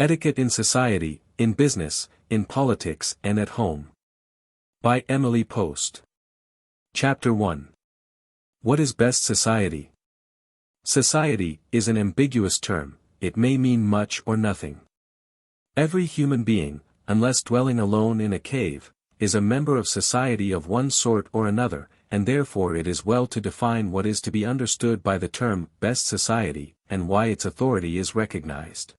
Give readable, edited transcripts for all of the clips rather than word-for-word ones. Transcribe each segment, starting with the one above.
Etiquette in Society, in Business, in Politics and at Home. By Emily Post. Chapter 1. What is best society? Society is an ambiguous term, it may mean much or nothing. Every human being, unless dwelling alone in a cave, is a member of society of one sort or another, and therefore it is well to define what is to be understood by the term best society, and why its authority is recognized.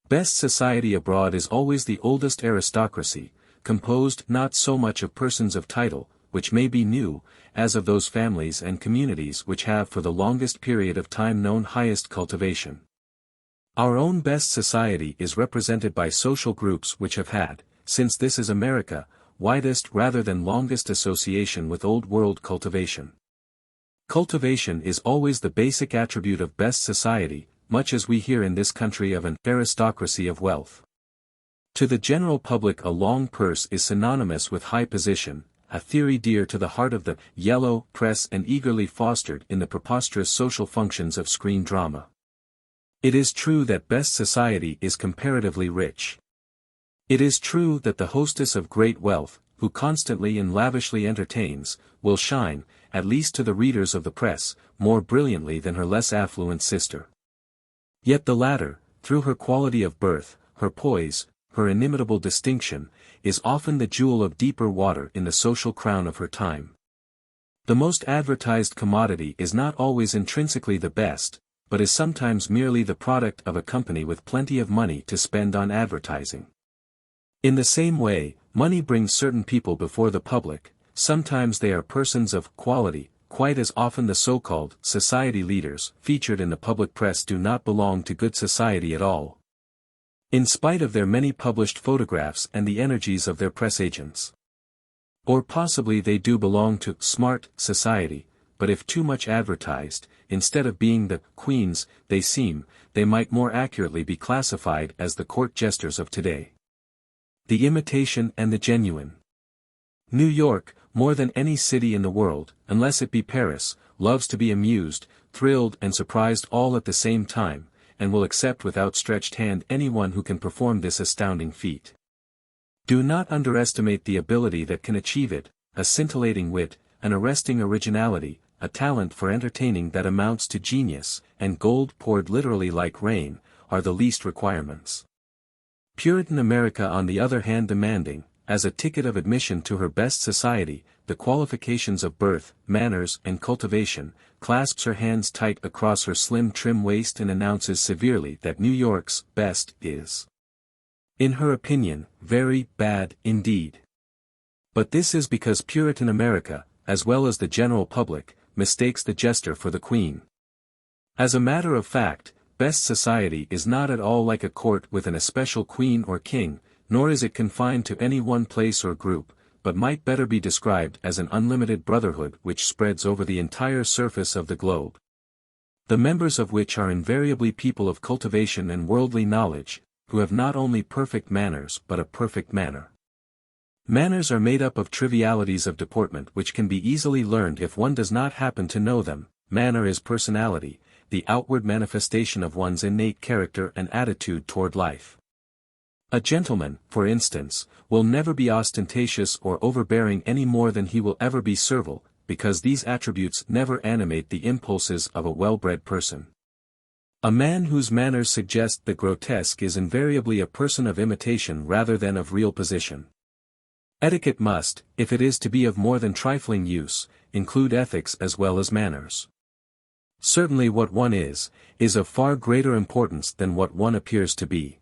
Best society abroad is always the oldest aristocracy, composed not so much of persons of title, which may be new, as of those families and communities which have for the longest period of time known highest cultivation. Our own best society is represented by social groups which have had, since this is America, widest rather than longest association with Old World cultivation. Cultivation is always the basic attribute of best society, much as we hear in this country of an aristocracy of wealth. To the general public a long purse is synonymous with high position, a theory dear to the heart of the yellow press and eagerly fostered in the preposterous social functions of screen drama. It is true that best society is comparatively rich. It is true that the hostess of great wealth, who constantly and lavishly entertains, will shine, at least to the readers of the press, more brilliantly than her less affluent sister. Yet the latter, through her quality of birth, her poise, her inimitable distinction, is often the jewel of deeper water in the social crown of her time. The most advertised commodity is not always intrinsically the best, but is sometimes merely the product of a company with plenty of money to spend on advertising. In the same way, money brings certain people before the public, sometimes they are persons of quality, quite as often the so-called society leaders featured in the public press do not belong to good society at all. In spite of their many published photographs and the energies of their press agents. Or possibly they do belong to smart society, but if too much advertised, instead of being the queens they might more accurately be classified as the court jesters of today. The imitation and the genuine. New York, more than any city in the world, unless it be Paris, loves to be amused, thrilled and surprised all at the same time, and will accept with outstretched hand anyone who can perform this astounding feat. Do not underestimate the ability that can achieve it, a scintillating wit, an arresting originality, a talent for entertaining that amounts to genius, and gold poured literally like rain, are the least requirements. Puritan America on the other hand demanding, as a ticket of admission to her best society, the qualifications of birth, manners and cultivation, clasps her hands tight across her slim trim waist and announces severely that New York's best is, in her opinion, very bad indeed. But this is because Puritan America, as well as the general public, mistakes the jester for the queen. As a matter of fact, best society is not at all like a court with an especial queen or king, nor is it confined to any one place or group, but might better be described as an unlimited brotherhood which spreads over the entire surface of the globe. The members of which are invariably people of cultivation and worldly knowledge, who have not only perfect manners but a perfect manner. Manners are made up of trivialities of deportment which can be easily learned if one does not happen to know them. Manner is personality, the outward manifestation of one's innate character and attitude toward life. A gentleman, for instance, will never be ostentatious or overbearing any more than he will ever be servile, because these attributes never animate the impulses of a well-bred person. A man whose manners suggest the grotesque is invariably a person of imitation rather than of real position. Etiquette must, if it is to be of more than trifling use, include ethics as well as manners. Certainly what one is of far greater importance than what one appears to be.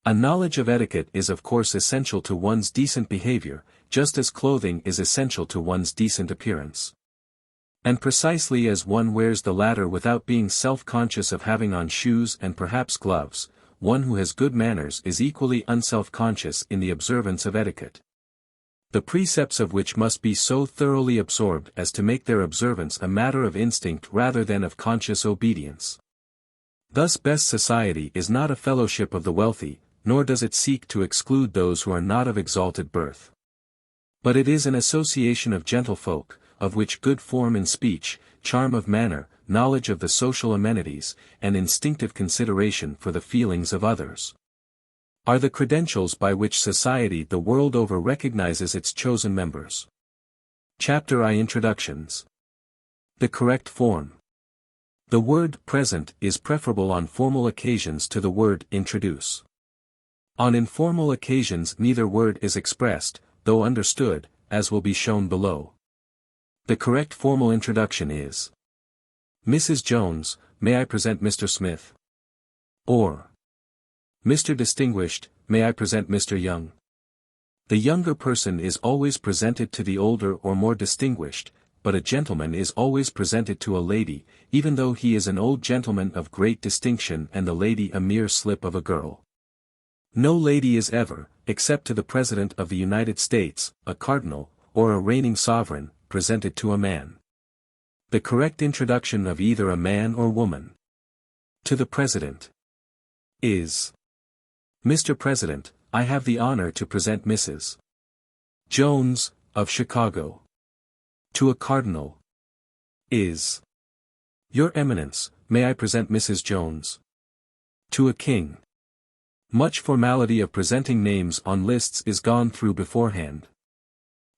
A knowledge of etiquette is of course essential to one's decent behavior, just as clothing is essential to one's decent appearance. And precisely as one wears the latter without being self-conscious of having on shoes and perhaps gloves, one who has good manners is equally unself-conscious in the observance of etiquette. The precepts of which must be so thoroughly absorbed as to make their observance a matter of instinct rather than of conscious obedience. Thus best society is not a fellowship of the wealthy, nor does it seek to exclude those who are not of exalted birth. But it is an association of gentlefolk, of which good form in speech, charm of manner, knowledge of the social amenities, and instinctive consideration for the feelings of others, Are the credentials by which society the world over recognizes its chosen members. Chapter I Introductions. The correct form. The word present is preferable on formal occasions to the word introduce. On informal occasions neither word is expressed, though understood, as will be shown below. The correct formal introduction is: Mrs. Jones, may I present Mr. Smith? Or Mr. Distinguished, may I present Mr. Young? The younger person is always presented to the older or more distinguished, but a gentleman is always presented to a lady, even though he is an old gentleman of great distinction and the lady a mere slip of a girl. No lady is ever, except to the President of the United States, a cardinal, or a reigning sovereign, presented to a man. The correct introduction of either a man or woman to the President is: Mr. President, I have the honor to present Mrs. Jones, of Chicago. To a cardinal is: Your Eminence, may I present Mrs. Jones? To a king. Much formality of presenting names on lists is gone through beforehand.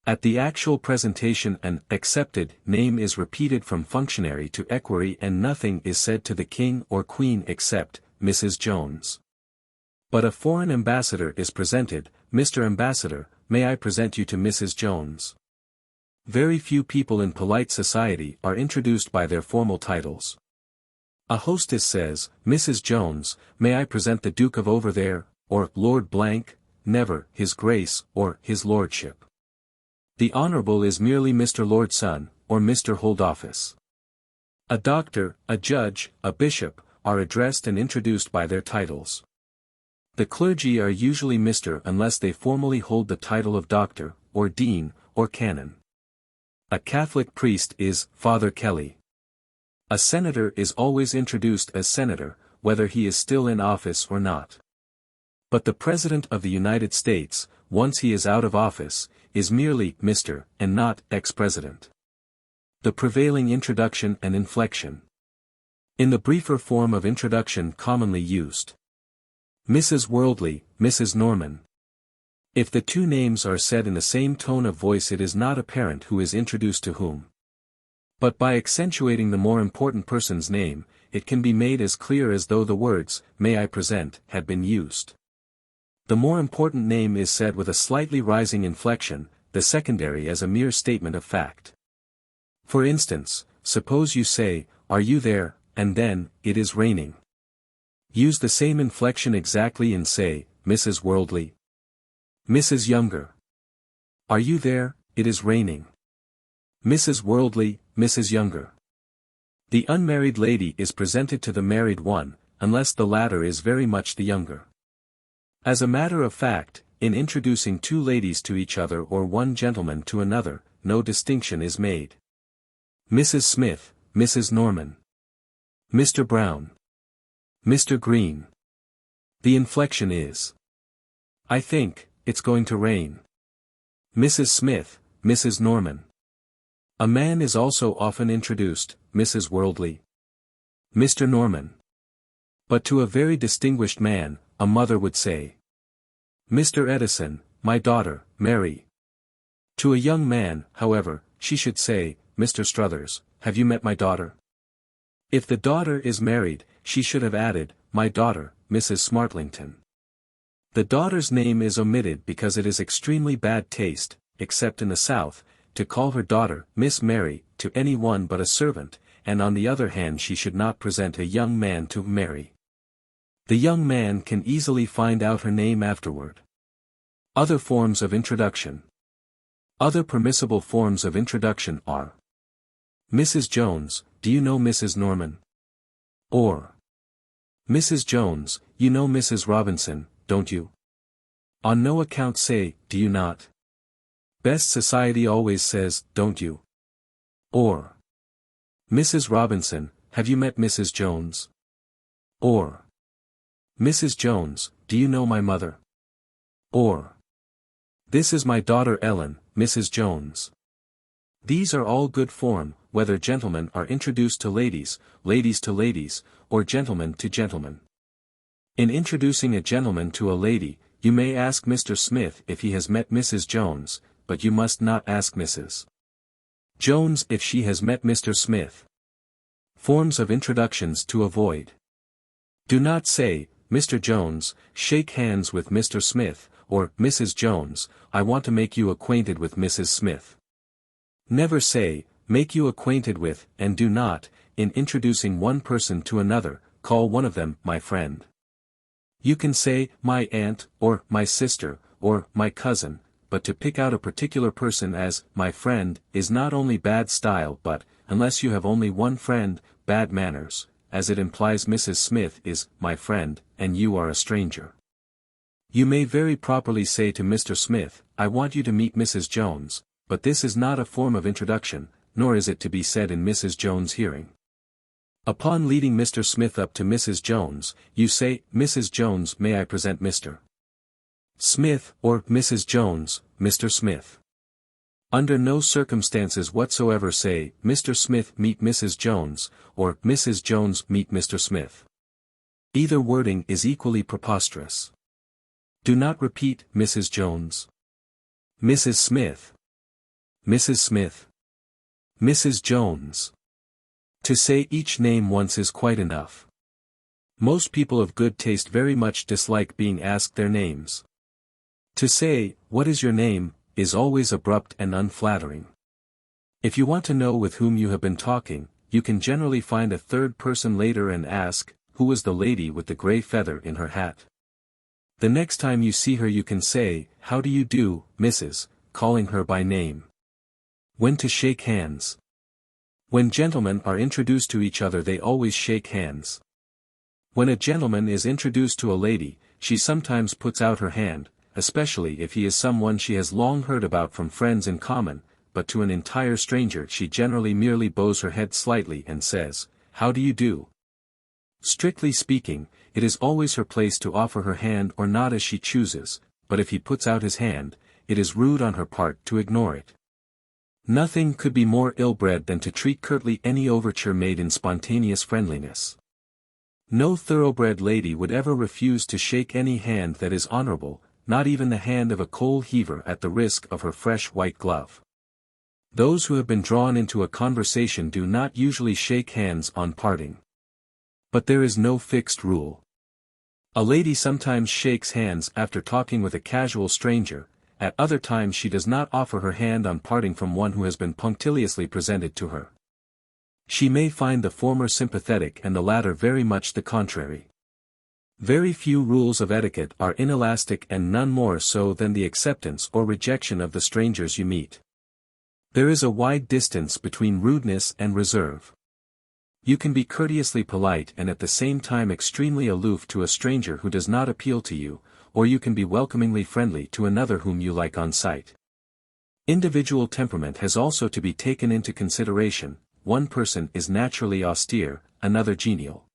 At the actual presentation an accepted name is repeated from functionary to equerry and nothing is said to the king or queen except Mrs. Jones. But a foreign ambassador is presented: Mr. Ambassador, may I present you to Mrs. Jones? Very few people in polite society are introduced by their formal titles. A hostess says, Mrs. Jones, may I present the Duke of Over There, or Lord Blank, never His Grace or His Lordship. The Honourable is merely Mr. Lord's son, or Mr. Hold Office. A doctor, a judge, a bishop, are addressed and introduced by their titles. The clergy are usually Mr. unless they formally hold the title of doctor, or dean, or canon. A Catholic priest is Father Kelly. A senator is always introduced as senator, whether he is still in office or not. But the President of the United States, once he is out of office, is merely Mr. and not ex-president. The prevailing introduction and inflection. In the briefer form of introduction commonly used: Mrs. Worldly, Mrs. Norman. If the two names are said in the same tone of voice it is not apparent who is introduced to whom. But by accentuating the more important person's name, it can be made as clear as though the words, may I present, had been used. The more important name is said with a slightly rising inflection, the secondary as a mere statement of fact. For instance, suppose you say, are you there, and then, it is raining. Use the same inflection exactly and say, Mrs. Worldly. Mrs. Younger. Are you there, it is raining. Mrs. Worldly, Mrs. Younger. The unmarried lady is presented to the married one, unless the latter is very much the younger. As a matter of fact, in introducing two ladies to each other or one gentleman to another, no distinction is made. Mrs. Smith, Mrs. Norman. Mr. Brown. Mr. Green. The inflection is: I think, it's going to rain. Mrs. Smith, Mrs. Norman. A man is also often introduced, Mrs. Worldly. Mr. Norman. But to a very distinguished man, a mother would say, Mr. Edison, my daughter, Mary. To a young man, however, she should say, Mr. Struthers, have you met my daughter? If the daughter is married, she should have added, my daughter, Mrs. Smartlington. The daughter's name is omitted because it is extremely bad taste, except in the South, to call her daughter, Miss Mary, to any one but a servant, and on the other hand she should not present a young man to Mary. The young man can easily find out her name afterward. Other forms of introduction. Other permissible forms of introduction are: Mrs. Jones, do you know Mrs. Norman? Or Mrs. Jones, you know Mrs. Robinson, don't you? On no account say, do you not? Best society always says, don't you? Or Mrs. Robinson, have you met Mrs. Jones? Or Mrs. Jones, do you know my mother? Or this is my daughter Ellen, Mrs. Jones. These are all good form, whether gentlemen are introduced to ladies, ladies to ladies, or gentlemen to gentlemen. In introducing a gentleman to a lady, you may ask Mr. Smith if he has met Mrs. Jones, but you must not ask Mrs. Jones if she has met Mr. Smith. Forms of introductions to avoid. Do not say, Mr. Jones, shake hands with Mr. Smith, or, Mrs. Jones, I want to make you acquainted with Mrs. Smith. Never say, make you acquainted with, and do not, in introducing one person to another, call one of them, my friend. You can say, my aunt, or, my sister, or, my cousin, but to pick out a particular person as, my friend, is not only bad style but, unless you have only one friend, bad manners, as it implies Mrs. Smith is, my friend, and you are a stranger. You may very properly say to Mr. Smith, I want you to meet Mrs. Jones, but this is not a form of introduction, nor is it to be said in Mrs. Jones' hearing. Upon leading Mr. Smith up to Mrs. Jones, you say, Mrs. Jones, may I present Mr. Smith, or Mrs. Jones, Mr. Smith. Under no circumstances whatsoever say, Mr. Smith meet Mrs. Jones, or Mrs. Jones meet Mr. Smith. Either wording is equally preposterous. Do not repeat, Mrs. Jones. Mrs. Smith. Mrs. Smith. Mrs. Jones. To say each name once is quite enough. Most people of good taste very much dislike being asked their names. To say, what is your name, is always abrupt and unflattering. If you want to know with whom you have been talking, you can generally find a third person later and ask, who was the lady with the gray feather in her hat? The next time you see her you can say, how do you do, Mrs., calling her by name. When to shake hands. When gentlemen are introduced to each other they always shake hands. When a gentleman is introduced to a lady, she sometimes puts out her hand, especially if he is someone she has long heard about from friends in common, but to an entire stranger she generally merely bows her head slightly and says, how do you do? Strictly speaking, it is always her place to offer her hand or nod as she chooses, but if he puts out his hand, it is rude on her part to ignore it. Nothing could be more ill-bred than to treat curtly any overture made in spontaneous friendliness. No thoroughbred lady would ever refuse to shake any hand that is honorable, not even the hand of a coal heaver at the risk of her fresh white glove. Those who have been drawn into a conversation do not usually shake hands on parting. But there is no fixed rule. A lady sometimes shakes hands after talking with a casual stranger, at other times she does not offer her hand on parting from one who has been punctiliously presented to her. She may find the former sympathetic and the latter very much the contrary. Very few rules of etiquette are inelastic and none more so than the acceptance or rejection of the strangers you meet. There is a wide distance between rudeness and reserve. You can be courteously polite and at the same time extremely aloof to a stranger who does not appeal to you, or you can be welcomingly friendly to another whom you like on sight. Individual temperament has also to be taken into consideration. One person is naturally austere, another genial.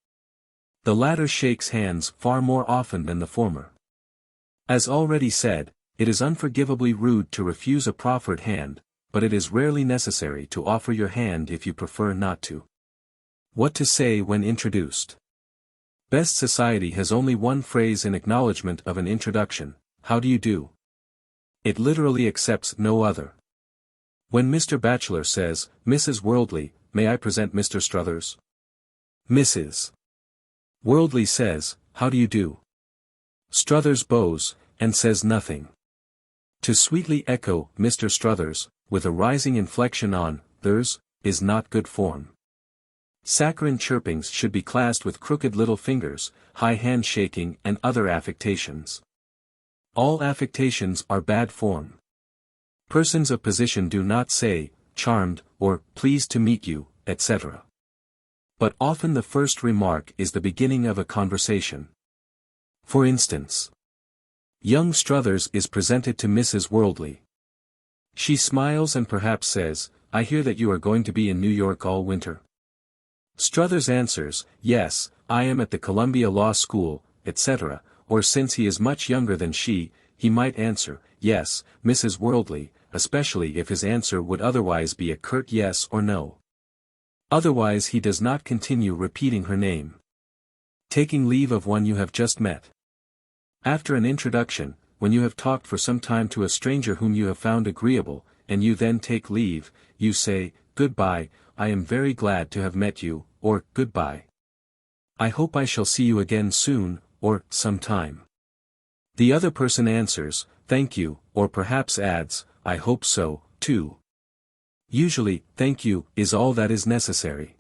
The latter shakes hands far more often than the former. As already said, it is unforgivably rude to refuse a proffered hand, but it is rarely necessary to offer your hand if you prefer not to. What to say when introduced. Best society has only one phrase in acknowledgement of an introduction, how do you do? It literally accepts no other. When Mr. Bachelor says, Mrs. Worldly, may I present Mr. Struthers? Mrs. Worldly says, how do you do? Struthers bows, and says nothing. To sweetly echo, Mr. Struthers, with a rising inflection on, thers, is not good form. Saccharine chirpings should be classed with crooked little fingers, high hand-shaking and other affectations. All affectations are bad form. Persons of position do not say, charmed, or pleased to meet you, etc. But often the first remark is the beginning of a conversation. For instance, young Struthers is presented to Mrs. Worldly. She smiles and perhaps says, I hear that you are going to be in New York all winter. Struthers answers, yes, I am at the Columbia Law School, etc., or since he is much younger than she, he might answer, yes, Mrs. Worldly, especially if his answer would otherwise be a curt yes or no. Otherwise he does not continue repeating her name. Taking leave of one you have just met. After an introduction, when you have talked for some time to a stranger whom you have found agreeable, and you then take leave, you say, "Goodbye, I am very glad to have met you," or "Goodbye. I hope I shall see you again soon, or sometime." The other person answers, "Thank you," or perhaps adds, "I hope so, too." Usually, "thank you" is all that is necessary.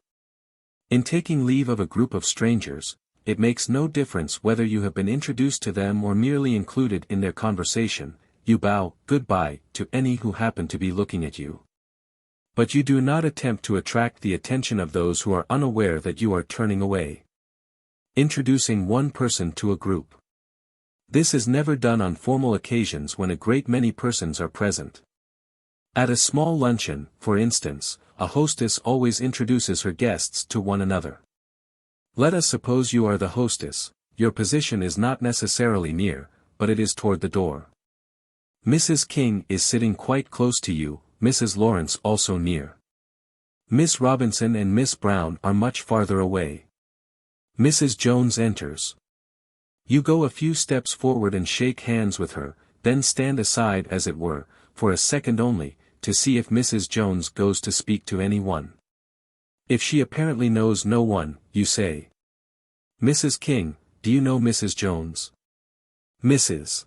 In taking leave of a group of strangers, it makes no difference whether you have been introduced to them or merely included in their conversation, you bow "goodbye" to any who happen to be looking at you. But you do not attempt to attract the attention of those who are unaware that you are turning away. Introducing one person to a group. This is never done on formal occasions when a great many persons are present. At a small luncheon, for instance, a hostess always introduces her guests to one another. Let us suppose you are the hostess. Your position is not necessarily near, but it is toward the door. Mrs. King is sitting quite close to you, Mrs. Lawrence also near. Miss Robinson and Miss Brown are much farther away. Mrs. Jones enters. You go a few steps forward and shake hands with her, then stand aside as it were, for a second only, to see if Mrs. Jones goes to speak to anyone. If she apparently knows no one, you say, "Mrs. King, do you know Mrs. Jones?" Mrs.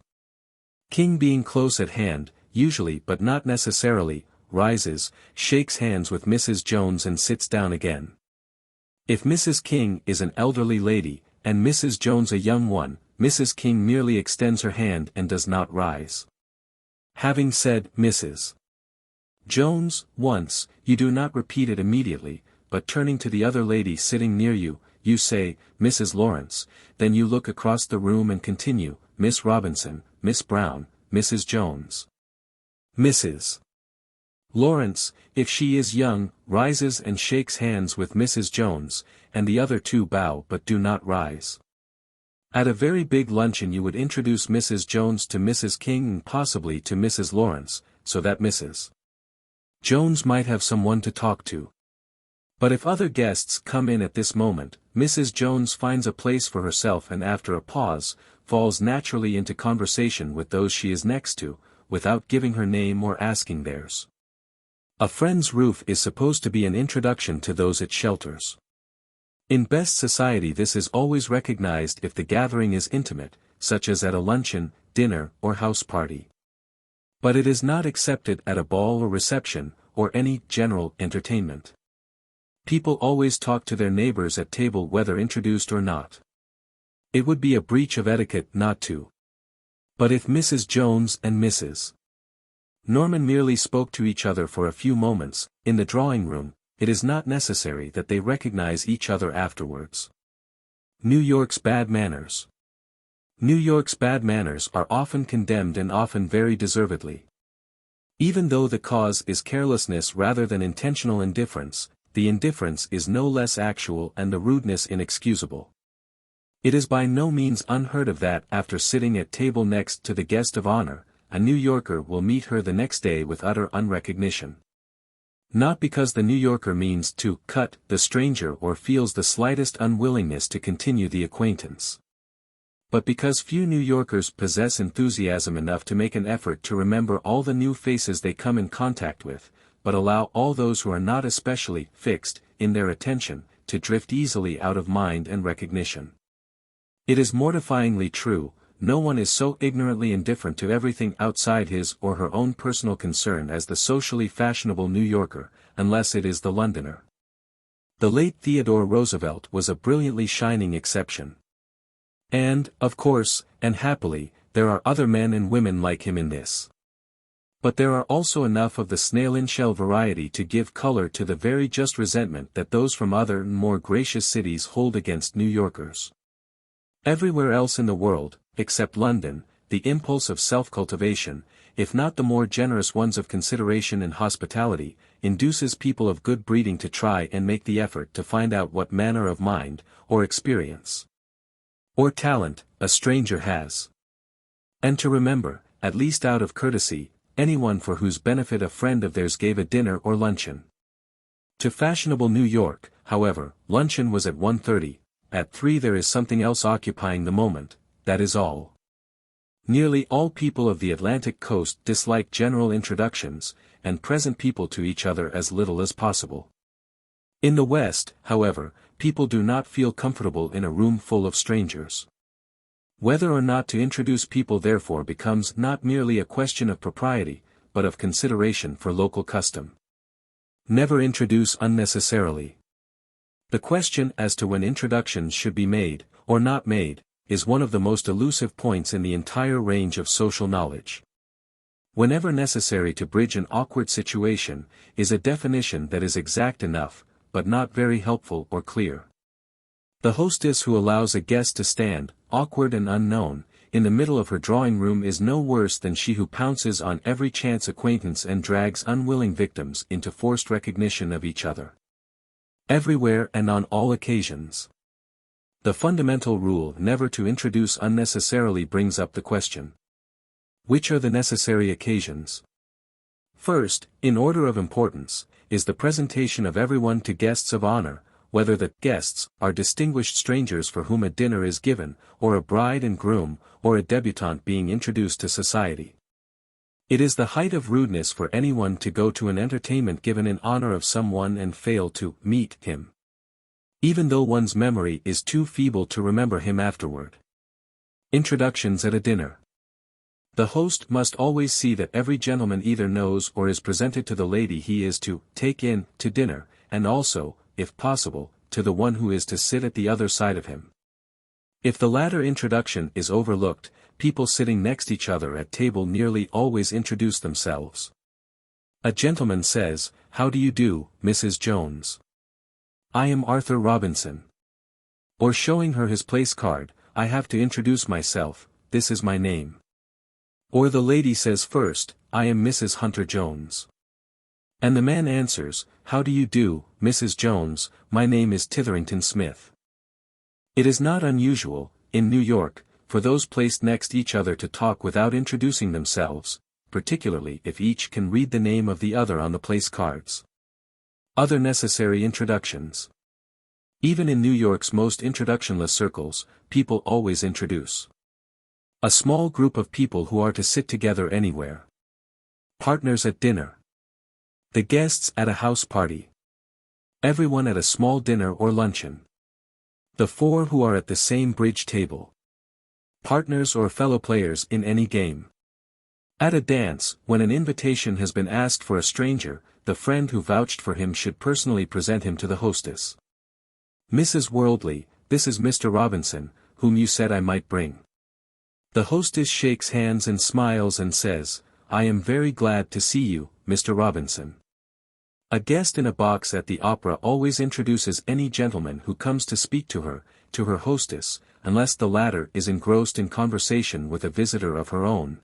King, being close at hand, usually but not necessarily, rises, shakes hands with Mrs. Jones and sits down again. If Mrs. King is an elderly lady, and Mrs. Jones a young one, Mrs. King merely extends her hand and does not rise. Having said Mrs. Jones once, you do not repeat it immediately, but turning to the other lady sitting near you, you say, "Mrs. Lawrence," then you look across the room and continue, "Miss Robinson, Miss Brown, Mrs. Jones." Mrs. Lawrence, if she is young, rises and shakes hands with Mrs. Jones, and the other two bow but do not rise. At a very big luncheon you would introduce Mrs. Jones to Mrs. King and possibly to Mrs. Lawrence, so that Mrs. Jones might have someone to talk to. But if other guests come in at this moment, Mrs. Jones finds a place for herself and after a pause, falls naturally into conversation with those she is next to, without giving her name or asking theirs. A friend's roof is supposed to be an introduction to those it shelters. In best society this is always recognized if the gathering is intimate, such as at a luncheon, dinner, or house party. But it is not accepted at a ball or reception, or any general entertainment. People always talk to their neighbors at table whether introduced or not. It would be a breach of etiquette not to. But if Mrs. Jones and Mrs. Norman merely spoke to each other for a few moments, in the drawing room, it is not necessary that they recognize each other afterwards. New York's bad manners. New York's bad manners are often condemned and often very deservedly. Even though the cause is carelessness rather than intentional indifference, the indifference is no less actual and the rudeness inexcusable. It is by no means unheard of that after sitting at table next to the guest of honor, a New Yorker will meet her the next day with utter unrecognition. Not because the New Yorker means to cut the stranger or feels the slightest unwillingness to continue the acquaintance. But because few New Yorkers possess enthusiasm enough to make an effort to remember all the new faces they come in contact with, but allow all those who are not especially fixed in their attention to drift easily out of mind and recognition. It is mortifyingly true, no one is so ignorantly indifferent to everything outside his or her own personal concern as the socially fashionable New Yorker, unless it is the Londoner. The late Theodore Roosevelt was a brilliantly shining exception. And, of course, and happily, there are other men and women like him in this. But there are also enough of the snail-in-shell variety to give color to the very just resentment that those from other and more gracious cities hold against New Yorkers. Everywhere else in the world, except London, the impulse of self-cultivation, if not the more generous ones of consideration and hospitality, induces people of good breeding to try and make the effort to find out what manner of mind, or experience, or talent, a stranger has. And to remember, at least out of courtesy, anyone for whose benefit a friend of theirs gave a dinner or luncheon. To fashionable New York, however, luncheon was at 1:30, at 3 there is something else occupying the moment, that is all. Nearly all people of the Atlantic coast dislike general introductions, and present people to each other as little as possible. In the West, however, people do not feel comfortable in a room full of strangers. Whether or not to introduce people therefore becomes not merely a question of propriety, but of consideration for local custom. Never introduce unnecessarily. The question as to when introductions should be made, or not made, is one of the most elusive points in the entire range of social knowledge. Whenever necessary to bridge an awkward situation, is a definition that is exact enough, but not very helpful or clear. The hostess who allows a guest to stand, awkward and unknown, in the middle of her drawing room is no worse than she who pounces on every chance acquaintance and drags unwilling victims into forced recognition of each other. Everywhere and on all occasions. The fundamental rule never to introduce unnecessarily brings up the question. Which are the necessary occasions? First, in order of importance, is the presentation of everyone to guests of honor, whether the guests are distinguished strangers for whom a dinner is given, or a bride and groom, or a debutante being introduced to society. It is the height of rudeness for anyone to go to an entertainment given in honor of someone and fail to meet him, even though one's memory is too feeble to remember him afterward. Introductions at a dinner. The host must always see that every gentleman either knows or is presented to the lady he is to take in to dinner, and also, if possible, to the one who is to sit at the other side of him. If the latter introduction is overlooked, people sitting next each other at table nearly always introduce themselves. A gentleman says, "How do you do, Mrs. Jones? I am Arthur Robinson." Or showing her his place card, "I have to introduce myself, this is my name." Or the lady says first, "I am Mrs. Hunter Jones." And the man answers, "How do you do, Mrs. Jones, my name is Titherington Smith." It is not unusual, in New York, for those placed next each other to talk without introducing themselves, particularly if each can read the name of the other on the place cards. Other necessary introductions. Even in New York's most introductionless circles, people always introduce a small group of people who are to sit together anywhere. Partners at dinner. The guests at a house party. Everyone at a small dinner or luncheon. The 4 who are at the same bridge table. Partners or fellow players in any game. At a dance, when an invitation has been asked for a stranger, the friend who vouched for him should personally present him to the hostess. "Mrs. Worldly, this is Mr. Robinson, whom you said I might bring." The hostess shakes hands and smiles and says, "I am very glad to see you, Mr. Robinson." A guest in a box at the opera always introduces any gentleman who comes to speak to her hostess, unless the latter is engrossed in conversation with a visitor of her own.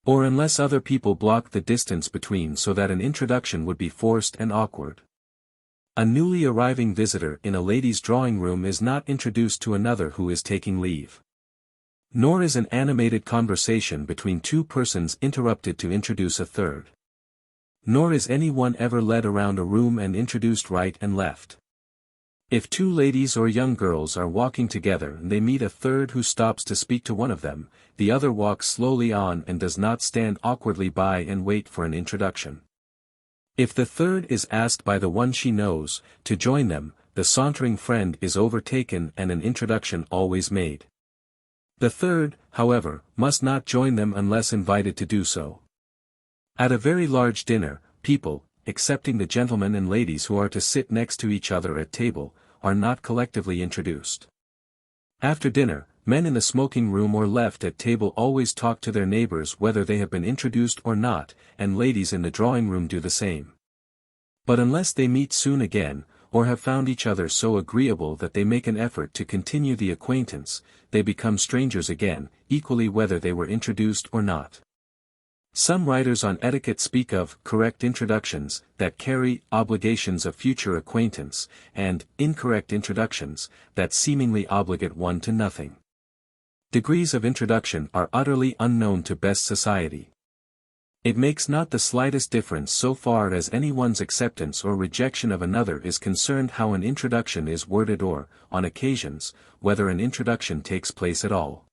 Or unless other people block the distance between so that an introduction would be forced and awkward. A newly arriving visitor in a lady's drawing room is not introduced to another who is taking leave. Nor is an animated conversation between 2 persons interrupted to introduce a third. Nor is anyone ever led around a room and introduced right and left. If 2 ladies or young girls are walking together and they meet a third who stops to speak to one of them, the other walks slowly on and does not stand awkwardly by and wait for an introduction. If the third is asked by the one she knows to join them, the sauntering friend is overtaken and an introduction always made. The third, however, must not join them unless invited to do so. At a very large dinner, people, excepting the gentlemen and ladies who are to sit next to each other at table, are not collectively introduced. After dinner, men in the smoking room or left at table always talk to their neighbors whether they have been introduced or not, and ladies in the drawing room do the same. But unless they meet soon again, or have found each other so agreeable that they make an effort to continue the acquaintance, they become strangers again, equally whether they were introduced or not. Some writers on etiquette speak of correct introductions that carry obligations of future acquaintance, and incorrect introductions that seemingly obligate one to nothing. Degrees of introduction are utterly unknown to best society. It makes not the slightest difference so far as anyone's acceptance or rejection of another is concerned how an introduction is worded or, on occasions, whether an introduction takes place at all.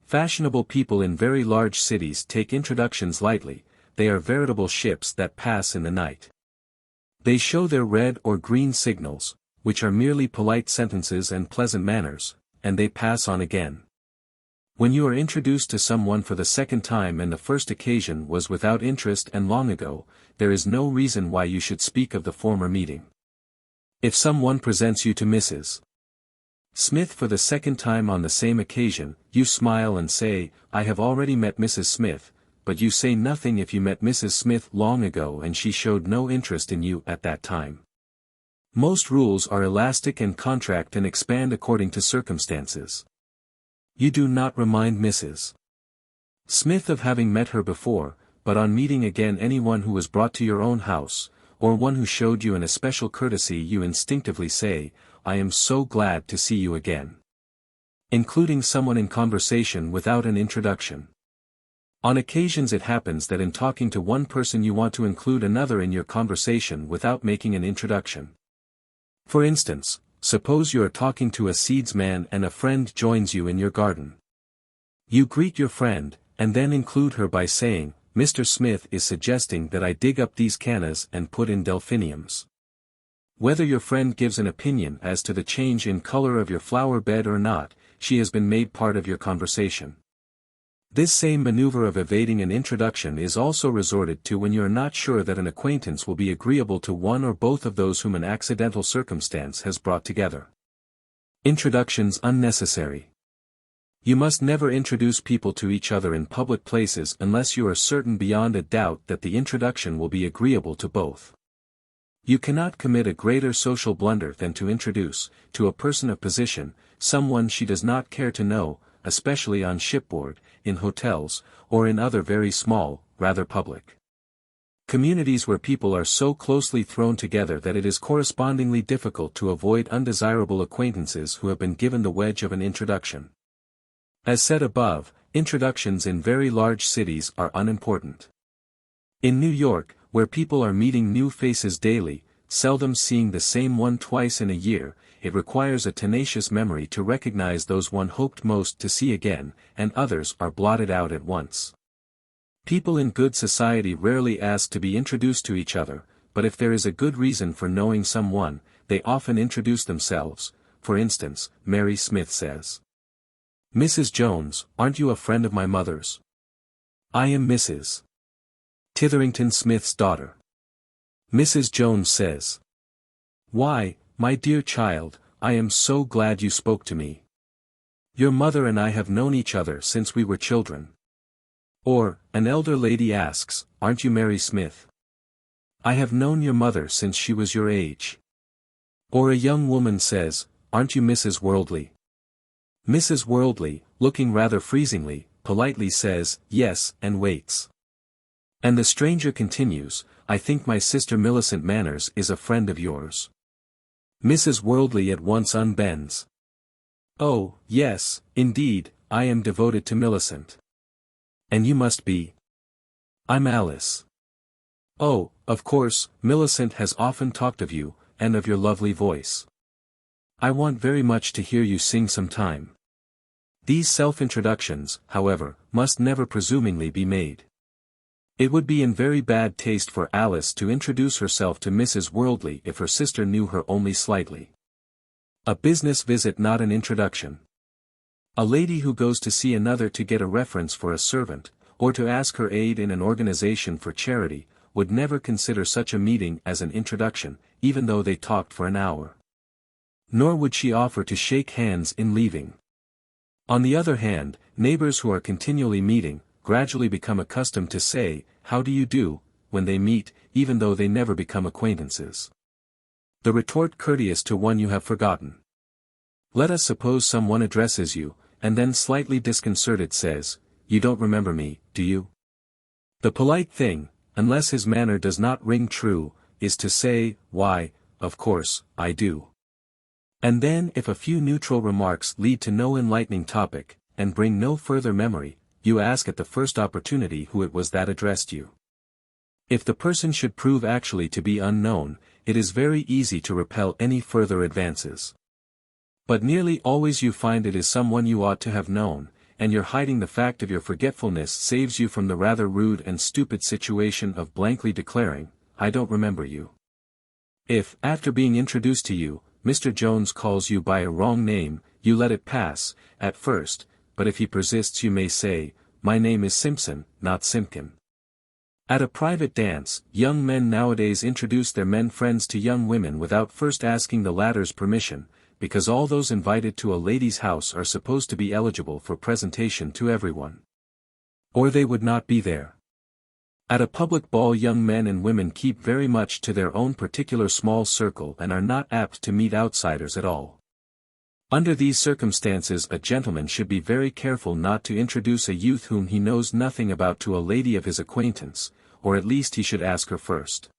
Fashionable people in very large cities take introductions lightly, they are veritable ships that pass in the night. They show their red or green signals, which are merely polite sentences and pleasant manners, and they pass on again. When you are introduced to someone for the second time and the first occasion was without interest and long ago, there is no reason why you should speak of the former meeting. If someone presents you to Mrs. Smith for the second time on the same occasion, you smile and say, "I have already met Mrs. Smith," but you say nothing if you met Mrs. Smith long ago and she showed no interest in you at that time. Most rules are elastic and contract and expand according to circumstances. You do not remind Mrs. Smith of having met her before, but on meeting again anyone who was brought to your own house, or one who showed you an especial courtesy, you instinctively say, "I am so glad to see you again." Including someone in conversation without an introduction. On occasions it happens that in talking to one person you want to include another in your conversation without making an introduction. For instance, suppose you are talking to a seedsman and a friend joins you in your garden. You greet your friend, and then include her by saying, "Mr. Smith is suggesting that I dig up these cannas and put in delphiniums." Whether your friend gives an opinion as to the change in color of your flower bed or not, she has been made part of your conversation. This same maneuver of evading an introduction is also resorted to when you are not sure that an acquaintance will be agreeable to one or both of those whom an accidental circumstance has brought together. Introductions unnecessary. You must never introduce people to each other in public places unless you are certain beyond a doubt that the introduction will be agreeable to both. You cannot commit a greater social blunder than to introduce, to a person of position, someone she does not care to know, especially on shipboard, in hotels, or in other very small, rather public communities where people are so closely thrown together that it is correspondingly difficult to avoid undesirable acquaintances who have been given the wedge of an introduction. As said above, introductions in very large cities are unimportant. In New York, where people are meeting new faces daily, seldom seeing the same one twice in a year, it requires a tenacious memory to recognize those one hoped most to see again, and others are blotted out at once. People in good society rarely ask to be introduced to each other, but if there is a good reason for knowing someone, they often introduce themselves. For instance, Mary Smith says, "Mrs. Jones, aren't you a friend of my mother's? I am Mrs. Titherington Smith's daughter." Mrs. Jones says, "Why, my dear child, I am so glad you spoke to me. Your mother and I have known each other since we were children." Or, an elder lady asks, "Aren't you Mary Smith? I have known your mother since she was your age." Or a young woman says, "Aren't you Mrs. Worldly?" Mrs. Worldly, looking rather freezingly, politely says, "Yes," and waits. And the stranger continues, "I think my sister Millicent Manners is a friend of yours." Mrs. Worldly at once unbends. "Oh, yes, indeed, I am devoted to Millicent. And you must be?" "I'm Alice." "Oh, of course, Millicent has often talked of you, and of your lovely voice. I want very much to hear you sing some time." These self-introductions, however, must never presumingly be made. It would be in very bad taste for Alice to introduce herself to Mrs. Worldly if her sister knew her only slightly. A business visit, not an introduction. A lady who goes to see another to get a reference for a servant, or to ask her aid in an organization for charity, would never consider such a meeting as an introduction, even though they talked for an hour. Nor would she offer to shake hands in leaving. On the other hand, neighbors who are continually meeting, gradually become accustomed to say, "How do you do," when they meet, even though they never become acquaintances. The retort courteous to one you have forgotten. Let us suppose someone addresses you, and then slightly disconcerted says, "You don't remember me, do you?" The polite thing, unless his manner does not ring true, is to say, "Why, of course, I do." And then if a few neutral remarks lead to no enlightening topic, and bring no further memory, you ask at the first opportunity who it was that addressed you. If the person should prove actually to be unknown, it is very easy to repel any further advances. But nearly always you find it is someone you ought to have known, and your hiding the fact of your forgetfulness saves you from the rather rude and stupid situation of blankly declaring, "I don't remember you." If, after being introduced to you, Mr. Jones calls you by a wrong name, you let it pass, at first, but if he persists you may say, "My name is Simpson, not Simpkin." At a private dance, young men nowadays introduce their men friends to young women without first asking the latter's permission, because all those invited to a lady's house are supposed to be eligible for presentation to everyone. Or they would not be there. At a public ball young men and women keep very much to their own particular small circle and are not apt to meet outsiders at all. Under these circumstances a gentleman should be very careful not to introduce a youth whom he knows nothing about to a lady of his acquaintance, or at least he should ask her first.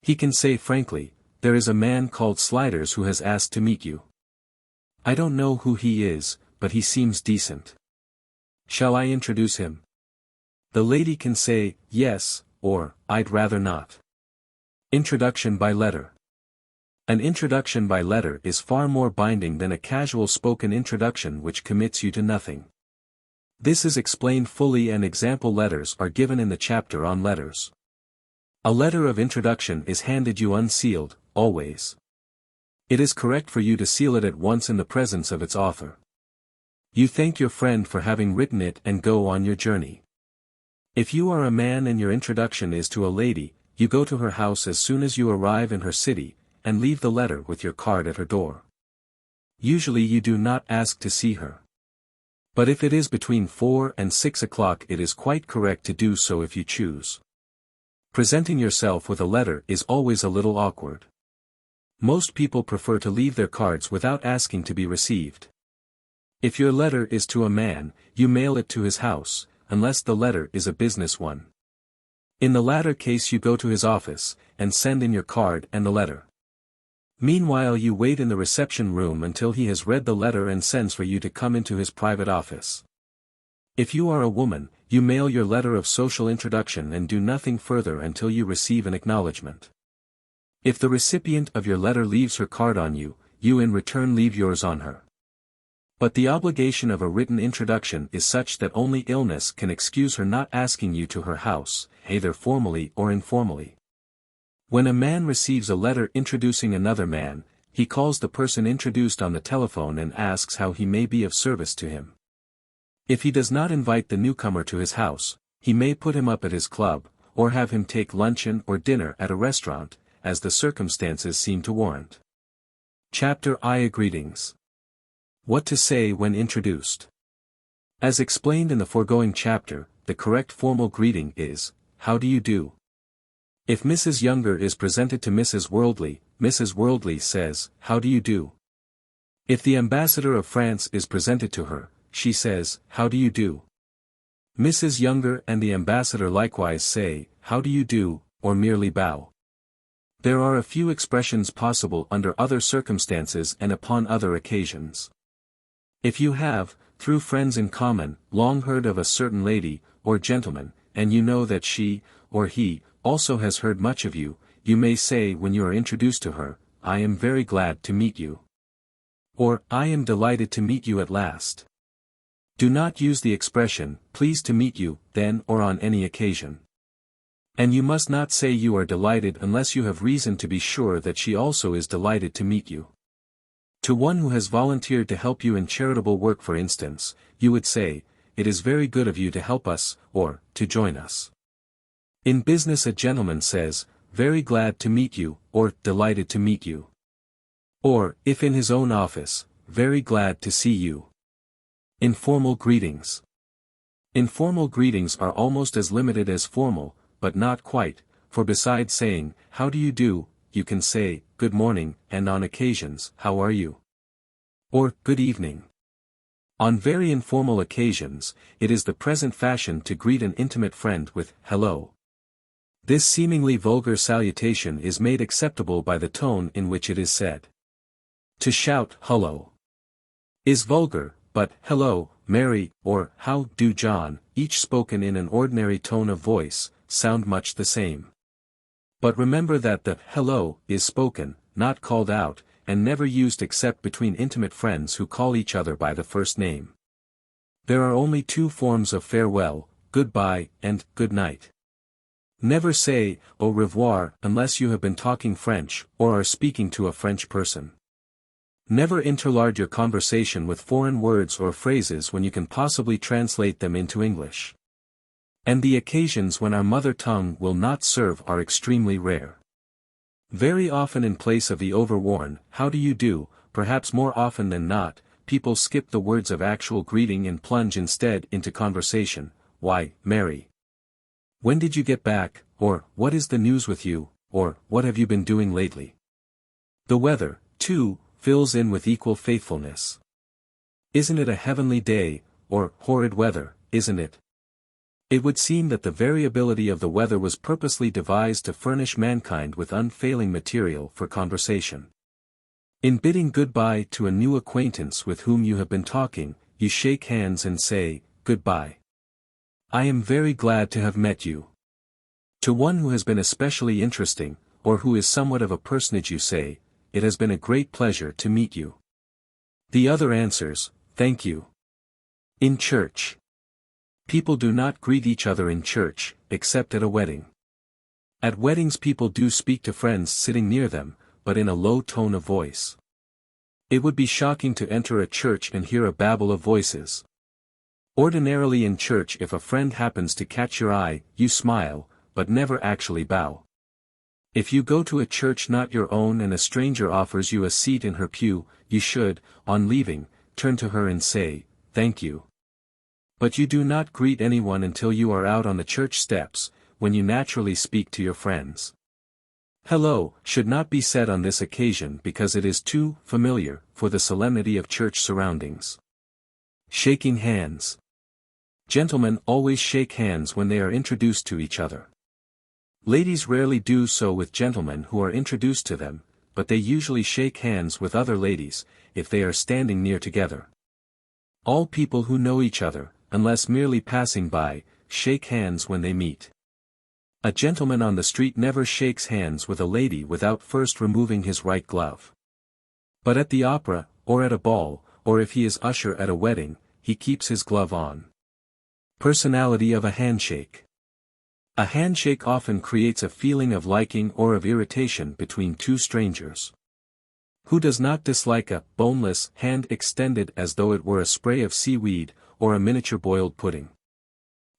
He can say frankly, "There is a man called Sliders who has asked to meet you. I don't know who he is, but he seems decent. Shall I introduce him?" The lady can say, "Yes," or, "I'd rather not." Introduction by letter. An introduction by letter is far more binding than a casual spoken introduction which commits you to nothing. This is explained fully and example letters are given in the chapter on letters. A letter of introduction is handed you unsealed, always. It is correct for you to seal it at once in the presence of its author. You thank your friend for having written it and go on your journey. If you are a man and your introduction is to a lady, you go to her house as soon as you arrive in her city, and leave the letter with your card at her door. Usually you do not ask to see her. But if it is between 4 and 6 o'clock it is quite correct to do so if you choose. Presenting yourself with a letter is always a little awkward. Most people prefer to leave their cards without asking to be received. If your letter is to a man, you mail it to his house, unless the letter is a business one. In the latter case you go to his office, and send in your card and the letter. Meanwhile you wait in the reception room until he has read the letter and sends for you to come into his private office. If you are a woman, you mail your letter of social introduction and do nothing further until you receive an acknowledgement. If the recipient of your letter leaves her card on you, you in return leave yours on her. But the obligation of a written introduction is such that only illness can excuse her not asking you to her house, either formally or informally. When a man receives a letter introducing another man, he calls the person introduced on the telephone and asks how he may be of service to him. If he does not invite the newcomer to his house, he may put him up at his club, or have him take luncheon or dinner at a restaurant, as the circumstances seem to warrant. Chapter I. Greetings. What to say when introduced. As explained in the foregoing chapter, the correct formal greeting is, "How do you do?" If Mrs. Younger is presented to Mrs. Worldly, Mrs. Worldly says, "How do you do?" If the ambassador of France is presented to her, she says, "How do you do?" Mrs. Younger and the ambassador likewise say, "How do you do," or merely bow. There are a few expressions possible under other circumstances and upon other occasions. If you have, through friends in common, long heard of a certain lady, or gentleman, and you know that she, or he, also has heard much of you, you may say when you are introduced to her, "I am very glad to meet you." Or, "I am delighted to meet you at last." Do not use the expression, "pleased to meet you," then or on any occasion. And you must not say you are delighted unless you have reason to be sure that she also is delighted to meet you. To one who has volunteered to help you in charitable work for instance, you would say, "It is very good of you to help us," or, "to join us." In business a gentleman says, "Very glad to meet you," or, "Delighted to meet you." Or, if in his own office, "Very glad to see you." Informal greetings. Informal greetings are almost as limited as formal, but not quite, for besides saying, "How do you do," you can say, "Good morning," and on occasions, "How are you?" or "Good evening." On very informal occasions, it is the present fashion to greet an intimate friend with, "Hello." This seemingly vulgar salutation is made acceptable by the tone in which it is said. To shout, "Hullo," is vulgar, but "hello," Mary, or how do John, each spoken in an ordinary tone of voice, sound much the same. But remember that the hello is spoken, not called out, and never used except between intimate friends who call each other by the first name. There are only two forms of farewell, goodbye, and good night. Never say au revoir unless you have been talking French or are speaking to a French person. Never interlard your conversation with foreign words or phrases when you can possibly translate them into English. And the occasions when our mother tongue will not serve are extremely rare. Very often in place of the overworn, how do you do, perhaps more often than not, people skip the words of actual greeting and plunge instead into conversation. Why, Mary? When did you get back, or what is the news with you, or what have you been doing lately? The weather, too, fills in with equal faithfulness. Isn't it a heavenly day, or horrid weather, isn't it? It would seem that the variability of the weather was purposely devised to furnish mankind with unfailing material for conversation. In bidding goodbye to a new acquaintance with whom you have been talking, you shake hands and say, "Goodbye. I am very glad to have met you." To one who has been especially interesting, or who is somewhat of a personage you say, "It has been a great pleasure to meet you." The other answers, "Thank you." In church. People do not greet each other in church, except at a wedding. At weddings people do speak to friends sitting near them, but in a low tone of voice. It would be shocking to enter a church and hear a babble of voices. Ordinarily in church if a friend happens to catch your eye, you smile, but never actually bow. If you go to a church not your own and a stranger offers you a seat in her pew, you should, on leaving, turn to her and say, "Thank you." But you do not greet anyone until you are out on the church steps, when you naturally speak to your friends. Hello should not be said on this occasion because it is too familiar for the solemnity of church surroundings. Shaking hands. Gentlemen always shake hands when they are introduced to each other. Ladies rarely do so with gentlemen who are introduced to them, but they usually shake hands with other ladies, if they are standing near together. All people who know each other, unless merely passing by, shake hands when they meet. A gentleman on the street never shakes hands with a lady without first removing his right glove. But at the opera, or at a ball, or if he is usher at a wedding, he keeps his glove on. Personality of a handshake. A handshake often creates a feeling of liking or of irritation between two strangers. Who does not dislike a boneless hand extended as though it were a spray of seaweed, or a miniature boiled pudding?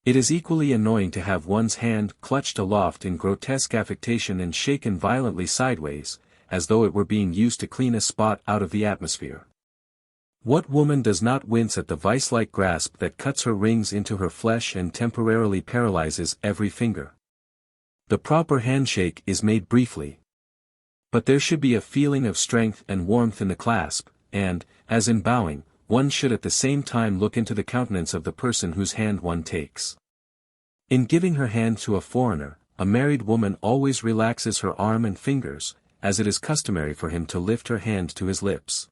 It is equally annoying to have one's hand clutched aloft in grotesque affectation and shaken violently sideways, as though it were being used to clean a spot out of the atmosphere. What woman does not wince at the vice-like grasp that cuts her rings into her flesh and temporarily paralyzes every finger? The proper handshake is made briefly. But there should be a feeling of strength and warmth in the clasp, and, as in bowing, one should at the same time look into the countenance of the person whose hand one takes. In giving her hand to a foreigner, a married woman always relaxes her arm and fingers, as it is customary for him to lift her hand to his lips.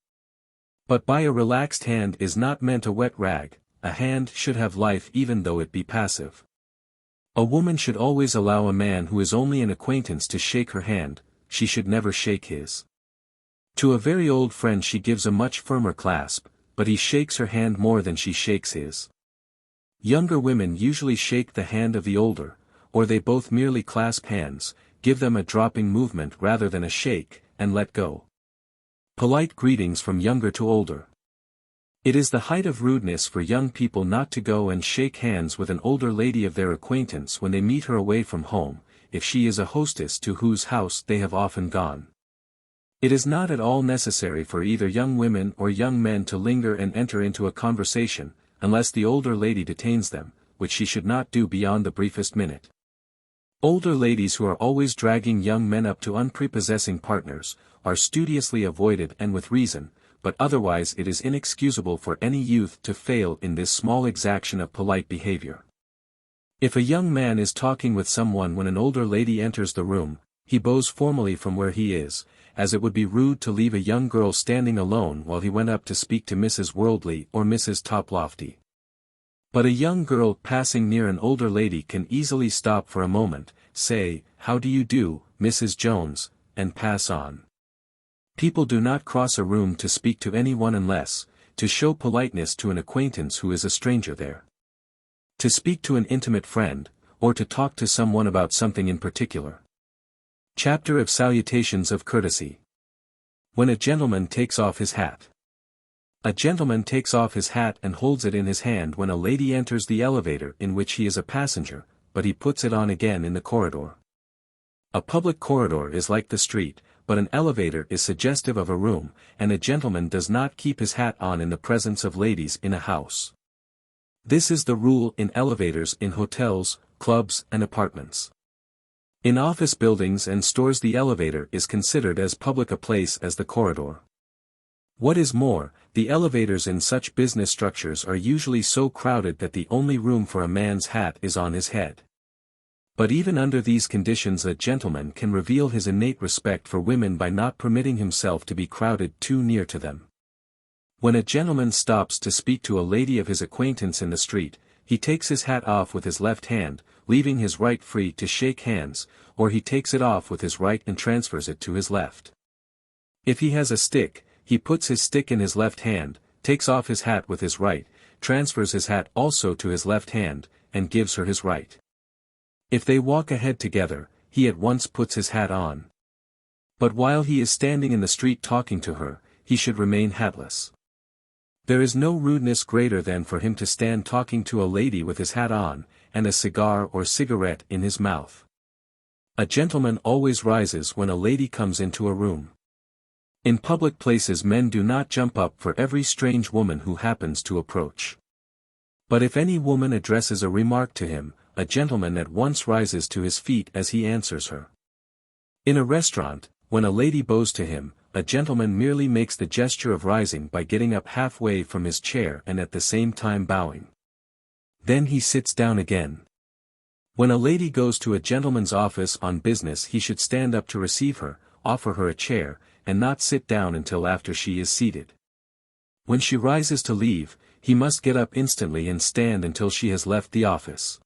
But by a relaxed hand is not meant a wet rag, a hand should have life even though it be passive. A woman should always allow a man who is only an acquaintance to shake her hand, she should never shake his. To a very old friend she gives a much firmer clasp, but he shakes her hand more than she shakes his. Younger women usually shake the hand of the older, or they both merely clasp hands, give them a dropping movement rather than a shake, and let go. Polite greetings from younger to older. It is the height of rudeness for young people not to go and shake hands with an older lady of their acquaintance when they meet her away from home, if she is a hostess to whose house they have often gone. It is not at all necessary for either young women or young men to linger and enter into a conversation, unless the older lady detains them, which she should not do beyond the briefest minute. Older ladies who are always dragging young men up to unprepossessing partners, are studiously avoided and with reason, but otherwise it is inexcusable for any youth to fail in this small exaction of polite behavior. If a young man is talking with someone when an older lady enters the room, he bows formally from where he is, as it would be rude to leave a young girl standing alone while he went up to speak to Mrs. Worldly or Mrs. Toplofty. But a young girl passing near an older lady can easily stop for a moment, say, "How do you do, Mrs. Jones," and pass on. People do not cross a room to speak to anyone unless, to show politeness to an acquaintance who is a stranger there, to speak to an intimate friend, or to talk to someone about something in particular. Chapter of Salutations of Courtesy. When a gentleman takes off his hat. A gentleman takes off his hat and holds it in his hand when a lady enters the elevator in which he is a passenger, but he puts it on again in the corridor. A public corridor is like the street, but an elevator is suggestive of a room, and a gentleman does not keep his hat on in the presence of ladies in a house. This is the rule in elevators in hotels, clubs, and apartments. In office buildings and stores the elevator is considered as public a place as the corridor. What is more, the elevators in such business structures are usually so crowded that the only room for a man's hat is on his head. But even under these conditions a gentleman can reveal his innate respect for women by not permitting himself to be crowded too near to them. When a gentleman stops to speak to a lady of his acquaintance in the street, he takes his hat off with his left hand, leaving his right free to shake hands, or he takes it off with his right and transfers it to his left. If he has a stick, he puts his stick in his left hand, takes off his hat with his right, transfers his hat also to his left hand, and gives her his right. If they walk ahead together, he at once puts his hat on. But while he is standing in the street talking to her, he should remain hatless. There is no rudeness greater than for him to stand talking to a lady with his hat on, and a cigar or cigarette in his mouth. A gentleman always rises when a lady comes into a room. In public places men do not jump up for every strange woman who happens to approach. But if any woman addresses a remark to him, a gentleman at once rises to his feet as he answers her. In a restaurant, when a lady bows to him, a gentleman merely makes the gesture of rising by getting up halfway from his chair and at the same time bowing. Then he sits down again. When a lady goes to a gentleman's office on business he should stand up to receive her, offer her a chair, and not sit down until after she is seated. When she rises to leave, he must get up instantly and stand until she has left the office.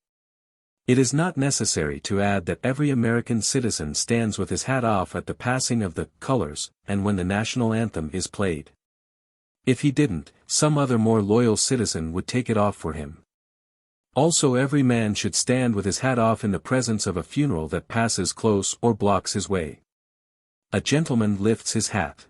It is not necessary to add that every American citizen stands with his hat off at the passing of the colors, and when the national anthem is played. If he didn't, some other more loyal citizen would take it off for him. Also every man should stand with his hat off in the presence of a funeral that passes close or blocks his way. A gentleman lifts his hat.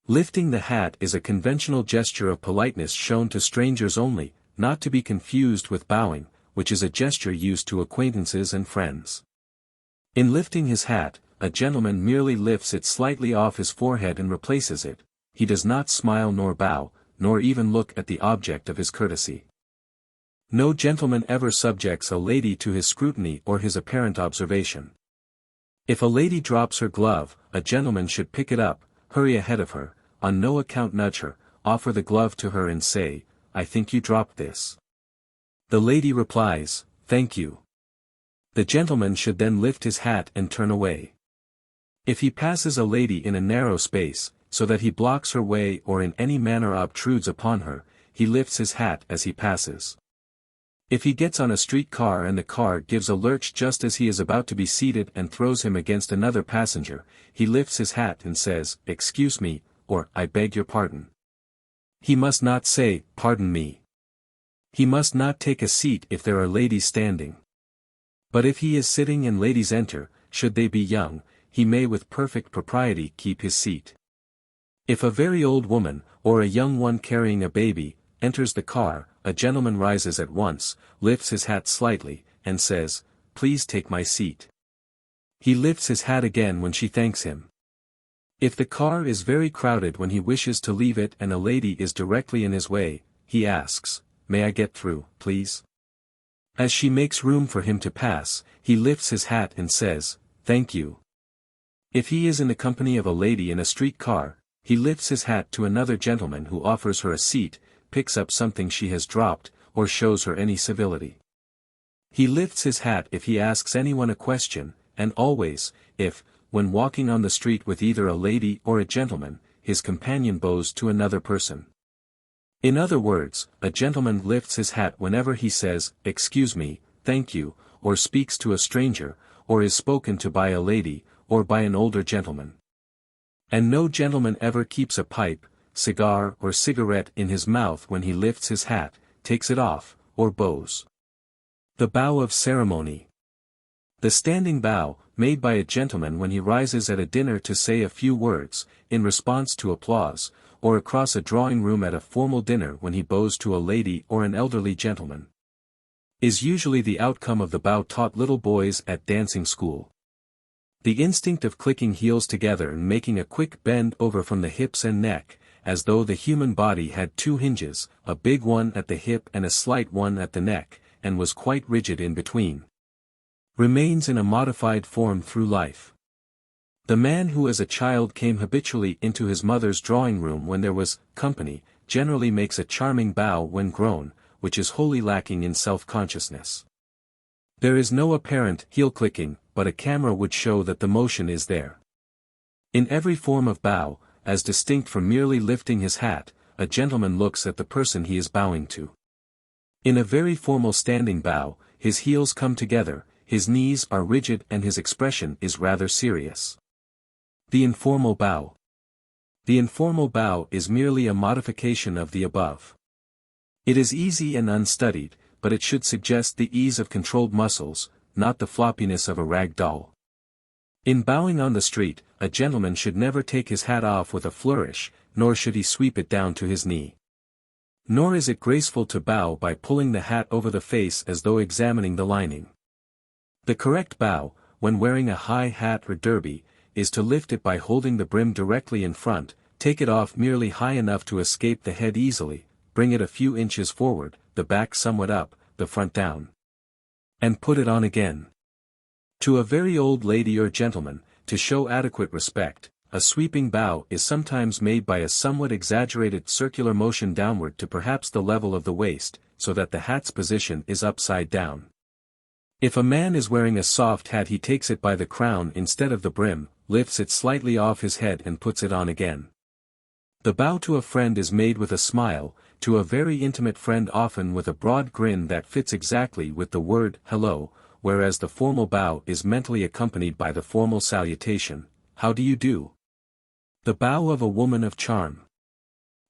Lifting the hat is a conventional gesture of politeness shown to strangers only, not to be confused with bowing, which is a gesture used to acquaintances and friends. In lifting his hat, a gentleman merely lifts it slightly off his forehead and replaces it. He does not smile nor bow, nor even look at the object of his courtesy. No gentleman ever subjects a lady to his scrutiny or his apparent observation. If a lady drops her glove, a gentleman should pick it up, hurry ahead of her, on no account nudge her, offer the glove to her and say, "I think you dropped this." The lady replies, "Thank you." The gentleman should then lift his hat and turn away. If he passes a lady in a narrow space, so that he blocks her way or in any manner obtrudes upon her, he lifts his hat as he passes. If he gets on a street car and the car gives a lurch just as he is about to be seated and throws him against another passenger, he lifts his hat and says, "Excuse me," or "I beg your pardon." He must not say, "Pardon me." He must not take a seat if there are ladies standing. But if he is sitting and ladies enter, should they be young, he may with perfect propriety keep his seat. If a very old woman, or a young one carrying a baby, enters the car, a gentleman rises at once, lifts his hat slightly, and says, "Please take my seat." He lifts his hat again when she thanks him. If the car is very crowded when he wishes to leave it and a lady is directly in his way, he asks, "May I get through, please?" As she makes room for him to pass, he lifts his hat and says, "Thank you." If he is in the company of a lady in a street car, he lifts his hat to another gentleman who offers her a seat, picks up something she has dropped, or shows her any civility. He lifts his hat if he asks anyone a question, and always, if, when walking on the street with either a lady or a gentleman, his companion bows to another person. In other words, a gentleman lifts his hat whenever he says, "Excuse me, thank you," or speaks to a stranger, or is spoken to by a lady, or by an older gentleman. And no gentleman ever keeps a pipe, cigar or cigarette in his mouth when he lifts his hat, takes it off, or bows. The bow of ceremony. The standing bow, made by a gentleman when he rises at a dinner to say a few words, in response to applause, or across a drawing room at a formal dinner when he bows to a lady or an elderly gentleman, is usually the outcome of the bow taught little boys at dancing school. The instinct of clicking heels together and making a quick bend over from the hips and neck, as though the human body had two hinges, a big one at the hip and a slight one at the neck, and was quite rigid in between, remains in a modified form through life. The man who as a child came habitually into his mother's drawing room when there was company, generally makes a charming bow when grown, which is wholly lacking in self-consciousness. There is no apparent heel-clicking, but a camera would show that the motion is there. In every form of bow, as distinct from merely lifting his hat, a gentleman looks at the person he is bowing to. In a very formal standing bow, his heels come together, his knees are rigid and his expression is rather serious. The informal bow. The informal bow is merely a modification of the above. It is easy and unstudied, but it should suggest the ease of controlled muscles, not the floppiness of a rag doll. In bowing on the street, a gentleman should never take his hat off with a flourish, nor should he sweep it down to his knee. Nor is it graceful to bow by pulling the hat over the face as though examining the lining. The correct bow, when wearing a high hat or derby, is to lift it by holding the brim directly in front, take it off merely high enough to escape the head easily, bring it a few inches forward, the back somewhat up, the front down, and put it on again. To a very old lady or gentleman, to show adequate respect, a sweeping bow is sometimes made by a somewhat exaggerated circular motion downward to perhaps the level of the waist, so that the hat's position is upside down. If a man is wearing a soft hat, he takes it by the crown instead of the brim, lifts it slightly off his head and puts it on again. The bow to a friend is made with a smile, to a very intimate friend often with a broad grin that fits exactly with the word hello, whereas the formal bow is mentally accompanied by the formal salutation, how do you do? The bow of a woman of charm.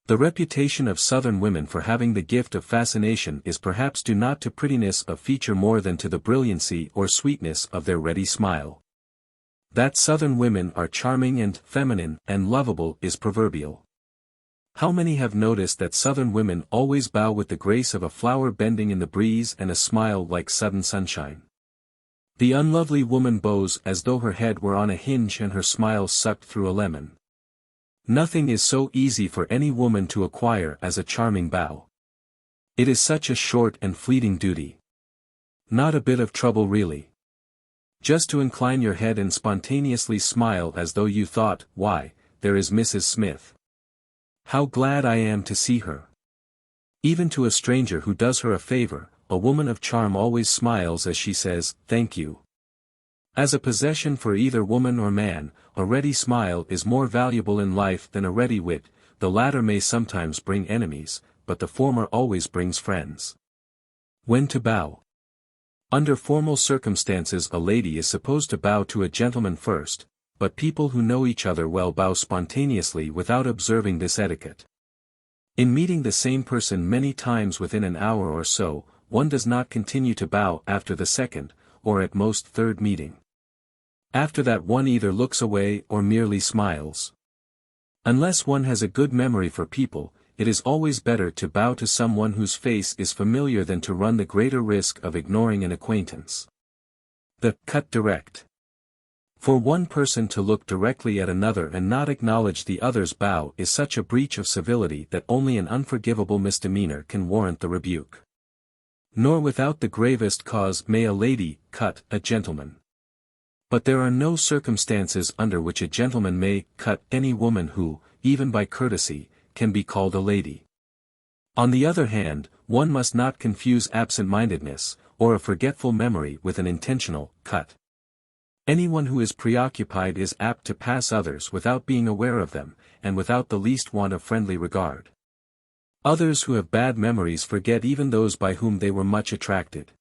The reputation of Southern women for having the gift of fascination is perhaps due not to prettiness of feature more than to the brilliancy or sweetness of their ready smile. That Southern women are charming and feminine and lovable is proverbial. How many have noticed that Southern women always bow with the grace of a flower bending in the breeze and a smile like sudden sunshine? The unlovely woman bows as though her head were on a hinge and her smile sucked through a lemon. Nothing is so easy for any woman to acquire as a charming bow. It is such a short and fleeting duty. Not a bit of trouble really. Just to incline your head and spontaneously smile as though you thought, why, there is Mrs. Smith. How glad I am to see her. Even to a stranger who does her a favor, a woman of charm always smiles as she says, thank you. As a possession for either woman or man, a ready smile is more valuable in life than a ready wit. The latter may sometimes bring enemies, but the former always brings friends. When to bow. Under formal circumstances a lady is supposed to bow to a gentleman first, but people who know each other well bow spontaneously without observing this etiquette. In meeting the same person many times within an hour or so, one does not continue to bow after the second, or at most third meeting. After that one either looks away or merely smiles. Unless one has a good memory for people, it is always better to bow to someone whose face is familiar than to run the greater risk of ignoring an acquaintance. The cut direct. For one person to look directly at another and not acknowledge the other's bow is such a breach of civility that only an unforgivable misdemeanor can warrant the rebuke. Nor without the gravest cause may a lady cut a gentleman. But there are no circumstances under which a gentleman may cut any woman who, even by courtesy, can be called a lady. On the other hand, one must not confuse absent-mindedness, or a forgetful memory with an intentional cut. Anyone who is preoccupied is apt to pass others without being aware of them, and without the least want of friendly regard. Others who have bad memories forget even those by whom they were much attracted.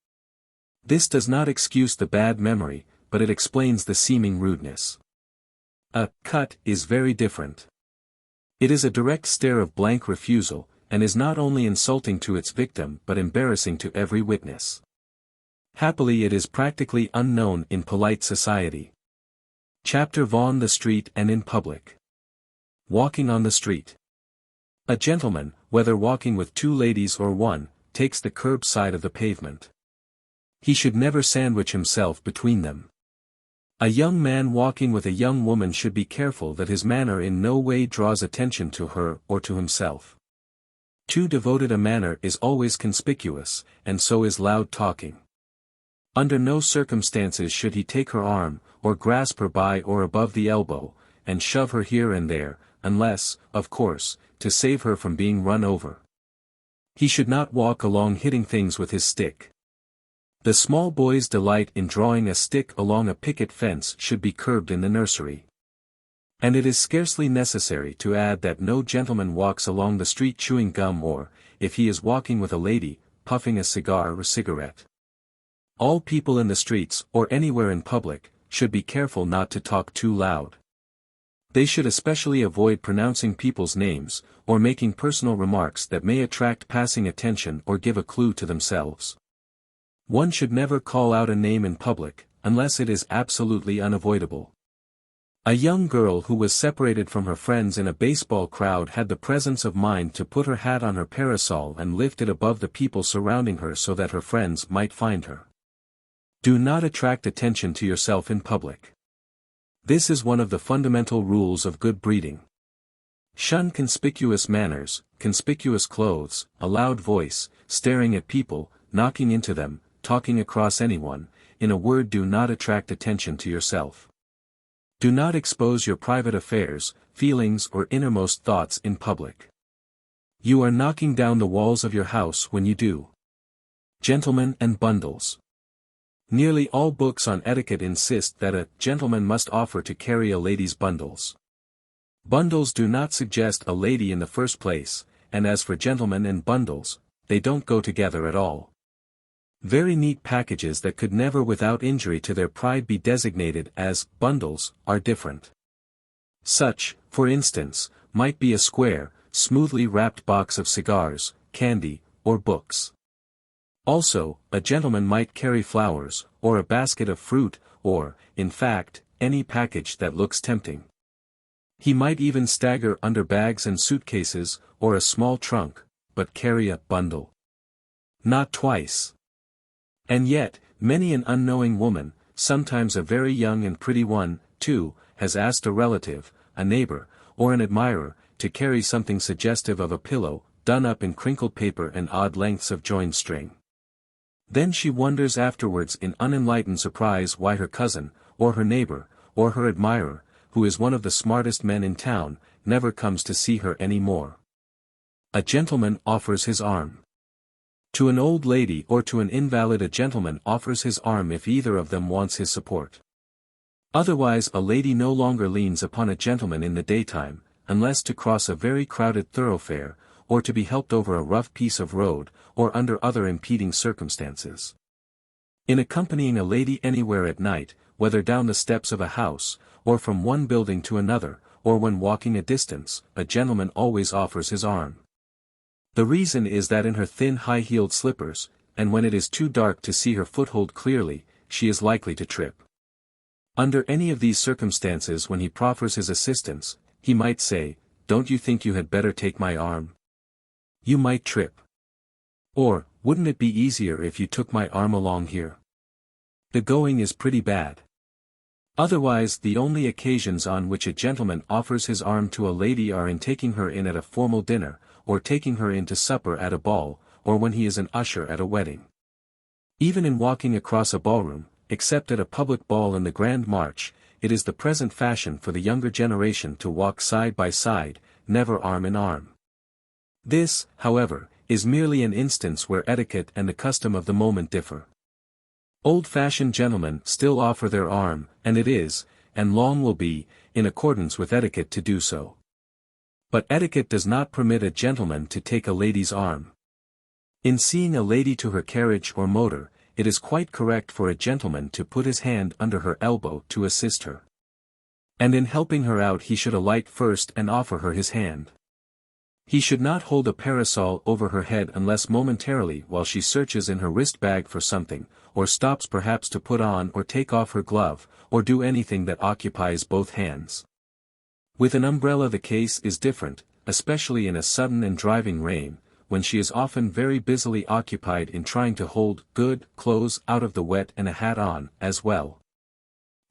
This does not excuse the bad memory, but it explains the seeming rudeness. A cut is very different. It is a direct stare of blank refusal, and is not only insulting to its victim but embarrassing to every witness. Happily it is practically unknown in polite society. Chapter on the street and in public. Walking on the street. A gentleman, whether walking with two ladies or one, takes the curb side of the pavement. He should never sandwich himself between them. A young man walking with a young woman should be careful that his manner in no way draws attention to her or to himself. Too devoted a manner is always conspicuous, and so is loud talking. Under no circumstances should he take her arm, or grasp her by or above the elbow, and shove her here and there, unless, of course, to save her from being run over. He should not walk along hitting things with his stick. The small boy's delight in drawing a stick along a picket fence should be curbed in the nursery. And it is scarcely necessary to add that no gentleman walks along the street chewing gum or, if he is walking with a lady, puffing a cigar or cigarette. All people in the streets, or anywhere in public, should be careful not to talk too loud. They should especially avoid pronouncing people's names, or making personal remarks that may attract passing attention or give a clue to themselves. One should never call out a name in public, unless it is absolutely unavoidable. A young girl who was separated from her friends in a baseball crowd had the presence of mind to put her hat on her parasol and lift it above the people surrounding her so that her friends might find her. Do not attract attention to yourself in public. This is one of the fundamental rules of good breeding. Shun conspicuous manners, conspicuous clothes, a loud voice, staring at people, knocking into them, talking across anyone, in a word, do not attract attention to yourself. Do not expose your private affairs, feelings or innermost thoughts in public. You are knocking down the walls of your house when you do. Gentlemen and bundles. Nearly all books on etiquette insist that a gentleman must offer to carry a lady's bundles. Bundles do not suggest a lady in the first place, and as for gentlemen and bundles, they don't go together at all. Very neat packages that could never without injury to their pride be designated as bundles are different. Such, for instance, might be a square, smoothly wrapped box of cigars, candy, or books. Also, a gentleman might carry flowers, or a basket of fruit, or, in fact, any package that looks tempting. He might even stagger under bags and suitcases, or a small trunk, but carry a bundle. Not twice. And yet, many an unknowing woman, sometimes a very young and pretty one, too, has asked a relative, a neighbor, or an admirer, to carry something suggestive of a pillow, done up in crinkled paper and odd lengths of joined string. Then she wonders afterwards in unenlightened surprise why her cousin, or her neighbor, or her admirer, who is one of the smartest men in town, never comes to see her any more. A gentleman offers his arm. To an old lady or to an invalid a gentleman offers his arm if either of them wants his support. Otherwise a lady no longer leans upon a gentleman in the daytime, unless to cross a very crowded thoroughfare, or to be helped over a rough piece of road, or under other impeding circumstances. In accompanying a lady anywhere at night, whether down the steps of a house, or from one building to another, or when walking a distance, a gentleman always offers his arm. The reason is that in her thin high-heeled slippers, and when it is too dark to see her foothold clearly, she is likely to trip. Under any of these circumstances when he proffers his assistance, he might say, "Don't you think you had better take my arm? You might trip." Or, "Wouldn't it be easier if you took my arm along here? The going is pretty bad." Otherwise the only occasions on which a gentleman offers his arm to a lady are in taking her in at a formal dinner, or taking her in to supper at a ball, or when he is an usher at a wedding. Even in walking across a ballroom, except at a public ball in the Grand March, it is the present fashion for the younger generation to walk side by side, never arm in arm. This, however, is merely an instance where etiquette and the custom of the moment differ. Old-fashioned gentlemen still offer their arm, and it is, and long will be, in accordance with etiquette to do so. But etiquette does not permit a gentleman to take a lady's arm. In seeing a lady to her carriage or motor, it is quite correct for a gentleman to put his hand under her elbow to assist her. And in helping her out he should alight first and offer her his hand. He should not hold a parasol over her head unless momentarily while she searches in her wrist bag for something, or stops perhaps to put on or take off her glove, or do anything that occupies both hands. With an umbrella the case is different, especially in a sudden and driving rain, when she is often very busily occupied in trying to hold good clothes out of the wet and a hat on, as well.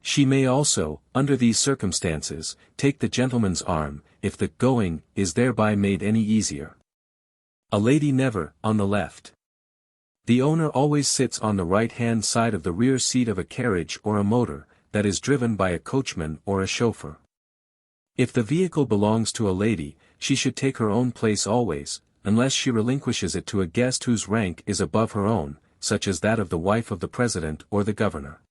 She may also, under these circumstances, take the gentleman's arm, if the going is thereby made any easier. A lady never, on the left. The owner always sits on the right-hand side of the rear seat of a carriage or a motor, that is driven by a coachman or a chauffeur. If the vehicle belongs to a lady, she should take her own place always, unless she relinquishes it to a guest whose rank is above her own, such as that of the wife of the president or the governor.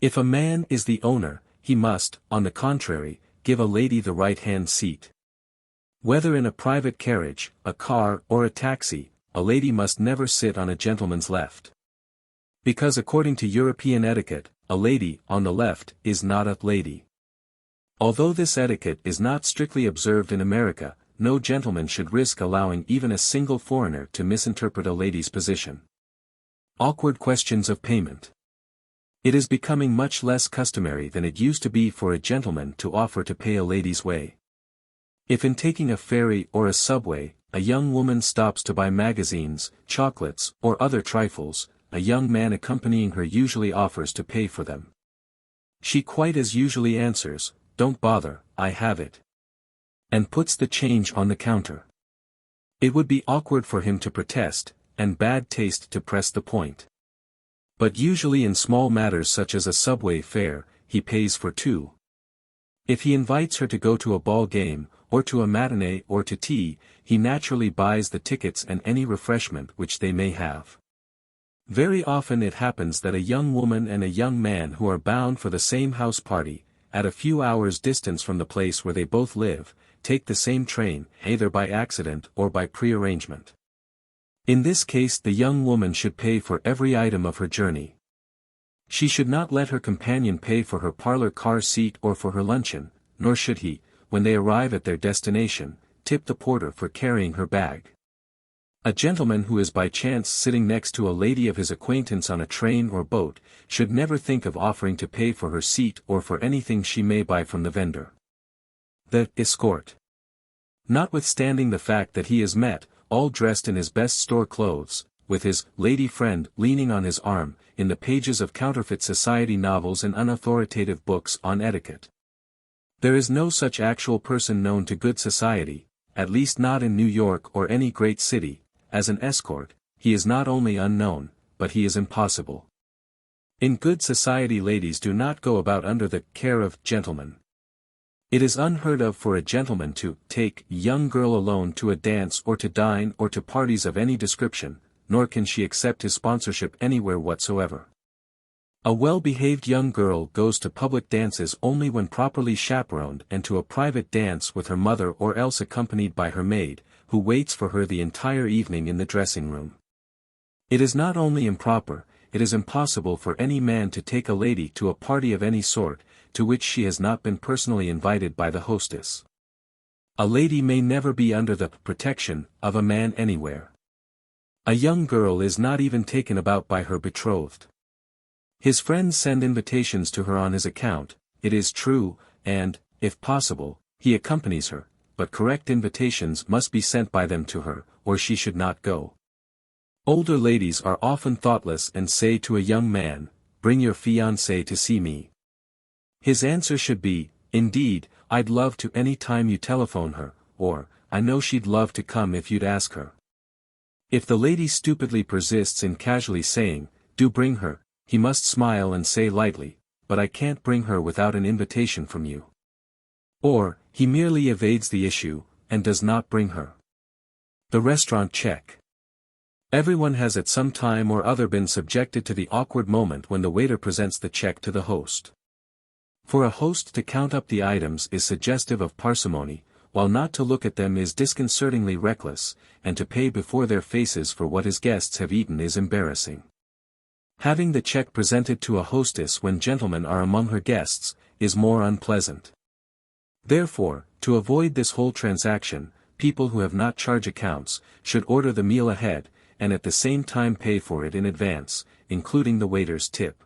If a man is the owner, he must, on the contrary, give a lady the right-hand seat. Whether in a private carriage, a car or a taxi, a lady must never sit on a gentleman's left. Because according to European etiquette, a lady, on the left, is not a lady. Although this etiquette is not strictly observed in America, no gentleman should risk allowing even a single foreigner to misinterpret a lady's position. Awkward questions of payment. It is becoming much less customary than it used to be for a gentleman to offer to pay a lady's way. If in taking a ferry or a subway, a young woman stops to buy magazines, chocolates, or other trifles, a young man accompanying her usually offers to pay for them. She quite as usually answers, "Don't bother, I have it," and puts the change on the counter. It would be awkward for him to protest, and bad taste to press the point. But usually in small matters such as a subway fare, he pays for two. If he invites her to go to a ball game, or to a matinee or to tea, he naturally buys the tickets and any refreshment which they may have. Very often it happens that a young woman and a young man who are bound for the same house party, at a few hours' distance from the place where they both live, take the same train, either by accident or by prearrangement. In this case the young woman should pay for every item of her journey. She should not let her companion pay for her parlor car seat or for her luncheon, nor should he, when they arrive at their destination, tip the porter for carrying her bag. A gentleman who is by chance sitting next to a lady of his acquaintance on a train or boat, should never think of offering to pay for her seat or for anything she may buy from the vendor. The escort. Notwithstanding the fact that he is met, all dressed in his best store clothes, with his lady friend leaning on his arm, in the pages of counterfeit society novels and unauthoritative books on etiquette. There is no such actual person known to good society, at least not in New York or any great city. As an escort, he is not only unknown, but he is impossible. In good society ladies do not go about under the care of gentlemen. It is unheard of for a gentleman to take a young girl alone to a dance or to dine or to parties of any description, nor can she accept his sponsorship anywhere whatsoever. A well-behaved young girl goes to public dances only when properly chaperoned and to a private dance with her mother or else accompanied by her maid, who waits for her the entire evening in the dressing room. It is not only improper, it is impossible for any man to take a lady to a party of any sort, to which she has not been personally invited by the hostess. A lady may never be under the protection of a man anywhere. A young girl is not even taken about by her betrothed. His friends send invitations to her on his account, it is true, and, if possible, he accompanies her, but correct invitations must be sent by them to her, or she should not go. Older ladies are often thoughtless and say to a young man, "Bring your fiancée to see me." His answer should be, "Indeed, I'd love to any time you telephone her," or, "I know she'd love to come if you'd ask her." If the lady stupidly persists in casually saying, "Do bring her," he must smile and say lightly, "But I can't bring her without an invitation from you." Or, he merely evades the issue, and does not bring her. The restaurant check. Everyone has at some time or other been subjected to the awkward moment when the waiter presents the check to the host. For a host to count up the items is suggestive of parsimony, while not to look at them is disconcertingly reckless, and to pay before their faces for what his guests have eaten is embarrassing. Having the check presented to a hostess when gentlemen are among her guests, is more unpleasant. Therefore, to avoid this whole transaction, people who have not charge accounts, should order the meal ahead, and at the same time pay for it in advance, including the waiter's tip.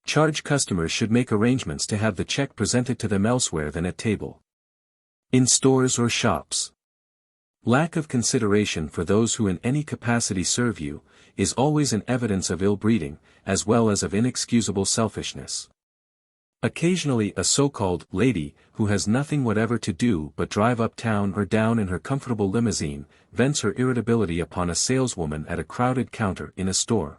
Charge customers should make arrangements to have the check presented to them elsewhere than at table. In stores or shops. Lack of consideration for those who in any capacity serve you, is always an evidence of ill-breeding, as well as of inexcusable selfishness. Occasionally a so-called lady, who has nothing whatever to do but drive uptown or down in her comfortable limousine, vents her irritability upon a saleswoman at a crowded counter in a store.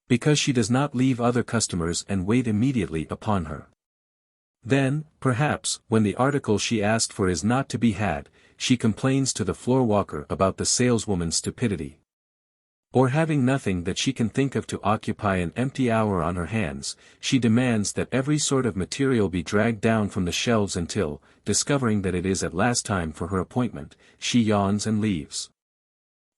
Because she does not leave other customers and wait immediately upon her. Then, perhaps, when the article she asked for is not to be had, she complains to the floor walker about the saleswoman's stupidity. Or having nothing that she can think of to occupy an empty hour on her hands, she demands that every sort of material be dragged down from the shelves until, discovering that it is at last time for her appointment, she yawns and leaves.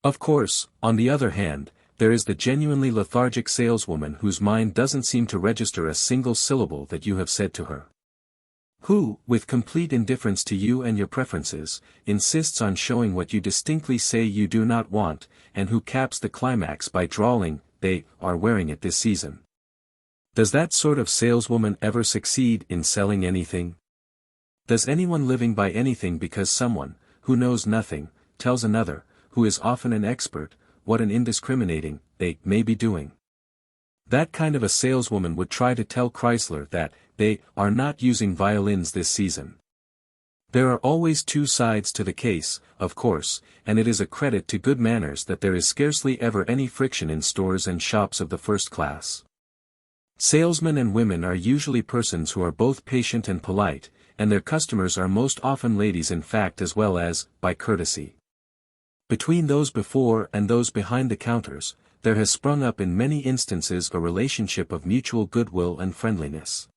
Of course, on the other hand, there is the genuinely lethargic saleswoman whose mind doesn't seem to register a single syllable that you have said to her. Who, with complete indifference to you and your preferences, insists on showing what you distinctly say you do not want, and who caps the climax by drawling, "They are wearing it this season." Does that sort of saleswoman ever succeed in selling anything? Does anyone living by anything because someone, who knows nothing, tells another, who is often an expert, what an indiscriminating they may be doing? That kind of a saleswoman would try to tell Chrysler that they are not using violins this season. There are always two sides to the case, of course, and it is a credit to good manners that there is scarcely ever any friction in stores and shops of the first class. Salesmen and women are usually persons who are both patient and polite, and their customers are most often ladies in fact as well as, by courtesy. Between those before and those behind the counters, there has sprung up in many instances a relationship of mutual goodwill and friendliness.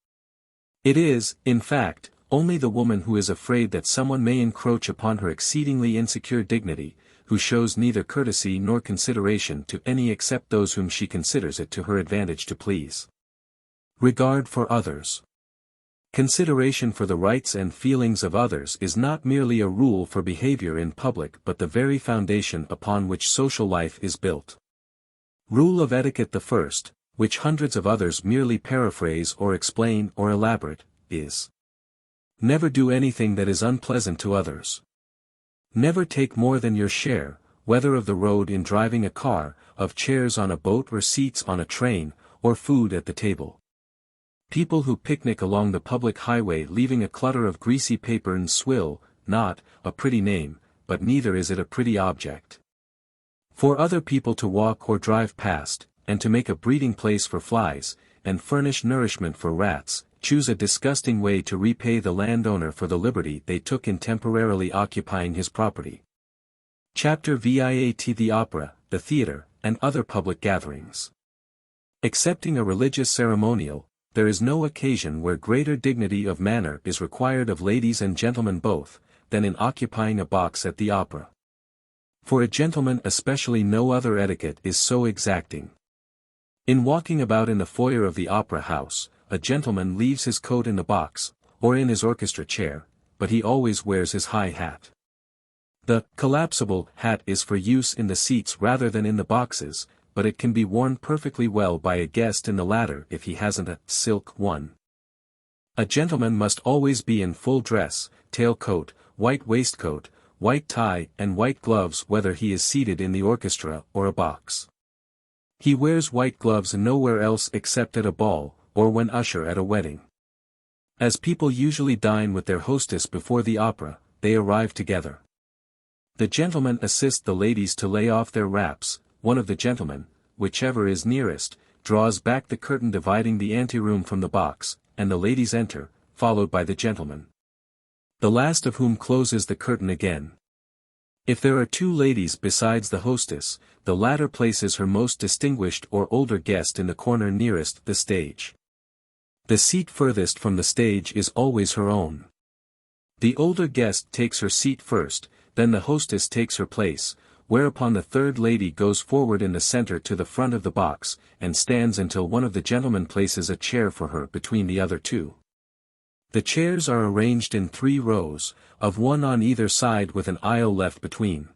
It is, in fact, only the woman who is afraid that someone may encroach upon her exceedingly insecure dignity, who shows neither courtesy nor consideration to any except those whom she considers it to her advantage to please. Regard for others. Consideration for the rights and feelings of others is not merely a rule for behavior in public but the very foundation upon which social life is built. Rule of etiquette the first, which hundreds of others merely paraphrase or explain or elaborate, is: never do anything that is unpleasant to others. Never take more than your share, whether of the road in driving a car, of chairs on a boat or seats on a train, or food at the table. People who picnic along the public highway leaving a clutter of greasy paper and swill, not a pretty name, but neither is it a pretty object. For other people to walk or drive past, and to make a breeding place for flies, and furnish nourishment for rats, choose a disgusting way to repay the landowner for the liberty they took in temporarily occupying his property. Chapter VIAT: The opera, the theatre, and other public gatherings. Excepting a religious ceremonial, there is no occasion where greater dignity of manner is required of ladies and gentlemen both, than in occupying a box at the opera. For a gentleman especially no other etiquette is so exacting. In walking about in the foyer of the opera house, a gentleman leaves his coat in the box, or in his orchestra chair, but he always wears his high hat. The collapsible hat is for use in the seats rather than in the boxes, but it can be worn perfectly well by a guest in the latter if he hasn't a silk one. A gentleman must always be in full dress, tail coat, white waistcoat, white tie and white gloves whether he is seated in the orchestra or a box. He wears white gloves nowhere else except at a ball, or when usher at a wedding. As people usually dine with their hostess before the opera, they arrive together. The gentlemen assist the ladies to lay off their wraps, one of the gentlemen, whichever is nearest, draws back the curtain dividing the anteroom from the box, and the ladies enter, followed by the gentlemen. The last of whom closes the curtain again. If there are two ladies besides the hostess, the latter places her most distinguished or older guest in the corner nearest the stage. The seat furthest from the stage is always her own. The older guest takes her seat first, then the hostess takes her place, whereupon the third lady goes forward in the center to the front of the box, and stands until one of the gentlemen places a chair for her between the other two. The chairs are arranged in 3 rows, of 1 on either side with an aisle left between.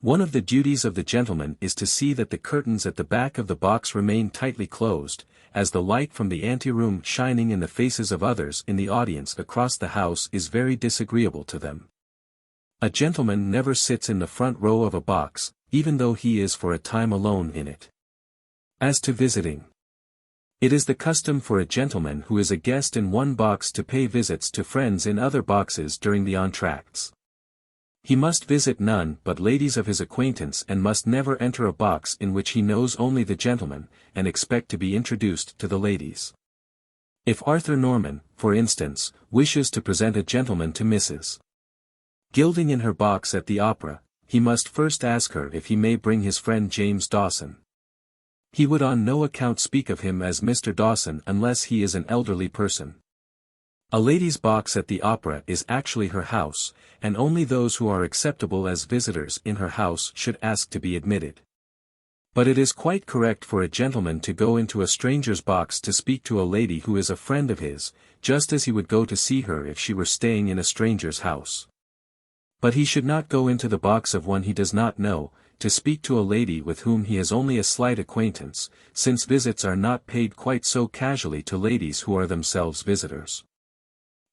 One of the duties of the gentleman is to see that the curtains at the back of the box remain tightly closed, as the light from the anteroom shining in the faces of others in the audience across the house is very disagreeable to them. A gentleman never sits in the front row of a box, even though he is for a time alone in it. As to visiting, it is the custom for a gentleman who is a guest in one box to pay visits to friends in other boxes during the entr'actes. He must visit none but ladies of his acquaintance and must never enter a box in which he knows only the gentleman, and expect to be introduced to the ladies. If Arthur Norman, for instance, wishes to present a gentleman to Mrs. Gilding in her box at the opera, he must first ask her if he may bring his friend James Dawson. He would on no account speak of him as Mr. Dawson unless he is an elderly person. A lady's box at the opera is actually her house, and only those who are acceptable as visitors in her house should ask to be admitted. But it is quite correct for a gentleman to go into a stranger's box to speak to a lady who is a friend of his, just as he would go to see her if she were staying in a stranger's house. But he should not go into the box of one he does not know, to speak to a lady with whom he has only a slight acquaintance, since visits are not paid quite so casually to ladies who are themselves visitors.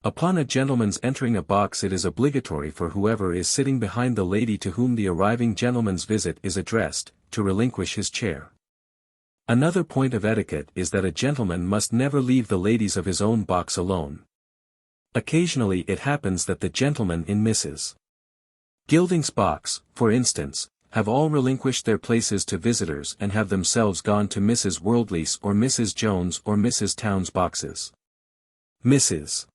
Upon a gentleman's entering a box, it is obligatory for whoever is sitting behind the lady to whom the arriving gentleman's visit is addressed, to relinquish his chair. Another point of etiquette is that a gentleman must never leave the ladies of his own box alone. Occasionally it happens that the gentlemen in Mrs. Gilding's box, for instance, have all relinquished their places to visitors and have themselves gone to Mrs. Worldly's or Mrs. Jones' or Mrs. Town's boxes. Mrs.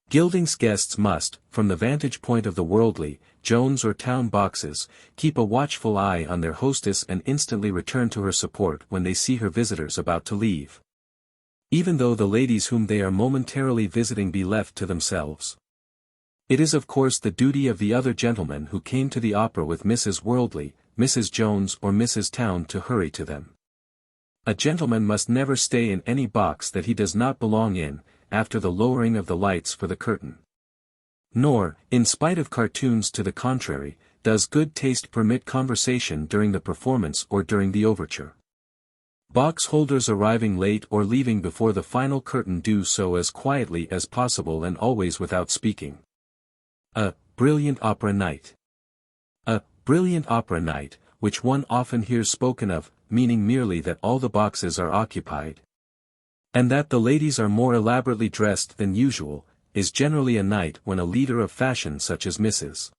Gilding's guests must, from the vantage point of the Worldly, Jones or Town boxes, keep a watchful eye on their hostess and instantly return to her support when they see her visitors about to leave. Even though the ladies whom they are momentarily visiting be left to themselves. It is of course the duty of the other gentlemen who came to the opera with Mrs. Worldly, Mrs. Jones or Mrs. Town to hurry to them. A gentleman must never stay in any box that he does not belong in, after the lowering of the lights for the curtain. Nor, in spite of cartoons to the contrary, does good taste permit conversation during the performance or during the overture. Box holders arriving late or leaving before the final curtain do so as quietly as possible and always without speaking. A brilliant opera night. A brilliant opera night, which one often hears spoken of, meaning merely that all the boxes are occupied, and that the ladies are more elaborately dressed than usual, is generally a night when a leader of fashion such as Mrs.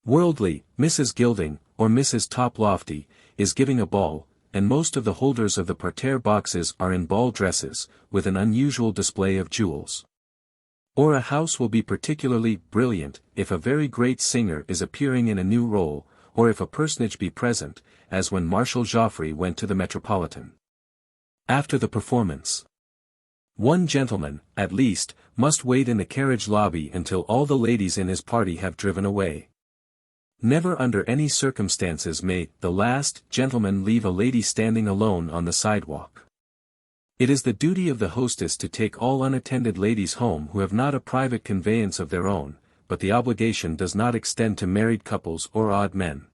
Worldly, Mrs. Gilding, or Mrs. Toplofty, is giving a ball, and most of the holders of the parterre boxes are in ball dresses, with an unusual display of jewels. Or a house will be particularly brilliant if a very great singer is appearing in a new role, or if a personage be present, as when Marshal Joffre went to the Metropolitan. After the performance, one gentleman, at least, must wait in the carriage lobby until all the ladies in his party have driven away. Never under any circumstances may the last gentleman leave a lady standing alone on the sidewalk. It is the duty of the hostess to take all unattended ladies home who have not a private conveyance of their own, but the obligation does not extend to married couples or odd men.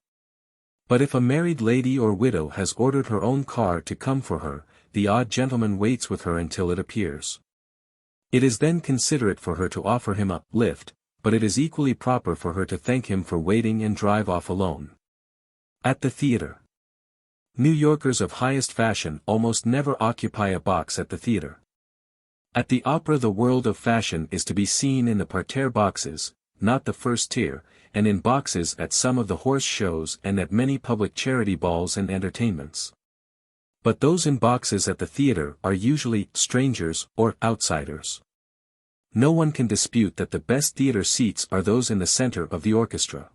But if a married lady or widow has ordered her own car to come for her, the odd gentleman waits with her until it appears. It is then considerate for her to offer him a lift, but it is equally proper for her to thank him for waiting and drive off alone. At the theater. New Yorkers of highest fashion almost never occupy a box at the theater. At the opera the world of fashion is to be seen in the parterre boxes, not the first tier, and in boxes at some of the horse shows and at many public charity balls and entertainments. But those in boxes at the theater are usually strangers or outsiders. No one can dispute that the best theater seats are those in the center of the orchestra.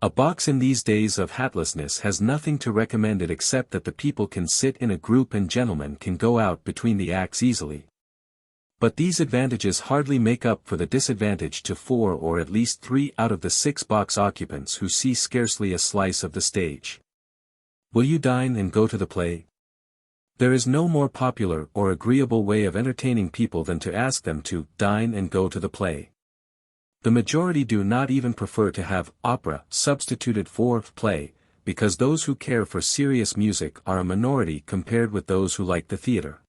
A box in these days of hatlessness has nothing to recommend it except that the people can sit in a group and gentlemen can go out between the acts easily. But these advantages hardly make up for the disadvantage to 4 or at least 3 out of the 6 box occupants who see scarcely a slice of the stage. Will you dine and go to the play? There is no more popular or agreeable way of entertaining people than to ask them to dine and go to the play. The majority do not even prefer to have opera substituted for play, because those who care for serious music are a minority compared with those who like the theater.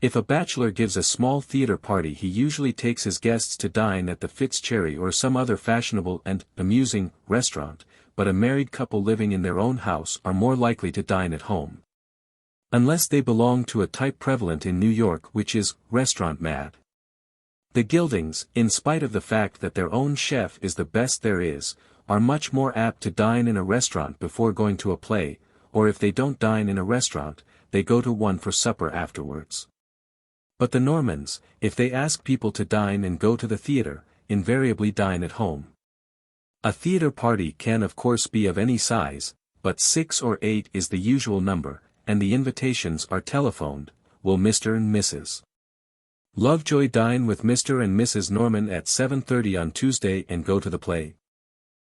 If a bachelor gives a small theater party, he usually takes his guests to dine at the Fitzcherry or some other fashionable and amusing restaurant, but a married couple living in their own house are more likely to dine at home. Unless they belong to a type prevalent in New York, which is restaurant mad. The Gildings, in spite of the fact that their own chef is the best there is, are much more apt to dine in a restaurant before going to a play, or if they don't dine in a restaurant, they go to one for supper afterwards. But the Normans, if they ask people to dine and go to the theater, invariably dine at home. A theater party can of course be of any size, but 6 or 8 is the usual number, and the invitations are telephoned. Will Mr. and Mrs. Lovejoy dine with Mr. and Mrs. Norman at 7:30 on Tuesday and go to the play?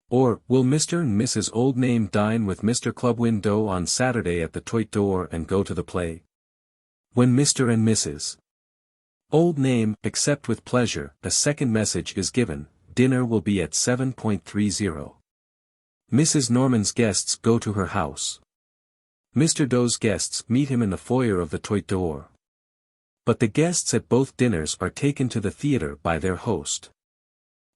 Or, will Mr. and Mrs. Old Name dine with Mr. Clubwindow on Saturday at the Toit d'Or and go to the play? When Mr. and Mrs. Old Name accept with pleasure, a second message is given: dinner will be at 7:30. Mrs. Norman's guests go to her house. Mr. Doe's guests meet him in the foyer of the Toit d'Or. But the guests at both dinners are taken to the theater by their host.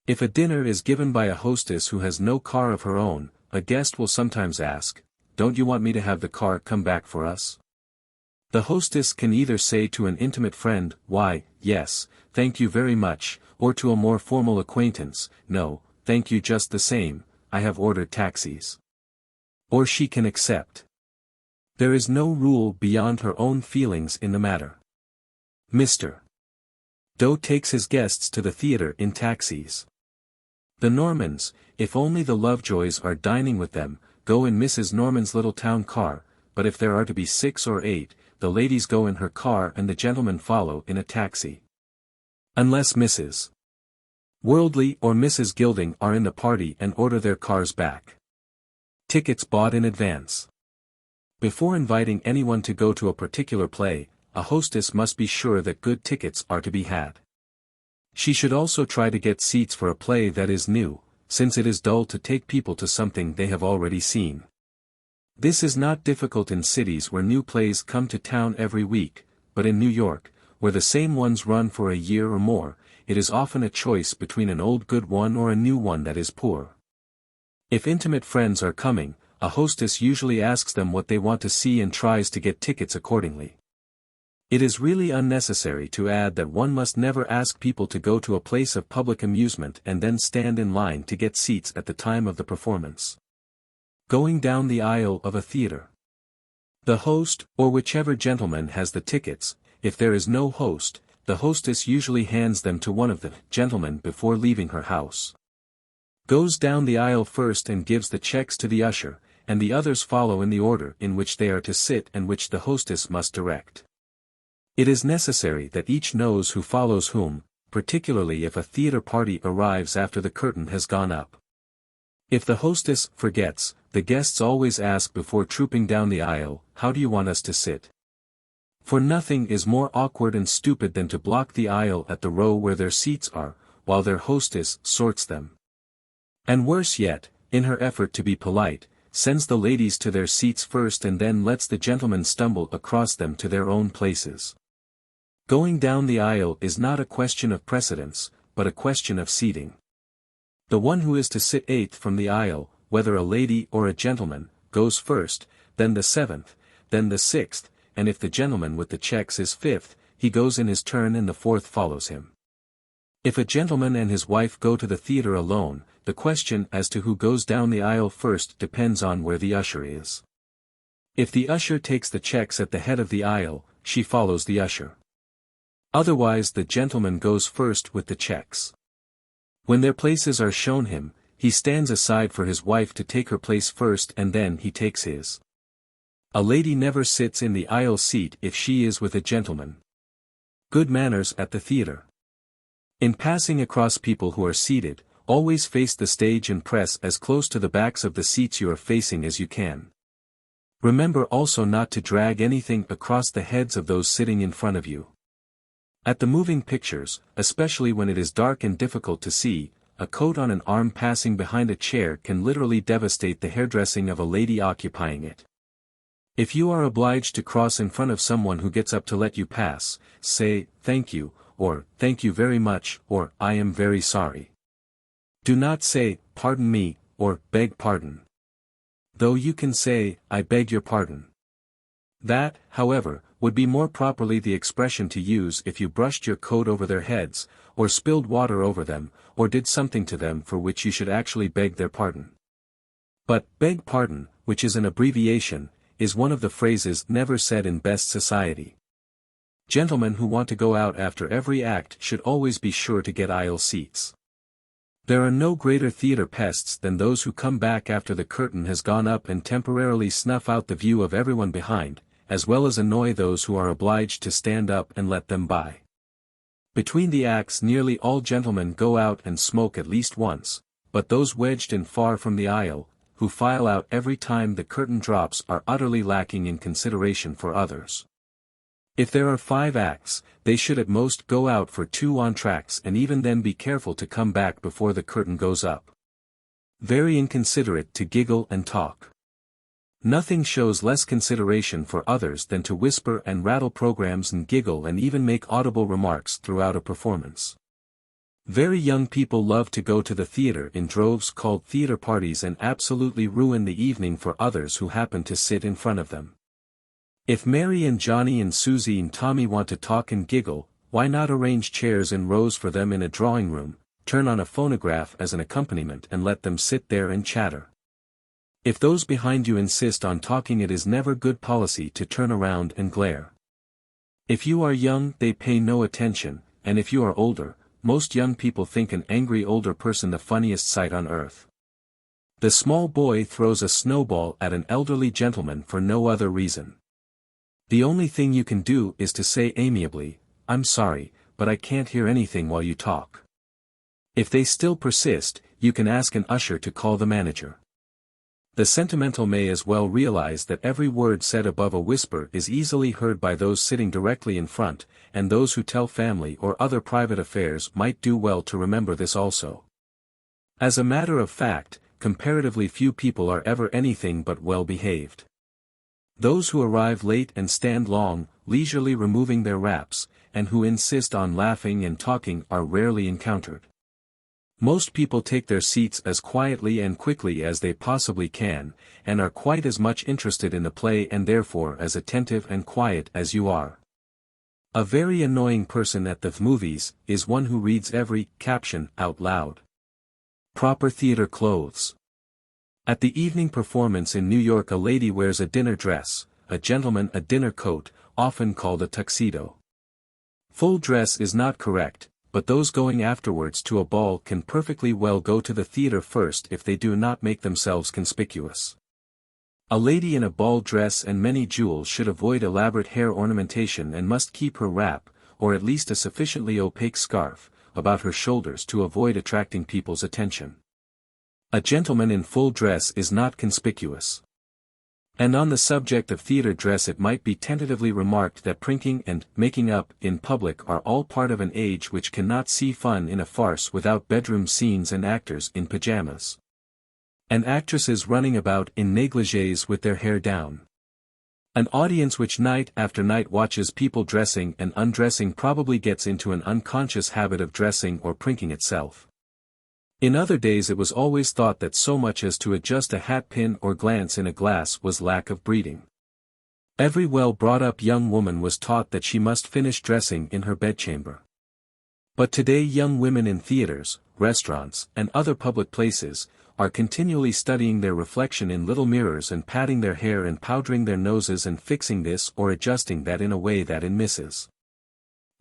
If a dinner is given by a hostess who has no car of her own, a guest will sometimes ask, "Don't you want me to have the car come back for us?" The hostess can either say to an intimate friend, "Why, yes, thank you very much," or to a more formal acquaintance, "No, thank you just the same, I have ordered taxis." Or she can accept. There is no rule beyond her own feelings in the matter. Mr. Doe takes his guests to the theater in taxis. The Normans, if only the Lovejoys are dining with them, go in Mrs. Norman's little town car, but if there are to be 6 or 8, the ladies go in her car and the gentlemen follow in a taxi. Unless Mrs. Worldly or Mrs. Gilding are in the party and order their cars back. Tickets bought in advance. Before inviting anyone to go to a particular play, a hostess must be sure that good tickets are to be had. She should also try to get seats for a play that is new, since it is dull to take people to something they have already seen. This is not difficult in cities where new plays come to town every week, but in New York, where the same ones run for a year or more, it is often a choice between an old good one or a new one that is poor. If intimate friends are coming, a hostess usually asks them what they want to see and tries to get tickets accordingly. It is really unnecessary to add that one must never ask people to go to a place of public amusement and then stand in line to get seats at the time of the performance. Going down the aisle of a theater. The host, or whichever gentleman has the tickets, if there is no host, the hostess usually hands them to one of the gentlemen before leaving her house. Goes down the aisle first and gives the checks to the usher, and the others follow in the order in which they are to sit and which the hostess must direct. It is necessary that each knows who follows whom, particularly if a theater party arrives after the curtain has gone up. If the hostess forgets, the guests always ask before trooping down the aisle, "How do you want us to sit?" For nothing is more awkward and stupid than to block the aisle at the row where their seats are, while their hostess sorts them. And worse yet, in her effort to be polite, sends the ladies to their seats first and then lets the gentlemen stumble across them to their own places. Going down the aisle is not a question of precedence, but a question of seating. The one who is to sit 8th from the aisle, whether a lady or a gentleman, goes first, then the 7th, then the 6th, and if the gentleman with the checks is 5th, he goes in his turn and the 4th follows him. If a gentleman and his wife go to the theater alone, the question as to who goes down the aisle first depends on where the usher is. If the usher takes the checks at the head of the aisle, she follows the usher. Otherwise the gentleman goes first with the checks. When their places are shown him, he stands aside for his wife to take her place first and then he takes his. A lady never sits in the aisle seat if she is with a gentleman. Good manners at the theater. In passing across people who are seated, always face the stage and press as close to the backs of the seats you are facing as you can. Remember also not to drag anything across the heads of those sitting in front of you. At the moving pictures, especially when it is dark and difficult to see, a coat on an arm passing behind a chair can literally devastate the hairdressing of a lady occupying it. If you are obliged to cross in front of someone who gets up to let you pass, say, "Thank you," or "Thank you very much," or "I am very sorry." Do not say, "Pardon me," or "Beg pardon." Though you can say, "I beg your pardon." That, however, would be more properly the expression to use if you brushed your coat over their heads, or spilled water over them, or did something to them for which you should actually beg their pardon. But, "beg pardon," which is an abbreviation, is one of the phrases never said in best society. Gentlemen who want to go out after every act should always be sure to get aisle seats. There are no greater theater pests than those who come back after the curtain has gone up and temporarily snuff out the view of everyone behind, as well as annoy those who are obliged to stand up and let them by. Between the acts nearly all gentlemen go out and smoke at least once, but those wedged in far from the aisle, who file out every time the curtain drops, are utterly lacking in consideration for others. If there are 5 acts, they should at most go out for 2 entr'actes and even then be careful to come back before the curtain goes up. Very inconsiderate to giggle and talk. Nothing shows less consideration for others than to whisper and rattle programs and giggle and even make audible remarks throughout a performance. Very young people love to go to the theater in droves called theater parties and absolutely ruin the evening for others who happen to sit in front of them. If Mary and Johnny and Susie and Tommy want to talk and giggle, why not arrange chairs in rows for them in a drawing room, turn on a phonograph as an accompaniment and let them sit there and chatter? If those behind you insist on talking, it is never good policy to turn around and glare. If you are young, they pay no attention, and if you are older, most young people think an angry older person the funniest sight on earth. The small boy throws a snowball at an elderly gentleman for no other reason. The only thing you can do is to say amiably, "I'm sorry, but I can't hear anything while you talk." If they still persist, you can ask an usher to call the manager. The sentimental may as well realize that every word said above a whisper is easily heard by those sitting directly in front, and those who tell family or other private affairs might do well to remember this also. As a matter of fact, comparatively few people are ever anything but well behaved. Those who arrive late and stand long, leisurely removing their wraps, and who insist on laughing and talking are rarely encountered. Most people take their seats as quietly and quickly as they possibly can, and are quite as much interested in the play and therefore as attentive and quiet as you are. A very annoying person at the movies is one who reads every caption out loud. Proper theater clothes. At the evening performance in New York, a lady wears a dinner dress, a gentleman a dinner coat, often called a tuxedo. Full dress is not correct, but those going afterwards to a ball can perfectly well go to the theater first if they do not make themselves conspicuous. A lady in a ball dress and many jewels should avoid elaborate hair ornamentation and must keep her wrap, or at least a sufficiently opaque scarf, about her shoulders to avoid attracting people's attention. A gentleman in full dress is not conspicuous. And on the subject of theater dress, it might be tentatively remarked that prinking and making up in public are all part of an age which cannot see fun in a farce without bedroom scenes and actors in pajamas. And actresses running about in negligées with their hair down. An audience which night after night watches people dressing and undressing probably gets into an unconscious habit of dressing or prinking itself. In other days it was always thought that so much as to adjust a hat pin or glance in a glass was lack of breeding. Every well-brought-up young woman was taught that she must finish dressing in her bedchamber. But today young women in theaters, restaurants, and other public places, are continually studying their reflection in little mirrors and patting their hair and powdering their noses and fixing this or adjusting that in a way that in Mrs.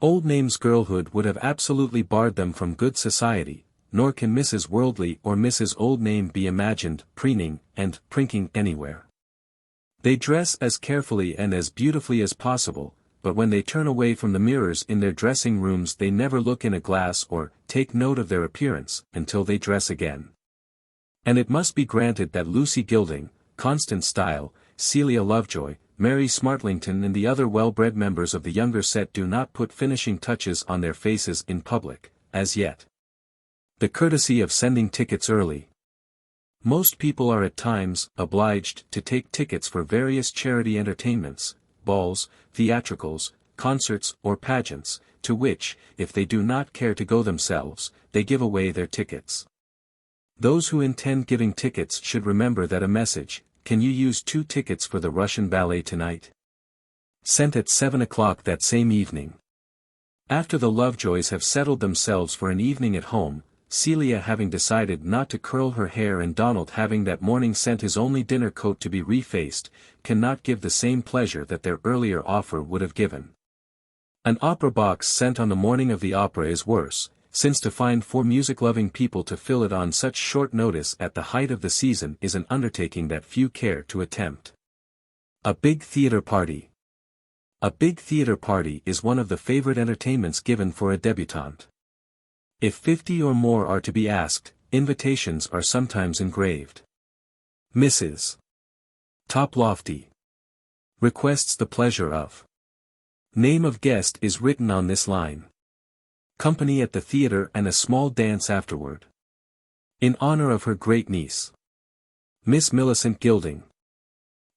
Old Name's girlhood would have absolutely barred them from good society, nor can Mrs. Worldly or Mrs. Old Name be imagined preening and prinking anywhere. They dress as carefully and as beautifully as possible, but when they turn away from the mirrors in their dressing rooms they never look in a glass or take note of their appearance until they dress again. And it must be granted that Lucy Gilding, Constance Style, Celia Lovejoy, Mary Smartlington and the other well-bred members of the younger set do not put finishing touches on their faces in public, as yet. The courtesy of sending tickets early. Most people are at times obliged to take tickets for various charity entertainments, balls, theatricals, concerts or pageants, to which, if they do not care to go themselves, they give away their tickets. Those who intend giving tickets should remember that a message, "Can you use 2 tickets for the Russian ballet tonight?" sent at 7 o'clock that same evening. After the Lovejoys have settled themselves for an evening at home, Celia having decided not to curl her hair and Donald having that morning sent his only dinner coat to be refaced, cannot give the same pleasure that their earlier offer would have given. An opera box sent on the morning of the opera is worse, since to find 4 music-loving people to fill it on such short notice at the height of the season is an undertaking that few care to attempt. A big theater party. A big theater party is one of the favorite entertainments given for a debutante. If 50 or more are to be asked, invitations are sometimes engraved. Mrs. Top Lofty requests the pleasure of. Name of guest is written on this line. Company at the theater and a small dance afterward. In honor of her great niece, Miss Millicent Gilding.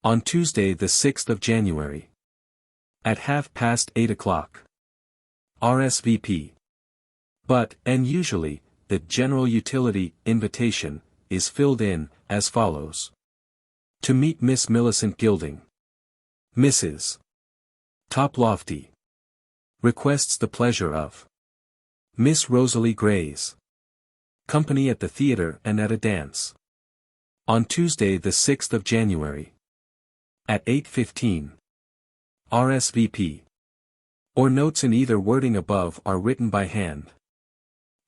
On Tuesday the 6th of January. At 8:30 o'clock. RSVP. But, and usually, the general utility invitation is filled in as follows. To meet Miss Millicent Gilding. Mrs. Top Lofty requests the pleasure of. Miss Rosalie Grays. Company at the theater and at a dance. On Tuesday the 6th of January. At 8:15. RSVP. Or notes in either wording above are written by hand.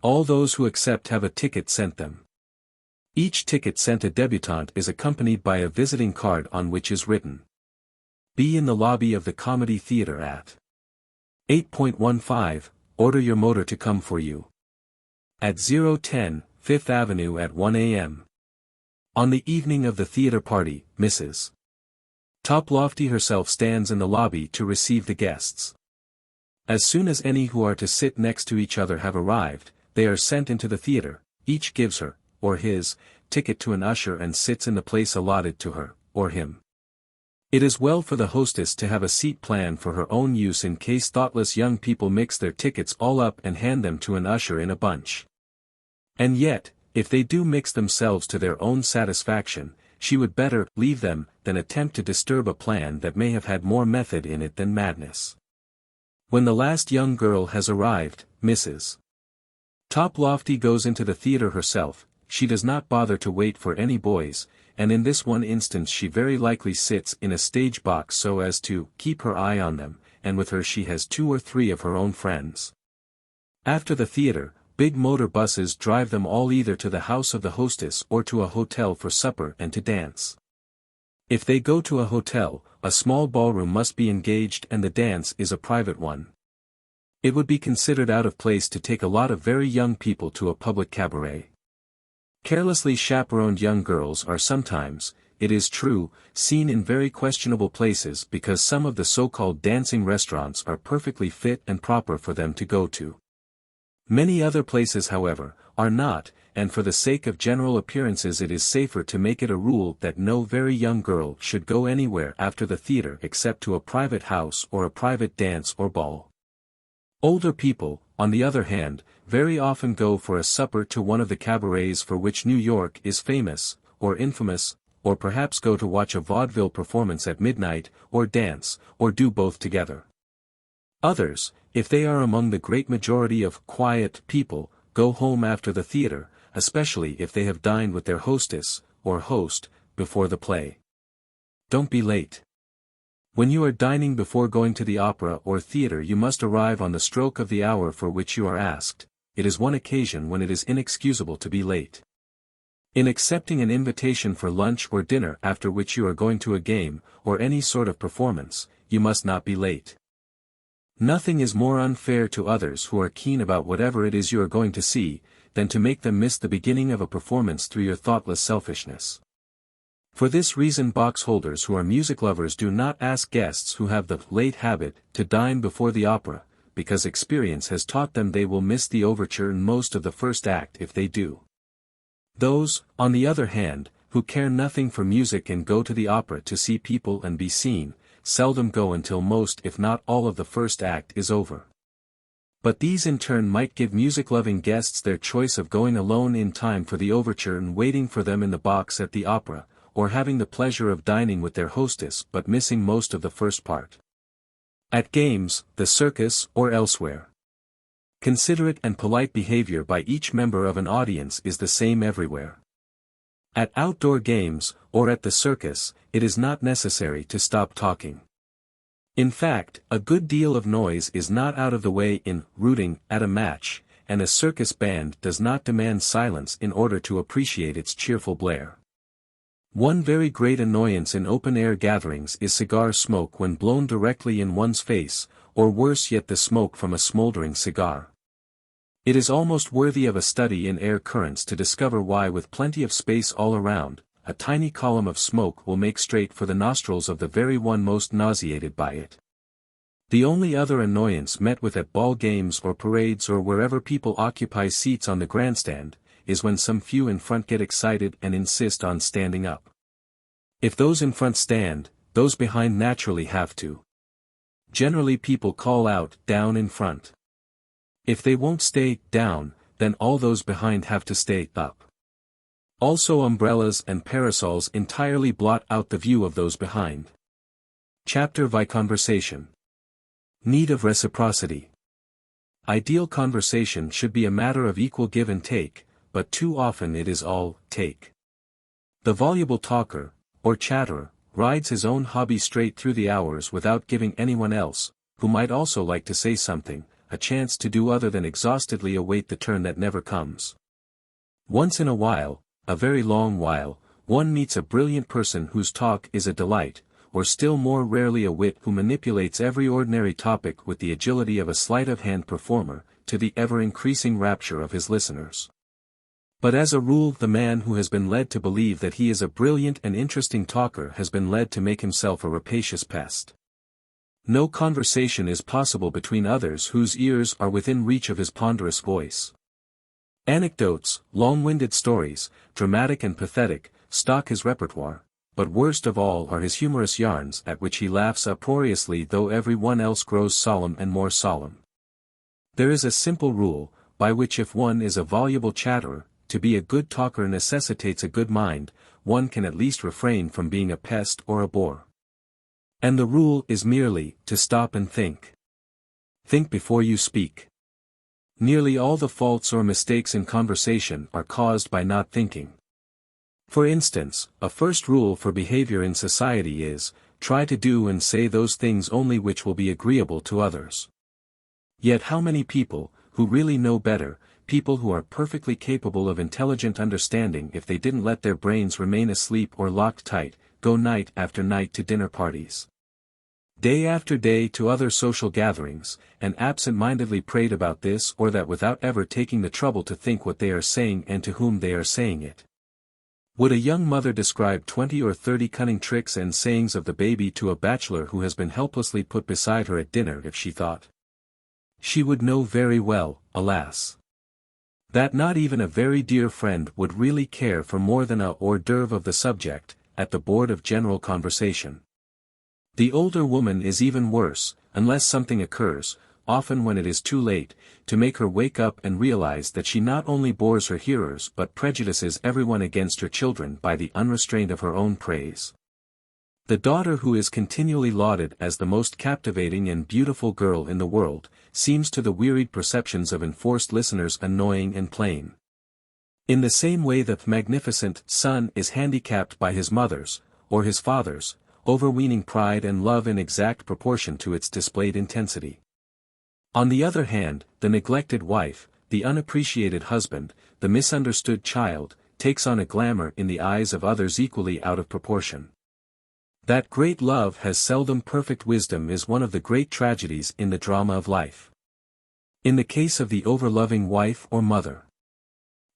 All those who accept have a ticket sent them. Each ticket sent a debutante is accompanied by a visiting card on which is written. Be in the lobby of the Comedy Theater at 8.15. Order your motor to come for you. At 010, 5th Avenue at 1 a.m. On the evening of the theater party, Mrs. Top Lofty herself stands in the lobby to receive the guests. As soon as any who are to sit next to each other have arrived, they are sent into the theater, each gives her, or his, ticket to an usher and sits in the place allotted to her, or him. It is well for the hostess to have a seat planned for her own use in case thoughtless young people mix their tickets all up and hand them to an usher in a bunch. And yet, if they do mix themselves to their own satisfaction, she would better leave them than attempt to disturb a plan that may have had more method in it than madness. When the last young girl has arrived, Mrs. Top Lofty goes into the theater herself. She does not bother to wait for any boys, and in this one instance she very likely sits in a stage box so as to keep her eye on them, and with her she has 2 or 3 of her own friends. After the theater, big motor buses drive them all either to the house of the hostess or to a hotel for supper and to dance. If they go to a hotel, a small ballroom must be engaged and the dance is a private one. It would be considered out of place to take a lot of very young people to a public cabaret. Carelessly chaperoned young girls are sometimes, it is true, seen in very questionable places because some of the so-called dancing restaurants are perfectly fit and proper for them to go to. Many other places however, are not, and for the sake of general appearances it is safer to make it a rule that no very young girl should go anywhere after the theater except to a private house or a private dance or ball. Older people, on the other hand, very often go for a supper to one of the cabarets for which New York is famous, or infamous, or perhaps go to watch a vaudeville performance at midnight, or dance, or do both together. Others, if they are among the great majority of quiet people, go home after the theater, especially if they have dined with their hostess, or host, before the play. Don't be late. When you are dining before going to the opera or theater you must arrive on the stroke of the hour for which you are asked. It is one occasion when it is inexcusable to be late. In accepting an invitation for lunch or dinner after which you are going to a game, or any sort of performance, you must not be late. Nothing is more unfair to others who are keen about whatever it is you are going to see, than to make them miss the beginning of a performance through your thoughtless selfishness. For this reason box holders who are music lovers do not ask guests who have the late habit to dine before the opera, because experience has taught them they will miss the overture and most of the first act if they do. Those, on the other hand, who care nothing for music and go to the opera to see people and be seen, seldom go until most if not all of the first act is over. But these in turn might give music-loving guests their choice of going alone in time for the overture and waiting for them in the box at the opera, or having the pleasure of dining with their hostess but missing most of the first part. At games, the circus, or elsewhere. Considerate and polite behavior by each member of an audience is the same everywhere. At outdoor games, or at the circus, it is not necessary to stop talking. In fact, a good deal of noise is not out of the way in rooting at a match, and a circus band does not demand silence in order to appreciate its cheerful blare. One very great annoyance in open-air gatherings is cigar smoke when blown directly in one's face, or worse yet the smoke from a smoldering cigar. It is almost worthy of a study in air currents to discover why with plenty of space all around, a tiny column of smoke will make straight for the nostrils of the very one most nauseated by it. The only other annoyance met with at ball games or parades or wherever people occupy seats on the grandstand, is when some few in front get excited and insist on standing up. If those in front stand, those behind naturally have to. Generally people call out, "Down in front." If they won't stay down, then all those behind have to stay up. Also umbrellas and parasols entirely blot out the view of those behind. Chapter VI Conversation. Need of reciprocity. Ideal conversation should be a matter of equal give and take, but too often it is all take. The voluble talker, or chatterer, rides his own hobby straight through the hours without giving anyone else, who might also like to say something, a chance to do other than exhaustedly await the turn that never comes. Once in a while, a very long while, one meets a brilliant person whose talk is a delight, or still more rarely a wit who manipulates every ordinary topic with the agility of a sleight-of-hand performer, to the ever-increasing rapture of his listeners. But as a rule the man who has been led to believe that he is a brilliant and interesting talker has been led to make himself a rapacious pest. No conversation is possible between others whose ears are within reach of his ponderous voice. Anecdotes, long-winded stories, dramatic and pathetic, stock his repertoire, but worst of all are his humorous yarns at which he laughs uproariously though every one else grows solemn and more solemn. There is a simple rule, by which if one is a voluble chatterer, to be a good talker necessitates a good mind, one can at least refrain from being a pest or a bore. And the rule is merely, to stop and think. Think before you speak. Nearly all the faults or mistakes in conversation are caused by not thinking. For instance, a first rule for behavior in society is, try to do and say those things only which will be agreeable to others. Yet how many people, who really know better, people who are perfectly capable of intelligent understanding if they didn't let their brains remain asleep or locked tight, go night after night to dinner parties, day after day to other social gatherings, and absent-mindedly prate about this or that without ever taking the trouble to think what they are saying and to whom they are saying it. Would a young mother describe 20 or 30 cunning tricks and sayings of the baby to a bachelor who has been helplessly put beside her at dinner if she thought? She would know very well, alas, that not even a very dear friend would really care for more than a hors d'oeuvre of the subject, at the board of general conversation. The older woman is even worse, unless something occurs, often when it is too late, to make her wake up and realize that she not only bores her hearers but prejudices everyone against her children by the unrestraint of her own praise. The daughter who is continually lauded as the most captivating and beautiful girl in the world, seems to the wearied perceptions of enforced listeners annoying and plain. In the same way the magnificent son is handicapped by his mother's, or his father's, overweening pride and love in exact proportion to its displayed intensity. On the other hand, the neglected wife, the unappreciated husband, the misunderstood child, takes on a glamour in the eyes of others equally out of proportion. That great love has seldom perfect wisdom is one of the great tragedies in the drama of life. In the case of the over-loving wife or mother,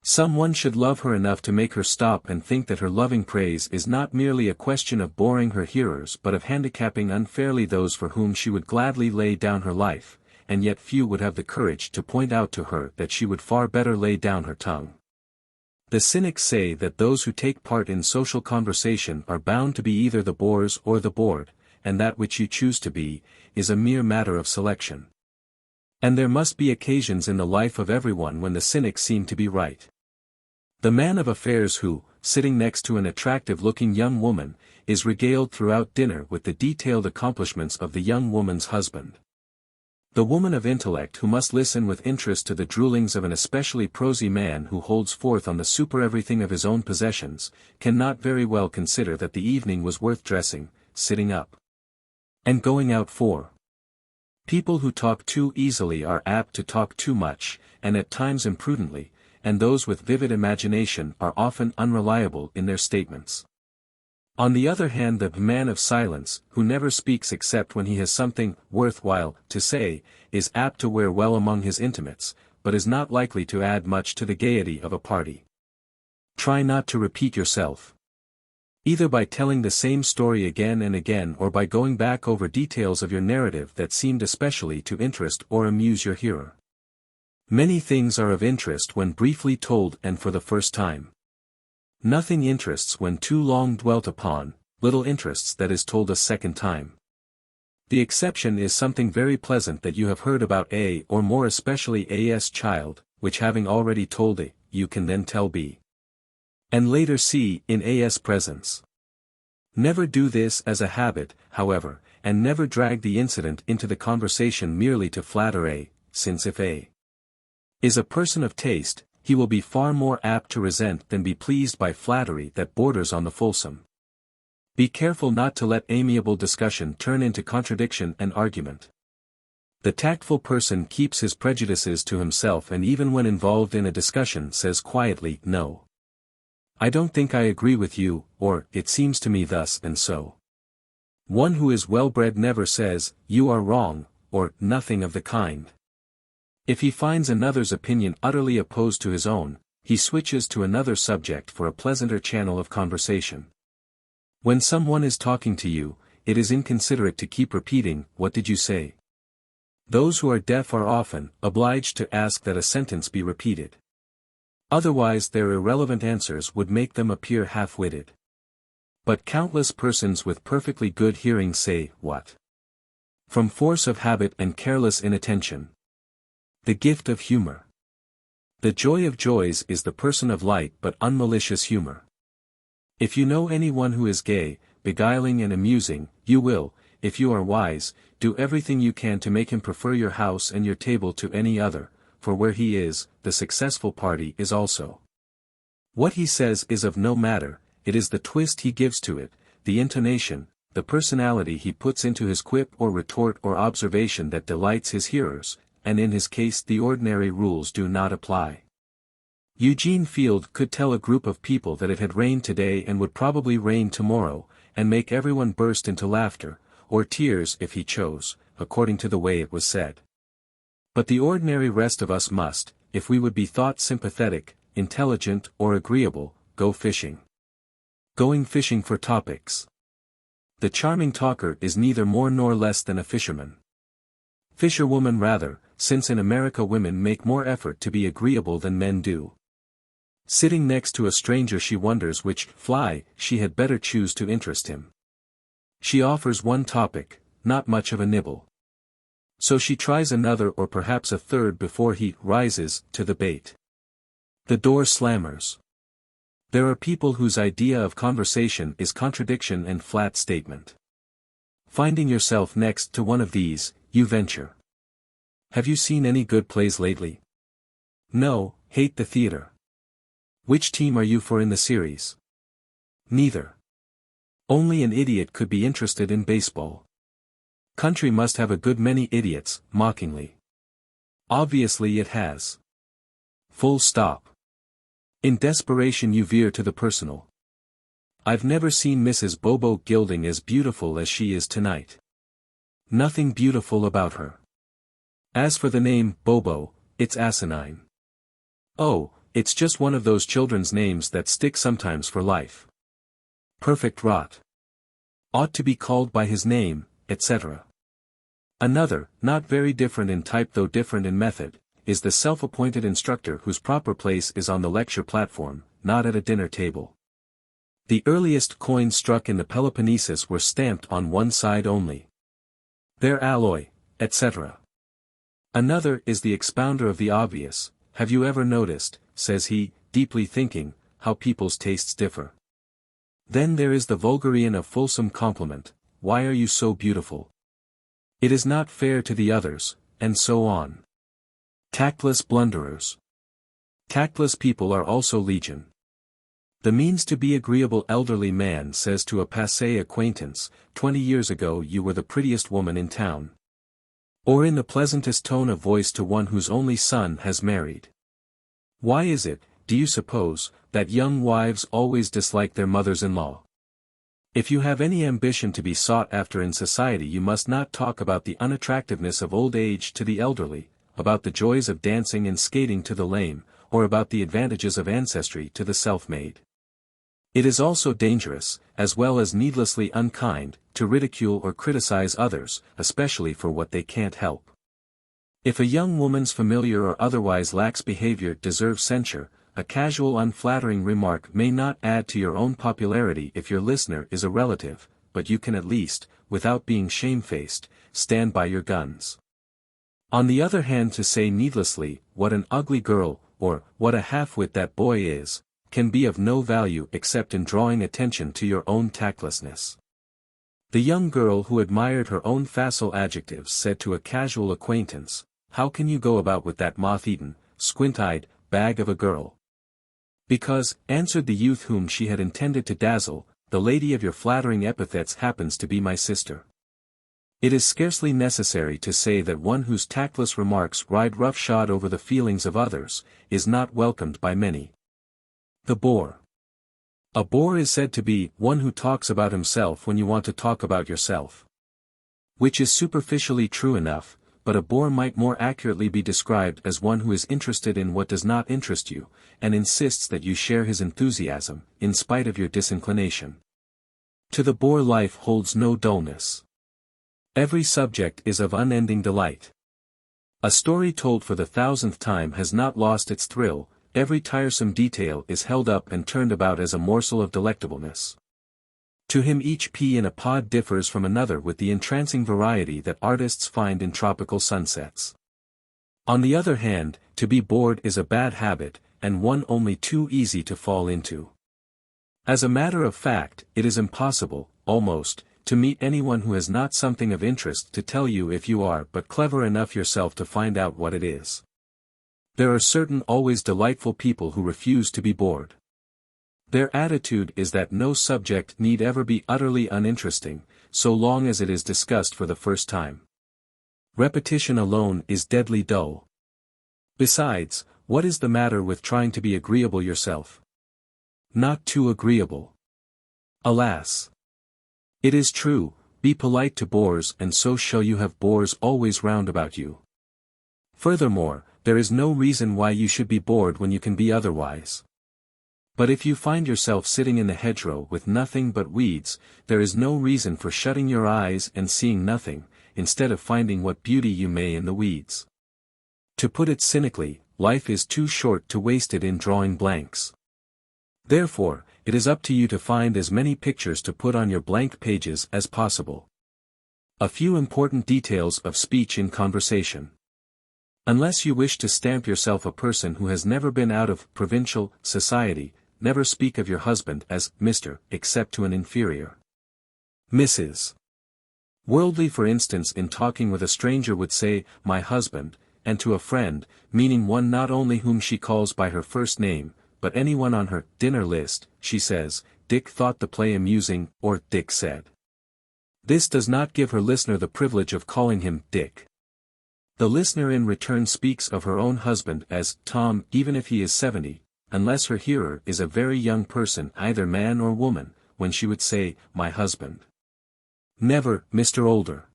someone should love her enough to make her stop and think that her loving praise is not merely a question of boring her hearers but of handicapping unfairly those for whom she would gladly lay down her life, and yet few would have the courage to point out to her that she would far better lay down her tongue. The cynics say that those who take part in social conversation are bound to be either the bores or the bored, and that which you choose to be, is a mere matter of selection. And there must be occasions in the life of everyone when the cynics seem to be right. The man of affairs who, sitting next to an attractive-looking young woman, is regaled throughout dinner with the detailed accomplishments of the young woman's husband. The woman of intellect who must listen with interest to the droolings of an especially prosy man who holds forth on the super-everything of his own possessions, cannot very well consider that the evening was worth dressing, sitting up, and going out for. People who talk too easily are apt to talk too much, and at times imprudently, and those with vivid imagination are often unreliable in their statements. On the other hand, the man of silence, who never speaks except when he has something worthwhile to say, is apt to wear well among his intimates, but is not likely to add much to the gaiety of a party. Try not to repeat yourself, either by telling the same story again and again or by going back over details of your narrative that seemed especially to interest or amuse your hearer. Many things are of interest when briefly told and for the first time. Nothing interests when too long dwelt upon, little interests that is told a second time. The exception is something very pleasant that you have heard about A or more especially A's child, which having already told A, you can then tell B. And later C in A's presence. Never do this as a habit, however, and never drag the incident into the conversation merely to flatter A, since if A is a person of taste, he will be far more apt to resent than be pleased by flattery that borders on the fulsome. Be careful not to let amiable discussion turn into contradiction and argument. The tactful person keeps his prejudices to himself and even when involved in a discussion says quietly, "No. I don't think I agree with you," or, "It seems to me thus and so." One who is well-bred never says, "You are wrong," or, "Nothing of the kind." If he finds another's opinion utterly opposed to his own, he switches to another subject for a pleasanter channel of conversation. When someone is talking to you, it is inconsiderate to keep repeating, "What did you say?" Those who are deaf are often obliged to ask that a sentence be repeated. Otherwise their irrelevant answers would make them appear half-witted. But countless persons with perfectly good hearing say, "What?" from force of habit and careless inattention. The gift of humor. The joy of joys is the person of light but unmalicious humor. If you know anyone who is gay, beguiling and amusing, you will, if you are wise, do everything you can to make him prefer your house and your table to any other, for where he is, the successful party is also. What he says is of no matter, it is the twist he gives to it, the intonation, the personality he puts into his quip or retort or observation that delights his hearers, and in his case the ordinary rules do not apply. Eugene Field could tell a group of people that it had rained today and would probably rain tomorrow, and make everyone burst into laughter, or tears if he chose, according to the way it was said. But the ordinary rest of us must, if we would be thought sympathetic, intelligent or agreeable, go fishing. Going fishing for topics. The charming talker is neither more nor less than a fisherman. Fisherwoman rather, since in America women make more effort to be agreeable than men do. Sitting next to a stranger she wonders which fly she had better choose to interest him. She offers one topic, not much of a nibble. So she tries another or perhaps a third before he rises to the bait. The door slammers. There are people whose idea of conversation is contradiction and flat statement. Finding yourself next to one of these, you venture. "Have you seen any good plays lately?" "No, hate the theater." "Which team are you for in the series?" "Neither." Only an idiot could be interested in baseball. Country must have a good many idiots, mockingly. Obviously it has. Full stop. In desperation you veer to the personal. I've never seen Mrs. Bobo Gilding as beautiful as she is tonight. Nothing beautiful about her. As for the name, Bobo, it's asinine. Oh, it's just one of those children's names that stick sometimes for life. Perfect rot. Ought to be called by his name, etc. Another, not very different in type though different in method, is the self-appointed instructor whose proper place is on the lecture platform, not at a dinner table. The earliest coins struck in the Peloponnesus were stamped on one side only. Their alloy, etc. Another is the expounder of the obvious. Have you ever noticed, says he, deeply thinking, how people's tastes differ? Then there is the vulgarian of fulsome compliment, why are you so beautiful? It is not fair to the others, and so on. Tactless blunderers. Tactless people are also legion. The means to be agreeable elderly man says to a passé acquaintance, 20 years ago you were the prettiest woman in town. Or in the pleasantest tone of voice to one whose only son has married. Why is it, do you suppose, that young wives always dislike their mothers-in-law? If you have any ambition to be sought after in society you must not talk about the unattractiveness of old age to the elderly, about the joys of dancing and skating to the lame, or about the advantages of ancestry to the self-made. It is also dangerous, as well as needlessly unkind, to ridicule or criticize others, especially for what they can't help. If a young woman's familiar or otherwise lax behavior deserves censure, a casual unflattering remark may not add to your own popularity if your listener is a relative, but you can at least, without being shamefaced, stand by your guns. On the other hand, to say needlessly, what an ugly girl, or what a half-wit that boy is, can be of no value except in drawing attention to your own tactlessness. The young girl who admired her own facile adjectives said to a casual acquaintance, "How can you go about with that moth-eaten, squint-eyed, bag of a girl?" "Because," answered the youth whom she had intended to dazzle, "the lady of your flattering epithets happens to be my sister." It is scarcely necessary to say that one whose tactless remarks ride roughshod over the feelings of others, is not welcomed by many. The bore. A bore is said to be one who talks about himself when you want to talk about yourself. Which is superficially true enough, but a bore might more accurately be described as one who is interested in what does not interest you, and insists that you share his enthusiasm, in spite of your disinclination. To the bore life holds no dullness. Every subject is of unending delight. A story told for the 1000th time has not lost its thrill, every tiresome detail is held up and turned about as a morsel of delectableness. To him each pea in a pod differs from another with the entrancing variety that artists find in tropical sunsets. On the other hand, to be bored is a bad habit, and one only too easy to fall into. As a matter of fact, it is impossible, almost, to meet anyone who has not something of interest to tell you if you are but clever enough yourself to find out what it is. There are certain always delightful people who refuse to be bored. Their attitude is that no subject need ever be utterly uninteresting, so long as it is discussed for the first time. Repetition alone is deadly dull. Besides, what is the matter with trying to be agreeable yourself? Not too agreeable. Alas! It is true, be polite to bores and so shall you have bores always round about you. Furthermore, there is no reason why you should be bored when you can be otherwise. But if you find yourself sitting in the hedgerow with nothing but weeds, there is no reason for shutting your eyes and seeing nothing, instead of finding what beauty you may in the weeds. To put it cynically, life is too short to waste it in drawing blanks. Therefore, it is up to you to find as many pictures to put on your blank pages as possible. A few important details of speech in conversation. Unless you wish to stamp yourself a person who has never been out of provincial society, never speak of your husband as Mr. except to an inferior. Mrs. Worldly, for instance, in talking with a stranger would say, "my husband," and to a friend, meaning one not only whom she calls by her first name, but anyone on her dinner list, she says, "Dick thought the play amusing," or "Dick said." This does not give her listener the privilege of calling him Dick. The listener in return speaks of her own husband as Tom even if he is 70, unless her hearer is a very young person either man or woman, when she would say, "My husband." Never, "Mr. Older."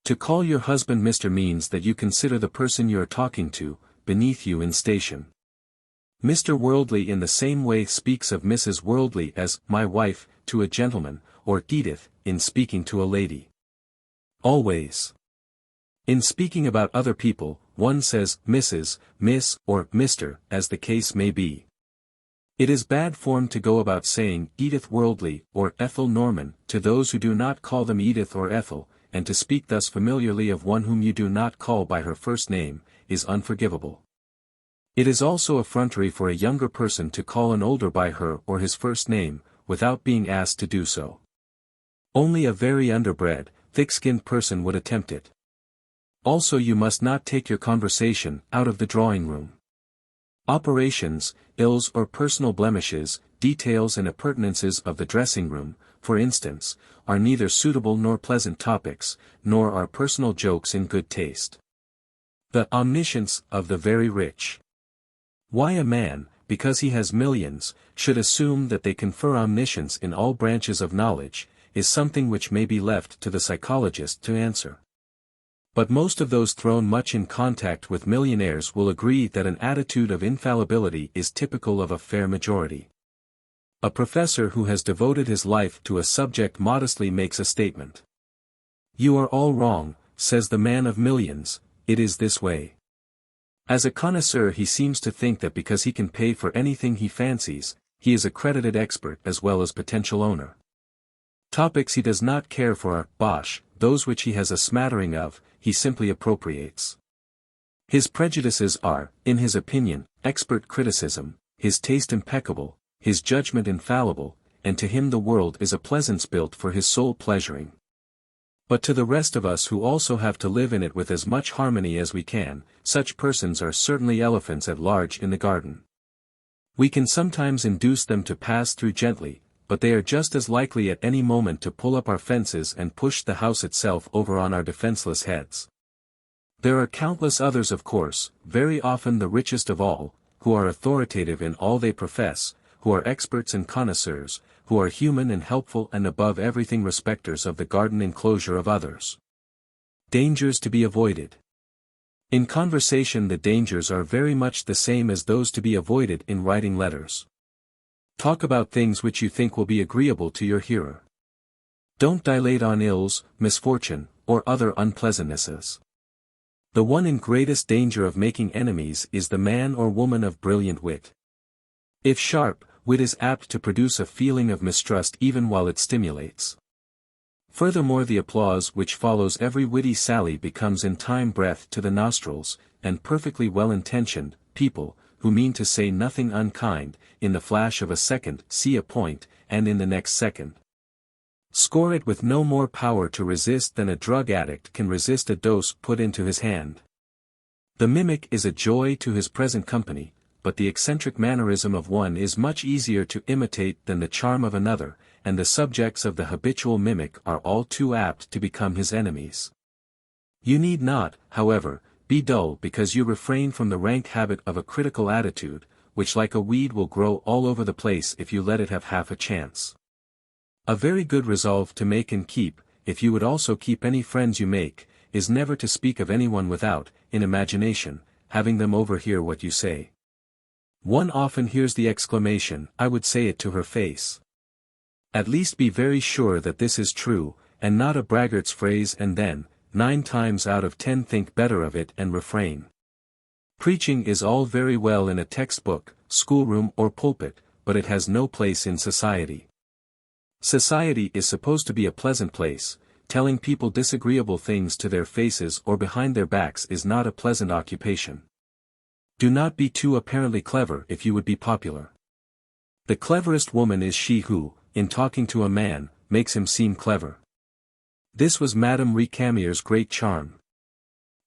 To call your husband Mr. means that you consider the person you are talking to beneath you in station. Mr. Worldly in the same way speaks of Mrs. Worldly as "my wife" to a gentleman, or "Edith" in speaking to a lady. Always. In speaking about other people, one says Mrs., Miss, or Mr., as the case may be. It is bad form to go about saying Edith Worldly or Ethel Norman to those who do not call them Edith or Ethel, and to speak thus familiarly of one whom you do not call by her first name, is unforgivable. It is also effrontery for a younger person to call an older by her or his first name, without being asked to do so. Only a very underbred, thick-skinned person would attempt it. Also, you must not take your conversation out of the drawing room. Operations, ills or personal blemishes, details and appurtenances of the dressing room, for instance, are neither suitable nor pleasant topics, nor are personal jokes in good taste. The omniscience of the very rich. Why a man, because he has millions, should assume that they confer omniscience in all branches of knowledge, is something which may be left to the psychologist to answer. But most of those thrown much in contact with millionaires will agree that an attitude of infallibility is typical of a fair majority. A professor who has devoted his life to a subject modestly makes a statement. "You are all wrong," says the man of millions, "it is this way." As a connoisseur he seems to think that because he can pay for anything he fancies, he is accredited expert as well as potential owner. Topics he does not care for are bosh, those which he has a smattering of, he simply appropriates. His prejudices are, in his opinion, expert criticism, his taste impeccable, his judgment infallible, and to him the world is a pleasance built for his soul pleasuring. But to the rest of us who also have to live in it with as much harmony as we can, such persons are certainly elephants at large in the garden. We can sometimes induce them to pass through gently, but they are just as likely at any moment to pull up our fences and push the house itself over on our defenseless heads. There are countless others, of course, very often the richest of all, who are authoritative in all they profess, who are experts and connoisseurs, who are human and helpful and above everything respecters of the garden enclosure of others. Dangers to be avoided. In conversation the dangers are very much the same as those to be avoided in writing letters. Talk about things which you think will be agreeable to your hearer. Don't dilate on ills, misfortune, or other unpleasantnesses. The one in greatest danger of making enemies is the man or woman of brilliant wit. If sharp, wit is apt to produce a feeling of mistrust even while it stimulates. Furthermore, the applause which follows every witty sally becomes in time breath to the nostrils, and perfectly well-intentioned people, who mean to say nothing unkind, in the flash of a second see a point, and in the next second score it with no more power to resist than a drug addict can resist a dose put into his hand. The mimic is a joy to his present company, but the eccentric mannerism of one is much easier to imitate than the charm of another, and the subjects of the habitual mimic are all too apt to become his enemies. You need not, however, be dull because you refrain from the rank habit of a critical attitude, which like a weed will grow all over the place if you let it have half a chance. A very good resolve to make and keep, if you would also keep any friends you make, is never to speak of anyone without, in imagination, having them overhear what you say. One often hears the exclamation, "I would say it to her face." At least be very sure that this is true, and not a braggart's phrase, and then, 9 times out of 10 think better of it and refrain. Preaching is all very well in a textbook, schoolroom or pulpit, but it has no place in society. Society is supposed to be a pleasant place. Telling people disagreeable things to their faces or behind their backs is not a pleasant occupation. Do not be too apparently clever if you would be popular. The cleverest woman is she who, in talking to a man, makes him seem clever. This was Madame Récamier's great charm.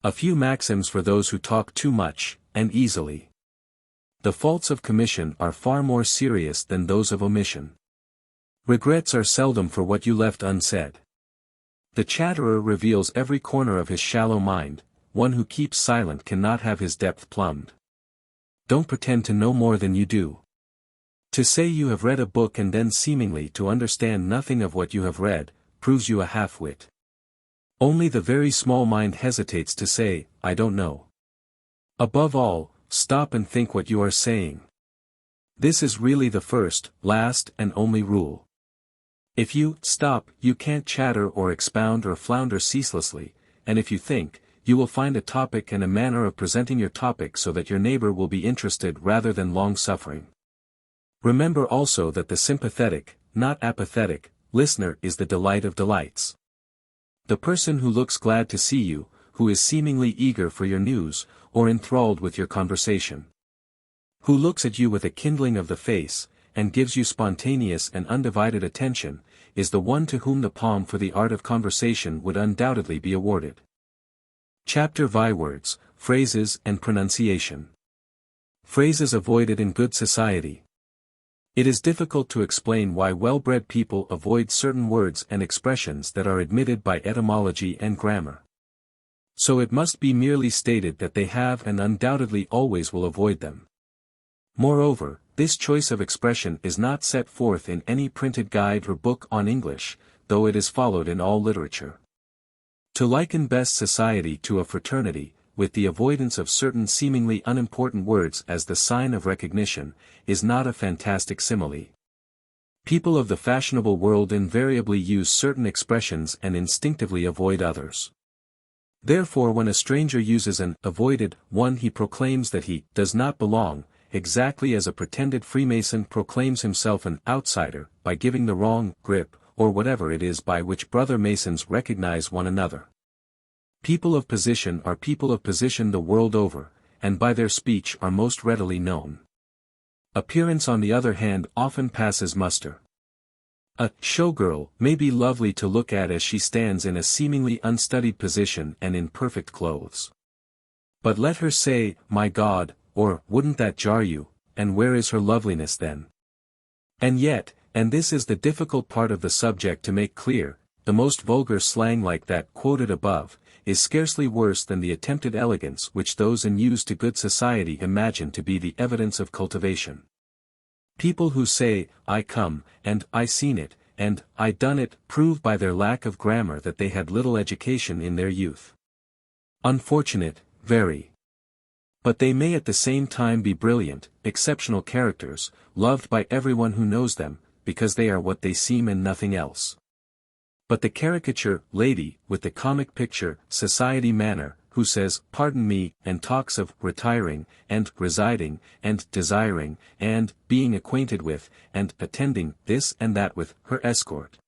A few maxims for those who talk too much, and easily. The faults of commission are far more serious than those of omission. Regrets are seldom for what you left unsaid. The chatterer reveals every corner of his shallow mind, one who keeps silent cannot have his depth plumbed. Don't pretend to know more than you do. To say you have read a book and then seemingly to understand nothing of what you have read, proves you a half-wit. Only the very small mind hesitates to say, I don't know. Above all, stop and think what you are saying. This is really the first, last and only rule. If you stop, you can't chatter or expound or flounder ceaselessly, and if you think, you will find a topic and a manner of presenting your topic so that your neighbor will be interested rather than long-suffering. Remember also that the sympathetic, not apathetic, listener is the delight of delights. The person who looks glad to see you, who is seemingly eager for your news, or enthralled with your conversation. Who looks at you with a kindling of the face, and gives you spontaneous and undivided attention, is the one to whom the palm for the art of conversation would undoubtedly be awarded. Chapter VIIIWORDS, Phrases and Pronunciation. Phrases avoided in good society. It is difficult to explain why well-bred people avoid certain words and expressions that are admitted by etymology and grammar. So it must be merely stated that they have and undoubtedly always will avoid them. Moreover, this choice of expression is not set forth in any printed guide or book on English, though it is followed in all literature. To liken best society to a fraternity, with the avoidance of certain seemingly unimportant words as the sign of recognition, is not a fantastic simile. People of the fashionable world invariably use certain expressions and instinctively avoid others. Therefore when a stranger uses an avoided one he proclaims that he does not belong, exactly as a pretended Freemason proclaims himself an outsider by giving the wrong grip, or whatever it is by which brother Masons recognize one another. People of position are people of position the world over, and by their speech are most readily known. Appearance on the other hand often passes muster. A showgirl may be lovely to look at as she stands in a seemingly unstudied position and in perfect clothes. But let her say, my God, or, wouldn't that jar you, and where is her loveliness then? And yet, and this is the difficult part of the subject to make clear, the most vulgar slang like that quoted above, is scarcely worse than the attempted elegance which those in use to good society imagine to be the evidence of cultivation. People who say, I come, and I seen it, and I done it, prove by their lack of grammar that they had little education in their youth. Unfortunate, very. But they may at the same time be brilliant, exceptional characters, loved by everyone who knows them, because they are what they seem and nothing else. But the caricature lady, with the comic picture, society manner, who says, pardon me, and talks of retiring, and residing, and desiring, and being acquainted with, and attending this and that with her escort,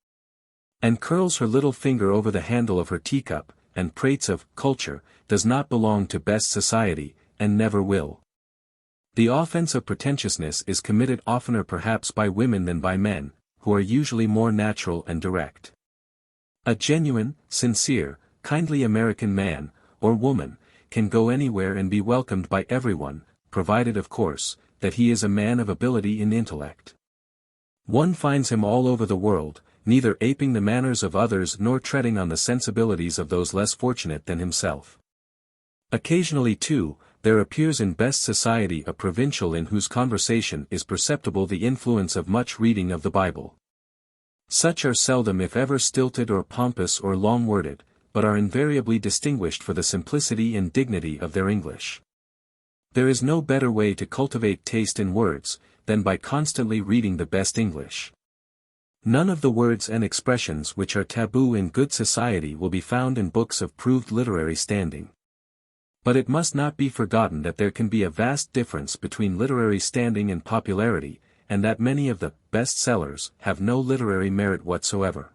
and curls her little finger over the handle of her teacup, and prates of culture, does not belong to best society, and never will. The offense of pretentiousness is committed oftener perhaps by women than by men, who are usually more natural and direct. A genuine, sincere, kindly American man, or woman, can go anywhere and be welcomed by everyone, provided of course, that he is a man of ability in intellect. One finds him all over the world, neither aping the manners of others nor treading on the sensibilities of those less fortunate than himself. Occasionally too, there appears in best society a provincial in whose conversation is perceptible the influence of much reading of the Bible. Such are seldom if ever stilted or pompous or long-worded, but are invariably distinguished for the simplicity and dignity of their English. There is no better way to cultivate taste in words, than by constantly reading the best English. None of the words and expressions which are taboo in good society will be found in books of proved literary standing. But it must not be forgotten that there can be a vast difference between literary standing and popularity, and that many of the best sellers have no literary merit whatsoever.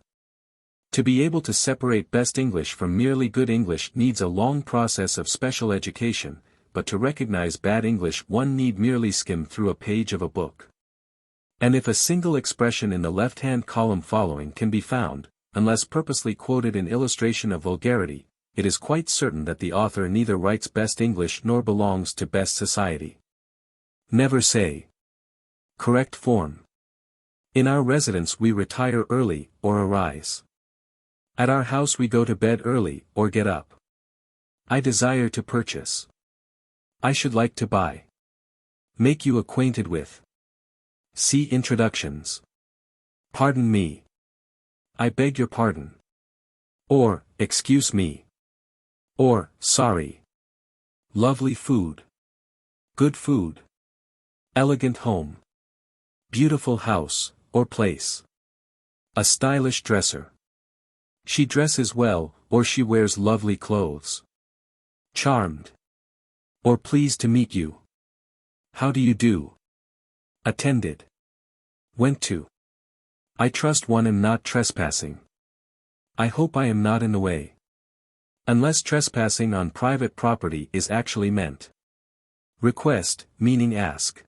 To be able to separate best English from merely good English needs a long process of special education, but to recognize bad English one need merely skim through a page of a book. And if a single expression in the left-hand column following can be found, unless purposely quoted in illustration of vulgarity, it is quite certain that the author neither writes best English nor belongs to best society. Never say. Correct form. In our residence we retire early, or arise. At our house we go to bed early, or get up. I desire to purchase. I should like to buy. Make you acquainted with. See introductions. Pardon me. I beg your pardon. Or, excuse me. Or, sorry. Lovely food. Good food. Elegant home. Beautiful house, or place. A stylish dresser. She dresses well, or she wears lovely clothes. Charmed. Or pleased to meet you. How do you do? Attended. Went to. I trust one am not trespassing. I hope I am not in the way. Unless trespassing on private property is actually meant. Request, meaning ask.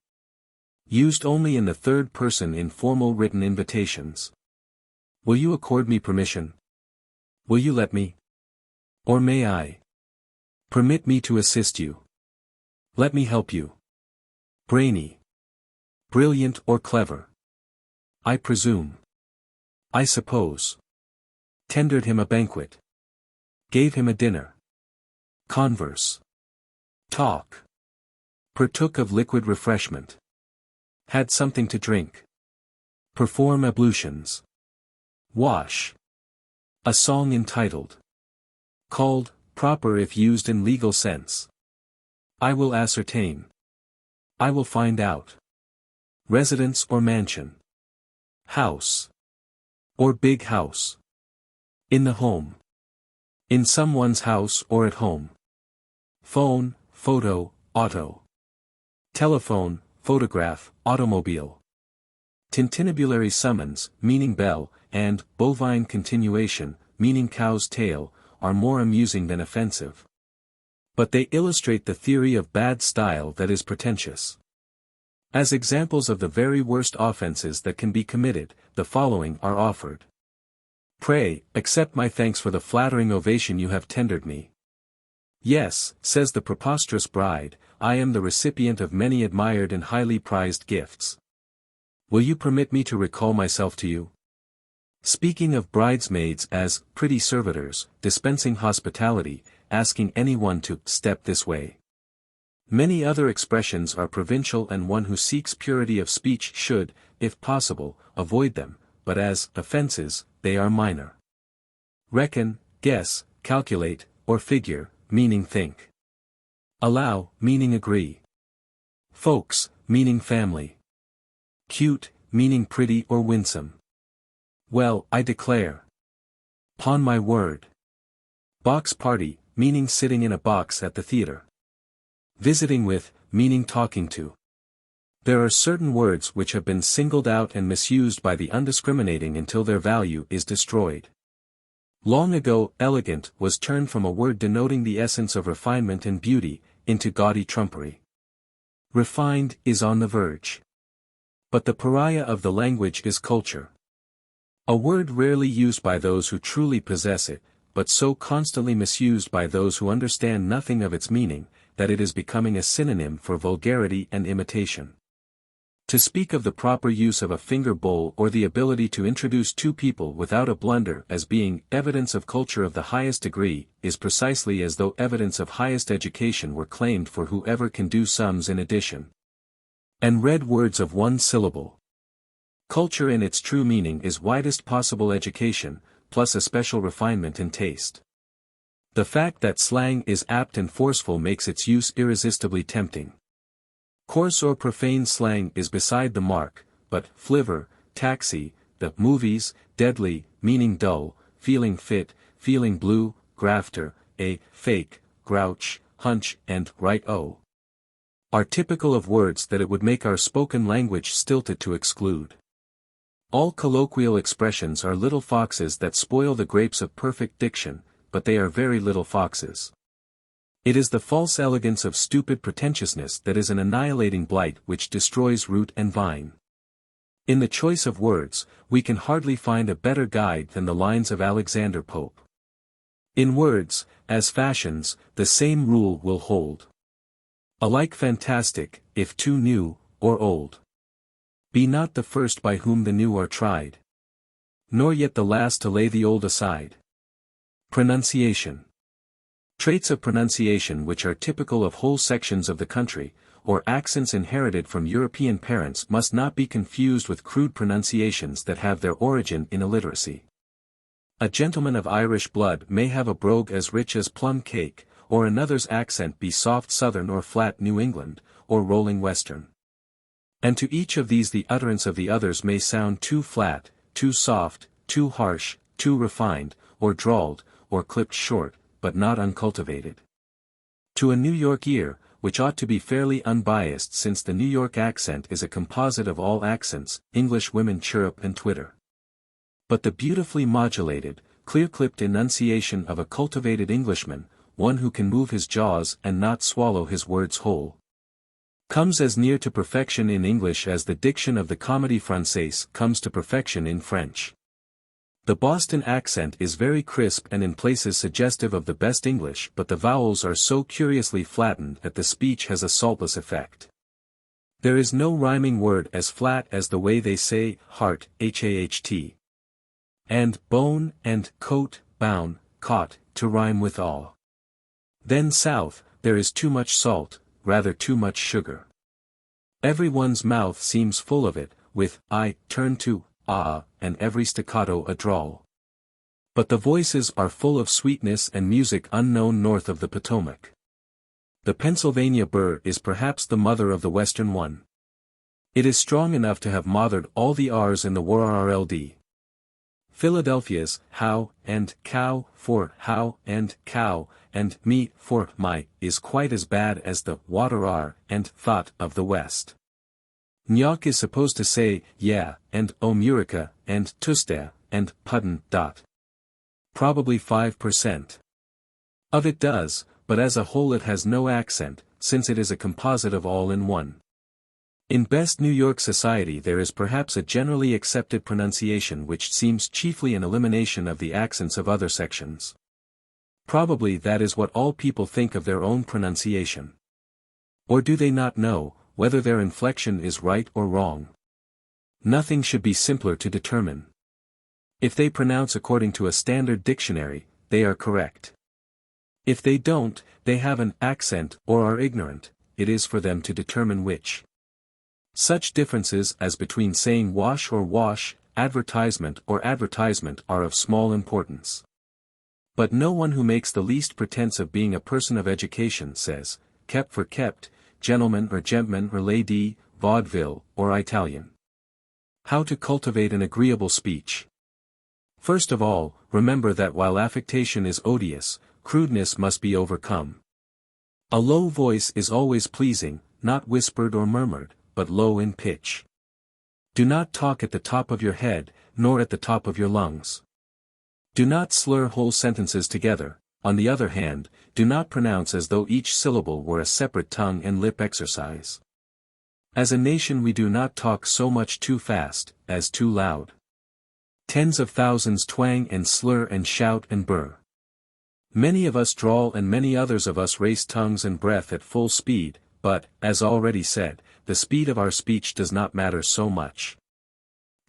Used only in the third person in formal written invitations. Will you accord me permission? Will you let me? Or may I? Permit me to assist you. Let me help you. Brainy. Brilliant or clever. I presume. I suppose. Tendered him a banquet. Gave him a dinner. Converse. Talk. Partook of liquid refreshment. Had something to drink. Perform ablutions. Wash. A song entitled. Called, proper if used in legal sense. I will ascertain. I will find out. Residence or mansion. House. Or big house. In the home. In someone's house or at home. Phone, photo, auto. Telephone, photograph, automobile. Tintinnabulary summons, meaning bell, and bovine continuation, meaning cow's tail, are more amusing than offensive. But they illustrate the theory of bad style that is pretentious. As examples of the very worst offenses that can be committed, the following are offered. Pray, accept my thanks for the flattering ovation you have tendered me. Yes, says the preposterous bride, I am the recipient of many admired and highly prized gifts. Will you permit me to recall myself to you? Speaking of bridesmaids as pretty servitors, dispensing hospitality, asking anyone to step this way. Many other expressions are provincial, and one who seeks purity of speech should, if possible, avoid them, but as offenses, they are minor. Reckon, guess, calculate, or figure, meaning think. Allow, meaning agree. Folks, meaning family. Cute, meaning pretty or winsome. Well, I declare. 'Pon my word. Box party, meaning sitting in a box at the theater. Visiting with, meaning talking to. There are certain words which have been singled out and misused by the undiscriminating until their value is destroyed. Long ago, elegant was turned from a word denoting the essence of refinement and beauty, into gaudy trumpery. Refined is on the verge. But the pariah of the language is culture. A word rarely used by those who truly possess it, but so constantly misused by those who understand nothing of its meaning, that it is becoming a synonym for vulgarity and imitation. To speak of the proper use of a finger bowl or the ability to introduce two people without a blunder as being evidence of culture of the highest degree, is precisely as though evidence of highest education were claimed for whoever can do sums in addition and read words of one syllable. Culture in its true meaning is widest possible education, plus a special refinement in taste. The fact that slang is apt and forceful makes its use irresistibly tempting. Coarse or profane slang is beside the mark, but flivver, taxi, the movies, deadly, meaning dull, feeling fit, feeling blue, grafter, a fake, grouch, hunch, and right-o are typical of words that it would make our spoken language stilted to exclude. All colloquial expressions are little foxes that spoil the grapes of perfect diction, but they are very little foxes. It is the false elegance of stupid pretentiousness that is an annihilating blight which destroys root and vine. In the choice of words, we can hardly find a better guide than the lines of Alexander Pope. In words, as fashions, the same rule will hold. Alike fantastic, if too new, or old. Be not the first by whom the new are tried, nor yet the last to lay the old aside. Pronunciation. Traits of pronunciation which are typical of whole sections of the country, or accents inherited from European parents must not be confused with crude pronunciations that have their origin in illiteracy. A gentleman of Irish blood may have a brogue as rich as plum cake, or another's accent be soft Southern or flat New England, or rolling Western. And to each of these the utterance of the others may sound too flat, too soft, too harsh, too refined, or drawled, or clipped short, but not uncultivated. To a New York ear, which ought to be fairly unbiased since the New York accent is a composite of all accents, English women chirrup and twitter. But the beautifully modulated, clear-clipped enunciation of a cultivated Englishman, one who can move his jaws and not swallow his words whole, comes as near to perfection in English as the diction of the Comédie Française comes to perfection in French. The Boston accent is very crisp and in places suggestive of the best English, but the vowels are so curiously flattened that the speech has a saltless effect. There is no rhyming word as flat as the way they say heart, H-A-H-T, and bone and coat, bound, caught, to rhyme with all. Then south, there is too much salt, rather too much sugar. Everyone's mouth seems full of it, with I turned to and every staccato a drawl. But the voices are full of sweetness and music unknown north of the Potomac. The Pennsylvania burr is perhaps the mother of the Western one. It is strong enough to have mothered all the R's in the WRLD. Philadelphia's how and cow for how and cow and me for my is quite as bad as the water R and thought of the West. New York is supposed to say yeah and Murica and tuste and puddin. Probably 5% of it does, but as a whole it has no accent, since it is a composite of all in one. In best New York society there is perhaps a generally accepted pronunciation which seems chiefly an elimination of the accents of other sections. Probably that is what all people think of their own pronunciation. Or do they not know whether their inflection is right or wrong? Nothing should be simpler to determine. If they pronounce according to a standard dictionary, they are correct. If they don't, they have an accent or are ignorant, it is for them to determine which. Such differences as between saying wash or wash, advertisement or advertisement are of small importance. But no one who makes the least pretense of being a person of education says, kept for kept, gentleman or gentleman or lady, vaudeville, or Italian. How to cultivate an agreeable speech. First of all, remember that while affectation is odious, crudeness must be overcome. A low voice is always pleasing, not whispered or murmured, but low in pitch. Do not talk at the top of your head, nor at the top of your lungs. Do not slur whole sentences together. On the other hand, do not pronounce as though each syllable were a separate tongue and lip exercise. As a nation we do not talk so much too fast, as too loud. Tens of thousands twang and slur and shout and burr. Many of us drawl and many others of us race tongues and breath at full speed, but, as already said, the speed of our speech does not matter so much.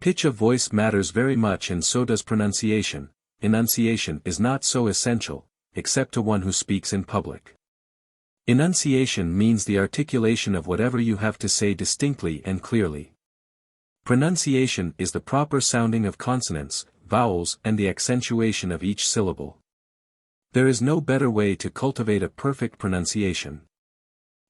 Pitch of voice matters very much and so does pronunciation. Enunciation is not so essential, except to one who speaks in public. Enunciation means the articulation of whatever you have to say distinctly and clearly. Pronunciation is the proper sounding of consonants, vowels and the accentuation of each syllable. There is no better way to cultivate a perfect pronunciation.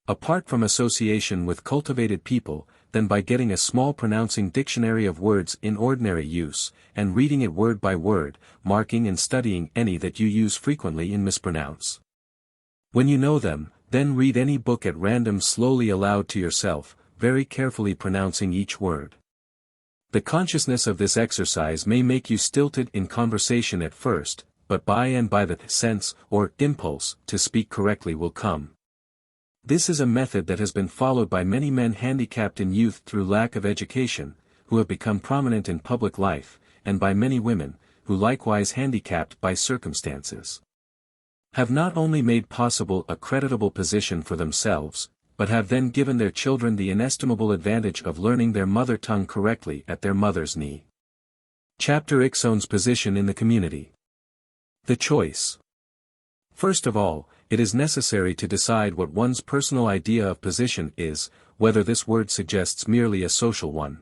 Apart from association with cultivated people, than by getting a small pronouncing dictionary of words in ordinary use, and reading it word by word, marking and studying any that you use frequently and mispronounce. When you know them, then read any book at random slowly aloud to yourself, very carefully pronouncing each word. The consciousness of this exercise may make you stilted in conversation at first, but by and by the sense, or impulse, to speak correctly will come. This is a method that has been followed by many men handicapped in youth through lack of education, who have become prominent in public life, and by many women, who likewise handicapped by circumstances, have not only made possible a creditable position for themselves, but have then given their children the inestimable advantage of learning their mother tongue correctly at their mother's knee. Chapter IXONE'S position in the community. The choice. First of all, it is necessary to decide what one's personal idea of position is, whether this word suggests merely a social one,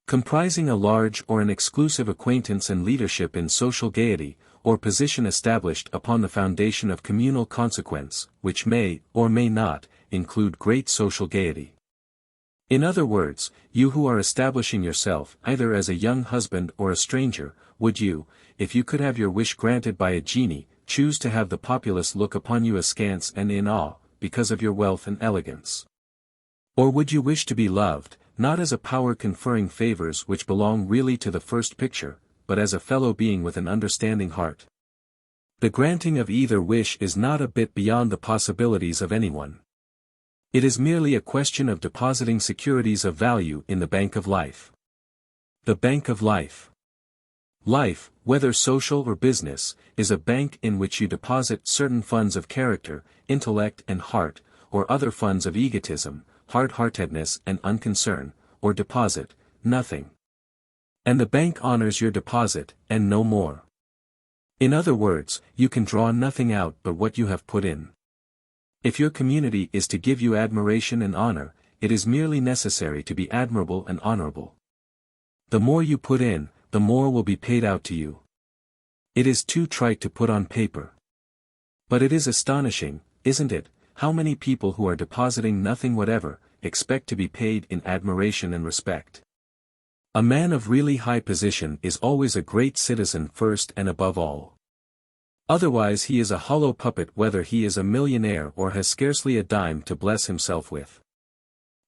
comprising a large or an exclusive acquaintance and leadership in social gaiety, or position established upon the foundation of communal consequence, which may, or may not, include great social gaiety. In other words, you who are establishing yourself either as a young husband or a stranger, would you, if you could have your wish granted by a genie, choose to have the populace look upon you askance and in awe, because of your wealth and elegance? Or would you wish to be loved, not as a power conferring favors which belong really to the first picture, but as a fellow being with an understanding heart? The granting of either wish is not a bit beyond the possibilities of anyone. It is merely a question of depositing securities of value in the bank of life. The bank of life. Life, whether social or business, is a bank in which you deposit certain funds of character, intellect and heart, or other funds of egotism, hard-heartedness and unconcern, or deposit nothing. And the bank honors your deposit, and no more. In other words, you can draw nothing out but what you have put in. If your community is to give you admiration and honor, it is merely necessary to be admirable and honorable. The more you put in, the more will be paid out to you. It is too trite to put on paper. But it is astonishing, isn't it, how many people who are depositing nothing whatever, expect to be paid in admiration and respect. A man of really high position is always a great citizen first and above all. Otherwise he is a hollow puppet whether he is a millionaire or has scarcely a dime to bless himself with.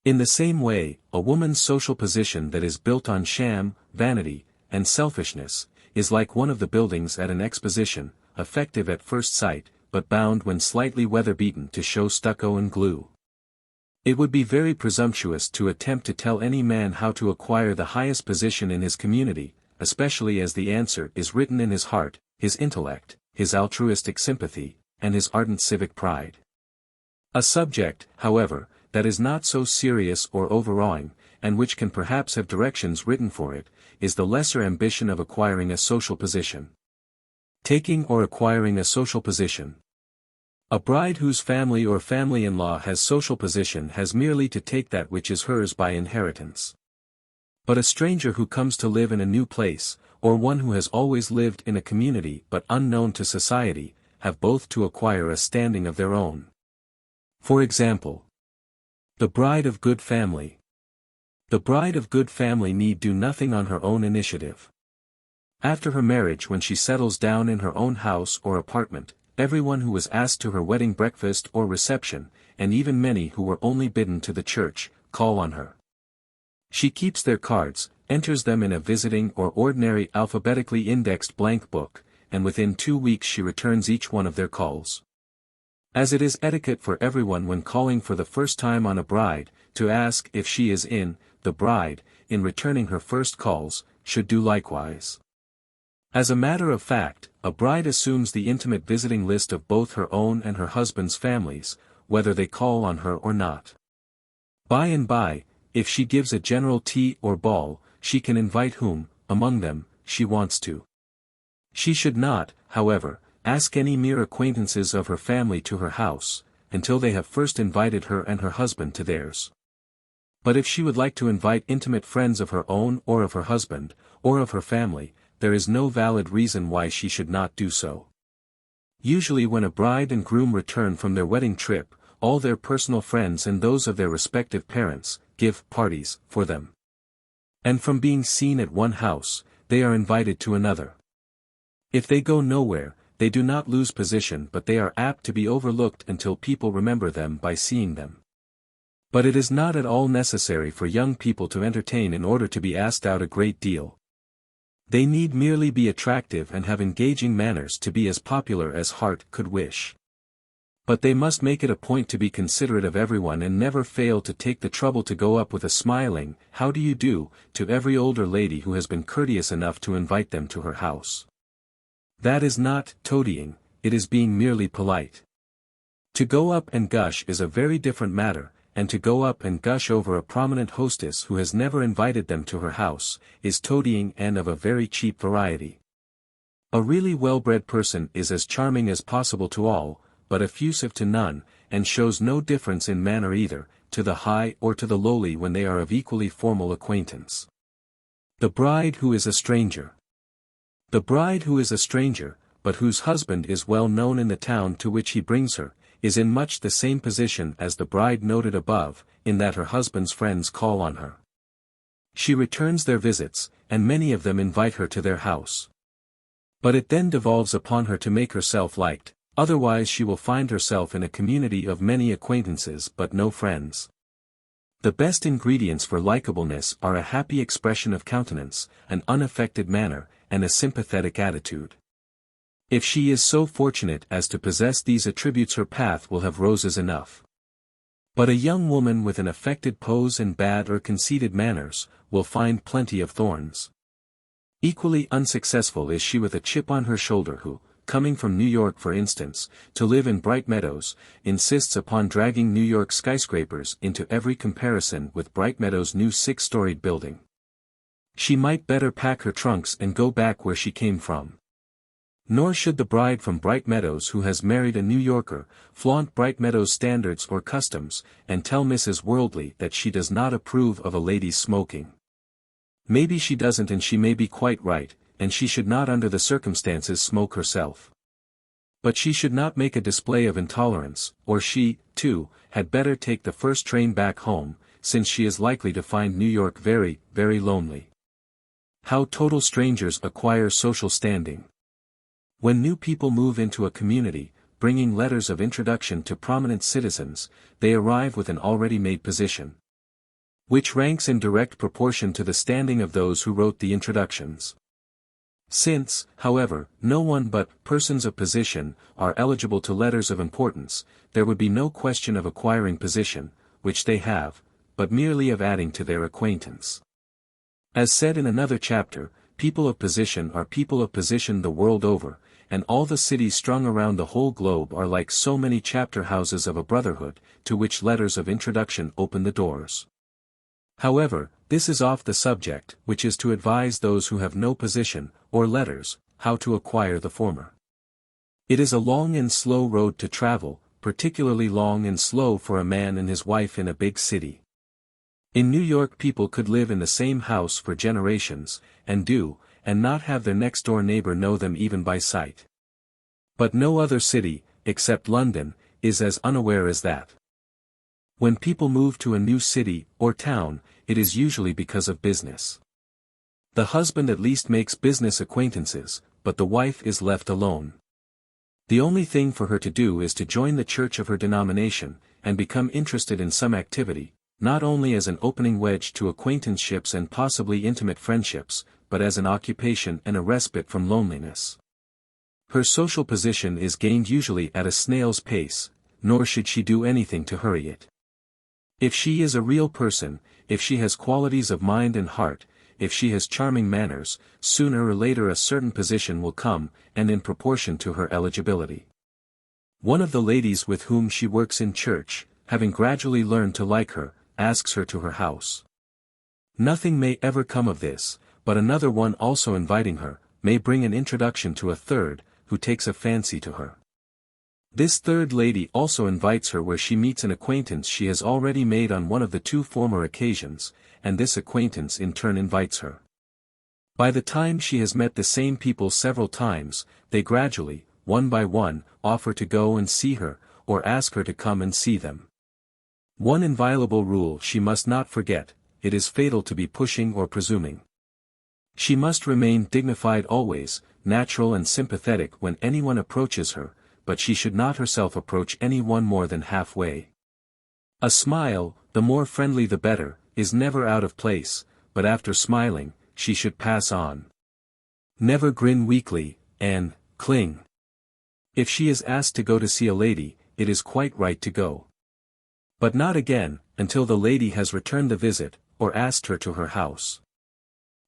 In the same way, a woman's social position that is built on sham, vanity, and selfishness, is like one of the buildings at an exposition, effective at first sight, but bound when slightly weather-beaten to show stucco and glue. It would be very presumptuous to attempt to tell any man how to acquire the highest position in his community, especially as the answer is written in his heart, his intellect, his altruistic sympathy, and his ardent civic pride. A subject, however, that is not so serious or overawing, and which can perhaps have directions written for it, is the lesser ambition of acquiring a social position. Taking or acquiring a social position. A bride whose family or family-in-law has social position has merely to take that which is hers by inheritance. But a stranger who comes to live in a new place, or one who has always lived in a community but unknown to society, have both to acquire a standing of their own. For example, the bride of good family. The bride of good family need do nothing on her own initiative. After her marriage, when she settles down in her own house or apartment, everyone who was asked to her wedding breakfast or reception, and even many who were only bidden to the church, call on her. She keeps their cards, enters them in a visiting or ordinary alphabetically indexed blank book, and within 2 weeks she returns each one of their calls. As it is etiquette for everyone when calling for the first time on a bride, to ask if she is in, the bride, in returning her first calls, should do likewise. As a matter of fact, a bride assumes the intimate visiting list of both her own and her husband's families, whether they call on her or not. By and by, if she gives a general tea or ball, she can invite whom, among them, she wants to. She should not, however, ask any mere acquaintances of her family to her house, until they have first invited her and her husband to theirs. But if she would like to invite intimate friends of her own or of her husband, or of her family, there is no valid reason why she should not do so. Usually when a bride and groom return from their wedding trip, all their personal friends and those of their respective parents, give parties for them. And from being seen at one house, they are invited to another. If they go nowhere, they do not lose position, but they are apt to be overlooked until people remember them by seeing them. But it is not at all necessary for young people to entertain in order to be asked out a great deal. They need merely be attractive and have engaging manners to be as popular as heart could wish. But they must make it a point to be considerate of everyone and never fail to take the trouble to go up with a smiling, "How do you do?" to every older lady who has been courteous enough to invite them to her house. That is not toadying, it is being merely polite. To go up and gush is a very different matter, and to go up and gush over a prominent hostess who has never invited them to her house, is toadying and of a very cheap variety. A really well-bred person is as charming as possible to all, but effusive to none, and shows no difference in manner either, to the high or to the lowly when they are of equally formal acquaintance. The bride who is a stranger. The bride who is a stranger, but whose husband is well known in the town to which he brings her, is in much the same position as the bride noted above, in that her husband's friends call on her. She returns their visits, and many of them invite her to their house. But it then devolves upon her to make herself liked, otherwise she will find herself in a community of many acquaintances but no friends. The best ingredients for likableness are a happy expression of countenance, an unaffected manner, and a sympathetic attitude. If she is so fortunate as to possess these attributes, her path will have roses enough. But a young woman with an affected pose and bad or conceited manners, will find plenty of thorns. Equally unsuccessful is she with a chip on her shoulder who, coming from New York for instance, to live in Bright Meadows, insists upon dragging New York skyscrapers into every comparison with Bright Meadows' new 6-storied building. She might better pack her trunks and go back where she came from. Nor should the bride from Bright Meadows who has married a New Yorker, flaunt Bright Meadows' standards or customs, and tell Mrs. Worldly that she does not approve of a lady's smoking. Maybe she doesn't, and she may be quite right, and she should not under the circumstances smoke herself. But she should not make a display of intolerance, or she, too, had better take the first train back home, since she is likely to find New York very, very lonely. How total strangers acquire social standing. When new people move into a community, bringing letters of introduction to prominent citizens, they arrive with an already made position, which ranks in direct proportion to the standing of those who wrote the introductions. Since, however, no one but persons of position are eligible to letters of importance, there would be no question of acquiring position, which they have, but merely of adding to their acquaintance. As said in another chapter, people of position are people of position the world over, and all the cities strung around the whole globe are like so many chapter houses of a brotherhood, to which letters of introduction open the doors. However, this is off the subject, which is to advise those who have no position, or letters, how to acquire the former. It is a long and slow road to travel, particularly long and slow for a man and his wife in a big city. In New York people could live in the same house for generations, and not have their next-door neighbor know them even by sight. But no other city, except London, is as unaware as that. When people move to a new city, or town, it is usually because of business. The husband at least makes business acquaintances, but the wife is left alone. The only thing for her to do is to join the church of her denomination, and become interested in some activity, not only as an opening wedge to acquaintanceships and possibly intimate friendships, but as an occupation and a respite from loneliness. Her social position is gained usually at a snail's pace, nor should she do anything to hurry it. If she is a real person, if she has qualities of mind and heart, if she has charming manners, sooner or later a certain position will come, and in proportion to her eligibility. One of the ladies with whom she works in church, having gradually learned to like her, asks her to her house. Nothing may ever come of this, but another one also inviting her, may bring an introduction to a third, who takes a fancy to her. This third lady also invites her where she meets an acquaintance she has already made on one of the 2 former occasions, and this acquaintance in turn invites her. By the time she has met the same people several times, they gradually, one by one, offer to go and see her, or ask her to come and see them. One inviolable rule she must not forget: it is fatal to be pushing or presuming. She must remain dignified always, natural and sympathetic when anyone approaches her, but she should not herself approach anyone more than halfway. A smile, the more friendly the better, is never out of place, but after smiling, she should pass on. Never grin weakly, and cling. If she is asked to go to see a lady, it is quite right to go. But not again, until the lady has returned the visit, or asked her to her house.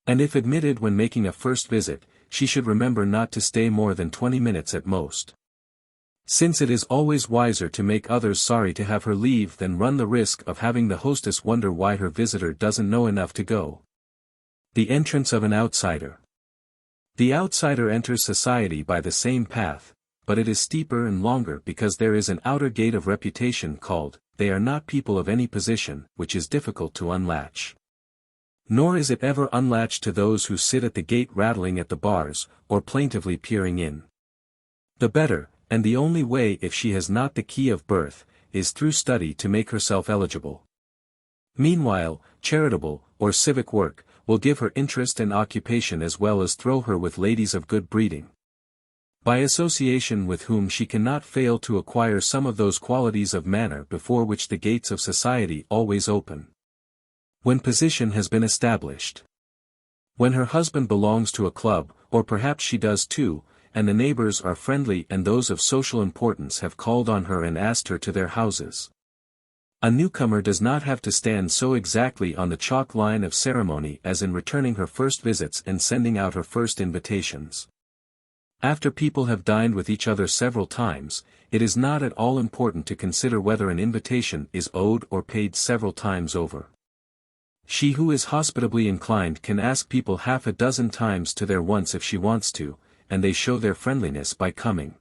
And if admitted when making a first visit, she should remember not to stay more than 20 minutes at most. Since it is always wiser to make others sorry to have her leave than run the risk of having the hostess wonder why her visitor doesn't know enough to go. The entrance of an outsider. The outsider enters society by the same path, but it is steeper and longer because there is an outer gate of reputation called, "They are not people of any position," which is difficult to unlatch. Nor is it ever unlatched to those who sit at the gate rattling at the bars, or plaintively peering in. The better, and the only way if she has not the key of birth, is through study to make herself eligible. Meanwhile, charitable, or civic work, will give her interest and occupation as well as throw her with ladies of good breeding, by association with whom she cannot fail to acquire some of those qualities of manner before which the gates of society always open. When position has been established. When her husband belongs to a club, or perhaps she does too, and the neighbors are friendly and those of social importance have called on her and asked her to their houses. A newcomer does not have to stand so exactly on the chalk line of ceremony as in returning her first visits and sending out her first invitations. After people have dined with each other several times, it is not at all important to consider whether an invitation is owed or paid several times over. She who is hospitably inclined can ask people half a dozen times to their once if she wants to, and they show their friendliness by coming.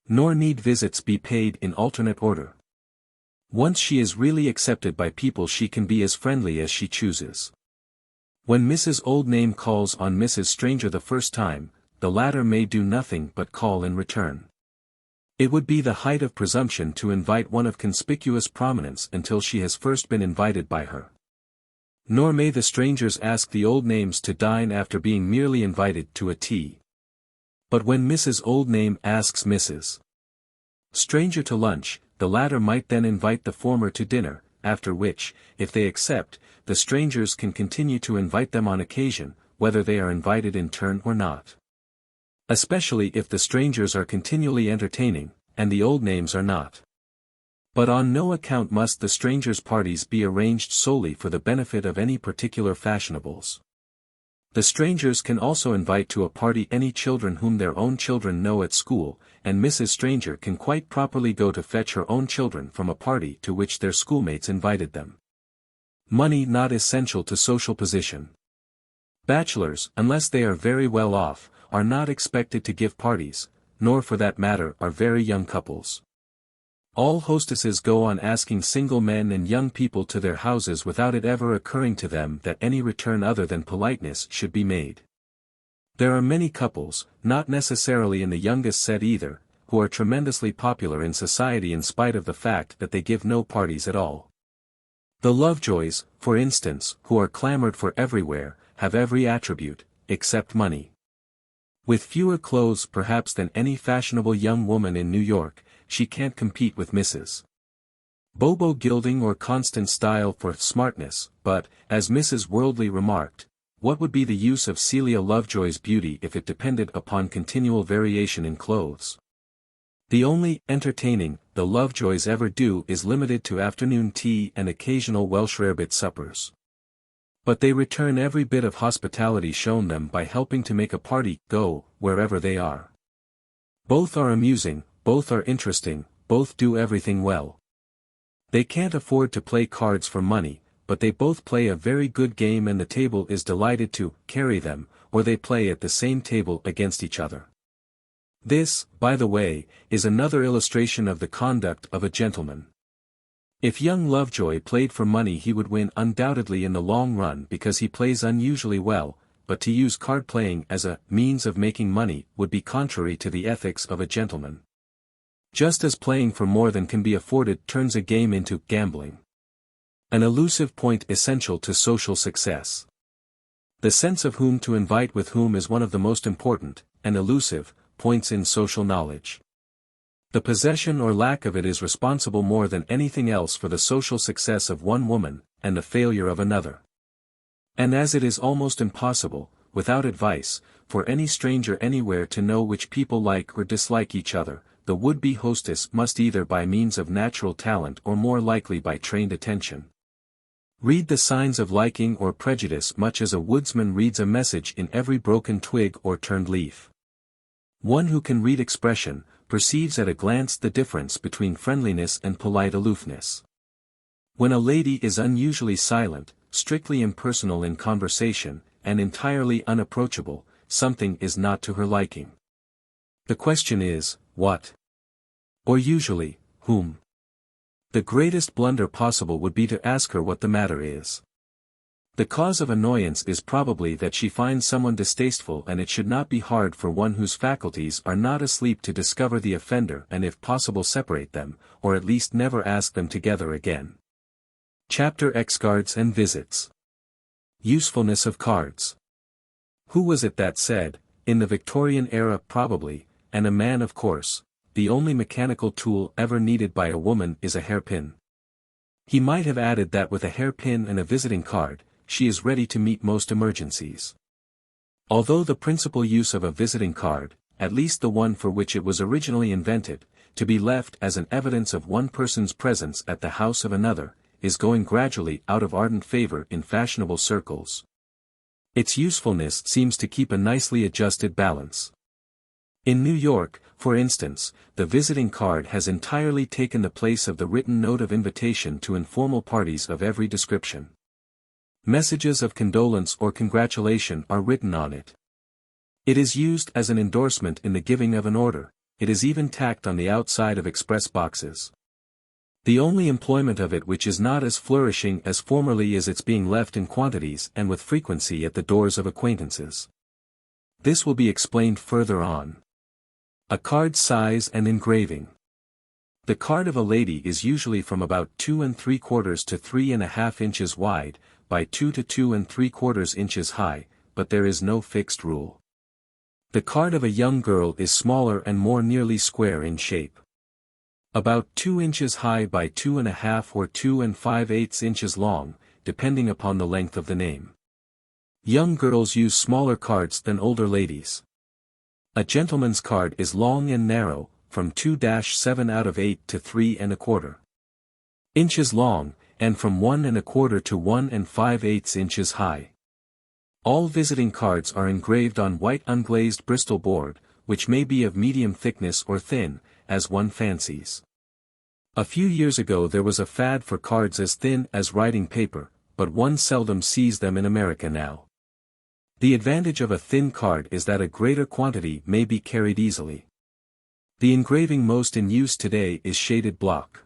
Nor need visits be paid in alternate order. Once she is really accepted by people she can be as friendly as she chooses. When Mrs. Old Name calls on Mrs. Stranger the first time, the latter may do nothing but call in return. It would be the height of presumption to invite one of conspicuous prominence until she has first been invited by her. Nor may the strangers ask the Old Names to dine after being merely invited to a tea. But when Mrs. Old Name asks Mrs. Stranger to lunch, the latter might then invite the former to dinner, after which, if they accept, the strangers can continue to invite them on occasion, whether they are invited in turn or not. Especially if the strangers are continually entertaining, and the Old Names are not. But on no account must the strangers' parties be arranged solely for the benefit of any particular fashionables. The strangers can also invite to a party any children whom their own children know at school, and Mrs. Stranger can quite properly go to fetch her own children from a party to which their schoolmates invited them. Money not essential to social position. Bachelors, unless they are very well off, are not expected to give parties, nor for that matter are very young couples. All hostesses go on asking single men and young people to their houses without it ever occurring to them that any return other than politeness should be made. There are many couples, not necessarily in the youngest set either, who are tremendously popular in society in spite of the fact that they give no parties at all. The Lovejoys, for instance, who are clamored for everywhere, have every attribute, except money. With fewer clothes perhaps than any fashionable young woman in New York, she can't compete with Mrs. Bobo gilding or constant style for smartness, but, as Mrs. Worldly remarked, what would be the use of Celia Lovejoy's beauty if it depended upon continual variation in clothes? The only entertaining the Lovejoys ever do is limited to afternoon tea and occasional Welsh rarebit suppers. But they return every bit of hospitality shown them by helping to make a party go wherever they are. Both are amusing, both are interesting, both do everything well. They can't afford to play cards for money, but they both play a very good game and the table is delighted to carry them, or they play at the same table against each other. This, by the way, is another illustration of the conduct of a gentleman. If young Lovejoy played for money he would win undoubtedly in the long run because he plays unusually well, but to use card playing as a means of making money would be contrary to the ethics of a gentleman. Just as playing for more than can be afforded turns a game into gambling. An elusive point essential to social success. The sense of whom to invite with whom is one of the most important, and elusive, points in social knowledge. The possession or lack of it is responsible more than anything else for the social success of one woman, and the failure of another. And as it is almost impossible, without advice, for any stranger anywhere to know which people like or dislike each other, the would-be hostess must either by means of natural talent or more likely by trained attention read the signs of liking or prejudice much as a woodsman reads a message in every broken twig or turned leaf. One who can read expression, perceives at a glance the difference between friendliness and polite aloofness. When a lady is unusually silent, strictly impersonal in conversation, and entirely unapproachable, something is not to her liking. The question is, what? Or usually, whom? The greatest blunder possible would be to ask her what the matter is. The cause of annoyance is probably that she finds someone distasteful, and it should not be hard for one whose faculties are not asleep to discover the offender and if possible separate them, or at least never ask them together again. Chapter XCARDS and Visits. Usefulness of cards. Who was it that said, in the Victorian era probably, and a man of course, the only mechanical tool ever needed by a woman is a hairpin? He might have added that with a hairpin and a visiting card, she is ready to meet most emergencies. Although the principal use of a visiting card, at least the one for which it was originally invented, to be left as an evidence of one person's presence at the house of another, is going gradually out of ardent favor in fashionable circles, its usefulness seems to keep a nicely adjusted balance. In New York, for instance, the visiting card has entirely taken the place of the written note of invitation to informal parties of every description. Messages of condolence or congratulation are written on it. It is used as an endorsement in the giving of an order. It is even tacked on the outside of express boxes. The only employment of it which is not as flourishing as formerly is its being left in quantities and with frequency at the doors of acquaintances. This will be explained further on. A card's size and engraving. The card of a lady is usually from about 2 3/4 to 3½ inches wide, by 2 to 2 3/4 inches high, but there is no fixed rule. The card of a young girl is smaller and more nearly square in shape. About 2 inches high by 2½ or 2 5/8 inches long, depending upon the length of the name. Young girls use smaller cards than older ladies. A gentleman's card is long and narrow, from 2-7/8 to 3¼ inches long, and from 1¼ to 1 5/8 inches high. All visiting cards are engraved on white unglazed Bristol board, which may be of medium thickness or thin, as one fancies. A few years ago there was a fad for cards as thin as writing paper, but one seldom sees them in America now. The advantage of a thin card is that a greater quantity may be carried easily. The engraving most in use today is shaded block.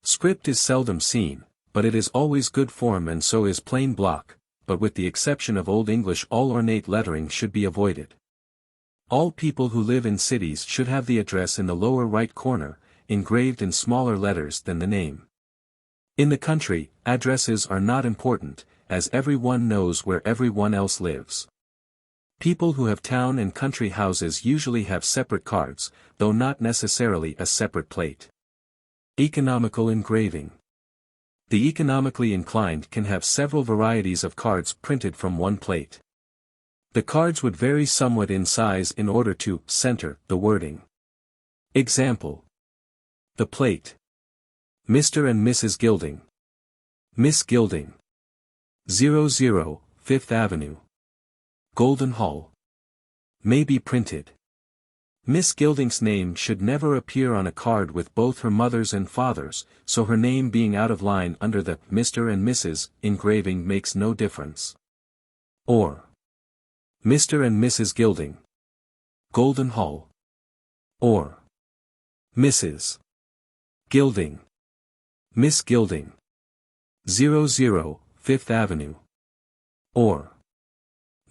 Script is seldom seen, but it is always good form, and so is plain block, but with the exception of Old English all ornate lettering should be avoided. All people who live in cities should have the address in the lower right corner, engraved in smaller letters than the name. In the country, addresses are not important, as everyone knows where everyone else lives. People who have town and country houses usually have separate cards, though not necessarily a separate plate. Economical engraving. The economically inclined can have several varieties of cards printed from one plate. The cards would vary somewhat in size in order to center the wording. Example. The plate. Mr. and Mrs. Gilding. Miss Gilding. 00, 5th Avenue. Golden Hall. May be printed. Miss Gilding's name should never appear on a card with both her mother's and father's, so her name being out of line under the Mr. and Mrs. engraving makes no difference. Or Mr. and Mrs. Gilding. Golden Hall. Or Mrs. Gilding. Miss Gilding. 00, 5th Avenue. Or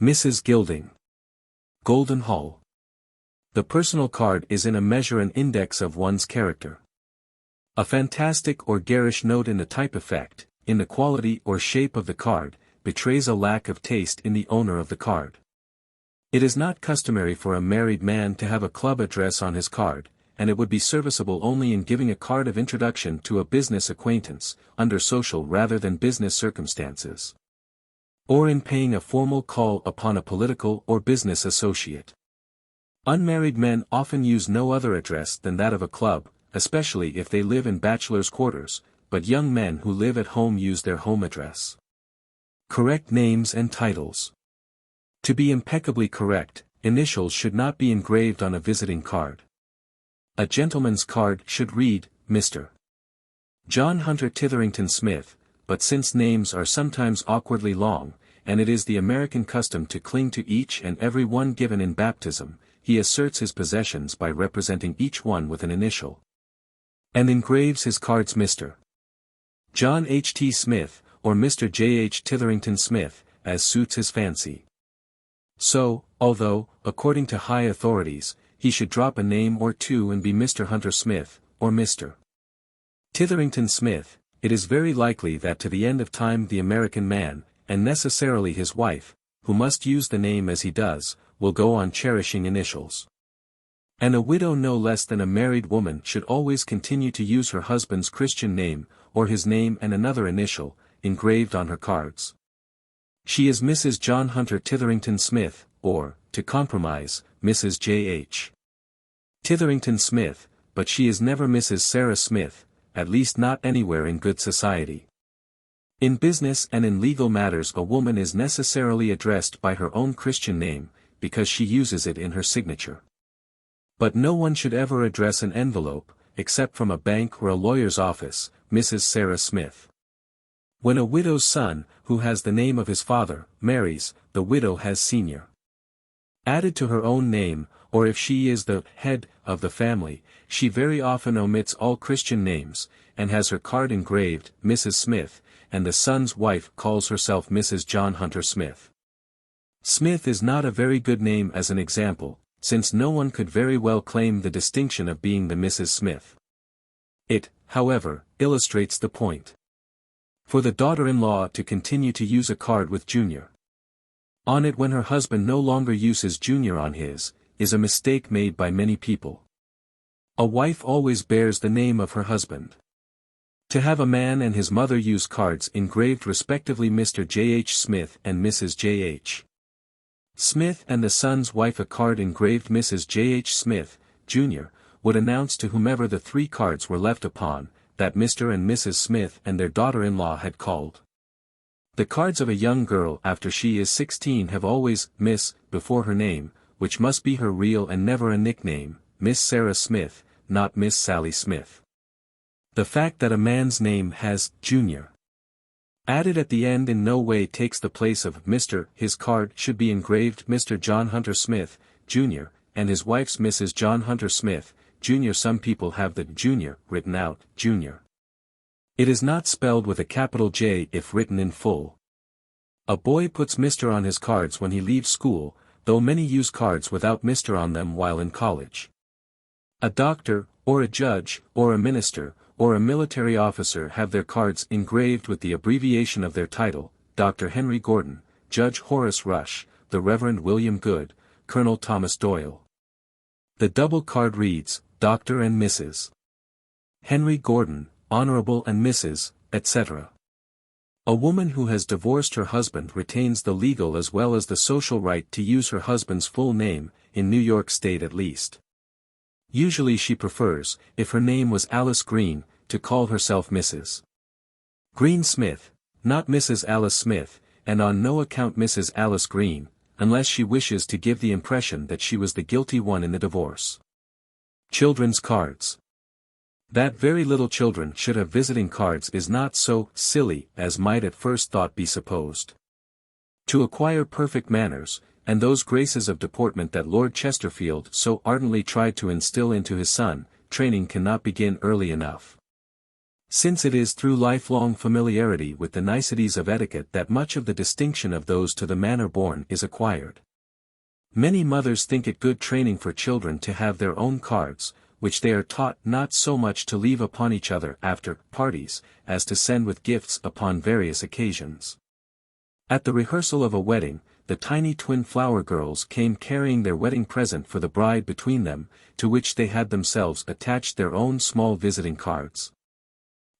Mrs. Gilding. Golden Hall. The personal card is in a measure an index of one's character. A fantastic or garish note in the type effect, in the quality or shape of the card, betrays a lack of taste in the owner of the card. It is not customary for a married man to have a club address on his card, and it would be serviceable only in giving a card of introduction to a business acquaintance, under social rather than business circumstances. Or in paying a formal call upon a political or business associate. Unmarried men often use no other address than that of a club, especially if they live in bachelor's quarters, but young men who live at home use their home address. Correct names and titles. To be impeccably correct, initials should not be engraved on a visiting card. A gentleman's card should read, Mr. John Hunter Titherington Smith, but since names are sometimes awkwardly long, and it is the American custom to cling to each and every one given in baptism. He asserts his possessions by representing each one with an initial, and engraves his cards Mr. John H. T. Smith, or Mr. J. H. Titherington Smith, as suits his fancy. So, although, according to high authorities, he should drop a name or two and be Mr. Hunter Smith, or Mr. Titherington Smith, it is very likely that to the end of time the American man, and necessarily his wife, who must use the name as he does, will go on cherishing initials. And a widow no less than a married woman should always continue to use her husband's Christian name, or his name and another initial, engraved on her cards. She is Mrs. John Hunter Titherington Smith, or, to compromise, Mrs. J. H. Titherington Smith, but she is never Mrs. Sarah Smith, at least not anywhere in good society. In business and in legal matters a woman is necessarily addressed by her own Christian name, because she uses it in her signature. But no one should ever address an envelope, except from a bank or a lawyer's office, Mrs. Sarah Smith. When a widow's son, who has the name of his father, marries, the widow has senior added to her own name, or if she is the head of the family, she very often omits all Christian names, and has her card engraved, Mrs. Smith, and the son's wife calls herself Mrs. John Hunter Smith. Smith is not a very good name as an example, since no one could very well claim the distinction of being the Mrs. Smith. It, however, illustrates the point. For the daughter-in-law to continue to use a card with Junior on it when her husband no longer uses Junior on his, is a mistake made by many people. A wife always bears the name of her husband. To have a man and his mother use cards engraved respectively Mr. J. H. Smith and Mrs. J. H. Smith and the son's wife a card engraved Mrs. J. H. Smith, Jr., would announce to whomever the three cards were left upon, that Mr. and Mrs. Smith and their daughter-in-law had called. The cards of a young girl after she is 16 have always Miss before her name, which must be her real and never a nickname, Miss Sarah Smith, not Miss Sally Smith. The fact that a man's name has Junior added at the end in no way takes the place of Mr. His card should be engraved Mr. John Hunter Smith, Jr., and his wife's Mrs. John Hunter Smith, Jr. Some people have the Junior written out, Junior. It is not spelled with a capital J if written in full. A boy puts Mr. on his cards when he leaves school, though many use cards without Mr. on them while in college. A doctor, or a judge, or a minister, or a military officer have their cards engraved with the abbreviation of their title, Dr. Henry Gordon, Judge Horace Rush, the Reverend William Good, Colonel Thomas Doyle. The double card reads, Dr. and Mrs. Henry Gordon, Honorable and Mrs., etc. A woman who has divorced her husband retains the legal as well as the social right to use her husband's full name, in New York State at least. Usually she prefers, if her name was Alice Green, to call herself Mrs. Green Smith, not Mrs. Alice Smith, and on no account Mrs. Alice Green, unless she wishes to give the impression that she was the guilty one in the divorce. Children's cards. That very little children should have visiting cards is not so silly as might at first thought be supposed. To acquire perfect manners, and those graces of deportment that Lord Chesterfield so ardently tried to instill into his son, training cannot begin early enough. Since it is through lifelong familiarity with the niceties of etiquette that much of the distinction of those to the manner born is acquired. Many mothers think it good training for children to have their own cards, which they are taught not so much to leave upon each other after parties, as to send with gifts upon various occasions. At the rehearsal of a wedding, the tiny twin flower girls came carrying their wedding present for the bride between them, to which they had themselves attached their own small visiting cards.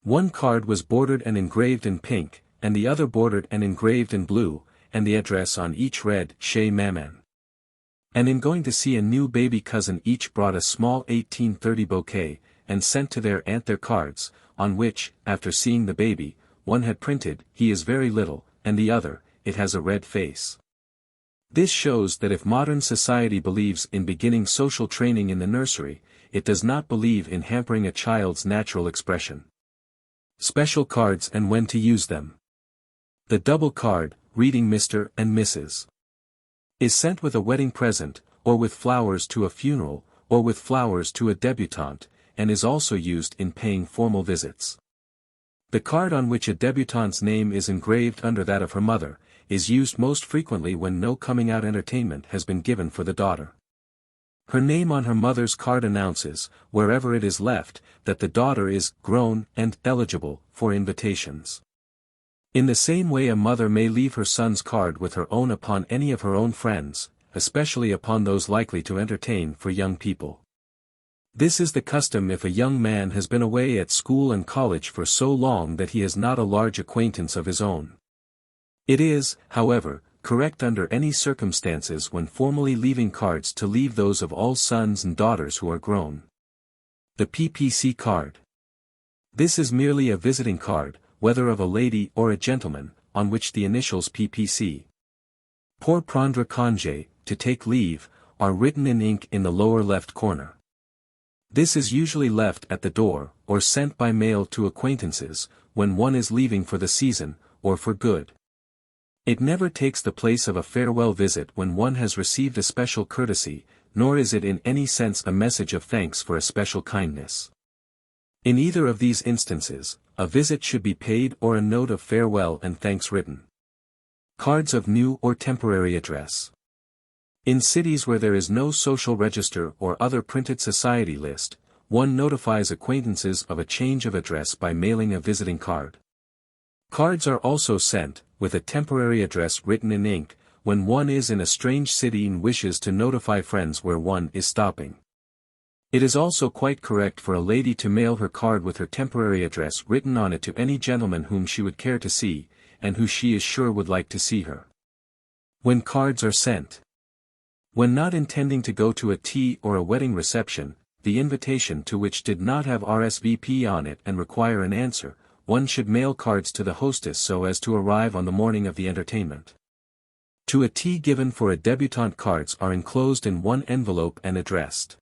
One card was bordered and engraved in pink, and the other bordered and engraved in blue, and the address on each read, Chez Maman. And in going to see a new baby cousin each brought a small 1830 bouquet, and sent to their aunt their cards, on which, after seeing the baby, one had printed, He is very little, and the other, It has a red face. This shows that if modern society believes in beginning social training in the nursery, it does not believe in hampering a child's natural expression. Special cards and when to use them. The double card, reading Mr. and Mrs. is sent with a wedding present, or with flowers to a funeral, or with flowers to a débutante, and is also used in paying formal visits. The card on which a débutante's name is engraved under that of her mother, is used most frequently when no coming-out entertainment has been given for the daughter. Her name on her mother's card announces, wherever it is left, that the daughter is grown and eligible for invitations. In the same way a mother may leave her son's card with her own upon any of her own friends, especially upon those likely to entertain for young people. This is the custom if a young man has been away at school and college for so long that he has not a large acquaintance of his own. It is, however, correct under any circumstances when formally leaving cards to leave those of all sons and daughters who are grown. The PPC card. This is merely a visiting card, whether of a lady or a gentleman, on which the initials PPC, pour prendre congé, to take leave, are written in ink in the lower left corner. This is usually left at the door, or sent by mail to acquaintances, when one is leaving for the season, or for good. It never takes the place of a farewell visit when one has received a special courtesy, nor is it in any sense a message of thanks for a special kindness. In either of these instances, a visit should be paid or a note of farewell and thanks written. Cards of new or temporary address. In cities where there is no social register or other printed society list, one notifies acquaintances of a change of address by mailing a visiting card. Cards are also sent, with a temporary address written in ink, when one is in a strange city and wishes to notify friends where one is stopping. It is also quite correct for a lady to mail her card with her temporary address written on it to any gentleman whom she would care to see, and who she is sure would like to see her. When cards are sent. When not intending to go to a tea or a wedding reception, the invitation to which did not have RSVP on it and require an answer, one should mail cards to the hostess so as to arrive on the morning of the entertainment. To a tea given for a débutante, cards are enclosed in one envelope and addressed.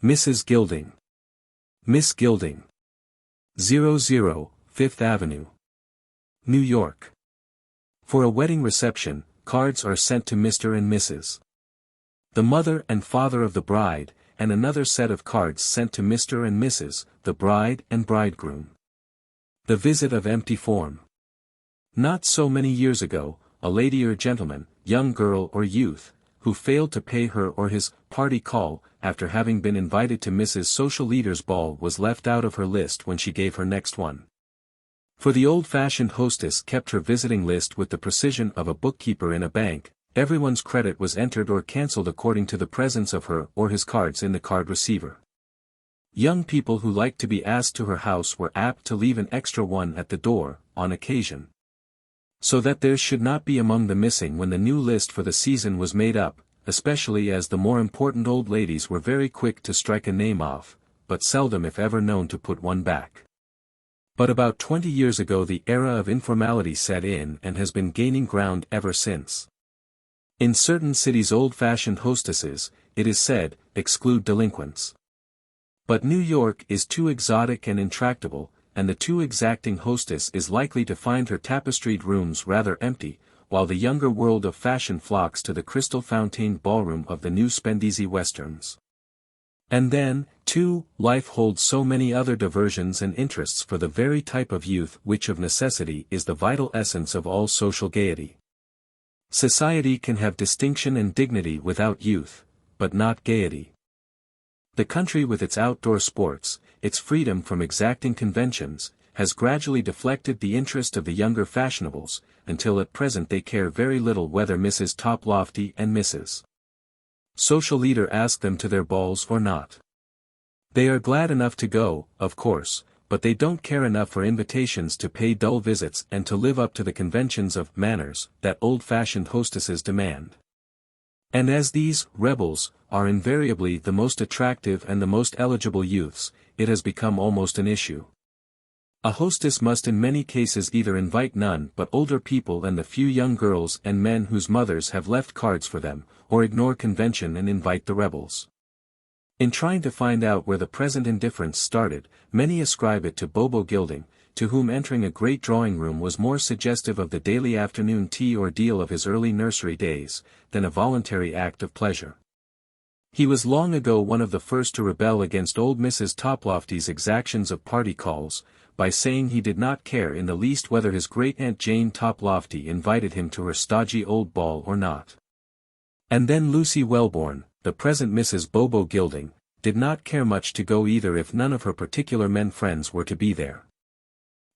Mrs. Gilding. Miss Gilding. 00, Fifth Avenue. New York. For a wedding reception, cards are sent to Mr. and Mrs. the mother and father of the bride, and another set of cards sent to Mr. and Mrs. the bride and bridegroom. The visit of empty form. Not so many years ago, a lady or gentleman, young girl or youth, who failed to pay her or his party call, after having been invited to Mrs. Social Leader's ball, was left out of her list when she gave her next one. For the old-fashioned hostess kept her visiting list with the precision of a bookkeeper in a bank. Everyone's credit was entered or cancelled according to the presence of her or his cards in the card receiver. Young people who liked to be asked to her house were apt to leave an extra one at the door, on occasion, so that theirs should not be among the missing when the new list for the season was made up, especially as the more important old ladies were very quick to strike a name off, but seldom if ever known to put one back. But about 20 years ago the era of informality set in and has been gaining ground ever since. In certain cities old-fashioned hostesses, it is said, exclude delinquents. But New York is too exotic and intractable, and the too exacting hostess is likely to find her tapestried rooms rather empty, while the younger world of fashion flocks to the crystal-fountained ballroom of the new speakeasy westerns. And then, too, life holds so many other diversions and interests for the very type of youth which of necessity is the vital essence of all social gaiety. Society can have distinction and dignity without youth, but not gaiety. The country with its outdoor sports, its freedom from exacting conventions, has gradually deflected the interest of the younger fashionables, until at present they care very little whether Mrs. Toplofty and Mrs. Social Leader ask them to their balls or not. They are glad enough to go, of course, but they don't care enough for invitations to pay dull visits and to live up to the conventions of manners that old-fashioned hostesses demand. And as these rebels are invariably the most attractive and the most eligible youths, it has become almost an issue. A hostess must in many cases either invite none but older people and the few young girls and men whose mothers have left cards for them, or ignore convention and invite the rebels. In trying to find out where the present indifference started, many ascribe it to Bobo Gilding, to whom entering a great drawing-room was more suggestive of the daily afternoon tea ordeal of his early nursery days, than a voluntary act of pleasure. He was long ago one of the first to rebel against old Mrs. Toplofty's exactions of party calls, by saying he did not care in the least whether his great-aunt Jane Toplofty invited him to her stodgy old ball or not. And then Lucy Wellborn, the present Mrs. Bobo Gilding, did not care much to go either if none of her particular men friends were to be there.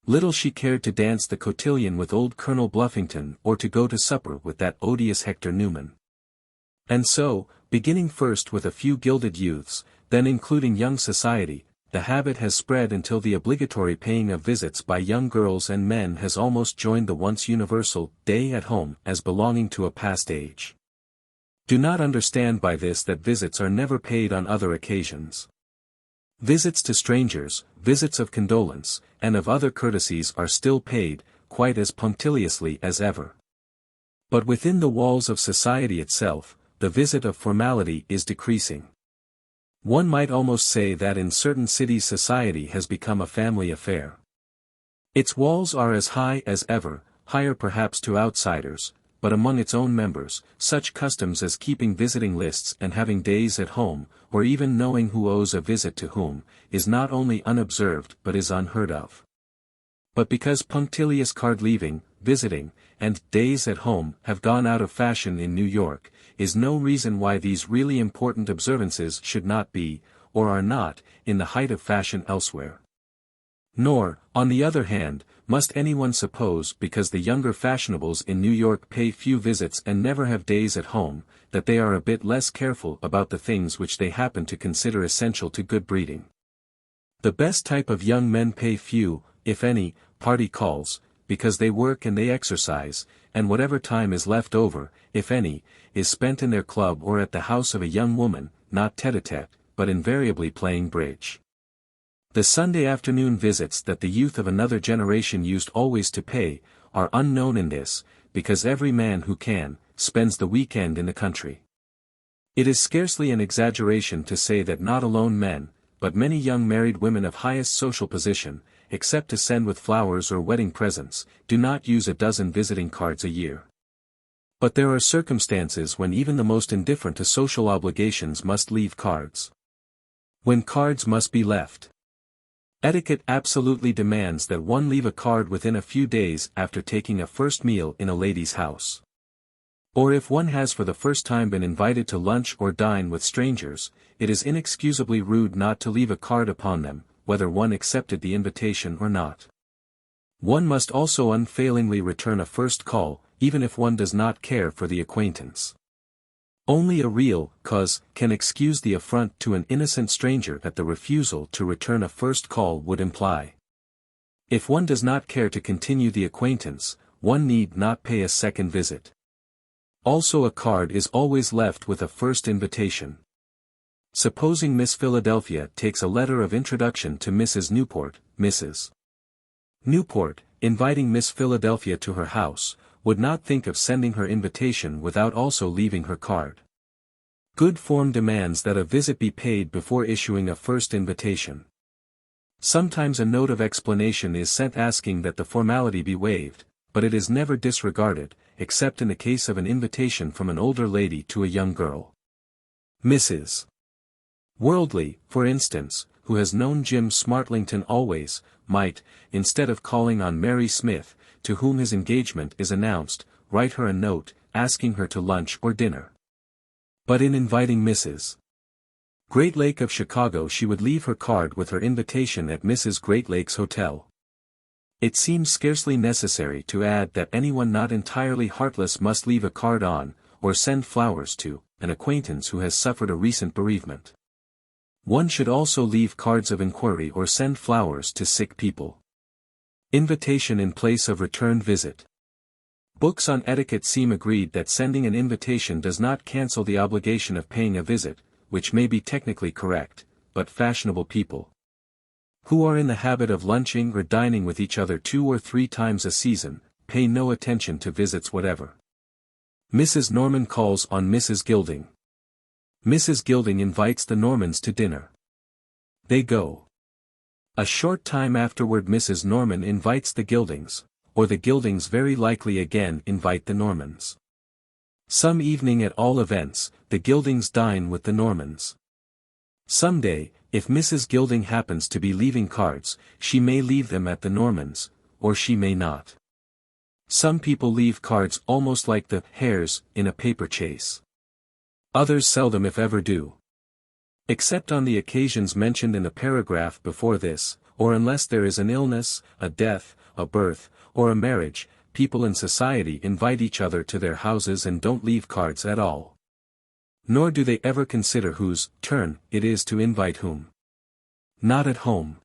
Little she cared to dance the cotillion with old Colonel Bluffington or to go to supper with that odious Hector Newman. And so, beginning first with a few gilded youths, then including young society, the habit has spread until the obligatory paying of visits by young girls and men has almost joined the once universal day at home as belonging to a past age. Do not understand by this that visits are never paid on other occasions. Visits to strangers, visits of condolence, and of other courtesies are still paid, quite as punctiliously as ever. But within the walls of society itself, the visit of formality is decreasing. One might almost say that in certain cities society has become a family affair. Its walls are as high as ever, higher perhaps to outsiders, but among its own members, such customs as keeping visiting lists and having days at home, or even knowing who owes a visit to whom, is not only unobserved but is unheard of. But because punctilious card-leaving, visiting, and days at home have gone out of fashion in New York, is no reason why these really important observances should not be, or are not, in the height of fashion elsewhere. Nor, on the other hand, must anyone suppose because the younger fashionables in New York pay few visits and never have days at home, that they are a bit less careful about the things which they happen to consider essential to good breeding. The best type of young men pay few, if any, party calls, because they work and they exercise, and whatever time is left over, if any, is spent in their club or at the house of a young woman, not tête-à-tête, but invariably playing bridge. The Sunday afternoon visits that the youth of another generation used always to pay, are unknown in this, because every man who can, spends the weekend in the country. It is scarcely an exaggeration to say that not alone men, but many young married women of highest social position, except to send with flowers or wedding presents, do not use a dozen visiting cards a year. But there are circumstances when even the most indifferent to social obligations must leave cards. When cards must be left. Etiquette absolutely demands that one leave a card within a few days after taking a first meal in a lady's house. Or if one has for the first time been invited to lunch or dine with strangers, it is inexcusably rude not to leave a card upon them, whether one accepted the invitation or not. One must also unfailingly return a first call, even if one does not care for the acquaintance. Only a real cause can excuse the affront to an innocent stranger that the refusal to return a first call would imply. If one does not care to continue the acquaintance, one need not pay a second visit. Also a card is always left with a first invitation. Supposing Miss Philadelphia takes a letter of introduction to Mrs. Newport, Mrs. Newport, inviting Miss Philadelphia to her house, would not think of sending her invitation without also leaving her card. Good form demands that a visit be paid before issuing a first invitation. Sometimes a note of explanation is sent asking that the formality be waived, but it is never disregarded, except in the case of an invitation from an older lady to a young girl. Mrs. Worldly, for instance, who has known Jim Smartlington always, might, instead of calling on Mary Smith, to whom his engagement is announced, write her a note, asking her to lunch or dinner. But in inviting Mrs. Great Lake of Chicago she would leave her card with her invitation at Mrs. Great Lake's hotel. It seems scarcely necessary to add that anyone not entirely heartless must leave a card on, or send flowers to, an acquaintance who has suffered a recent bereavement. One should also leave cards of inquiry or send flowers to sick people. Invitation in place of returned visit. Books on etiquette seem agreed that sending an invitation does not cancel the obligation of paying a visit, which may be technically correct, but fashionable people, who are in the habit of lunching or dining with each other 2 or 3 times a season, pay no attention to visits whatever. Mrs. Norman calls on Mrs. Gilding. Mrs. Gilding invites the Normans to dinner. They go. A short time afterward Mrs. Norman invites the Gildings, or the Gildings very likely again invite the Normans. Some evening at all events, the Gildings dine with the Normans. Some day, if Mrs. Gilding happens to be leaving cards, she may leave them at the Normans, or she may not. Some people leave cards almost like the hares in a paper chase. Others seldom if ever do. Except on the occasions mentioned in the paragraph before this, or unless there is an illness, a death, a birth, or a marriage, people in society invite each other to their houses and don't leave cards at all. Nor do they ever consider whose turn it is to invite whom. Not at home.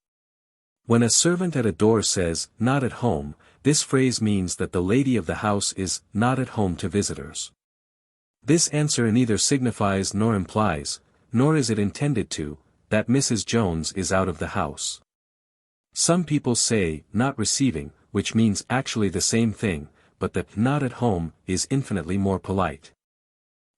When a servant at a door says, "Not at home," this phrase means that the lady of the house is not at home to visitors. This answer neither signifies nor implies, nor is it intended to, that Mrs. Jones is out of the house. Some people say, "not receiving," which means actually the same thing, but that "not at home" is infinitely more polite.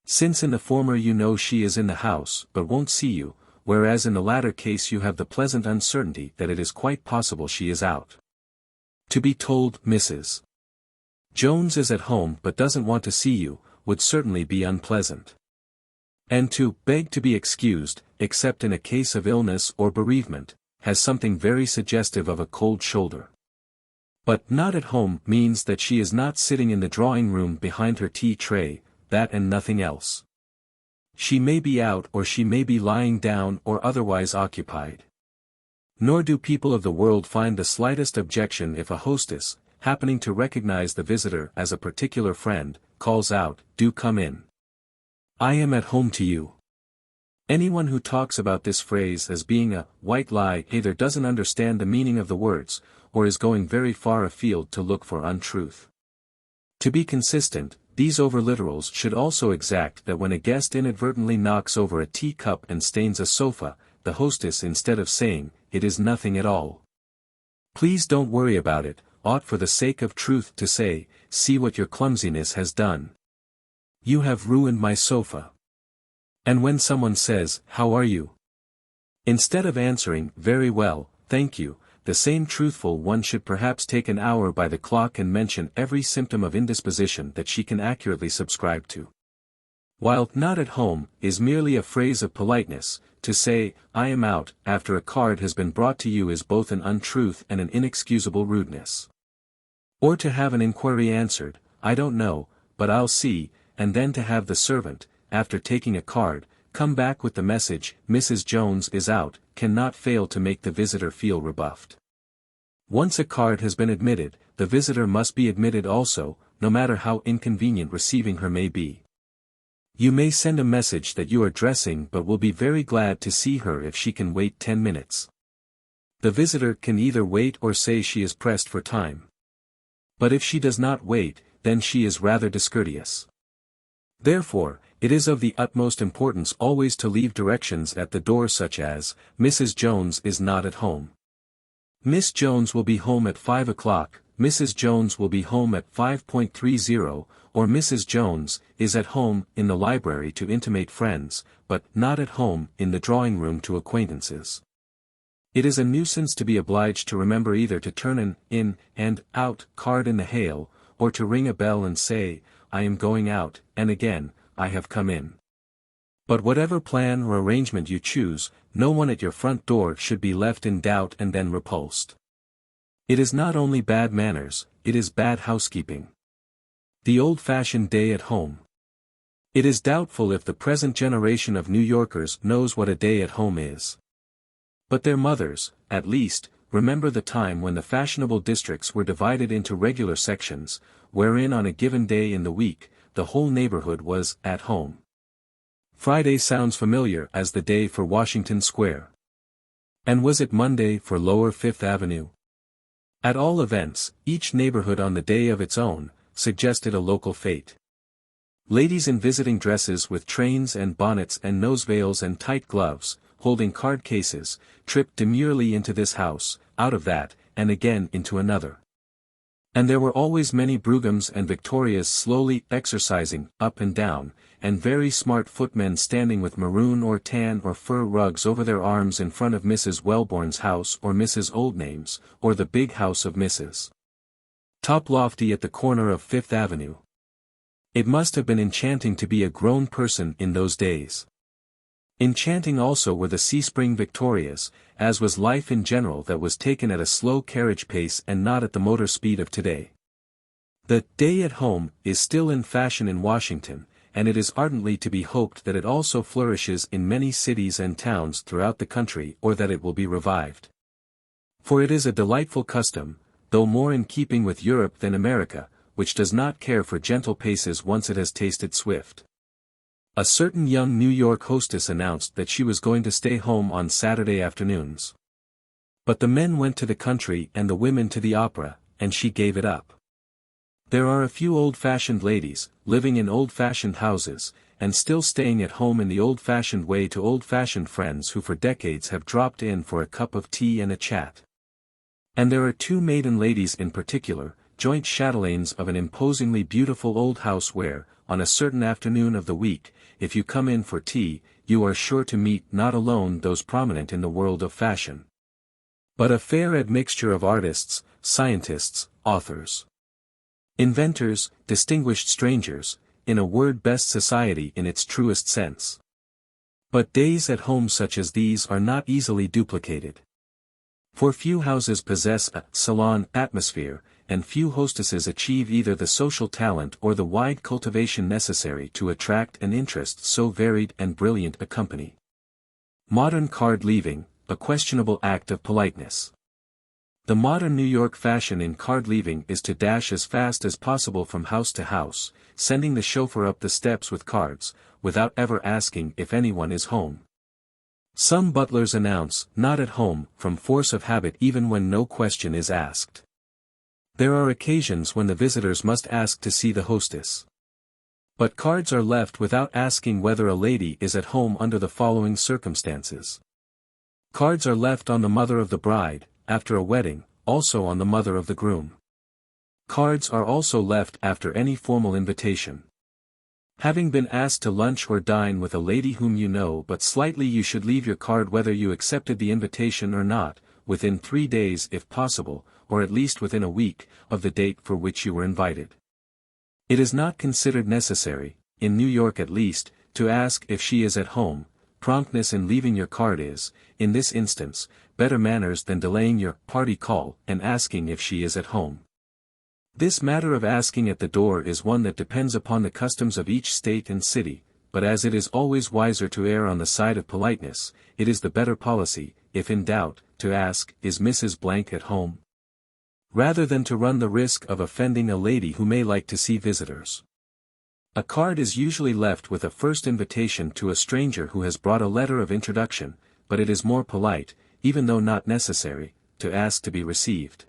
Since in the former you know she is in the house but won't see you, whereas in the latter case you have the pleasant uncertainty that it is quite possible she is out. To be told, "Mrs. Jones is at home but doesn't want to see you," would certainly be unpleasant. And to beg to be excused, except in a case of illness or bereavement, has something very suggestive of a cold shoulder. But "not at home" means that she is not sitting in the drawing room behind her tea tray, that and nothing else. She may be out or she may be lying down or otherwise occupied. Nor do people of the world find the slightest objection if a hostess, happening to recognize the visitor as a particular friend, calls out, "Do come in. I am at home to you." Anyone who talks about this phrase as being a white lie either doesn't understand the meaning of the words, or is going very far afield to look for untruth. To be consistent, these overliterals should also exact that when a guest inadvertently knocks over a teacup and stains a sofa, the hostess instead of saying, "It is nothing at all. Please don't worry about it," ought for the sake of truth to say, "See what your clumsiness has done. You have ruined my sofa." And when someone says, "How are you?" instead of answering, "Very well, thank you," the same truthful one should perhaps take an hour by the clock and mention every symptom of indisposition that she can accurately subscribe to. While "not at home" is merely a phrase of politeness, to say, "I am out," after a card has been brought to you is both an untruth and an inexcusable rudeness. Or to have an inquiry answered, "I don't know, but I'll see," and then to have the servant, after taking a card, come back with the message, "Mrs. Jones is out," cannot fail to make the visitor feel rebuffed. Once a card has been admitted, the visitor must be admitted also, no matter how inconvenient receiving her may be. You may send a message that you are dressing but will be very glad to see her if she can wait 10 minutes. The visitor can either wait or say she is pressed for time. But if she does not wait, then she is rather discourteous. Therefore, it is of the utmost importance always to leave directions at the door such as, "Mrs. Jones is not at home. Miss Jones will be home at 5 o'clock, Mrs. Jones will be home at 5:30, or Mrs. Jones is at home in the library to intimate friends, but not at home in the drawing room to acquaintances." It is a nuisance to be obliged to remember either to turn an "in" and "out" card in the hail, or to ring a bell and say, "I am going out," and again, "I have come in." But whatever plan or arrangement you choose, no one at your front door should be left in doubt and then repulsed. It is not only bad manners, it is bad housekeeping. The old-fashioned day at home. It is doubtful if the present generation of New Yorkers knows what a day at home is. But their mothers, at least, remember the time when the fashionable districts were divided into regular sections, wherein on a given day in the week, the whole neighborhood was at home. Friday sounds familiar as the day for Washington Square. And was it Monday for Lower Fifth Avenue? At all events, each neighborhood on the day of its own, suggested a local fete. Ladies in visiting dresses with trains and bonnets and nose veils and tight gloves, holding card cases, tripped demurely into this house, out of that, and again into another. And there were always many Broughams and Victorias slowly exercising, up and down, and very smart footmen standing with maroon or tan or fur rugs over their arms in front of Mrs. Wellborn's house or Mrs. Oldname's, or the big house of Mrs. Toplofty at the corner of Fifth Avenue. It must have been enchanting to be a grown person in those days. Enchanting also were the Seaspring Victorias, as was life in general that was taken at a slow carriage pace and not at the motor speed of today. The day at home is still in fashion in Washington, and it is ardently to be hoped that it also flourishes in many cities and towns throughout the country, or that it will be revived. For it is a delightful custom, though more in keeping with Europe than America, which does not care for gentle paces once it has tasted swift. A certain young New York hostess announced that she was going to stay home on Saturday afternoons. But the men went to the country and the women to the opera, and she gave it up. There are a few old-fashioned ladies, living in old-fashioned houses, and still staying at home in the old-fashioned way to old-fashioned friends who for decades have dropped in for a cup of tea and a chat. And there are two maiden ladies in particular, joint chatelaines of an imposingly beautiful old house where, on a certain afternoon of the week, if you come in for tea, you are sure to meet not alone those prominent in the world of fashion, but a fair admixture of artists, scientists, authors, inventors, distinguished strangers, in a word best society in its truest sense. But days at home such as these are not easily duplicated. For few houses possess a salon atmosphere, and few hostesses achieve either the social talent or the wide cultivation necessary to attract and interest so varied and brilliant a company. Modern card leaving, a questionable act of politeness. The modern New York fashion in card leaving is to dash as fast as possible from house to house, sending the chauffeur up the steps with cards, without ever asking if anyone is home. Some butlers announce, "Not at home," from force of habit even when no question is asked. There are occasions when the visitors must ask to see the hostess. But cards are left without asking whether a lady is at home under the following circumstances. Cards are left on the mother of the bride, after a wedding, also on the mother of the groom. Cards are also left after any formal invitation. Having been asked to lunch or dine with a lady whom you know but slightly, you should leave your card whether you accepted the invitation or not, within 3 days if possible, or at least within a week, of the date for which you were invited. It is not considered necessary, in New York at least, to ask if she is at home. Promptness in leaving your card is, in this instance, better manners than delaying your party call and asking if she is at home. This matter of asking at the door is one that depends upon the customs of each state and city, but as it is always wiser to err on the side of politeness, it is the better policy, if in doubt, to ask, "Is Mrs. Blank at home?" rather than to run the risk of offending a lady who may like to see visitors. A card is usually left with a first invitation to a stranger who has brought a letter of introduction, but it is more polite, even though not necessary, to ask to be received.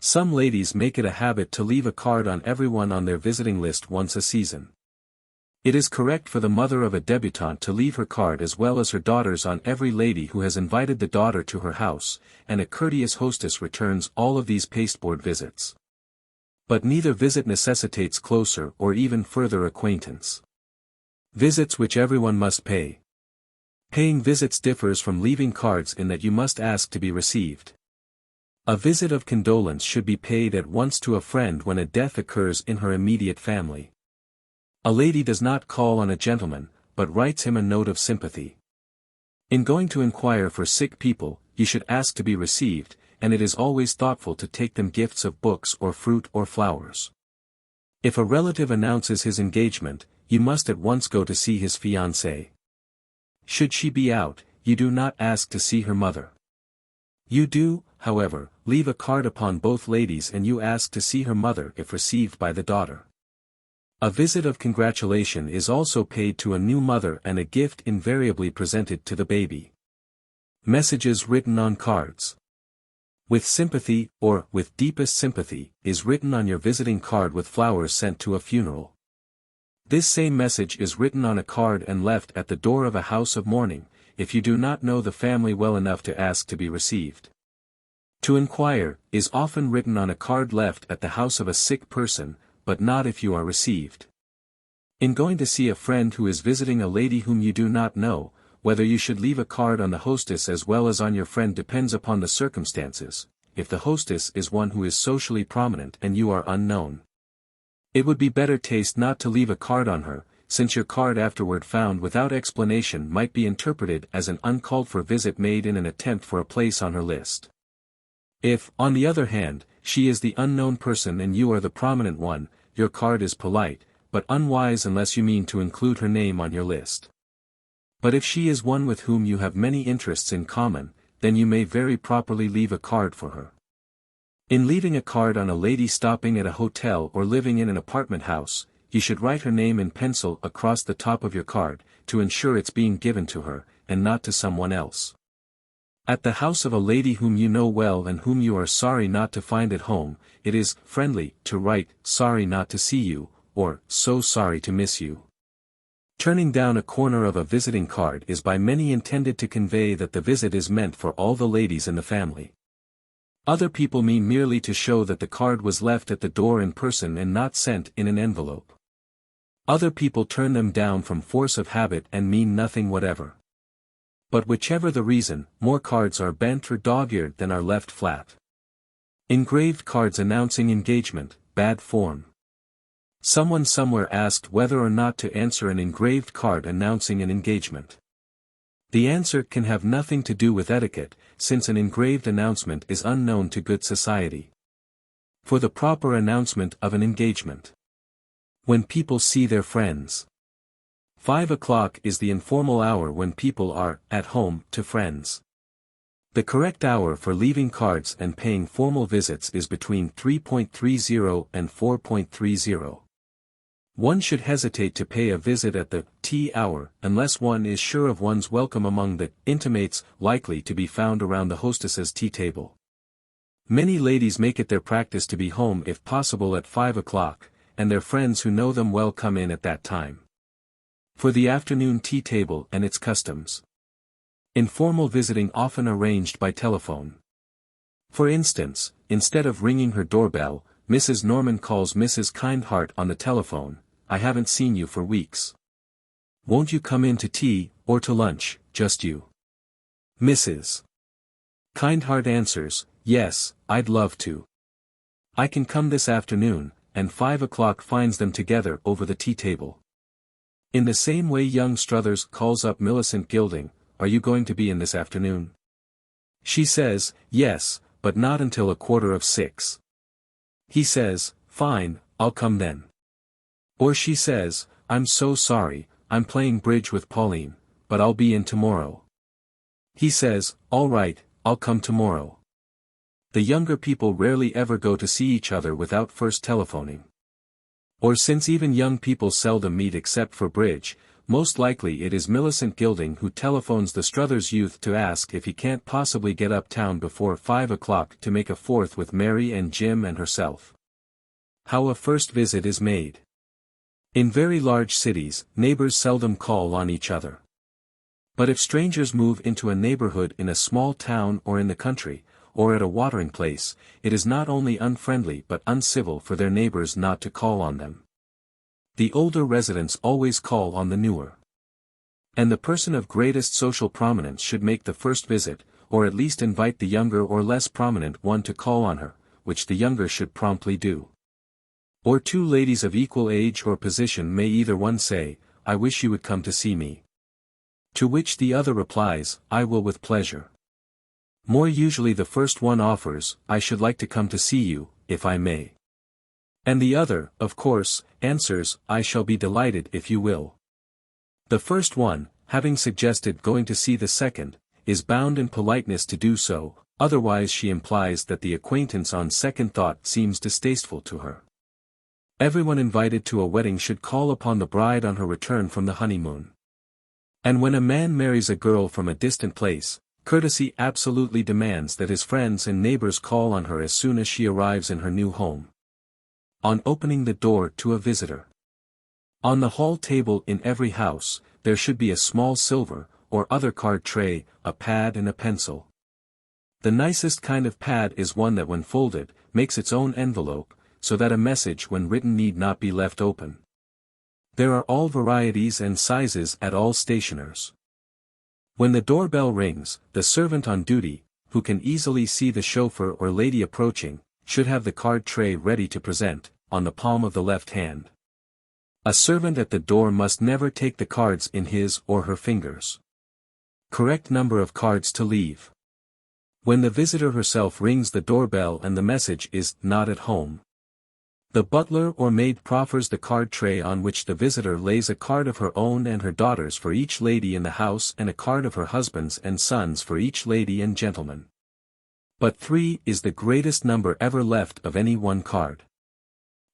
Some ladies make it a habit to leave a card on everyone on their visiting list once a season. It is correct for the mother of a débutante to leave her card as well as her daughter's on every lady who has invited the daughter to her house, and a courteous hostess returns all of these pasteboard visits. But neither visit necessitates closer or even further acquaintance. Visits which everyone must pay. Paying visits differs from leaving cards in that you must ask to be received. A visit of condolence should be paid at once to a friend when a death occurs in her immediate family. A lady does not call on a gentleman, but writes him a note of sympathy. In going to inquire for sick people, you should ask to be received, and it is always thoughtful to take them gifts of books or fruit or flowers. If a relative announces his engagement, you must at once go to see his fiancée. Should she be out, you do not ask to see her mother. You do, however, leave a card upon both ladies and you ask to see her mother if received by the daughter. A visit of congratulation is also paid to a new mother and a gift invariably presented to the baby. Messages written on cards. With sympathy, or with deepest sympathy, is written on your visiting card with flowers sent to a funeral. This same message is written on a card and left at the door of a house of mourning, if you do not know the family well enough to ask to be received. To inquire, is often written on a card left at the house of a sick person, but not if you are received. In going to see a friend who is visiting a lady whom you do not know, whether you should leave a card on the hostess as well as on your friend depends upon the circumstances. If the hostess is one who is socially prominent and you are unknown, it would be better taste not to leave a card on her, since your card afterward found without explanation might be interpreted as an uncalled-for visit made in an attempt for a place on her list. If, on the other hand, she is the unknown person and you are the prominent one, your card is polite, but unwise unless you mean to include her name on your list. But if she is one with whom you have many interests in common, then you may very properly leave a card for her. In leaving a card on a lady stopping at a hotel or living in an apartment house, you should write her name in pencil across the top of your card, to ensure it's being given to her, and not to someone else. At the house of a lady whom you know well and whom you are sorry not to find at home, it is friendly to write, "Sorry not to see you," or "So sorry to miss you." Turning down a corner of a visiting card is by many intended to convey that the visit is meant for all the ladies in the family. Other people mean merely to show that the card was left at the door in person and not sent in an envelope. Other people turn them down from force of habit and mean nothing whatever. But whichever the reason, more cards are bent or dog-eared than are left flat. Engraved cards announcing engagement, bad form. Someone somewhere asked whether or not to answer an engraved card announcing an engagement. The answer can have nothing to do with etiquette, since an engraved announcement is unknown to good society. For the proper announcement of an engagement. When people see their friends. 5 o'clock is the informal hour when people are at home to friends. The correct hour for leaving cards and paying formal visits is between 3:30 and 4:30. One should hesitate to pay a visit at the tea hour unless one is sure of one's welcome among the intimates likely to be found around the hostess's tea table. Many ladies make it their practice to be home if possible at 5 o'clock, and their friends who know them well come in at that time. For the afternoon tea table and its customs. Informal visiting often arranged by telephone. For instance, instead of ringing her doorbell, Mrs. Norman calls Mrs. Kindheart on the telephone, "I haven't seen you for weeks. Won't you come in to tea, or to lunch, just you?" Mrs. Kindheart answers, "Yes, I'd love to. I can come this afternoon," and 5 o'clock finds them together over the tea table. In the same way young Struthers calls up Millicent Gilding, "Are you going to be in this afternoon?" She says, "Yes, but not until 6:15. He says, "Fine, I'll come then." Or she says, "I'm so sorry, I'm playing bridge with Pauline, but I'll be in tomorrow." He says, "All right, I'll come tomorrow." The younger people rarely ever go to see each other without first telephoning. Or since even young people seldom meet except for bridge, most likely it is Millicent Gilding who telephones the Struthers youth to ask if he can't possibly get uptown before 5 o'clock to make a fourth with Mary and Jim and herself. How a first visit is made. In very large cities, neighbors seldom call on each other. But if strangers move into a neighborhood in a small town or in the country, or at a watering place, it is not only unfriendly but uncivil for their neighbors not to call on them. The older residents always call on the newer. And the person of greatest social prominence should make the first visit, or at least invite the younger or less prominent one to call on her, which the younger should promptly do. Or two ladies of equal age or position may either one say, "I wish you would come to see me." To which the other replies, "I will with pleasure." More usually the first one offers, "I should like to come to see you, if I may." And the other, of course, answers, "I shall be delighted if you will." The first one, having suggested going to see the second, is bound in politeness to do so, otherwise she implies that the acquaintance on second thought seems distasteful to her. Everyone invited to a wedding should call upon the bride on her return from the honeymoon. And when a man marries a girl from a distant place, courtesy absolutely demands that his friends and neighbors call on her as soon as she arrives in her new home. On opening the door to a visitor. On the hall table in every house, there should be a small silver, or other card tray, a pad and a pencil. The nicest kind of pad is one that when folded, makes its own envelope, so that a message when written need not be left open. There are all varieties and sizes at all stationers. When the doorbell rings, the servant on duty, who can easily see the chauffeur or lady approaching, should have the card tray ready to present, on the palm of the left hand. A servant at the door must never take the cards in his or her fingers. Correct number of cards to leave. When the visitor herself rings the doorbell and the message is "not at home," the butler or maid proffers the card tray on which the visitor lays a card of her own and her daughter's for each lady in the house and a card of her husband's and son's for each lady and gentleman. But 3 is the greatest number ever left of any one card.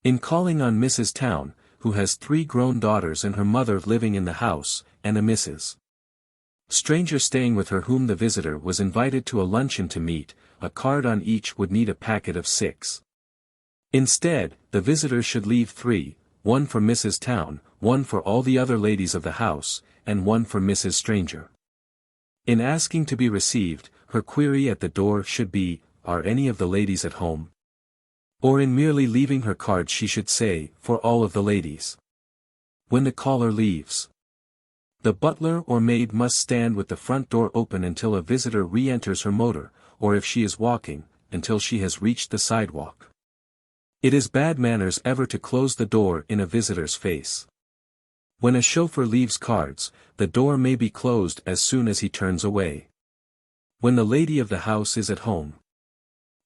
In calling on Mrs. Town, who has 3 grown daughters and her mother living in the house, and a Mrs. stranger staying with her whom the visitor was invited to a luncheon to meet, a card on each would need a packet of 6. Instead, the visitor should leave 3, 1 for Mrs. Town, 1 for all the other ladies of the house, and 1 for Mrs. Stranger. In asking to be received, her query at the door should be, "Are any of the ladies at home?" Or in merely leaving her card she should say, "For all of the ladies." When the caller leaves, the butler or maid must stand with the front door open until a visitor re-enters her motor, or if she is walking, until she has reached the sidewalk. It is bad manners ever to close the door in a visitor's face. When a chauffeur leaves cards, the door may be closed as soon as he turns away. When the lady of the house is at home.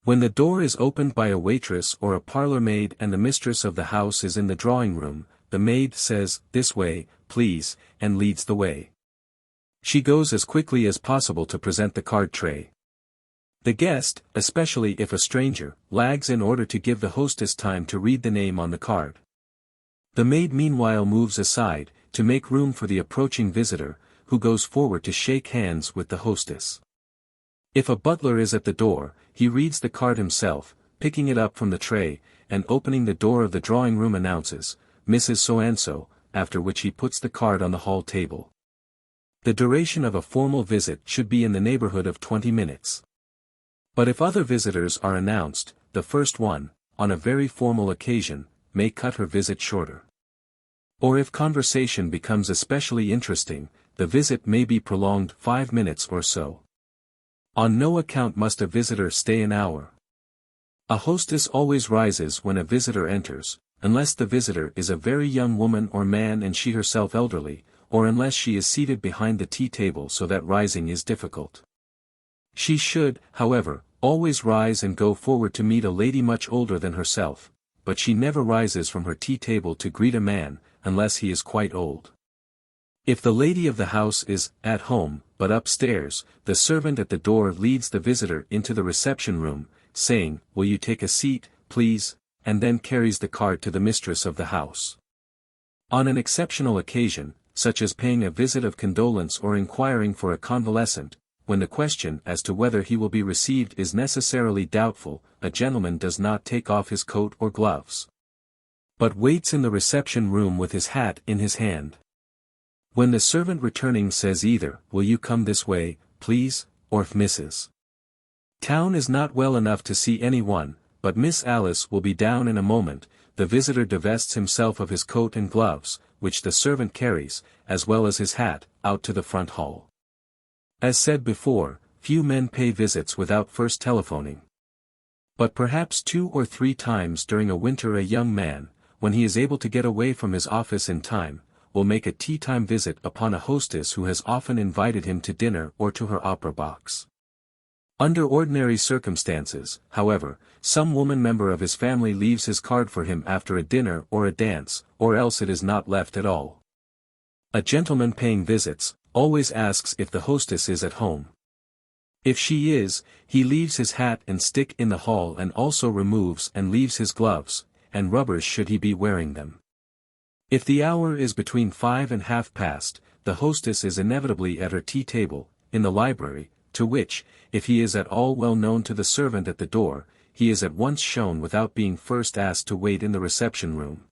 When the door is opened by a waitress or a parlor maid and the mistress of the house is in the drawing room, the maid says, "This way, please," and leads the way. She goes as quickly as possible to present the card tray. The guest, especially if a stranger, lags in order to give the hostess time to read the name on the card. The maid meanwhile moves aside, to make room for the approaching visitor, who goes forward to shake hands with the hostess. If a butler is at the door, he reads the card himself, picking it up from the tray, and opening the door of the drawing room announces, "Mrs. So-and-so," after which he puts the card on the hall table. The duration of a formal visit should be in the neighborhood of 20 minutes. But if other visitors are announced, the first one, on a very formal occasion, may cut her visit shorter. Or if conversation becomes especially interesting, the visit may be prolonged 5 minutes or so. On no account must a visitor stay an hour. A hostess always rises when a visitor enters, unless the visitor is a very young woman or man and she herself elderly, or unless she is seated behind the tea table so that rising is difficult. She should, however, always rise and go forward to meet a lady much older than herself, but she never rises from her tea table to greet a man, unless he is quite old. If the lady of the house is at home, but upstairs, the servant at the door leads the visitor into the reception room, saying, "Will you take a seat, please?" and then carries the card to the mistress of the house. On an exceptional occasion, such as paying a visit of condolence or inquiring for a convalescent, when the question as to whether he will be received is necessarily doubtful, a gentleman does not take off his coat or gloves, but waits in the reception room with his hat in his hand. When the servant returning says either, "Will you come this way, please," or if Mrs. Town is not well enough to see anyone, but Miss Alice will be down in a moment, the visitor divests himself of his coat and gloves, which the servant carries, as well as his hat, out to the front hall. As said before, few men pay visits without first telephoning. But perhaps 2 or 3 times during a winter a young man, when he is able to get away from his office in time, will make a tea-time visit upon a hostess who has often invited him to dinner or to her opera box. Under ordinary circumstances, however, some woman member of his family leaves his card for him after a dinner or a dance, or else it is not left at all. A gentleman paying visits, always asks if the hostess is at home. If she is, he leaves his hat and stick in the hall and also removes and leaves his gloves, and rubbers should he be wearing them. If the hour is between 5 and half past, the hostess is inevitably at her tea table, in the library, to which, if he is at all well known to the servant at the door, he is at once shown without being first asked to wait in the reception room.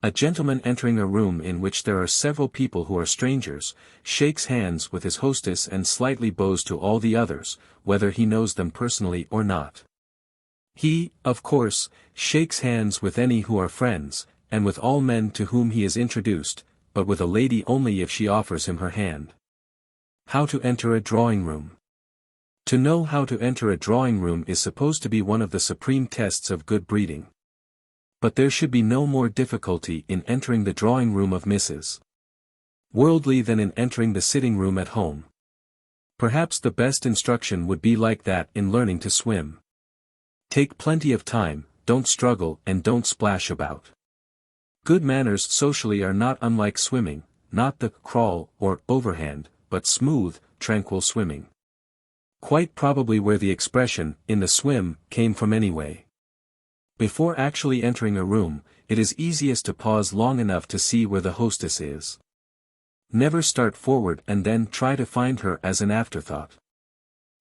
A gentleman entering a room in which there are several people who are strangers, shakes hands with his hostess and slightly bows to all the others, whether he knows them personally or not. He, of course, shakes hands with any who are friends, and with all men to whom he is introduced, but with a lady only if she offers him her hand. How to enter a drawing room. To know how to enter a drawing room is supposed to be one of the supreme tests of good breeding. But there should be no more difficulty in entering the drawing room of Mrs. Worldly than in entering the sitting room at home. Perhaps the best instruction would be like that in learning to swim. Take plenty of time, don't struggle and don't splash about. Good manners socially are not unlike swimming, not the crawl or overhand, but smooth, tranquil swimming. Quite probably where the expression, in the swim, came from anyway. Before actually entering a room, it is easiest to pause long enough to see where the hostess is. Never start forward and then try to find her as an afterthought.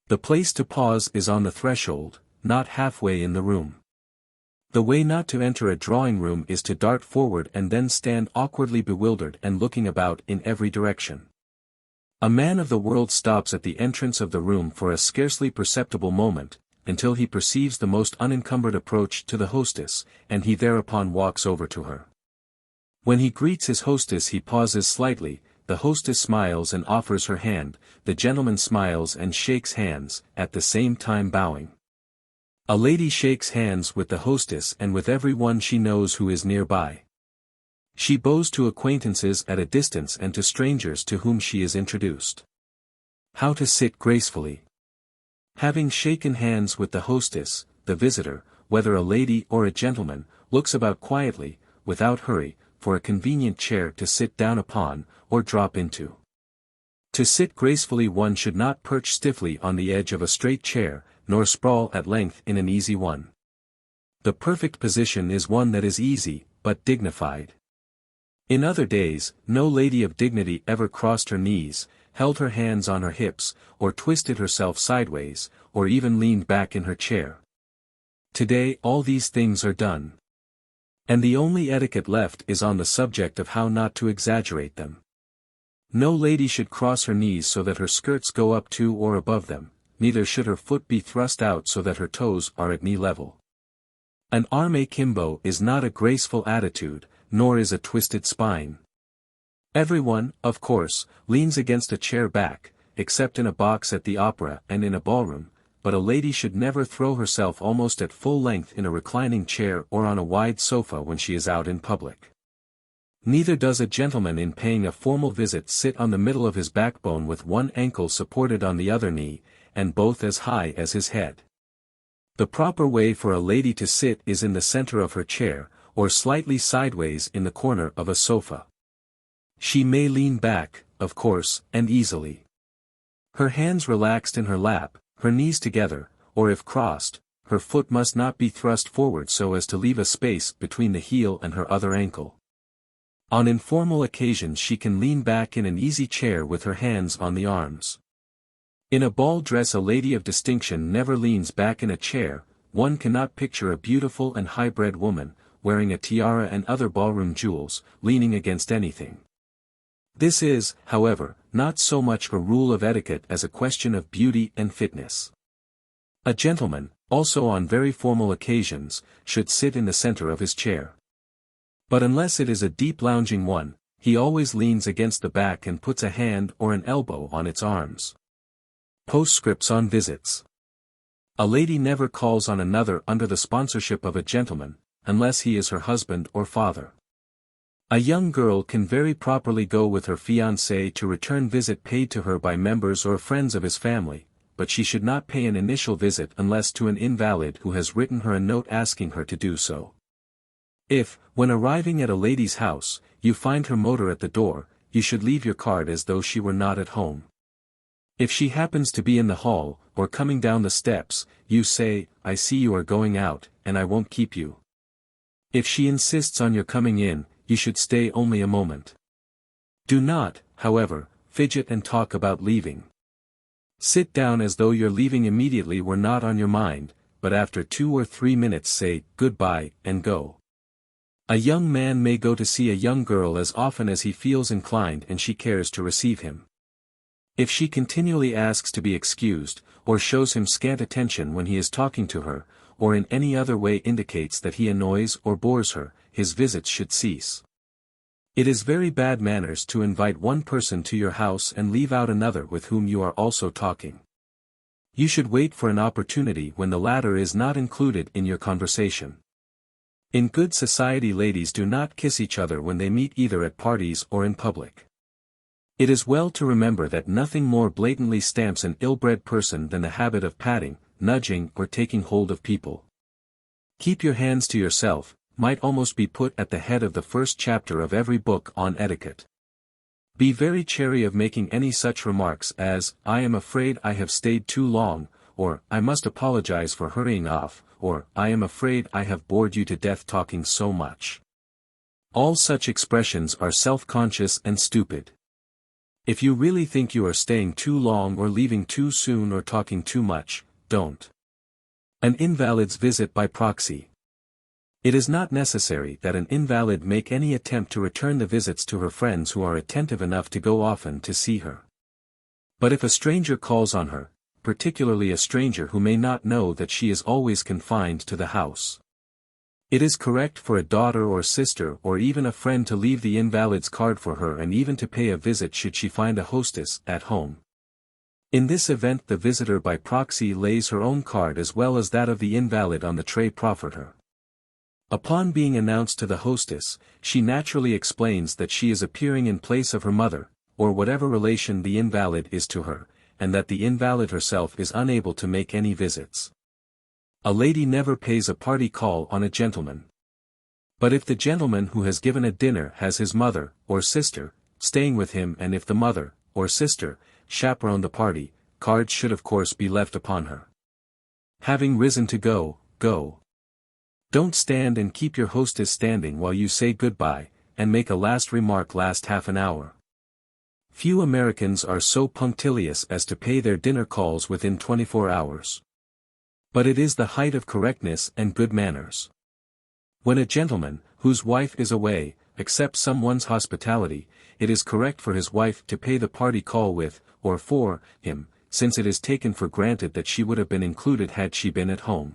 The place to pause is on the threshold, not halfway in the room. The way not to enter a drawing room is to dart forward and then stand awkwardly bewildered and looking about in every direction. A man of the world stops at the entrance of the room for a scarcely perceptible moment, until he perceives the most unencumbered approach to the hostess, and he thereupon walks over to her. When he greets his hostess he pauses slightly, the hostess smiles and offers her hand, the gentleman smiles and shakes hands, at the same time bowing. A lady shakes hands with the hostess and with everyone she knows who is nearby. She bows to acquaintances at a distance and to strangers to whom she is introduced. How to sit gracefully. Having shaken hands with the hostess, the visitor, whether a lady or a gentleman, looks about quietly, without hurry, for a convenient chair to sit down upon, or drop into. To sit gracefully one should not perch stiffly on the edge of a straight chair, nor sprawl at length in an easy one. The perfect position is one that is easy, but dignified. In other days, no lady of dignity ever crossed her knees, held her hands on her hips, or twisted herself sideways, or even leaned back in her chair. Today all these things are done. And the only etiquette left is on the subject of how not to exaggerate them. No lady should cross her knees so that her skirts go up to or above them, neither should her foot be thrust out so that her toes are at knee level. An arm akimbo is not a graceful attitude, nor is a twisted spine. Everyone, of course, leans against a chair back, except in a box at the opera and in a ballroom, but a lady should never throw herself almost at full length in a reclining chair or on a wide sofa when she is out in public. Neither does a gentleman in paying a formal visit sit on the middle of his backbone with one ankle supported on the other knee, and both as high as his head. The proper way for a lady to sit is in the center of her chair, or slightly sideways in the corner of a sofa. She may lean back, of course, and easily. Her hands relaxed in her lap, her knees together, or if crossed, her foot must not be thrust forward so as to leave a space between the heel and her other ankle. On informal occasions she can lean back in an easy chair with her hands on the arms. In a ball dress a lady of distinction never leans back in a chair. One cannot picture a beautiful and high-bred woman, wearing a tiara and other ballroom jewels, leaning against anything. This is, however, not so much a rule of etiquette as a question of beauty and fitness. A gentleman, also on very formal occasions, should sit in the center of his chair. But unless it is a deep lounging one, he always leans against the back and puts a hand or an elbow on its arms. Postscripts on visits. A lady never calls on another under the sponsorship of a gentleman, unless he is her husband or father. A young girl can very properly go with her fiancé to return visit paid to her by members or friends of his family, but she should not pay an initial visit unless to an invalid who has written her a note asking her to do so. If, when arriving at a lady's house, you find her motor at the door, you should leave your card as though she were not at home. If she happens to be in the hall, or coming down the steps, you say, "I see you are going out, and I won't keep you." If she insists on your coming in, you should stay only a moment. Do not, however, fidget and talk about leaving. Sit down as though your leaving immediately were not on your mind, but after 2 or 3 minutes say, "Goodbye," and go. A young man may go to see a young girl as often as he feels inclined and she cares to receive him. If she continually asks to be excused, or shows him scant attention when he is talking to her, or in any other way indicates that he annoys or bores her, his visits should cease. It is very bad manners to invite one person to your house and leave out another with whom you are also talking. You should wait for an opportunity when the latter is not included in your conversation. In good society, ladies do not kiss each other when they meet either at parties or in public. It is well to remember that nothing more blatantly stamps an ill-bred person than the habit of patting, nudging or taking hold of people. Keep your hands to yourself, might almost be put at the head of the first chapter of every book on etiquette. Be very chary of making any such remarks as, "I am afraid I have stayed too long," or, "I must apologize for hurrying off," or, "I am afraid I have bored you to death talking so much." All such expressions are self-conscious and stupid. If you really think you are staying too long or leaving too soon or talking too much, don't. An invalid's visit by proxy. It is not necessary that an invalid make any attempt to return the visits to her friends who are attentive enough to go often to see her. But if a stranger calls on her, particularly a stranger who may not know that she is always confined to the house, it is correct for a daughter or sister or even a friend to leave the invalid's card for her and even to pay a visit should she find a hostess at home. In this event, the visitor by proxy lays her own card as well as that of the invalid on the tray proffered her. Upon being announced to the hostess, she naturally explains that she is appearing in place of her mother, or whatever relation the invalid is to her, and that the invalid herself is unable to make any visits. A lady never pays a party call on a gentleman. But if the gentleman who has given a dinner has his mother, or sister, staying with him, and if the mother, or sister, chaperone the party, cards should of course be left upon her. Having risen to go, go. Don't stand and keep your hostess standing while you say goodbye, and make a last remark last half an hour. Few Americans are so punctilious as to pay their dinner calls within 24 hours. But it is the height of correctness and good manners. When a gentleman, whose wife is away, accepts someone's hospitality, it is correct for his wife to pay the party call with, or for, him, since it is taken for granted that she would have been included had she been at home.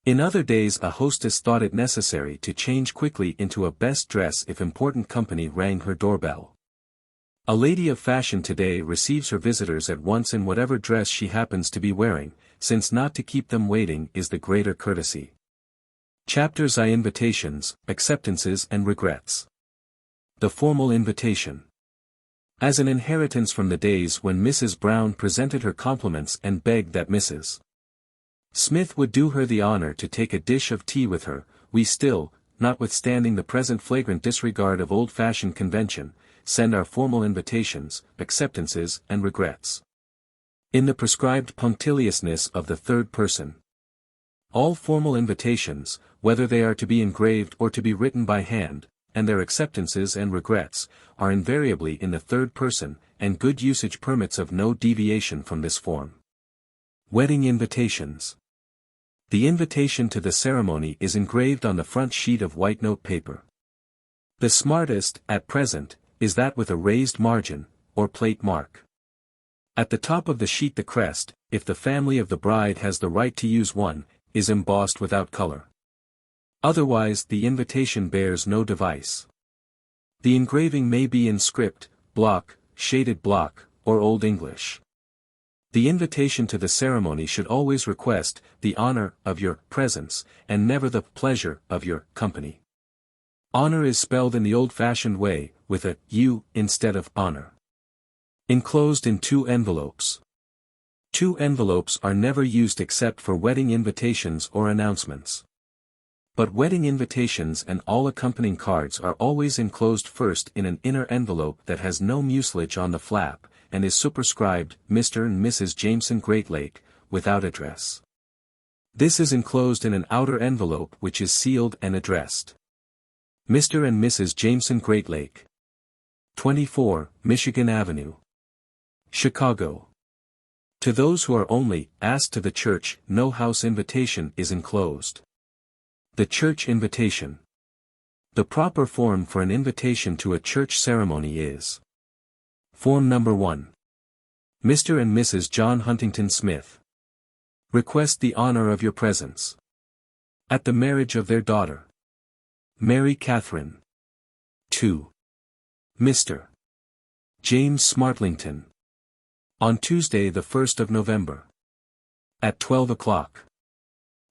In other days a hostess thought it necessary to change quickly into a best dress if important company rang her doorbell. A lady of fashion today receives her visitors at once in whatever dress she happens to be wearing, since not to keep them waiting is the greater courtesy. Chapters XIIINVITATIONS, Acceptances and Regrets. The Formal Invitation. As an inheritance from the days when Mrs. Brown presented her compliments and begged that Mrs. Smith would do her the honor to take a dish of tea with her, we still, notwithstanding the present flagrant disregard of old-fashioned convention, send our formal invitations, acceptances and regrets. In the prescribed punctiliousness of the third person. All formal invitations, whether they are to be engraved or to be written by hand, and their acceptances and regrets, are invariably in the third person, and good usage permits of no deviation from this form. Wedding invitations. The invitation to the ceremony is engraved on the front sheet of white note paper. The smartest, at present, is that with a raised margin, or plate mark. At the top of the sheet the crest, if the family of the bride has the right to use one, is embossed without color. Otherwise the invitation bears no device. The engraving may be in script, block, shaded block, or Old English. The invitation to the ceremony should always request the honor of your presence, and never the pleasure of your company. Honor is spelled in the old-fashioned way, with a U instead of honor. Enclosed in 2 envelopes. 2 envelopes are never used except for wedding invitations or announcements. But wedding invitations and all accompanying cards are always enclosed first in an inner envelope that has no mucilage on the flap, and is superscribed, Mr. and Mrs. Jameson Greatlake, without address. This is enclosed in an outer envelope which is sealed and addressed. Mr. and Mrs. Jameson Greatlake. 24, Michigan Avenue, Chicago. To those who are only asked to the church, no house invitation is enclosed. The church invitation. The proper form for an invitation to a church ceremony is: Form number 1. Mr. and Mrs. John Huntington Smith request the honor of your presence at the marriage of their daughter, Mary Catherine. 2. Mr. James Smartlington, on Tuesday the 1st of November, at 12 o'clock,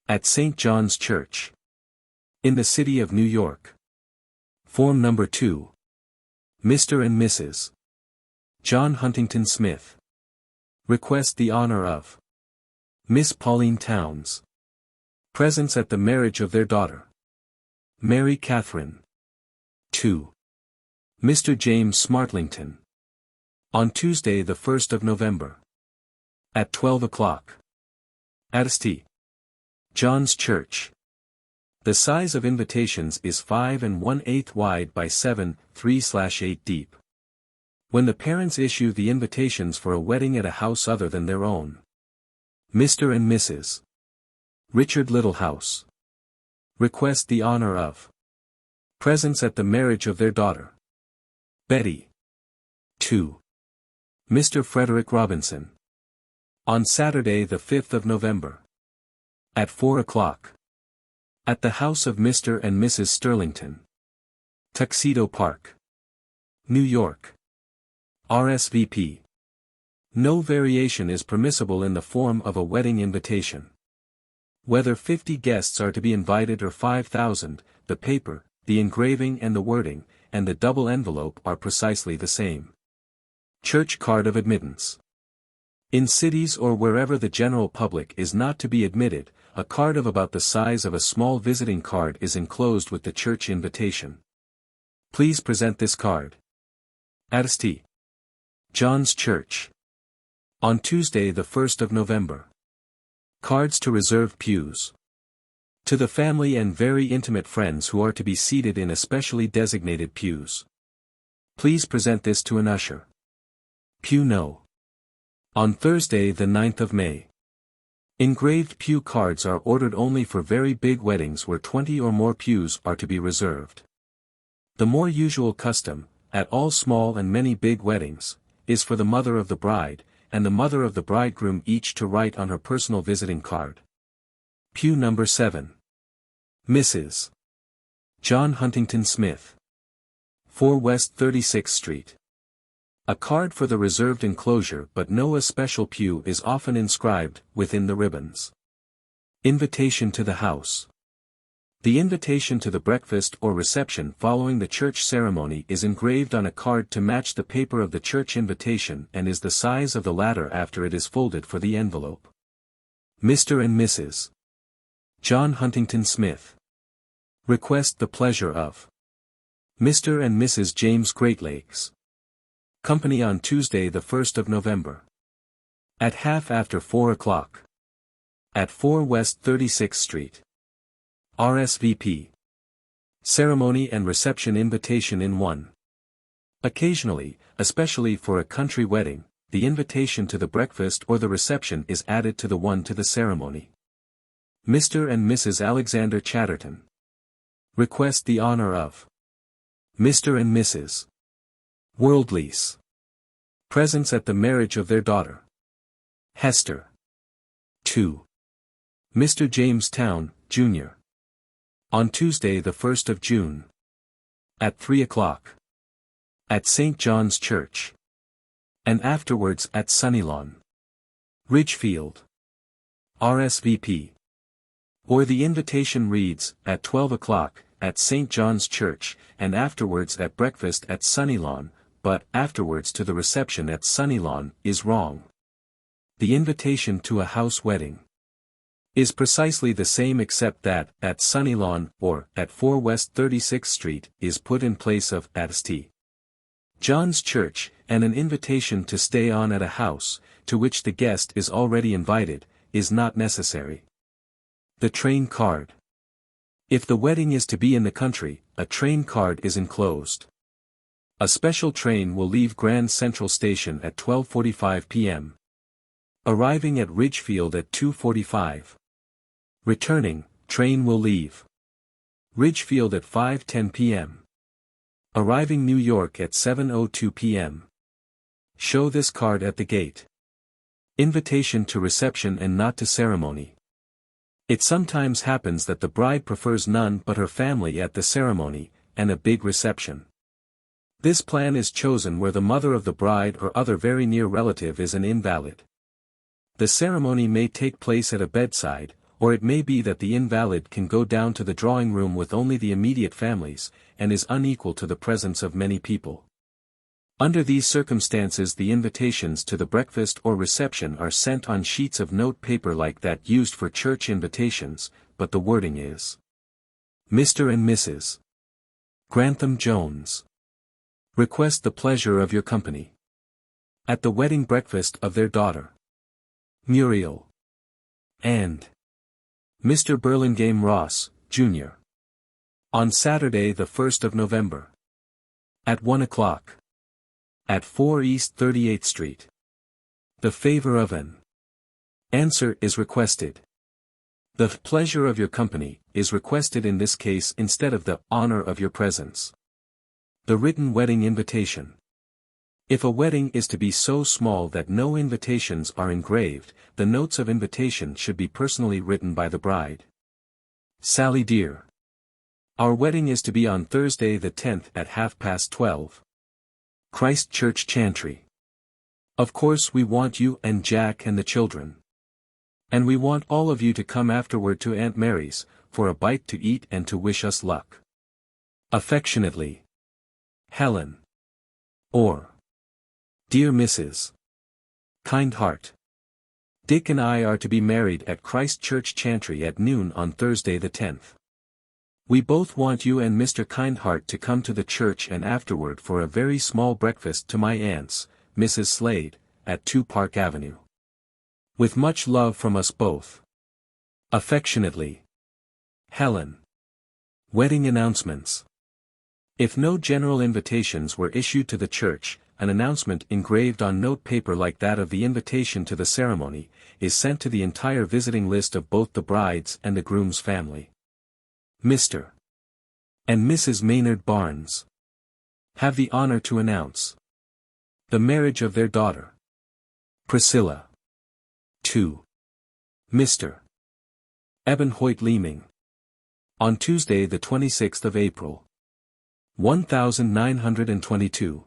at St. John's Church, in the city of New York. Form number 2. Mr. and Mrs. John Huntington Smith request the honor of Miss Pauline Towns presence at the marriage of their daughter, Mary Catherine. 2. Mr. James Smartlington, on Tuesday the 1st of November, at 12 o'clock, at St. John's Church. The size of invitations is 5 1/8 wide by 7/3/8 deep. When the parents issue the invitations for a wedding at a house other than their own, Mr. and Mrs. Richard Littlehouse request the honor of presence at the marriage of their daughter, Betty. 2. Mr. Frederick Robinson, on Saturday the 5th of November, at 4 o'clock, at the house of Mr. and Mrs. Sterlington, Tuxedo Park, New York. RSVP. No variation is permissible in the form of a wedding invitation. Whether 50 guests are to be invited or 5,000, the paper, the engraving and the wording, and the double envelope are precisely the same. Church card of admittance. In cities or wherever the general public is not to be admitted, a card of about the size of a small visiting card is enclosed with the church invitation. Please present this card at St. John's Church, on Tuesday the 1st of November. Cards to reserve pews. To the family and very intimate friends who are to be seated in especially designated pews, please present this to an usher. Pew No. On Thursday the 9th of May. Engraved pew cards are ordered only for very big weddings where 20 or more pews are to be reserved. The more usual custom, at all small and many big weddings, is for the mother of the bride, and the mother of the bridegroom each to write on her personal visiting card. Pew number 7. Mrs. John Huntington Smith, 4 West 36th Street. A card for the reserved enclosure but no especial pew is often inscribed within the ribbons. Invitation to the house. The invitation to the breakfast or reception following the church ceremony is engraved on a card to match the paper of the church invitation and is the size of the latter after it is folded for the envelope. Mr. and Mrs. John Huntington Smith request the pleasure of Mr. and Mrs. James Greatlakes Company on Tuesday the 1st of November, at 4 o'clock, at 4 West 36th Street. RSVP. Ceremony and reception invitation in one. Occasionally, especially for a country wedding, the invitation to the breakfast or the reception is added to the one to the ceremony. Mr. and Mrs. Alexander Chatterton request the honor of Mr. and Mrs. Worldlease presence at the marriage of their daughter, Hester. 2. Mr. James Town, Jr. on Tuesday the 1st of June, at 3 o'clock, at St. John's Church, and afterwards at Sunnylawn, Ridgefield. RSVP. Or the invitation reads, at 12 o'clock, at St. John's Church, and afterwards at breakfast at Sunnylawn, but afterwards to the reception at Sunnylawn, is wrong. The invitation to a house wedding is precisely the same except that, at Sunnylawn, or, at 4 West 36th Street, is put in place of, at St. John's Church, and an invitation to stay on at a house, to which the guest is already invited, is not necessary. The train card. If the wedding is to be in the country, a train card is enclosed. A special train will leave Grand Central Station at 12:45 p.m. arriving at Ridgefield at 2:45. Returning, train will leave Ridgefield at 5:10 p.m. Arriving New York at 7:02 p.m. Show this card at the gate. Invitation to reception and not to ceremony. It sometimes happens that the bride prefers none but her family at the ceremony, and a big reception. This plan is chosen where the mother of the bride or other very near relative is an invalid. The ceremony may take place at a bedside, or it may be that the invalid can go down to the drawing room with only the immediate families, and is unequal to the presence of many people. Under these circumstances the invitations to the breakfast or reception are sent on sheets of note paper like that used for church invitations, but the wording is Mr. and Mrs. Grantham Jones request the pleasure of your company at the wedding breakfast of their daughter Muriel and Mr. Burlingame Ross, Jr. on Saturday the 1st of November at 1 o'clock at 4 East 38th Street. The favor of an answer is requested. The pleasure of your company is requested in this case instead of the honor of your presence. The written wedding invitation. If a wedding is to be so small that no invitations are engraved, the notes of invitation should be personally written by the bride. Sally dear. Our wedding is to be on Thursday the 10th at 12:30. Christ Church Chantry. Of course we want you and Jack and the children. And we want all of you to come afterward to Aunt Mary's, for a bite to eat and to wish us luck. Affectionately, Helen. Or, Dear Mrs. Kindheart. Dick and I are to be married at Christ Church Chantry at noon on Thursday the 10th. We both want you and Mr. Kindheart to come to the church and afterward for a very small breakfast to my aunt's, Mrs. Slade, at 2 Park Avenue. With much love from us both. Affectionately, Helen. Wedding announcements. If no general invitations were issued to the church, an announcement engraved on note paper like that of the invitation to the ceremony, is sent to the entire visiting list of both the bride's and the groom's family. Mr. and Mrs. Maynard Barnes have the honor to announce the marriage of their daughter, Priscilla, to Mr. Eben Hoyt Leeming, on Tuesday the 26th of April, 1922,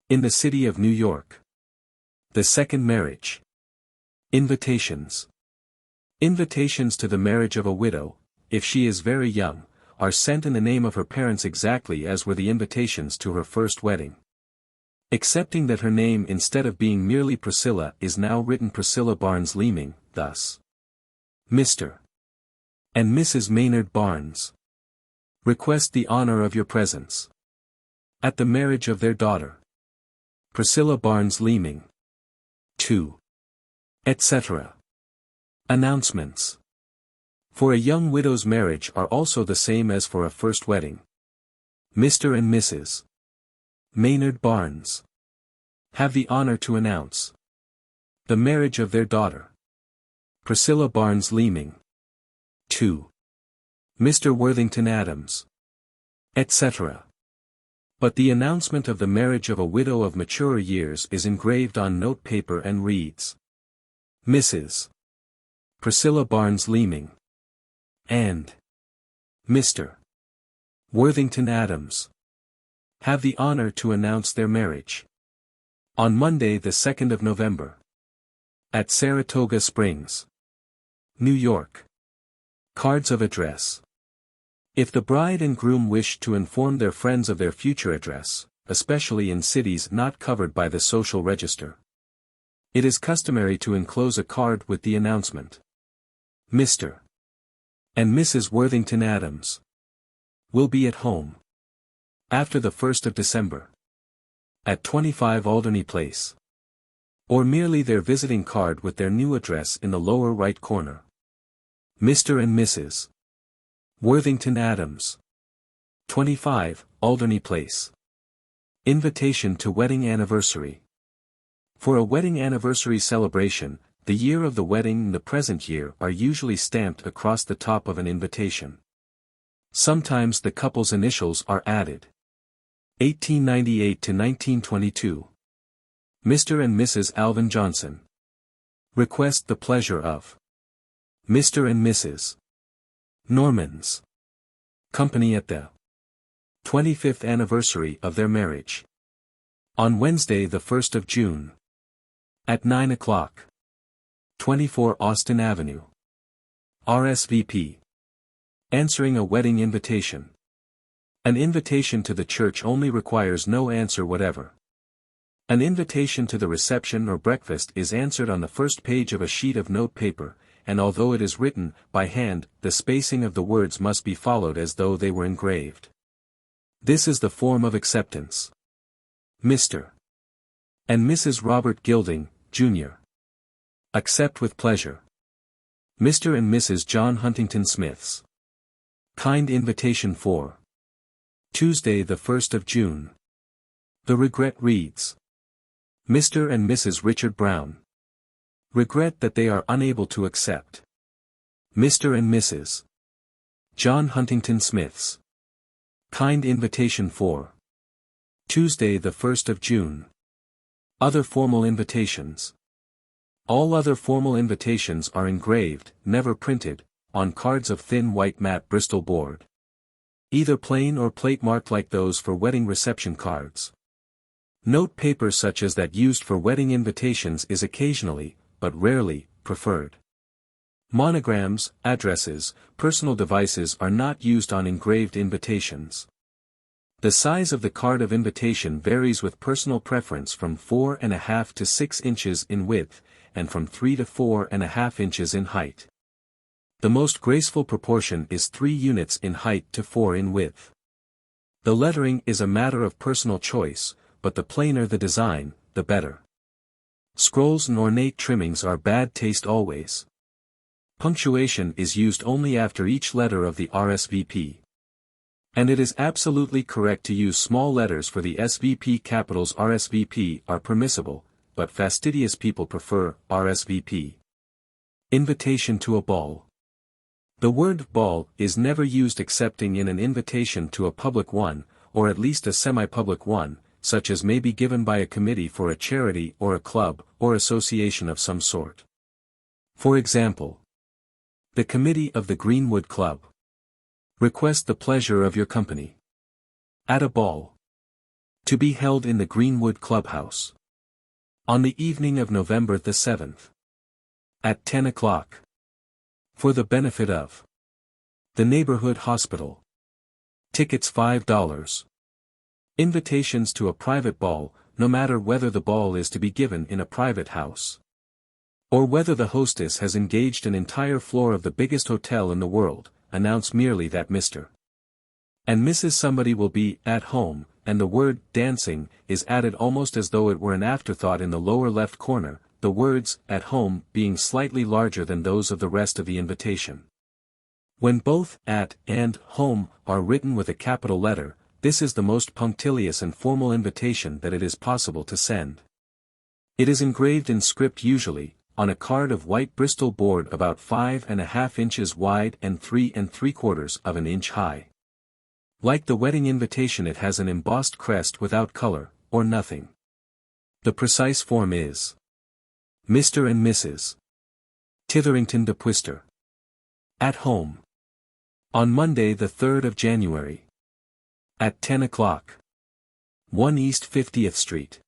in the city of New York. The second marriage. Invitations. Invitations to the marriage of a widow, if she is very young, are sent in the name of her parents exactly as were the invitations to her first wedding. Excepting that her name instead of being merely Priscilla is now written Priscilla Barnes Leeming, thus. Mr. and Mrs. Maynard Barnes request the honor of your presence at the marriage of their daughter, Priscilla Barnes Leeming, to etc. Announcements. For a young widow's marriage are also the same as for a first wedding. Mr. and Mrs. Maynard Barnes have the honor to announce the marriage of their daughter, Priscilla Barnes Leeming, to Mr. Worthington Adams, etc. But the announcement of the marriage of a widow of maturer years is engraved on note paper and reads, Mrs. Priscilla Barnes Leeming and Mr. Worthington Adams have the honor to announce their marriage on Monday the 2nd of November at Saratoga Springs, New York. Cards of address. If the bride and groom wish to inform their friends of their future address, especially in cities not covered by the social register, it is customary to enclose a card with the announcement, Mr. and Mrs. Worthington Adams will be at home after the 1st of December at 25 Alderney Place, or merely their visiting card with their new address in the lower right corner. Mr. and Mrs. Worthington Adams, 25 Alderney Place. Invitation to wedding anniversary. For a wedding anniversary celebration, the year of the wedding and the present year are usually stamped across the top of an invitation. Sometimes the couple's initials are added. 1898 to 1922. Mr. and Mrs. Alvin Johnson. Request the pleasure of Mr. and Mrs. Norman's company at the 25th anniversary of their marriage. On Wednesday the 1st of June. At 9 o'clock. 24 Austin Avenue. RSVP. Answering a wedding invitation. An invitation to the church only requires no answer whatever. An invitation to the reception or breakfast is answered on the first page of a sheet of note paper, and although it is written by hand, the spacing of the words must be followed as though they were engraved. This is the form of acceptance. Mr. and Mrs. Robert Gilding, Jr. Accept with pleasure. Mr. and Mrs. John Huntington Smiths. Kind invitation for Tuesday the 1st of June. The regret reads. Mr. and Mrs. Richard Brown. Regret that they are unable to accept. Mr. and Mrs. John Huntington Smiths. Kind invitation for Tuesday the 1st of June. Other formal invitations. All other formal invitations are engraved, never printed, on cards of thin white matte Bristol board. Either plain or plate marked like those for wedding reception cards. Note paper such as that used for wedding invitations is occasionally, but rarely, preferred. Monograms, addresses, personal devices are not used on engraved invitations. The size of the card of invitation varies with personal preference from 4.5 to 6 inches in width, and from 3 to 4.5 inches in height. The most graceful proportion is 3 units in height to 4 in width. The lettering is a matter of personal choice, but the plainer the design, the better. Scrolls and ornate trimmings are bad taste always. Punctuation is used only after each letter of the RSVP. And it is absolutely correct to use small letters for the SVP. Capitals RSVP are permissible, but fastidious people prefer RSVP. Invitation to a ball. The word ball is never used excepting in an invitation to a public one, or at least a semi-public one, such as may be given by a committee for a charity or a club, or association of some sort. For example, the committee of the Greenwood Club. Request the pleasure of your company. At a ball. To be held in the Greenwood Clubhouse. On the evening of November the 7th. At 10 o'clock. For the benefit of the neighborhood hospital. Tickets $5. Invitations to a private ball, no matter whether the ball is to be given in a private house, or whether the hostess has engaged an entire floor of the biggest hotel in the world, announce merely that Mr. and Mrs. Somebody will be at home, and the word dancing is added almost as though it were an afterthought in the lower left corner, the words at home being slightly larger than those of the rest of the invitation. When both at and home are written with a capital letter, this is the most punctilious and formal invitation that it is possible to send. It is engraved in script usually, on a card of white Bristol board about 5.5 inches wide and 3 3/4 of an inch high. Like the wedding invitation, it has an embossed crest without color, or nothing. The precise form is Mr. and Mrs. Titherington de Puister. At home. On Monday the 3rd of January. At 10 o'clock. 1 East 50th Street.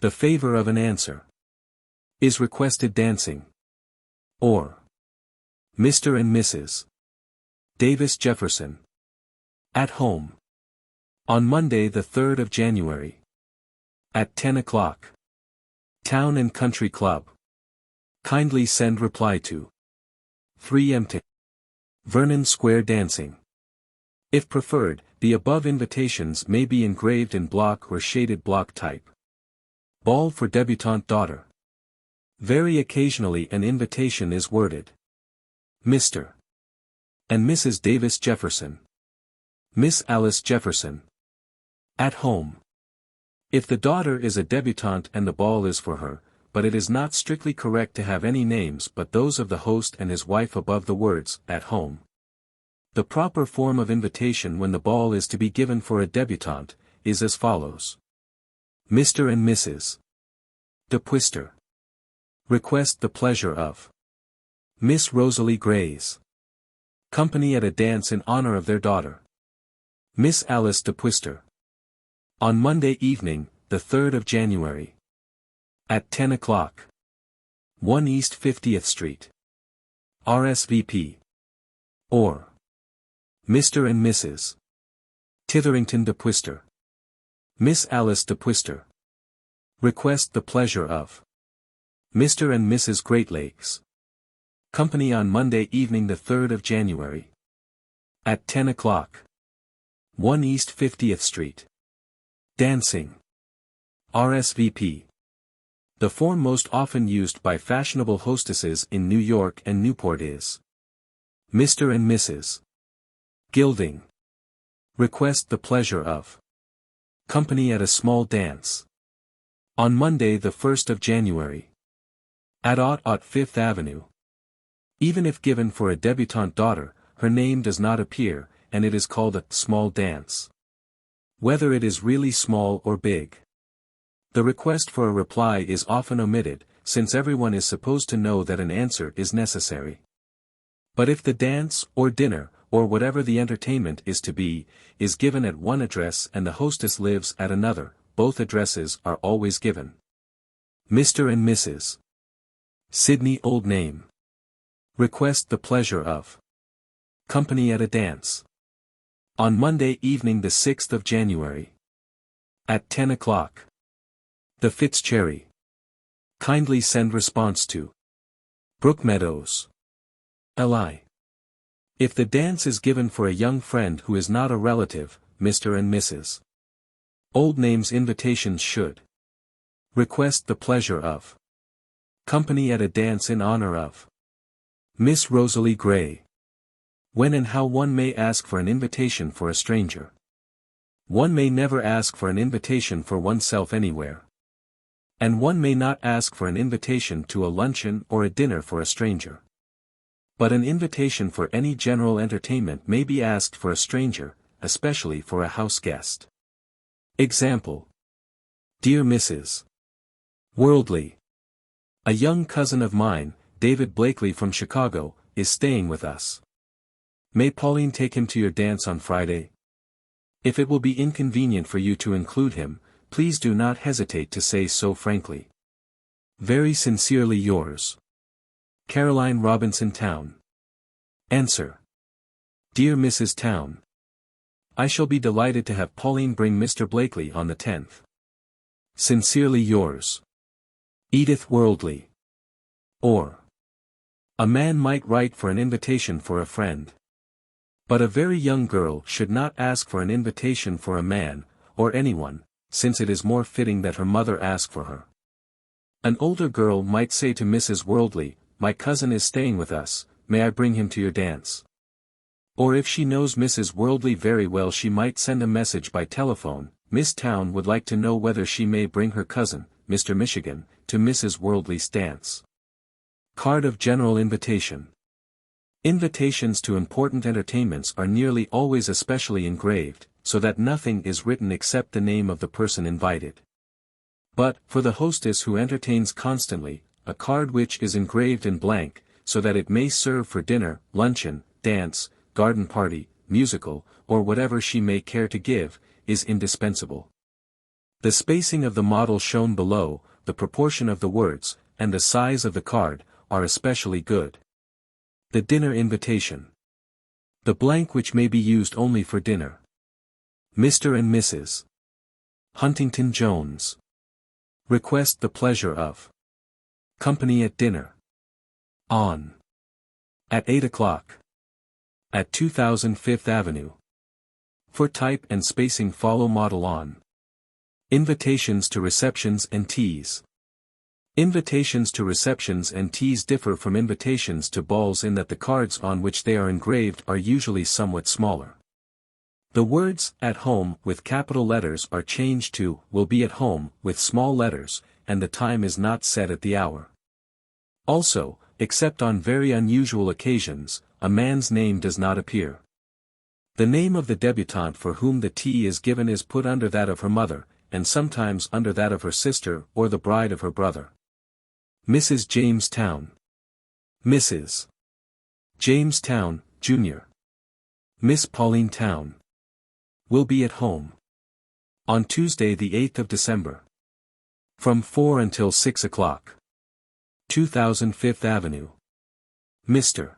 The favor of an answer. Is requested dancing. Or Mr. and Mrs. Davis Jefferson. At home. On Monday the 3rd of January. At 10 o'clock. Town and Country Club. Kindly send reply to 3 Vernon Square dancing. If preferred, the above invitations may be engraved in block or shaded block type. Ball for debutante daughter. Very occasionally an invitation is worded Mr. and Mrs. Davis Jefferson. Miss Alice Jefferson. At home. If the daughter is a debutante and the ball is for her, but it is not strictly correct to have any names but those of the host and his wife above the words, at home. The proper form of invitation when the ball is to be given for a débutante, is as follows. Mr. and Mrs. De Puister. Request the pleasure of Miss Rosalie Gray's company at a dance in honor of their daughter, Miss Alice De Puister. On Monday evening, the 3rd of January. At 10 o'clock. 1 East 50th Street. RSVP. Or Mr. and Mrs. Titherington De Puister. Miss Alice De Puister. Request the pleasure of Mr. and Mrs. Greatlakes. Company on Monday evening the 3rd of January. At 10 o'clock. 1 East 50th Street. Dancing. RSVP. The form most often used by fashionable hostesses in New York and Newport is Mr. and Mrs. Gilding. Request the pleasure of company at a small dance. On Monday the 1st of January. At 5th Avenue. Even if given for a débutante daughter, her name does not appear, and it is called a small dance. Whether it is really small or big. The request for a reply is often omitted, since everyone is supposed to know that an answer is necessary. But if the dance, or dinner, or whatever the entertainment is to be, is given at one address and the hostess lives at another, both addresses are always given. Mr. and Mrs. Sidney Old Name. Request the pleasure of company at a dance. On Monday evening the 6th of January. At 10 o'clock. The Fitzcherry. Kindly send response to Brookmeadows. Li. If the dance is given for a young friend who is not a relative, Mr. and Mrs. Old Name's invitations should request the pleasure of company at a dance in honor of Miss Rosalie Gray. When and how one may ask for an invitation for a stranger. One may never ask for an invitation for oneself anywhere. And one may not ask for an invitation to a luncheon or a dinner for a stranger. But an invitation for any general entertainment may be asked for a stranger, especially for a house guest. Example. Dear Mrs. Worldly. A young cousin of mine, David Blakely from Chicago, is staying with us. May Pauline take him to your dance on Friday? If it will be inconvenient for you to include him, please do not hesitate to say so frankly. Very sincerely yours. Caroline Robinson Town. Answer. Dear Mrs. Town. I shall be delighted to have Pauline bring Mr. Blakely on the 10th. Sincerely yours. Edith Worldly. Or. A man might write for an invitation for a friend. But a very young girl should not ask for an invitation for a man, or anyone, since it is more fitting that her mother ask for her. An older girl might say to Mrs. Worldly, my cousin is staying with us, may I bring him to your dance? Or if she knows Mrs. Worldly very well she might send a message by telephone, Miss Town would like to know whether she may bring her cousin, Mr. Michigan, to Mrs. Worldly's dance. Card of General Invitation. Invitations to important entertainments are nearly always especially engraved, so that nothing is written except the name of the person invited. But, for the hostess who entertains constantly, a card which is engraved in blank, so that it may serve for dinner, luncheon, dance, garden party, musical, or whatever she may care to give, is indispensable. The spacing of the model shown below, the proportion of the words, and the size of the card, are especially good. The dinner invitation. The blank which may be used only for dinner. Mr. and Mrs. Huntington Jones. Request the pleasure of company at dinner. On. At 8 o'clock. At 2000 Fifth Avenue. For type and spacing follow model on. Invitations to receptions and teas. Invitations to receptions and teas differ from invitations to balls in that the cards on which they are engraved are usually somewhat smaller. The words, at home, with capital letters are changed to, will be at home, with small letters, and the time is not set at the hour. Also, except on very unusual occasions, a man's name does not appear. The name of the debutante for whom the tea is given is put under that of her mother, and sometimes under that of her sister or the bride of her brother. Mrs. James Town. Mrs. James Town, Jr. Miss Pauline Town. Will be at home. On Tuesday the 8th of December. From 4 until 6 o'clock. 2000 Fifth Avenue. Mr.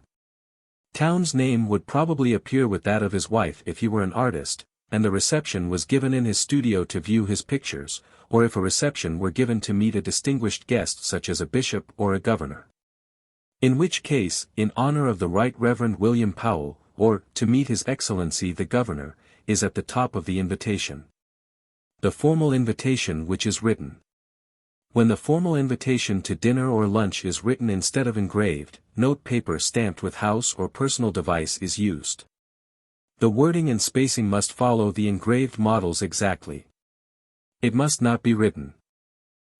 Town's name would probably appear with that of his wife if he were an artist, and the reception was given in his studio to view his pictures, or if a reception were given to meet a distinguished guest such as a bishop or a governor. In which case, in honor of the Right Reverend William Powell, or, to meet His Excellency the Governor, is at the top of the invitation. The formal invitation which is written. When the formal invitation to dinner or lunch is written instead of engraved, note paper stamped with house or personal device is used. The wording and spacing must follow the engraved models exactly. It must not be written.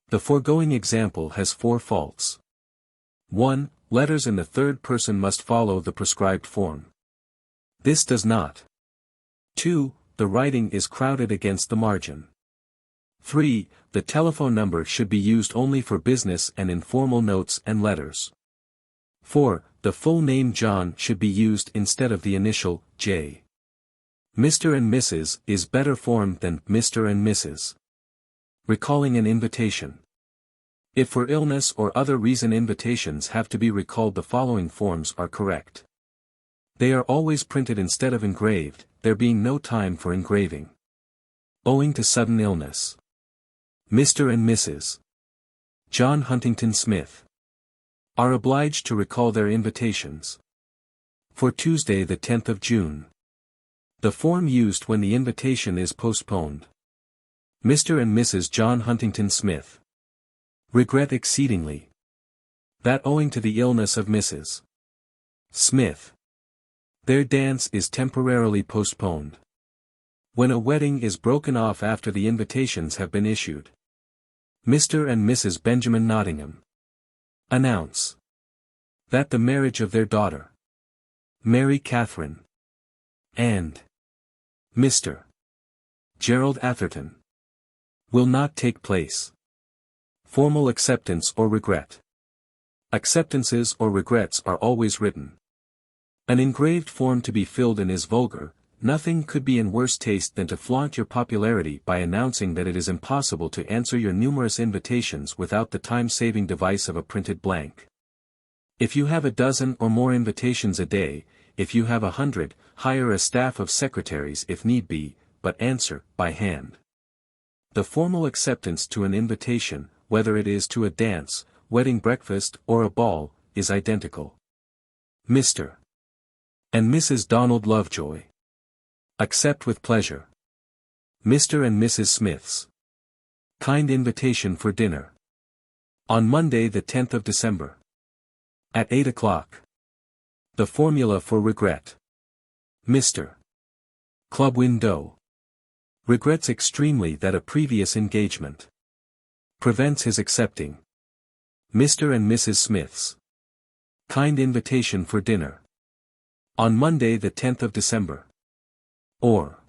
The foregoing example has 4 faults. 1. Letters in the third person must follow the prescribed form. This does not. 2. The writing is crowded against the margin. 3. The telephone number should be used only for business and informal notes and letters. 4. The full name John should be used instead of the initial, J. Mr. and Mrs. is better formed than Mr. and Mrs. Recalling an invitation. If for illness or other reason invitations have to be recalled, the following forms are correct. They are always printed instead of engraved, there being no time for engraving. Owing to sudden illness. Mr. and Mrs. John Huntington Smith are obliged to recall their invitations. For Tuesday the 10th of June. The form used when the invitation is postponed. Mr. and Mrs. John Huntington Smith regret exceedingly that owing to the illness of Mrs. Smith, their dance is temporarily postponed. When a wedding is broken off after the invitations have been issued. Mr. and Mrs. Benjamin Nottingham announce that the marriage of their daughter, Mary Catherine, and Mr. Gerald Atherton will not take place. Formal acceptance or regret. Acceptances or regrets are always written. An engraved form to be filled in is vulgar. Nothing could be in worse taste than to flaunt your popularity by announcing that it is impossible to answer your numerous invitations without the time-saving device of a printed blank. If you have a dozen or more invitations a day, if you have 100, hire a staff of secretaries if need be, but answer by hand. The formal acceptance to an invitation, whether it is to a dance, wedding breakfast, or a ball, is identical. Mr. and Mrs. Donald Lovejoy accept with pleasure. Mr. and Mrs. Smith's kind invitation for dinner. On Monday the 10th of December. At 8 o'clock. The formula for regret. Mr. Club Window regrets extremely that a previous engagement prevents his accepting Mr. and Mrs. Smith's kind invitation for dinner. On Monday the 10th of December. Or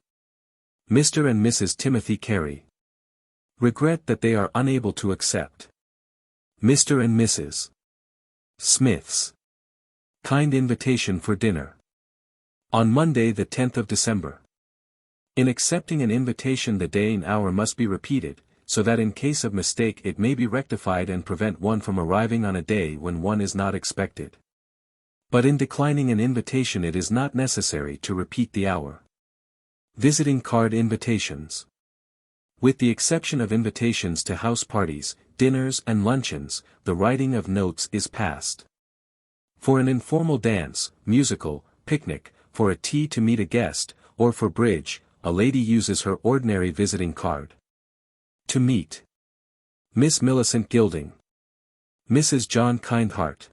Mr. and Mrs. Timothy Carey regret that they are unable to accept Mr. and Mrs. Smith's kind invitation for dinner. On Monday the 10th of December. In accepting an invitation the day and hour must be repeated, so that in case of mistake it may be rectified and prevent one from arriving on a day when one is not expected. But in declining an invitation it is not necessary to repeat the hour. Visiting card invitations. With the exception of invitations to house parties, dinners and luncheons, the writing of notes is passed. For an informal dance, musical, picnic, for a tea to meet a guest, or for bridge, a lady uses her ordinary visiting card. To meet Miss Millicent Gilding. Mrs. John Kindheart.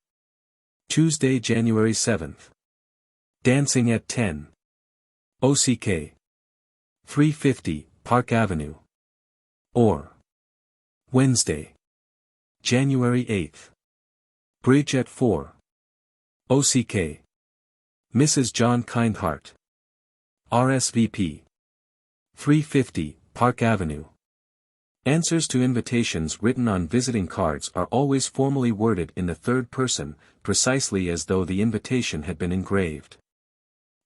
Tuesday, January 7th. Dancing at 10. OCK. 350, Park Avenue. Or Wednesday, January 8th. Bridge at 4. OCK. Mrs. John Kindheart. RSVP. 350, Park Avenue. Answers to invitations written on visiting cards are always formally worded in the third person, precisely as though the invitation had been engraved.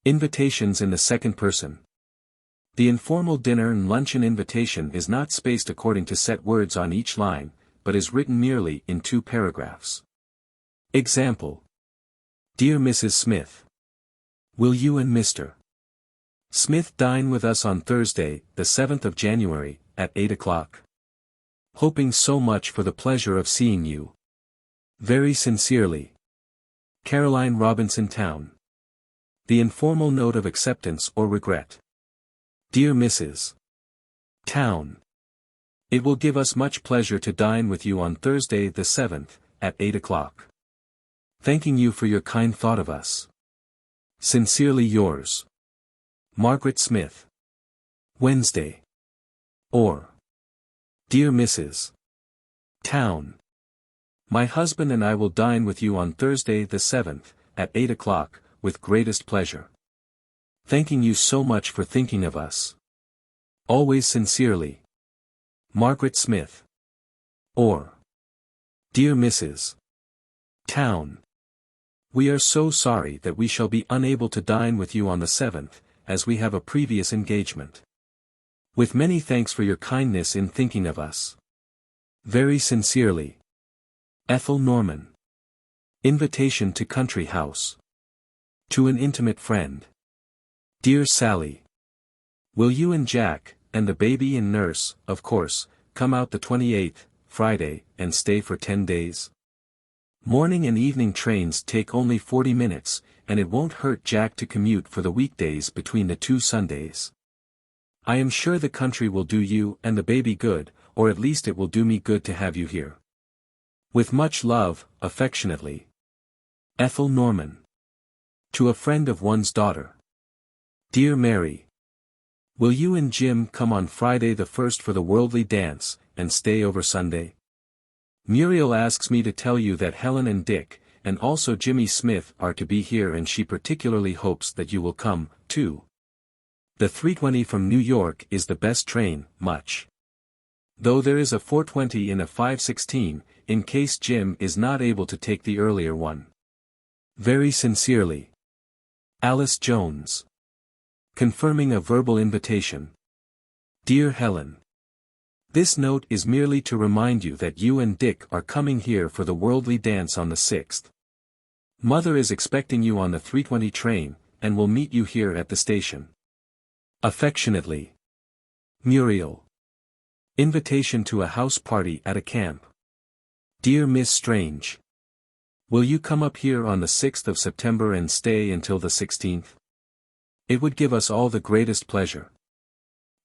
Invitations in the second person. The informal dinner and luncheon invitation is not spaced according to set words on each line, but is written merely in 2 paragraphs. Example. Dear Mrs. Smith. Will you and Mr. Smith dine with us on Thursday, the 7th of January, at 8 o'clock? Hoping so much for the pleasure of seeing you. Very sincerely. Caroline Robinson Town. The informal note of acceptance or regret. Dear Mrs. Town. It will give us much pleasure to dine with you on Thursday the 7th, at 8 o'clock. Thanking you for your kind thought of us. Sincerely yours. Margaret Smith. Wednesday. Or. Dear Mrs. Town. My husband and I will dine with you on Thursday the 7th, at 8 o'clock, with greatest pleasure. Thanking you so much for thinking of us. Always sincerely. Margaret Smith. Or. Dear Mrs. Town. We are so sorry that we shall be unable to dine with you on the 7th, as we have a previous engagement. With many thanks for your kindness in thinking of us. Very sincerely. Ethel Norman. Invitation to Country House. To an intimate friend. Dear Sally. Will you and Jack, and the baby and nurse, of course, come out the 28th, Friday, and stay for 10 days? Morning and evening trains take only 40 minutes, and it won't hurt Jack to commute for the weekdays between the 2 Sundays. I am sure the country will do you and the baby good, or at least it will do me good to have you here. With much love, affectionately. Ethel Norman. To a friend of one's daughter. Dear Mary. Will you and Jim come on Friday the 1st for the worldly dance, and stay over Sunday? Muriel asks me to tell you that Helen and Dick, and also Jimmy Smith are to be here, and she particularly hopes that you will come, too. The 3:20 from New York is the best train, much. Though there is a 4:20 and a 5:16, in case Jim is not able to take the earlier one. Very sincerely. Alice Jones. Confirming a verbal invitation. Dear Helen. This note is merely to remind you that you and Dick are coming here for the worldly dance on the 6th. Mother is expecting you on the 3:20 train, and will meet you here at the station. Affectionately. Muriel. Invitation to a house party at a camp. Dear Miss Strange. Will you come up here on the 6th of September and stay until the 16th? It would give us all the greatest pleasure.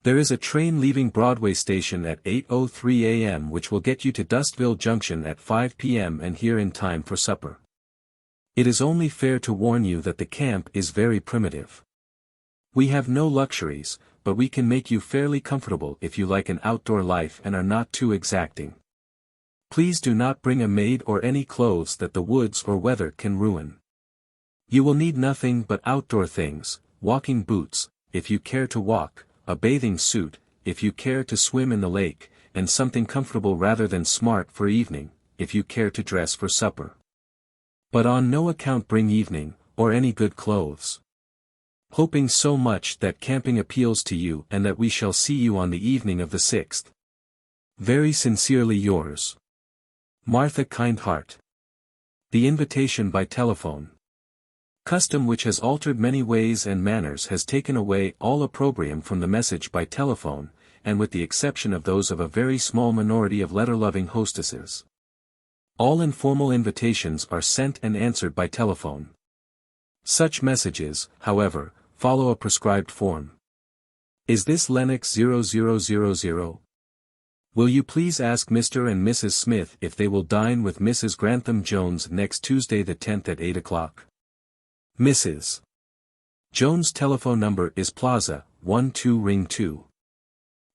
There is a train leaving Broadway Station at 8:03 a.m. which will get you to Dustville Junction at 5 p.m. and here in time for supper. It is only fair to warn you that the camp is very primitive. We have no luxuries, but we can make you fairly comfortable if you like an outdoor life and are not too exacting. Please do not bring a maid or any clothes that the woods or weather can ruin. You will need nothing but outdoor things, walking boots, if you care to walk, a bathing suit, if you care to swim in the lake, and something comfortable rather than smart for evening, if you care to dress for supper. But on no account bring evening, or any good clothes. Hoping so much that camping appeals to you and that we shall see you on the evening of the 6th. Very sincerely yours. Martha Kindheart. The invitation by telephone. Custom which has altered many ways and manners has taken away all opprobrium from the message by telephone, and with the exception of those of a very small minority of letter-loving hostesses. All informal invitations are sent and answered by telephone. Such messages, however, follow a prescribed form. Is this Lennox 0000? Will you please ask Mr. and Mrs. Smith if they will dine with Mrs. Grantham Jones next Tuesday the 10th at 8 o'clock? Mrs. Jones' telephone number is Plaza, 12 ring 2.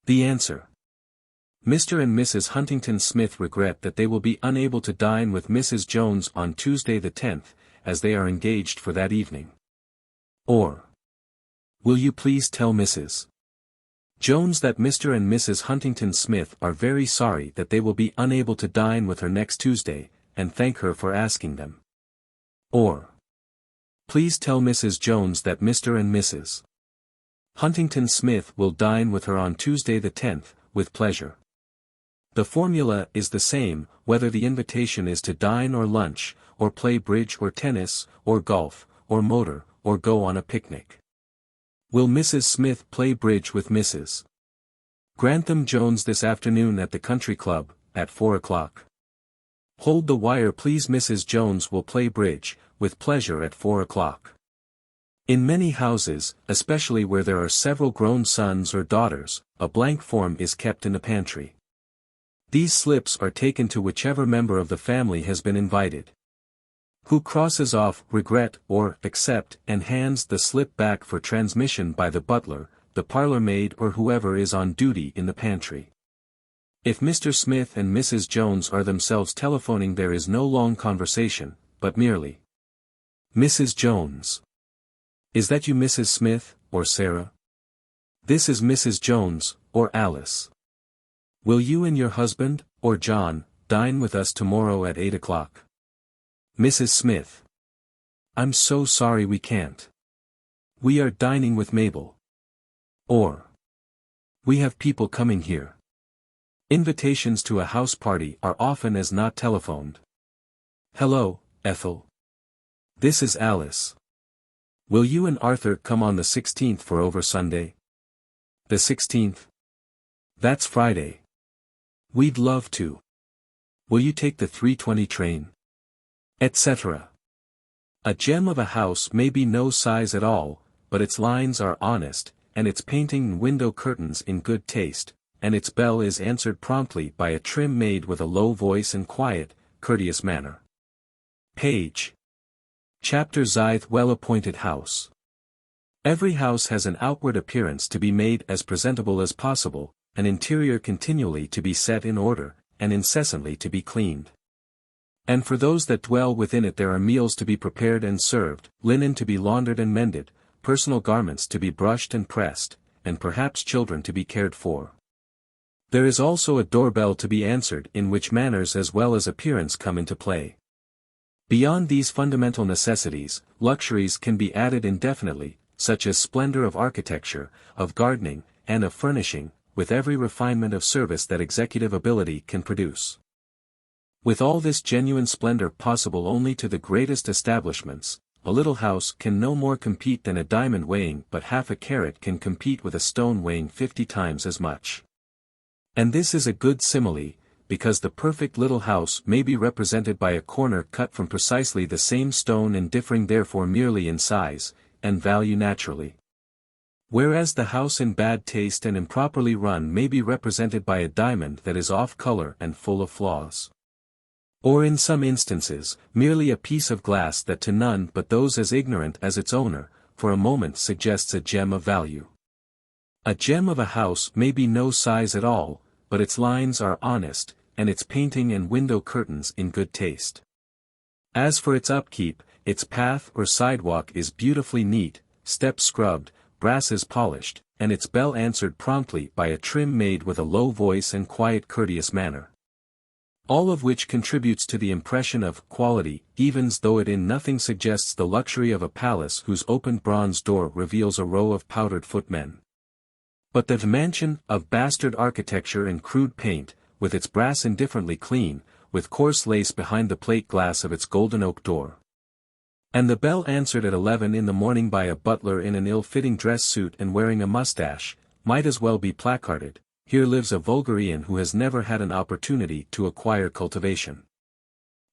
The answer. Mr. and Mrs. Huntington Smith regret that they will be unable to dine with Mrs. Jones on Tuesday the 10th, as they are engaged for that evening. Or. Will you please tell Mrs. Jones that Mr. and Mrs. Huntington Smith are very sorry that they will be unable to dine with her next Tuesday, and thank her for asking them. Or, please tell Mrs. Jones that Mr. and Mrs. Huntington Smith will dine with her on Tuesday the 10th, with pleasure. The formula is the same, whether the invitation is to dine or lunch, or play bridge or tennis, or golf, or motor, or go on a picnic. Will Mrs. Smith play bridge with Mrs. Grantham Jones this afternoon at the country club, at 4 o'clock? Hold the wire please. Mrs. Jones will play bridge, with pleasure at 4 o'clock. In many houses, especially where there are several grown sons or daughters, a blank form is kept in the pantry. These slips are taken to whichever member of the family has been invited, who crosses off regret or accept and hands the slip back for transmission by the butler, the parlor maid or whoever is on duty in the pantry. If Mr. Smith and Mrs. Jones are themselves telephoning, there is no long conversation, but merely, Mrs. Jones. Is that you, Mrs. Smith, or Sarah? This is Mrs. Jones, or Alice. Will you and your husband, or John, dine with us tomorrow at 8 o'clock? Mrs. Smith. I'm so sorry we can't. We are dining with Mabel. Or, we have people coming here. Invitations to a house party are often as not telephoned. Hello, Ethel. This is Alice. Will you and Arthur come on the 16th for over Sunday? The 16th? That's Friday. We'd love to. Will you take the 3:20 train? Etc. A gem of a house may be no size at all, but its lines are honest, and its painting and window curtains in good taste, and its bell is answered promptly by a trim maid with a low voice and quiet, courteous manner. Page. Chapter XIITHE Well-appointed house. Every house has an outward appearance to be made as presentable as possible, an interior continually to be set in order, and incessantly to be cleaned. And for those that dwell within it there are meals to be prepared and served, linen to be laundered and mended, personal garments to be brushed and pressed, and perhaps children to be cared for. There is also a doorbell to be answered in which manners as well as appearance come into play. Beyond these fundamental necessities, luxuries can be added indefinitely, such as splendor of architecture, of gardening, and of furnishing, with every refinement of service that executive ability can produce. With all this genuine splendor possible only to the greatest establishments, a little house can no more compete than a diamond weighing but half a carat can compete with a stone weighing 50 times as much. And this is a good simile, because the perfect little house may be represented by a corner cut from precisely the same stone and differing therefore merely in size, and value naturally. Whereas the house in bad taste and improperly run may be represented by a diamond that is off color and full of flaws. Or in some instances, merely a piece of glass that to none but those as ignorant as its owner, for a moment suggests a gem of value. A gem of a house may be no size at all, but its lines are honest, and its painting and window curtains in good taste. As for its upkeep, its path or sidewalk is beautifully neat, steps scrubbed, brasses polished, and its bell answered promptly by a trim maid with a low voice and quiet courteous manner. All of which contributes to the impression of quality, even though it in nothing suggests the luxury of a palace whose opened bronze door reveals a row of powdered footmen. But the mansion of bastard architecture and crude paint, with its brass indifferently clean, with coarse lace behind the plate glass of its golden oak door. And the bell answered at 11 in the morning by a butler in an ill-fitting dress suit and wearing a mustache, might as well be placarded, "Here lives a vulgarian who has never had an opportunity to acquire cultivation."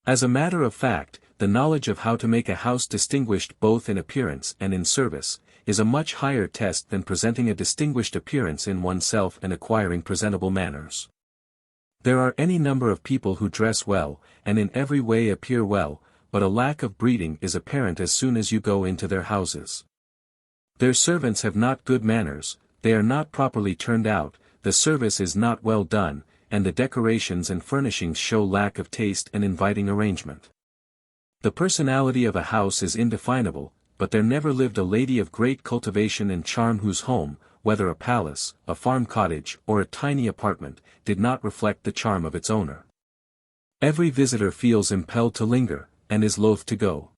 As a matter of fact, the knowledge of how to make a house distinguished both in appearance and in service, is a much higher test than presenting a distinguished appearance in oneself and acquiring presentable manners. There are any number of people who dress well, and in every way appear well, but a lack of breeding is apparent as soon as you go into their houses. Their servants have not good manners, they are not properly turned out, the service is not well done, and the decorations and furnishings show lack of taste and inviting arrangement. The personality of a house is indefinable, but there never lived a lady of great cultivation and charm whose home, whether a palace, a farm cottage, or a tiny apartment, did not reflect the charm of its owner. Every visitor feels impelled to linger, and is loath to go.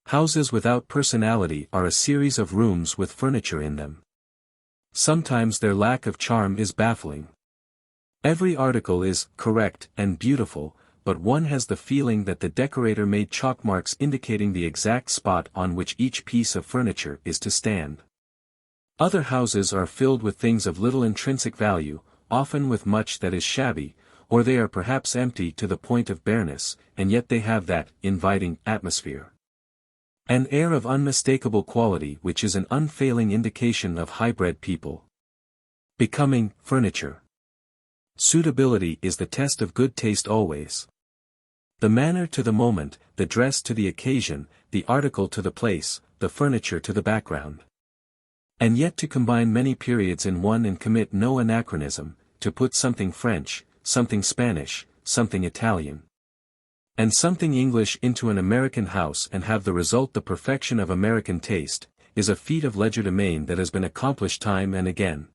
Houses without personality are a series of rooms with furniture in them. Sometimes their lack of charm is baffling. Every article is correct and beautiful, but one has the feeling that the decorator made chalk marks indicating the exact spot on which each piece of furniture is to stand. Other houses are filled with things of little intrinsic value, often with much that is shabby, or they are perhaps empty to the point of bareness, and yet they have that inviting atmosphere. An air of unmistakable quality which is an unfailing indication of high-bred people. Becoming furniture. Suitability is the test of good taste always. The manner to the moment, the dress to the occasion, the article to the place, the furniture to the background. And yet to combine many periods in one and commit no anachronism, to put something French, something Spanish, something Italian, and something English into an American house and have the result the perfection of American taste, is a feat of legerdemain that has been accomplished time and again.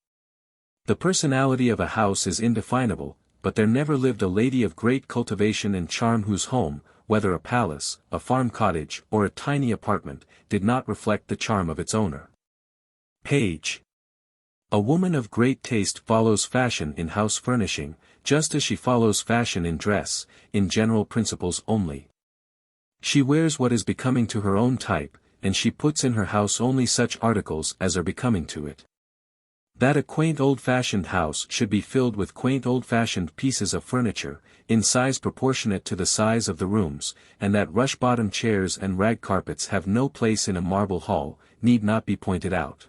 The personality of a house is indefinable, but there never lived a lady of great cultivation and charm whose home, whether a palace, a farm cottage, or a tiny apartment, did not reflect the charm of its owner. Page. A woman of great taste follows fashion in house furnishing, just as she follows fashion in dress, in general principles only. She wears what is becoming to her own type, and she puts in her house only such articles as are becoming to it. That a quaint old-fashioned house should be filled with quaint old-fashioned pieces of furniture, in size proportionate to the size of the rooms, and that rush-bottom chairs and rag carpets have no place in a marble hall, need not be pointed out.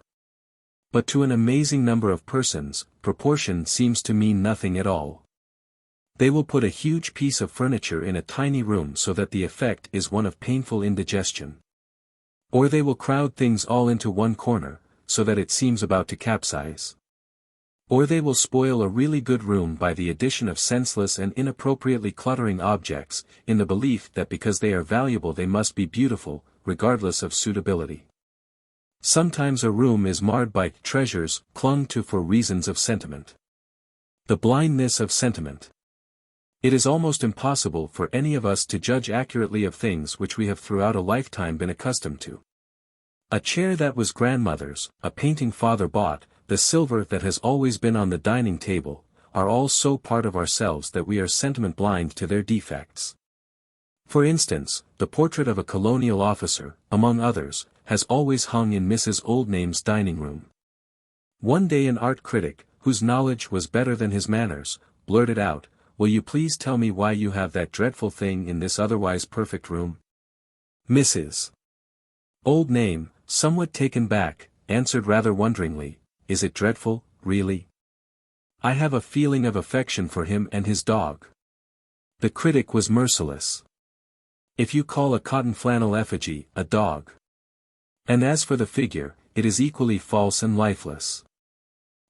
But to an amazing number of persons, proportion seems to mean nothing at all. They will put a huge piece of furniture in a tiny room so that the effect is one of painful indigestion. Or they will crowd things all into one corner, so that it seems about to capsize. Or they will spoil a really good room by the addition of senseless and inappropriately cluttering objects, in the belief that because they are valuable they must be beautiful, regardless of suitability. Sometimes a room is marred by treasures clung to for reasons of sentiment. The blindness of sentiment. It is almost impossible for any of us to judge accurately of things which we have throughout a lifetime been accustomed to. A chair that was grandmother's, a painting father bought, the silver that has always been on the dining table, are all so part of ourselves that we are sentiment blind to their defects. For instance, the portrait of a colonial officer, among others, has always hung in Mrs. Oldname's dining room. One day an art critic, whose knowledge was better than his manners, blurted out, "Will you please tell me why you have that dreadful thing in this otherwise perfect room?" Mrs. Oldname, somewhat taken back, answered rather wonderingly, "Is it dreadful, really? I have a feeling of affection for him and his dog." The critic was merciless. If you call a cotton flannel effigy a dog. And as for the figure, it is equally false and lifeless.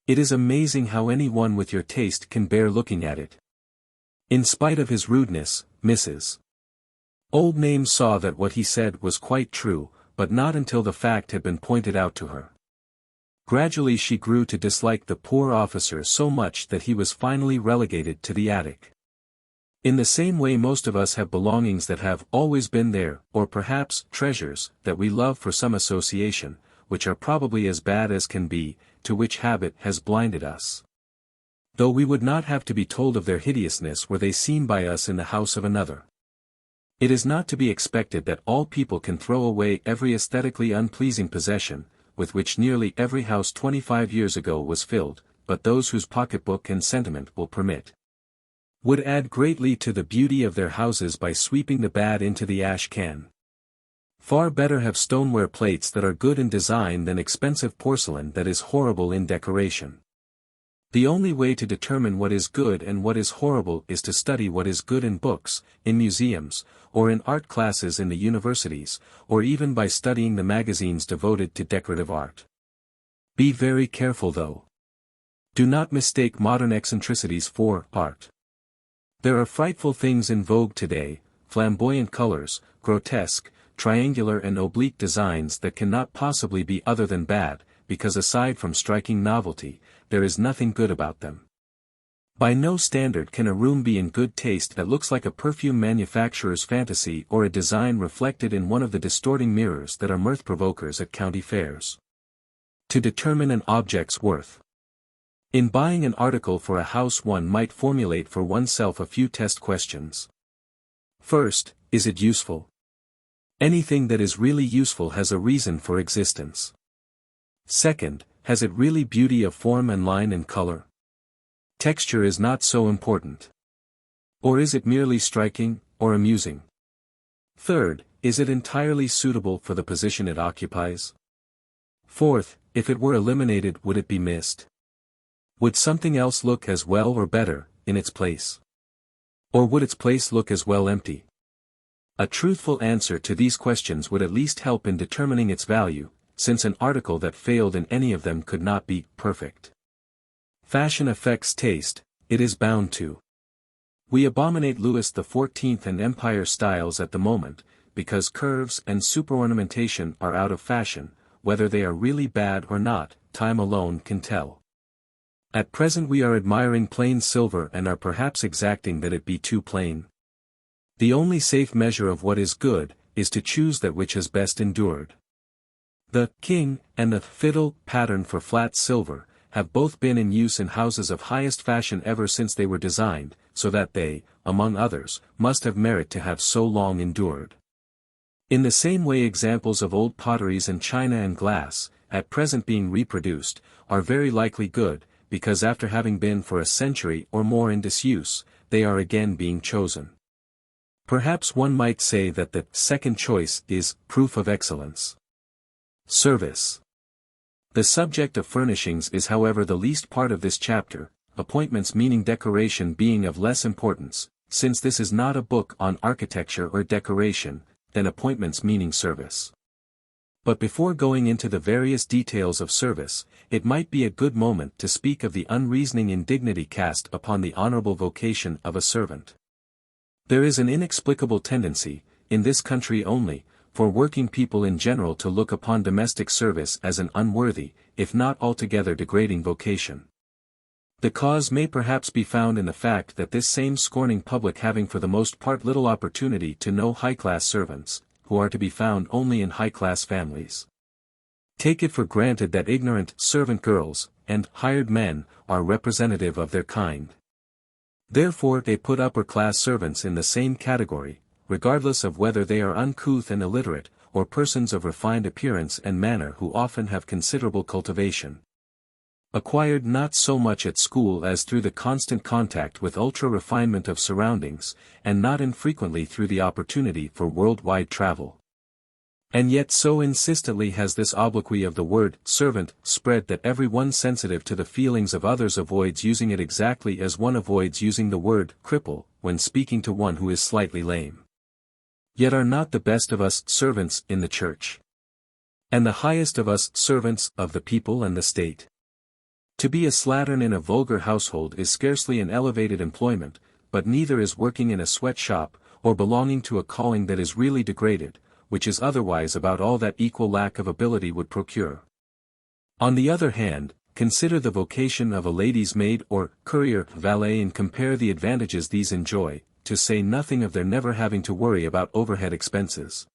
It is amazing how anyone with your taste can bear looking at it. In spite of his rudeness, Mrs. Oldname saw that what he said was quite true, but not until the fact had been pointed out to her. Gradually she grew to dislike the poor officer so much that he was finally relegated to the attic. In the same way most of us have belongings that have always been there, or perhaps treasures that we love for some association, which are probably as bad as can be, to which habit has blinded us. Though we would not have to be told of their hideousness were they seen by us in the house of another. It is not to be expected that all people can throw away every aesthetically unpleasing possession, with which nearly every house 25 years ago was filled, but those whose pocketbook and sentiment will permit, would add greatly to the beauty of their houses by sweeping the bad into the ash can. Far better have stoneware plates that are good in design than expensive porcelain that is horrible in decoration. The only way to determine what is good and what is horrible is to study what is good in books, in museums, or in art classes in the universities, or even by studying the magazines devoted to decorative art. Be very careful though. Do not mistake modern eccentricities for art. There are frightful things in vogue today, flamboyant colors, grotesque, triangular and oblique designs that cannot possibly be other than bad, because aside from striking novelty, there is nothing good about them. By no standard can a room be in good taste that looks like a perfume manufacturer's fantasy or a design reflected in one of the distorting mirrors that are mirth provokers at county fairs. To determine an object's worth. In buying an article for a house, one might formulate for oneself a few test questions. First, is it useful? Anything that is really useful has a reason for existence. Second, has it really beauty of form and line and color? Texture is not so important. Or is it merely striking, or amusing? Third, is it entirely suitable for the position it occupies? Fourth, if it were eliminated, would it be missed? Would something else look as well or better, in its place? Or would its place look as well empty? A truthful answer to these questions would at least help in determining its value, since an article that failed in any of them could not be perfect. Fashion affects taste, it is bound to. We abominate Louis XIV and Empire styles at the moment, because curves and superornamentation are out of fashion. Whether they are really bad or not, time alone can tell. At present we are admiring plain silver and are perhaps exacting that it be too plain. The only safe measure of what is good, is to choose that which has best endured. The king and the fiddle pattern for flat silver have both been in use in houses of highest fashion ever since they were designed, so that they, among others, must have merit to have so long endured. In the same way examples of old potteries and china and glass, at present being reproduced, are very likely good, because after having been for a century or more in disuse, they are again being chosen. Perhaps one might say that the second choice is proof of excellence. Service. The subject of furnishings is however the least part of this chapter, appointments meaning decoration being of less importance, since this is not a book on architecture or decoration, than appointments meaning service. But before going into the various details of service, it might be a good moment to speak of the unreasoning indignity cast upon the honorable vocation of a servant. There is an inexplicable tendency, in this country only, for working people in general to look upon domestic service as an unworthy, if not altogether degrading vocation. The cause may perhaps be found in the fact that this same scorning public having for the most part little opportunity to know high-class servants, who are to be found only in high-class families. Take it for granted that ignorant servant girls, and hired men, are representative of their kind. Therefore they put upper-class servants in the same category, regardless of whether they are uncouth and illiterate, or persons of refined appearance and manner who often have considerable cultivation. Acquired not so much at school as through the constant contact with ultra-refinement of surroundings, and not infrequently through the opportunity for worldwide travel. And yet so insistently has this obloquy of the word servant spread that every one sensitive to the feelings of others avoids using it exactly as one avoids using the word cripple when speaking to one who is slightly lame. Yet are not the best of us servants in the church? And the highest of us servants of the people and the state? To be a slattern in a vulgar household is scarcely an elevated employment, but neither is working in a sweatshop, or belonging to a calling that is really degraded, which is otherwise about all that equal lack of ability would procure. On the other hand, consider the vocation of a lady's maid or courier valet and compare the advantages these enjoy, to say nothing of their never having to worry about overhead expenses,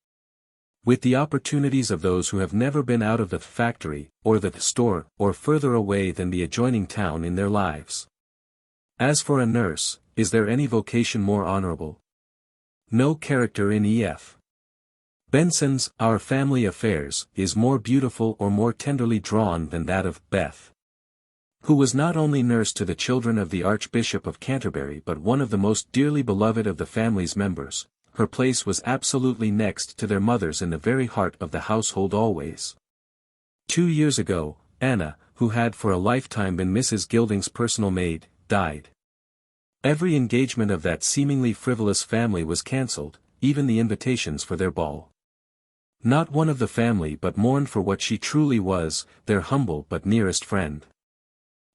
with the opportunities of those who have never been out of the factory, or the store, or further away than the adjoining town in their lives. As for a nurse, is there any vocation more honorable? No character in E.F. Benson's Our Family Affairs is more beautiful or more tenderly drawn than that of Beth, who was not only nurse to the children of the Archbishop of Canterbury but one of the most dearly beloved of the family's members. Her place was absolutely next to their mother's in the very heart of the household always. 2 years ago, Anna, who had for a lifetime been Mrs. Gilding's personal maid, died. Every engagement of that seemingly frivolous family was cancelled, even the invitations for their ball. Not one of the family but mourned for what she truly was, their humble but nearest friend.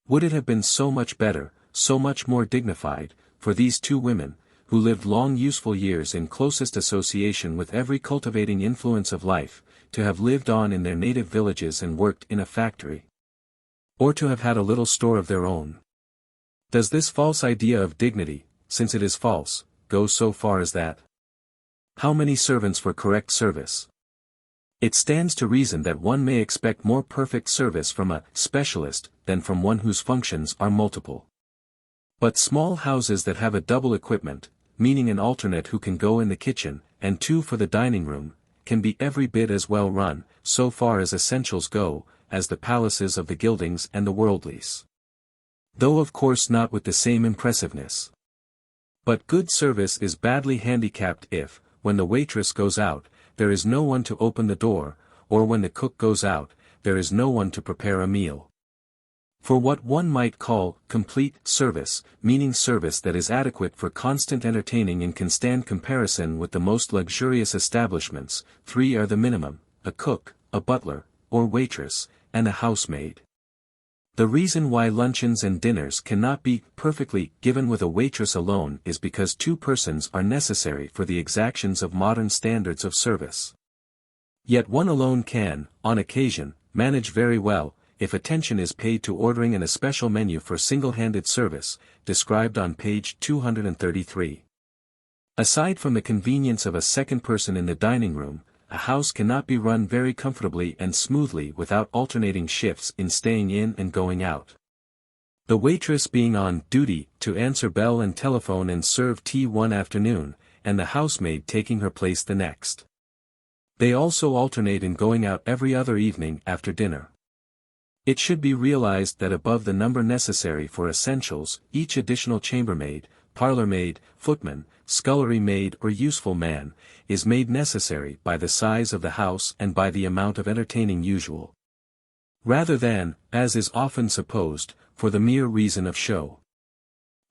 Would it have been so much better, so much more dignified, for these two women, who lived long useful years in closest association with every cultivating influence of life, to have lived on in their native villages and worked in a factory, or to have had a little store of their own. Does this false idea of dignity, since it is false, go so far as that? How many servants for correct service? It stands to reason that one may expect more perfect service from a specialist than from one whose functions are multiple. But small houses that have a double equipment, meaning an alternate who can go in the kitchen, and two for the dining room, can be every bit as well run, so far as essentials go, as the palaces of the Gildings and the Worldlies. Though of course not with the same impressiveness. But good service is badly handicapped if, when the waitress goes out, there is no one to open the door, or when the cook goes out, there is no one to prepare a meal. For what one might call complete service, meaning service that is adequate for constant entertaining and can stand comparison with the most luxurious establishments, three are the minimum: a cook, a butler, or waitress, and a housemaid. The reason why luncheons and dinners cannot be perfectly given with a waitress alone is because two persons are necessary for the exactions of modern standards of service. Yet one alone can, on occasion, manage very well, if attention is paid to ordering an especial menu for single-handed service, described on page 233. Aside from the convenience of a second person in the dining room, a house cannot be run very comfortably and smoothly without alternating shifts in staying in and going out. The waitress being on duty to answer bell and telephone and serve tea one afternoon, and the housemaid taking her place the next. They also alternate in going out every other evening after dinner. It should be realized that above the number necessary for essentials, each additional chambermaid, parlour-maid, footman, scullery maid or useful man, is made necessary by the size of the house and by the amount of entertaining usual. Rather than, as is often supposed, for the mere reason of show.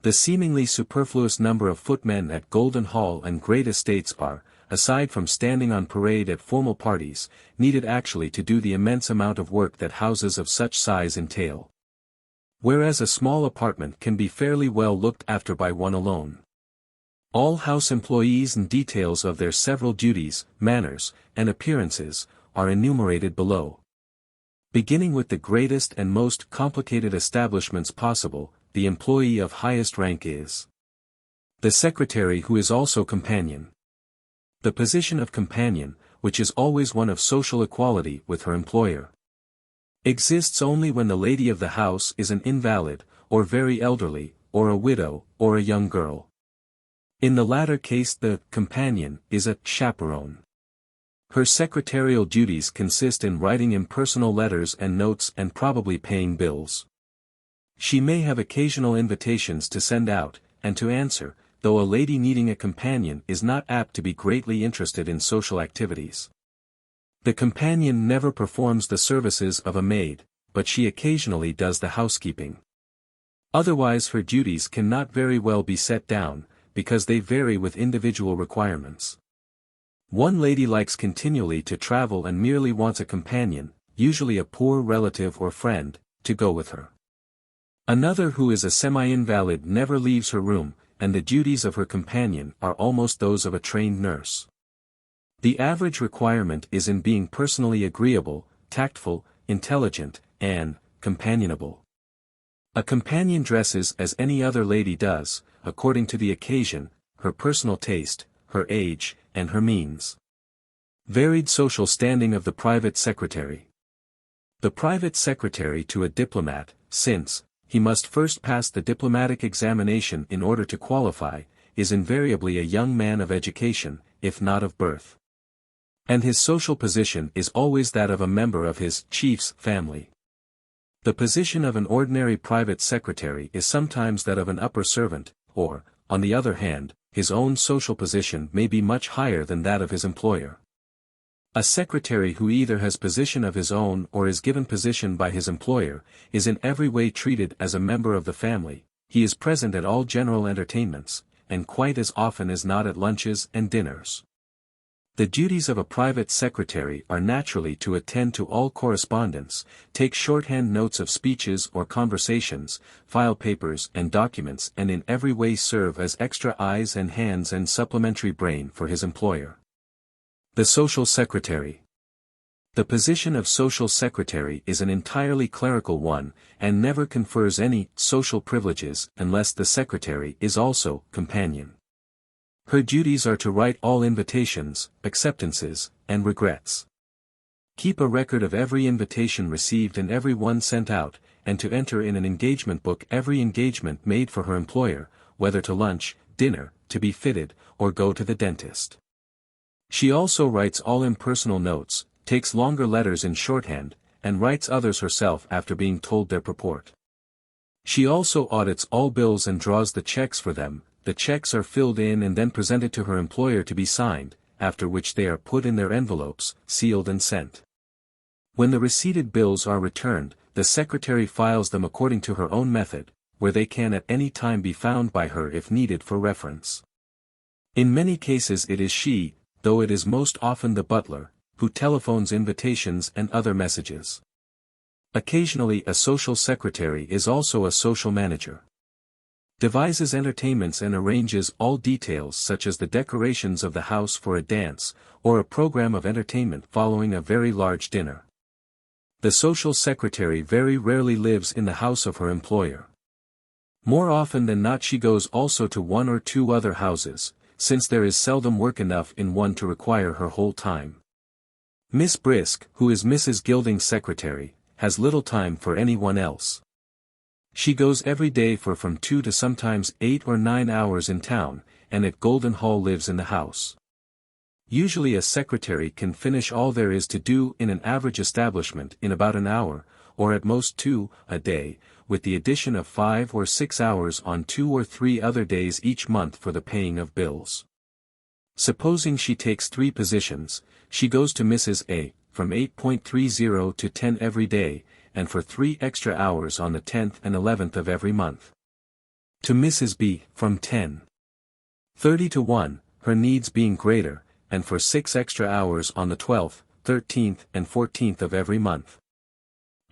The seemingly superfluous number of footmen at Golden Hall and great estates are, aside from standing on parade at formal parties, needed actually to do the immense amount of work that houses of such size entail. Whereas a small apartment can be fairly well looked after by one alone. All house employees and details of their several duties, manners, and appearances, are enumerated below. Beginning with the greatest and most complicated establishments possible, the employee of highest rank is the secretary, who is also companion. The position of companion, which is always one of social equality with her employer, exists only when the lady of the house is an invalid, or very elderly, or a widow, or a young girl. In the latter case the companion is a chaperone. Her secretarial duties consist in writing impersonal letters and notes and probably paying bills. She may have occasional invitations to send out, and to answer, though a lady needing a companion is not apt to be greatly interested in social activities. The companion never performs the services of a maid, but she occasionally does the housekeeping. Otherwise her duties cannot very well be set down, because they vary with individual requirements. One lady likes continually to travel and merely wants a companion, usually a poor relative or friend, to go with her. Another who is a semi-invalid never leaves her room, and the duties of her companion are almost those of a trained nurse. The average requirement is in being personally agreeable, tactful, intelligent, and companionable. A companion dresses as any other lady does, according to the occasion, her personal taste, her age, and her means. Varied social standing of the private secretary. The private secretary to a diplomat, since he must first pass the diplomatic examination in order to qualify, is invariably a young man of education, if not of birth. And his social position is always that of a member of his chief's family. The position of an ordinary private secretary is sometimes that of an upper servant, or, on the other hand, his own social position may be much higher than that of his employer. A secretary who either has position of his own or is given position by his employer, is in every way treated as a member of the family. He is present at all general entertainments, and quite as often as not at lunches and dinners. The duties of a private secretary are naturally to attend to all correspondence, take shorthand notes of speeches or conversations, file papers and documents, and in every way serve as extra eyes and hands and supplementary brain for his employer. The social secretary. The position of social secretary is an entirely clerical one, and never confers any social privileges unless the secretary is also companion. Her duties are to write all invitations, acceptances, and regrets. Keep a record of every invitation received and every one sent out, and to enter in an engagement book every engagement made for her employer, whether to lunch, dinner, to be fitted, or go to the dentist. She also writes all impersonal notes, takes longer letters in shorthand, and writes others herself after being told their purport. She also audits all bills and draws the checks for them. The checks are filled in and then presented to her employer to be signed, after which they are put in their envelopes, sealed and sent. When the receipted bills are returned, the secretary files them according to her own method, where they can at any time be found by her if needed for reference. In many cases it is she, though it is most often the butler, who telephones invitations and other messages. Occasionally a social secretary is also a social manager. Devises entertainments and arranges all details such as the decorations of the house for a dance, or a program of entertainment following a very large dinner. The social secretary very rarely lives in the house of her employer. More often than not she goes also to one or two other houses, since there is seldom work enough in one to require her whole time. Miss Brisk, who is Mrs. Gilding's secretary, has little time for anyone else. She goes every day for from 2 to sometimes 8 or 9 hours in town, and at Golden Hall lives in the house. Usually a secretary can finish all there is to do in an average establishment in about an hour, or at most 2, a day, with the addition of 5 or 6 hours on 2 or 3 other days each month for the paying of bills. Supposing she takes 3 positions, she goes to Mrs. A, from 8:30 to 10 every day, and for 3 extra hours on the 10th and 11th of every month. To Mrs. B, from 10:30 to 1, her needs being greater, and for 6 extra hours on the 12th, 13th and 14th of every month.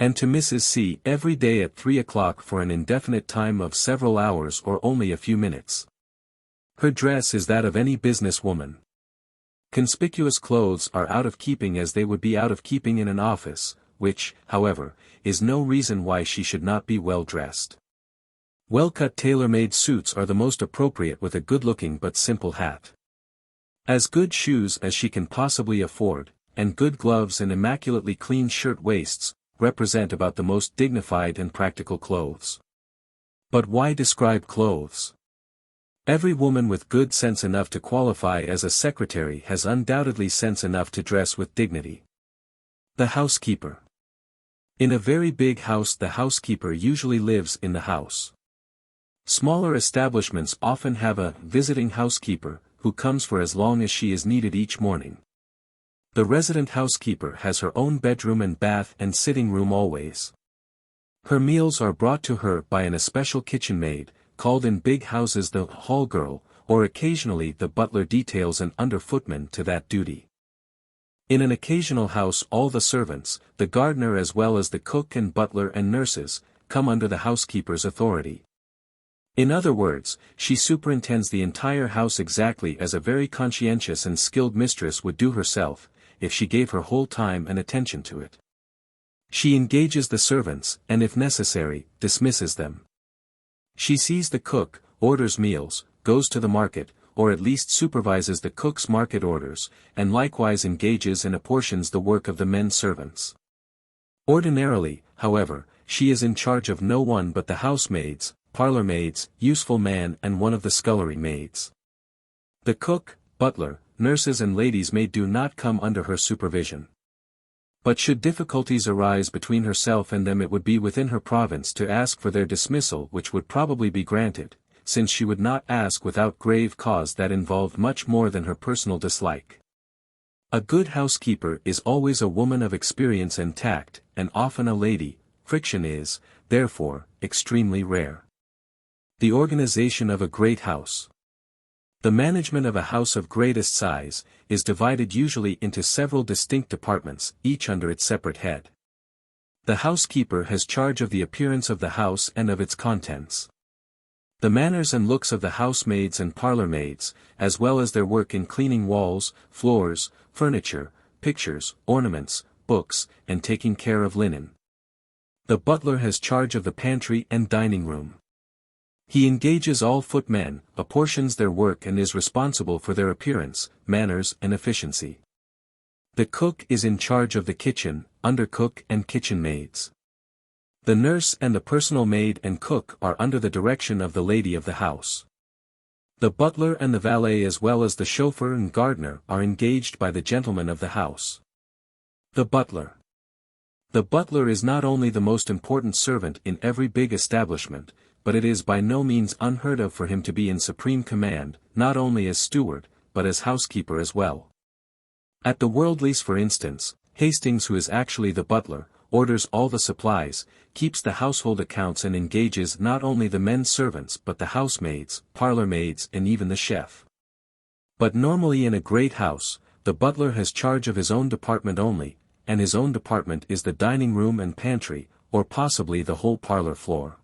And to Mrs. C every day at 3 o'clock for an indefinite time of several hours or only a few minutes. Her dress is that of any business woman. Conspicuous clothes are out of keeping as they would be out of keeping in an office, which, however, is no reason why she should not be well dressed. Well-cut tailor-made suits are the most appropriate with a good-looking but simple hat. As good shoes as she can possibly afford, and good gloves and immaculately clean shirt-waists, represent about the most dignified and practical clothes. But why describe clothes? Every woman with good sense enough to qualify as a secretary has undoubtedly sense enough to dress with dignity. The housekeeper. In a very big house the housekeeper usually lives in the house. Smaller establishments often have a visiting housekeeper, who comes for as long as she is needed each morning. The resident housekeeper has her own bedroom and bath and sitting room always. Her meals are brought to her by an especial kitchen maid, called in big houses the hall girl, or occasionally the butler details an under footman to that duty. In an occasional house all the servants, the gardener as well as the cook and butler and nurses, come under the housekeeper's authority. In other words, she superintends the entire house exactly as a very conscientious and skilled mistress would do herself, if she gave her whole time and attention to it. She engages the servants, and if necessary, dismisses them. She sees the cook, orders meals, goes to the market, or at least supervises the cook's market orders, and likewise engages and apportions the work of the men servants. Ordinarily, however, she is in charge of no one but the housemaids, parlor maids, useful man and one of the scullery maids. The cook, butler, nurses and ladies' maid do not come under her supervision. But should difficulties arise between herself and them it would be within her province to ask for their dismissal, which would probably be granted, since she would not ask without grave cause that involved much more than her personal dislike. A good housekeeper is always a woman of experience and tact, and often a lady. Friction is, therefore, extremely rare. The organization of a great house. The management of a house of greatest size is divided usually into several distinct departments, each under its separate head. The housekeeper has charge of the appearance of the house and of its contents. The manners and looks of the housemaids and parlour-maids, as well as their work in cleaning walls, floors, furniture, pictures, ornaments, books, and taking care of linen. The butler has charge of the pantry and dining room. He engages all footmen, apportions their work and is responsible for their appearance, manners and efficiency. The cook is in charge of the kitchen, undercook and kitchen maids. The nurse and the personal maid and cook are under the direction of the lady of the house. The butler and the valet as well as the chauffeur and gardener are engaged by the gentleman of the house. The butler. The butler is not only the most important servant in every big establishment, but it is by no means unheard of for him to be in supreme command, not only as steward, but as housekeeper as well. At the Worldlies for instance, Hastings, who is actually the butler, orders all the supplies, keeps the household accounts and engages not only the men servants but the housemaids, parlour-maids and even the chef. But normally in a great house, the butler has charge of his own department only, and his own department is the dining room and pantry, or possibly the whole parlour floor.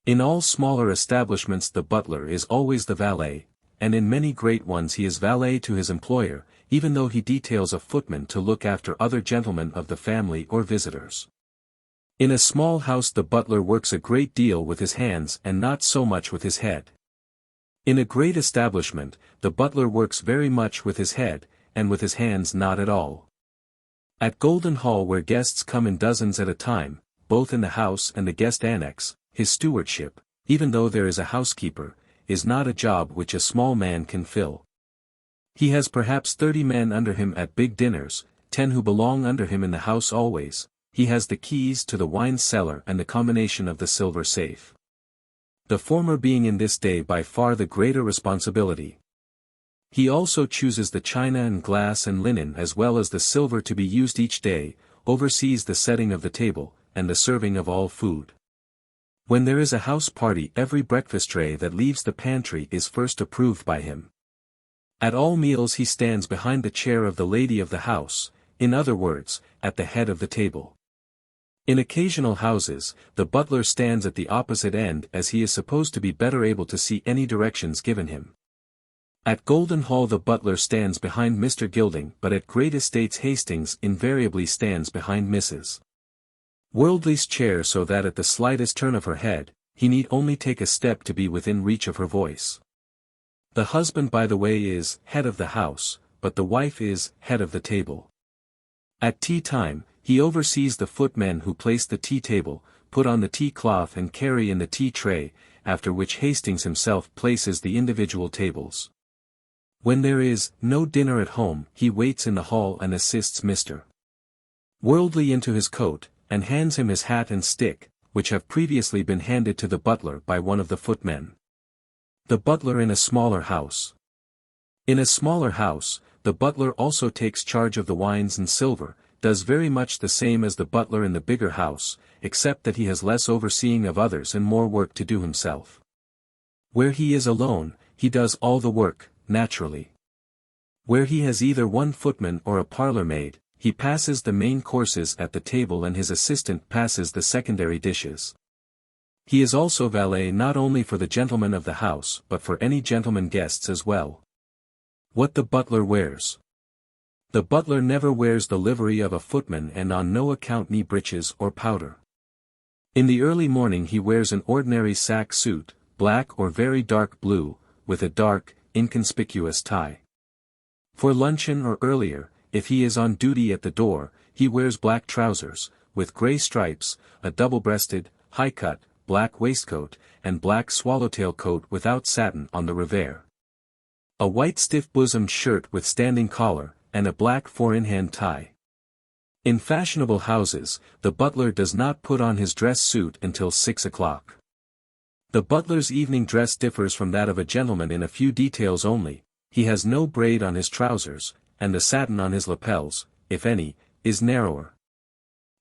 In all smaller establishments the butler is always the valet, and in many great ones he is valet to his employer, even though he details a footman to look after other gentlemen of the family or visitors. In a small house the butler works a great deal with his hands and not so much with his head. In a great establishment, the butler works very much with his head, and with his hands not at all. At Golden Hall, where guests come in dozens at a time, both in the house and the guest annex, his stewardship, even though there is a housekeeper, is not a job which a small man can fill. He has perhaps 30 men under him at big dinners, 10 who belong under him in the house always. He has the keys to the wine cellar and the combination of the silver safe. The former being in this day by far the greater responsibility. He also chooses the china and glass and linen as well as the silver to be used each day, oversees the setting of the table, and the serving of all food. When there is a house party, every breakfast tray that leaves the pantry is first approved by him. At all meals he stands behind the chair of the lady of the house, in other words, at the head of the table. In occasional houses, the butler stands at the opposite end as he is supposed to be better able to see any directions given him. At Golden Hall the butler stands behind Mr. Gilding, but at great estates Hastings invariably stands behind Mrs. Worldly's chair, so that at the slightest turn of her head, he need only take a step to be within reach of her voice. The husband, by the way, is head of the house, but the wife is head of the table. At tea time, he oversees the footmen who place the tea table, put on the tea cloth and carry in the tea tray, after which Hastings himself places the individual tables. When there is no dinner at home, he waits in the hall and assists Mr. Worldly into his coat, and hands him his hat and stick, which have previously been handed to the butler by one of the footmen. The butler in a smaller house. In a smaller house, the butler also takes charge of the wines and silver, does very much the same as the butler in the bigger house, except that he has less overseeing of others and more work to do himself. Where he is alone, he does all the work, naturally. Where he has either one footman or a parlour-maid, he passes the main courses at the table and his assistant passes the secondary dishes. He is also valet not only for the gentlemen of the house but for any gentlemen guests as well. What the butler wears. The butler never wears the livery of a footman and on no account knee breeches or powder. In the early morning he wears an ordinary sack suit, black or very dark blue, with a dark, inconspicuous tie. For luncheon or earlier, if he is on duty at the door, he wears black trousers, with grey stripes, a double-breasted, high-cut, black waistcoat, and black swallowtail coat without satin on the revers. A white stiff-bosomed shirt with standing collar, and a black four-in-hand tie. In fashionable houses, the butler does not put on his dress suit until 6 o'clock. The butler's evening dress differs from that of a gentleman in a few details only. He has no braid on his trousers, and the satin on his lapels, if any, is narrower.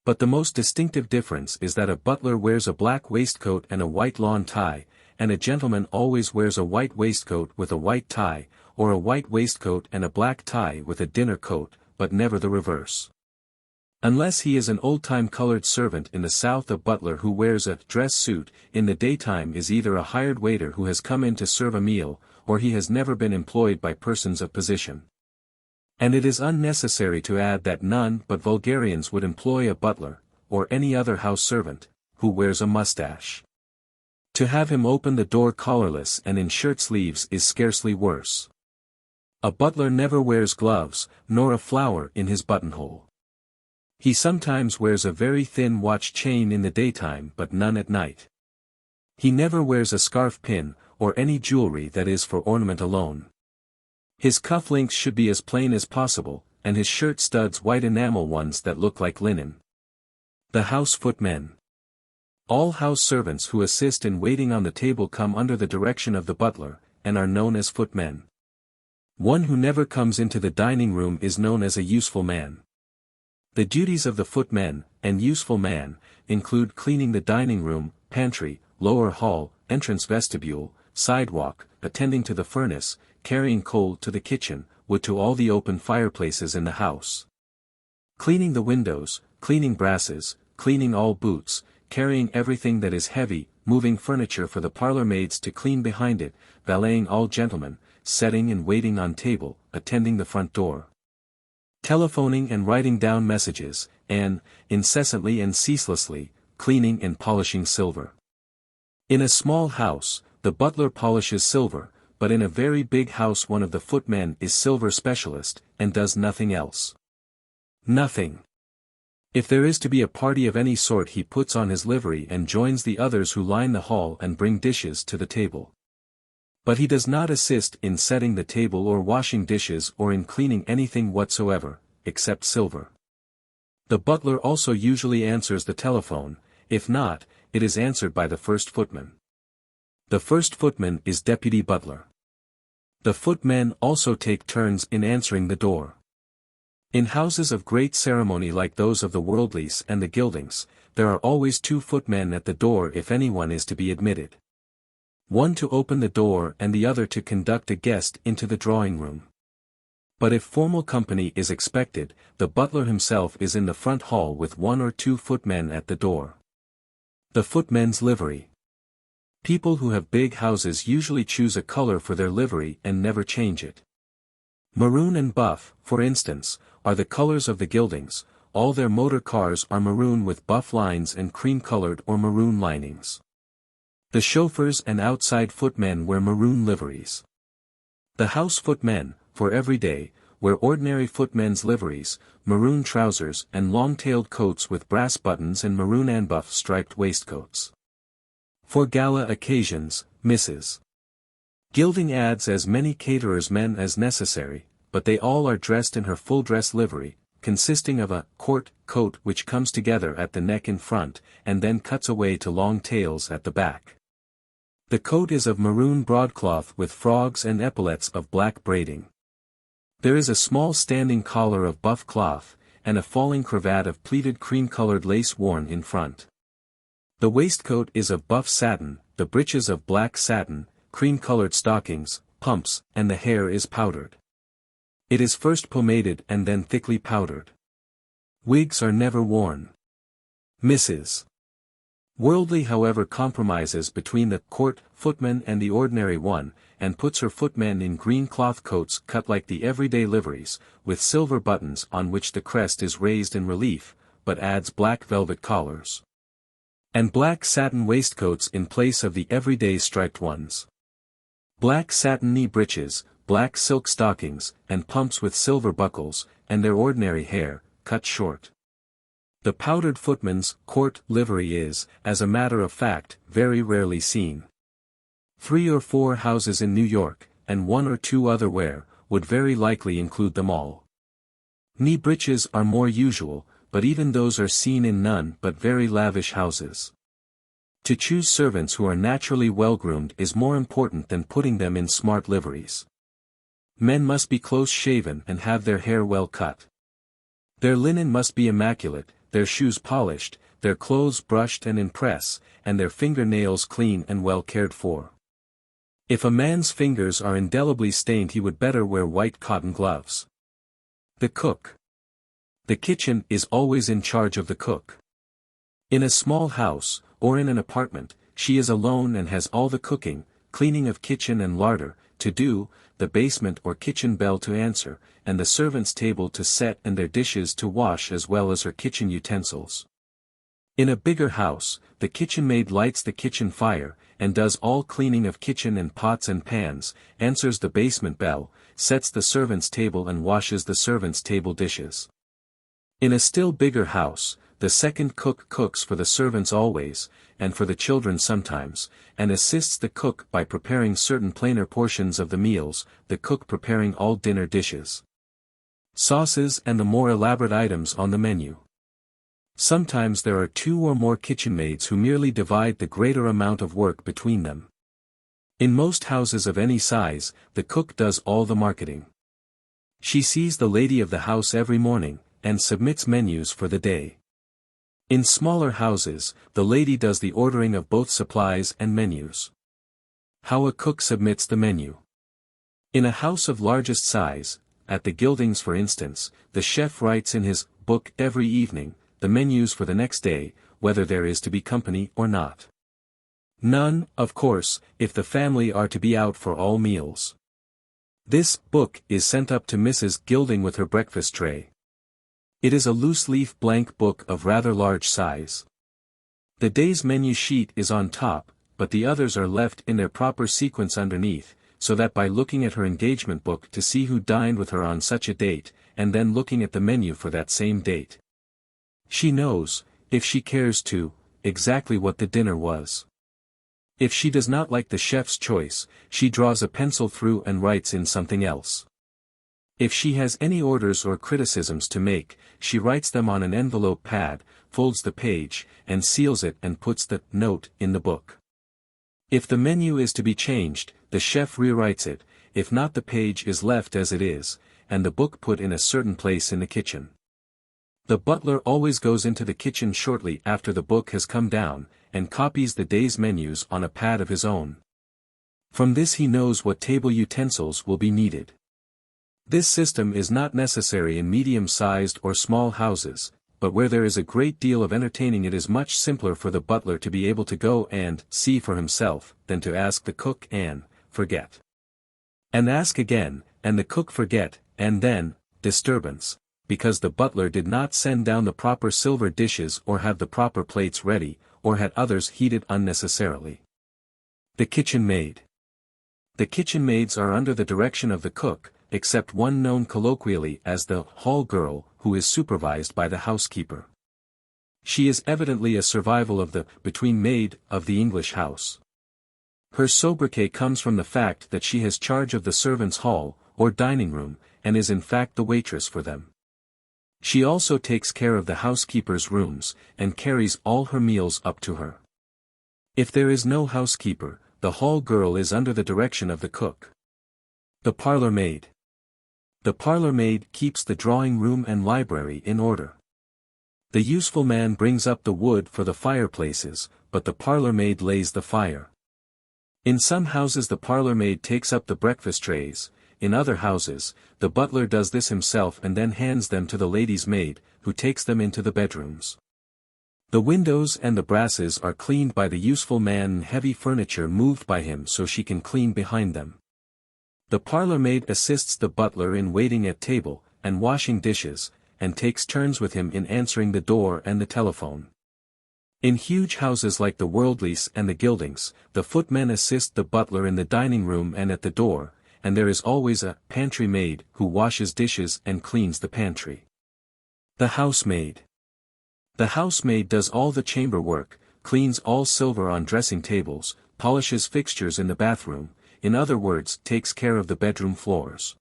But the most distinctive difference is that a butler wears a black waistcoat and a white lawn tie, and a gentleman always wears a white waistcoat with a white tie, or a white waistcoat and a black tie with a dinner coat, but never the reverse. Unless he is an old-time colored servant in the South, a butler who wears a dress suit in the daytime is either a hired waiter who has come in to serve a meal, or he has never been employed by persons of position. And it is unnecessary to add that none but vulgarians would employ a butler, or any other house servant, who wears a mustache. To have him open the door collarless and in shirt sleeves is scarcely worse. A butler never wears gloves, nor a flower in his buttonhole. He sometimes wears a very thin watch chain in the daytime but none at night. He never wears a scarf pin, or any jewelry that is for ornament alone. His cufflinks should be as plain as possible, and his shirt studs white enamel ones that look like linen. The house footmen. All house servants who assist in waiting on the table come under the direction of the butler, and are known as footmen. One who never comes into the dining room is known as a useful man. The duties of the footman, and useful man, include cleaning the dining room, pantry, lower hall, entrance vestibule, sidewalk, attending to the furnace, carrying coal to the kitchen, wood to all the open fireplaces in the house. Cleaning the windows, cleaning brasses, cleaning all boots, carrying everything that is heavy, moving furniture for the parlor maids to clean behind it, valeting all gentlemen, setting and waiting on table, attending the front door. Telephoning and writing down messages, and, incessantly and ceaselessly, cleaning and polishing silver. In a small house, the butler polishes silver, but in a very big house one of the footmen is silver specialist, and does nothing else. Nothing. If there is to be a party of any sort, he puts on his livery and joins the others who line the hall and bring dishes to the table. But he does not assist in setting the table or washing dishes or in cleaning anything whatsoever, except silver. The butler also usually answers the telephone; if not, it is answered by the first footman. The first footman is deputy butler. The footmen also take turns in answering the door. In houses of great ceremony like those of the Worldlies and the Gildings, there are always two footmen at the door if anyone is to be admitted. One to open the door and the other to conduct a guest into the drawing room. But if formal company is expected, the butler himself is in the front hall with one or two footmen at the door. The footmen's livery. People who have big houses usually choose a color for their livery and never change it. Maroon and buff, for instance, are the colors of the Gildings. All their motor cars are maroon with buff lines and cream-colored or maroon linings. The chauffeurs and outside footmen wear maroon liveries. The house footmen, for every day, wear ordinary footmen's liveries, maroon trousers and long-tailed coats with brass buttons and maroon and buff striped waistcoats. For gala occasions, Mrs. Gilding adds as many caterers' men as necessary, but they all are dressed in her full-dress livery, consisting of a court coat which comes together at the neck in front, and then cuts away to long tails at the back. The coat is of maroon broadcloth with frogs and epaulets of black braiding. There is a small standing collar of buff cloth, and a falling cravat of pleated cream-colored lace worn in front. The waistcoat is of buff satin, the breeches of black satin, cream-colored stockings, pumps, and the hair is powdered. It is first pomaded and then thickly powdered. Wigs are never worn. Mrs. Worldly however compromises between the court footman and the ordinary one, and puts her footmen in green cloth coats cut like the everyday liveries, with silver buttons on which the crest is raised in relief, but adds black velvet collars. And black satin waistcoats in place of the everyday striped ones. Black satin knee breeches, black silk stockings, and pumps with silver buckles, and their ordinary hair, cut short. The powdered footman's court livery is, as a matter of fact, very rarely seen. 3 or 4 houses in New York, and 1 or 2 other where, would very likely include them all. Knee breeches are more usual, but even those are seen in none but very lavish houses. To choose servants who are naturally well-groomed is more important than putting them in smart liveries. Men must be close-shaven and have their hair well cut. Their linen must be immaculate, their shoes polished, their clothes brushed and in press, and their fingernails clean and well cared for. If a man's fingers are indelibly stained, he would better wear white cotton gloves. The cook. The kitchen is always in charge of the cook. In a small house, or in an apartment, she is alone and has all the cooking, cleaning of kitchen and larder, to do, the basement or kitchen bell to answer, and the servants' table to set and their dishes to wash, as well as her kitchen utensils. In a bigger house, the kitchen maid lights the kitchen fire, and does all cleaning of kitchen and pots and pans, answers the basement bell, sets the servants' table and washes the servants' table dishes. In a still bigger house, the second cook cooks for the servants always, and for the children sometimes, and assists the cook by preparing certain plainer portions of the meals, the cook preparing all dinner dishes, sauces and the more elaborate items on the menu. Sometimes there are 2 or more kitchen maids who merely divide the greater amount of work between them. In most houses of any size, the cook does all the marketing. She sees the lady of the house every morning, and submits menus for the day. In smaller houses, the lady does the ordering of both supplies and menus. How a cook submits the menu. In a house of largest size, at the Gildings for instance, the chef writes in his book every evening the menus for the next day, whether there is to be company or not. None, of course, if the family are to be out for all meals. This book is sent up to Mrs. Gilding with her breakfast tray. It is a loose-leaf blank book of rather large size. The day's menu sheet is on top, but the others are left in their proper sequence underneath, so that by looking at her engagement book to see who dined with her on such a date, and then looking at the menu for that same date, she knows, if she cares to, exactly what the dinner was. If she does not like the chef's choice, she draws a pencil through and writes in something else. If she has any orders or criticisms to make, she writes them on an envelope pad, folds the page, and seals it and puts the note in the book. If the menu is to be changed, the chef rewrites it, if not the page is left as it is, and the book put in a certain place in the kitchen. The butler always goes into the kitchen shortly after the book has come down, and copies the day's menus on a pad of his own. From this he knows what table utensils will be needed. This system is not necessary in medium-sized or small houses, but where there is a great deal of entertaining it is much simpler for the butler to be able to go and see for himself, than to ask the cook and forget. And ask again, and the cook forget, and then, disturbance, because the butler did not send down the proper silver dishes or have the proper plates ready, or had others heated unnecessarily. The kitchen maid. The kitchen maids are under the direction of the cook, except one known colloquially as the hall girl, who is supervised by the housekeeper. She is evidently a survival of the between maid of the English house. Her sobriquet comes from the fact that she has charge of the servants' hall, or dining room, and is in fact the waitress for them. She also takes care of the housekeeper's rooms, and carries all her meals up to her. If there is no housekeeper, the hall girl is under the direction of the cook. The parlor maid. The parlor maid keeps the drawing room and library in order. The useful man brings up the wood for the fireplaces, but the parlor maid lays the fire. In some houses the parlor maid takes up the breakfast trays. In other houses, the butler does this himself and then hands them to the lady's maid, who takes them into the bedrooms. The windows and the brasses are cleaned by the useful man and heavy furniture moved by him so she can clean behind them. The parlor maid assists the butler in waiting at table, and washing dishes, and takes turns with him in answering the door and the telephone. In huge houses like the Worldleys and the Gildings, the footmen assist the butler in the dining room and at the door, and there is always a pantry maid who washes dishes and cleans the pantry. The housemaid. The housemaid does all the chamber work, cleans all silver on dressing tables, polishes fixtures in the bathroom, in other words takes care of the bedroom floors.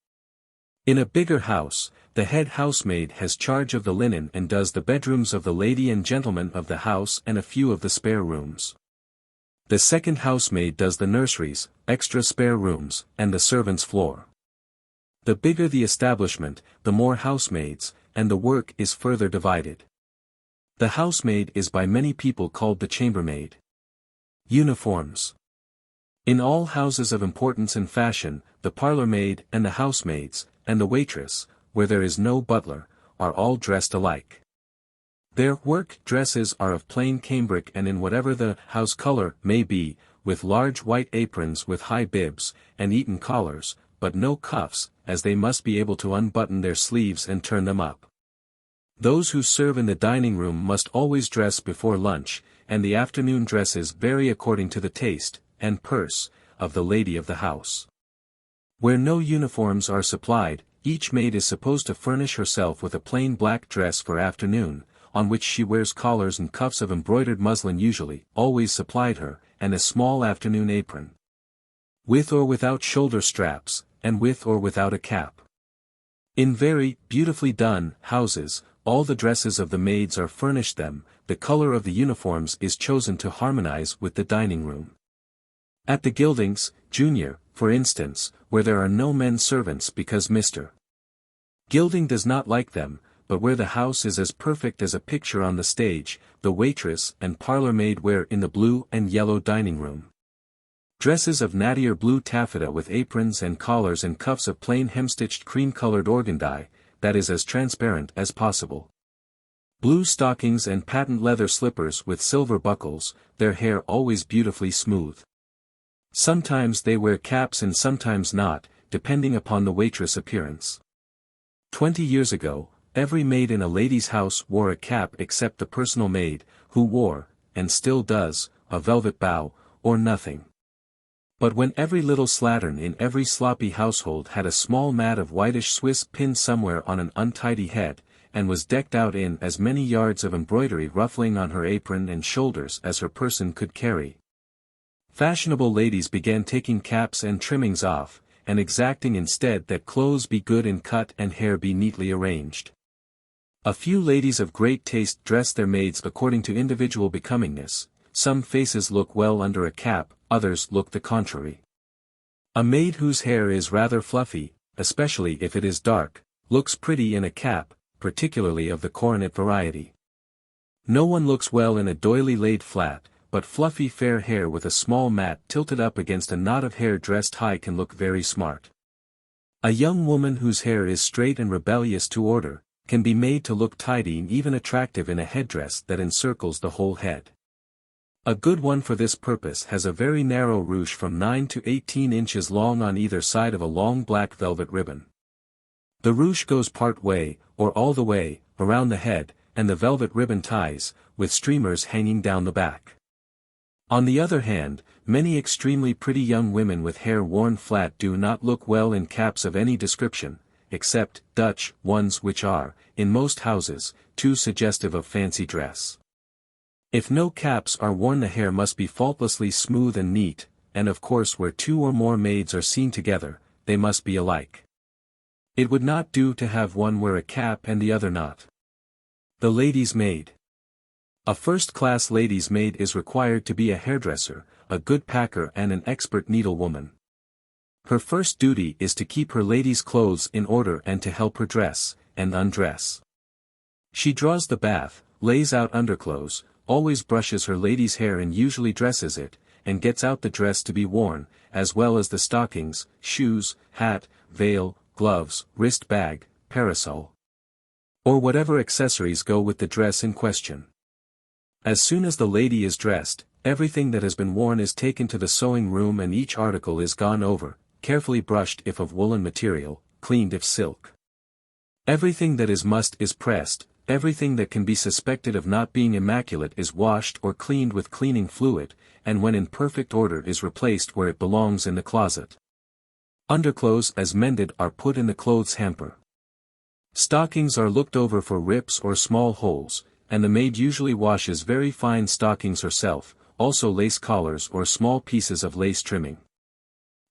In a bigger house, the head housemaid has charge of the linen and does the bedrooms of the lady and gentleman of the house and a few of the spare rooms. The second housemaid does the nurseries, extra spare rooms, and the servants' floor. The bigger the establishment, the more housemaids, and the work is further divided. The housemaid is by many people called the chambermaid. Uniforms. In all houses of importance and fashion, the parlor maid and the housemaids, and the waitress, where there is no butler, are all dressed alike. Their work dresses are of plain cambric and in whatever the house color may be, with large white aprons with high bibs, and Eton collars, but no cuffs, as they must be able to unbutton their sleeves and turn them up. Those who serve in the dining room must always dress before lunch, and the afternoon dresses vary according to the taste, and purse, of the lady of the house. Where no uniforms are supplied, each maid is supposed to furnish herself with a plain black dress for afternoon, on which she wears collars and cuffs of embroidered muslin usually always supplied her, and a small afternoon apron. With or without shoulder straps, and with or without a cap. In very beautifully done houses, all the dresses of the maids are furnished them, the color of the uniforms is chosen to harmonize with the dining room. At the Gildings, Junior, for instance, where there are no men servants because Mr. Gilding does not like them, but where the house is as perfect as a picture on the stage, the waitress and parlor maid wear in the blue and yellow dining room dresses of nattier blue taffeta with aprons and collars and cuffs of plain hemstitched cream-colored organdie, that is as transparent as possible. Blue stockings and patent leather slippers with silver buckles, their hair always beautifully smooth. Sometimes they wear caps and sometimes not, depending upon the waitress' appearance. 20 years ago, every maid in a lady's house wore a cap except the personal maid, who wore, and still does, a velvet bow, or nothing. But when every little slattern in every sloppy household had a small mat of whitish Swiss pinned somewhere on an untidy head, and was decked out in as many yards of embroidery ruffling on her apron and shoulders as her person could carry, fashionable ladies began taking caps and trimmings off, and exacting instead that clothes be good in cut and hair be neatly arranged. A few ladies of great taste dress their maids according to individual becomingness. Some faces look well under a cap, others look the contrary. A maid whose hair is rather fluffy, especially if it is dark, looks pretty in a cap, particularly of the coronet variety. No one looks well in a doily laid flat, but fluffy fair hair with a small mat tilted up against a knot of hair dressed high can look very smart. A young woman whose hair is straight and rebellious to order, can be made to look tidy and even attractive in a headdress that encircles the whole head. A good one for this purpose has a very narrow ruche from 9 to 18 inches long on either side of a long black velvet ribbon. The ruche goes part way, or all the way, around the head, and the velvet ribbon ties, with streamers hanging down the back. On the other hand, many extremely pretty young women with hair worn flat do not look well in caps of any description, except Dutch ones which are, in most houses, too suggestive of fancy dress. If no caps are worn the hair must be faultlessly smooth and neat, and of course where two or more maids are seen together, they must be alike. It would not do to have one wear a cap and the other not. The lady's maid. A first-class lady's maid is required to be a hairdresser, a good packer and an expert needlewoman. Her first duty is to keep her lady's clothes in order and to help her dress, and undress. She draws the bath, lays out underclothes, always brushes her lady's hair and usually dresses it, and gets out the dress to be worn, as well as the stockings, shoes, hat, veil, gloves, wrist bag, parasol, or whatever accessories go with the dress in question. As soon as the lady is dressed, everything that has been worn is taken to the sewing room and each article is gone over, carefully brushed if of woolen material, cleaned if silk. Everything that is mussed is pressed, everything that can be suspected of not being immaculate is washed or cleaned with cleaning fluid, and when in perfect order is replaced where it belongs in the closet. Underclothes as mended are put in the clothes hamper. Stockings are looked over for rips or small holes, and the maid usually washes very fine stockings herself, also lace collars or small pieces of lace trimming.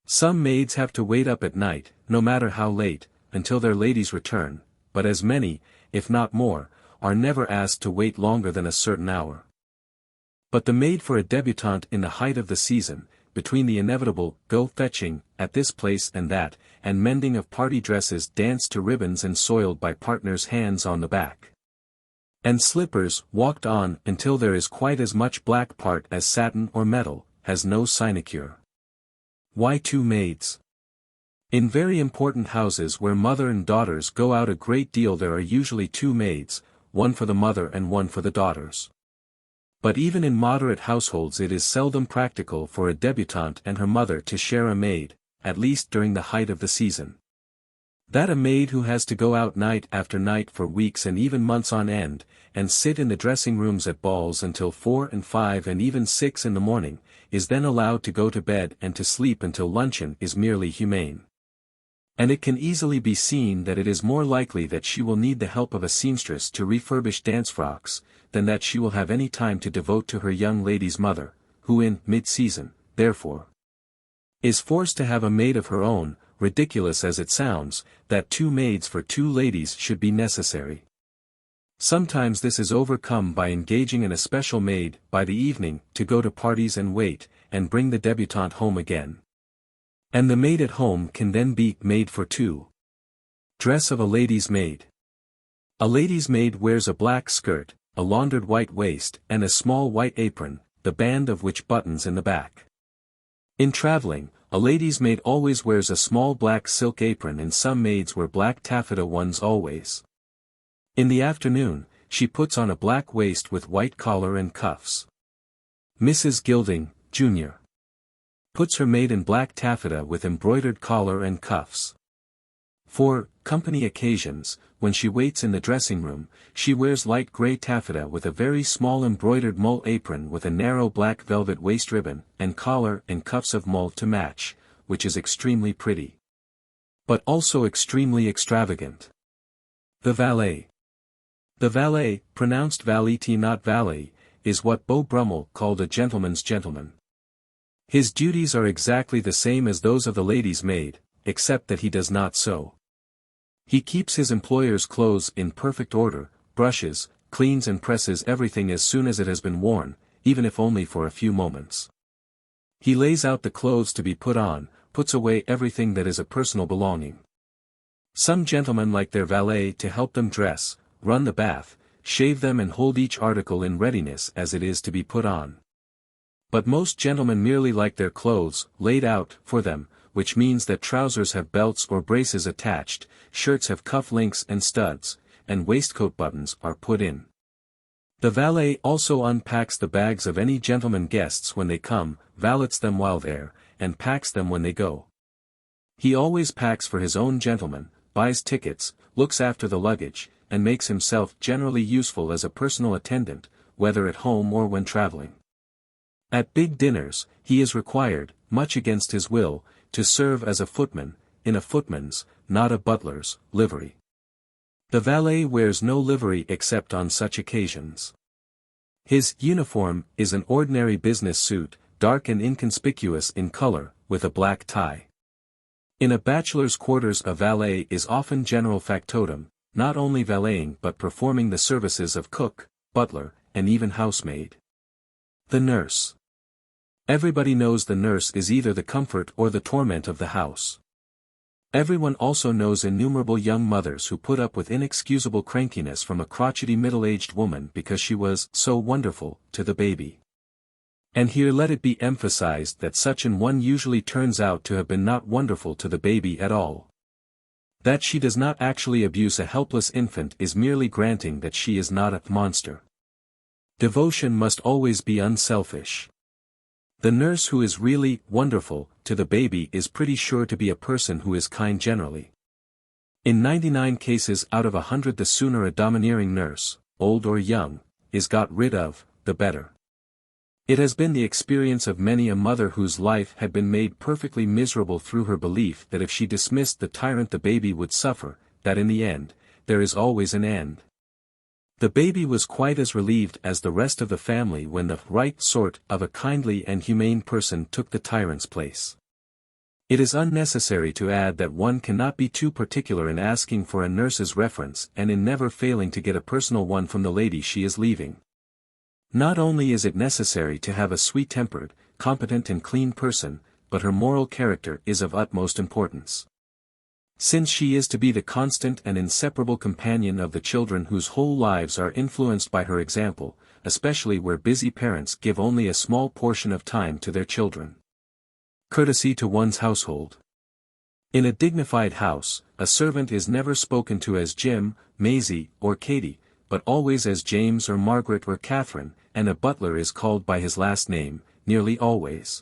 Some maids have to wait up at night, no matter how late, until their ladies return, but as many, if not more, are never asked to wait longer than a certain hour. But the maid for a débutante in the height of the season, between the inevitable go-fetching, at this place and that, and mending of party dresses danced to ribbons and soiled by partners' hands on the back. And slippers, walked on until there is quite as much black part as satin or metal, has no sinecure. Why 2 maids? In very important houses where mother and daughters go out a great deal there are usually 2 maids, one for the mother and one for the daughters. But even in moderate households it is seldom practical for a débutante and her mother to share a maid, at least during the height of the season. That a maid who has to go out night after night for weeks and even months on end, and sit in the dressing rooms at balls until 4 and 5 and even 6 in the morning, is then allowed to go to bed and to sleep until luncheon is merely humane. And it can easily be seen that it is more likely that she will need the help of a seamstress to refurbish dance frocks, than that she will have any time to devote to her young lady's mother, who in mid-season, therefore, is forced to have a maid of her own. Ridiculous as it sounds, that 2 maids for 2 ladies should be necessary. Sometimes this is overcome by engaging an especial maid, by the evening, to go to parties and wait, and bring the débutante home again. And the maid at home can then be maid for 2. Dress of a lady's maid. A lady's maid wears a black skirt, a laundered white waist, and a small white apron, the band of which buttons in the back. In traveling, a lady's maid always wears a small black silk apron and some maids wear black taffeta ones always. In the afternoon, she puts on a black waist with white collar and cuffs. Mrs. Gilding, Jr. puts her maid in black taffeta with embroidered collar and cuffs. For company occasions, when she waits in the dressing room, she wears light grey taffeta with a very small embroidered mull apron with a narrow black velvet waist ribbon, and collar and cuffs of mull to match, which is extremely pretty. But also extremely extravagant. The valet. The valet, pronounced valete not valet, is what Beau Brummel called a gentleman's gentleman. His duties are exactly the same as those of the lady's maid, except that he does not sew. He keeps his employer's clothes in perfect order, brushes, cleans and presses everything as soon as it has been worn, even if only for a few moments. He lays out the clothes to be put on, puts away everything that is a personal belonging. Some gentlemen like their valet to help them dress, run the bath, shave them and hold each article in readiness as it is to be put on. But most gentlemen merely like their clothes laid out for them, which means that trousers have belts or braces attached, shirts have cuff links and studs, and waistcoat buttons are put in. The valet also unpacks the bags of any gentleman guests when they come, valets them while there, and packs them when they go. He always packs for his own gentleman, buys tickets, looks after the luggage, and makes himself generally useful as a personal attendant, whether at home or when traveling. At big dinners, he is required, much against his will, to serve as a footman, in a footman's, not a butler's, livery. The valet wears no livery except on such occasions. His uniform is an ordinary business suit, dark and inconspicuous in color, with a black tie. In a bachelor's quarters a valet is often general factotum, not only valeting but performing the services of cook, butler, and even housemaid. The nurse. Everybody knows the nurse is either the comfort or the torment of the house. Everyone also knows innumerable young mothers who put up with inexcusable crankiness from a crotchety middle-aged woman because she was so wonderful to the baby. And here let it be emphasized that such an one usually turns out to have been not wonderful to the baby at all. That she does not actually abuse a helpless infant is merely granting that she is not a monster. Devotion must always be unselfish. The nurse who is really wonderful to the baby is pretty sure to be a person who is kind generally. In 99 cases out of 100 the sooner a domineering nurse, old or young, is got rid of, the better. It has been the experience of many a mother whose life had been made perfectly miserable through her belief that if she dismissed the tyrant the baby would suffer, that in the end, there is always an end. The baby was quite as relieved as the rest of the family when the right sort of a kindly and humane person took the tyrant's place. It is unnecessary to add that one cannot be too particular in asking for a nurse's reference and in never failing to get a personal one from the lady she is leaving. Not only is it necessary to have a sweet-tempered, competent and clean person, but her moral character is of utmost importance. Since she is to be the constant and inseparable companion of the children whose whole lives are influenced by her example, especially where busy parents give only a small portion of time to their children. Courtesy to one's household. In a dignified house, a servant is never spoken to as Jim, Maisie, or Katie, but always as James or Margaret or Catherine, and a butler is called by his last name, nearly always.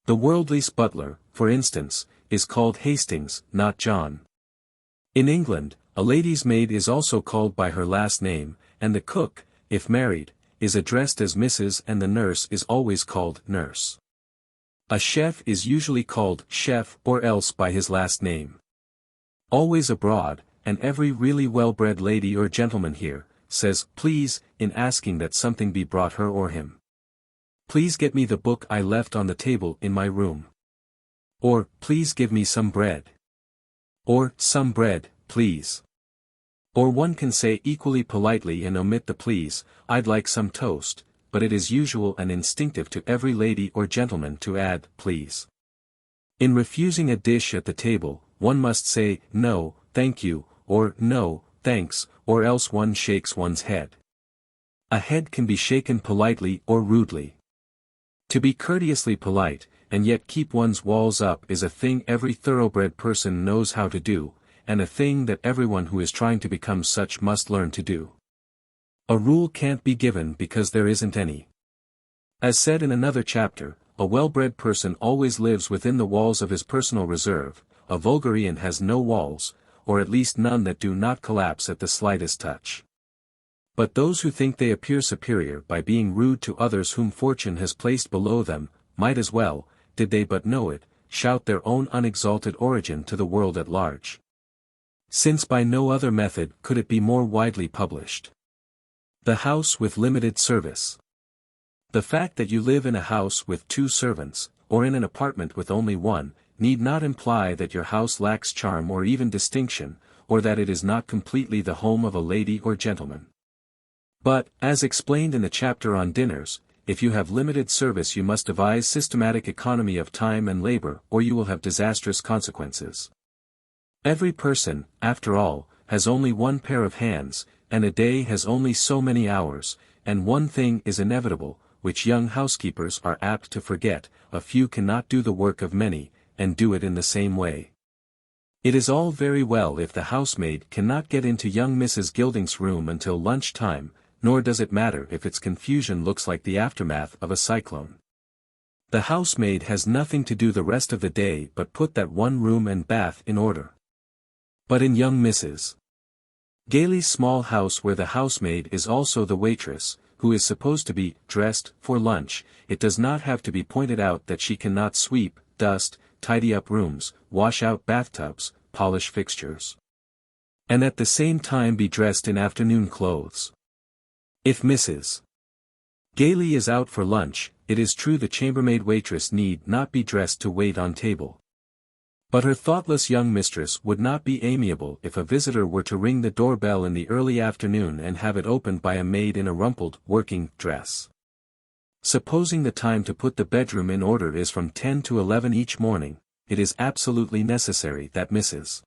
The worldly's butler, for instance, is called Hastings, not John. In England, a lady's maid is also called by her last name, and the cook, if married, is addressed as Mrs. and the nurse is always called nurse. A chef is usually called chef or else by his last name. Always abroad, and every really well-bred lady or gentleman here, says please in asking that something be brought her or him. Please get me the book I left on the table in my room. Or, please give me some bread. Or, some bread, please. Or one can say equally politely and omit the please, I'd like some toast, but it is usual and instinctive to every lady or gentleman to add, please. In refusing a dish at the table, one must say, no, thank you, or no, thanks, or else one shakes one's head. A head can be shaken politely or rudely. To be courteously polite, and yet keep one's walls up is a thing every thoroughbred person knows how to do, and a thing that everyone who is trying to become such must learn to do. A rule can't be given because there isn't any. As said in another chapter, a well-bred person always lives within the walls of his personal reserve, a vulgarian has no walls, or at least none that do not collapse at the slightest touch. But those who think they appear superior by being rude to others whom fortune has placed below them, might as well, did they but know it, shout their own unexalted origin to the world at large. Since by no other method could it be more widely published. The house with limited service. The fact that you live in a house with 2 servants, or in an apartment with only one, need not imply that your house lacks charm or even distinction, or that it is not completely the home of a lady or gentleman. But, as explained in the chapter on dinners, if you have limited service you must devise systematic economy of time and labor or you will have disastrous consequences. Every person, after all, has only one pair of hands, and a day has only so many hours, and one thing is inevitable, which young housekeepers are apt to forget, a few cannot do the work of many, and do it in the same way. It is all very well if the housemaid cannot get into young Mrs. Gilding's room until lunch time, nor does it matter if its confusion looks like the aftermath of a cyclone. The housemaid has nothing to do the rest of the day but put that one room and bath in order. But in young Mrs. Gailey's small house where the housemaid is also the waitress, who is supposed to be dressed for lunch, it does not have to be pointed out that she cannot sweep, dust, tidy up rooms, wash out bathtubs, polish fixtures, and at the same time be dressed in afternoon clothes. If Mrs. Gailey is out for lunch, it is true the chambermaid waitress need not be dressed to wait on table. But her thoughtless young mistress would not be amiable if a visitor were to ring the doorbell in the early afternoon and have it opened by a maid in a rumpled, working dress. Supposing the time to put the bedroom in order is from 10 to 11 each morning, it is absolutely necessary that Mrs.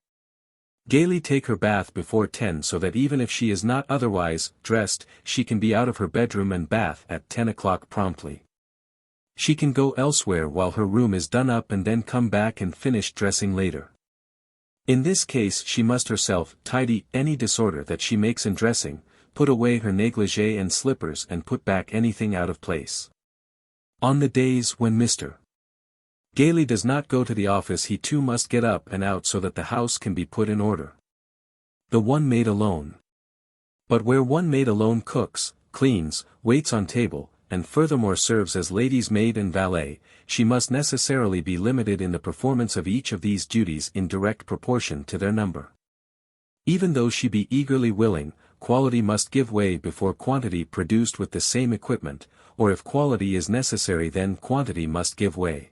Gailey take her bath before 10 so that even if she is not otherwise dressed, she can be out of her bedroom and bath at 10 o'clock promptly. She can go elsewhere while her room is done up and then come back and finish dressing later. In this case she must herself tidy any disorder that she makes in dressing, put away her negligee and slippers and put back anything out of place. On the days when Mr. Gailey does not go to the office he too must get up and out so that the house can be put in order. The one maid alone. But where one maid alone cooks, cleans, waits on table, and furthermore serves as lady's maid and valet, she must necessarily be limited in the performance of each of these duties in direct proportion to their number. Even though she be eagerly willing, quality must give way before quantity produced with the same equipment, or if quality is necessary then quantity must give way.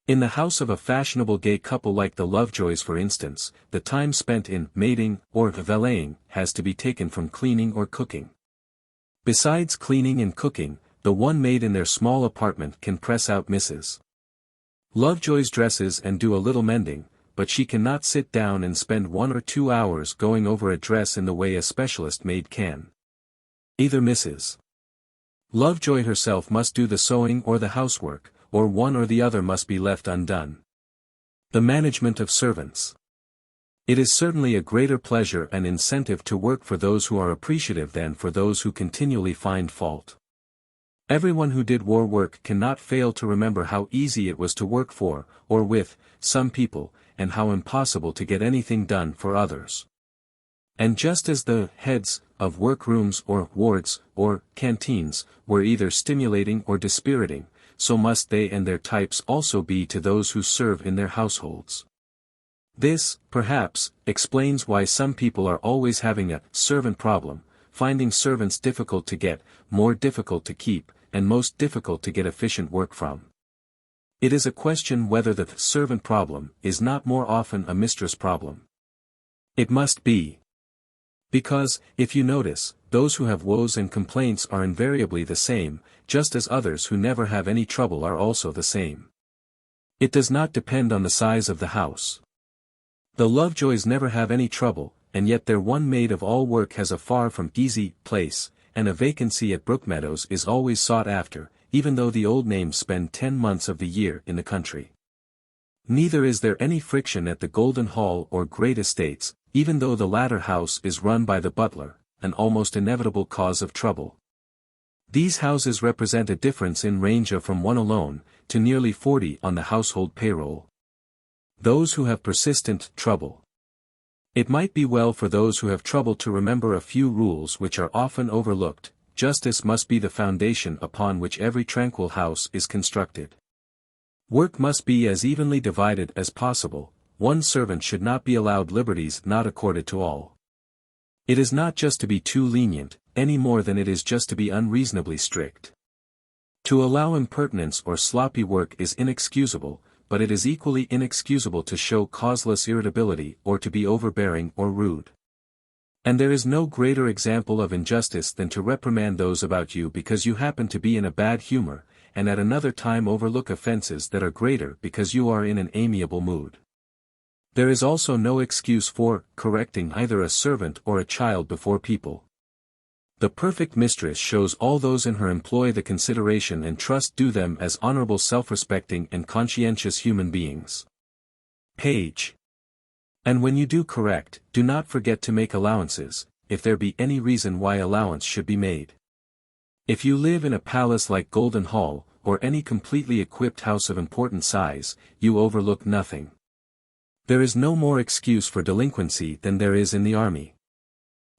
In the house of a fashionable gay couple like the Lovejoys for instance, the time spent in maiding or valeting has to be taken from cleaning or cooking. Besides cleaning and cooking, the one maid in their small apartment can press out Mrs. Lovejoy's dresses and do a little mending, but she cannot sit down and spend 1 or 2 hours going over a dress in the way a specialist maid can. Either Mrs. Lovejoy herself must do the sewing or the housework, or one or the other must be left undone. The management of servants. It is certainly a greater pleasure and incentive to work for those who are appreciative than for those who continually find fault. Everyone who did war work cannot fail to remember how easy it was to work for, or with, some people, and how impossible to get anything done for others. And just as the heads of workrooms or wards or canteens were either stimulating or dispiriting, so must they and their types also be to those who serve in their households. This, perhaps, explains why some people are always having a servant problem, finding servants difficult to get, more difficult to keep, and most difficult to get efficient work from. It is a question whether the servant problem is not more often a mistress problem. It must be. Because, if you notice, those who have woes and complaints are invariably the same, just as others who never have any trouble are also the same. It does not depend on the size of the house. The Lovejoys never have any trouble, and yet their one maid of all work has a far from easy place, and a vacancy at Brookmeadows is always sought after, even though the old names spend 10 months of the year in the country. Neither is there any friction at the Golden Hall or Great Estates, even though the latter house is run by the butler, an almost inevitable cause of trouble. These houses represent a difference in range of from 1 alone, to nearly 40 on the household payroll. Those who have persistent trouble. It might be well for those who have trouble to remember a few rules which are often overlooked. Justice must be the foundation upon which every tranquil house is constructed. Work must be as evenly divided as possible. One servant should not be allowed liberties not accorded to all. It is not just to be too lenient, any more than it is just to be unreasonably strict. To allow impertinence or sloppy work is inexcusable, but it is equally inexcusable to show causeless irritability or to be overbearing or rude. And there is no greater example of injustice than to reprimand those about you because you happen to be in a bad humor, and at another time overlook offenses that are greater because you are in an amiable mood. There is also no excuse for correcting either a servant or a child before people. The perfect mistress shows all those in her employ the consideration and trust due them as honorable self-respecting and conscientious human beings. Page. And when you do correct, do not forget to make allowances, if there be any reason why allowance should be made. If you live in a palace like Golden Hall, or any completely equipped house of important size, you overlook nothing. There is no more excuse for delinquency than there is in the army.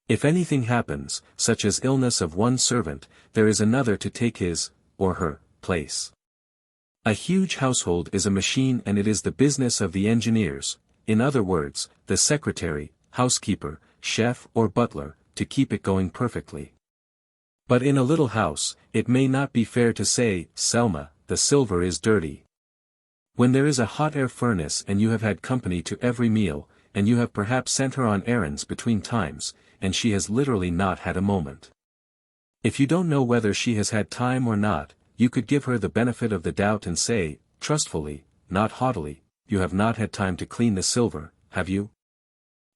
If anything happens, such as illness of one servant, there is another to take his, or her, place. A huge household is a machine and it is the business of the engineers, in other words, the secretary, housekeeper, chef or butler, to keep it going perfectly. But in a little house, it may not be fair to say, Selma, the silver is dirty. When there is a hot air furnace and you have had company to every meal, and you have perhaps sent her on errands between times, and she has literally not had a moment. If you don't know whether she has had time or not, you could give her the benefit of the doubt and say, trustfully, not haughtily, you have not had time to clean the silver, have you?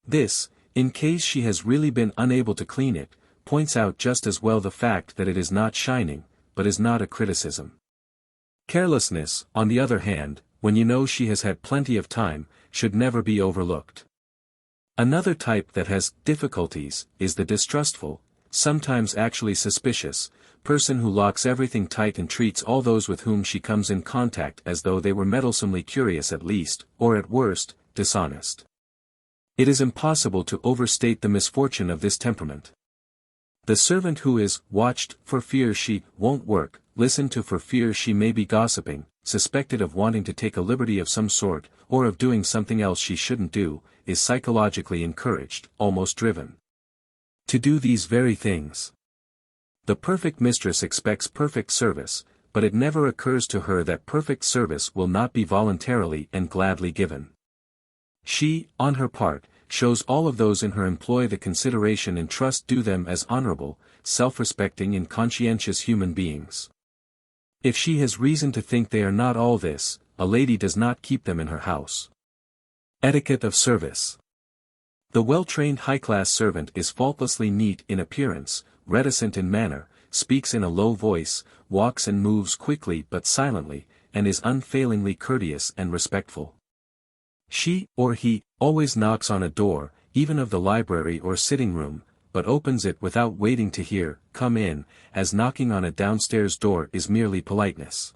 This, in case she has really been unable to clean it, points out just as well the fact that it is not shining, but is not a criticism. Carelessness, on the other hand, when you know she has had plenty of time, should never be overlooked. Another type that has difficulties is the distrustful, sometimes actually suspicious, person who locks everything tight and treats all those with whom she comes in contact as though they were meddlesomely curious at least, or at worst, dishonest. It is impossible to overstate the misfortune of this temperament. The servant who is watched for fear she won't work, listened to for fear she may be gossiping, suspected of wanting to take a liberty of some sort, or of doing something else she shouldn't do, is psychologically encouraged, almost driven, to do these very things. The perfect mistress expects perfect service, but it never occurs to her that perfect service will not be voluntarily and gladly given. She, on her part, shows all of those in her employ the consideration and trust due them as honorable, self-respecting and conscientious human beings. If she has reason to think they are not all this, a lady does not keep them in her house. Etiquette of service. The well-trained high-class servant is faultlessly neat in appearance, reticent in manner, speaks in a low voice, walks and moves quickly but silently, and is unfailingly courteous and respectful. She, or he, always knocks on a door, even of the library or sitting room, but opens it without waiting to hear, "Come in," as knocking on a downstairs door is merely politeness.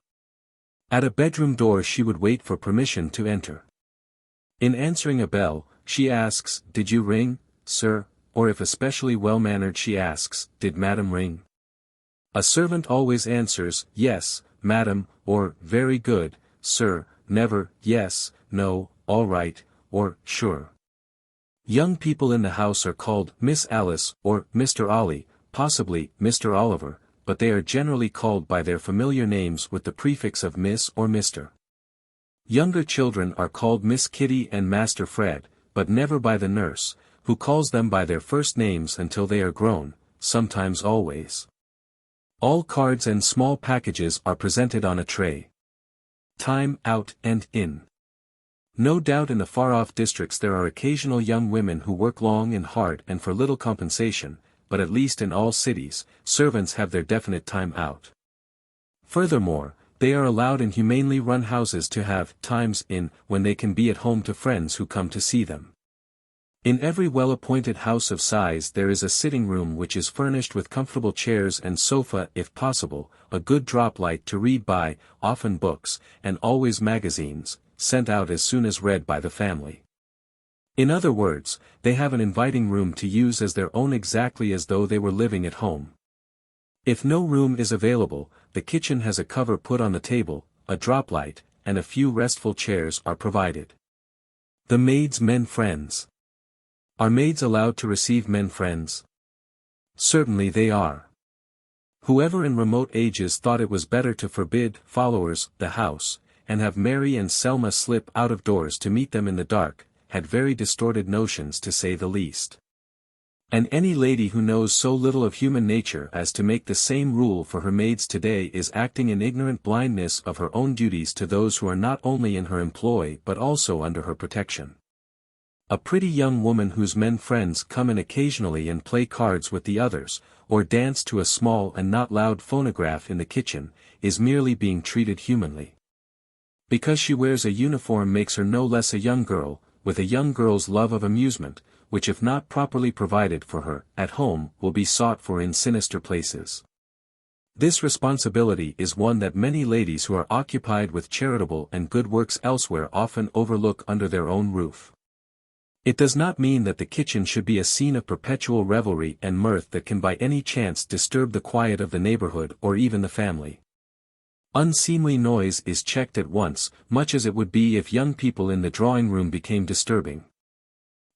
At a bedroom door she would wait for permission to enter. In answering a bell, she asks, "Did you ring, sir?" or if especially well-mannered she asks, "Did madam ring?" A servant always answers, "Yes, madam," or "Very good, sir," never, "Yes, no, all right," or "Sure." Young people in the house are called Miss Alice or Mr. Ollie, possibly Mr. Oliver, but they are generally called by their familiar names with the prefix of Miss or Mr. Younger children are called Miss Kitty and Master Fred, but never by the nurse, who calls them by their first names until they are grown, sometimes always. All cards and small packages are presented on a tray. Time, out, and in. No doubt in the far-off districts there are occasional young women who work long and hard and for little compensation, but at least in all cities, servants have their definite time out. Furthermore, they are allowed in humanely run houses to have times in when they can be at home to friends who come to see them. In every well-appointed house of size there is a sitting room which is furnished with comfortable chairs and sofa if possible, a good drop light to read by, often books, and always magazines, sent out as soon as read by the family. In other words, they have an inviting room to use as their own exactly as though they were living at home. If no room is available, the kitchen has a cover put on the table, a drop light, and a few restful chairs are provided. The maids' men friends. Are maids allowed to receive men friends? Certainly they are. Whoever in remote ages thought it was better to forbid followers the house, and have Mary and Selma slip out of doors to meet them in the dark, had very distorted notions to say the least. And any lady who knows so little of human nature as to make the same rule for her maids today is acting in ignorant blindness of her own duties to those who are not only in her employ but also under her protection. A pretty young woman whose men friends come in occasionally and play cards with the others, or dance to a small and not loud phonograph in the kitchen, is merely being treated humanly. Because she wears a uniform makes her no less a young girl, with a young girl's love of amusement, which if not properly provided for her at home will be sought for in sinister places. This responsibility is one that many ladies who are occupied with charitable and good works elsewhere often overlook under their own roof. It does not mean that the kitchen should be a scene of perpetual revelry and mirth that can by any chance disturb the quiet of the neighborhood or even the family. Unseemly noise is checked at once, much as it would be if young people in the drawing-room became disturbing.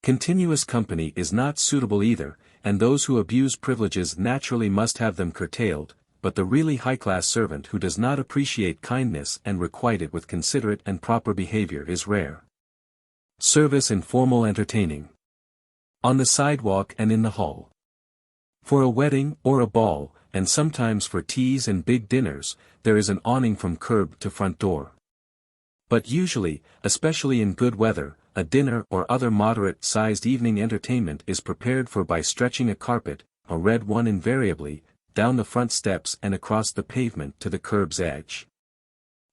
Continuous company is not suitable either, and those who abuse privileges naturally must have them curtailed, but the really high-class servant who does not appreciate kindness and requite it with considerate and proper behavior is rare. Service in formal entertaining. On the sidewalk and in the hall. For a wedding or a ball, and sometimes for teas and big dinners, there is an awning from curb to front door. But usually, especially in good weather, a dinner or other moderate-sized evening entertainment is prepared for by stretching a carpet, a red one invariably, down the front steps and across the pavement to the curb's edge.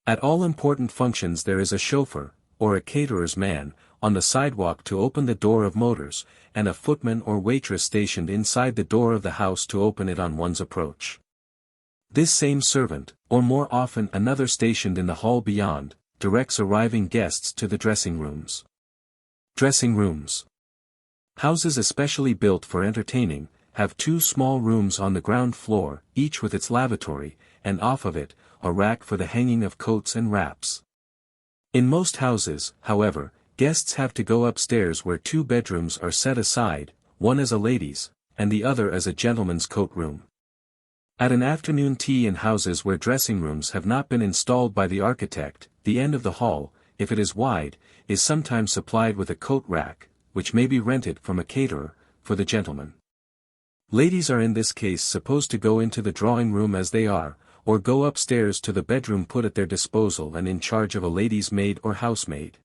At all important functions there is a chauffeur, or a caterer's man, on the sidewalk to open the door of motors, and a footman or waitress stationed inside the door of the house to open it on one's approach. This same servant, or more often another stationed in the hall beyond, directs arriving guests to the dressing rooms. Dressing rooms. Houses especially built for entertaining, have two small rooms on the ground floor, each with its lavatory, and off of it, a rack for the hanging of coats and wraps. In most houses, however, guests have to go upstairs where two bedrooms are set aside, one as a lady's, and the other as a gentleman's coat room. At an afternoon tea in houses where dressing rooms have not been installed by the architect, the end of the hall, if it is wide, is sometimes supplied with a coat rack, which may be rented from a caterer, for the gentleman. Ladies are in this case supposed to go into the drawing room as they are, or go upstairs to the bedroom put at their disposal and in charge of a lady's maid or housemaid.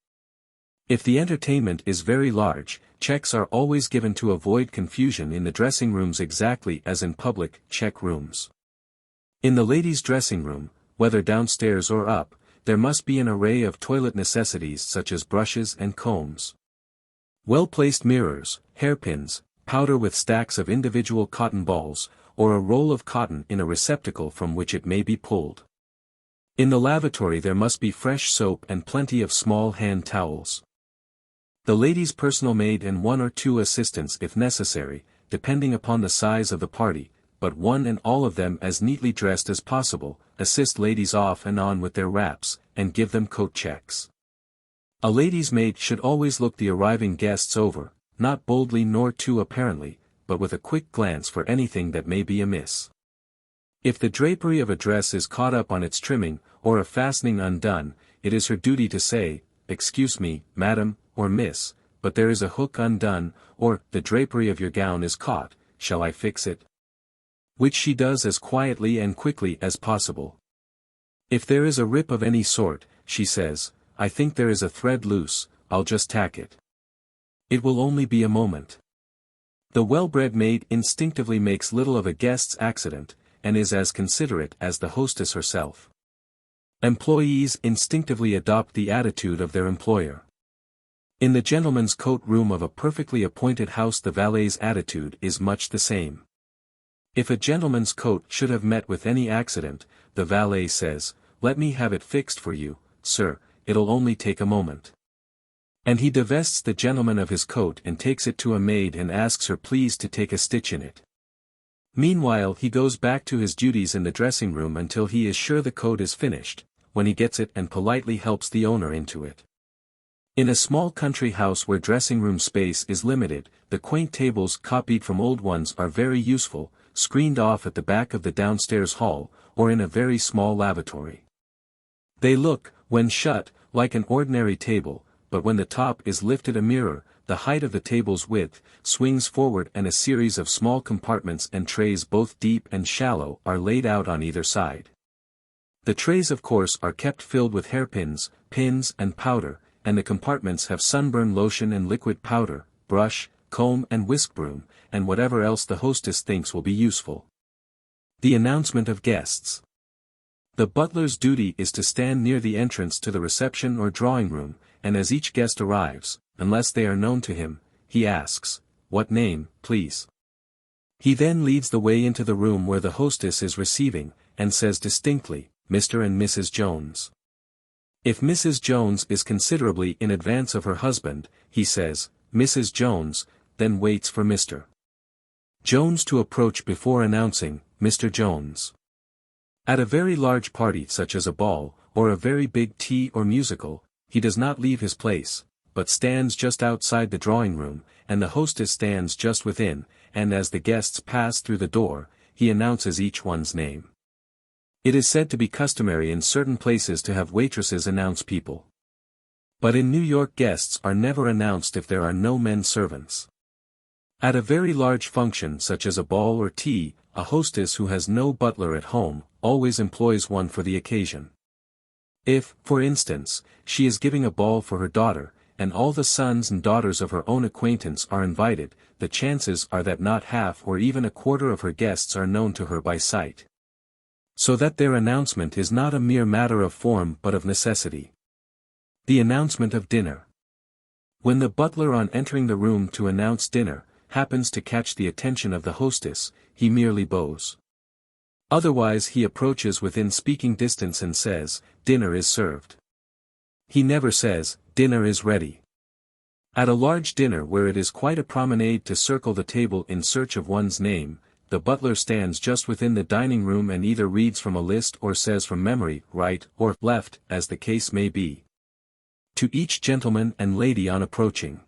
If the entertainment is very large, checks are always given to avoid confusion in the dressing rooms exactly as in public check rooms. In the ladies' dressing room, whether downstairs or up, there must be an array of toilet necessities such as brushes and combs, well-placed mirrors, hairpins, powder with stacks of individual cotton balls, or a roll of cotton in a receptacle from which it may be pulled. In the lavatory there must be fresh soap and plenty of small hand towels. The lady's personal maid and 1 or 2 assistants if necessary, depending upon the size of the party, but one and all of them as neatly dressed as possible, assist ladies off and on with their wraps, and give them coat checks. A lady's maid should always look the arriving guests over, not boldly nor too apparently, but with a quick glance for anything that may be amiss. If the drapery of a dress is caught up on its trimming, or a fastening undone, it is her duty to say, "Excuse me, madam, or miss, but there is a hook undone," or, "The drapery of your gown is caught, shall I fix it?" Which she does as quietly and quickly as possible. If there is a rip of any sort, she says, "I think there is a thread loose, I'll just tack it." It will only be a moment. The well-bred maid instinctively makes little of a guest's accident, and is as considerate as the hostess herself. Employees instinctively adopt the attitude of their employer. In the gentleman's coat room of a perfectly appointed house the valet's attitude is much the same. If a gentleman's coat should have met with any accident, the valet says, "Let me have it fixed for you, sir, it'll only take a moment." And he divests the gentleman of his coat and takes it to a maid and asks her please to take a stitch in it. Meanwhile he goes back to his duties in the dressing room until he is sure the coat is finished, when he gets it and politely helps the owner into it. In a small country house where dressing room space is limited, the quaint tables copied from old ones are very useful, screened off at the back of the downstairs hall, or in a very small lavatory. They look, when shut, like an ordinary table, but when the top is lifted a mirror, the height of the table's width, swings forward and a series of small compartments and trays both deep and shallow are laid out on either side. The trays of course are kept filled with hairpins, pins and powder, and the compartments have sunburn lotion and liquid powder, brush, comb and whisk broom, and whatever else the hostess thinks will be useful. The announcement of guests. The butler's duty is to stand near the entrance to the reception or drawing room, and as each guest arrives, unless they are known to him, he asks, "What name, please?" He then leads the way into the room where the hostess is receiving, and says distinctly, "Mr. and Mrs. Jones." If Mrs. Jones is considerably in advance of her husband, he says, "Mrs. Jones," then waits for Mr. Jones to approach before announcing, "Mr. Jones." At a very large party such as a ball, or a very big tea or musical, he does not leave his place, but stands just outside the drawing room, and the hostess stands just within, and as the guests pass through the door, he announces each one's name. It is said to be customary in certain places to have waitresses announce people. But in New York guests are never announced if there are no men servants. At a very large function such as a ball or tea, a hostess who has no butler at home, always employs one for the occasion. If, for instance, she is giving a ball for her daughter, and all the sons and daughters of her own acquaintance are invited, the chances are that not half or even a quarter of her guests are known to her by sight. So that their announcement is not a mere matter of form but of necessity. The announcement of dinner. When the butler on entering the room to announce dinner, happens to catch the attention of the hostess, he merely bows. Otherwise he approaches within speaking distance and says, "Dinner is served." He never says, "Dinner is ready." At a large dinner where it is quite a promenade to circle the table in search of one's name, the butler stands just within the dining room and either reads from a list or says from memory, right or left, as the case may be, to each gentleman and lady on approaching.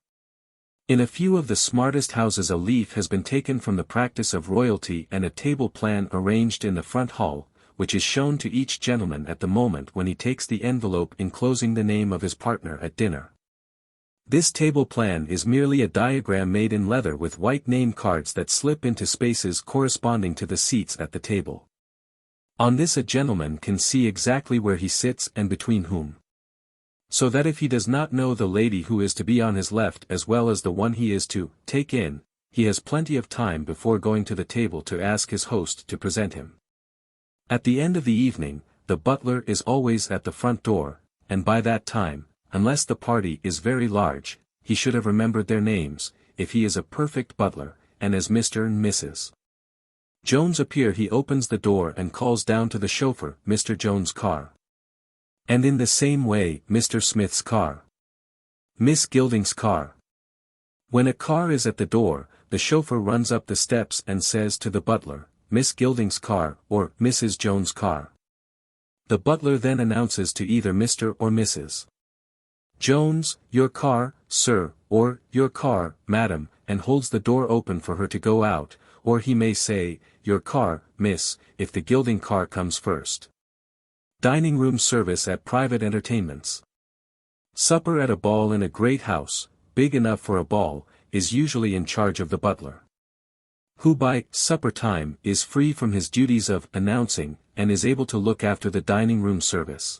In a few of the smartest houses a leaf has been taken from the practice of royalty and a table plan arranged in the front hall, which is shown to each gentleman at the moment when he takes the envelope enclosing the name of his partner at dinner. This table plan is merely a diagram made in leather with white name cards that slip into spaces corresponding to the seats at the table. On this a gentleman can see exactly where he sits and between whom. so that if he does not know the lady who is to be on his left as well as the one he is to take in, he has plenty of time before going to the table to ask his host to present him. At the end of the evening, the butler is always at the front door, and by that time, unless the party is very large, he should have remembered their names, if he is a perfect butler, and as Mr. and Mrs. Jones appear he opens the door and calls down to the chauffeur, Mr. Jones' car. And in the same way, Mr. Smith's car. Miss Gilding's car. When a car is at the door, the chauffeur runs up the steps and says to the butler, Miss Gilding's car, or Mrs. Jones' car. The butler then announces to either Mr. or Mrs. Jones, your car, sir, or, your car, madam, and holds the door open for her to go out, or he may say, your car, miss, if the Gilding car comes first. Dining room service at private entertainments. Supper at a ball in a great house, big enough for a ball, is usually in charge of the butler, who by supper time is free from his duties of announcing, and is able to look after the dining room service.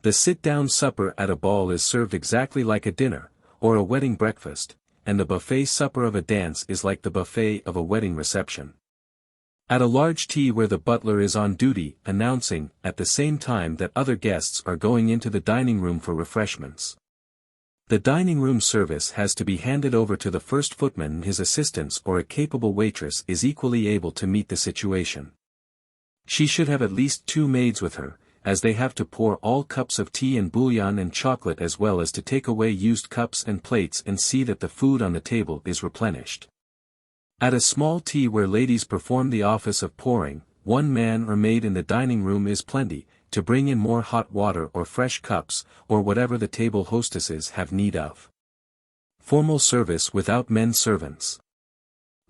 The sit-down supper at a ball is served exactly like a dinner, or a wedding breakfast, and the buffet supper of a dance is like the buffet of a wedding reception. At a large tea where the butler is on duty announcing at the same time that other guests are going into the dining room for refreshments. The dining room service has to be handed over to the first footman and his assistants, or a capable waitress is equally able to meet the situation. She should have at least 2 maids with her, as they have to pour all cups of tea and bouillon and chocolate as well as to take away used cups and plates and see that the food on the table is replenished. At a small tea where ladies perform the office of pouring, 1 man or maid in the dining room is plenty, to bring in more hot water or fresh cups, or whatever the table hostesses have need of. Formal service without men servants.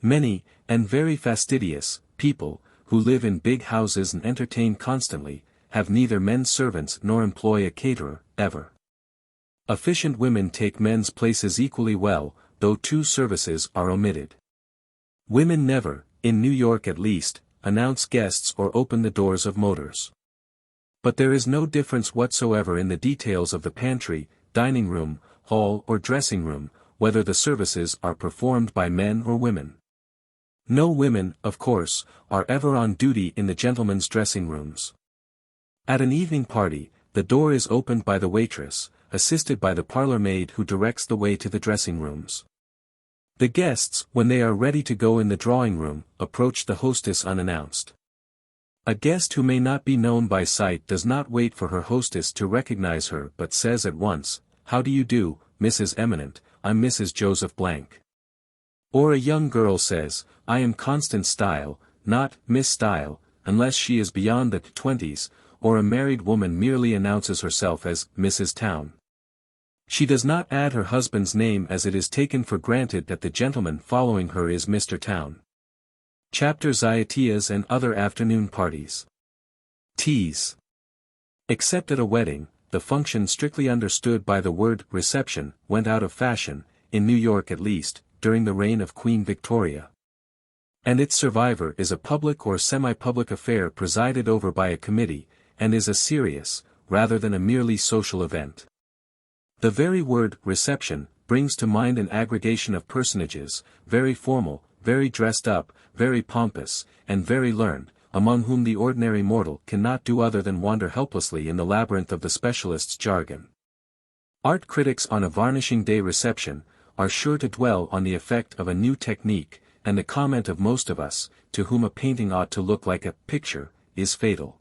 Many, and very fastidious, people, who live in big houses and entertain constantly, have neither men servants nor employ a caterer, ever. Efficient women take men's places equally well, though 2 services are omitted. Women never, in New York at least, announce guests or open the doors of motors. But there is no difference whatsoever in the details of the pantry, dining room, hall or dressing room, whether the services are performed by men or women. No women, of course, are ever on duty in the gentlemen's dressing rooms. At an evening party, the door is opened by the waitress, assisted by the parlor maid who directs the way to the dressing rooms. The guests, when they are ready to go in the drawing room, approach the hostess unannounced. A guest who may not be known by sight does not wait for her hostess to recognize her but says at once, "How do you do, Mrs. Eminent, I'm Mrs. Joseph Blank." Or a young girl says, "I am Constance Style, not Miss Style," unless she is beyond the 20s, or a married woman merely announces herself as Mrs. Town. She does not add her husband's name as it is taken for granted that the gentleman following her is Mr. Town. Chapter XIITHEAS and other afternoon parties. Teas. Except at a wedding, the function strictly understood by the word reception went out of fashion, in New York at least, during the reign of Queen Victoria. And its survivor is a public or semi-public affair presided over by a committee, and is a serious, rather than a merely social event. The very word reception brings to mind an aggregation of personages, very formal, very dressed up, very pompous, and very learned, among whom the ordinary mortal cannot do other than wander helplessly in the labyrinth of the specialist's jargon. Art critics on a varnishing day reception are sure to dwell on the effect of a new technique, and the comment of most of us, to whom a painting ought to look like a picture, is fatal.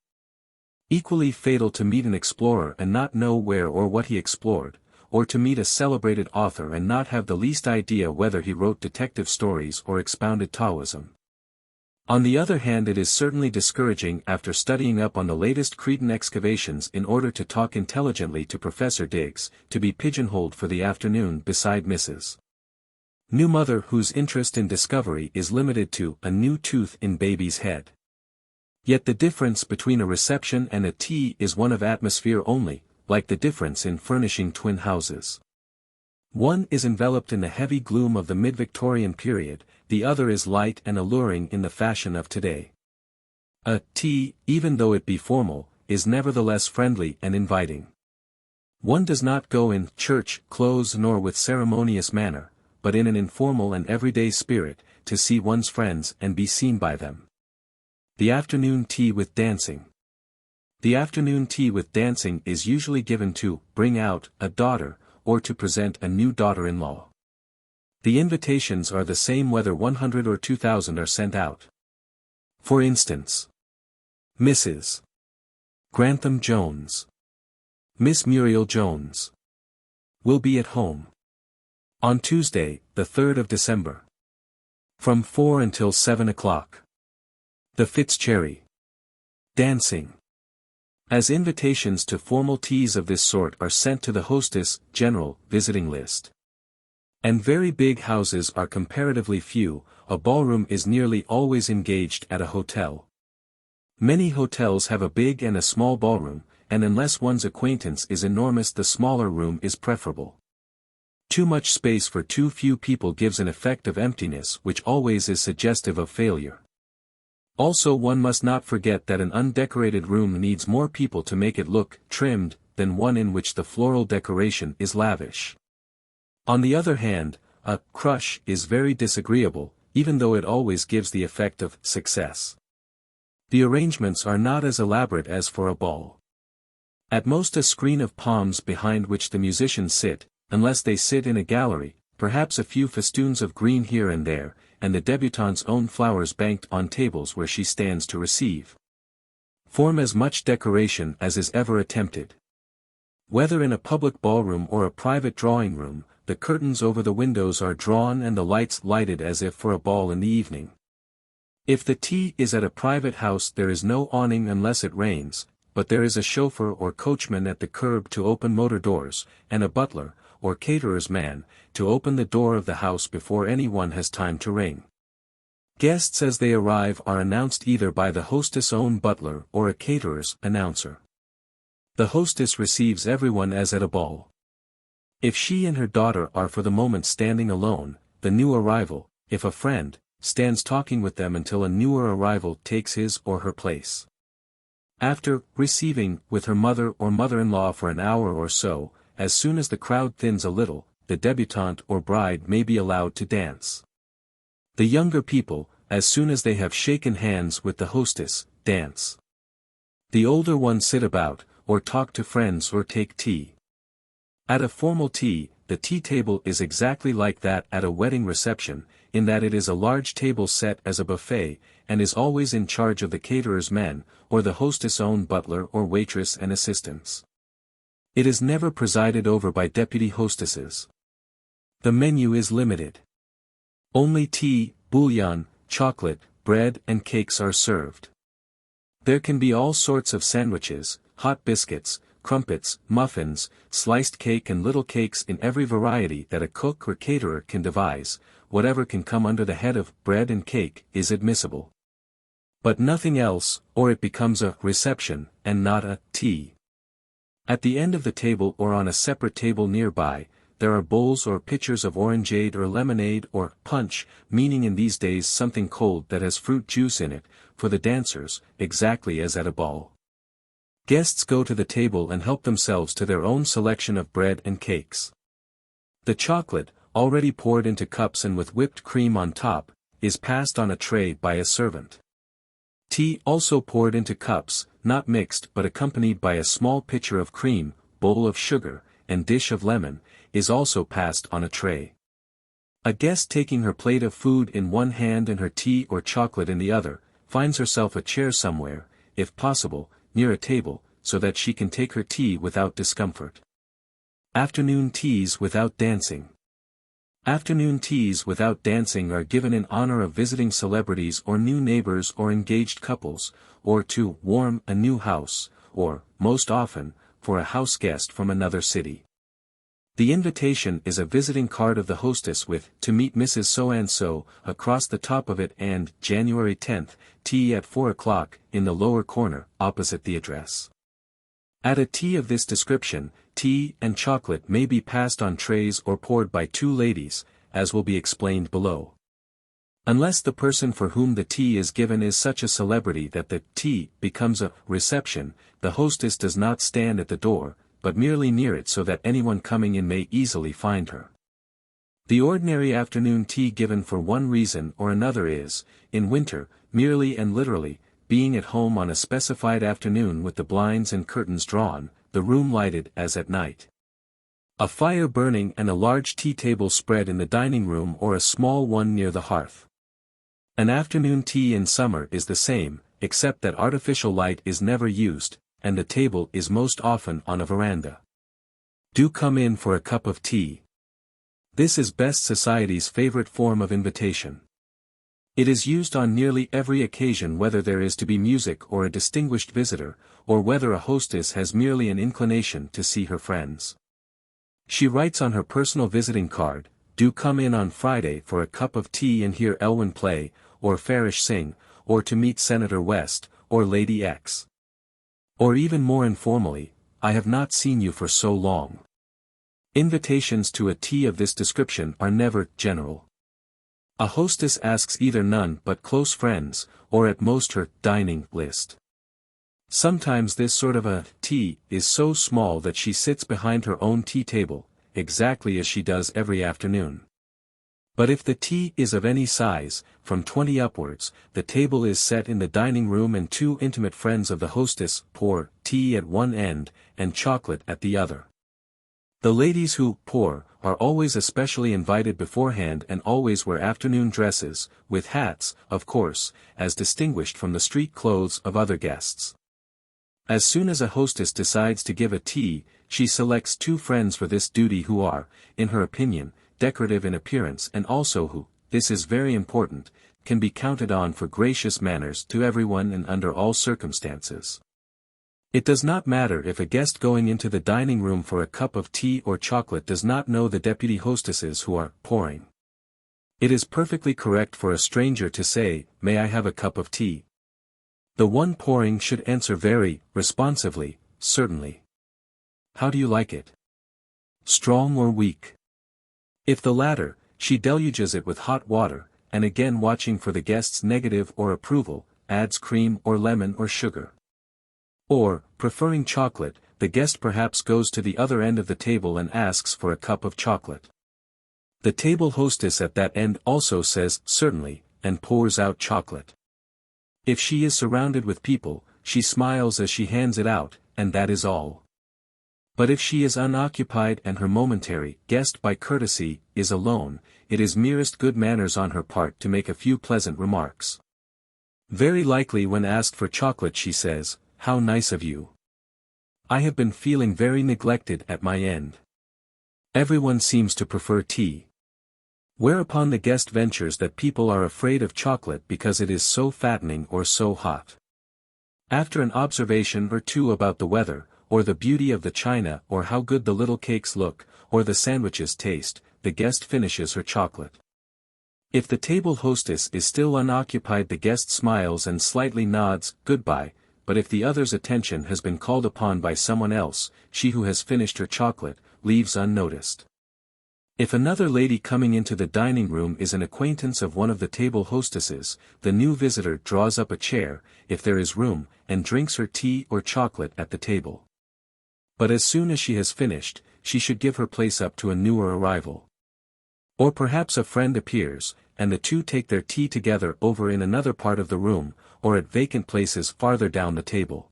Equally fatal to meet an explorer and not know where or what he explored, or to meet a celebrated author and not have the least idea whether he wrote detective stories or expounded Taoism. On the other hand, it is certainly discouraging after studying up on the latest Cretan excavations in order to talk intelligently to Professor Diggs, to be pigeonholed for the afternoon beside Mrs. New Mother whose interest in discovery is limited to a new tooth in baby's head. Yet the difference between a reception and a tea is one of atmosphere only, like the difference in furnishing twin houses. One is enveloped in the heavy gloom of the mid-Victorian period, the other is light and alluring in the fashion of today. A tea, even though it be formal, is nevertheless friendly and inviting. One does not go in church clothes nor with ceremonious manner, but in an informal and everyday spirit, to see one's friends and be seen by them. The afternoon tea with dancing. The afternoon tea with dancing is usually given to bring out a daughter, or to present a new daughter-in-law. The invitations are the same whether 100 or 2,000 are sent out. For instance, Mrs. Grantham Jones, Miss Muriel Jones, will be at home on Tuesday, the 3rd of December, from 4 until 7 o'clock. The Fitzcherry dancing. As invitations to formal teas of this sort are sent to the hostess, general, visiting list. And very big houses are comparatively few, a ballroom is nearly always engaged at a hotel. Many hotels have a big and a small ballroom, and unless one's acquaintance is enormous the smaller room is preferable. Too much space for too few people gives an effect of emptiness which always is suggestive of failure. Also one must not forget that an undecorated room needs more people to make it look trimmed than one in which the floral decoration is lavish. On the other hand, a crush is very disagreeable, even though it always gives the effect of success. The arrangements are not as elaborate as for a ball. At most a screen of palms behind which the musicians sit, unless they sit in a gallery, perhaps a few festoons of green here and there, and the debutante's own flowers banked on tables where she stands to receive. Form as much decoration as is ever attempted. Whether in a public ballroom or a private drawing room, the curtains over the windows are drawn and the lights lighted as if for a ball in the evening. If the tea is at a private house there is no awning unless it rains, but there is a chauffeur or coachman at the curb to open motor doors, and a butler, or caterer's man, to open the door of the house before anyone has time to ring. Guests as they arrive are announced either by the hostess' own butler or a caterer's announcer. The hostess receives everyone as at a ball. If she and her daughter are for the moment standing alone, the new arrival, if a friend, stands talking with them until a newer arrival takes his or her place. After receiving with her mother or mother-in-law for an hour or so, as soon as the crowd thins a little, the debutante or bride may be allowed to dance. The younger people, as soon as they have shaken hands with the hostess, dance. The older ones sit about, or talk to friends or take tea. At a formal tea, the tea table is exactly like that at a wedding reception, in that it is a large table set as a buffet, and is always in charge of the caterer's men, or the hostess' own butler or waitress and assistants. It is never presided over by deputy hostesses. The menu is limited. Only tea, bouillon, chocolate, bread and cakes are served. There can be all sorts of sandwiches, hot biscuits, crumpets, muffins, sliced cake and little cakes in every variety that a cook or caterer can devise. Whatever can come under the head of bread and cake is admissible. But nothing else, or it becomes a reception, and not a tea. At the end of the table or on a separate table nearby, there are bowls or pitchers of orangeade or lemonade or punch, meaning in these days something cold that has fruit juice in it, for the dancers, exactly as at a ball. Guests go to the table and help themselves to their own selection of bread and cakes. The chocolate, already poured into cups and with whipped cream on top, is passed on a tray by a servant. Tea also poured into cups, not mixed but accompanied by a small pitcher of cream, bowl of sugar, and dish of lemon, is also passed on a tray. A guest taking her plate of food in one hand and her tea or chocolate in the other, finds herself a chair somewhere, if possible, near a table, so that she can take her tea without discomfort. Afternoon teas without dancing. Afternoon teas without dancing are given in honor of visiting celebrities or new neighbors or engaged couples, or to warm a new house, or, most often, for a house guest from another city. The invitation is a visiting card of the hostess with "To meet Mrs. So-and-so" across the top of it and "January 10th, tea at 4 o'clock" in the lower corner, opposite the address. At a tea of this description, tea and chocolate may be passed on trays or poured by two ladies, as will be explained below. Unless the person for whom the tea is given is such a celebrity that the tea becomes a reception, the hostess does not stand at the door, but merely near it so that anyone coming in may easily find her. The ordinary afternoon tea given for one reason or another is, in winter, merely and literally, being at home on a specified afternoon with the blinds and curtains drawn, the room lighted as at night. A fire burning and a large tea table spread in the dining room or a small one near the hearth. An afternoon tea in summer is the same, except that artificial light is never used, and the table is most often on a veranda. Do come in for a cup of tea. This is best society's favorite form of invitation. It is used on nearly every occasion, whether there is to be music or a distinguished visitor, or whether a hostess has merely an inclination to see her friends. She writes on her personal visiting card, "Do come in on Friday for a cup of tea and hear Elwyn play, or Farish sing, or to meet Senator West, or Lady X." Or even more informally, "I have not seen you for so long." Invitations to a tea of this description are never general. A hostess asks either none but close friends, or at most her dining list. Sometimes this sort of a tea is so small that she sits behind her own tea table, exactly as she does every afternoon. But if the tea is of any size, from 20 upwards, the table is set in the dining room and two intimate friends of the hostess pour tea at one end, and chocolate at the other. The ladies who pour are always especially invited beforehand and always wear afternoon dresses, with hats, of course, as distinguished from the street clothes of other guests. As soon as a hostess decides to give a tea, she selects two friends for this duty who are, in her opinion, decorative in appearance and also who, this is very important, can be counted on for gracious manners to everyone and under all circumstances. It does not matter if a guest going into the dining room for a cup of tea or chocolate does not know the deputy hostesses who are pouring. It is perfectly correct for a stranger to say, "May I have a cup of tea?" The one pouring should answer very responsively, "Certainly." "How do you like it? Strong or weak?" If the latter, she deluges it with hot water, and again watching for the guest's negative or approval, adds cream or lemon or sugar. Or, preferring chocolate, the guest perhaps goes to the other end of the table and asks for a cup of chocolate. The table hostess at that end also says, "Certainly," and pours out chocolate. If she is surrounded with people, she smiles as she hands it out, and that is all. But if she is unoccupied and her momentary guest by courtesy is alone, it is merest good manners on her part to make a few pleasant remarks. Very likely when asked for chocolate she says, "How nice of you. I have been feeling very neglected at my end. Everyone seems to prefer tea." Whereupon the guest ventures that people are afraid of chocolate because it is so fattening or so hot. After an observation or two about the weather, or the beauty of the china or how good the little cakes look, or the sandwiches taste, the guest finishes her chocolate. If the table hostess is still unoccupied, the guest smiles and slightly nods, "Goodbye," but if the other's attention has been called upon by someone else, she who has finished her chocolate, leaves unnoticed. If another lady coming into the dining room is an acquaintance of one of the table hostesses, the new visitor draws up a chair, if there is room, and drinks her tea or chocolate at the table. But as soon as she has finished, she should give her place up to a newer arrival. Or perhaps a friend appears, and the two take their tea together over in another part of the room, or at vacant places farther down the table.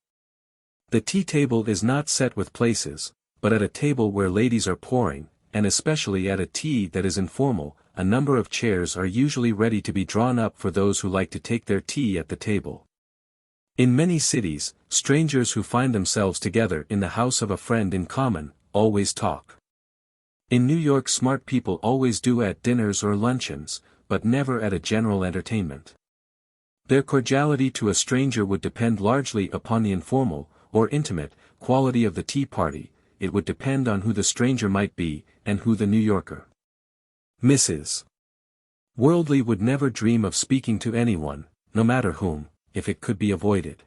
The tea table is not set with places, but at a table where ladies are pouring, and especially at a tea that is informal, a number of chairs are usually ready to be drawn up for those who like to take their tea at the table. In many cities, strangers who find themselves together in the house of a friend in common, always talk. In New York smart people always do at dinners or luncheons, but never at a general entertainment. Their cordiality to a stranger would depend largely upon the informal, or intimate, quality of the tea party. It would depend on who the stranger might be, and who the New Yorker. Mrs. Worldly would never dream of speaking to anyone, no matter whom, if it could be avoided.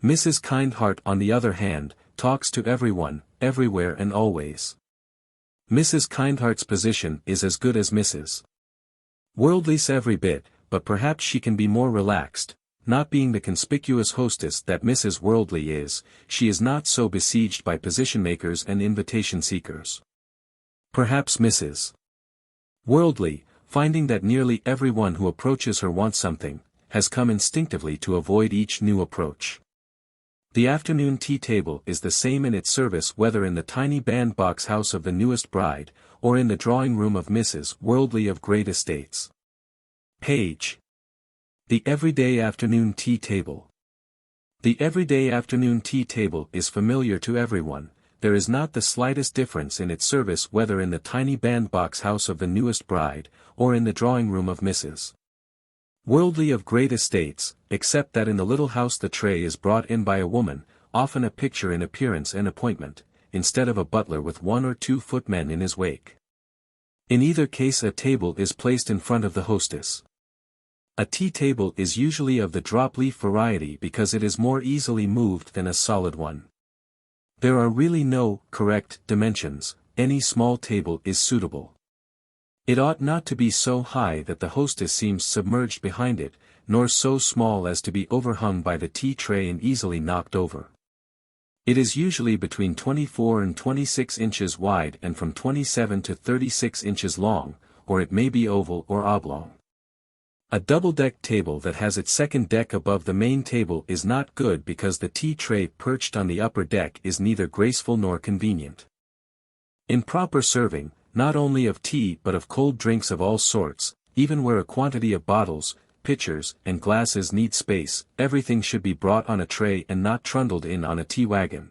Mrs. Kindheart, on the other hand, talks to everyone, everywhere and always. Mrs. Kindheart's position is as good as Mrs. Worldly's every bit, but perhaps she can be more relaxed, not being the conspicuous hostess that Mrs. Worldly is, she is not so besieged by position-makers and invitation-seekers. Perhaps Mrs. Worldly, finding that nearly everyone who approaches her wants something, has come instinctively to avoid each new approach. The afternoon tea table is the same in its service whether in the tiny bandbox house of the newest bride, or in the drawing room of Mrs. Worldly of great estates. Page. The everyday afternoon tea table. The everyday afternoon tea table is familiar to everyone. There is not the slightest difference in its service whether in the tiny bandbox house of the newest bride, or in the drawing room of Mrs. Worldly of great estates, except that in the little house the tray is brought in by a woman, often a picture in appearance and appointment, instead of a butler with 1 or 2 footmen in his wake. In either case a table is placed in front of the hostess. A tea table is usually of the drop-leaf variety because it is more easily moved than a solid one. There are really no correct dimensions, any small table is suitable. It ought not to be so high that the hostess seems submerged behind it, nor so small as to be overhung by the tea tray and easily knocked over. It is usually between 24 and 26 inches wide and from 27 to 36 inches long, or it may be oval or oblong. A double-deck table that has its second deck above the main table is not good because the tea tray perched on the upper deck is neither graceful nor convenient. In proper serving, not only of tea but of cold drinks of all sorts, even where a quantity of bottles, pitchers, and glasses need space, everything should be brought on a tray and not trundled in on a tea wagon.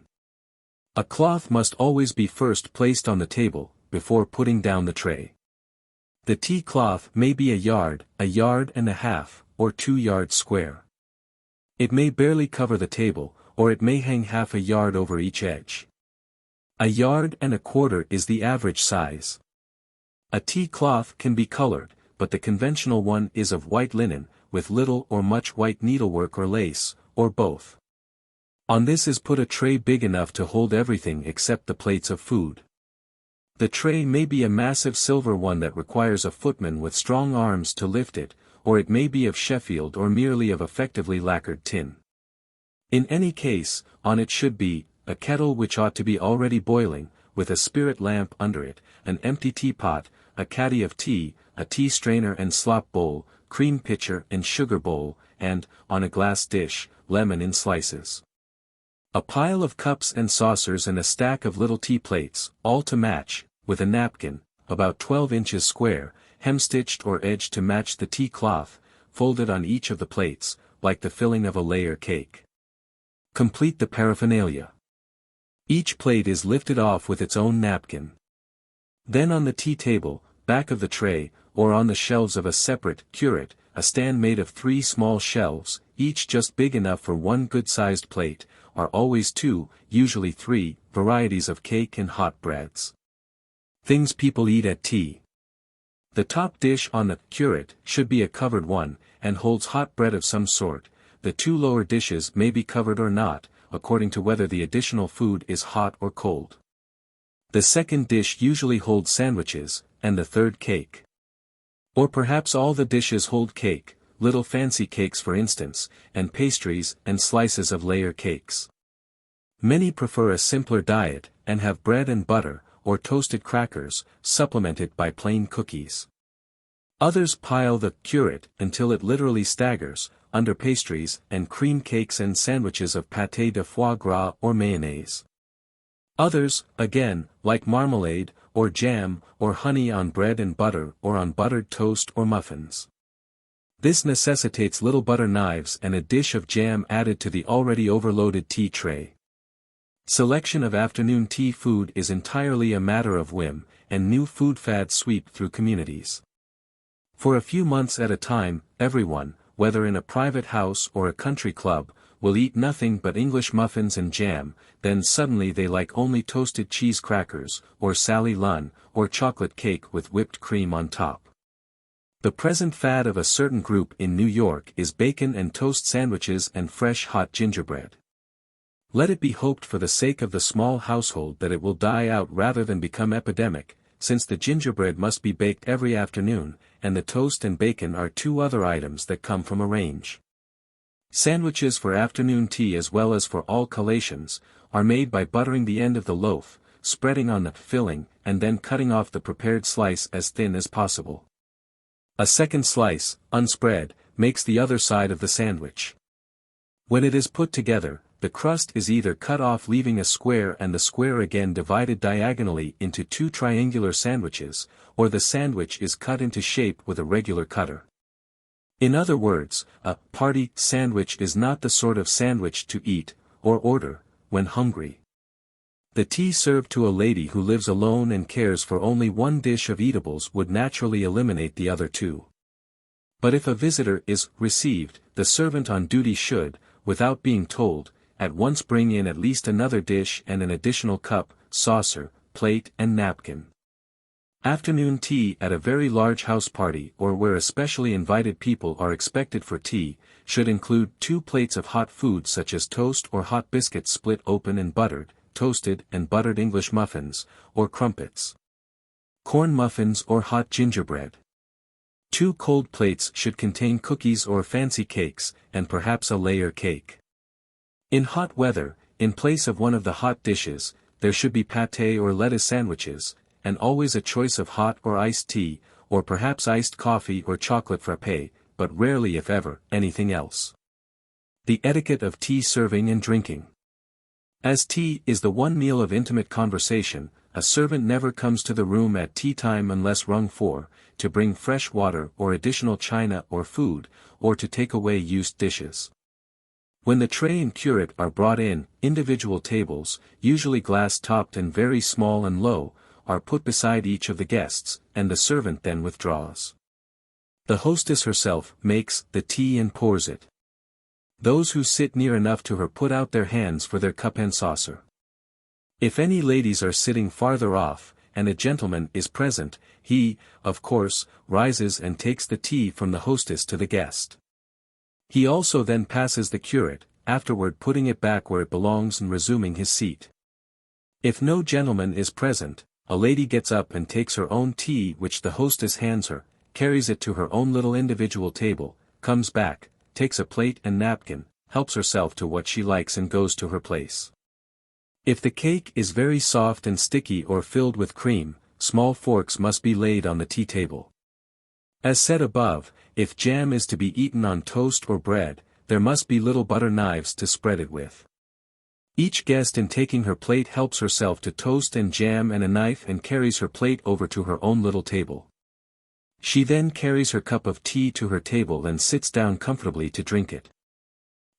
A cloth must always be first placed on the table, before putting down the tray. The tea cloth may be a yard and a half, or 2 yards square. It may barely cover the table, or it may hang half a yard over each edge. A yard and a quarter is the average size. A tea cloth can be colored, but the conventional one is of white linen, with little or much white needlework or lace, or both. On this is put a tray big enough to hold everything except the plates of food. The tray may be a massive silver one that requires a footman with strong arms to lift it, or it may be of Sheffield or merely of effectively lacquered tin. In any case, on it should be a kettle which ought to be already boiling, with a spirit lamp under it, an empty teapot, a caddy of tea, a tea strainer and slop bowl, cream pitcher and sugar bowl, and, on a glass dish, lemon in slices. A pile of cups and saucers and a stack of little tea plates, all to match, with a napkin, about 12 inches square, hem-stitched or edged to match the tea cloth, folded on each of the plates, like the filling of a layer cake. Complete the paraphernalia. Each plate is lifted off with its own napkin. Then on the tea table, back of the tray, or on the shelves of a separate curate, a stand made of 3 small shelves, each just big enough for 1 good-sized plate, are always 2, usually 3, varieties of cake and hot breads. Things people eat at tea. The top dish on the curate should be a covered one, and holds hot bread of some sort. The 2 lower dishes may be covered or not, according to whether the additional food is hot or cold. The second dish usually holds sandwiches, and the third cake. Or perhaps all the dishes hold cake, little fancy cakes for instance, and pastries and slices of layer cakes. Many prefer a simpler diet, and have bread and butter, or toasted crackers, supplemented by plain cookies. Others pile the curate until it literally staggers, under pastries and cream cakes and sandwiches of pâté de foie gras or mayonnaise. Others, again, like marmalade, or jam, or honey on bread and butter or on buttered toast or muffins. This necessitates little butter knives and a dish of jam added to the already overloaded tea tray. Selection of afternoon tea food is entirely a matter of whim, and new food fads sweep through communities. For a few months at a time, everyone, whether in a private house or a country club, will eat nothing but English muffins and jam, then suddenly they like only toasted cheese crackers, or Sally Lunn, or chocolate cake with whipped cream on top. The present fad of a certain group in New York is bacon and toast sandwiches and fresh hot gingerbread. Let it be hoped for the sake of the small household that it will die out rather than become epidemic, since the gingerbread must be baked every afternoon, and the toast and bacon are 2 other items that come from a range. Sandwiches for afternoon tea as well as for all collations, are made by buttering the end of the loaf, spreading on the filling, and then cutting off the prepared slice as thin as possible. A second slice, unspread, makes the other side of the sandwich. When it is put together, the crust is either cut off leaving a square and the square again divided diagonally into two triangular sandwiches, or the sandwich is cut into shape with a regular cutter. In other words, a party sandwich is not the sort of sandwich to eat, or order, when hungry. The tea served to a lady who lives alone and cares for only one dish of eatables would naturally eliminate the other two. But if a visitor is received, the servant on duty should, without being told, at once bring in at least another dish and an additional cup, saucer, plate and napkin. Afternoon tea at a very large house party or where especially invited people are expected for tea, should include 2 plates of hot food such as toast or hot biscuits split open and buttered, toasted and buttered English muffins, or crumpets. Corn muffins or hot gingerbread. 2 cold plates should contain cookies or fancy cakes, and perhaps a layer cake. In hot weather, in place of one of the hot dishes, there should be pâté or lettuce sandwiches, and always a choice of hot or iced tea, or perhaps iced coffee or chocolate frappé, but rarely if ever, anything else. The etiquette of tea serving and drinking. As tea is the one meal of intimate conversation, a servant never comes to the room at tea time unless rung for, to bring fresh water or additional china or food, or to take away used dishes. When the tray and curate are brought in, individual tables, usually glass-topped and very small and low, are put beside each of the guests, and the servant then withdraws. The hostess herself makes the tea and pours it. Those who sit near enough to her put out their hands for their cup and saucer. If any ladies are sitting farther off, and a gentleman is present, he, of course, rises and takes the tea from the hostess to the guest. He also then passes the curate, afterward putting it back where it belongs and resuming his seat. If no gentleman is present, a lady gets up and takes her own tea which the hostess hands her, carries it to her own little individual table, comes back, takes a plate and napkin, helps herself to what she likes and goes to her place. If the cake is very soft and sticky or filled with cream, small forks must be laid on the tea table. As said above, if jam is to be eaten on toast or bread, there must be little butter knives to spread it with. Each guest in taking her plate helps herself to toast and jam and a knife and carries her plate over to her own little table. She then carries her cup of tea to her table and sits down comfortably to drink it.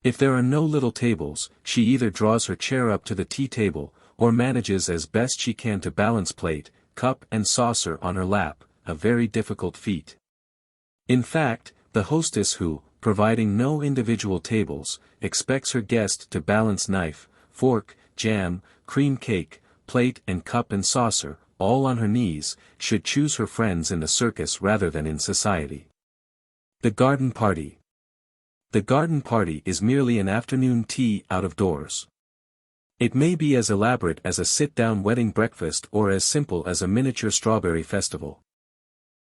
If there are no little tables, she either draws her chair up to the tea table, or manages as best she can to balance plate, cup and saucer on her lap, a very difficult feat. In fact, the hostess who, providing no individual tables, expects her guest to balance knife, fork, jam, cream cake, plate and cup and saucer, all on her knees, should choose her friends in the circus rather than in society. The garden party. The garden party is merely an afternoon tea out of doors. It may be as elaborate as a sit-down wedding breakfast or as simple as a miniature strawberry festival.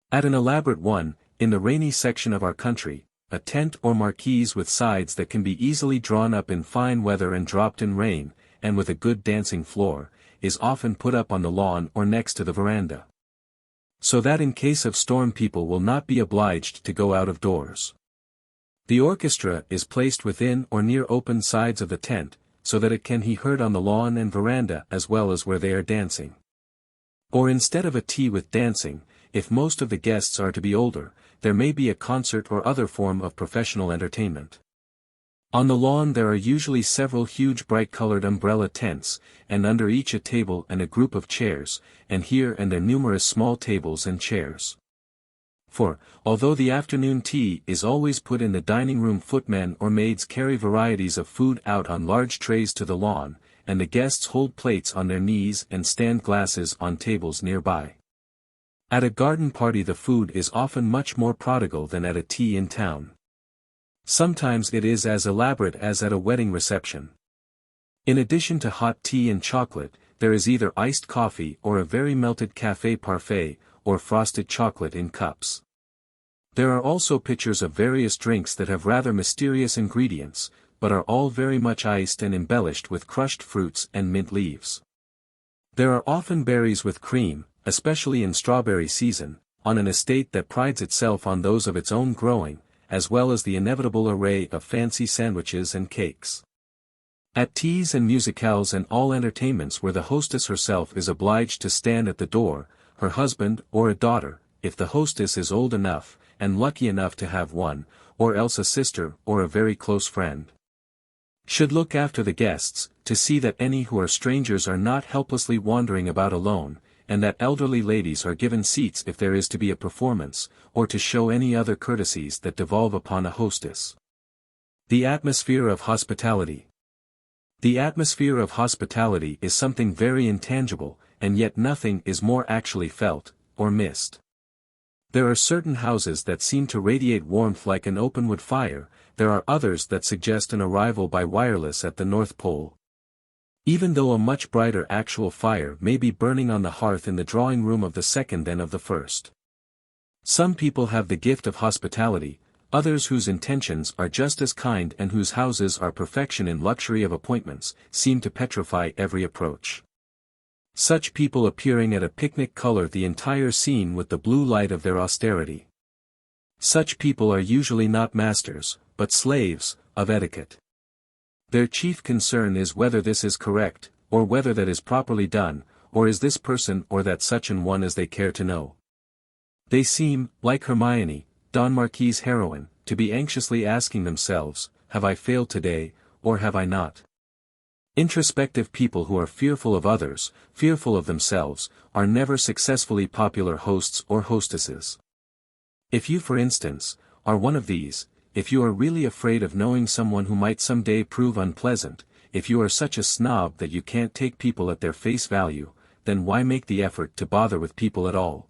At an elaborate one, in the rainy section of our country, a tent or marquise with sides that can be easily drawn up in fine weather and dropped in rain, and with a good dancing floor, is often put up on the lawn or next to the veranda. So that in case of storm people will not be obliged to go out of doors. The orchestra is placed within or near open sides of the tent, so that it can be heard on the lawn and veranda as well as where they are dancing. Or instead of a tea with dancing, if most of the guests are to be older, there may be a concert or other form of professional entertainment. On the lawn there are usually several huge bright-colored umbrella tents, and under each a table and a group of chairs, and here and there numerous small tables and chairs. For, although the afternoon tea is always put in the dining room, footmen or maids carry varieties of food out on large trays to the lawn, and the guests hold plates on their knees and stand glasses on tables nearby. At a garden party the food is often much more prodigal than at a tea in town. Sometimes it is as elaborate as at a wedding reception. In addition to hot tea and chocolate, there is either iced coffee or a very melted café parfait, or frosted chocolate in cups. There are also pictures of various drinks that have rather mysterious ingredients, but are all very much iced and embellished with crushed fruits and mint leaves. There are often berries with cream, especially in strawberry season, on an estate that prides itself on those of its own growing, as well as the inevitable array of fancy sandwiches and cakes. At teas and musicales and all entertainments where the hostess herself is obliged to stand at the door, her husband or a daughter, if the hostess is old enough, and lucky enough to have one, or else a sister or a very close friend, should look after the guests, to see that any who are strangers are not helplessly wandering about alone, and that elderly ladies are given seats if there is to be a performance, or to show any other courtesies that devolve upon a hostess. The atmosphere of hospitality. The atmosphere of hospitality is something very intangible, and yet nothing is more actually felt, or missed. There are certain houses that seem to radiate warmth like an open wood fire, there are others that suggest an arrival by wireless at the North Pole. Even though a much brighter actual fire may be burning on the hearth in the drawing room of the second than of the first. Some people have the gift of hospitality, others whose intentions are just as kind and whose houses are perfection in luxury of appointments, seem to petrify every approach. Such people appearing at a picnic color the entire scene with the blue light of their austerity. Such people are usually not masters, but slaves, of etiquette. Their chief concern is whether this is correct, or whether that is properly done, or is this person or that such an one as they care to know. They seem, like Hermione, Don Marquis' heroine, to be anxiously asking themselves, have I failed today, or have I not? Introspective people who are fearful of others, fearful of themselves, are never successfully popular hosts or hostesses. If you, for instance, are one of these, if you are really afraid of knowing someone who might someday prove unpleasant, if you are such a snob that you can't take people at their face value, then why make the effort to bother with people at all?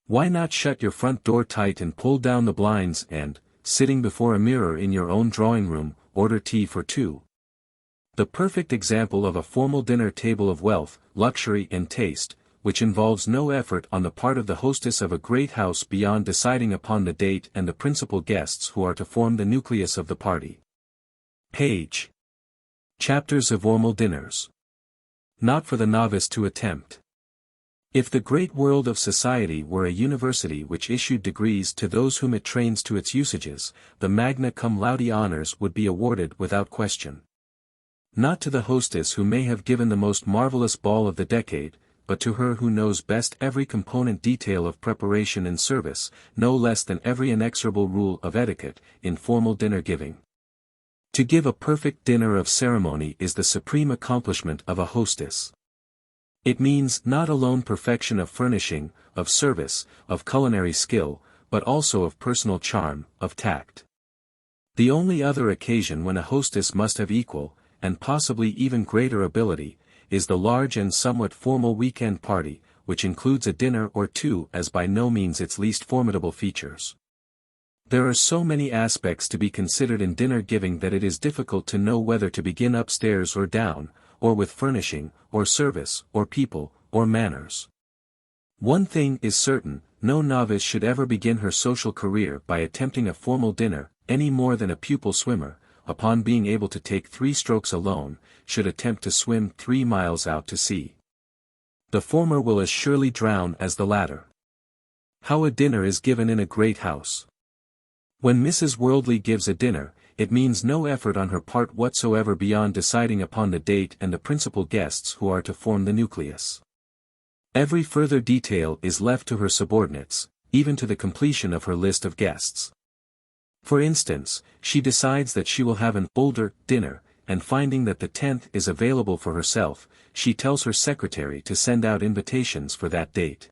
Why not shut your front door tight and pull down the blinds and, sitting before a mirror in your own drawing room, order tea for two? The perfect example of a formal dinner table of wealth, luxury and taste, which involves no effort on the part of the hostess of a great house beyond deciding upon the date and the principal guests who are to form the nucleus of the party. Page. Chapters of formal dinners. Not for the novice to attempt. If the great world of society were a university which issued degrees to those whom it trains to its usages, the magna cum laude honors would be awarded without question. Not to the hostess who may have given the most marvelous ball of the decade, but to her who knows best every component detail of preparation and service, no less than every inexorable rule of etiquette, in formal dinner giving. To give a perfect dinner of ceremony is the supreme accomplishment of a hostess. It means not alone perfection of furnishing, of service, of culinary skill, but also of personal charm, of tact. The only other occasion when a hostess must have equal, and possibly even greater ability, is the large and somewhat formal weekend party, which includes a dinner or two as by no means its least formidable features. There are so many aspects to be considered in dinner giving that it is difficult to know whether to begin upstairs or down, or with furnishing, or service, or people, or manners. One thing is certain, no novice should ever begin her social career by attempting a formal dinner, any more than a pupil swimmer, upon being able to take 3 strokes alone, should attempt to swim 3 miles out to sea. The former will as surely drown as the latter. How a dinner is given in a great house. When Mrs. Worldly gives a dinner, it means no effort on her part whatsoever beyond deciding upon the date and the principal guests who are to form the nucleus. Every further detail is left to her subordinates, even to the completion of her list of guests. For instance, she decides that she will have an older dinner, and finding that the 10th is available for herself, she tells her secretary to send out invitations for that date.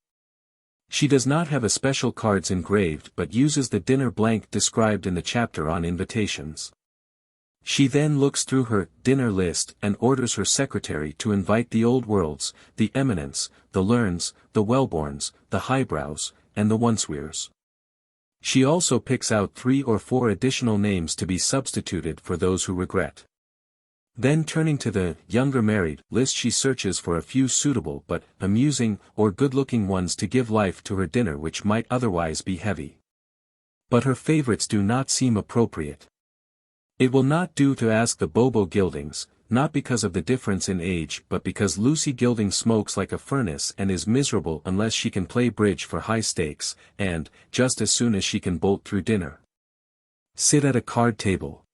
She does not have a special cards engraved but uses the dinner blank described in the chapter on invitations. She then looks through her dinner list and orders her secretary to invite the old worlds, the eminents, the learns, the wellborns, the highbrows, and the oncewears. She also picks out 3 or 4 additional names to be substituted for those who regret. Then turning to the younger married list, she searches for a few suitable but amusing or good-looking ones to give life to her dinner which might otherwise be heavy. But her favorites do not seem appropriate. It will not do to ask the Bobo Gildings, not because of the difference in age but because Lucy Gilding smokes like a furnace and is miserable unless she can play bridge for high stakes, and, just as soon as she can bolt through dinner, sit at a card table.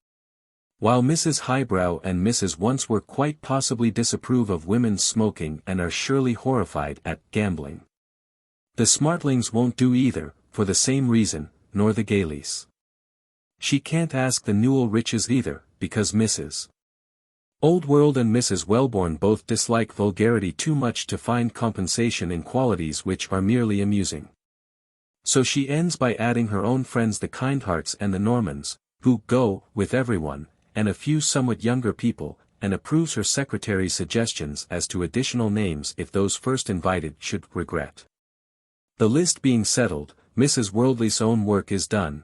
While Mrs. Highbrow and Mrs. Once-Were quite possibly disapprove of women's smoking and are surely horrified at gambling. The Smartlings won't do either, for the same reason, nor the Gayleys. She can't ask the Newell Riches either, because Mrs. Old World and Mrs. Wellborn both dislike vulgarity too much to find compensation in qualities which are merely amusing. So she ends by adding her own friends the Kindhearts and the Normans, who go with everyone, and a few somewhat younger people, and approves her secretary's suggestions as to additional names if those first invited should regret. The list being settled, Mrs. Worldly's own work is done.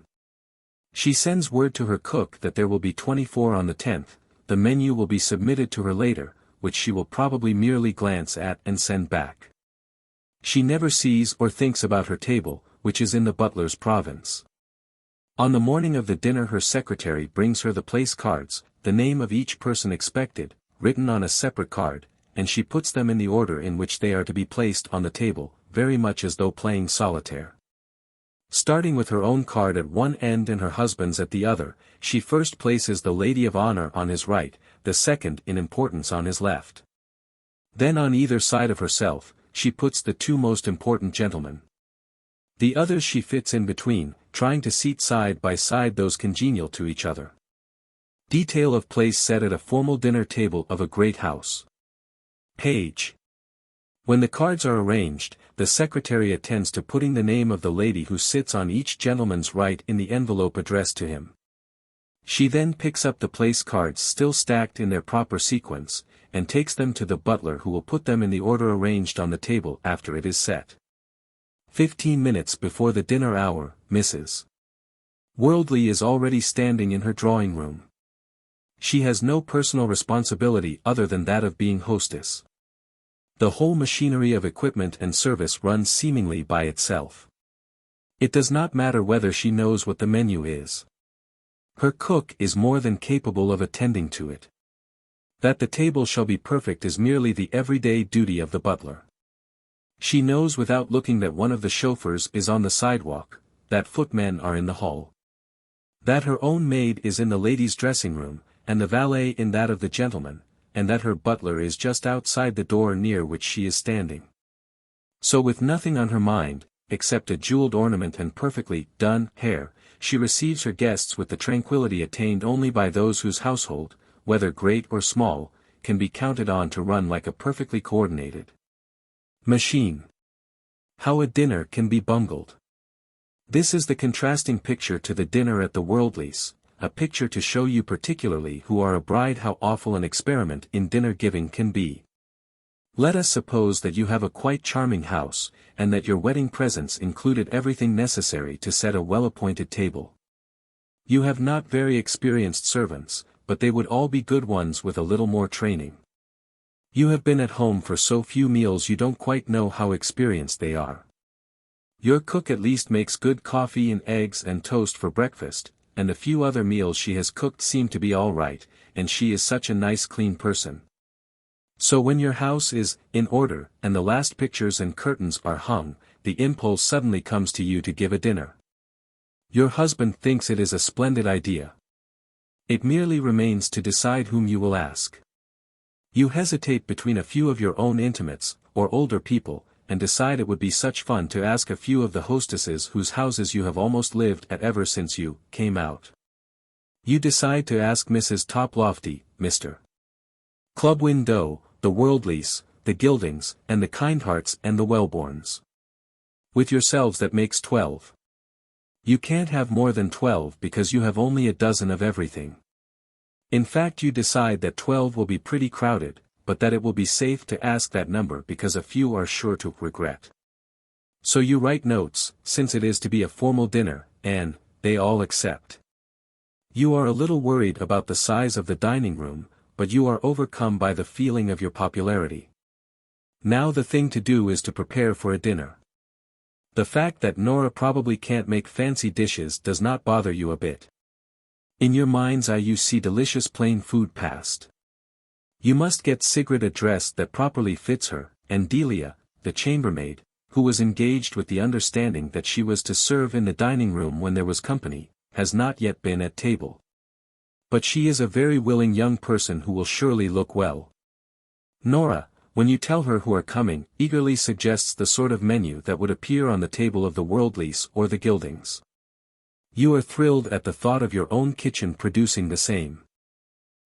She sends word to her cook that there will be 24 on the 10th, the menu will be submitted to her later, which she will probably merely glance at and send back. She never sees or thinks about her table, which is in the butler's province. On the morning of the dinner her secretary brings her the place cards, the name of each person expected, written on a separate card, and she puts them in the order in which they are to be placed on the table, very much as though playing solitaire. Starting with her own card at one end and her husband's at the other, she first places the lady of honor on his right, the second in importance on his left. Then on either side of herself, she puts the two most important gentlemen. The others she fits in between, trying to seat side by side those congenial to each other. Detail of place set at a formal dinner table of a great house. Page. When the cards are arranged, the secretary attends to putting the name of the lady who sits on each gentleman's right in the envelope addressed to him. She then picks up the place cards still stacked in their proper sequence, and takes them to the butler who will put them in the order arranged on the table after it is set. 15 minutes before the dinner hour, Mrs. Worldly is already standing in her drawing room. She has no personal responsibility other than that of being hostess. The whole machinery of equipment and service runs seemingly by itself. It does not matter whether she knows what the menu is. Her cook is more than capable of attending to it. That the table shall be perfect is merely the everyday duty of the butler. She knows without looking that one of the chauffeurs is on the sidewalk, that footmen are in the hall, that her own maid is in the ladies' dressing room, and the valet in that of the gentleman, and that her butler is just outside the door near which she is standing. So with nothing on her mind, except a jeweled ornament and perfectly done hair, she receives her guests with the tranquility attained only by those whose household, whether great or small, can be counted on to run like a perfectly coordinated machine. How a dinner can be bungled. This is the contrasting picture to the dinner at the Worldlies, a picture to show you particularly who are a bride how awful an experiment in dinner giving can be. Let us suppose that you have a quite charming house, and that your wedding presents included everything necessary to set a well-appointed table. You have not very experienced servants, but they would all be good ones with a little more training. You have been at home for so few meals you don't quite know how experienced they are. Your cook at least makes good coffee and eggs and toast for breakfast, and the few other meals she has cooked seem to be all right, and she is such a nice clean person. So when your house is in order, and the last pictures and curtains are hung, the impulse suddenly comes to you to give a dinner. Your husband thinks it is a splendid idea. It merely remains to decide whom you will ask. You hesitate between a few of your own intimates, or older people, and decide it would be such fun to ask a few of the hostesses whose houses you have almost lived at ever since you came out. You decide to ask Mrs. Toplofty, Mr. Clubwindow, the Worldlies, the Gildings, and the Kindhearts and the Wellborns. With yourselves that makes 12. You can't have more than 12 because you have only a dozen of everything. In fact you decide that 12 will be pretty crowded, but that it will be safe to ask that number because a few are sure to regret. So you write notes, since it is to be a formal dinner, and they all accept. You are a little worried about the size of the dining room, but you are overcome by the feeling of your popularity. Now the thing to do is to prepare for a dinner. The fact that Nora probably can't make fancy dishes does not bother you a bit. In your mind's eye you see delicious plain food passed. You must get Sigrid a dress that properly fits her, and Delia, the chambermaid, who was engaged with the understanding that she was to serve in the dining room when there was company, has not yet been at table. But she is a very willing young person who will surely look well. Nora, when you tell her who are coming, eagerly suggests the sort of menu that would appear on the table of the Worldlies or the Gildings. You are thrilled at the thought of your own kitchen producing the same.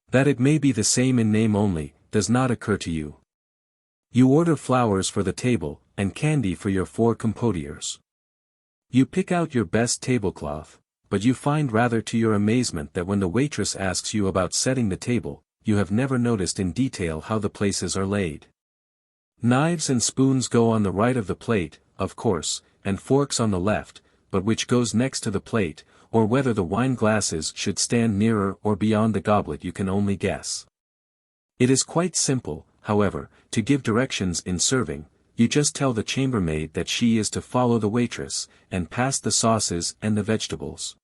That it may be the same in name only, does not occur to you. You order flowers for the table, and candy for your 4 compotiers. You pick out your best tablecloth, but you find rather to your amazement that when the waitress asks you about setting the table, you have never noticed in detail how the places are laid. Knives and spoons go on the right of the plate, of course, and forks on the left, but which goes next to the plate, or whether the wine glasses should stand nearer or beyond the goblet you can only guess. It is quite simple, however, to give directions in serving. You just tell the chambermaid that she is to follow the waitress, and pass the sauces and the vegetables.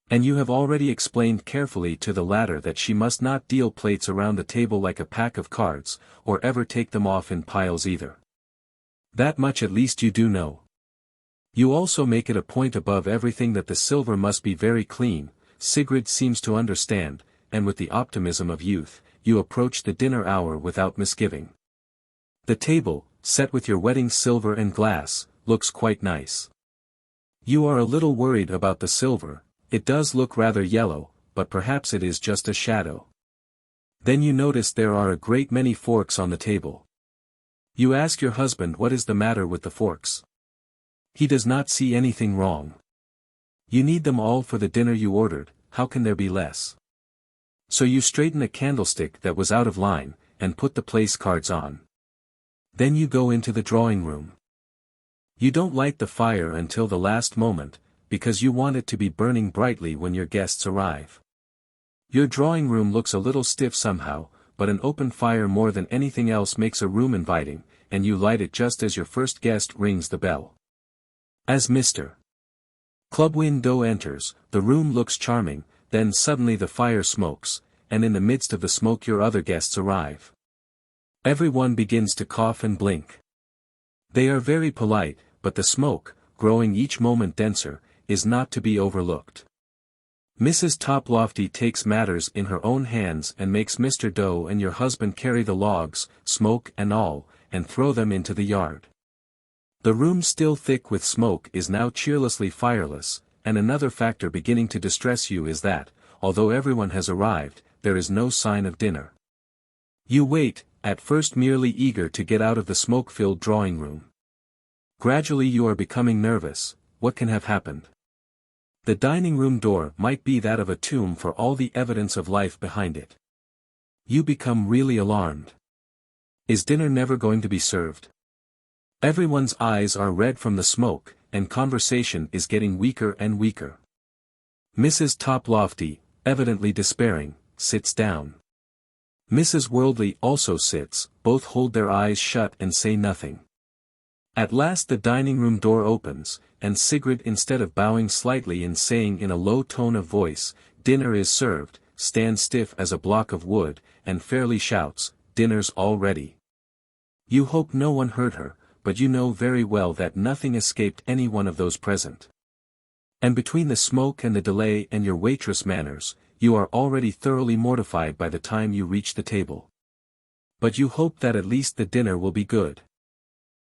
And you have already explained carefully to the latter that she must not deal plates around the table like a pack of cards, or ever take them off in piles either. That much at least you do know. You also make it a point above everything that the silver must be very clean. Sigrid seems to understand, and with the optimism of youth, you approach the dinner hour without misgiving. The table, set with your wedding silver and glass, looks quite nice. You are a little worried about the silver. It does look rather yellow, but perhaps it is just a shadow. Then you notice there are a great many forks on the table. You ask your husband what is the matter with the forks. He does not see anything wrong. You need them all for the dinner you ordered, how can there be less? So you straighten a candlestick that was out of line, and put the place cards on. Then you go into the drawing room. You don't light the fire until the last moment, because you want it to be burning brightly when your guests arrive. Your drawing room looks a little stiff somehow, but an open fire more than anything else makes a room inviting, and you light it just as your first guest rings the bell. As Mr. Clubwindow enters, the room looks charming, then suddenly the fire smokes, and in the midst of the smoke your other guests arrive. Everyone begins to cough and blink. They are very polite, but the smoke, growing each moment denser, is not to be overlooked. Mrs. Toplofty takes matters in her own hands and makes Mr. Doe and your husband carry the logs, smoke and all, and throw them into the yard. The room still thick with smoke is now cheerlessly fireless, and another factor beginning to distress you is that, although everyone has arrived, there is no sign of dinner. You wait, at first merely eager to get out of the smoke-filled drawing room. Gradually you are becoming nervous. What can have happened? The dining room door might be that of a tomb for all the evidence of life behind it. You become really alarmed. Is dinner never going to be served? Everyone's eyes are red from the smoke, and conversation is getting weaker and weaker. Mrs. Toplofty, evidently despairing, sits down. Mrs. Worldly also sits, both hold their eyes shut and say nothing. At last the dining room door opens, and Sigrid, instead of bowing slightly and saying in a low tone of voice, "Dinner is served," stands stiff as a block of wood, and fairly shouts, "Dinner's all ready." You hope no one heard her, but you know very well that nothing escaped any one of those present. And between the smoke and the delay and your waitress manners, you are already thoroughly mortified by the time you reach the table. But you hope that at least the dinner will be good.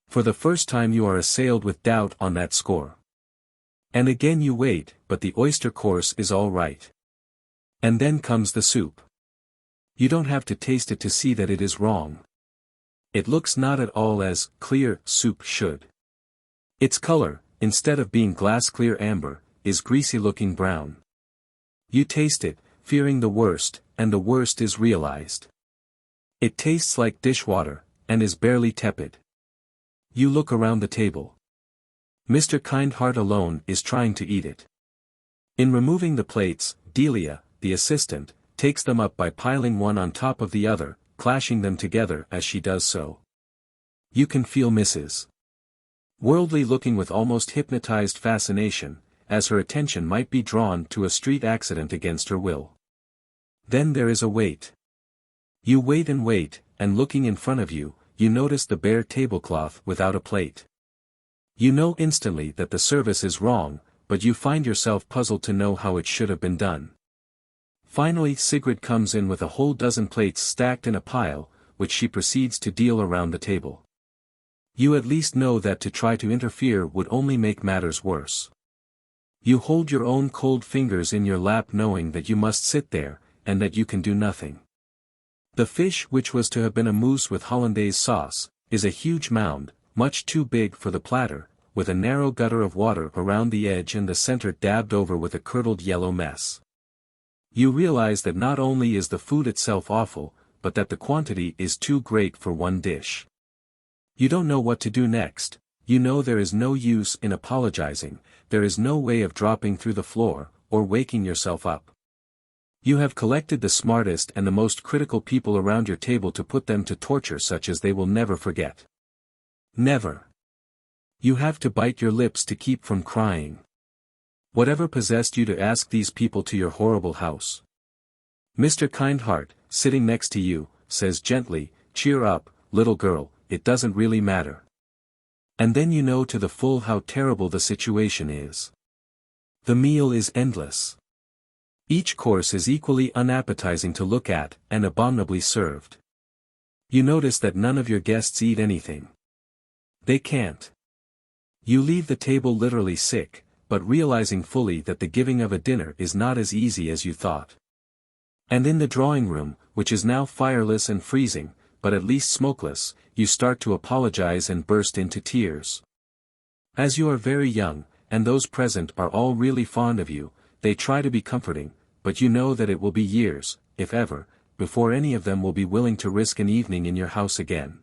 For the first time you are assailed with doubt on that score. And again you wait, but the oyster course is all right. And then comes the soup. You don't have to taste it to see that it is wrong. It looks not at all as clear soup should. Its color, instead of being glass-clear amber, is greasy-looking brown. You taste it, fearing the worst, and the worst is realized. It tastes like dishwater, and is barely tepid. You look around the table. Mr. Kindheart alone is trying to eat it. In removing the plates, Delia, the assistant, takes them up by piling one on top of the other, clashing them together as she does so. You can feel Mrs. Worldly looking with almost hypnotized fascination, as her attention might be drawn to a street accident against her will. Then there is a wait. You wait, and looking in front of you, you notice the bare tablecloth without a plate. You know instantly that the service is wrong, but you find yourself puzzled to know how it should have been done. Finally Sigrid comes in with a whole dozen plates stacked in a pile, which she proceeds to deal around the table. You at least know that to try to interfere would only make matters worse. You hold your own cold fingers in your lap knowing that you must sit there, and that you can do nothing. The fish, which was to have been a mousse with hollandaise sauce, is a huge mound, much too big for the platter, with a narrow gutter of water around the edge and the center dabbed over with a curdled yellow mess. You realize that not only is the food itself awful, but that the quantity is too great for one dish. You don't know what to do next. You know there is no use in apologizing, there is no way of dropping through the floor, or waking yourself up. You have collected the smartest and the most critical people around your table to put them to torture such as they will never forget. Never. You have to bite your lips to keep from crying. Whatever possessed you to ask these people to your horrible house? Mr. Kindheart, sitting next to you, says gently, "Cheer up, little girl, it doesn't really matter." And then you know to the full how terrible the situation is. The meal is endless. Each course is equally unappetizing to look at, and abominably served. You notice that none of your guests eat anything. They can't. You leave the table literally sick, but realizing fully that the giving of a dinner is not as easy as you thought. And in the drawing room, which is now fireless and freezing, but at least smokeless, you start to apologize and burst into tears. As you are very young, and those present are all really fond of you, they try to be comforting, but you know that it will be years, if ever, before any of them will be willing to risk an evening in your house again.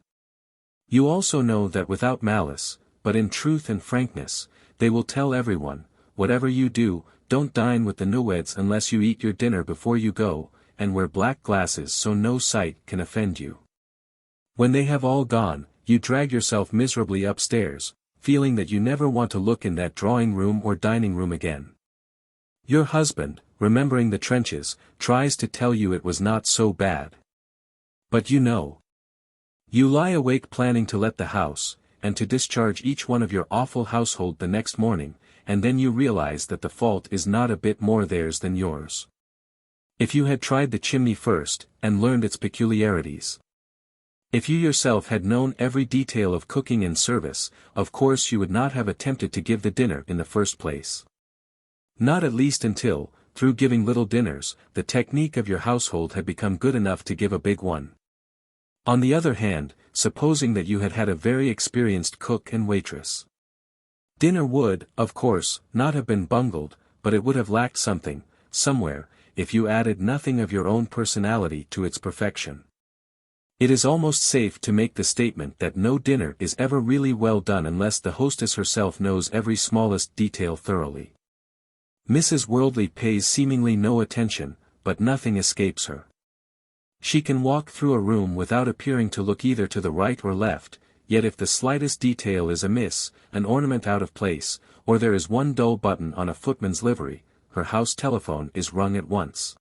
You also know that without malice, but in truth and frankness, they will tell everyone, whatever you do, don't dine with the nuances unless you eat your dinner before you go, and wear black glasses so no sight can offend you. When they have all gone, you drag yourself miserably upstairs, feeling that you never want to look in that drawing room or dining room again. Your husband, remembering the trenches, tries to tell you it was not so bad. But you know. You lie awake planning to let the house, and to discharge each one of your awful household the next morning, and then you realize that the fault is not a bit more theirs than yours. If you had tried the chimney first, and learned its peculiarities. If you yourself had known every detail of cooking and service, of course you would not have attempted to give the dinner in the first place. Not at least until, through giving little dinners, the technique of your household had become good enough to give a big one. On the other hand, supposing that you had had a very experienced cook and waitress. Dinner would, of course, not have been bungled, but it would have lacked something, somewhere, if you added nothing of your own personality to its perfection. It is almost safe to make the statement that no dinner is ever really well done unless the hostess herself knows every smallest detail thoroughly. Mrs. Worldly pays seemingly no attention, but nothing escapes her. She can walk through a room without appearing to look either to the right or left, yet if the slightest detail is amiss, an ornament out of place, or there is one dull button on a footman's livery, her house telephone is rung at once.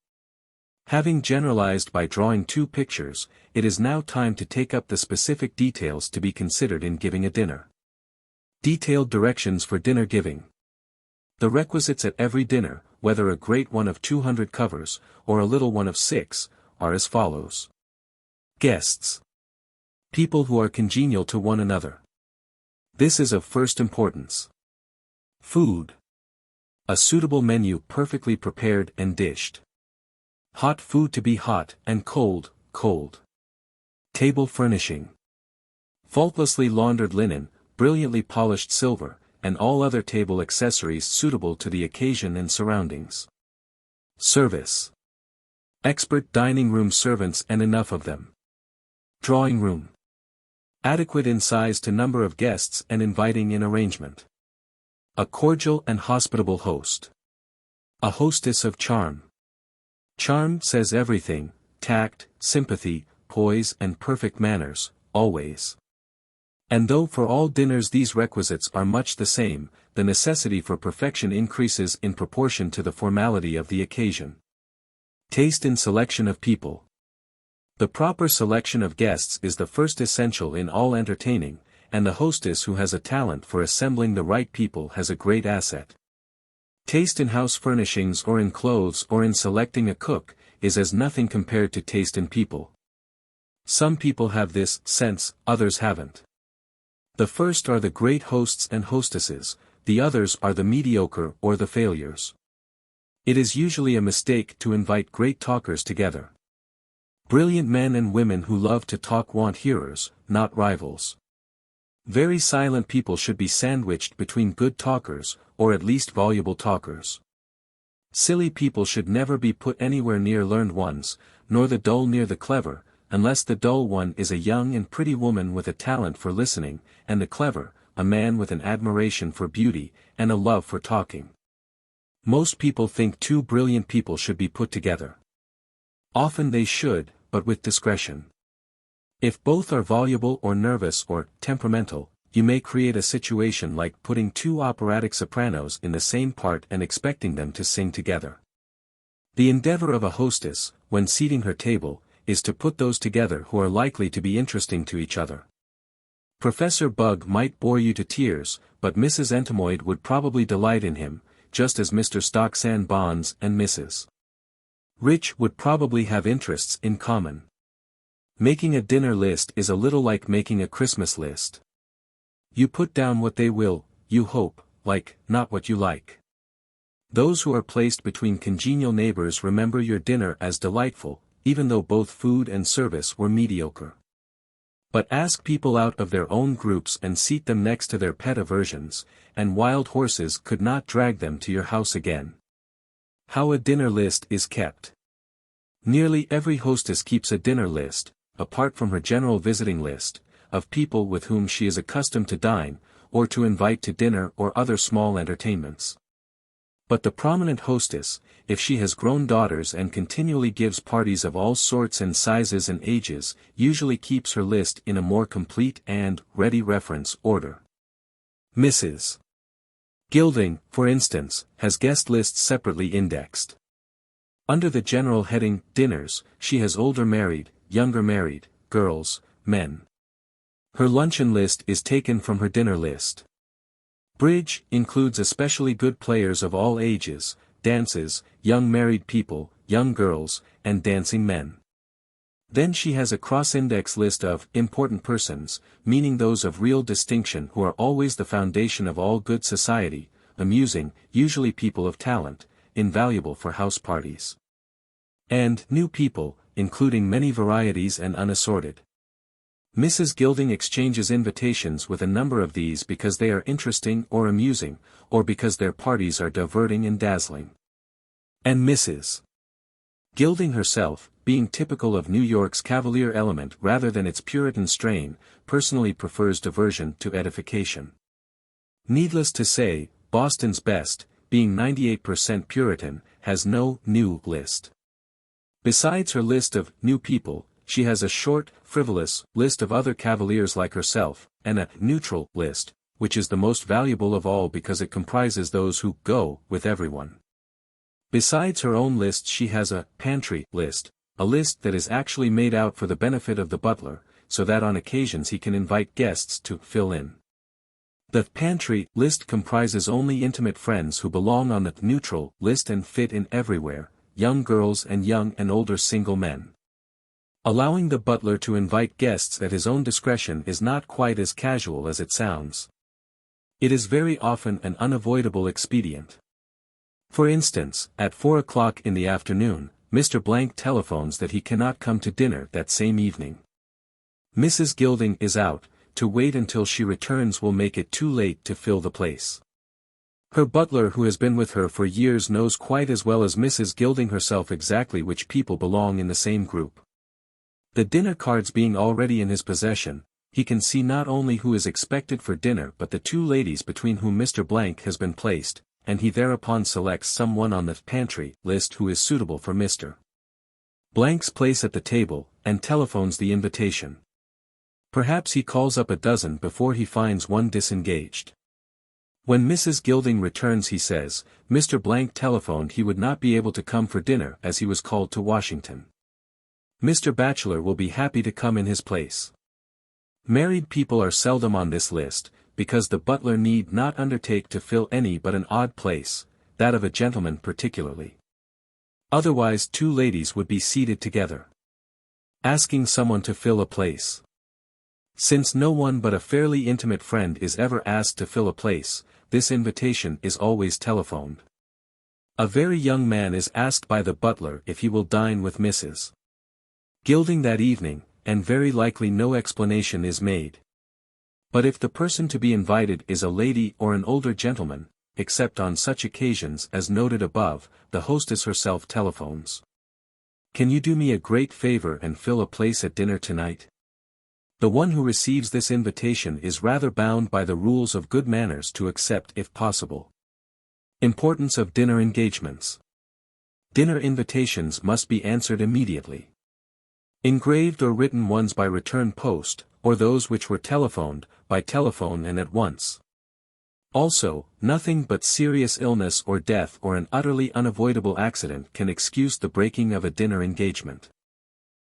Having generalized by drawing two pictures, it is now time to take up the specific details to be considered in giving a dinner. Detailed directions for dinner giving. The requisites at every dinner, whether a great one of 200 covers, or a little one of 6, are as follows. Guests. People who are congenial to one another. This is of first importance. Food. A suitable menu perfectly prepared and dished. Hot food to be hot, and cold, cold. Table furnishing. Faultlessly laundered linen, brilliantly polished silver, and all other table accessories suitable to the occasion and surroundings. Service. Expert dining room servants and enough of them. Drawing room. Adequate in size to number of guests and inviting in arrangement. A cordial and hospitable host. A hostess of charm. Charm says everything, tact, sympathy, poise and perfect manners, always. And though for all dinners these requisites are much the same, the necessity for perfection increases in proportion to the formality of the occasion. Taste in selection of people. The proper selection of guests is the first essential in all entertaining, and the hostess who has a talent for assembling the right people has a great asset. Taste in house furnishings or in clothes or in selecting a cook, is as nothing compared to taste in people. Some people have this sense, others haven't. The first are the great hosts and hostesses, the others are the mediocre or the failures. It is usually a mistake to invite great talkers together. Brilliant men and women who love to talk want hearers, not rivals. Very silent people should be sandwiched between good talkers, or at least voluble talkers. Silly people should never be put anywhere near learned ones, nor the dull near the clever, unless the dull one is a young and pretty woman with a talent for listening, and the clever, a man with an admiration for beauty, and a love for talking. Most people think two brilliant people should be put together. Often they should, but with discretion. If both are voluble or nervous or temperamental, you may create a situation like putting two operatic sopranos in the same part and expecting them to sing together. The endeavor of a hostess, when seating her table, is to put those together who are likely to be interesting to each other. Professor Bug might bore you to tears, but Mrs. Entomoid would probably delight in him, just as Mr. Stocksan Bonds and Mrs. Rich would probably have interests in common. Making a dinner list is a little like making a Christmas list. You put down what they will, you hope, like, not what you like. Those who are placed between congenial neighbors remember your dinner as delightful, even though both food and service were mediocre. But ask people out of their own groups and seat them next to their pet aversions, and wild horses could not drag them to your house again. How a dinner list is kept. Nearly every hostess keeps a dinner list, apart from her general visiting list, of people with whom she is accustomed to dine, or to invite to dinner or other small entertainments. But the prominent hostess, if she has grown daughters and continually gives parties of all sorts and sizes and ages, usually keeps her list in a more complete and ready reference order. Mrs. Gilding, for instance, has guest lists separately indexed. Under the general heading, Dinners, she has older married, younger married, girls, men. Her luncheon list is taken from her dinner list. Bridge includes especially good players of all ages, dances, young married people, young girls, and dancing men. Then she has a cross-index list of important persons, meaning those of real distinction who are always the foundation of all good society, amusing, usually people of talent, invaluable for house parties. And new people, including many varieties and unassorted. Mrs. Gilding exchanges invitations with a number of these because they are interesting or amusing, or because their parties are diverting and dazzling. And Mrs. Gilding herself, being typical of New York's cavalier element rather than its Puritan strain, personally prefers diversion to edification. Needless to say, Boston's best, being 98% Puritan, has no new list. Besides her list of new people, she has a short, frivolous list of other cavaliers like herself, and a neutral list, which is the most valuable of all because it comprises those who go with everyone. Besides her own list she has a pantry list, a list that is actually made out for the benefit of the butler, so that on occasions he can invite guests to fill in. The pantry list comprises only intimate friends who belong on the neutral list and fit in everywhere, young girls and young and older single men. Allowing the butler to invite guests at his own discretion is not quite as casual as it sounds. It is very often an unavoidable expedient. For instance, at 4 o'clock in the afternoon, Mr. Blank telephones that he cannot come to dinner that same evening. Mrs. Gilding is out, to wait until she returns will make it too late to fill the place. Her butler who has been with her for years knows quite as well as Mrs. Gilding herself exactly which people belong in the same group. The dinner cards being already in his possession, he can see not only who is expected for dinner but the two ladies between whom Mr. Blank has been placed, and he thereupon selects someone on the pantry list who is suitable for Mr. Blank's place at the table, and telephones the invitation. Perhaps he calls up a dozen before he finds one disengaged. When Mrs. Gilding returns he says, Mr. Blank telephoned he would not be able to come for dinner as he was called to Washington. Mr. Bachelor will be happy to come in his place. Married people are seldom on this list, because the butler need not undertake to fill any but an odd place, that of a gentleman particularly. Otherwise 2 ladies would be seated together, asking someone to fill a place. Since no one but a fairly intimate friend is ever asked to fill a place, this invitation is always telephoned. A very young man is asked by the butler if he will dine with Mrs. Gilding that evening, and very likely no explanation is made. But if the person to be invited is a lady or an older gentleman, except on such occasions as noted above, the hostess herself telephones. Can you do me a great favor and fill a place at dinner tonight? The one who receives this invitation is rather bound by the rules of good manners to accept if possible. Importance of dinner engagements. Dinner invitations must be answered immediately. Engraved or written ones by return post, or those which were telephoned, by telephone and at once. Also, nothing but serious illness or death or an utterly unavoidable accident can excuse the breaking of a dinner engagement.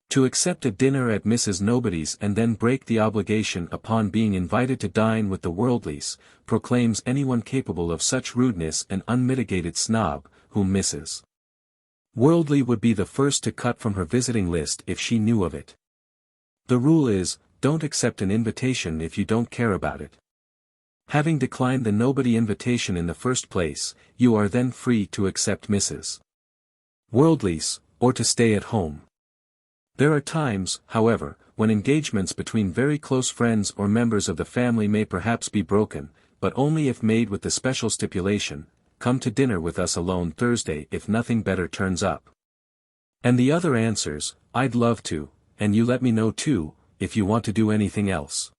To accept a dinner at Mrs. Nobody's and then break the obligation upon being invited to dine with the Worldlies, proclaims anyone capable of such rudeness an unmitigated snob, whom Mrs. Worldly would be the first to cut from her visiting list if she knew of it. The rule is, don't accept an invitation if you don't care about it. Having declined the Nobody invitation in the first place, you are then free to accept Mrs. Worldly's, or to stay at home. There are times, however, when engagements between very close friends or members of the family may perhaps be broken, but only if made with the special stipulation, come to dinner with us alone Thursday if nothing better turns up. And the other answers, I'd love to, and you let me know too, if you want to do anything else.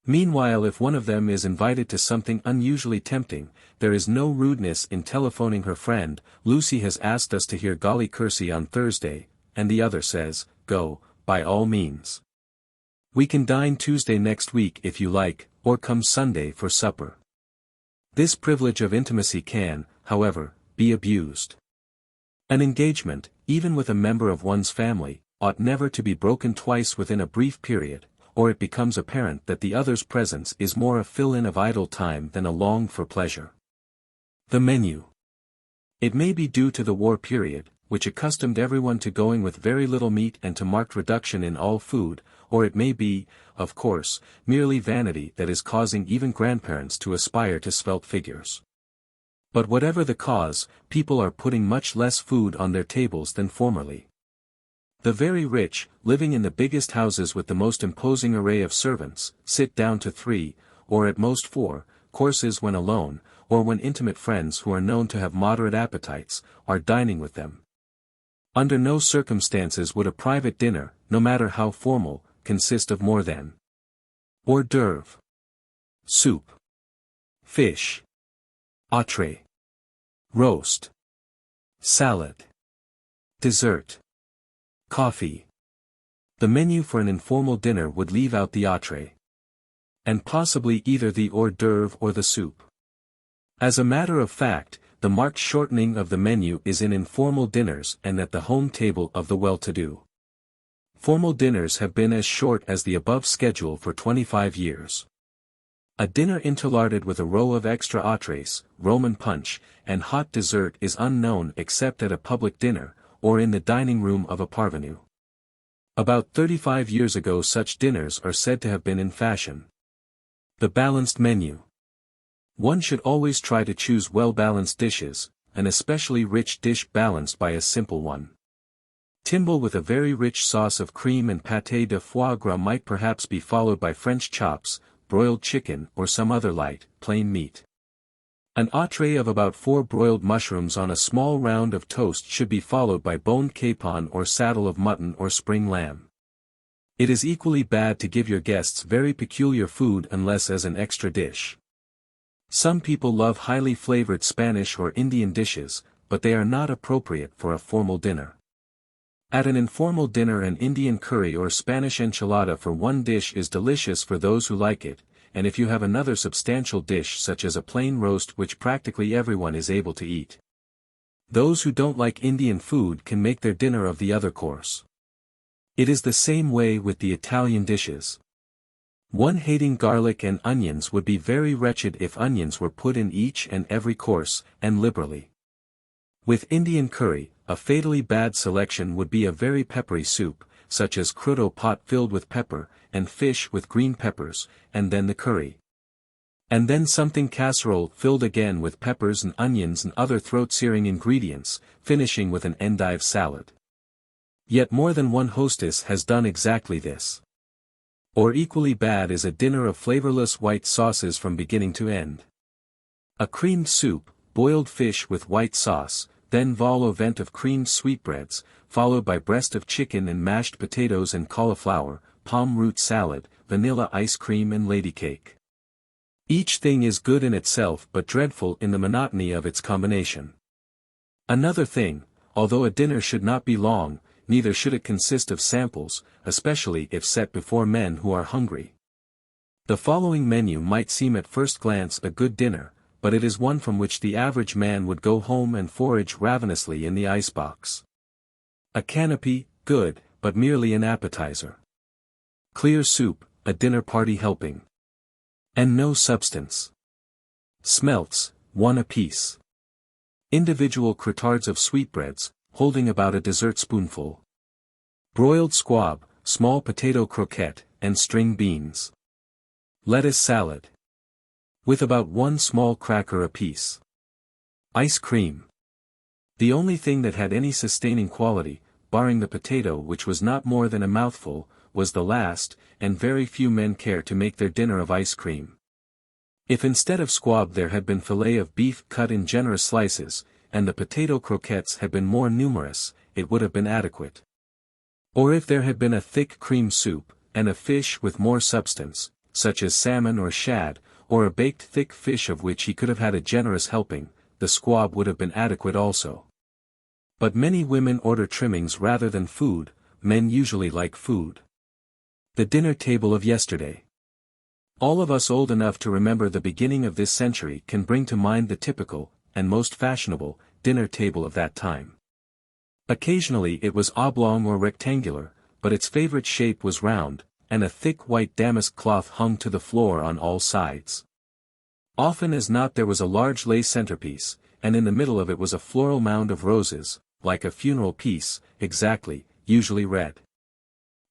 Meanwhile if one of them is invited to something unusually tempting, there is no rudeness in telephoning her friend, Lucy has asked us to hear Golly Kersey on Thursday, and the other says, go, by all means. We can dine Tuesday next week if you like, or come Sunday for supper. This privilege of intimacy can, however, be abused. An engagement, even with a member of one's family, ought never to be broken twice within a brief period, or it becomes apparent that the other's presence is more a fill-in of idle time than a longed-for pleasure. The menu. It may be due to the war period, which accustomed everyone to going with very little meat and to marked reduction in all food, or it may be, of course, merely vanity that is causing even grandparents to aspire to svelte figures. But whatever the cause, people are putting much less food on their tables than formerly. The very rich, living in the biggest houses with the most imposing array of servants, sit down to 3, or at most 4, courses when alone, or when intimate friends who are known to have moderate appetites, are dining with them. Under no circumstances would a private dinner, no matter how formal, consist of more than hors d'oeuvre, soup, fish, entree, roast, salad, dessert, coffee. The menu for an informal dinner would leave out the entree, and possibly either the hors d'oeuvre or the soup. As a matter of fact, the marked shortening of the menu is in informal dinners and at the home table of the well-to-do. Formal dinners have been as short as the above schedule for 25 years. A dinner interlarded with a row of extra entrees, Roman punch, and hot dessert is unknown except at a public dinner, or in the dining room of a parvenu. About 35 years ago such dinners are said to have been in fashion. The balanced menu. One should always try to choose well-balanced dishes, an especially rich dish balanced by a simple one. Timbale with a very rich sauce of cream and pâté de foie gras might perhaps be followed by French chops, broiled chicken or some other light, plain meat. An entree of about 4 broiled mushrooms on a small round of toast should be followed by boned capon or saddle of mutton or spring lamb. It is equally bad to give your guests very peculiar food unless as an extra dish. Some people love highly flavored Spanish or Indian dishes, but they are not appropriate for a formal dinner. At an informal dinner, an Indian curry or Spanish enchilada for one dish is delicious for those who like it, and if you have another substantial dish such as a plain roast which practically everyone is able to eat. Those who don't like Indian food can make their dinner of the other course. It is the same way with the Italian dishes. One hating garlic and onions would be very wretched if onions were put in each and every course, and liberally. With Indian curry, a fatally bad selection would be a very peppery soup, such as crudo pot filled with pepper, and fish with green peppers, and then the curry. And then something casserole filled again with peppers and onions and other throat-searing ingredients, finishing with an endive salad. Yet more than one hostess has done exactly this. Or equally bad is a dinner of flavorless white sauces from beginning to end. A creamed soup, boiled fish with white sauce, then vol au vent of creamed sweetbreads, followed by breast of chicken and mashed potatoes and cauliflower, palm root salad, vanilla ice cream and lady cake. Each thing is good in itself but dreadful in the monotony of its combination. Another thing, although a dinner should not be long, neither should it consist of samples, especially if set before men who are hungry. The following menu might seem at first glance a good dinner, but it is one from which the average man would go home and forage ravenously in the icebox. A canapé, good, but merely an appetizer. Clear soup, a dinner party helping. And no substance. Smelts, one apiece. Individual cretards of sweetbreads, holding about a dessert spoonful. Broiled squab, small potato croquette, and string beans. Lettuce salad. With about one small cracker apiece. Ice cream. The only thing that had any sustaining quality, barring the potato which was not more than a mouthful, was the last, and very few men care to make their dinner of ice cream. If instead of squab there had been fillet of beef cut in generous slices, and the potato croquettes had been more numerous, it would have been adequate. Or if there had been a thick cream soup, and a fish with more substance, such as salmon or shad, or a baked thick fish of which he could have had a generous helping, the squab would have been adequate also. But many women order trimmings rather than food, men usually like food. The dinner table of yesterday. All of us old enough to remember the beginning of this century can bring to mind the typical, and most fashionable, dinner table of that time. Occasionally it was oblong or rectangular, but its favorite shape was round, and a thick white damask cloth hung to the floor on all sides. Often as not there was a large lace centerpiece, and in the middle of it was a floral mound of roses, like a funeral piece, exactly, usually red.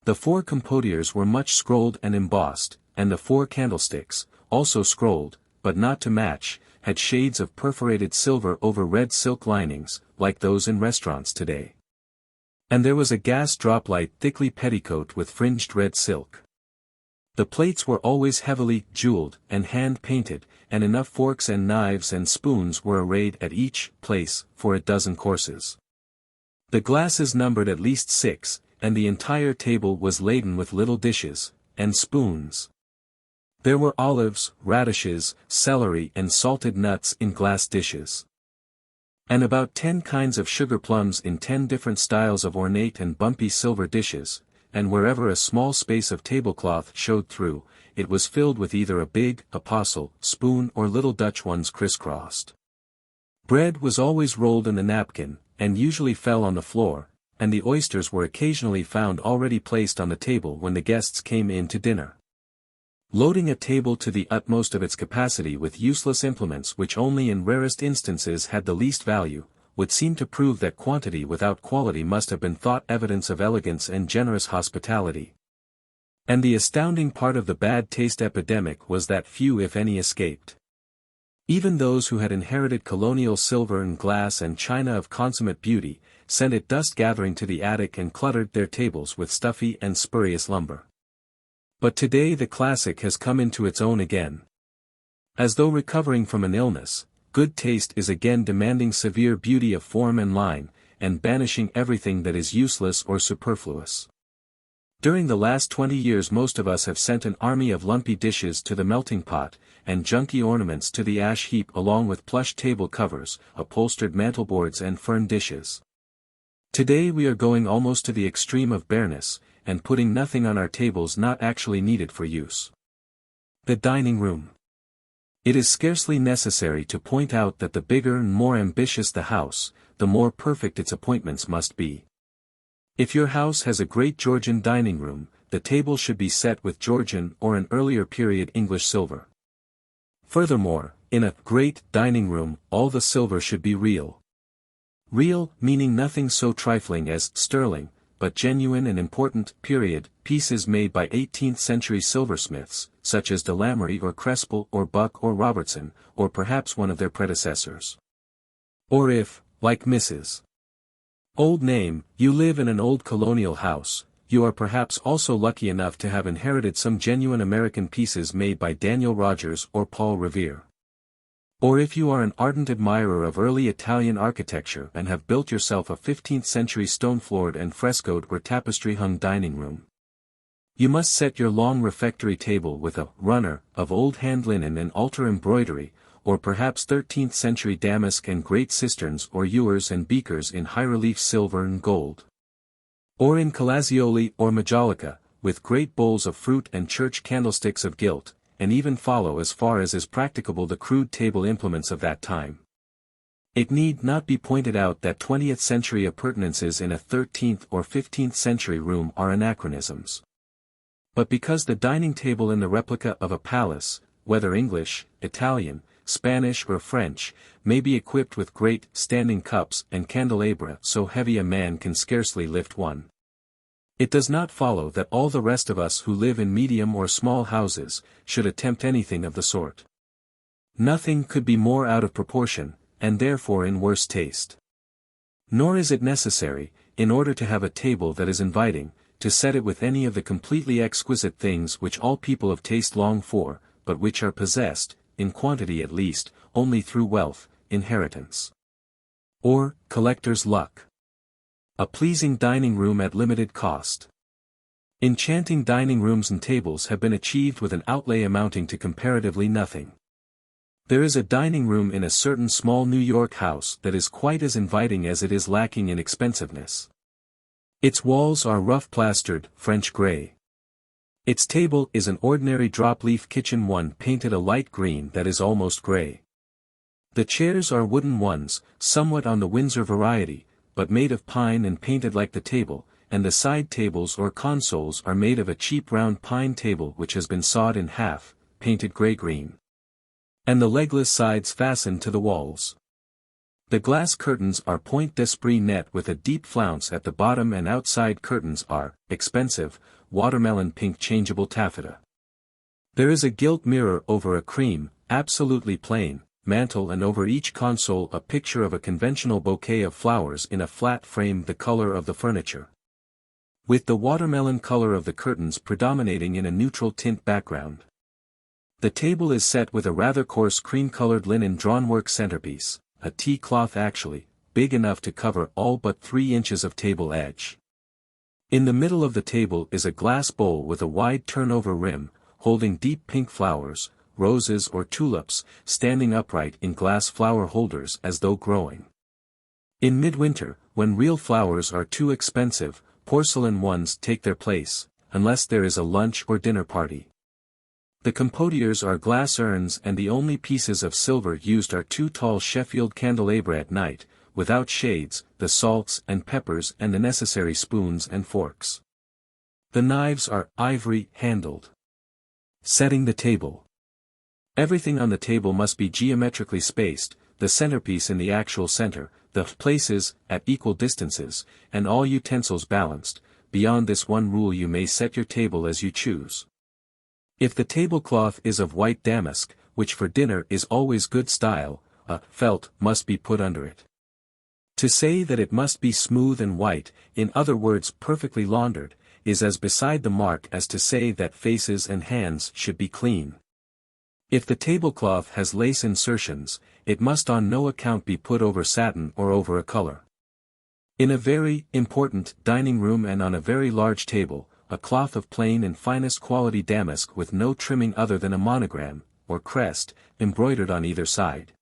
The 4 compodiers were much scrolled and embossed, and the 4 candlesticks, also scrolled, but not to match, had shades of perforated silver over red silk linings, like those in restaurants today. And there was a gas droplight thickly petticoat with fringed red silk. The plates were always heavily jeweled and hand-painted, and enough forks and knives and spoons were arrayed at each place for a dozen courses. The glasses numbered at least 6, and the entire table was laden with little dishes, and spoons. There were olives, radishes, celery and salted nuts in glass dishes. And about 10 kinds of sugar plums in 10 different styles of ornate and bumpy silver dishes, and wherever a small space of tablecloth showed through, it was filled with either a big, apostle, spoon or little Dutch ones crisscrossed. Bread was always rolled in the napkin, and usually fell on the floor, and the oysters were occasionally found already placed on the table when the guests came in to dinner. Loading a table to the utmost of its capacity with useless implements which only in rarest instances had the least value, would seem to prove that quantity without quality must have been thought evidence of elegance and generous hospitality. And the astounding part of the bad taste epidemic was that few if any escaped. Even those who had inherited colonial silver and glass and china of consummate beauty, sent it dust-gathering to the attic and cluttered their tables with stuffy and spurious lumber. But today the classic has come into its own again. As though recovering from an illness, good taste is again demanding severe beauty of form and line, and banishing everything that is useless or superfluous. During the last 20 years most of us have sent an army of lumpy dishes to the melting pot, and junky ornaments to the ash heap along with plush table covers, upholstered mantelboards and fern dishes. Today we are going almost to the extreme of bareness, and putting nothing on our tables not actually needed for use. The dining room. It is scarcely necessary to point out that the bigger and more ambitious the house, the more perfect its appointments must be. If your house has a great Georgian dining room, the table should be set with Georgian or an earlier period English silver. Furthermore, in a great dining room, all the silver should be real. Real, meaning nothing so trifling as sterling, but genuine and important period pieces made by 18th century silversmiths, such as de Lamery or Crespel or Buck or Robertson, or perhaps one of their predecessors. Or if, like Mrs. Old Name, you live in an old colonial house, you are perhaps also lucky enough to have inherited some genuine American pieces made by Daniel Rogers or Paul Revere. Or if you are an ardent admirer of early Italian architecture and have built yourself a 15th century stone-floored and frescoed or tapestry-hung dining room. You must set your long refectory table with a runner of old hand linen and altar embroidery, or perhaps 13th century damask and great cisterns or ewers and beakers in high-relief silver and gold. Or in Calazioli or Majolica, with great bowls of fruit and church candlesticks of gilt, and even follow as far as is practicable the crude table implements of that time. It need not be pointed out that 20th century appurtenances in a 13th or 15th century room are anachronisms. But because the dining table in the replica of a palace, whether English, Italian, Spanish or French, may be equipped with great standing cups and candelabra so heavy a man can scarcely lift one. It does not follow that all the rest of us who live in medium or small houses, should attempt anything of the sort. Nothing could be more out of proportion, and therefore in worse taste. Nor is it necessary, in order to have a table that is inviting, to set it with any of the completely exquisite things which all people of taste long for, but which are possessed, in quantity at least, only through wealth, inheritance, or collector's luck. A pleasing dining room at limited cost. Enchanting dining rooms and tables have been achieved with an outlay amounting to comparatively nothing. There is a dining room in a certain small New York house that is quite as inviting as it is lacking in expensiveness. Its walls are rough plastered, French gray. Its table is an ordinary drop-leaf kitchen one painted a light green that is almost gray. The chairs are wooden ones, somewhat on the Windsor variety, but made of pine and painted like the table, and the side tables or consoles are made of a cheap round pine table which has been sawed in half, painted gray-green. And the legless sides fastened to the walls. The glass curtains are point d'esprit net with a deep flounce at the bottom, and outside curtains are, expensive, watermelon pink changeable taffeta. There is a gilt mirror over a cream, absolutely plain, mantel, and over each console a picture of a conventional bouquet of flowers in a flat frame the color of the furniture, with the watermelon color of the curtains predominating in a neutral tint background. The table is set with a rather coarse cream-colored linen drawnwork centerpiece, a tea cloth actually, big enough to cover all but 3 inches of table edge. In the middle of the table is a glass bowl with a wide turnover rim, holding deep pink flowers, roses or tulips, standing upright in glass flower holders as though growing. In midwinter, when real flowers are too expensive, porcelain ones take their place, unless there is a lunch or dinner party. The compodiers are glass urns, and the only pieces of silver used are 2 tall Sheffield candelabra at night, without shades, the salts and peppers and the necessary spoons and forks. The knives are ivory handled. Setting the table. Everything on the table must be geometrically spaced, the centerpiece in the actual center, the places at equal distances, and all utensils balanced. Beyond this one rule you may set your table as you choose. If the tablecloth is of white damask, which for dinner is always good style, a felt must be put under it. To say that it must be smooth and white, in other words perfectly laundered, is as beside the mark as to say that faces and hands should be clean. If the tablecloth has lace insertions, it must on no account be put over satin or over a color. In a very important dining room and on a very large table, a cloth of plain and finest quality damask with no trimming other than a monogram, or crest, embroidered on either side.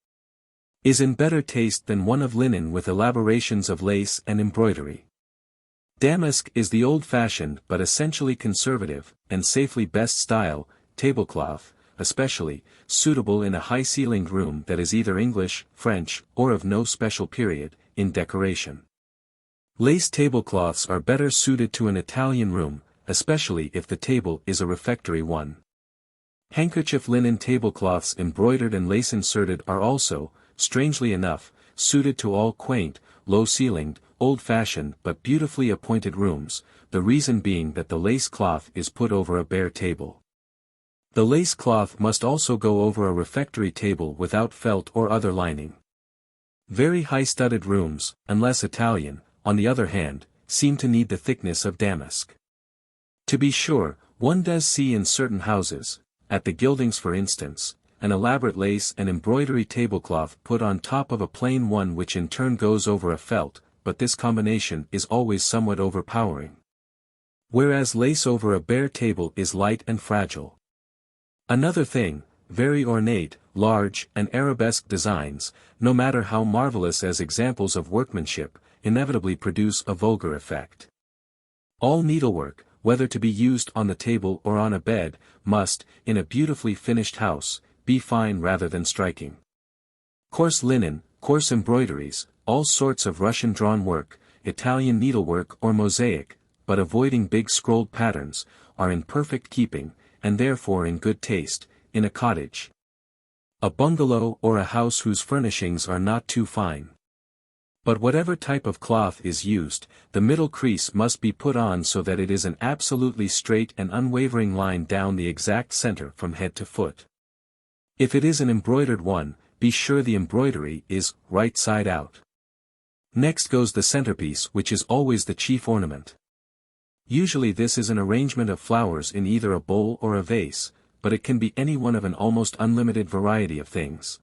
Is in better taste than one of linen with elaborations of lace and embroidery. Damask is the old-fashioned but essentially conservative, and safely best style, tablecloth, especially, suitable in a high-ceilinged room that is either English, French, or of no special period, in decoration. Lace tablecloths are better suited to an Italian room, especially if the table is a refectory one. Handkerchief linen tablecloths embroidered and lace-inserted are also, strangely enough, suited to all quaint, low-ceilinged, old-fashioned but beautifully appointed rooms, the reason being that the lace cloth is put over a bare table. The lace cloth must also go over a refectory table without felt or other lining. Very high-studded rooms, unless Italian, on the other hand, seem to need the thickness of damask. To be sure, one does see in certain houses, at the gildings for instance, an elaborate lace and embroidery tablecloth put on top of a plain one which in turn goes over a felt, but this combination is always somewhat overpowering. Whereas lace over a bare table is light and fragile. Another thing, very ornate, large, and arabesque designs, no matter how marvelous as examples of workmanship, inevitably produce a vulgar effect. All needlework, whether to be used on the table or on a bed, must, in a beautifully finished house, be fine rather than striking. Coarse linen, coarse embroideries, all sorts of Russian-drawn work, Italian needlework or mosaic, but avoiding big scrolled patterns, are in perfect keeping, and therefore in good taste, in a cottage, a bungalow or a house whose furnishings are not too fine. But whatever type of cloth is used, the middle crease must be put on so that it is an absolutely straight and unwavering line down the exact center from head to foot. If it is an embroidered one, be sure the embroidery is right side out. Next goes the centerpiece, which is always the chief ornament. Usually this is an arrangement of flowers in either a bowl or a vase, but it can be any one of an almost unlimited variety of things.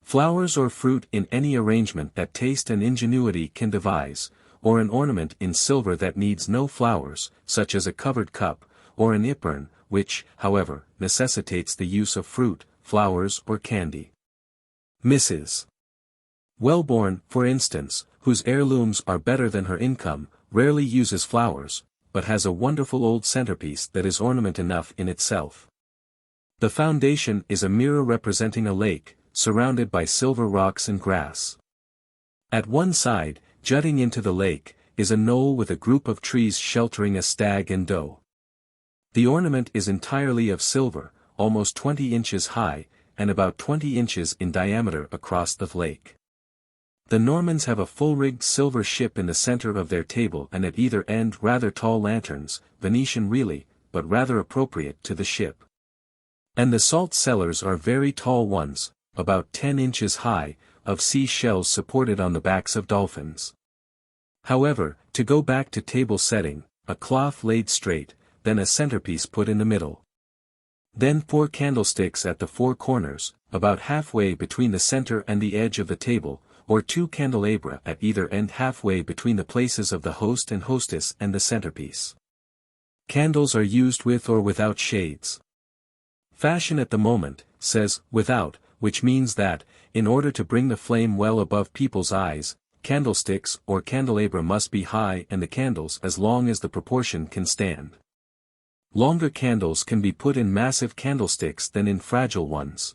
Flowers or fruit in any arrangement that taste and ingenuity can devise, or an ornament in silver that needs no flowers, such as a covered cup, or an epergne, which, however, necessitates the use of fruit, flowers or candy. Mrs. Wellborn, for instance, whose heirlooms are better than her income, rarely uses flowers, but has a wonderful old centerpiece that is ornament enough in itself. The foundation is a mirror representing a lake, surrounded by silver rocks and grass. At one side, jutting into the lake, is a knoll with a group of trees sheltering a stag and doe. The ornament is entirely of silver, almost 20 inches high, and about 20 inches in diameter across the lake. The Normans have a full-rigged silver ship in the center of their table and at either end rather tall lanterns, Venetian really, but rather appropriate to the ship. And the salt cellars are very tall ones, about 10 inches high, of sea shells supported on the backs of dolphins. However, to go back to table setting, a cloth laid straight, then a centerpiece put in the middle. Then 4 candlesticks at the 4 corners, about halfway between the center and the edge of the table, or 2 candelabra at either end halfway between the places of the host and hostess and the centerpiece. Candles are used with or without shades. Fashion at the moment says without, which means that, in order to bring the flame well above people's eyes, candlesticks or candelabra must be high and the candles as long as the proportion can stand. Longer candles can be put in massive candlesticks than in fragile ones.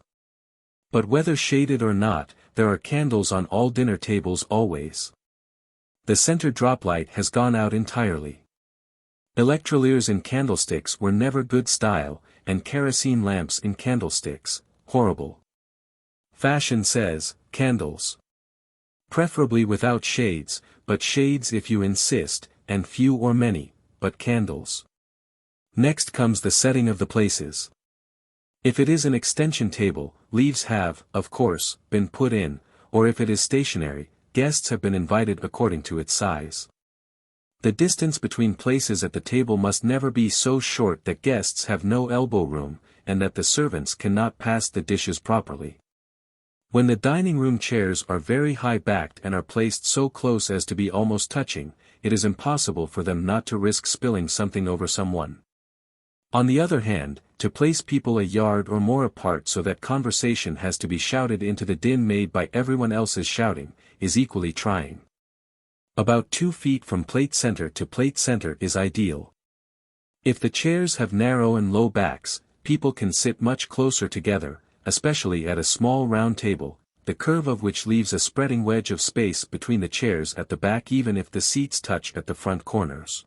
But whether shaded or not, there are candles on all dinner tables always. The center droplight has gone out entirely. Electroliers in candlesticks were never good style, and kerosene lamps in candlesticks, horrible. Fashion says, candles. Preferably without shades, but shades if you insist, and few or many, but candles. Next comes the setting of the places. If it is an extension table, leaves have, of course, been put in, or if it is stationary, guests have been invited according to its size. The distance between places at the table must never be so short that guests have no elbow room, and that the servants cannot pass the dishes properly. When the dining room chairs are very high-backed and are placed so close as to be almost touching, it is impossible for them not to risk spilling something over someone. On the other hand, to place people a yard or more apart so that conversation has to be shouted into the din made by everyone else's shouting, is equally trying. About 2 feet from plate center to plate center is ideal. If the chairs have narrow and low backs, people can sit much closer together, especially at a small round table, the curve of which leaves a spreading wedge of space between the chairs at the back even if the seats touch at the front corners.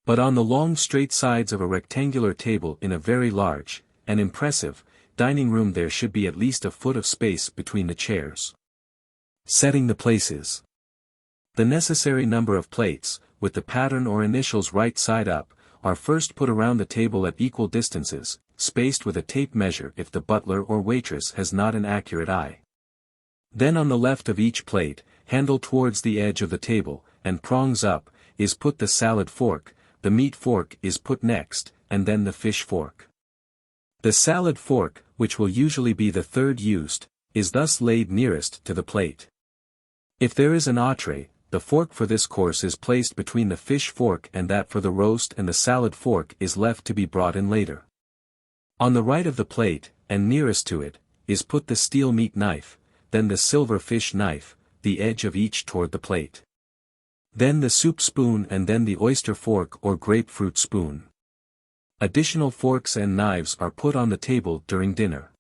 But on the long straight sides of a rectangular table in a very large, and impressive, dining room there should be at least a foot of space between the chairs. Setting the places. The necessary number of plates, with the pattern or initials right side up, are first put around the table at equal distances, spaced with a tape measure if the butler or waitress has not an accurate eye. Then on the left of each plate, handle towards the edge of the table, and prongs up, is put the salad fork, the meat fork is put next, and then the fish fork. The salad fork, which will usually be the third used, is thus laid nearest to the plate. If there is an entree, the fork for this course is placed between the fish fork and that for the roast, and the salad fork is left to be brought in later. On the right of the plate, and nearest to it, is put the steel meat knife, then the silver fish knife, the edge of each toward the plate. Then the soup spoon and then the oyster fork or grapefruit spoon. Additional forks and knives are put on the table during dinner.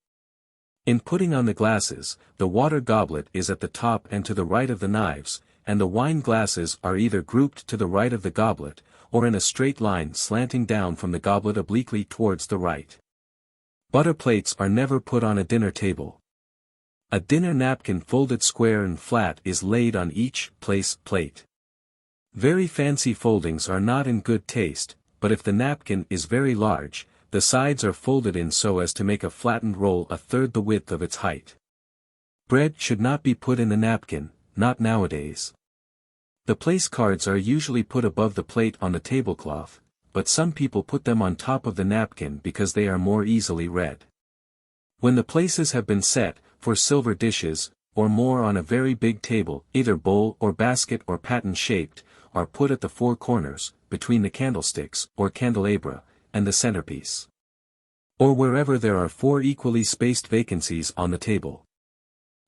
In putting on the glasses, the water goblet is at the top and to the right of the knives, and the wine glasses are either grouped to the right of the goblet, or in a straight line slanting down from the goblet obliquely towards the right. Butter plates are never put on a dinner table. A dinner napkin folded square and flat is laid on each plate. Very fancy foldings are not in good taste, but if the napkin is very large, the sides are folded in so as to make a flattened roll a third the width of its height. Bread should not be put in the napkin, not nowadays. The place cards are usually put above the plate on the tablecloth, but some people put them on top of the napkin because they are more easily read. When the places have been set, for silver dishes, or more on a very big table, either bowl or basket or paten-shaped, are put at the 4 corners, between the candlesticks, or candelabra, and the centerpiece. Or wherever there are 4 equally spaced vacancies on the table.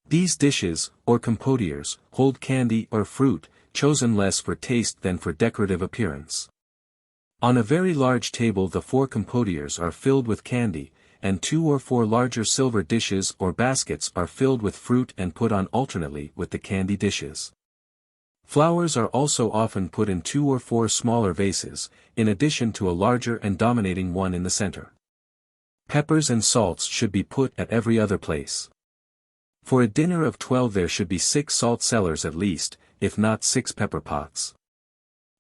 These dishes, or compotiers, hold candy or fruit, chosen less for taste than for decorative appearance. On a very large table the 4 compotiers are filled with candy, and 2 or 4 larger silver dishes or baskets are filled with fruit and put on alternately with the candy dishes. Flowers are also often put in 2 or 4 smaller vases, in addition to a larger and dominating one in the center. Peppers and salts should be put at every other place. For a dinner of 12 there should be 6 salt cellars at least, if not 6 pepper pots.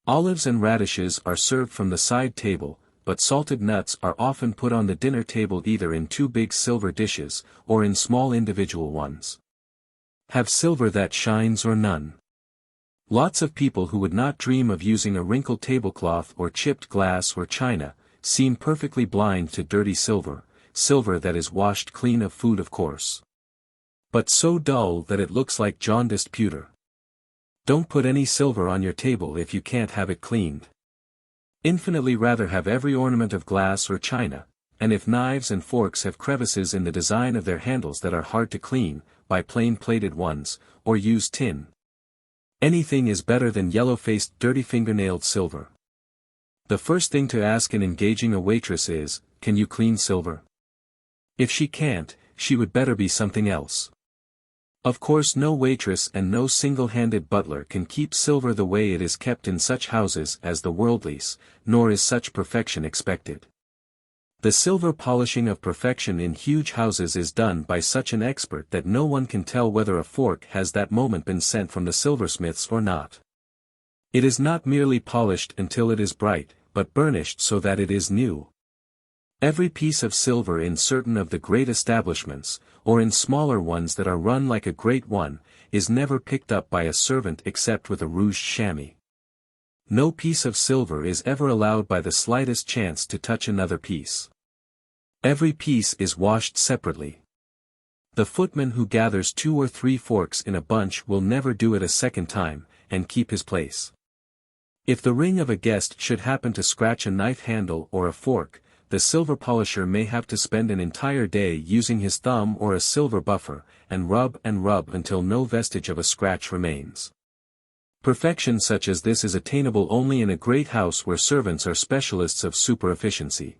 Olives and radishes are served from the side table, but salted nuts are often put on the dinner table either in 2 big silver dishes, or in small individual ones. Have silver that shines or none. Lots of people who would not dream of using a wrinkled tablecloth or chipped glass or china, seem perfectly blind to dirty silver, silver that is washed clean of food of course. But so dull that it looks like jaundiced pewter. Don't put any silver on your table if you can't have it cleaned. Infinitely rather have every ornament of glass or china, and if knives and forks have crevices in the design of their handles that are hard to clean, buy plain plated ones, or use tin. Anything is better than yellow-faced dirty fingernailed silver. The first thing to ask in engaging a waitress is, can you clean silver? If she can't, she would better be something else. Of course no waitress and no single-handed butler can keep silver the way it is kept in such houses as the Worldlies, nor is such perfection expected. The silver polishing of perfection in huge houses is done by such an expert that no one can tell whether a fork has that moment been sent from the silversmiths or not. It is not merely polished until it is bright, but burnished so that it is new. Every piece of silver in certain of the great establishments, or in smaller ones that are run like a great one, is never picked up by a servant except with a rouged chamois. No piece of silver is ever allowed by the slightest chance to touch another piece. Every piece is washed separately. The footman who gathers 2 or 3 forks in a bunch will never do it a second time, and keep his place. If the ring of a guest should happen to scratch a knife handle or a fork, the silver polisher may have to spend an entire day using his thumb or a silver buffer, and rub until no vestige of a scratch remains. Perfection such as this is attainable only in a great house where servants are specialists of super efficiency.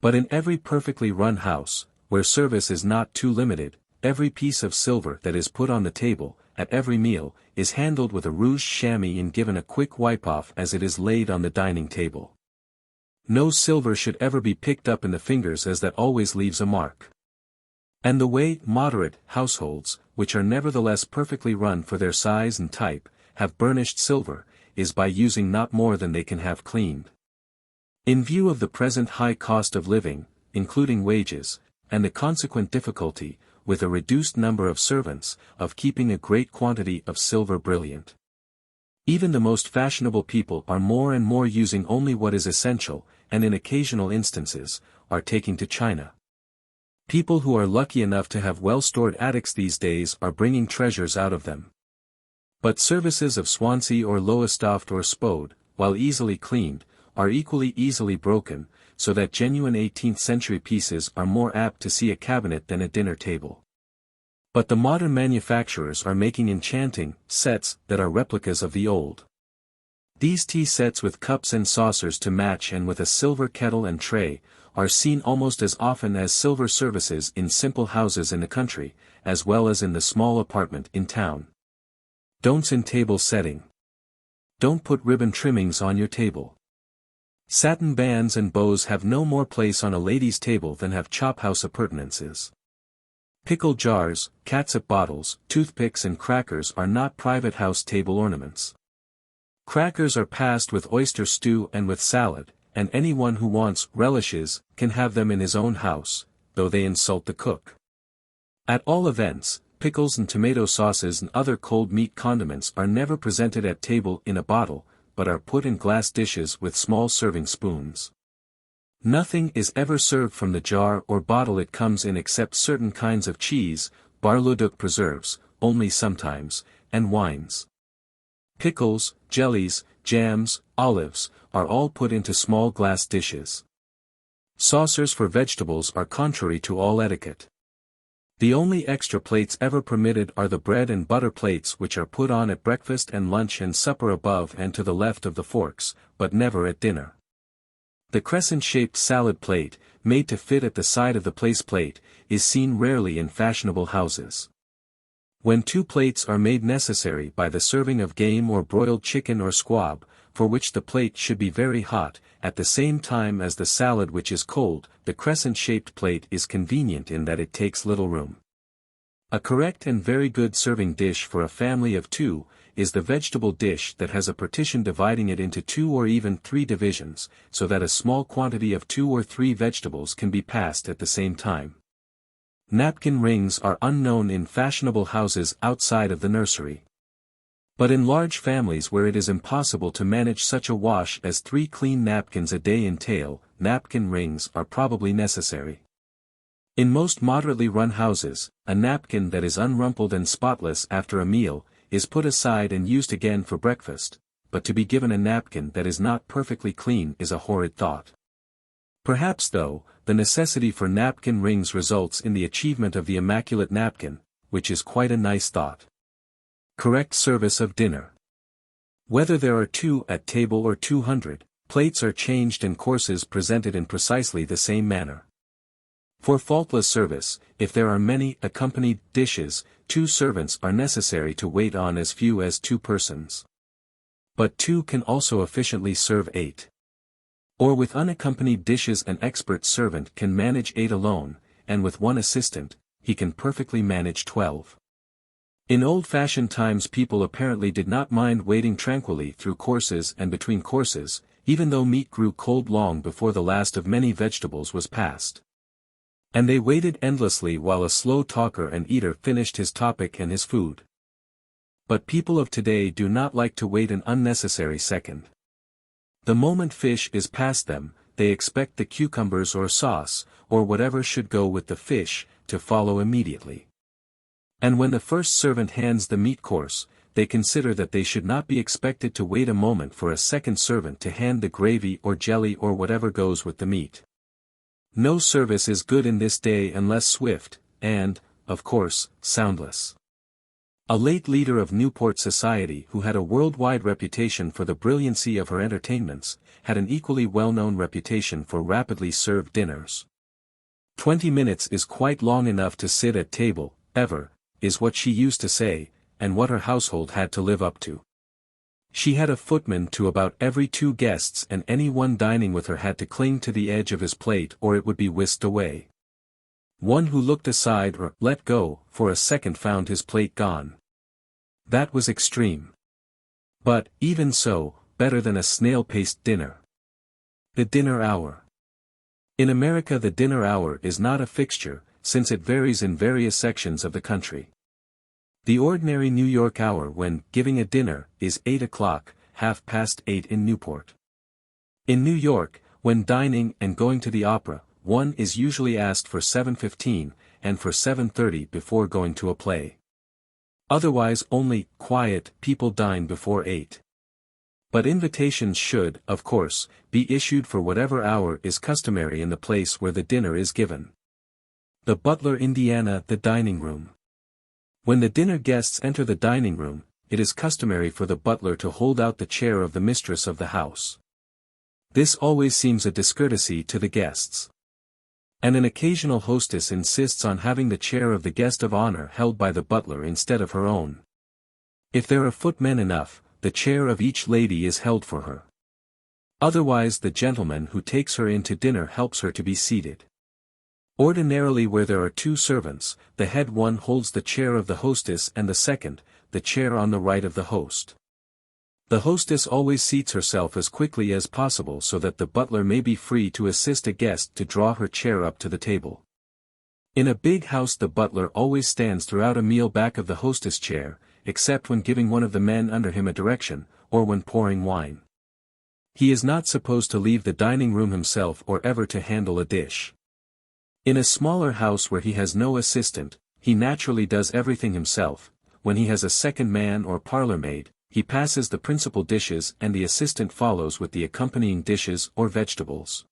But in every perfectly run house, where service is not too limited, every piece of silver that is put on the table, at every meal, is handled with a rouge chamois and given a quick wipe-off as it is laid on the dining table. No silver should ever be picked up in the fingers, as that always leaves a mark. And the way moderate households, which are nevertheless perfectly run for their size and type, have burnished silver, is by using not more than they can have cleaned. In view of the present high cost of living, including wages, and the consequent difficulty, with a reduced number of servants, of keeping a great quantity of silver brilliant. Even the most fashionable people are more and more using only what is essential, and in occasional instances, are taking to China. People who are lucky enough to have well-stored attics these days are bringing treasures out of them. But services of Swansea or Lowestoft or Spode, while easily cleaned, are equally easily broken, so that genuine 18th-century pieces are more apt to see a cabinet than a dinner table. But the modern manufacturers are making enchanting sets that are replicas of the old. These tea sets with cups and saucers to match and with a silver kettle and tray, are seen almost as often as silver services in simple houses in the country, as well as in the small apartment in town. Don'ts in table setting. Don't put ribbon trimmings on your table. Satin bands and bows have no more place on a lady's table than have chophouse appurtenances. Pickle jars, catsup bottles, toothpicks and crackers are not private house table ornaments. Crackers are passed with oyster stew and with salad, and anyone who wants relishes can have them in his own house, though they insult the cook. At all events, pickles and tomato sauces and other cold meat condiments are never presented at table in a bottle, but are put in glass dishes with small serving spoons. Nothing is ever served from the jar or bottle it comes in except certain kinds of cheese, Bar-le-duc preserves, only sometimes, and wines. Pickles, jellies, jams, olives, are all put into small glass dishes. Saucers for vegetables are contrary to all etiquette. The only extra plates ever permitted are the bread and butter plates which are put on at breakfast and lunch and supper above and to the left of the forks, but never at dinner. The crescent-shaped salad plate, made to fit at the side of the place plate, is seen rarely in fashionable houses. When two plates are made necessary by the serving of game or broiled chicken or squab, for which the plate should be very hot, at the same time as the salad which is cold, the crescent-shaped plate is convenient in that it takes little room. A correct and very good serving dish for a family of two, is the vegetable dish that has a partition dividing it into 2 or even 3 divisions, so that a small quantity of 2 or 3 vegetables can be passed at the same time. Napkin rings are unknown in fashionable houses outside of the nursery. But in large families where it is impossible to manage such a wash as 3 clean napkins a day entail, napkin rings are probably necessary. In most moderately run houses, a napkin that is unrumpled and spotless after a meal, is put aside and used again for breakfast, but to be given a napkin that is not perfectly clean is a horrid thought. Perhaps though, the necessity for napkin rings results in the achievement of the immaculate napkin, which is quite a nice thought. Correct service of dinner. Whether there are 2 at table or 200, plates are changed and courses presented in precisely the same manner. For faultless service, if there are many accompanied dishes, 2 servants are necessary to wait on as few as 2 persons. But 2 can also efficiently serve 8. Or with unaccompanied dishes an expert servant can manage 8 alone, and with 1 assistant, he can perfectly manage 12. In old-fashioned times people apparently did not mind waiting tranquilly through courses and between courses, even though meat grew cold long before the last of many vegetables was passed. And they waited endlessly while a slow talker and eater finished his topic and his food. But people of today do not like to wait an unnecessary second. The moment fish is past them, they expect the cucumbers or sauce, or whatever should go with the fish, to follow immediately. And when the first servant hands the meat course, they consider that they should not be expected to wait a moment for a second servant to hand the gravy or jelly or whatever goes with the meat. No service is good in this day unless swift, and, of course, soundless. A late leader of Newport society who had a worldwide reputation for the brilliancy of her entertainments, had an equally well-known reputation for rapidly served dinners. 20 minutes is quite long enough to sit at table, ever, is what she used to say, and what her household had to live up to. She had a footman to about every 2 guests, and any one dining with her had to cling to the edge of his plate or it would be whisked away. One who looked aside or let go for a second found his plate gone. That was extreme. But, even so, better than a snail-paced dinner. The dinner hour. In America the dinner hour is not a fixture, since it varies in various sections of the country. The ordinary New York hour when giving a dinner is 8 o'clock, 8:30 in Newport. In New York, when dining and going to the opera, one is usually asked for 7:15, and for 7:30 before going to a play. Otherwise only quiet people dine before 8. But invitations should, of course, be issued for whatever hour is customary in the place where the dinner is given. The butler Indiana, the dining room. When the dinner guests enter the dining room, it is customary for the butler to hold out the chair of the mistress of the house. This always seems a discourtesy to the guests. And an occasional hostess insists on having the chair of the guest of honor held by the butler instead of her own. If there are footmen enough, the chair of each lady is held for her. Otherwise the gentleman who takes her in to dinner helps her to be seated. Ordinarily where there are 2 servants, the head one holds the chair of the hostess and the second, the chair on the right of the host. The hostess always seats herself as quickly as possible so that the butler may be free to assist a guest to draw her chair up to the table. In a big house the butler always stands throughout a meal back of the hostess' chair, except when giving one of the men under him a direction, or when pouring wine. He is not supposed to leave the dining room himself or ever to handle a dish. In a smaller house where he has no assistant, he naturally does everything himself. When he has a second man or parlor maid, he passes the principal dishes and the assistant follows with the accompanying dishes or vegetables.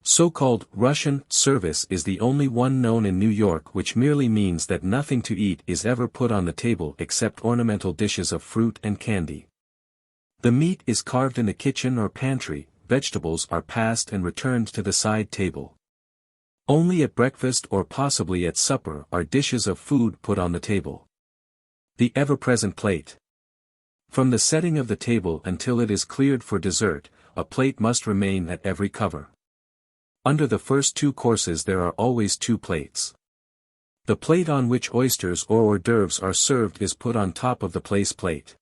So-called Russian service is the only one known in New York, which merely means that nothing to eat is ever put on the table except ornamental dishes of fruit and candy. The meat is carved in the kitchen or pantry, vegetables are passed and returned to the side table. Only at breakfast or possibly at supper are dishes of food put on the table. The ever-present plate. From the setting of the table until it is cleared for dessert, a plate must remain at every cover. Under the first 2 courses there are always 2 plates. The plate on which oysters or hors d'oeuvres are served is put on top of the place plate.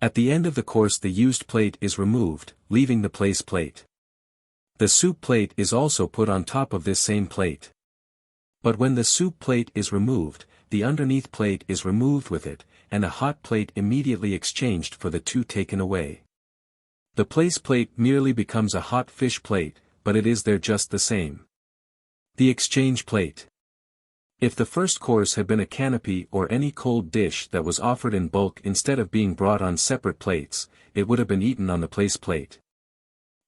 At the end of the course the used plate is removed, leaving the place plate. The soup plate is also put on top of this same plate. But when the soup plate is removed, the underneath plate is removed with it, and a hot plate immediately exchanged for the 2 taken away. The place plate merely becomes a hot fish plate, but it is there just the same. The exchange plate. If the first course had been a canapé or any cold dish that was offered in bulk instead of being brought on separate plates, it would have been eaten on the place plate.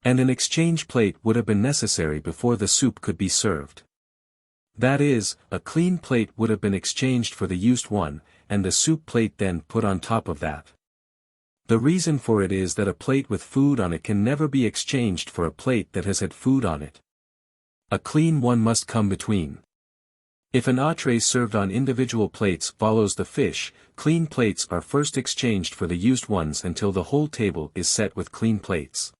And an exchange plate would have been necessary before the soup could be served. That is, a clean plate would have been exchanged for the used one, and the soup plate then put on top of that. The reason for it is that a plate with food on it can never be exchanged for a plate that has had food on it. A clean one must come between. If an entree served on individual plates follows the fish, clean plates are first exchanged for the used ones until the whole table is set with clean plates.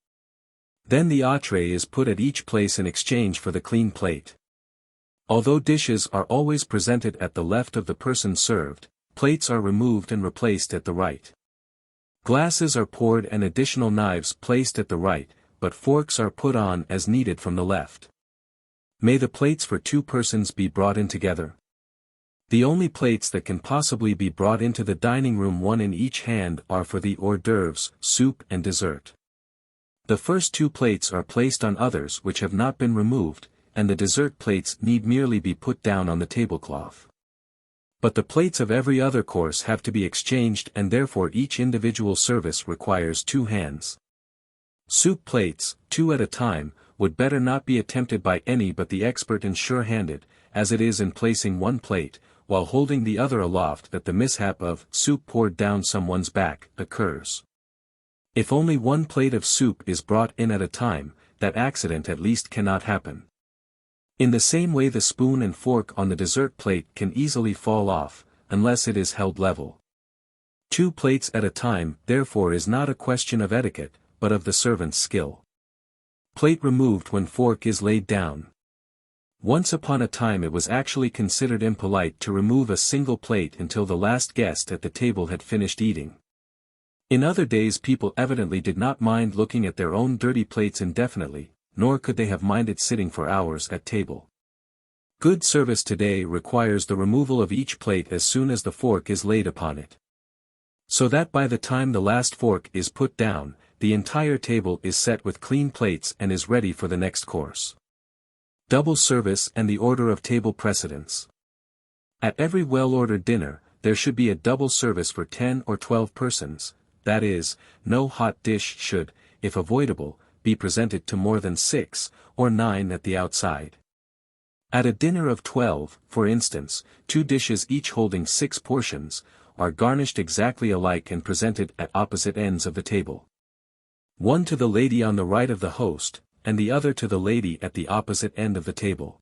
Then the entree is put at each place in exchange for the clean plate. Although dishes are always presented at the left of the person served, plates are removed and replaced at the right. Glasses are poured and additional knives placed at the right, but forks are put on as needed from the left. May the plates for 2 persons be brought in together? The only plates that can possibly be brought into the dining room, one in each hand, are for the hors d'oeuvres, soup and dessert. The first 2 plates are placed on others which have not been removed, and the dessert plates need merely be put down on the tablecloth. But the plates of every other course have to be exchanged, and therefore each individual service requires 2 hands. Soup plates, 2 at a time, would better not be attempted by any but the expert and sure-handed, as it is in placing one plate, while holding the other aloft, that the mishap of soup poured down someone's back occurs. If only one plate of soup is brought in at a time, that accident at least cannot happen. In the same way the spoon and fork on the dessert plate can easily fall off, unless it is held level. 2 plates at a time, therefore, is not a question of etiquette, but of the servant's skill. Plate removed when fork is laid down. Once upon a time it was actually considered impolite to remove a single plate until the last guest at the table had finished eating. In other days people evidently did not mind looking at their own dirty plates indefinitely, nor could they have minded sitting for hours at table. Good service today requires the removal of each plate as soon as the fork is laid upon it. So that by the time the last fork is put down, the entire table is set with clean plates and is ready for the next course. Double service and the order of table precedence. At every well-ordered dinner, there should be a double service for 10 or 12 persons, that is, no hot dish should, if avoidable, be presented to more than 6, or 9 at the outside. At a dinner of 12, for instance, 2 dishes each holding 6 portions, are garnished exactly alike and presented at opposite ends of the table. One to the lady on the right of the host, and the other to the lady at the opposite end of the table.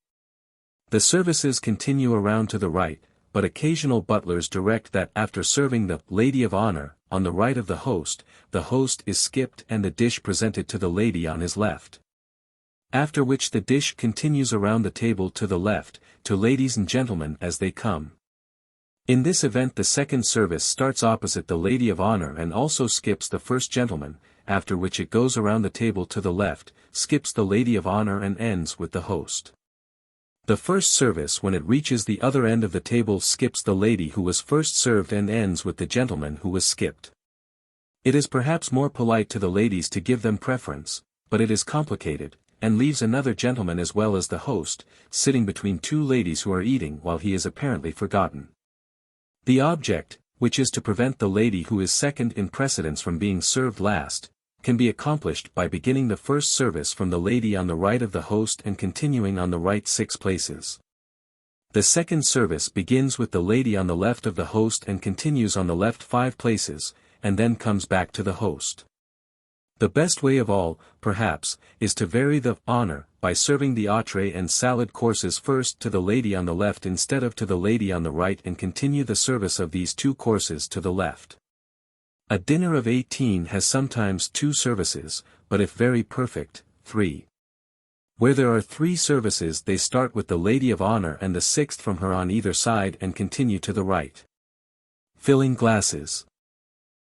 The services continue around to the right, but occasional butlers direct that after serving the lady of honor, on the right of the host is skipped and the dish presented to the lady on his left. After which the dish continues around the table to the left, to ladies and gentlemen as they come. In this event the second service starts opposite the lady of honor and also skips the first gentleman, after which it goes around the table to the left, skips the lady of honor and ends with the host. The first service when it reaches the other end of the table skips the lady who was first served and ends with the gentleman who was skipped. It is perhaps more polite to the ladies to give them preference, but it is complicated, and leaves another gentleman as well as the host, sitting between 2 ladies who are eating while he is apparently forgotten. The object, which is to prevent the lady who is second in precedence from being served last, can be accomplished by beginning the first service from the lady on the right of the host and continuing on the right 6 places. The second service begins with the lady on the left of the host and continues on the left 5 places, and then comes back to the host. The best way of all, perhaps, is to vary the honor, by serving the entree and salad courses first to the lady on the left instead of to the lady on the right and continue the service of these 2 courses to the left. A dinner of 18 has sometimes 2 services, but if very perfect, 3. Where there are 3 services they start with the lady of honor and the 6th from her on either side and continue to the right. Filling glasses.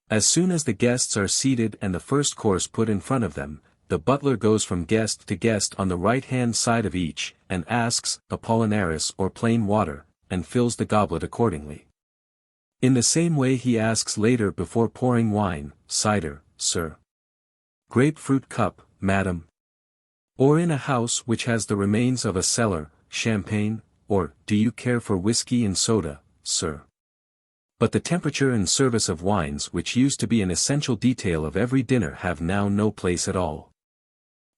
As soon as the guests are seated and the first course put in front of them, the butler goes from guest to guest on the right-hand side of each, and asks, Apollinaris or plain water, and fills the goblet accordingly. In the same way he asks later before pouring wine, cider, sir. Grapefruit cup, madam. Or in a house which has the remains of a cellar, champagne, or, do you care for whiskey and soda, sir? But the temperature and service of wines which used to be an essential detail of every dinner have now no place at all.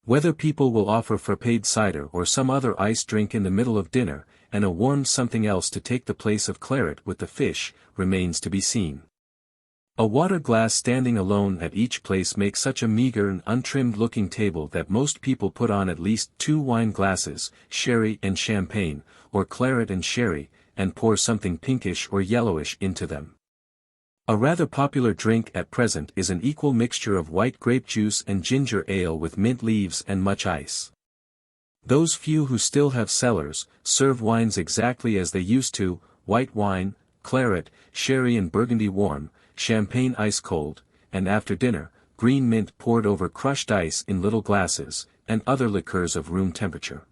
Whether people will offer frappéd cider or some other iced drink in the middle of dinner, and a warm something else to take the place of claret with the fish, remains to be seen. A water glass standing alone at each place makes such a meager and untrimmed-looking table that most people put on at least 2 wine glasses, sherry and champagne, or claret and sherry, and pour something pinkish or yellowish into them. A rather popular drink at present is an equal mixture of white grape juice and ginger ale with mint leaves and much ice. Those few who still have cellars, serve wines exactly as they used to, white wine, claret, sherry and burgundy warm, champagne ice cold, and after dinner, green mint poured over crushed ice in little glasses, and other liqueurs of room temperature.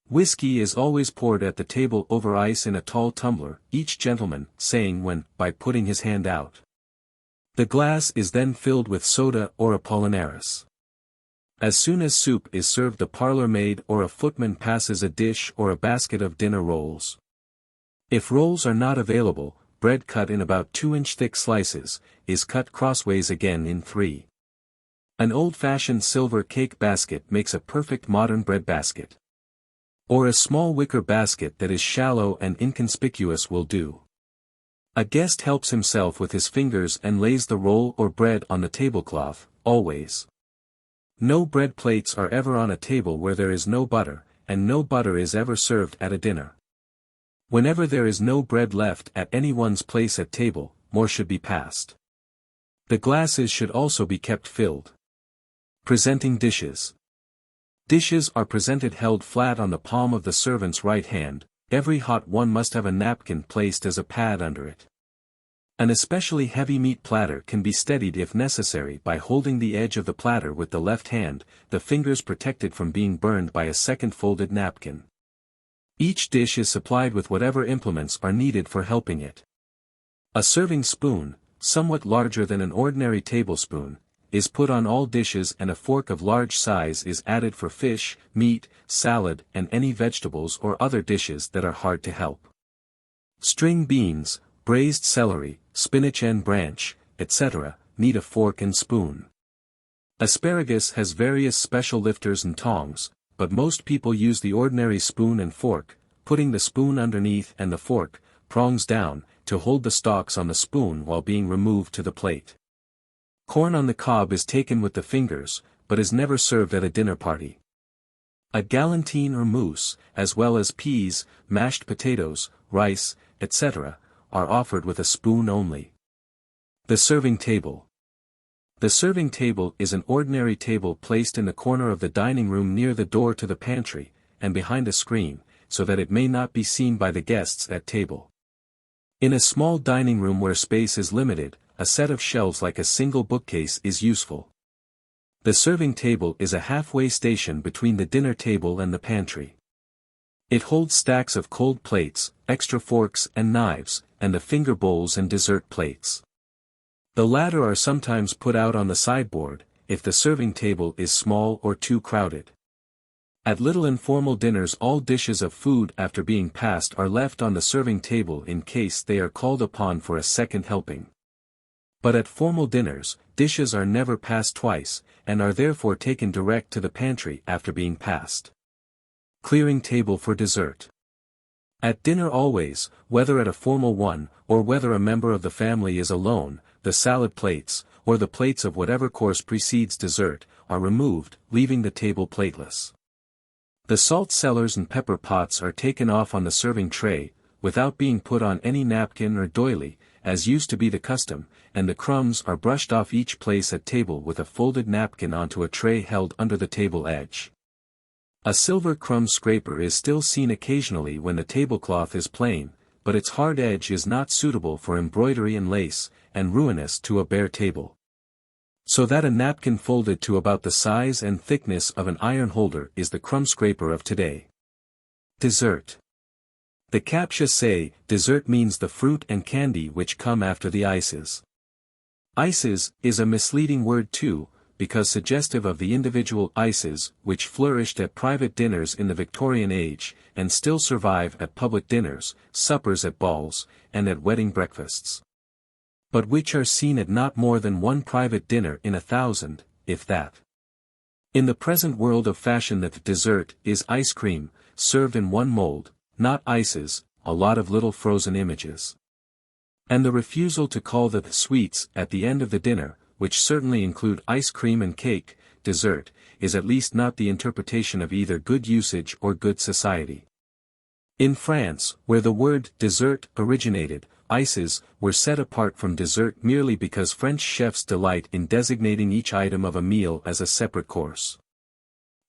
Whiskey is always poured at the table over ice in a tall tumbler, each gentleman saying when, by putting his hand out. The glass is then filled with soda or Apollinaris. As soon as soup is served the parlor maid or a footman passes a dish or a basket of dinner rolls. If rolls are not available, bread cut in about 2-inch thick slices, is cut crossways again in 3. An old-fashioned silver cake basket makes a perfect modern bread basket. Or a small wicker basket that is shallow and inconspicuous will do. A guest helps himself with his fingers and lays the roll or bread on the tablecloth, always. No bread plates are ever on a table where there is no butter, and no butter is ever served at a dinner. Whenever there is no bread left at anyone's place at table, more should be passed. The glasses should also be kept filled. Presenting dishes. Dishes are presented held flat on the palm of the servant's right hand. Every hot one must have a napkin placed as a pad under it. An especially heavy meat platter can be steadied if necessary by holding the edge of the platter with the left hand, the fingers protected from being burned by a second folded napkin. Each dish is supplied with whatever implements are needed for helping it. A serving spoon, somewhat larger than an ordinary tablespoon, is put on all dishes, and a fork of large size is added for fish, meat, salad, and any vegetables or other dishes that are hard to help. String beans, braised celery, spinach and branch, etc., need a fork and spoon. Asparagus has various special lifters and tongs, but most people use the ordinary spoon and fork, putting the spoon underneath and the fork, prongs down, to hold the stalks on the spoon while being removed to the plate. Corn on the cob is taken with the fingers, but is never served at a dinner party. A galantine or mousse, as well as peas, mashed potatoes, rice, etc., are offered with a spoon only. The serving table. The serving table is an ordinary table placed in the corner of the dining room near the door to the pantry, and behind a screen, so that it may not be seen by the guests at table. In a small dining room where space is limited, a set of shelves like a single bookcase is useful. The serving table is a halfway station between the dinner table and the pantry. It holds stacks of cold plates, extra forks and knives, and the finger bowls and dessert plates. The latter are sometimes put out on the sideboard, if the serving table is small or too crowded. At little informal dinners all dishes of food after being passed are left on the serving table in case they are called upon for a second helping. But at formal dinners, dishes are never passed twice, and are therefore taken direct to the pantry after being passed. Clearing table for dessert. At dinner always, whether at a formal one, or whether a member of the family is alone, the salad plates, or the plates of whatever course precedes dessert, are removed, leaving the table plateless. The salt cellars and pepper pots are taken off on the serving tray, without being put on any napkin or doily, as used to be the custom, and the crumbs are brushed off each place at table with a folded napkin onto a tray held under the table edge. A silver crumb scraper is still seen occasionally when the tablecloth is plain, but its hard edge is not suitable for embroidery and lace, and ruinous to a bare table. So that a napkin folded to about the size and thickness of an iron holder is the crumb scraper of today. Dessert. The captious say, dessert means the fruit and candy which come after the ices. Ices is a misleading word too, because suggestive of the individual ices which flourished at private dinners in the Victorian age, and still survive at public dinners, suppers at balls, and at wedding breakfasts. But which are seen at not more than one private dinner in 1,000, if that. In the present world of fashion the dessert is ice cream, served in one mold, not ices, a lot of little frozen images. And the refusal to call the sweets at the end of the dinner, which certainly include ice cream and cake, dessert, is at least not the interpretation of either good usage or good society. In France, where the word dessert originated, ices were set apart from dessert merely because French chefs delight in designating each item of a meal as a separate course.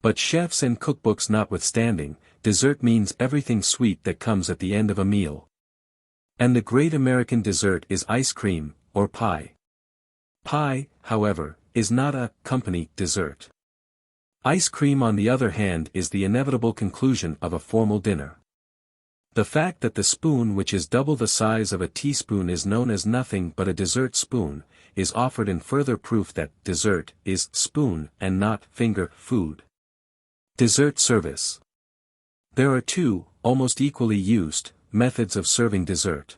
But chefs and cookbooks notwithstanding, dessert means everything sweet that comes at the end of a meal. And the great American dessert is ice cream, or pie. Pie, however, is not a company dessert. Ice cream on the other hand is the inevitable conclusion of a formal dinner. The fact that the spoon which is double the size of a teaspoon is known as nothing but a dessert spoon, is offered in further proof that dessert is spoon and not finger food. Dessert service. There are two, almost equally used, methods of serving dessert.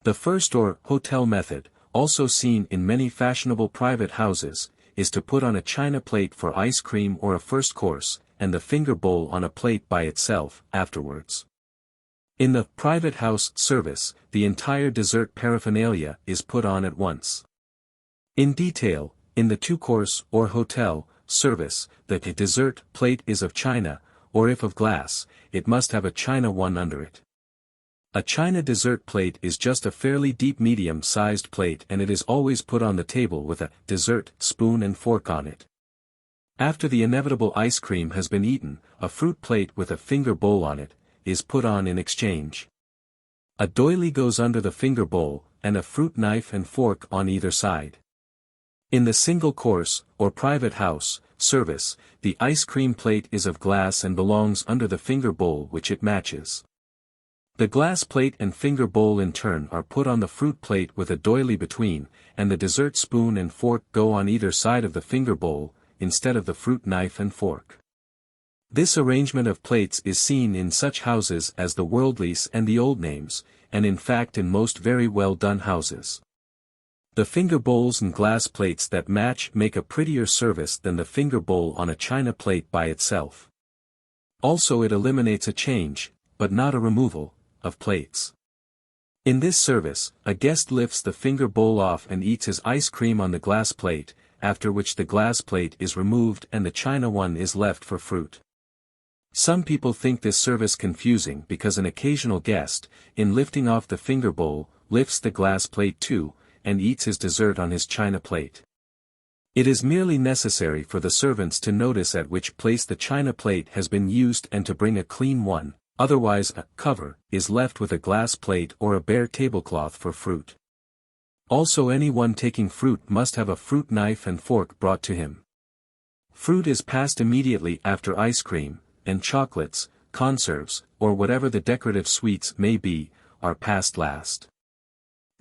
The first or hotel method, also seen in many fashionable private houses, is to put on a china plate for ice cream or a first course, and the finger bowl on a plate by itself, afterwards. In the private house service, the entire dessert paraphernalia is put on at once. In detail, in the two-course or hotel service, the dessert plate is of china, or if of glass, it must have a china one under it. A china dessert plate is just a fairly deep medium-sized plate, and it is always put on the table with a dessert spoon and fork on it. After the inevitable ice cream has been eaten, a fruit plate with a finger bowl on it is put on in exchange. A doily goes under the finger bowl, and a fruit knife and fork on either side. In the single course, or private house, service, the ice cream plate is of glass and belongs under the finger bowl which it matches. The glass plate and finger bowl in turn are put on the fruit plate with a doily between, and the dessert spoon and fork go on either side of the finger bowl, instead of the fruit knife and fork. This arrangement of plates is seen in such houses as the Worldly's and the Old Names, and in fact in most very well done houses. The finger bowls and glass plates that match make a prettier service than the finger bowl on a china plate by itself. Also it eliminates a change, but not a removal, of plates. In this service, a guest lifts the finger bowl off and eats his ice cream on the glass plate, after which the glass plate is removed and the china one is left for fruit. Some people think this service confusing because an occasional guest, in lifting off the finger bowl, lifts the glass plate too, and eats his dessert on his china plate. It is merely necessary for the servants to notice at which place the china plate has been used and to bring a clean one, otherwise a cover is left with a glass plate or a bare tablecloth for fruit. Also anyone taking fruit must have a fruit knife and fork brought to him. Fruit is passed immediately after ice cream, and chocolates, conserves, or whatever the decorative sweets may be, are passed last.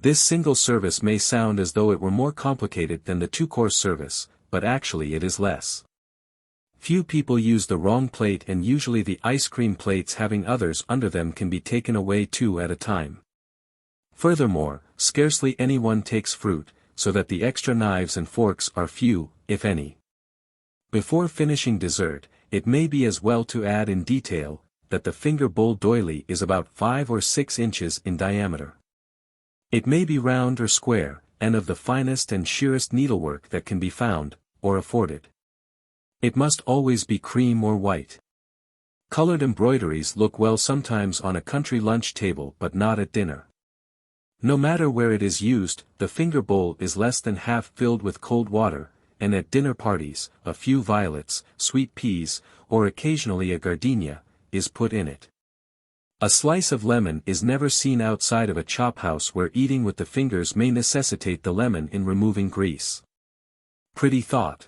This single service may sound as though it were more complicated than the two-course service, but actually it is less. Few people use the wrong plate, and usually the ice cream plates having others under them can be taken away two at a time. Furthermore, scarcely anyone takes fruit, so that the extra knives and forks are few, if any. Before finishing dessert, it may be as well to add in detail, that the finger bowl doily is about 5 or 6 inches in diameter. It may be round or square, and of the finest and sheerest needlework that can be found, or afforded. It must always be cream or white. Colored embroideries look well sometimes on a country lunch table but not at dinner. No matter where it is used, the finger bowl is less than half filled with cold water, and at dinner parties, a few violets, sweet peas, or occasionally a gardenia, is put in it. A slice of lemon is never seen outside of a chop house where eating with the fingers may necessitate the lemon in removing grease. Pretty thought.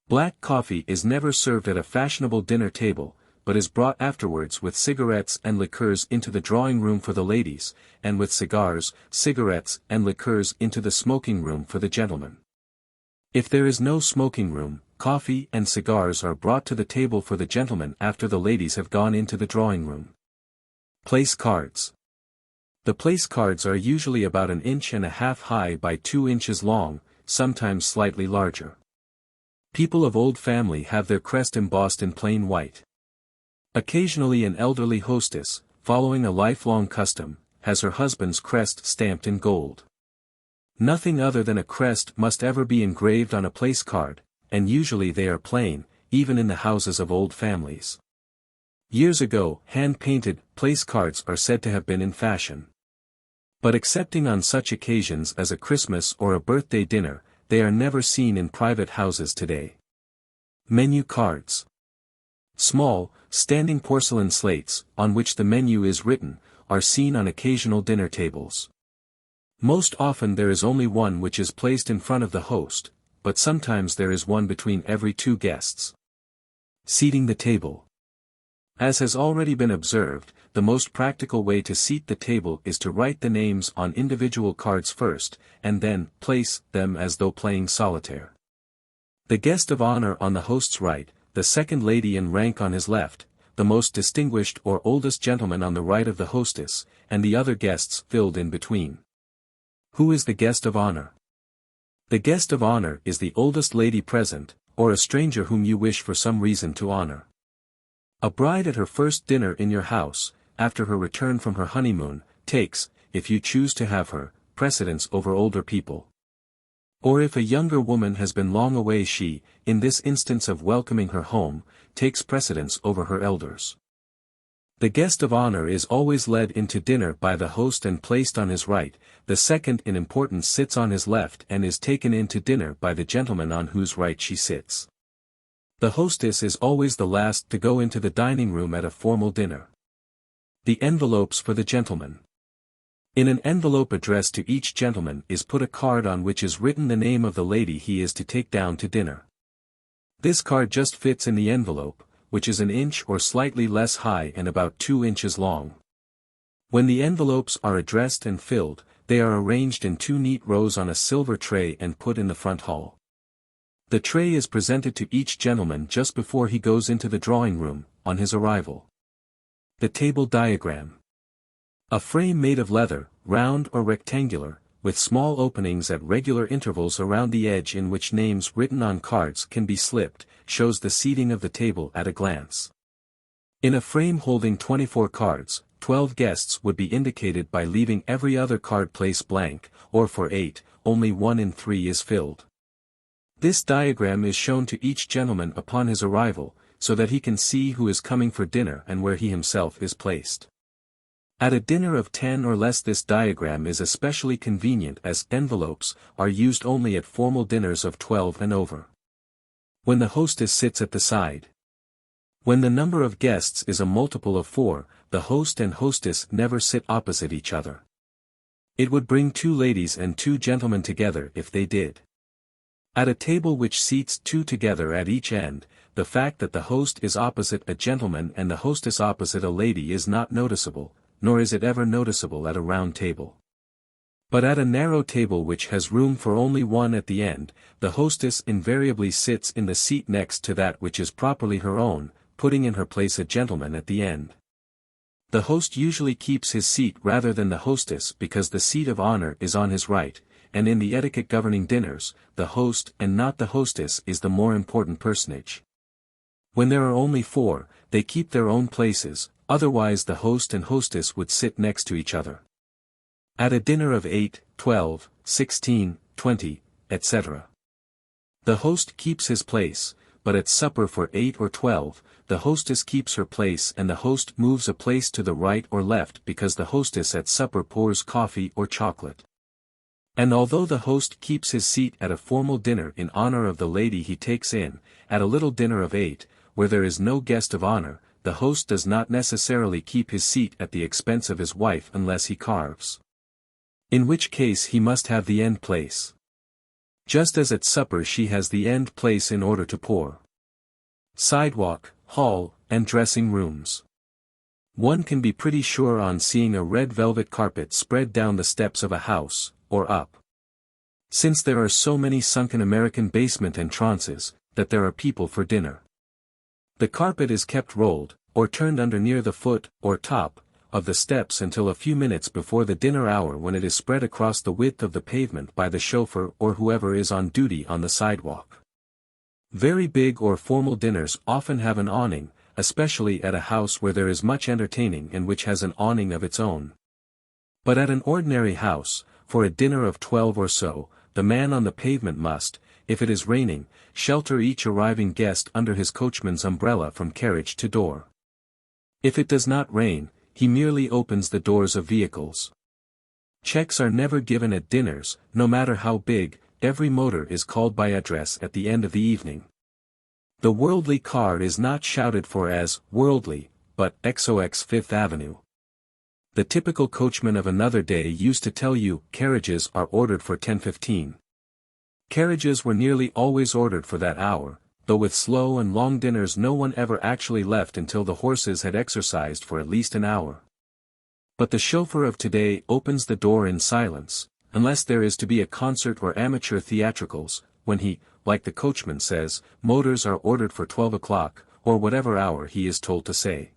Black coffee is never served at a fashionable dinner table, but is brought afterwards with cigarettes and liqueurs into the drawing room for the ladies, and with cigars, cigarettes and liqueurs into the smoking room for the gentlemen. If there is no smoking room, coffee and cigars are brought to the table for the gentlemen after the ladies have gone into the drawing room. Place cards. The place cards are usually about 1.5 inches high by 2 inches long, sometimes slightly larger. People of old family have their crest embossed in plain white. Occasionally an elderly hostess, following a lifelong custom, has her husband's crest stamped in gold. Nothing other than a crest must ever be engraved on a place card, and usually they are plain, even in the houses of old families. Years ago, hand-painted place cards are said to have been in fashion. But excepting on such occasions as a Christmas or a birthday dinner, they are never seen in private houses today. Menu cards. Small, standing porcelain slates, on which the menu is written, are seen on occasional dinner tables. Most often there is only one which is placed in front of the host, but sometimes there is one between every 2 guests. Seating the table. As has already been observed, the most practical way to seat the table is to write the names on individual cards first, and then place them as though playing solitaire. The guest of honor on the host's right, the second lady in rank on his left, the most distinguished or oldest gentleman on the right of the hostess, and the other guests filled in between. Who is the guest of honor? The guest of honor is the oldest lady present, or a stranger whom you wish for some reason to honor. A bride at her first dinner in your house, after her return from her honeymoon, takes, if you choose to have her, precedence over older people. Or if a younger woman has been long away, she, in this instance of welcoming her home, takes precedence over her elders. The guest of honor is always led into dinner by the host and placed on his right, the second in importance sits on his left and is taken into dinner by the gentleman on whose right she sits. The hostess is always the last to go into the dining room at a formal dinner. The envelopes for the gentleman. In an envelope addressed to each gentleman is put a card on which is written the name of the lady he is to take down to dinner. This card just fits in the envelope, which is an inch or slightly less high and about 2 inches long. When the envelopes are addressed and filled, they are arranged in 2 neat rows on a silver tray and put in the front hall. The tray is presented to each gentleman just before he goes into the drawing room, on his arrival. The table diagram. A frame made of leather, round or rectangular, with small openings at regular intervals around the edge in which names written on cards can be slipped, shows the seating of the table at a glance. In a frame holding 24 cards, 12 guests would be indicated by leaving every other card place blank, or for 8, only 1 in 3 is filled. This diagram is shown to each gentleman upon his arrival, so that he can see who is coming for dinner and where he himself is placed. At a dinner of 10 or less this diagram is especially convenient as envelopes are used only at formal dinners of 12 and over. When the hostess sits at the side. When the number of guests is a multiple of 4, the host and hostess never sit opposite each other. It would bring 2 ladies and 2 gentlemen together if they did. At a table which seats 2 together at each end, the fact that the host is opposite a gentleman and the hostess opposite a lady is not noticeable, nor is it ever noticeable at a round table. But at a narrow table which has room for only 1 at the end, the hostess invariably sits in the seat next to that which is properly her own, putting in her place a gentleman at the end. The host usually keeps his seat rather than the hostess because the seat of honor is on his right, and in the etiquette governing dinners, the host and not the hostess is the more important personage. When there are only 4, they keep their own places, otherwise the host and hostess would sit next to each other. At a dinner of 8, 12, 16, 20, etc. The host keeps his place, but at supper for 8 or 12, the hostess keeps her place and the host moves a place to the right or left because the hostess at supper pours coffee or chocolate. And although the host keeps his seat at a formal dinner in honor of the lady he takes in, at a little dinner of 8, where there is no guest of honor, the host does not necessarily keep his seat at the expense of his wife unless he carves. In which case he must have the end place. Just as at supper she has the end place in order to pour. Sidewalk, hall, and dressing rooms. One can be pretty sure on seeing a red velvet carpet spread down the steps of a house, or up. Since there are so many sunken American basement entrances, that there are people for dinner. The carpet is kept rolled, or turned under near the foot, or top, of the steps until a few minutes before the dinner hour when it is spread across the width of the pavement by the chauffeur or whoever is on duty on the sidewalk. Very big or formal dinners often have an awning, especially at a house where there is much entertaining and which has an awning of its own. But at an ordinary house, for a dinner of 12 or so, the man on the pavement must, if it is raining, shelter each arriving guest under his coachman's umbrella from carriage to door. If it does not rain, he merely opens the doors of vehicles. Checks are never given at dinners, no matter how big, every motor is called by address at the end of the evening. The worldly car is not shouted for as worldly, but XOX Fifth Avenue. The typical coachman of another day used to tell you, carriages are ordered for 10:15. Carriages were nearly always ordered for that hour, though with slow and long dinners no one ever actually left until the horses had exercised for at least an hour. But the chauffeur of today opens the door in silence, unless there is to be a concert or amateur theatricals, when he, like the coachman says, motors are ordered for 12 o'clock, or whatever hour he is told to say.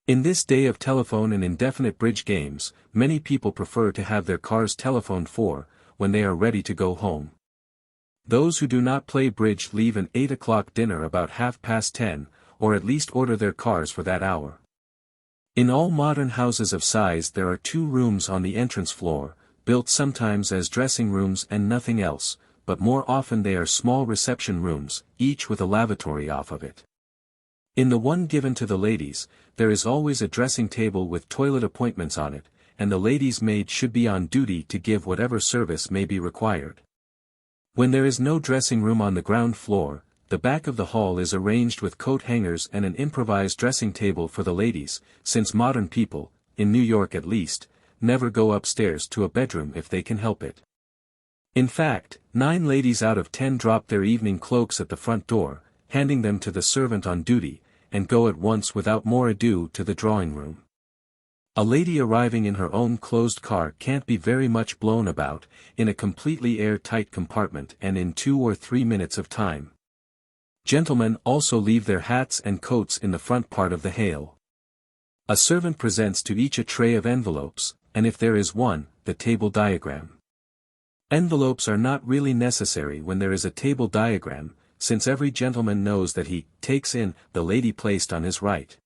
In this day of telephone and indefinite bridge games, many people prefer to have their cars telephoned for, when they are ready to go home. Those who do not play bridge leave an 8 o'clock dinner about 10:30, or at least order their cars for that hour. In all modern houses of size there are 2 rooms on the entrance floor, built sometimes as dressing rooms and nothing else, but more often they are small reception rooms, each with a lavatory off of it. In the one given to the ladies, there is always a dressing table with toilet appointments on it, and the lady's maid should be on duty to give whatever service may be required. When there is no dressing room on the ground floor, the back of the hall is arranged with coat hangers and an improvised dressing table for the ladies, since modern people, in New York at least, never go upstairs to a bedroom if they can help it. In fact, 9 ladies out of 10 drop their evening cloaks at the front door, handing them to the servant on duty, and go at once without more ado to the drawing room. A lady arriving in her own closed car can't be very much blown about, in a completely air-tight compartment and in 2 or 3 minutes of time. Gentlemen also leave their hats and coats in the front part of the hail. A servant presents to each a tray of envelopes, and if there is one, the table diagram. Envelopes are not really necessary when there is a table diagram, since every gentleman knows that he takes in the lady placed on his right.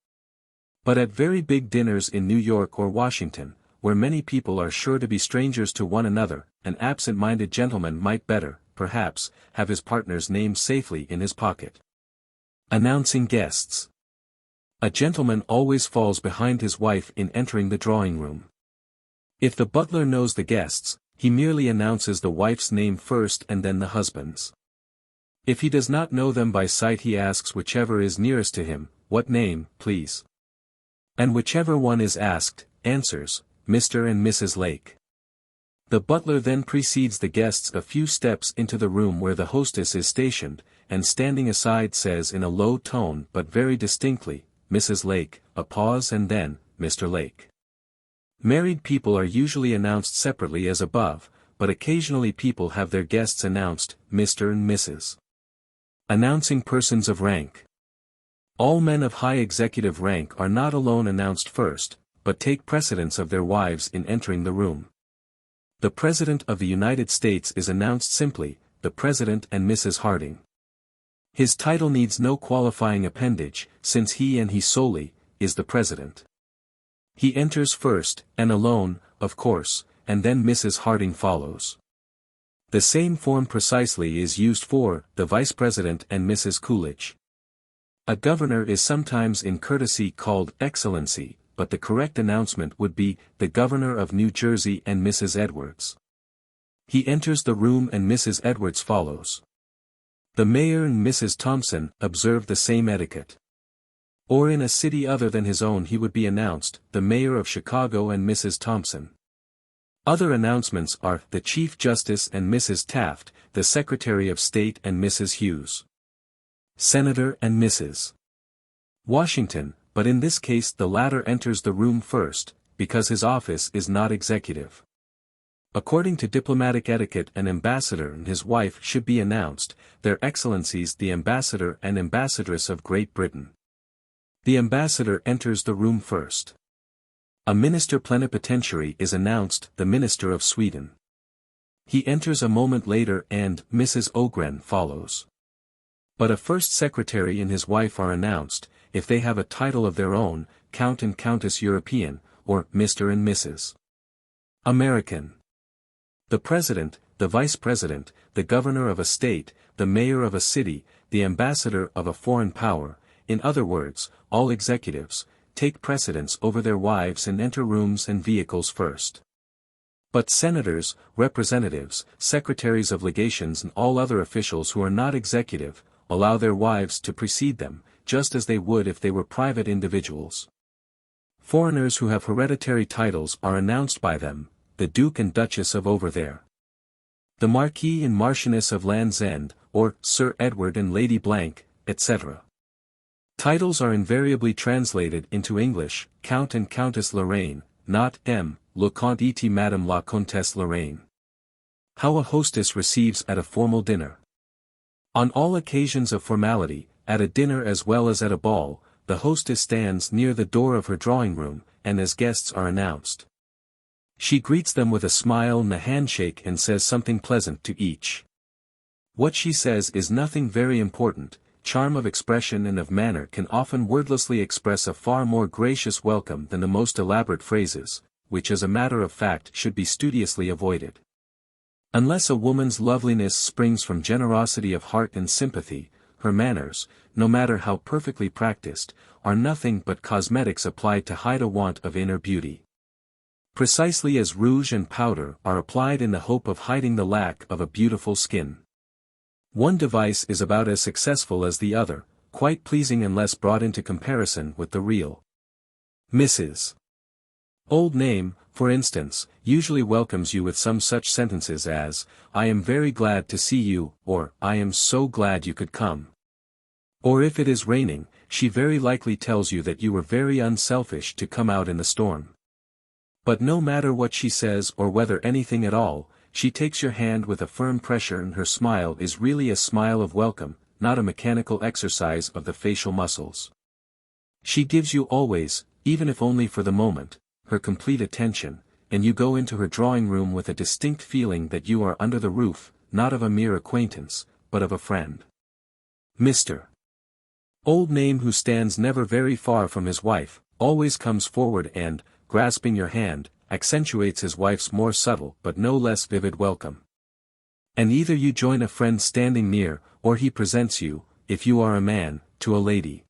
But at very big dinners in New York or Washington, where many people are sure to be strangers to one another, an absent-minded gentleman might better, perhaps, have his partner's name safely in his pocket. Announcing guests. A gentleman always falls behind his wife in entering the drawing room. If the butler knows the guests, he merely announces the wife's name first and then the husband's. If he does not know them by sight he asks whichever is nearest to him, "What name, please?" And whichever one is asked, answers, "Mr. and Mrs. Lake." The butler then precedes the guests a few steps into the room where the hostess is stationed, and standing aside says in a low tone but very distinctly, "Mrs. Lake," a pause and then, "Mr. Lake." Married people are usually announced separately as above, but occasionally people have their guests announced, "Mr. and Mrs." Announcing persons of rank. All men of high executive rank are not alone announced first, but take precedence of their wives in entering the room. The President of the United States is announced simply, "The President and Mrs. Harding." His title needs no qualifying appendage, since he solely, is the President. He enters first, and alone, of course, and then Mrs. Harding follows. The same form precisely is used for the Vice President and Mrs. Coolidge. A governor is sometimes in courtesy called Excellency, but the correct announcement would be the Governor of New Jersey and Mrs. Edwards. He enters the room and Mrs. Edwards follows. The Mayor and Mrs. Thompson observe the same etiquette. Or in a city other than his own he would be announced, the Mayor of Chicago and Mrs. Thompson. Other announcements are the Chief Justice and Mrs. Taft, the Secretary of State and Mrs. Hughes. Senator and Mrs. Washington, but in this case the latter enters the room first, because his office is not executive. According to diplomatic etiquette an ambassador and his wife should be announced, Their Excellencies the Ambassador and Ambassadress of Great Britain. The ambassador enters the room first. A minister plenipotentiary is announced, the Minister of Sweden. He enters a moment later and Mrs. Ogren follows. But a first secretary and his wife are announced, if they have a title of their own, Count and Countess European, or Mr. and Mrs. American. The President, the Vice President, the Governor of a state, the Mayor of a city, the Ambassador of a foreign power, in other words, all executives, take precedence over their wives and enter rooms and vehicles first. But senators, representatives, secretaries of legations and all other officials who are not executive, allow their wives to precede them, just as they would if they were private individuals. Foreigners who have hereditary titles are announced by them, the Duke and Duchess of over there. The Marquis and Marchioness of Land's End, or Sir Edward and Lady Blank, etc. Titles are invariably translated into English, Count and Countess Lorraine, not M. Le Comte et Madame la Comtesse Lorraine. How a hostess receives at a formal dinner. On all occasions of formality, at a dinner as well as at a ball, the hostess stands near the door of her drawing room, and as guests are announced, she greets them with a smile and a handshake and says something pleasant to each. What she says is nothing very important. Charm of expression and of manner can often wordlessly express a far more gracious welcome than the most elaborate phrases, which as a matter of fact should be studiously avoided. Unless a woman's loveliness springs from generosity of heart and sympathy, her manners, no matter how perfectly practiced, are nothing but cosmetics applied to hide a want of inner beauty. Precisely as rouge and powder are applied in the hope of hiding the lack of a beautiful skin. One device is about as successful as the other, quite pleasing unless brought into comparison with the real. Mrs. Old Name, for instance, usually welcomes you with some such sentences as, "I am very glad to see you," or "I am so glad you could come." Or if it is raining, she very likely tells you that you were very unselfish to come out in the storm. But no matter what she says or whether anything at all, she takes your hand with a firm pressure and her smile is really a smile of welcome, not a mechanical exercise of the facial muscles. She gives you always, even if only for the moment, her complete attention, and you go into her drawing room with a distinct feeling that you are under the roof, not of a mere acquaintance, but of a friend. Mr. Old Name, who stands never very far from his wife, always comes forward and, grasping your hand, accentuates his wife's more subtle but no less vivid welcome. And either you join a friend standing near, or he presents you, if you are a man, to a lady.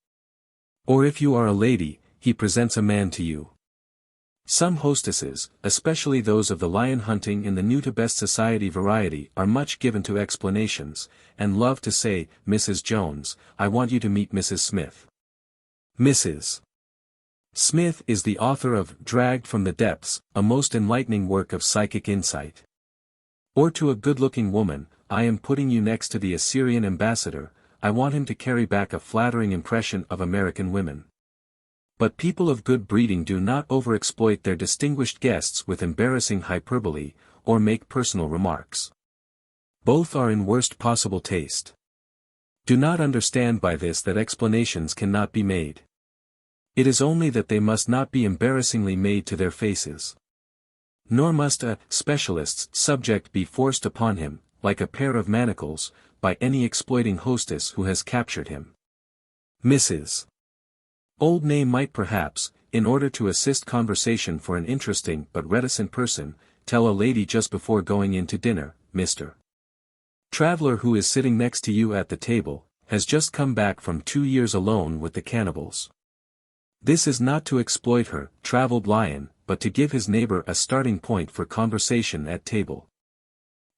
Or if you are a lady, he presents a man to you. Some hostesses, especially those of the lion hunting in the new to best society variety, are much given to explanations, and love to say, "Mrs. Jones, I want you to meet Mrs. Smith." Mrs. Smith is the author of Dragged from the Depths, a most enlightening work of psychic insight. Or to a good-looking woman, "I am putting you next to the Assyrian ambassador, I want him to carry back a flattering impression of American women." But people of good breeding do not overexploit their distinguished guests with embarrassing hyperbole, or make personal remarks. Both are in worst possible taste. Do not understand by this that explanations cannot be made. It is only that they must not be embarrassingly made to their faces. Nor must a specialist's subject be forced upon him, like a pair of manacles, by any exploiting hostess who has captured him. Mrs. Old Name might perhaps, in order to assist conversation for an interesting but reticent person, tell a lady just before going in to dinner, "Mr. Traveler, who is sitting next to you at the table, has just come back from 2 years alone with the cannibals." This is not to exploit her, traveled lion, but to give his neighbor a starting point for conversation at table.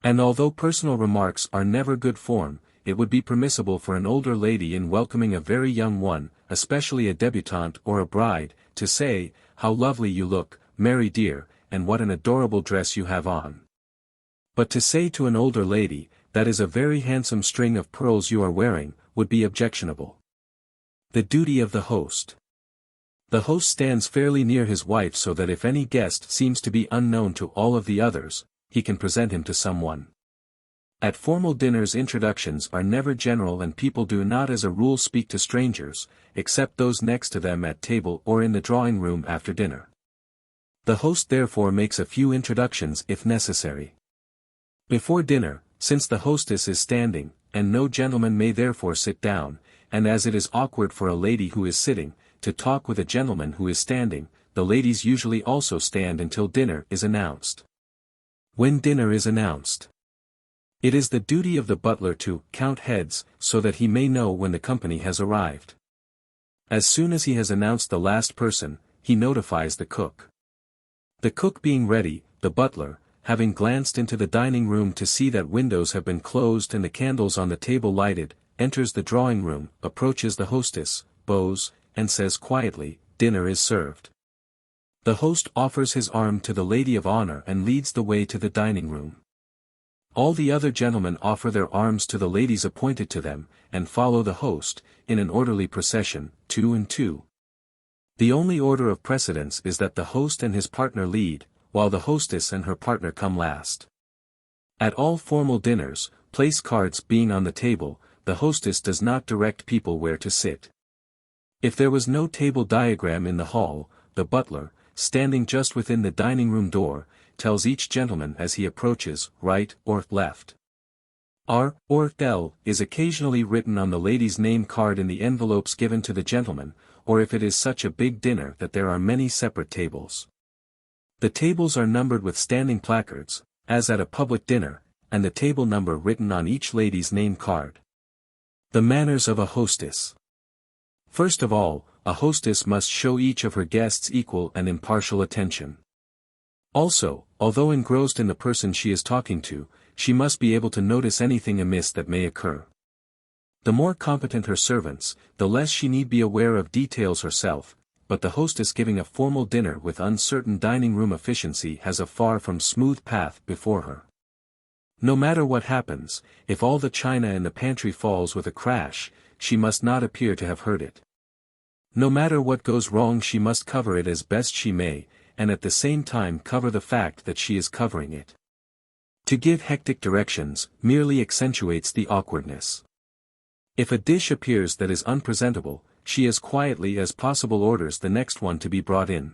And although personal remarks are never good form, it would be permissible for an older lady in welcoming a very young one, especially a débutante or a bride, to say, "How lovely you look, Mary dear, and what an adorable dress you have on." But to say to an older lady, "That is a very handsome string of pearls you are wearing," would be objectionable. The duty of the host. The host stands fairly near his wife so that if any guest seems to be unknown to all of the others, he can present him to someone. At formal dinners, introductions are never general and people do not as a rule speak to strangers, except those next to them at table or in the drawing room after dinner. The host therefore makes a few introductions if necessary. Before dinner, since the hostess is standing, and no gentleman may therefore sit down, and as it is awkward for a lady who is sitting, to talk with a gentleman who is standing, the ladies usually also stand until dinner is announced. When dinner is announced, it is the duty of the butler to count heads, so that he may know when the company has arrived. As soon as he has announced the last person, he notifies the cook. The cook being ready, the butler, having glanced into the dining room to see that windows have been closed and the candles on the table lighted, enters the drawing room, approaches the hostess, bows, and says quietly, "Dinner is served." The host offers his arm to the lady of honor and leads the way to the dining room. All the other gentlemen offer their arms to the ladies appointed to them, and follow the host, in an orderly procession, 2 and 2. The only order of precedence is that the host and his partner lead, while the hostess and her partner come last. At all formal dinners, place cards being on the table, the hostess does not direct people where to sit. If there was no table diagram in the hall, the butler, standing just within the dining room door, tells each gentleman as he approaches, right or left. R or L is occasionally written on the lady's name card in the envelopes given to the gentleman, or if it is such a big dinner that there are many separate tables. The tables are numbered with standing placards, as at a public dinner, and the table number written on each lady's name card. The manners of a hostess. First of all, a hostess must show each of her guests equal and impartial attention. Also, although engrossed in the person she is talking to, she must be able to notice anything amiss that may occur. The more competent her servants, the less she need be aware of details herself, but the hostess giving a formal dinner with uncertain dining room efficiency has a far from smooth path before her. No matter what happens, if all the china in the pantry falls with a crash, she must not appear to have heard it. No matter what goes wrong, she must cover it as best she may, and at the same time cover the fact that she is covering it. To give hectic directions merely accentuates the awkwardness. If a dish appears that is unpresentable, she as quietly as possible orders the next one to be brought in.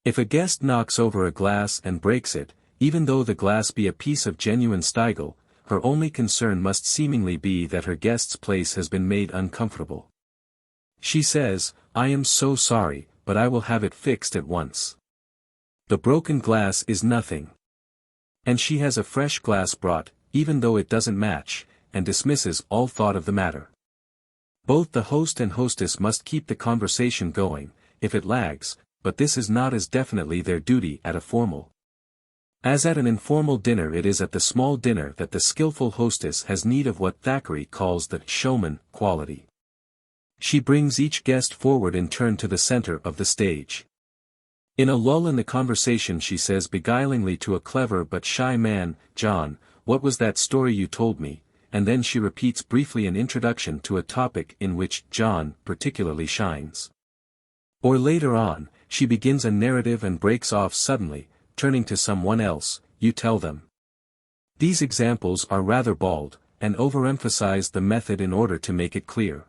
If a guest knocks over a glass and breaks it, even though the glass be a piece of genuine Stiegel, her only concern must seemingly be that her guest's place has been made uncomfortable. She says, "I am so sorry, but I will have it fixed at once. The broken glass is nothing." And she has a fresh glass brought, even though it doesn't match, and dismisses all thought of the matter. Both the host and hostess must keep the conversation going, if it lags, but this is not as definitely their duty at a formal. As at an informal dinner, it is at the small dinner that the skillful hostess has need of what Thackeray calls the showman quality. She brings each guest forward in turn to the center of the stage. In a lull in the conversation she says beguilingly to a clever but shy man, "John, what was that story you told me?" and then she repeats briefly an introduction to a topic in which John particularly shines. Or later on, she begins a narrative and breaks off suddenly, turning to someone else, "You tell them." These examples are rather bald, and overemphasize the method in order to make it clear.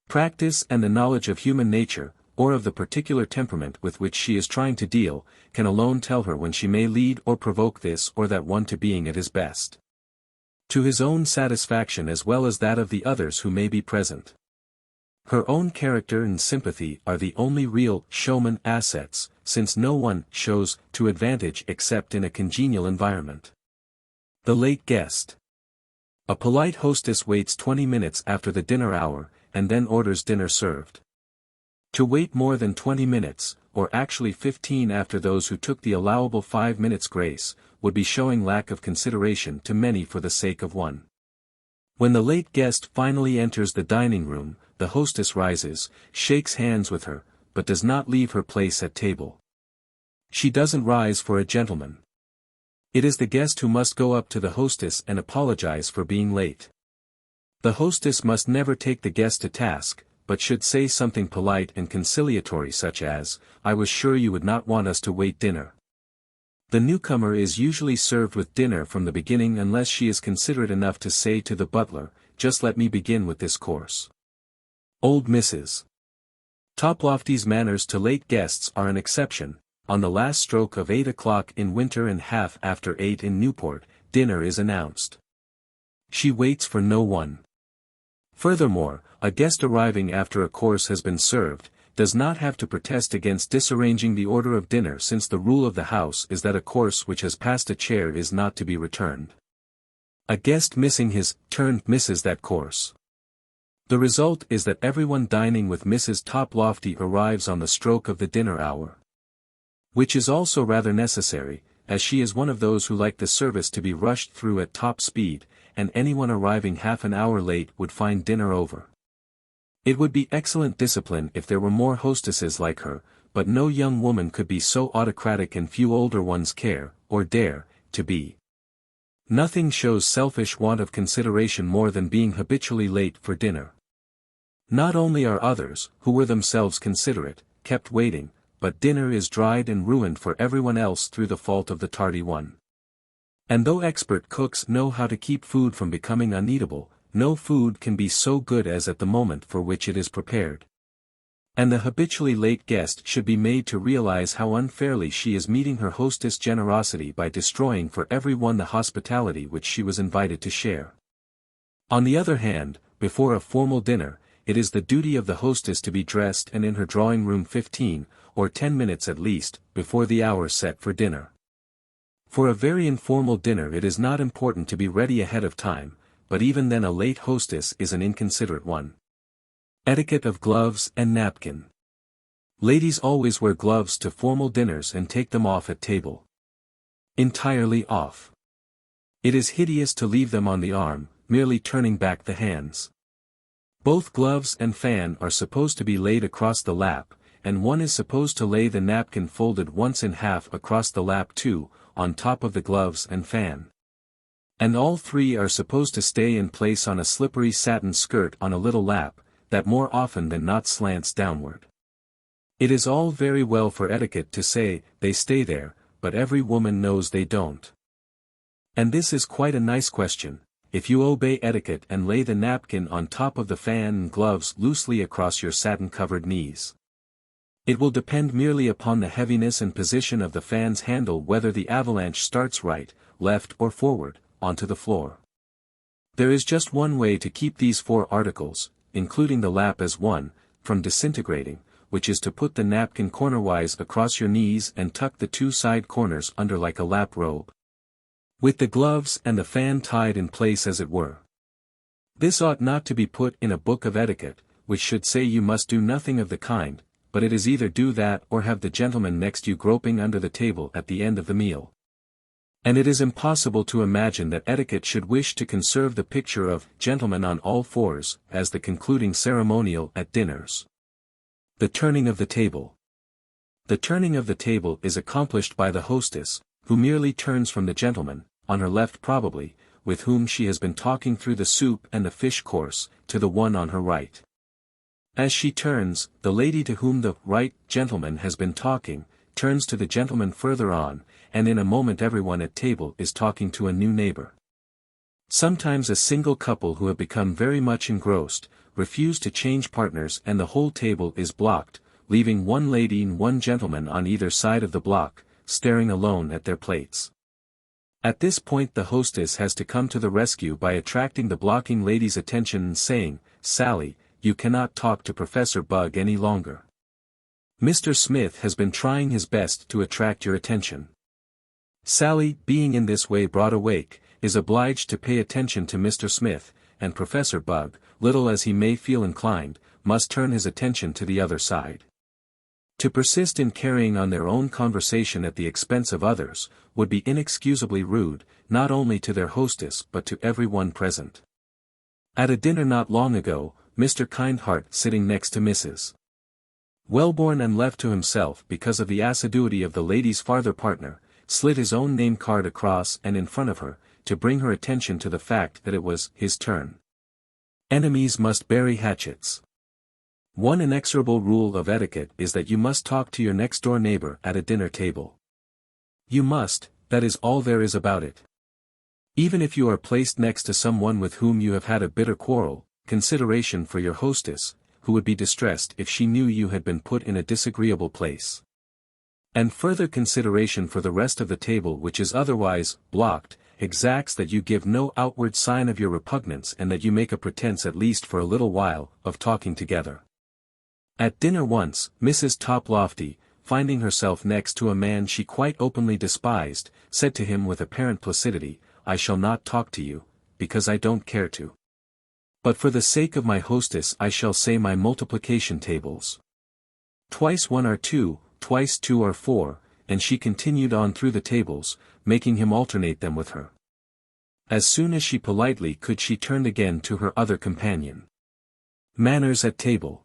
Practice and the knowledge of human nature, or of the particular temperament with which she is trying to deal, can alone tell her when she may lead or provoke this or that one to being at his best. To his own satisfaction as well as that of the others who may be present. Her own character and sympathy are the only real showman assets, since no one shows to advantage except in a congenial environment. The late guest. A polite hostess waits 20 minutes after the dinner hour, and then orders dinner served. To wait more than 20 minutes, or actually 15 after those who took the allowable 5 minutes grace, would be showing lack of consideration to many for the sake of one. When the late guest finally enters the dining room, the hostess rises, shakes hands with her, but does not leave her place at table. She doesn't rise for a gentleman. It is the guest who must go up to the hostess and apologize for being late. The hostess must never take the guest to task, but should say something polite and conciliatory such as, "I was sure you would not want us to wait dinner." The newcomer is usually served with dinner from the beginning unless she is considerate enough to say to the butler, "Just let me begin with this course." Old Mrs. Toplofty's manners to late guests are an exception. On the last stroke of 8 o'clock in winter and half after 8 in Newport, dinner is announced. She waits for no one. Furthermore, a guest arriving after a course has been served, does not have to protest against disarranging the order of dinner, since the rule of the house is that a course which has passed a chair is not to be returned. A guest missing his turn misses that course. The result is that everyone dining with Mrs. Toplofty arrives on the stroke of the dinner hour. Which is also rather necessary, as she is one of those who like the service to be rushed through at top speed, and anyone arriving half an hour late would find dinner over. It would be excellent discipline if there were more hostesses like her, but no young woman could be so autocratic and few older ones care, or dare, to be. Nothing shows selfish want of consideration more than being habitually late for dinner. Not only are others, who were themselves considerate, kept waiting, but dinner is dried and ruined for everyone else through the fault of the tardy one. And though expert cooks know how to keep food from becoming uneatable, no food can be so good as at the moment for which it is prepared. And the habitually late guest should be made to realize how unfairly she is meeting her hostess' generosity by destroying for everyone the hospitality which she was invited to share. On the other hand, before a formal dinner, it is the duty of the hostess to be dressed and in her drawing room 15, or 10 minutes at least, before the hour set for dinner. For a very informal dinner it is not important to be ready ahead of time, but even then a late hostess is an inconsiderate one. Etiquette of gloves and napkin. Ladies always wear gloves to formal dinners and take them off at table. Entirely off. It is hideous to leave them on the arm, merely turning back the hands. Both gloves and fan are supposed to be laid across the lap, and one is supposed to lay the napkin folded once in half across the lap too, on top of the gloves and fan. And all three are supposed to stay in place on a slippery satin skirt on a little lap, that more often than not slants downward. It is all very well for etiquette to say, they stay there, but every woman knows they don't. And this is quite a nice question: if you obey etiquette and lay the napkin on top of the fan and gloves loosely across your satin-covered knees. It will depend merely upon the heaviness and position of the fan's handle whether the avalanche starts right, left or forward, onto the floor. There is just one way to keep these four articles, including the lap as one, from disintegrating, which is to put the napkin cornerwise across your knees and tuck the two side corners under like a lap robe, with the gloves and the fan tied in place as it were. This ought not to be put in a book of etiquette, which should say you must do nothing of the kind, but it is either do that or have the gentleman next you groping under the table at the end of the meal. And it is impossible to imagine that etiquette should wish to conserve the picture of gentlemen on all fours as the concluding ceremonial at dinners. The turning of the table. The turning of the table is accomplished by the hostess, who merely turns from the gentleman, on her left probably, with whom she has been talking through the soup and the fish course, to the one on her right. As she turns, the lady to whom the right gentleman has been talking, turns to the gentleman further on, and in a moment everyone at table is talking to a new neighbor. Sometimes a single couple who have become very much engrossed, refuse to change partners and the whole table is blocked, leaving one lady and one gentleman on either side of the block, staring alone at their plates. At this point the hostess has to come to the rescue by attracting the blocking lady's attention and saying, "Sally, you cannot talk to Professor Bug any longer. Mr. Smith has been trying his best to attract your attention." Sally, being in this way brought awake, is obliged to pay attention to Mr. Smith, and Professor Bug, little as he may feel inclined, must turn his attention to the other side. To persist in carrying on their own conversation at the expense of others, would be inexcusably rude, not only to their hostess but to every one present. At a dinner not long ago, Mr. Kindheart sitting next to Mrs. Wellborn and left to himself because of the assiduity of the lady's farther partner, slid his own name card across and in front of her, to bring her attention to the fact that it was his turn. Enemies must bury hatchets. One inexorable rule of etiquette is that you must talk to your next-door neighbor at a dinner table. You must, that is all there is about it. Even if you are placed next to someone with whom you have had a bitter quarrel, consideration for your hostess, who would be distressed if she knew you had been put in a disagreeable place. And further consideration for the rest of the table which is otherwise blocked, exacts that you give no outward sign of your repugnance and that you make a pretense at least for a little while, of talking together. At dinner once, Mrs. Toplofty, finding herself next to a man she quite openly despised, said to him with apparent placidity, "I shall not talk to you, because I don't care to. But for the sake of my hostess I shall say my multiplication tables. Twice one are two, twice two are four," and she continued on through the tables, making him alternate them with her. As soon as she politely could she turned again to her other companion. Manners at table.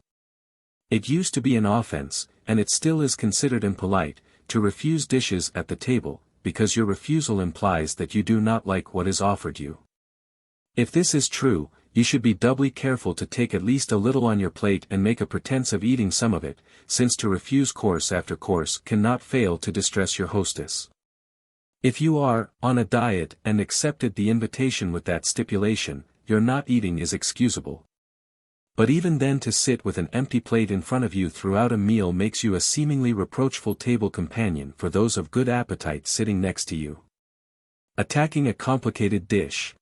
It used to be an offense, and it still is considered impolite, to refuse dishes at the table, because your refusal implies that you do not like what is offered you. If this is true, you should be doubly careful to take at least a little on your plate and make a pretense of eating some of it, since to refuse course after course cannot fail to distress your hostess. If you are on a diet and accepted the invitation with that stipulation, your not eating is excusable. But even then, to sit with an empty plate in front of you throughout a meal makes you a seemingly reproachful table companion for those of good appetite sitting next to you. Attacking a complicated dish.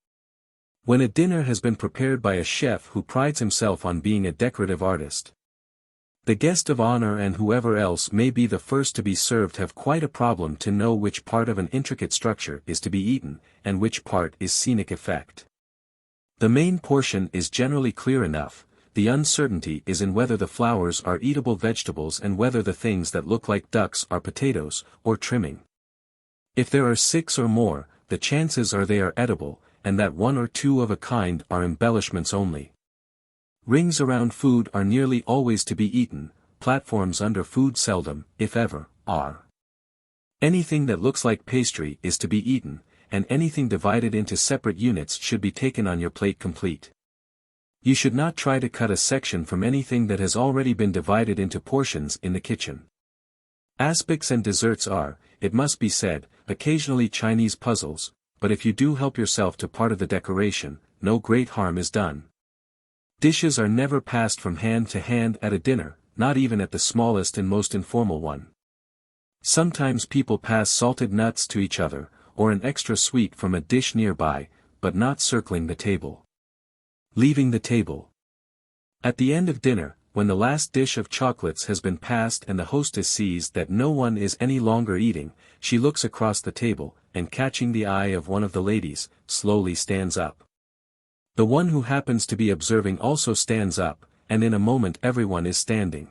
When a dinner has been prepared by a chef who prides himself on being a decorative artist, the guest of honor and whoever else may be the first to be served have quite a problem to know which part of an intricate structure is to be eaten, and which part is scenic effect. The main portion is generally clear enough. The uncertainty is in whether the flowers are eatable vegetables and whether the things that look like ducks are potatoes, or trimming. If there are 6 or more, the chances are they are edible, and that 1 or 2 of a kind are embellishments only. Rings around food are nearly always to be eaten, platforms under food seldom, if ever, are. Anything that looks like pastry is to be eaten, and anything divided into separate units should be taken on your plate complete. You should not try to cut a section from anything that has already been divided into portions in the kitchen. Aspics and desserts are, it must be said, occasionally Chinese puzzles, but if you do help yourself to part of the decoration, no great harm is done. Dishes are never passed from hand to hand at a dinner, not even at the smallest and most informal one. Sometimes people pass salted nuts to each other, or an extra sweet from a dish nearby, but not circling the table. Leaving the table. At the end of dinner, when the last dish of chocolates has been passed and the hostess sees that no one is any longer eating, she looks across the table, and catching the eye of one of the ladies, slowly stands up. The one who happens to be observing also stands up, and in a moment everyone is standing.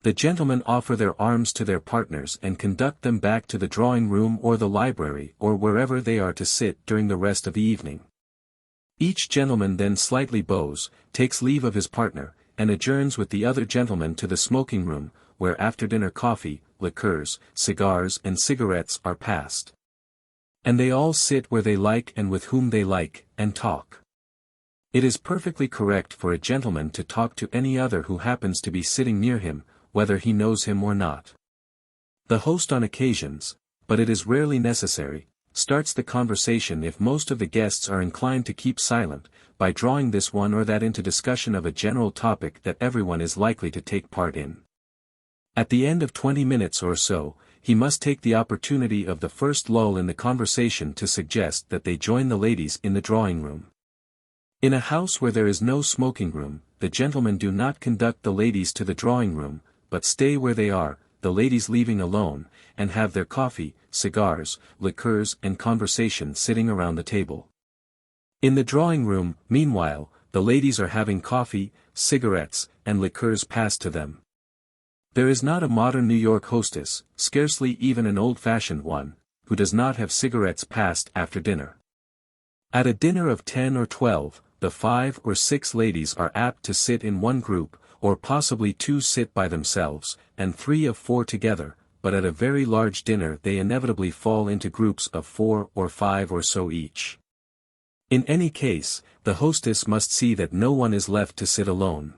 The gentlemen offer their arms to their partners and conduct them back to the drawing room or the library or wherever they are to sit during the rest of the evening. Each gentleman then slightly bows, takes leave of his partner, and adjourns with the other gentleman to the smoking room, where after-dinner coffee, liqueurs, cigars and cigarettes are passed. And they all sit where they like and with whom they like, and talk. It is perfectly correct for a gentleman to talk to any other who happens to be sitting near him, whether he knows him or not. The host on occasions, but it is rarely necessary, starts the conversation if most of the guests are inclined to keep silent, by drawing this one or that into discussion of a general topic that everyone is likely to take part in. At the end of 20 minutes or so, he must take the opportunity of the first lull in the conversation to suggest that they join the ladies in the drawing room. In a house where there is no smoking room, the gentlemen do not conduct the ladies to the drawing room, but stay where they are, the ladies leaving alone, and have their coffee, cigars, liqueurs and conversation sitting around the table. In the drawing room, meanwhile, the ladies are having coffee, cigarettes, and liqueurs passed to them. There is not a modern New York hostess, scarcely even an old-fashioned one, who does not have cigarettes passed after dinner. At a dinner of 10 or 12, the 5 or 6 ladies are apt to sit in one group, or possibly 2 sit by themselves, and 3 of 4 together, but at a very large dinner they inevitably fall into groups of 4 or 5 or so each. In any case, the hostess must see that no one is left to sit alone.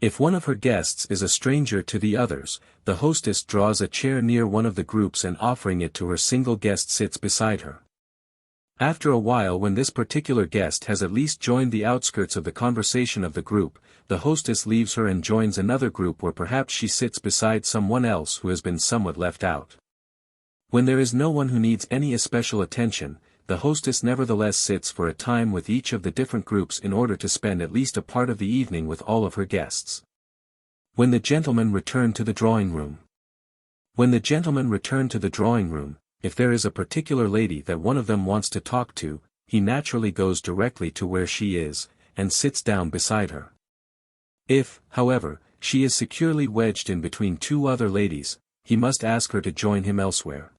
If one of her guests is a stranger to the others, the hostess draws a chair near one of the groups and offering it to her single guest sits beside her. After a while, when this particular guest has at least joined the outskirts of the conversation of the group, the hostess leaves her and joins another group where perhaps she sits beside someone else who has been somewhat left out. When there is no one who needs any especial attention, the hostess nevertheless sits for a time with each of the different groups in order to spend at least a part of the evening with all of her guests. When the gentlemen return to the drawing room. When the gentlemen return to the drawing room, if there is a particular lady that one of them wants to talk to, he naturally goes directly to where she is, and sits down beside her. If, however, she is securely wedged in between 2 other ladies, he must ask her to join him elsewhere.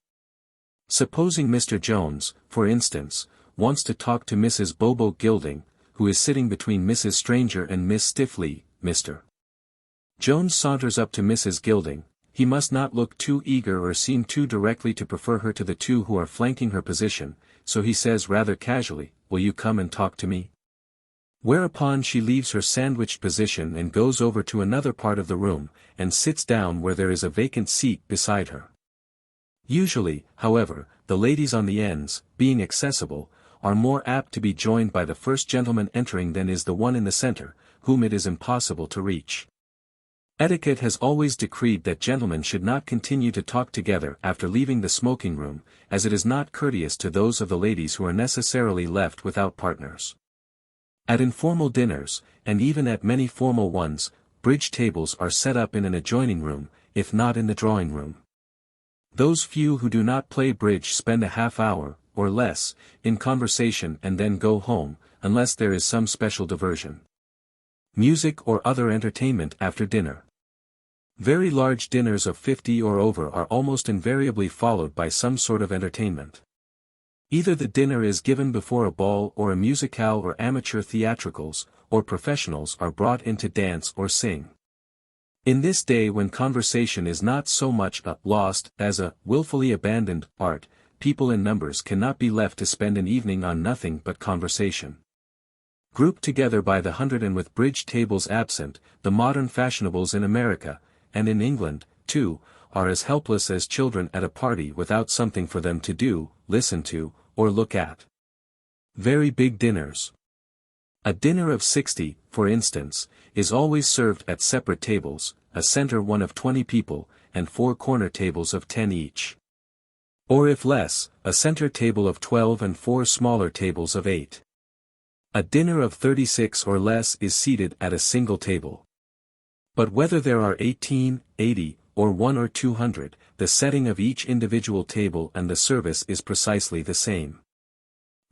Supposing Mr. Jones, for instance, wants to talk to Mrs. Bobo Gilding, who is sitting between Mrs. Stranger and Miss Stiffly, Mr. Jones saunters up to Mrs. Gilding. He must not look too eager or seem too directly to prefer her to the 2 who are flanking her position, so he says rather casually, "Will you come and talk to me?" Whereupon she leaves her sandwiched position and goes over to another part of the room, and sits down where there is a vacant seat beside her. Usually, however, the ladies on the ends, being accessible, are more apt to be joined by the first gentleman entering than is the one in the center, whom it is impossible to reach. Etiquette has always decreed that gentlemen should not continue to talk together after leaving the smoking room, as it is not courteous to those of the ladies who are necessarily left without partners. At informal dinners, and even at many formal ones, bridge tables are set up in an adjoining room, if not in the drawing room. Those few who do not play bridge spend a half hour, or less, in conversation and then go home, unless there is some special diversion. Music or other entertainment after dinner. Very large dinners of 50 or over are almost invariably followed by some sort of entertainment. Either the dinner is given before a ball or a musicale or amateur theatricals, or professionals are brought in to dance or sing. In this day when conversation is not so much a lost as a willfully abandoned art, people in numbers cannot be left to spend an evening on nothing but conversation. Grouped together by the hundred and with bridge tables absent, the modern fashionables in America, and in England, too, are as helpless as children at a party without something for them to do, listen to, or look at. Very big dinners. A dinner of 60, for instance, is always served at separate tables, a center one of 20 people, and 4 corner tables of 10 each. Or if less, a center table of 12 and 4 smaller tables of 8. A dinner of 36 or less is seated at a single table. But whether there are 18, 80, or 1 or 200, the setting of each individual table and the service is precisely the same.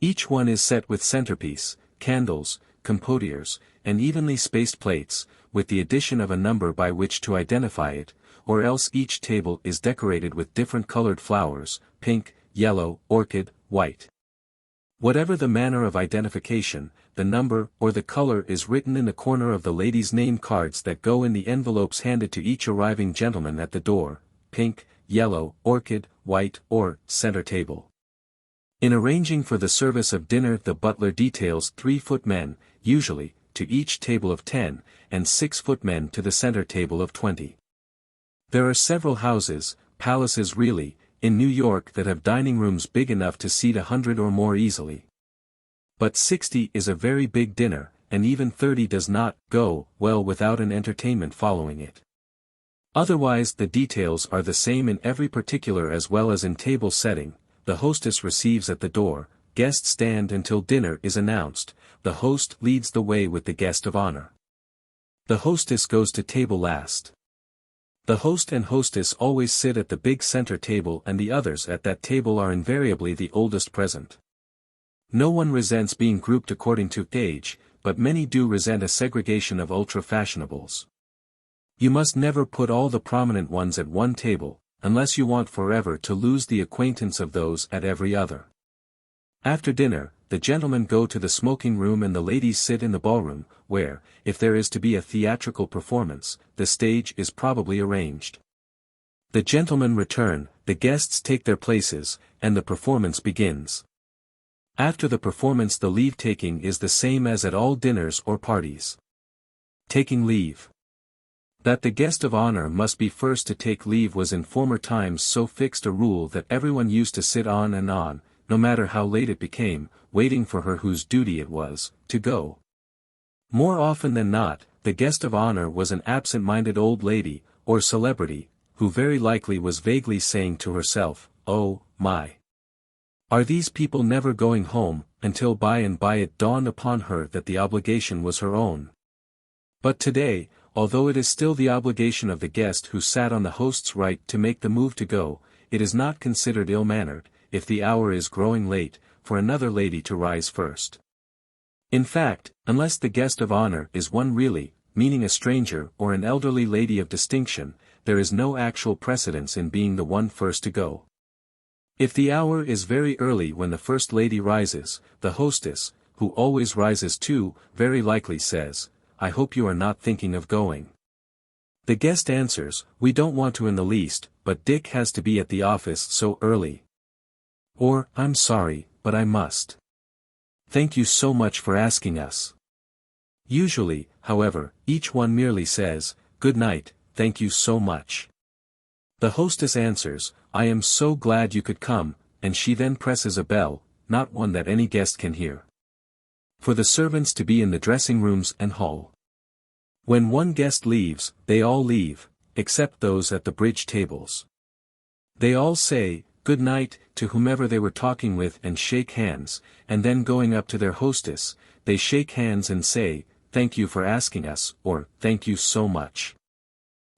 Each one is set with centerpiece, candles, compotiers, and evenly spaced plates, with the addition of a number by which to identify it, or else each table is decorated with different colored flowers, pink, yellow, orchid, white. Whatever the manner of identification, the number or the color is written in the corner of the ladies' name cards that go in the envelopes handed to each arriving gentleman at the door, pink, yellow, orchid, white, or center table. In arranging for the service of dinner, the butler details 3 footmen, usually, to each table of 10, and 6 footmen to the center table of 20. There are several houses, palaces really, in New York that have dining rooms big enough to seat 100 or more easily. But 60 is a very big dinner, and even 30 does not go well without an entertainment following it. Otherwise the details are the same in every particular as well as in table setting. The hostess receives at the door, guests stand until dinner is announced, the host leads the way with the guest of honor. The hostess goes to table last. The host and hostess always sit at the big center table and the others at that table are invariably the oldest present. No one resents being grouped according to age, but many do resent a segregation of ultra-fashionables. You must never put all the prominent ones at one table, unless you want forever to lose the acquaintance of those at every other. After dinner, the gentlemen go to the smoking room and the ladies sit in the ballroom, where, if there is to be a theatrical performance, the stage is probably arranged. The gentlemen return, the guests take their places, and the performance begins. After the performance the leave-taking is the same as at all dinners or parties. Taking leave. That the guest of honor must be first to take leave was in former times so fixed a rule that everyone used to sit on and on, no matter how late it became, waiting for her whose duty it was, to go. More often than not, the guest of honor was an absent-minded old lady, or celebrity, who very likely was vaguely saying to herself, "Oh, my! Are these people never going home?" until by and by it dawned upon her that the obligation was her own. But today, although it is still the obligation of the guest who sat on the host's right to make the move to go, it is not considered ill-mannered, if the hour is growing late, for another lady to rise first. In fact, unless the guest of honor is one really, meaning a stranger or an elderly lady of distinction, there is no actual precedence in being the one first to go. If the hour is very early when the first lady rises, the hostess, who always rises too, very likely says, "I hope you are not thinking of going." The guest answers, "We don't want to in the least, but Dick has to be at the office so early." Or, "I'm sorry, but I must. Thank you so much for asking us." Usually, however, each one merely says, "Good night, thank you so much." The hostess answers, "I am so glad you could come," and she then presses a bell, not one that any guest can hear, for the servants to be in the dressing rooms and hall. When one guest leaves, they all leave, except those at the bridge tables. They all say, "Good night," to whomever they were talking with and shake hands, and then going up to their hostess, they shake hands and say, "Thank you for asking us," or, "Thank you so much."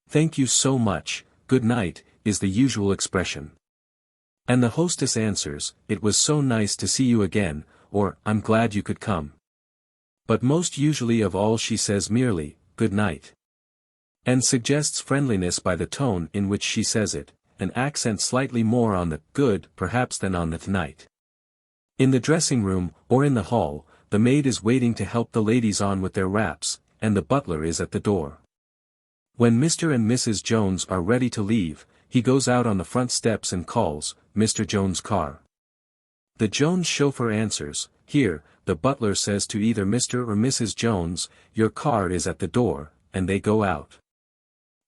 "Thank you so much, good night," is the usual expression. And the hostess answers, "It was so nice to see you again," or, "I'm glad you could come." But most usually of all she says merely, "Good night," and suggests friendliness by the tone in which she says it, an accent slightly more on the "good" perhaps than on the "night." In the dressing room, or in the hall, the maid is waiting to help the ladies on with their wraps, and the butler is at the door. When Mr. and Mrs. Jones are ready to leave, he goes out on the front steps and calls, "Mr. Jones' car." The Jones chauffeur answers, "Here," the butler says to either Mr. or Mrs. Jones, "Your car is at the door," and they go out.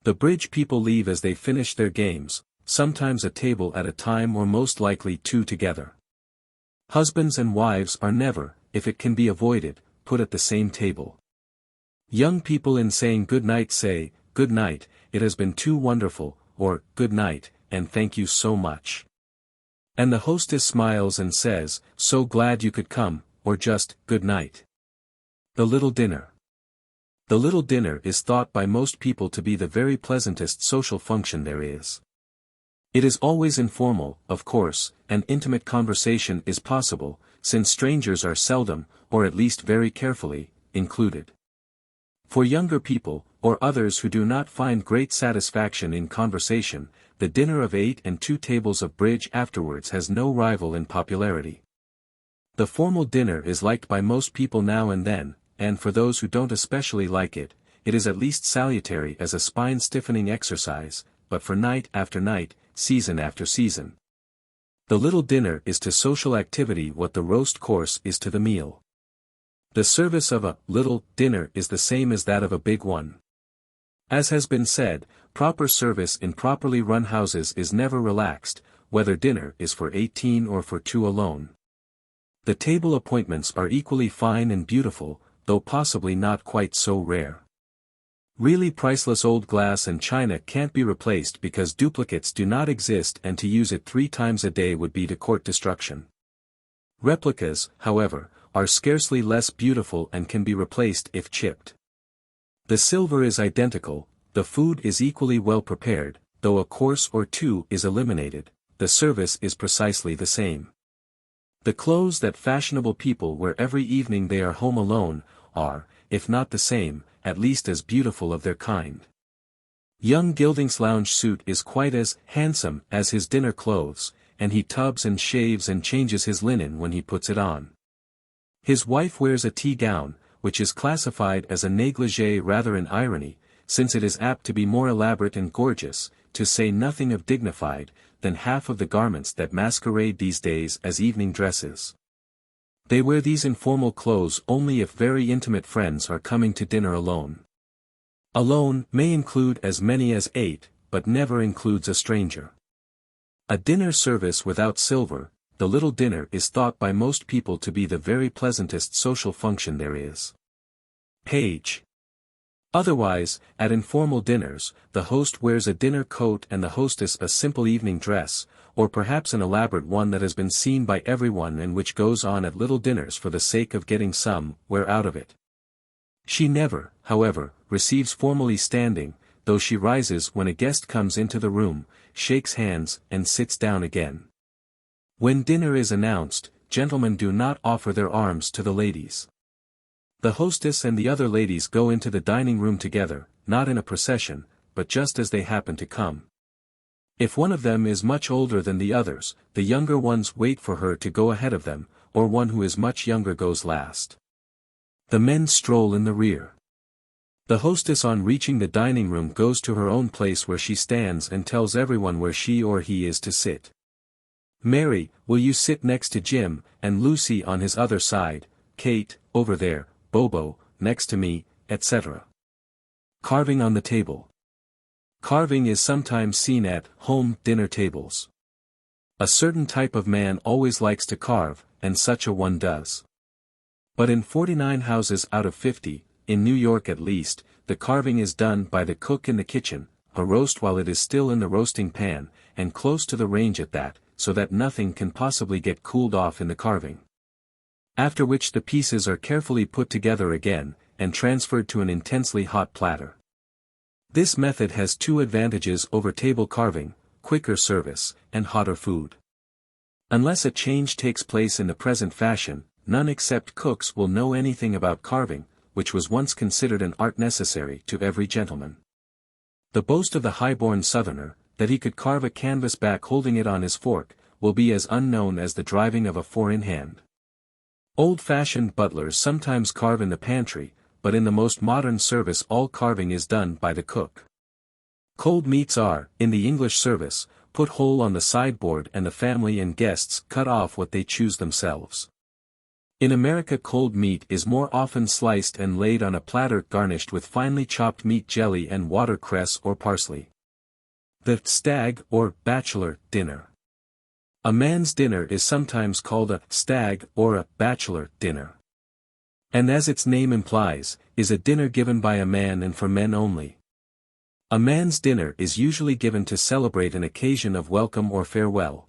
The bridge people leave as they finish their games, sometimes a table at a time or most likely two together. Husbands and wives are never, if it can be avoided, put at the same table. Young people in saying good night say, "Good night, it has been too wonderful," or, "Good night, and thank you so much." And the hostess smiles and says, "So glad you could come," or just, "Good night." The little dinner. The little dinner is thought by most people to be the very pleasantest social function there is. It is always informal, of course, and intimate conversation is possible, since strangers are seldom, or at least very carefully, included. For younger people, or others who do not find great satisfaction in conversation, the dinner of 8 and 2 tables of bridge afterwards has no rival in popularity. The formal dinner is liked by most people now and then, and for those who don't especially like it, it is at least salutary as a spine-stiffening exercise, but for night after night, season after season. The little dinner is to social activity what the roast course is to the meal. The service of a little dinner is the same as that of a big one. As has been said, proper service in properly run houses is never relaxed, whether dinner is for 18 or for 2 alone. The table appointments are equally fine and beautiful, though possibly not quite so rare. Really priceless old glass and china can't be replaced because duplicates do not exist, and to use it 3 times a day would be to court destruction. Replicas, however, are scarcely less beautiful and can be replaced if chipped. The silver is identical, the food is equally well prepared, though a course or 2 is eliminated, the service is precisely the same. The clothes that fashionable people wear every evening they are home alone, are, if not the same, at least as beautiful of their kind. Young Gilding's lounge suit is quite as handsome as his dinner clothes, and he tubs and shaves and changes his linen when he puts it on. His wife wears a tea gown, which is classified as a négligé rather in irony, since it is apt to be more elaborate and gorgeous, to say nothing of dignified, than half of the garments that masquerade these days as evening dresses. They wear these informal clothes only if very intimate friends are coming to dinner alone. Alone may include as many as 8, but never includes a stranger. A dinner service without silver, the little dinner is thought by most people to be the very pleasantest social function there is. Page. Otherwise, at informal dinners, the host wears a dinner coat and the hostess a simple evening dress, or perhaps an elaborate one that has been seen by everyone and which goes on at little dinners for the sake of getting some wear out of it. She never, however, receives formally standing, though she rises when a guest comes into the room, shakes hands, and sits down again. When dinner is announced, gentlemen do not offer their arms to the ladies. The hostess and the other ladies go into the dining room together, not in a procession, but just as they happen to come. If one of them is much older than the others, the younger ones wait for her to go ahead of them, or one who is much younger goes last. The men stroll in the rear. The hostess on reaching the dining room goes to her own place where she stands and tells everyone where she or he is to sit. "Mary, will you sit next to Jim, and Lucy on his other side, Kate, over there, Bobo, next to me," etc. Carving on the table. Carving is sometimes seen at home dinner tables. A certain type of man always likes to carve, and such a one does. But in 49 houses out of 50, in New York at least, the carving is done by the cook in the kitchen, a roast while it is still in the roasting pan, and close to the range at that, so that nothing can possibly get cooled off in the carving. After which the pieces are carefully put together again, and transferred to an intensely hot platter. This method has two advantages over table carving: quicker service, and hotter food. Unless a change takes place in the present fashion, none except cooks will know anything about carving, which was once considered an art necessary to every gentleman. The boast of the high-born Southerner, that he could carve a canvas back holding it on his fork, will be as unknown as the driving of a four-in-hand. Old-fashioned butlers sometimes carve in the pantry, but in the most modern service all carving is done by the cook. Cold meats are, in the English service, put whole on the sideboard and the family and guests cut off what they choose themselves. In America cold meat is more often sliced and laid on a platter garnished with finely chopped meat jelly and watercress or parsley. The stag or bachelor dinner. A man's dinner is sometimes called a stag or a bachelor dinner. And as its name implies, is a dinner given by a man and for men only. A man's dinner is usually given to celebrate an occasion of welcome or farewell.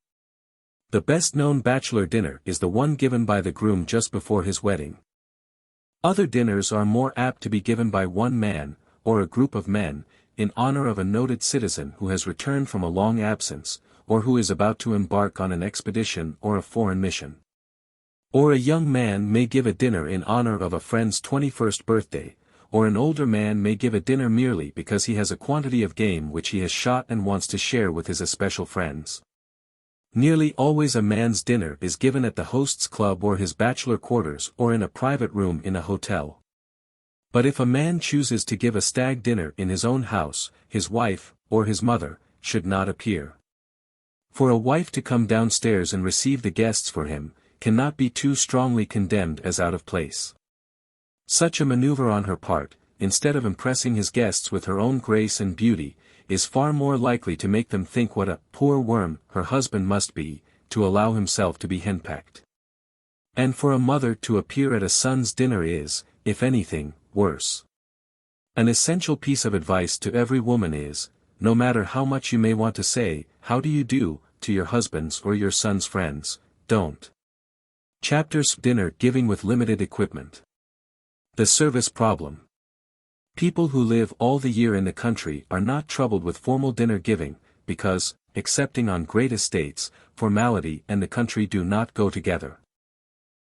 The best-known bachelor dinner is the one given by the groom just before his wedding. Other dinners are more apt to be given by one man, or a group of men, in honor of a noted citizen who has returned from a long absence, or who is about to embark on an expedition or a foreign mission. Or a young man may give a dinner in honor of a friend's 21st birthday, or an older man may give a dinner merely because he has a quantity of game which he has shot and wants to share with his especial friends. Nearly always a man's dinner is given at the host's club or his bachelor quarters or in a private room in a hotel. But if a man chooses to give a stag dinner in his own house, his wife, or his mother, should not appear. For a wife to come downstairs and receive the guests for him, cannot be too strongly condemned as out of place. Such a maneuver on her part, instead of impressing his guests with her own grace and beauty, is far more likely to make them think what a poor worm her husband must be, to allow himself to be henpecked. And for a mother to appear at a son's dinner is, if anything, worse. An essential piece of advice to every woman is, no matter how much you may want to say, "How do you do," to your husband's or your son's friends, don't. Chapters: Dinner Giving with Limited Equipment. The service problem. People who live all the year in the country are not troubled with formal dinner giving, because, excepting on great estates, formality and the country do not go together.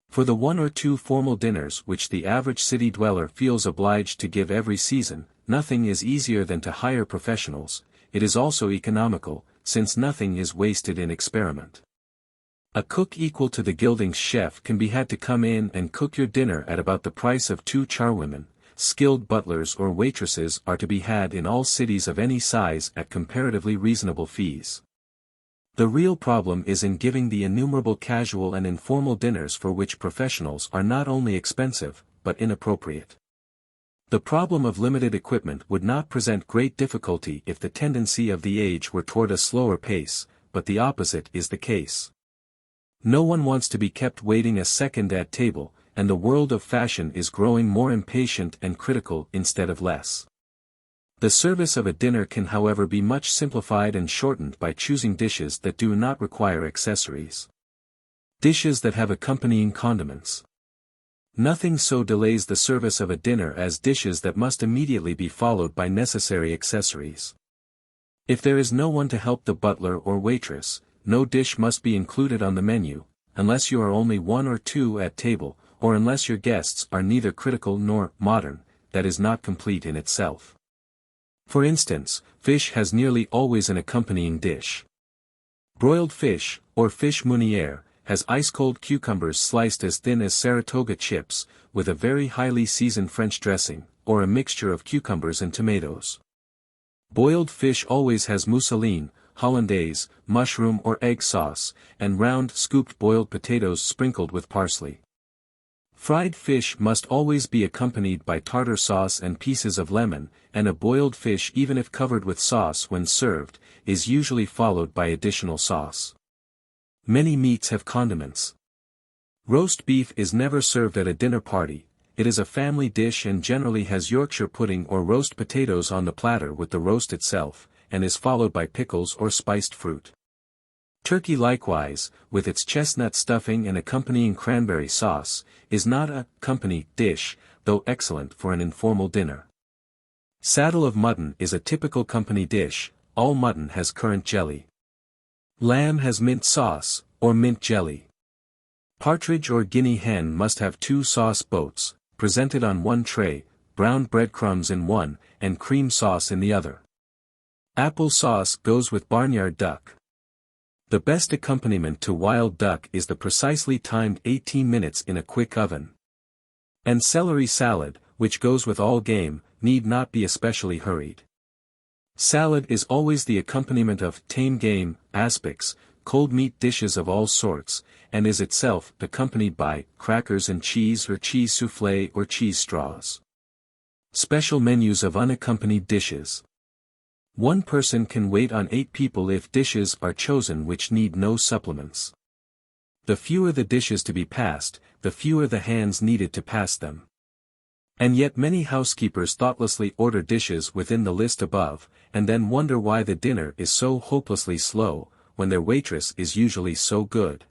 For the one or two formal dinners which the average city dweller feels obliged to give every season, nothing is easier than to hire professionals. It is also economical, since nothing is wasted in experiment. A cook equal to the Gildings chef can be had to come in and cook your dinner at about the price of 2 charwomen. Skilled butlers or waitresses are to be had in all cities of any size at comparatively reasonable fees. The real problem is in giving the innumerable casual and informal dinners for which professionals are not only expensive, but inappropriate. The problem of limited equipment would not present great difficulty if the tendency of the age were toward a slower pace, but the opposite is the case. No one wants to be kept waiting a second at table, and the world of fashion is growing more impatient and critical instead of less. The service of a dinner can however be much simplified and shortened by choosing dishes that do not require accessories. Dishes that have accompanying condiments. Nothing so delays the service of a dinner as dishes that must immediately be followed by necessary accessories. If there is no one to help the butler or waitress, no dish must be included on the menu, unless you are only 1 or 2 at table, or unless your guests are neither critical nor modern, that is not complete in itself. For instance, fish has nearly always an accompanying dish. Broiled fish, or fish meunière, has ice-cold cucumbers sliced as thin as Saratoga chips, with a very highly seasoned French dressing, or a mixture of cucumbers and tomatoes. Boiled fish always has mousseline, hollandaise, mushroom or egg sauce, and round scooped boiled potatoes sprinkled with parsley. Fried fish must always be accompanied by tartar sauce and pieces of lemon, and a boiled fish even if covered with sauce when served, is usually followed by additional sauce. Many meats have condiments. Roast beef is never served at a dinner party, it is a family dish and generally has Yorkshire pudding or roast potatoes on the platter with the roast itself, and is followed by pickles or spiced fruit. Turkey likewise, with its chestnut stuffing and accompanying cranberry sauce, is not a company dish, though excellent for an informal dinner. Saddle of mutton is a typical company dish. All mutton has currant jelly. Lamb has mint sauce, or mint jelly. Partridge or guinea hen must have 2 sauce boats, presented on one tray, browned breadcrumbs in one, and cream sauce in the other. Apple sauce goes with barnyard duck. The best accompaniment to wild duck is the precisely timed 18 minutes in a quick oven. And celery salad, which goes with all game, need not be especially hurried. Salad is always the accompaniment of tame game, aspics, cold meat dishes of all sorts, and is itself accompanied by crackers and cheese or cheese soufflé or cheese straws. Special menus of unaccompanied dishes. One person can wait on 8 people if dishes are chosen which need no supplements. The fewer the dishes to be passed, the fewer the hands needed to pass them. And yet many housekeepers thoughtlessly order dishes within the list above, and then wonder why the dinner is so hopelessly slow, when their waitress is usually so good.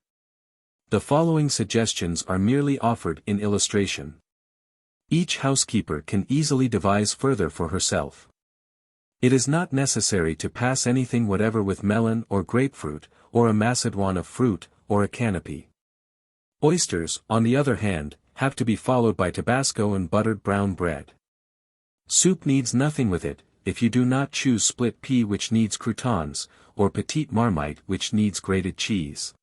The following suggestions are merely offered in illustration. Each housekeeper can easily devise further for herself. It is not necessary to pass anything whatever with melon or grapefruit, or a macédoine of fruit, or a canopy. Oysters, on the other hand, have to be followed by Tabasco and buttered brown bread. Soup needs nothing with it, if you do not choose split pea which needs croutons, or petite marmite which needs grated cheese.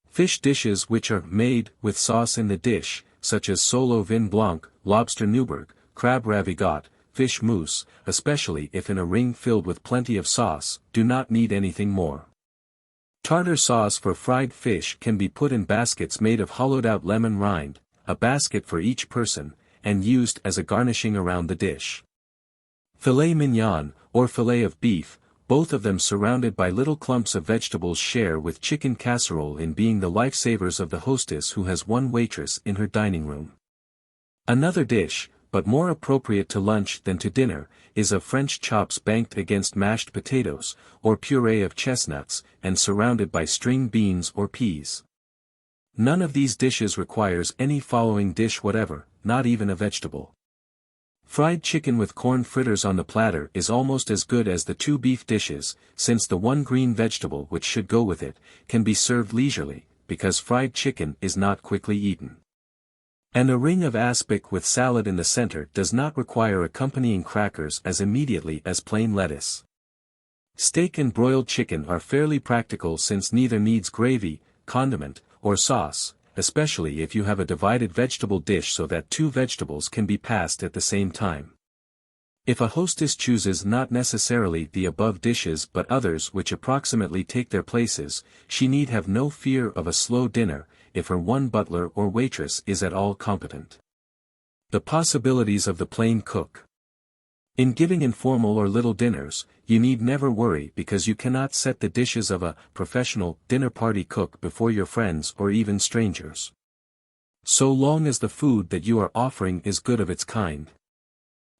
Fish dishes which are made with sauce in the dish, such as sole au vin blanc, lobster Newburg, crab ravigotte, fish mousse, especially if in a ring filled with plenty of sauce, do not need anything more. Tartar sauce for fried fish can be put in baskets made of hollowed-out lemon rind, a basket for each person, and used as a garnishing around the dish. Filet mignon, or fillet of beef, both of them surrounded by little clumps of vegetables, share with chicken casserole in being the lifesavers of the hostess who has one waitress in her dining room. Another dish, but more appropriate to lunch than to dinner, is of French chops banked against mashed potatoes, or puree of chestnuts, and surrounded by string beans or peas. None of these dishes requires any following dish whatever, not even a vegetable. Fried chicken with corn fritters on the platter is almost as good as the 2 beef dishes, since the one green vegetable which should go with it, can be served leisurely, because fried chicken is not quickly eaten. And a ring of aspic with salad in the center does not require accompanying crackers as immediately as plain lettuce. Steak and broiled chicken are fairly practical since neither needs gravy, condiment, or sauce, especially if you have a divided vegetable dish so that 2 vegetables can be passed at the same time. If a hostess chooses not necessarily the above dishes but others which approximately take their places, she need have no fear of a slow dinner, if her one butler or waitress is at all competent. The possibilities of the plain cook. In giving informal or little dinners, you need never worry because you cannot set the dishes of a professional dinner party cook before your friends or even strangers. So long as the food that you are offering is good of its kind.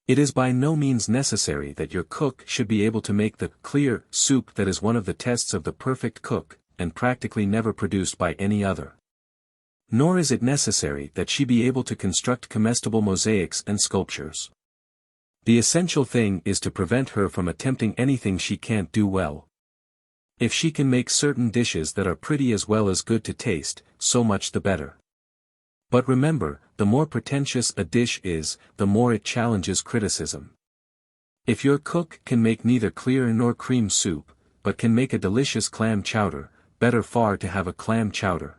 It is by no means necessary that your cook should be able to make the clear soup that is one of the tests of the perfect cook, and practically never produced by any other. Nor is it necessary that she be able to construct comestible mosaics and sculptures. The essential thing is to prevent her from attempting anything she can't do well. If she can make certain dishes that are pretty as well as good to taste, so much the better. But remember, the more pretentious a dish is, the more it challenges criticism. If your cook can make neither clear nor cream soup, but can make a delicious clam chowder, better far to have a clam chowder.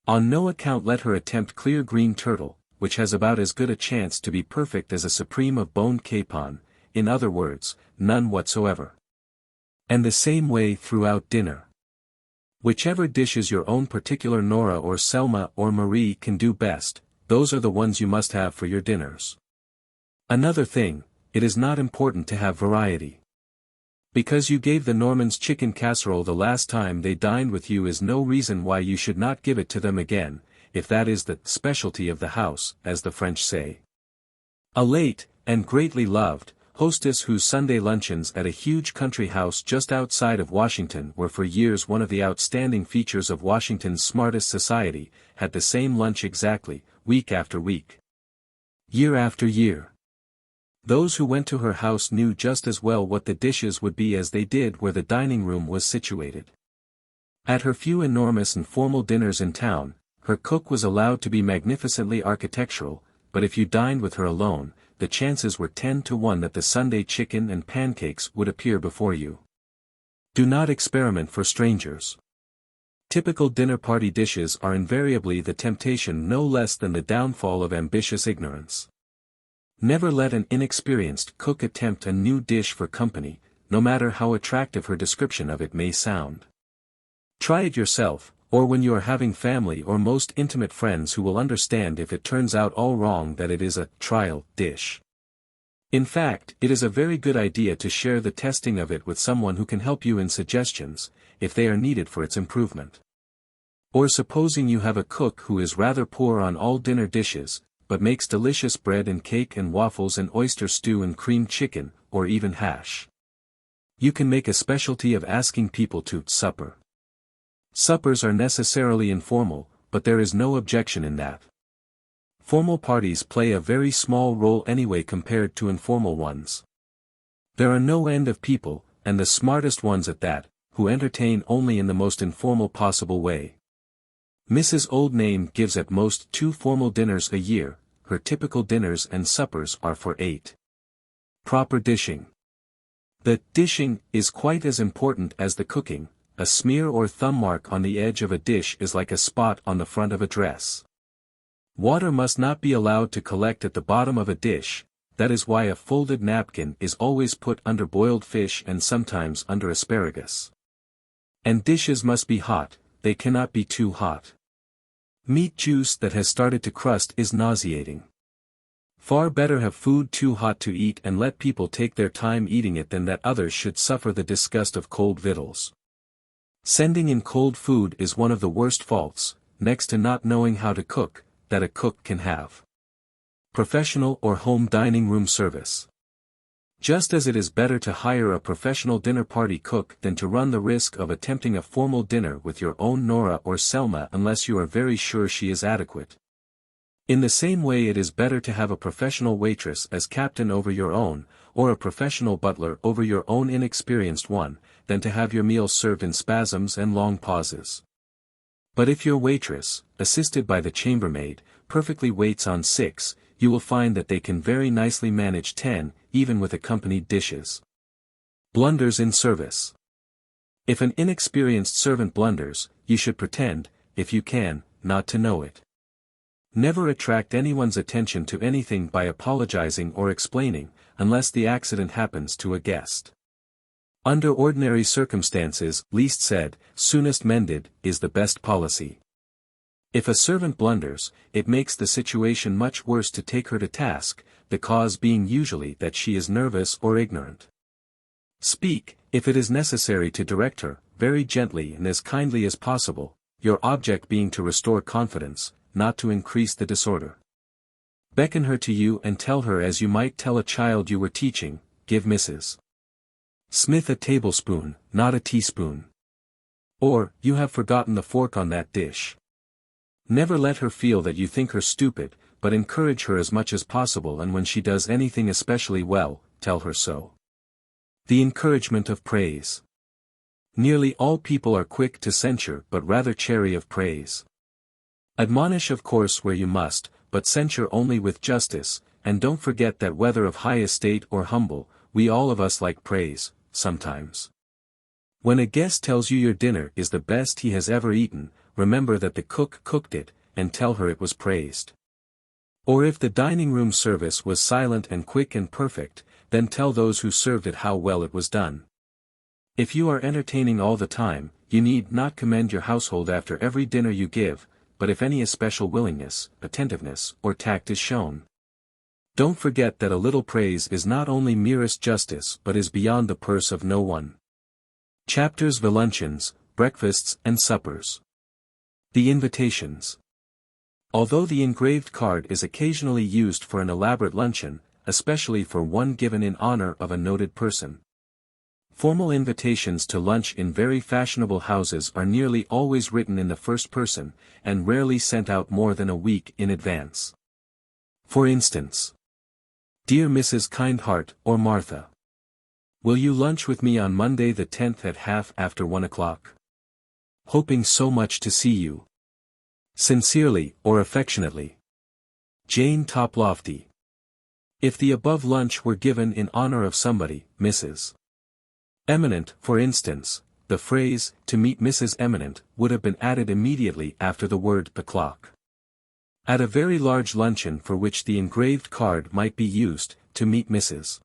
On no account let her attempt clear green turtle, which has about as good a chance to be perfect as a supreme of boned capon, in other words, none whatsoever. And the same way throughout dinner. Whichever dishes your own particular Nora or Selma or Marie can do best, those are the ones you must have for your dinners. Another thing, it is not important to have variety. Because you gave the Normans chicken casserole the last time they dined with you is no reason why you should not give it to them again, if that is the specialty of the house, as the French say. A late, and greatly loved, hostess whose Sunday luncheons at a huge country house just outside of Washington were for years one of the outstanding features of Washington's smartest society, had the same lunch exactly, week after week. Year after year. Those who went to her house knew just as well what the dishes would be as they did where the dining room was situated. At her few enormous and formal dinners in town, her cook was allowed to be magnificently architectural, but if you dined with her alone, the chances were 10 to 1 that the Sunday chicken and pancakes would appear before you. Do not experiment for strangers. Typical dinner party dishes are invariably the temptation no less than the downfall of ambitious ignorance. Never let an inexperienced cook attempt a new dish for company, no matter how attractive her description of it may sound. Try it yourself, or when you are having family or most intimate friends who will understand if it turns out all wrong that it is a trial dish. In fact, it is a very good idea to share the testing of it with someone who can help you in suggestions, if they are needed for its improvement. Or supposing you have a cook who is rather poor on all dinner dishes, but makes delicious bread and cake and waffles and oyster stew and creamed chicken, or even hash. You can make a specialty of asking people to supper. Suppers are necessarily informal, but there is no objection in that. Formal parties play a very small role anyway compared to informal ones. There are no end of people, and the smartest ones at that, who entertain only in the most informal possible way. Mrs. Old Name gives at most 2 formal dinners a year, her typical dinners and suppers are for 8. Proper dishing. The dishing is quite as important as the cooking. A smear or thumb mark on the edge of a dish is like a spot on the front of a dress. Water must not be allowed to collect at the bottom of a dish, that is why a folded napkin is always put under boiled fish and sometimes under asparagus. And dishes must be hot, they cannot be too hot. Meat juice that has started to crust is nauseating. Far better have food too hot to eat and let people take their time eating it than that others should suffer the disgust of cold victuals. Sending in cold food is one of the worst faults, next to not knowing how to cook, that a cook can have. Professional or home dining room service. Just as it is better to hire a professional dinner party cook than to run the risk of attempting a formal dinner with your own Nora or Selma unless you are very sure she is adequate. In the same way it is better to have a professional waitress as captain over your own, or a professional butler over your own inexperienced one, than to have your meals served in spasms and long pauses. But if your waitress, assisted by the chambermaid, perfectly waits on 6, you will find that they can very nicely manage 10, even with accompanied dishes. Blunders in service. If an inexperienced servant blunders, you should pretend, if you can, not to know it. Never attract anyone's attention to anything by apologizing or explaining, unless the accident happens to a guest. Under ordinary circumstances, least said, soonest mended, is the best policy. If a servant blunders, it makes the situation much worse to take her to task, the cause being usually that she is nervous or ignorant. Speak, if it is necessary to direct her, very gently and as kindly as possible, your object being to restore confidence, not to increase the disorder. Beckon her to you and tell her as you might tell a child you were teaching, give Mrs. Smith a tablespoon, not a teaspoon. Or, you have forgotten the fork on that dish. Never let her feel that you think her stupid, but encourage her as much as possible, and when she does anything especially well, tell her so. The encouragement of praise. Nearly all people are quick to censure but rather chary of praise. Admonish of course where you must, but censure only with justice, and don't forget that whether of high estate or humble, we all of us like praise, sometimes. When a guest tells you your dinner is the best he has ever eaten, remember that the cook cooked it, and tell her it was praised. Or if the dining room service was silent and quick and perfect, then tell those who served it how well it was done. If you are entertaining all the time, you need not commend your household after every dinner you give, but if any especial willingness, attentiveness, or tact is shown. Don't forget that a little praise is not only merest justice but is beyond the purse of no one. XVDINNERS, breakfasts and suppers. The invitations. Although the engraved card is occasionally used for an elaborate luncheon, especially for one given in honor of a noted person. Formal invitations to lunch in very fashionable houses are nearly always written in the first person, and rarely sent out more than a week in advance. For instance, Dear Mrs. Kindheart or Martha, will you lunch with me on Monday the 10th at 1:30 o'clock? Hoping so much to see you. Sincerely or affectionately, Jane Toplofty. If the above lunch were given in honor of somebody, Mrs. Eminent, for instance, the phrase, to meet Mrs. Eminent, would have been added immediately after the word o'clock. At a very large luncheon for which the engraved card might be used, to meet Mrs.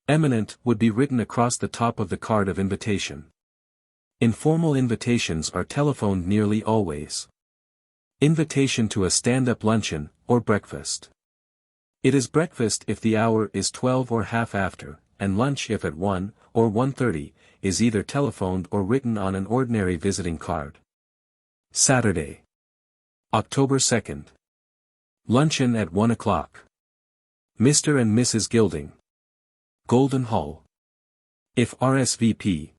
Eminent would be written across the top of the card of invitation. Informal invitations are telephoned nearly always. Invitation to a stand-up luncheon, or breakfast. It is breakfast if the hour is 12 or half after, and lunch if at 1, or 1:30, is either telephoned or written on an ordinary visiting card. Saturday, October 2nd. Luncheon at 1 o'clock. Mr. and Mrs. Gilding. Golden Hall. If RSVP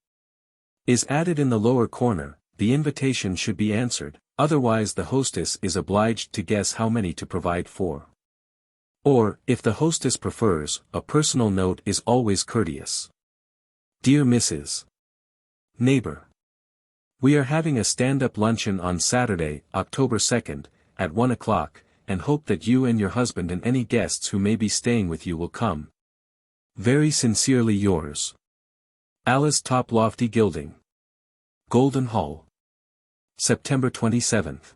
is added in the lower corner, the invitation should be answered, otherwise the hostess is obliged to guess how many to provide for. Or, if the hostess prefers, a personal note is always courteous. Dear Mrs. Neighbor, we are having a stand-up luncheon on Saturday, October 2nd, at 1 o'clock, and hope that you and your husband and any guests who may be staying with you will come. Very sincerely yours, Alice Toplofty Gilding. Golden Hall. September 27th.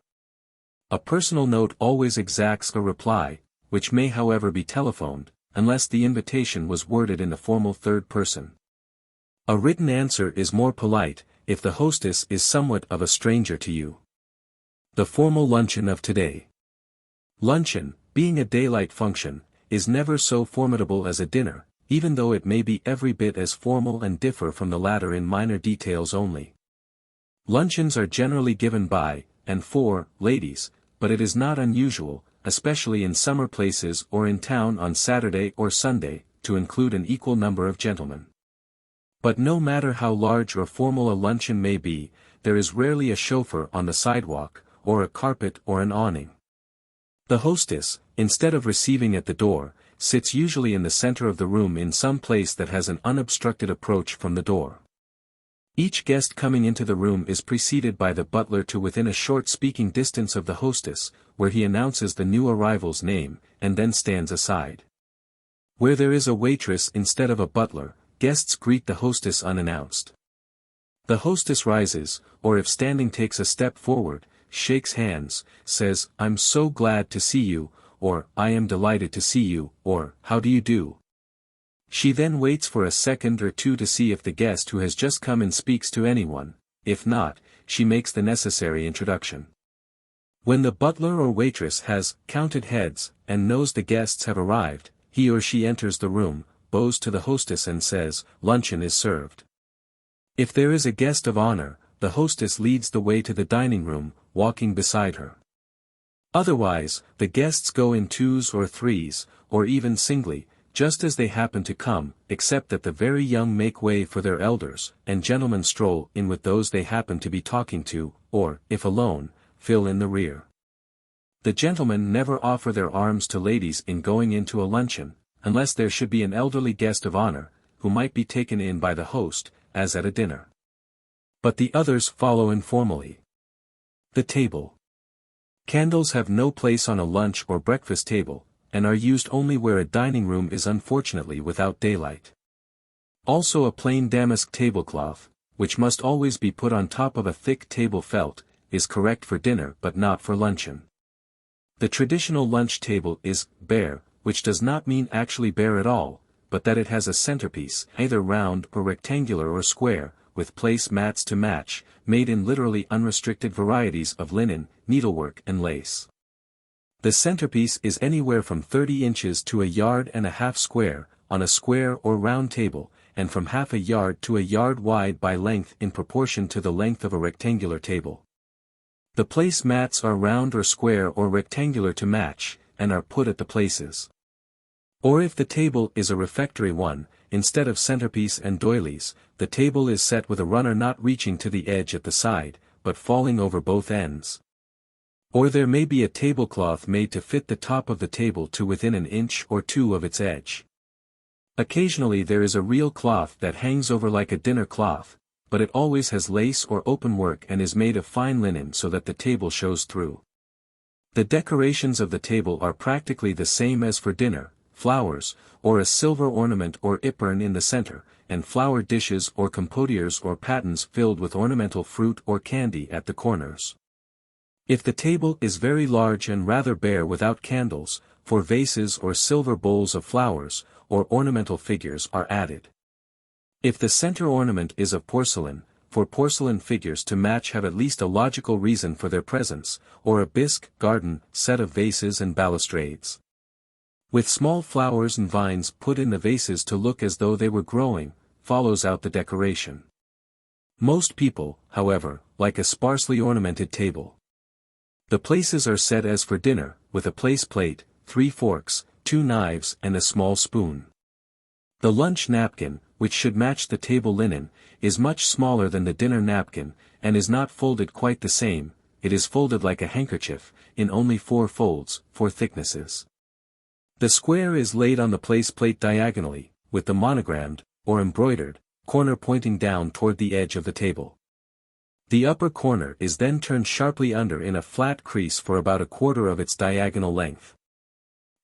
A personal note always exacts a reply, which may however be telephoned, unless the invitation was worded in the formal third person. A written answer is more polite, if the hostess is somewhat of a stranger to you. The formal luncheon of today. Luncheon, being a daylight function, is never so formidable as a dinner, even though it may be every bit as formal and differ from the latter in minor details only. Luncheons are generally given by, and for, ladies, but it is not unusual, especially in summer places or in town on Saturday or Sunday, to include an equal number of gentlemen. But no matter how large or formal a luncheon may be, there is rarely a chauffeur on the sidewalk, or a carpet or an awning. The hostess, instead of receiving at the door, sits usually in the center of the room in some place that has an unobstructed approach from the door. Each guest coming into the room is preceded by the butler to within a short speaking distance of the hostess, where he announces the new arrival's name, and then stands aside. Where there is a waitress instead of a butler, guests greet the hostess unannounced. The hostess rises, or if standing takes a step forward, shakes hands, says, "I'm so glad to see you," or "I am delighted to see you," or "How do you do?" She then waits for a second or two to see if the guest who has just come in speaks to anyone. If not, she makes the necessary introduction. When the butler or waitress has counted heads, and knows the guests have arrived, he or she enters the room, bows to the hostess and says, "Luncheon is served." If there is a guest of honor, the hostess leads the way to the dining room, walking beside her. Otherwise, the guests go in twos or threes, or even singly, just as they happen to come, except that the very young make way for their elders, and gentlemen stroll in with those they happen to be talking to, or, if alone, fill in the rear. The gentlemen never offer their arms to ladies in going into a luncheon, unless there should be an elderly guest of honor, who might be taken in by the host, as at a dinner. But the others follow informally. The table. Candles have no place on a lunch or breakfast table, and are used only where a dining room is unfortunately without daylight. Also a plain damask tablecloth, which must always be put on top of a thick table felt, is correct for dinner but not for luncheon. The traditional lunch table is bare, which does not mean actually bare at all, but that it has a centerpiece, either round or rectangular or square, with place mats to match, made in literally unrestricted varieties of linen, needlework and lace. The centerpiece is anywhere from 30 inches to 1.5 yards square, on a square or round table, and from half a yard to 1 yard wide by length in proportion to the length of a rectangular table. The place mats are round or square or rectangular to match, and are put at the places. Or if the table is a refectory one, instead of centerpiece and doilies, the table is set with a runner not reaching to the edge at the side, but falling over both ends. Or there may be a tablecloth made to fit the top of the table to within an inch or two of its edge. Occasionally there is a real cloth that hangs over like a dinner cloth, but it always has lace or open work and is made of fine linen so that the table shows through. The decorations of the table are practically the same as for dinner, flowers, or a silver ornament or ipurn in the center, and flower dishes or compotiers or patens filled with ornamental fruit or candy at the corners. If the table is very large and rather bare without candles, for vases or silver bowls of flowers, or ornamental figures are added. If the center ornament is of porcelain, for porcelain figures to match have at least a logical reason for their presence, or a bisque garden set of vases and balustrades. With small flowers and vines put in the vases to look as though they were growing, follows out the decoration. Most people, however, like a sparsely ornamented table. The places are set as for dinner, with a place plate, 3 forks, 2 knives and a small spoon. The lunch napkin, which should match the table linen, is much smaller than the dinner napkin, and is not folded quite the same, it is folded like a handkerchief, in only 4 folds, 4 thicknesses. The square is laid on the place plate diagonally, with the monogrammed, or embroidered, corner pointing down toward the edge of the table. The upper corner is then turned sharply under in a flat crease for about 1/4 of its diagonal length.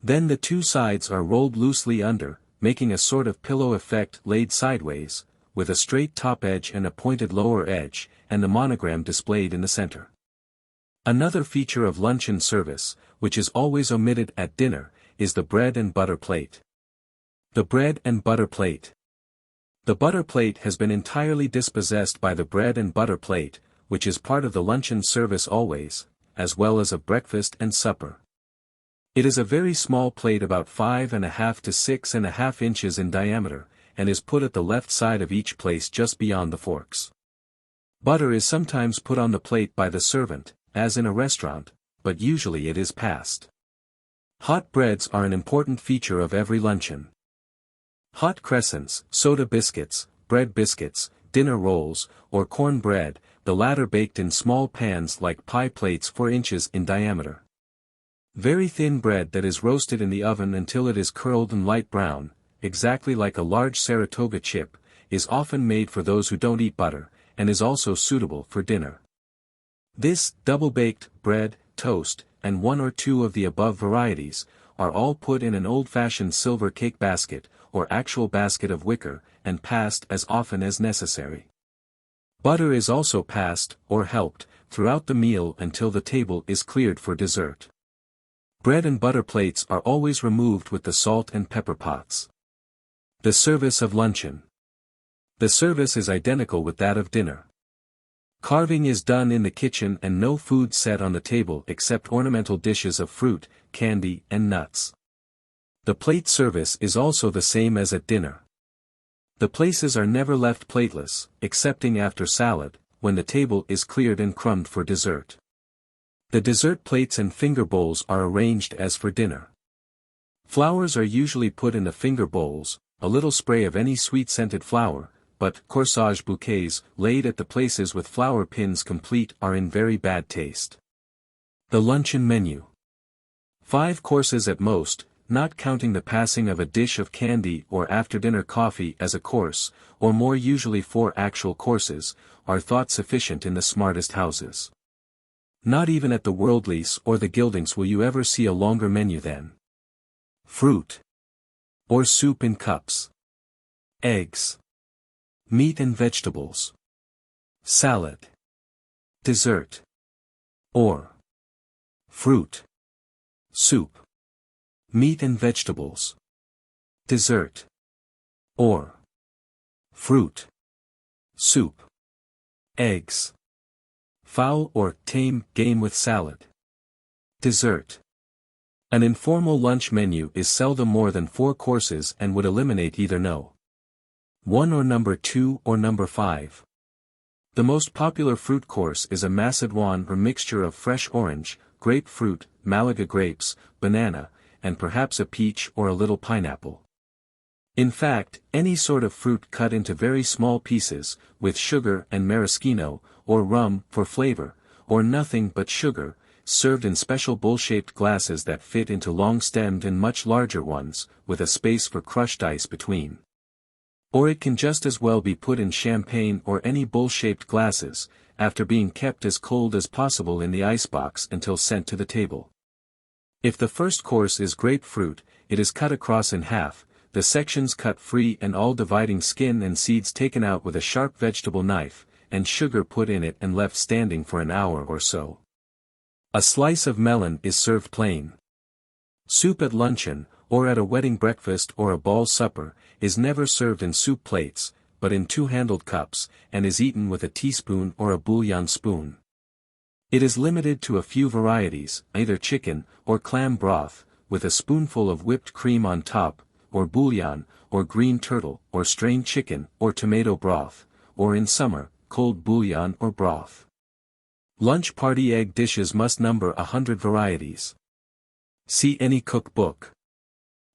Then the 2 sides are rolled loosely under, making a sort of pillow effect laid sideways, with a straight top edge and a pointed lower edge, and the monogram displayed in the center. Another feature of luncheon service, which is always omitted at dinner, is the bread and butter plate. The bread and butter plate. The butter plate has been entirely dispossessed by the bread and butter plate, which is part of the luncheon service always, as well as of breakfast and supper. It is a very small plate about 5½ to 6½ inches in diameter, and is put at the left side of each place just beyond the forks. Butter is sometimes put on the plate by the servant, as in a restaurant, but usually it is passed. Hot breads are an important feature of every luncheon. Hot crescents, soda biscuits, bread biscuits, dinner rolls, or corn bread, the latter baked in small pans like pie plates 4 inches in diameter. Very thin bread that is roasted in the oven until it is curled and light brown, exactly like a large Saratoga chip, is often made for those who don't eat butter, and is also suitable for dinner. This double-baked bread, toast, and 1 or 2 of the above varieties, are all put in an old-fashioned silver cake basket, or actual basket of wicker, and passed as often as necessary. Butter is also passed, or helped, throughout the meal until the table is cleared for dessert. Bread and butter plates are always removed with the salt and pepper pots. The service of luncheon. The service is identical with that of dinner. Carving is done in the kitchen and no food set on the table except ornamental dishes of fruit, candy, and nuts. The plate service is also the same as at dinner. The places are never left plateless, excepting after salad, when the table is cleared and crumbed for dessert. The dessert plates and finger bowls are arranged as for dinner. Flowers are usually put in the finger bowls, a little spray of any sweet-scented flower, but corsage bouquets laid at the places with flower pins complete are in very bad taste. The luncheon menu. 5 courses at most, not counting the passing of a dish of candy or after-dinner coffee as a course, or more usually 4 actual courses, are thought sufficient in the smartest houses. Not even at the Worldlies or the Gildings will you ever see a longer menu than fruit, or soup in cups, eggs, meat and vegetables, salad, dessert, or fruit, soup, meat and vegetables, dessert, or fruit, soup, eggs, fowl or tame game with salad, dessert. An informal lunch menu is seldom more than 4 courses and would eliminate either no. 1 or number 2 or number 5. The most popular fruit course is a macédoine or mixture of fresh orange, grapefruit, Malaga grapes, banana, and perhaps a peach or a little pineapple. In fact, any sort of fruit cut into very small pieces, with sugar and maraschino, or rum for flavor, or nothing but sugar, served in special bowl-shaped glasses that fit into long-stemmed and much larger ones, with a space for crushed ice between. Or it can just as well be put in champagne or any bowl-shaped glasses, after being kept as cold as possible in the icebox until sent to the table. If the first course is grapefruit, it is cut across in half, the sections cut free and all dividing skin and seeds taken out with a sharp vegetable knife, and sugar put in it and left standing for an hour or so. A slice of melon is served plain. Soup at luncheon, or at a wedding breakfast or a ball supper, is never served in soup plates, but in two-handled cups, and is eaten with a teaspoon or a bouillon spoon. It is limited to a few varieties, either chicken, or clam broth, with a spoonful of whipped cream on top, or bouillon, or green turtle, or strained chicken, or tomato broth, or in summer, cold bouillon or broth. Lunch party egg dishes must number 100 varieties. See any cookbook.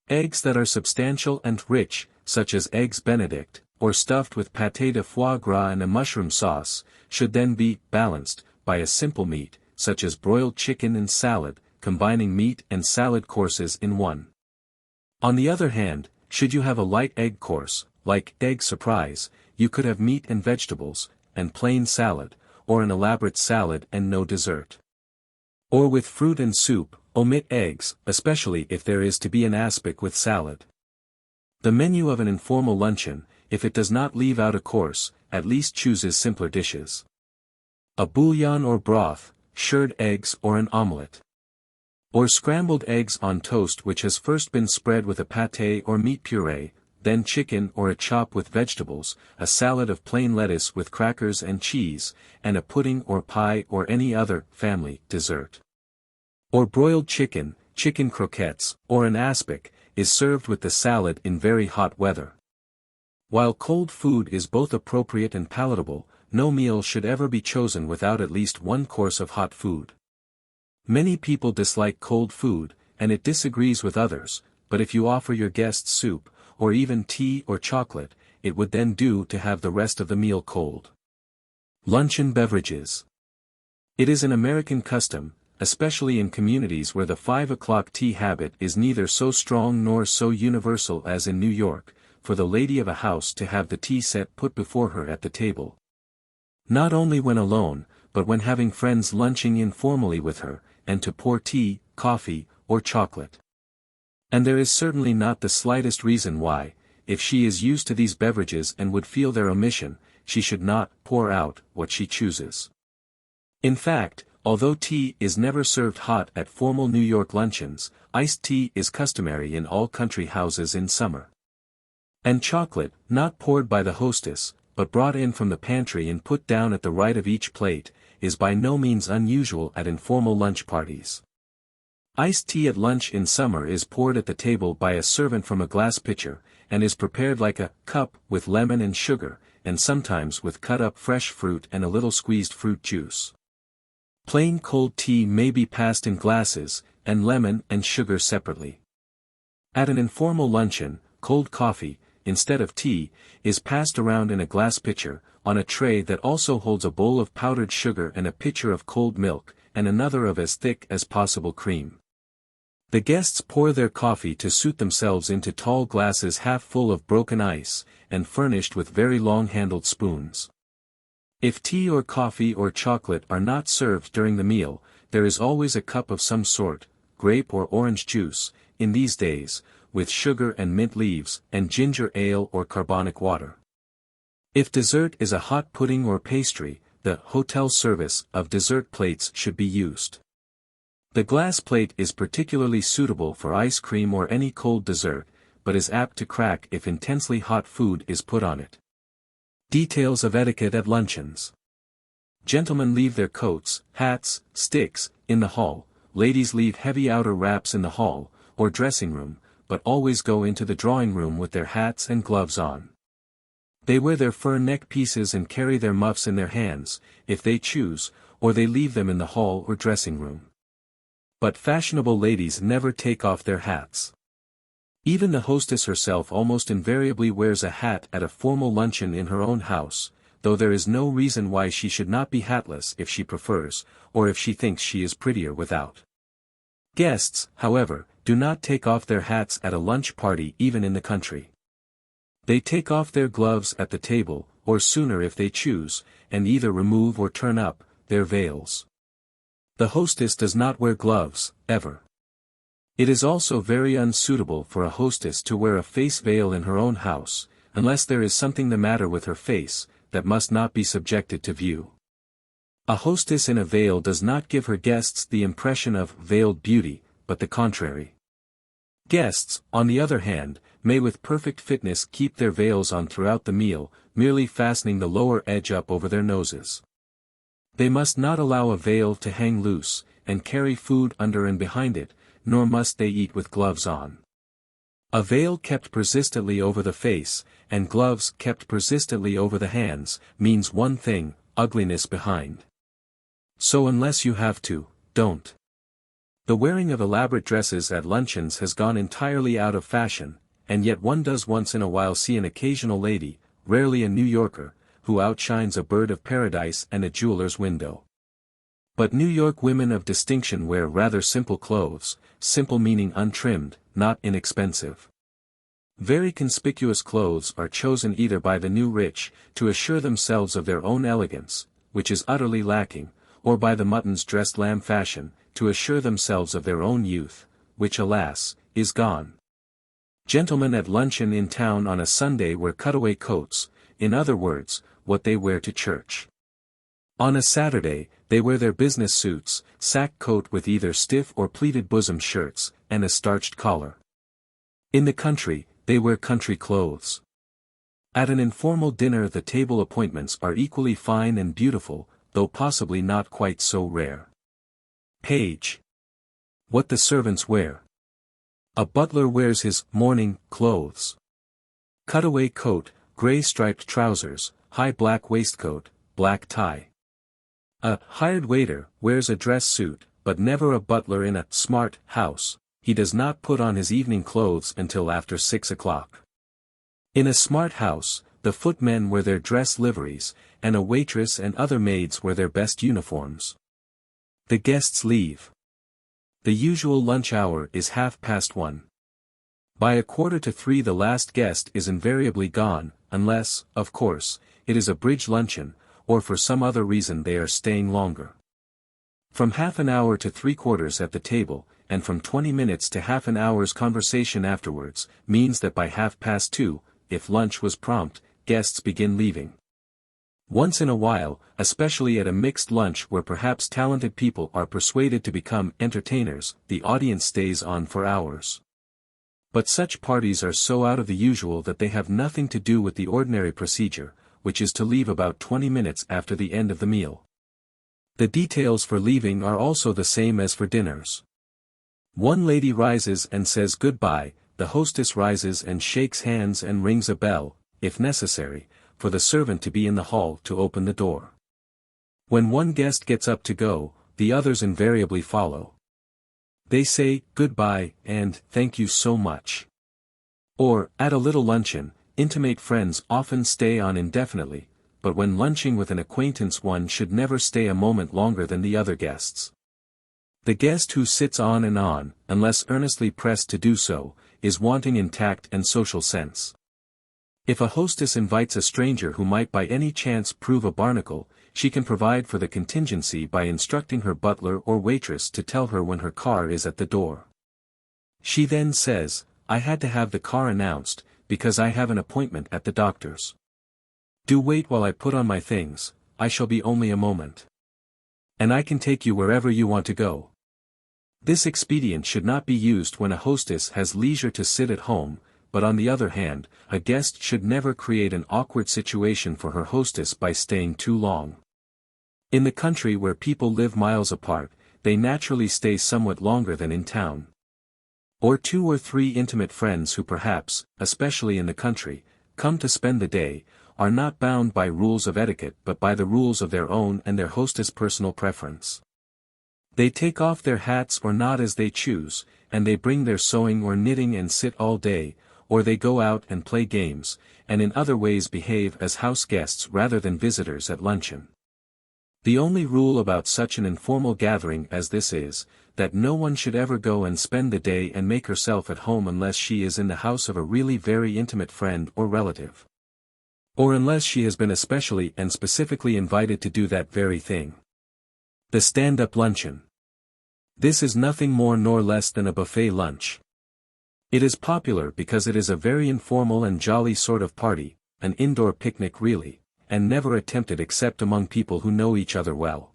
Eggs that are substantial and rich, such as eggs Benedict, or stuffed with pâté de foie gras and a mushroom sauce, should then be balanced by a simple meat, such as broiled chicken and salad, combining meat and salad courses in one. On the other hand, should you have a light egg course, like egg surprise, you could have meat and vegetables, and plain salad, or an elaborate salad and no dessert. Or with fruit and soup, omit eggs, especially if there is to be an aspic with salad. The menu of an informal luncheon, if it does not leave out a course, at least chooses simpler dishes. A bouillon or broth, shirred eggs or an omelette. Or scrambled eggs on toast which has first been spread with a pâté or meat puree, then chicken or a chop with vegetables, a salad of plain lettuce with crackers and cheese, and a pudding or pie or any other family dessert. Or broiled chicken, chicken croquettes, or an aspic, is served with the salad in very hot weather. While cold food is both appropriate and palatable, no meal should ever be chosen without at least one course of hot food. Many people dislike cold food, and it disagrees with others, but if you offer your guests soup, or even tea or chocolate, it would then do to have the rest of the meal cold. Luncheon beverages. It is an American custom, especially in communities where the 5 o'clock tea habit is neither so strong nor so universal as in New York, for the lady of a house to have the tea set put before her at the table. Not only when alone, but when having friends lunching informally with her, and to pour tea, coffee, or chocolate. And there is certainly not the slightest reason why, if she is used to these beverages and would feel their omission, she should not pour out what she chooses. In fact, although tea is never served hot at formal New York luncheons, iced tea is customary in all country houses in summer. And chocolate, not poured by the hostess, but brought in from the pantry and put down at the right of each plate, is by no means unusual at informal lunch parties. Iced tea at lunch in summer is poured at the table by a servant from a glass pitcher, and is prepared like a cup with lemon and sugar, and sometimes with cut-up fresh fruit and a little squeezed fruit juice. Plain cold tea may be passed in glasses, and lemon and sugar separately. At an informal luncheon, cold coffee, instead of tea, is passed around in a glass pitcher, on a tray that also holds a bowl of powdered sugar and a pitcher of cold milk, and another of as thick as possible cream. The guests pour their coffee to suit themselves into tall glasses half full of broken ice, and furnished with very long-handled spoons. If tea or coffee or chocolate are not served during the meal, there is always a cup of some sort, grape or orange juice, in these days, with sugar and mint leaves, and ginger ale or carbonic water. If dessert is a hot pudding or pastry, the hotel service of dessert plates should be used. The glass plate is particularly suitable for ice cream or any cold dessert, but is apt to crack if intensely hot food is put on it. Details of etiquette at luncheons. Gentlemen leave their coats, hats, sticks, in the hall, ladies leave heavy outer wraps in the hall, or dressing room, but always go into the drawing room with their hats and gloves on. They wear their fur neck pieces and carry their muffs in their hands, if they choose, or they leave them in the hall or dressing room. But fashionable ladies never take off their hats. Even the hostess herself almost invariably wears a hat at a formal luncheon in her own house, though there is no reason why she should not be hatless if she prefers, or if she thinks she is prettier without. Guests, however, do not take off their hats at a lunch party even in the country. They take off their gloves at the table, or sooner if they choose, and either remove or turn up their veils. The hostess does not wear gloves, ever. It is also very unsuitable for a hostess to wear a face veil in her own house, unless there is something the matter with her face, that must not be subjected to view. A hostess in a veil does not give her guests the impression of veiled beauty, but the contrary. Guests, on the other hand, may with perfect fitness keep their veils on throughout the meal, merely fastening the lower edge up over their noses. They must not allow a veil to hang loose, and carry food under and behind it, nor must they eat with gloves on. A veil kept persistently over the face, and gloves kept persistently over the hands, means one thing, ugliness behind. So unless you have to, don't. The wearing of elaborate dresses at luncheons has gone entirely out of fashion, and yet one does once in a while see an occasional lady, rarely a New Yorker, who outshines a bird of paradise and a jeweler's window. But New York women of distinction wear rather simple clothes, simple meaning untrimmed, not inexpensive. Very conspicuous clothes are chosen either by the new rich, to assure themselves of their own elegance, which is utterly lacking, or by the muttons dressed lamb fashion, to assure themselves of their own youth, which alas, is gone. Gentlemen at luncheon in town on a Sunday wear cutaway coats, in other words, what they wear to church. On a Saturday, they wear their business suits, sack coat with either stiff or pleated bosom shirts, and a starched collar. In the country, they wear country clothes. At an informal dinner the table appointments are equally fine and beautiful, though possibly not quite so rare. Page. What the servants wear. A butler wears his morning clothes. Cutaway coat, gray striped trousers, high black waistcoat, black tie. A hired waiter wears a dress suit, but never a butler in a smart house. He does not put on his evening clothes until after 6 o'clock. In a smart house, the footmen wear their dress liveries, and a waitress and other maids wear their best uniforms. The guests leave. The usual lunch hour is 1:30. By 2:45 the last guest is invariably gone, unless, of course, it is a bridge luncheon, or for some other reason they are staying longer. From half an hour to 3/4 at the table, and from 20 minutes to half an hour's conversation afterwards, means that by 2:30, if lunch was prompt, guests begin leaving. Once in a while, especially at a mixed lunch where perhaps talented people are persuaded to become entertainers, the audience stays on for hours. But such parties are so out of the usual that they have nothing to do with the ordinary procedure, which is to leave about 20 minutes after the end of the meal. The details for leaving are also the same as for dinners. One lady rises and says goodbye, the hostess rises and shakes hands and rings a bell, if necessary, for the servant to be in the hall to open the door. When one guest gets up to go, the others invariably follow. They say, goodbye, and, thank you so much. Or, at a little luncheon, intimate friends often stay on indefinitely, but when lunching with an acquaintance one should never stay a moment longer than the other guests. The guest who sits on and on, unless earnestly pressed to do so, is wanting in tact and social sense. If a hostess invites a stranger who might by any chance prove a barnacle, she can provide for the contingency by instructing her butler or waitress to tell her when her car is at the door. She then says, I had to have the car announced, because I have an appointment at the doctor's. Do wait while I put on my things, I shall be only a moment. And I can take you wherever you want to go. This expedient should not be used when a hostess has leisure to sit at home, but on the other hand, a guest should never create an awkward situation for her hostess by staying too long. In the country where people live miles apart, they naturally stay somewhat longer than in town. Or 2 or 3 intimate friends who perhaps, especially in the country, come to spend the day, are not bound by rules of etiquette but by the rules of their own and their hostess' personal preference. They take off their hats or not as they choose, and they bring their sewing or knitting and sit all day, or they go out and play games, and in other ways behave as house guests rather than visitors at luncheon. The only rule about such an informal gathering as this is, that no one should ever go and spend the day and make herself at home unless she is in the house of a really very intimate friend or relative. Or unless she has been especially and specifically invited to do that very thing. The stand-up luncheon. This is nothing more nor less than a buffet lunch. It is popular because it is a very informal and jolly sort of party, an indoor picnic really, and never attempted except among people who know each other well.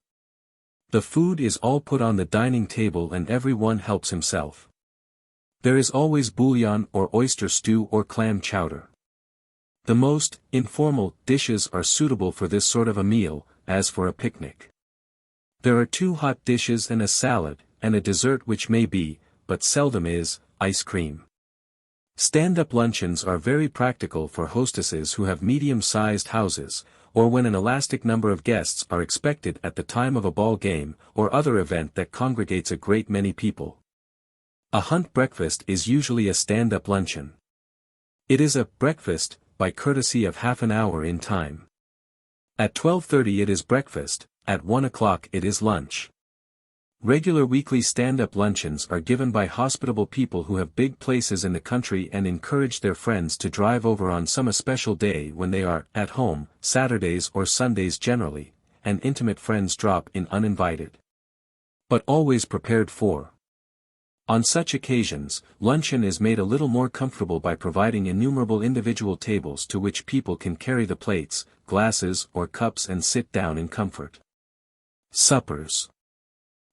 The food is all put on the dining table and everyone helps himself. There is always bouillon or oyster stew or clam chowder. The most informal dishes are suitable for this sort of a meal, as for a picnic. There are 2 hot dishes and a salad, and a dessert which may be, but seldom is, ice cream. Stand-up luncheons are very practical for hostesses who have medium-sized houses, or when an elastic number of guests are expected at the time of a ball game or other event that congregates a great many people. A hunt breakfast is usually a stand-up luncheon. It is a breakfast, by courtesy of half an hour in time. At 12:30 it is breakfast, at 1 o'clock it is lunch. Regular weekly stand-up luncheons are given by hospitable people who have big places in the country and encourage their friends to drive over on some especial day when they are at home, Saturdays or Sundays generally, and intimate friends drop in uninvited. But always prepared for. On such occasions, luncheon is made a little more comfortable by providing innumerable individual tables to which people can carry the plates, glasses or cups and sit down in comfort. Suppers.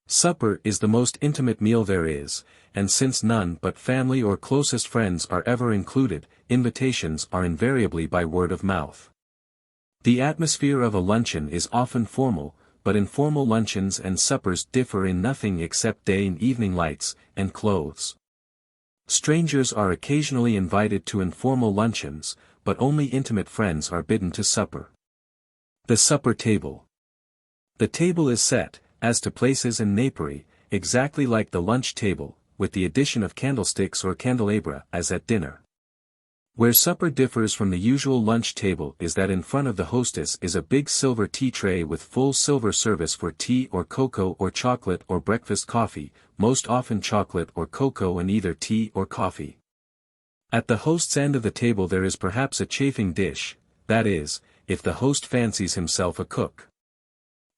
Supper is the most intimate meal there is, and since none but family or closest friends are ever included, invitations are invariably by word of mouth. The atmosphere of a luncheon is often formal, but informal luncheons and suppers differ in nothing except day and evening lights, and clothes. Strangers are occasionally invited to informal luncheons, but only intimate friends are bidden to supper. The supper table. The table is set, as to places and napery, exactly like the lunch table, with the addition of candlesticks or candelabra as at dinner. Where supper differs from the usual lunch table is that in front of the hostess is a big silver tea tray with full silver service for tea or cocoa or chocolate or breakfast coffee, most often chocolate or cocoa and either tea or coffee. At the host's end of the table there is perhaps a chafing dish, that is, if the host fancies himself a cook.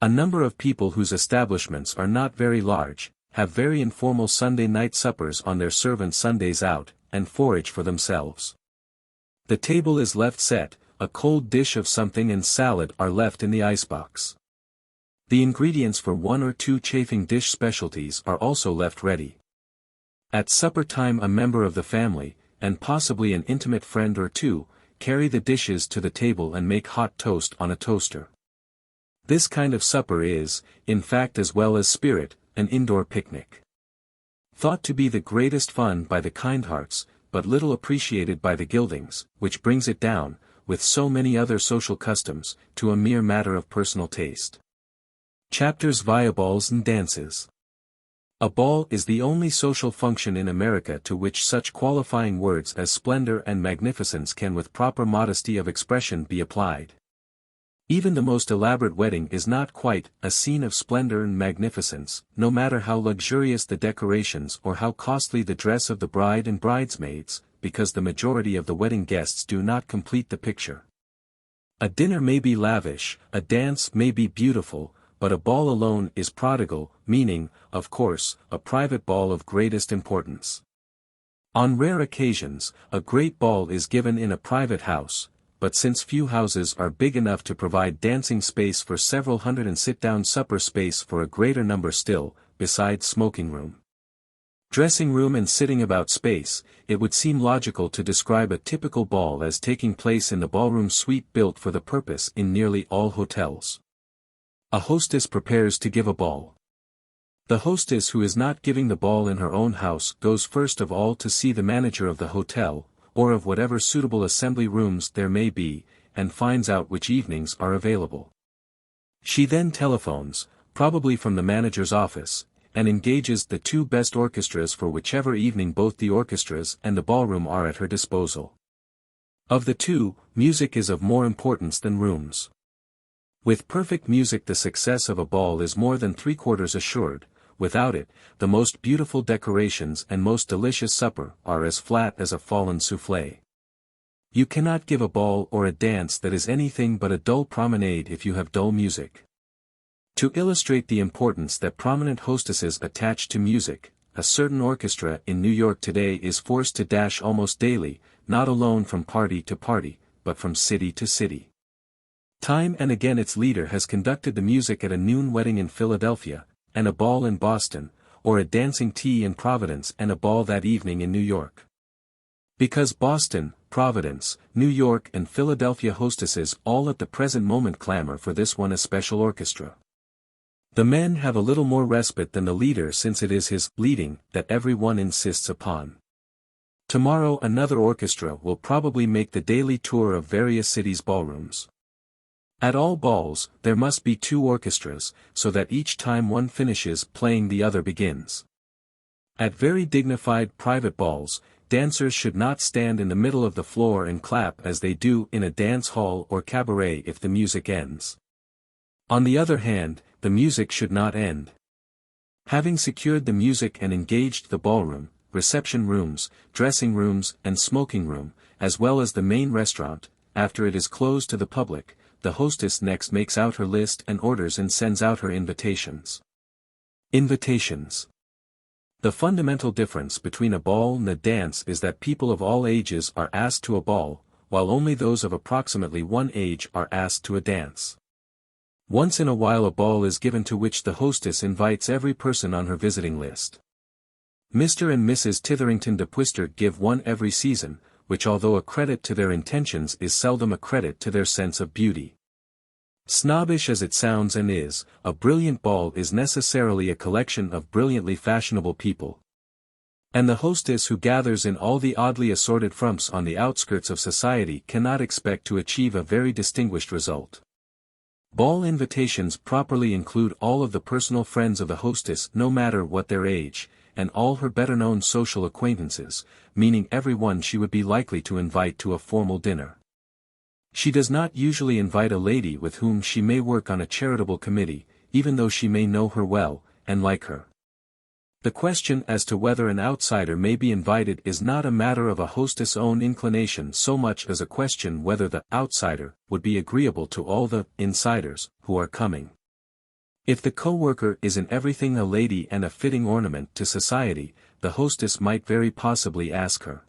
A number of people whose establishments are not very large, have very informal Sunday night suppers on their servants' Sundays out, and forage for themselves. The table is left set, a cold dish of something and salad are left in the icebox. The ingredients for 1 or 2 chafing dish specialties are also left ready. At supper time a member of the family, and possibly an intimate friend or 2, carry the dishes to the table and make hot toast on a toaster. This kind of supper is, in fact as well as spirit, an indoor picnic. Thought to be the greatest fun by the kind hearts, but little appreciated by the gildings, which brings it down, with so many other social customs, to a mere matter of personal taste. Chapters VIIABALLS and dances. A ball is the only social function in America to which such qualifying words as splendor and magnificence can with proper modesty of expression be applied. Even the most elaborate wedding is not quite a scene of splendor and magnificence, no matter how luxurious the decorations or how costly the dress of the bride and bridesmaids, because the majority of the wedding guests do not complete the picture. A dinner may be lavish, a dance may be beautiful, but a ball alone is prodigal, meaning, of course, a private ball of greatest importance. On rare occasions, a great ball is given in a private house, but since few houses are big enough to provide dancing space for several hundred and sit-down supper space for a greater number still, besides smoking room, dressing room and sitting about space, it would seem logical to describe a typical ball as taking place in the ballroom suite built for the purpose in nearly all hotels. A hostess prepares to give a ball. The hostess who is not giving the ball in her own house goes first of all to see the manager of the hotel, or of whatever suitable assembly rooms there may be, and finds out which evenings are available. She then telephones, probably from the manager's office, and engages the two best orchestras for whichever evening both the orchestras and the ballroom are at her disposal. Of the two, music is of more importance than rooms. With perfect music the success of a ball is more than 3/4 assured. Without it, the most beautiful decorations and most delicious supper are as flat as a fallen soufflé. You cannot give a ball or a dance that is anything but a dull promenade if you have dull music. To illustrate the importance that prominent hostesses attach to music, a certain orchestra in New York today is forced to dash almost daily, not alone from party to party, but from city to city. Time and again its leader has conducted the music at a noon wedding in Philadelphia, and a ball in Boston, or a dancing tea in Providence and a ball that evening in New York. Because Boston, Providence, New York and Philadelphia hostesses all at the present moment clamor for this one especial orchestra. The men have a little more respite than the leader since it is his leading that every one insists upon. Tomorrow another orchestra will probably make the daily tour of various cities' ballrooms. At all balls, there must be two orchestras, so that each time one finishes playing the other begins. At very dignified private balls, dancers should not stand in the middle of the floor and clap as they do in a dance hall or cabaret if the music ends. On the other hand, the music should not end. Having secured the music and engaged the ballroom, reception rooms, dressing rooms and smoking room, as well as the main restaurant, after it is closed to the public, the hostess next makes out her list and orders and sends out her invitations. Invitations. The fundamental difference between a ball and a dance is that people of all ages are asked to a ball, while only those of approximately one age are asked to a dance. Once in a while a ball is given to which the hostess invites every person on her visiting list. Mr. and Mrs. Titherington de Pwister give one every season, which although a credit to their intentions is seldom a credit to their sense of beauty. Snobbish as it sounds and is, a brilliant ball is necessarily a collection of brilliantly fashionable people. And the hostess who gathers in all the oddly assorted frumps on the outskirts of society cannot expect to achieve a very distinguished result. Ball invitations properly include all of the personal friends of the hostess no matter what their age, and all her better-known social acquaintances, meaning everyone she would be likely to invite to a formal dinner. She does not usually invite a lady with whom she may work on a charitable committee, even though she may know her well, and like her. The question as to whether an outsider may be invited is not a matter of a hostess' own inclination so much as a question whether the outsider would be agreeable to all the insiders who are coming. If the co-worker is in everything a lady and a fitting ornament to society, the hostess might very possibly ask her.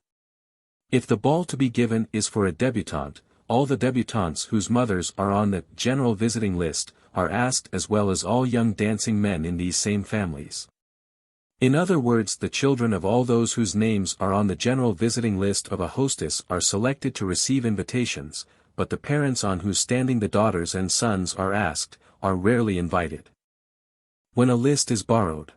If the ball to be given is for a débutante, all the débutantes whose mothers are on the general visiting list are asked as well as all young dancing men in these same families. In other words, the children of all those whose names are on the general visiting list of a hostess are selected to receive invitations, but the parents on whose standing the daughters and sons are asked, are rarely invited. When a list is borrowed.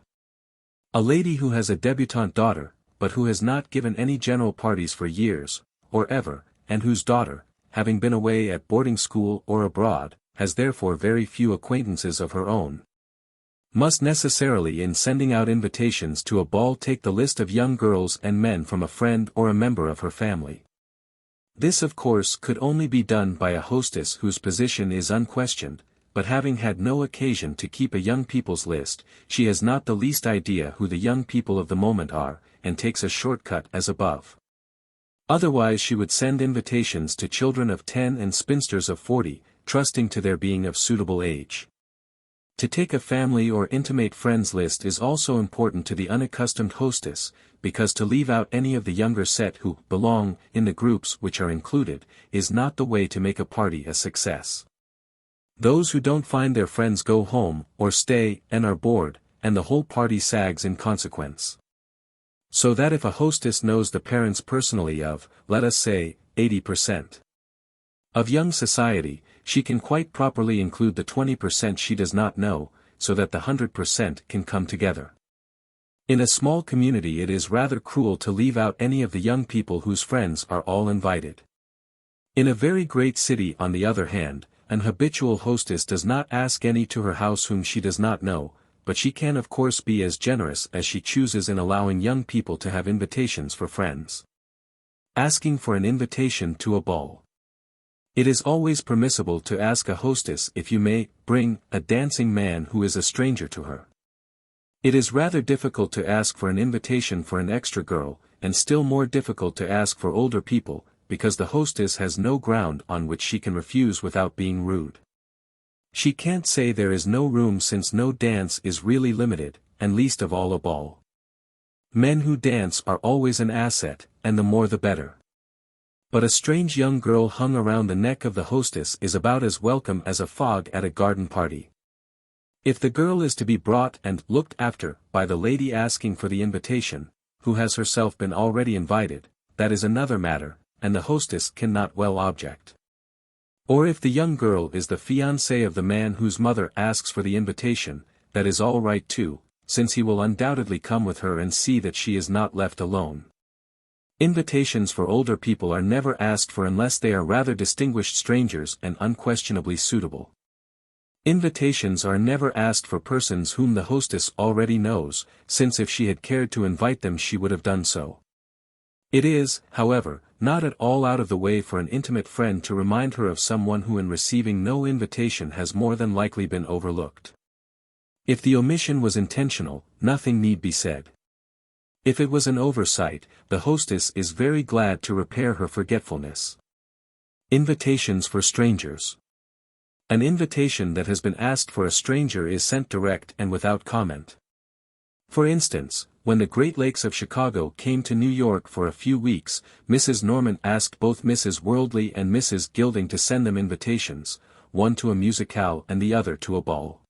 A lady who has a débutante daughter, but who has not given any general parties for years, or ever, and whose daughter, having been away at boarding school or abroad, has therefore very few acquaintances of her own, must necessarily in sending out invitations to a ball take the list of young girls and men from a friend or a member of her family. This of course could only be done by a hostess whose position is unquestioned, but having had no occasion to keep a young people's list, she has not the least idea who the young people of the moment are, and takes a short-cut as above. Otherwise she would send invitations to children of 10 and spinsters of 40, trusting to their being of suitable age. To take a family or intimate friends list is also important to the unaccustomed hostess, because to leave out any of the younger set who belong in the groups which are included, is not the way to make a party a success. Those who don't find their friends go home, or stay, and are bored, and the whole party sags in consequence. So that if a hostess knows the parents personally of, let us say, 80% of young society, she can quite properly include the 20% she does not know, so that the 100% can come together. In a small community it is rather cruel to leave out any of the young people whose friends are all invited. In a very great city, on the other hand, an habitual hostess does not ask any to her house whom she does not know, but she can of course be as generous as she chooses in allowing young people to have invitations for friends. Asking for an invitation to a ball. It is always permissible to ask a hostess if you may bring a dancing man who is a stranger to her. It is rather difficult to ask for an invitation for an extra girl, and still more difficult to ask for older people, because the hostess has no ground on which she can refuse without being rude. She can't say there is no room, since no dance is really limited, and least of all a ball. Men who dance are always an asset, and the more the better. But a strange young girl hung around the neck of the hostess is about as welcome as a fog at a garden party. If the girl is to be brought and looked after by the lady asking for the invitation, who has herself been already invited, that is another matter, and the hostess cannot well object. Or if the young girl is the fiancée of the man whose mother asks for the invitation, that is all right too, since he will undoubtedly come with her and see that she is not left alone. Invitations for older people are never asked for unless they are rather distinguished strangers and unquestionably suitable. Invitations are never asked for persons whom the hostess already knows, since if she had cared to invite them she would have done so. It is, however, not at all out of the way for an intimate friend to remind her of someone who in receiving no invitation has more than likely been overlooked. If the omission was intentional, nothing need be said. If it was an oversight, the hostess is very glad to repair her forgetfulness. Invitations for strangers. An invitation that has been asked for a stranger is sent direct and without comment. For instance, when the Great Lakes of Chicago came to New York for a few weeks, Mrs. Norman asked both Mrs. Worldly and Mrs. Gilding to send them invitations, one to a musicale and the other to a ball.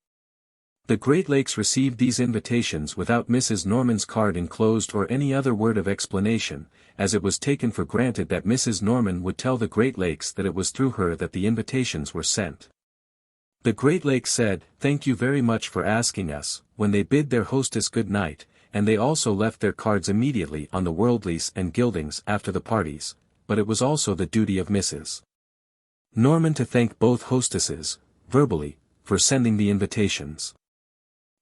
The Great Lakes received these invitations without Mrs. Norman's card enclosed or any other word of explanation, as it was taken for granted that Mrs. Norman would tell the Great Lakes that it was through her that the invitations were sent. The Great Lakes said, "Thank you very much for asking us," when they bid their hostess good night, and they also left their cards immediately on the Worldlies and Gildings after the parties, but it was also the duty of Mrs. Norman to thank both hostesses, verbally, for sending the invitations.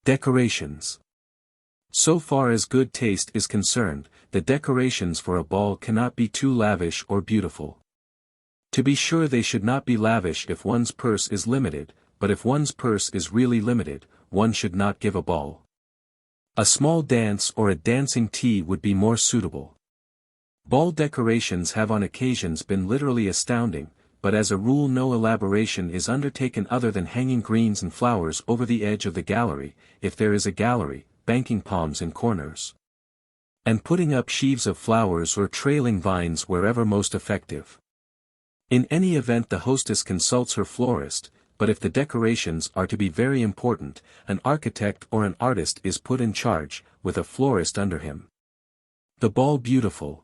Decorations. So far as good taste is concerned, the decorations for a ball cannot be too lavish or beautiful. To be sure, they should not be lavish if one's purse is limited, but if one's purse is really limited, one should not give a ball. A small dance or a dancing tea would be more suitable. Ball decorations have on occasions been literally astounding, but as a rule no elaboration is undertaken other than hanging greens and flowers over the edge of the gallery, if there is a gallery, banking palms in corners, and putting up sheaves of flowers or trailing vines wherever most effective. In any event, the hostess consults her florist, but if the decorations are to be very important, an architect or an artist is put in charge, with a florist under him. The ball beautiful.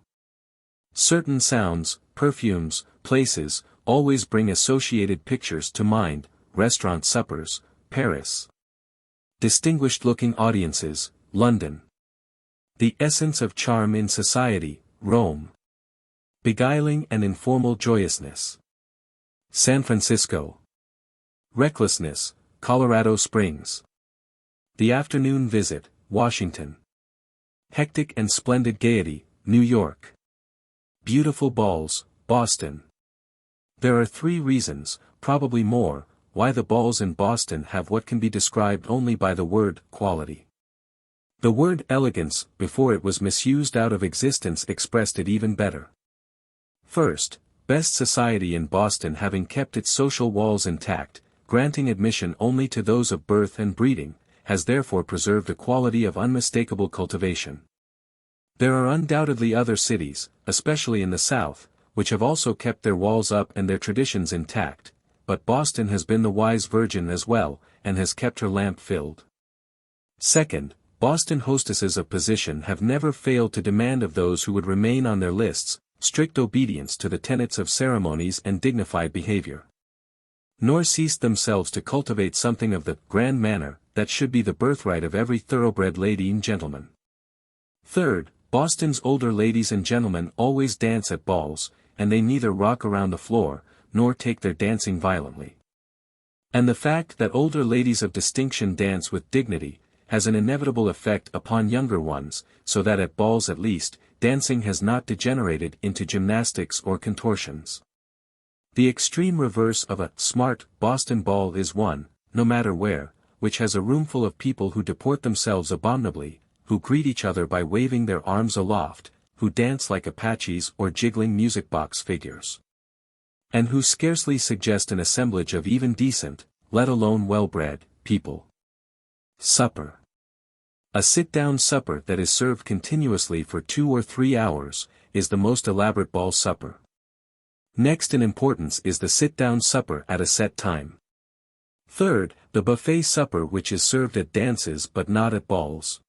Certain sounds, perfumes, places, always bring associated pictures to mind: restaurant suppers, Paris. Distinguished-looking audiences, London. The essence of charm in society, Rome. Beguiling and informal joyousness, San Francisco. Recklessness, Colorado Springs. The afternoon visit, Washington. Hectic and splendid gaiety, New York. Beautiful balls, Boston. There are 3 reasons, probably more, why the balls in Boston have what can be described only by the word quality. The word elegance, before it was misused out of existence, expressed it even better. First, best society in Boston, having kept its social walls intact, granting admission only to those of birth and breeding, has therefore preserved a quality of unmistakable cultivation. There are undoubtedly other cities, especially in the South, which have also kept their walls up and their traditions intact, but Boston has been the wise virgin as well, and has kept her lamp filled. Second, Boston hostesses of position have never failed to demand of those who would remain on their lists, strict obedience to the tenets of ceremonies and dignified behavior. Nor ceased themselves to cultivate something of the grand manner that should be the birthright of every thoroughbred lady and gentleman. Third, Boston's older ladies and gentlemen always dance at balls, and they neither rock around the floor, nor take their dancing violently. And the fact that older ladies of distinction dance with dignity, has an inevitable effect upon younger ones, so that at balls at least, dancing has not degenerated into gymnastics or contortions. The extreme reverse of a smart Boston ball is one, no matter where, which has a roomful of people who deport themselves abominably, who greet each other by waving their arms aloft, who dance like Apaches or jiggling music box figures, and who scarcely suggest an assemblage of even decent, let alone well-bred, people. Supper. A sit-down supper that is served continuously for 2 or 3 hours, is the most elaborate ball supper. Next in importance is the sit-down supper at a set time. Third, the buffet supper, which is served at dances but not at balls.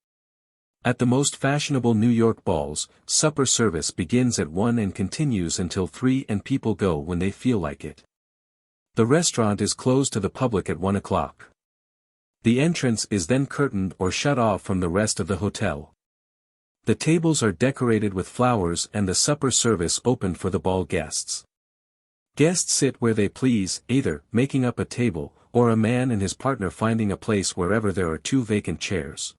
At the most fashionable New York balls, supper service begins at 1 and continues until 3, and people go when they feel like it. The restaurant is closed to the public at 1 o'clock. The entrance is then curtained or shut off from the rest of the hotel. The tables are decorated with flowers and the supper service opened for the ball guests. Guests sit where they please, either making up a table, or a man and his partner finding a place wherever there are 2 vacant chairs.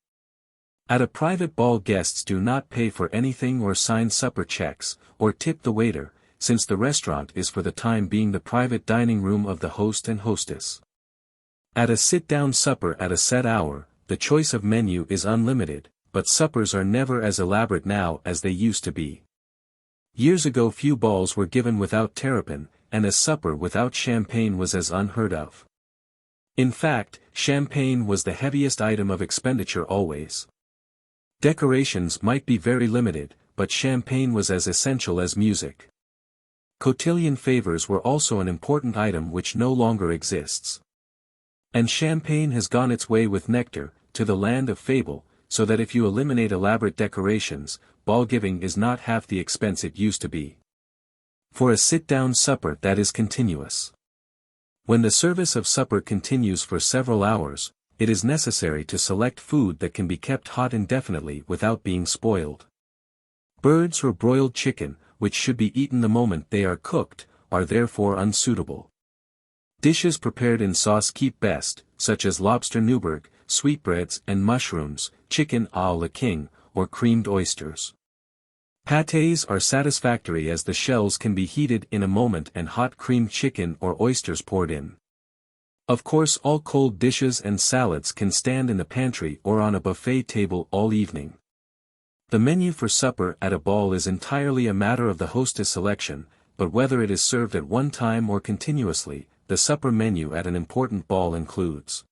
At a private ball, guests do not pay for anything or sign supper checks, or tip the waiter, since the restaurant is for the time being the private dining room of the host and hostess. At a sit-down supper at a set hour, the choice of menu is unlimited, but suppers are never as elaborate now as they used to be. Years ago few balls were given without terrapin, and a supper without champagne was as unheard of. In fact, champagne was the heaviest item of expenditure always. Decorations might be very limited, but champagne was as essential as music. Cotillion favors were also an important item which no longer exists. And champagne has gone its way with nectar, to the land of fable, so that if you eliminate elaborate decorations, ball giving is not half the expense it used to be. For a sit-down supper that is continuous. When the service of supper continues for several hours, it is necessary to select food that can be kept hot indefinitely without being spoiled. Birds or broiled chicken, which should be eaten the moment they are cooked, are therefore unsuitable. Dishes prepared in sauce keep best, such as lobster Newburg, sweetbreads and mushrooms, chicken à la king, or creamed oysters. Pâtés are satisfactory as the shells can be heated in a moment and hot creamed chicken or oysters poured in. Of course all cold dishes and salads can stand in the pantry or on a buffet table all evening. The menu for supper at a ball is entirely a matter of the hostess' selection, but whether it is served at one time or continuously, the supper menu at an important ball includes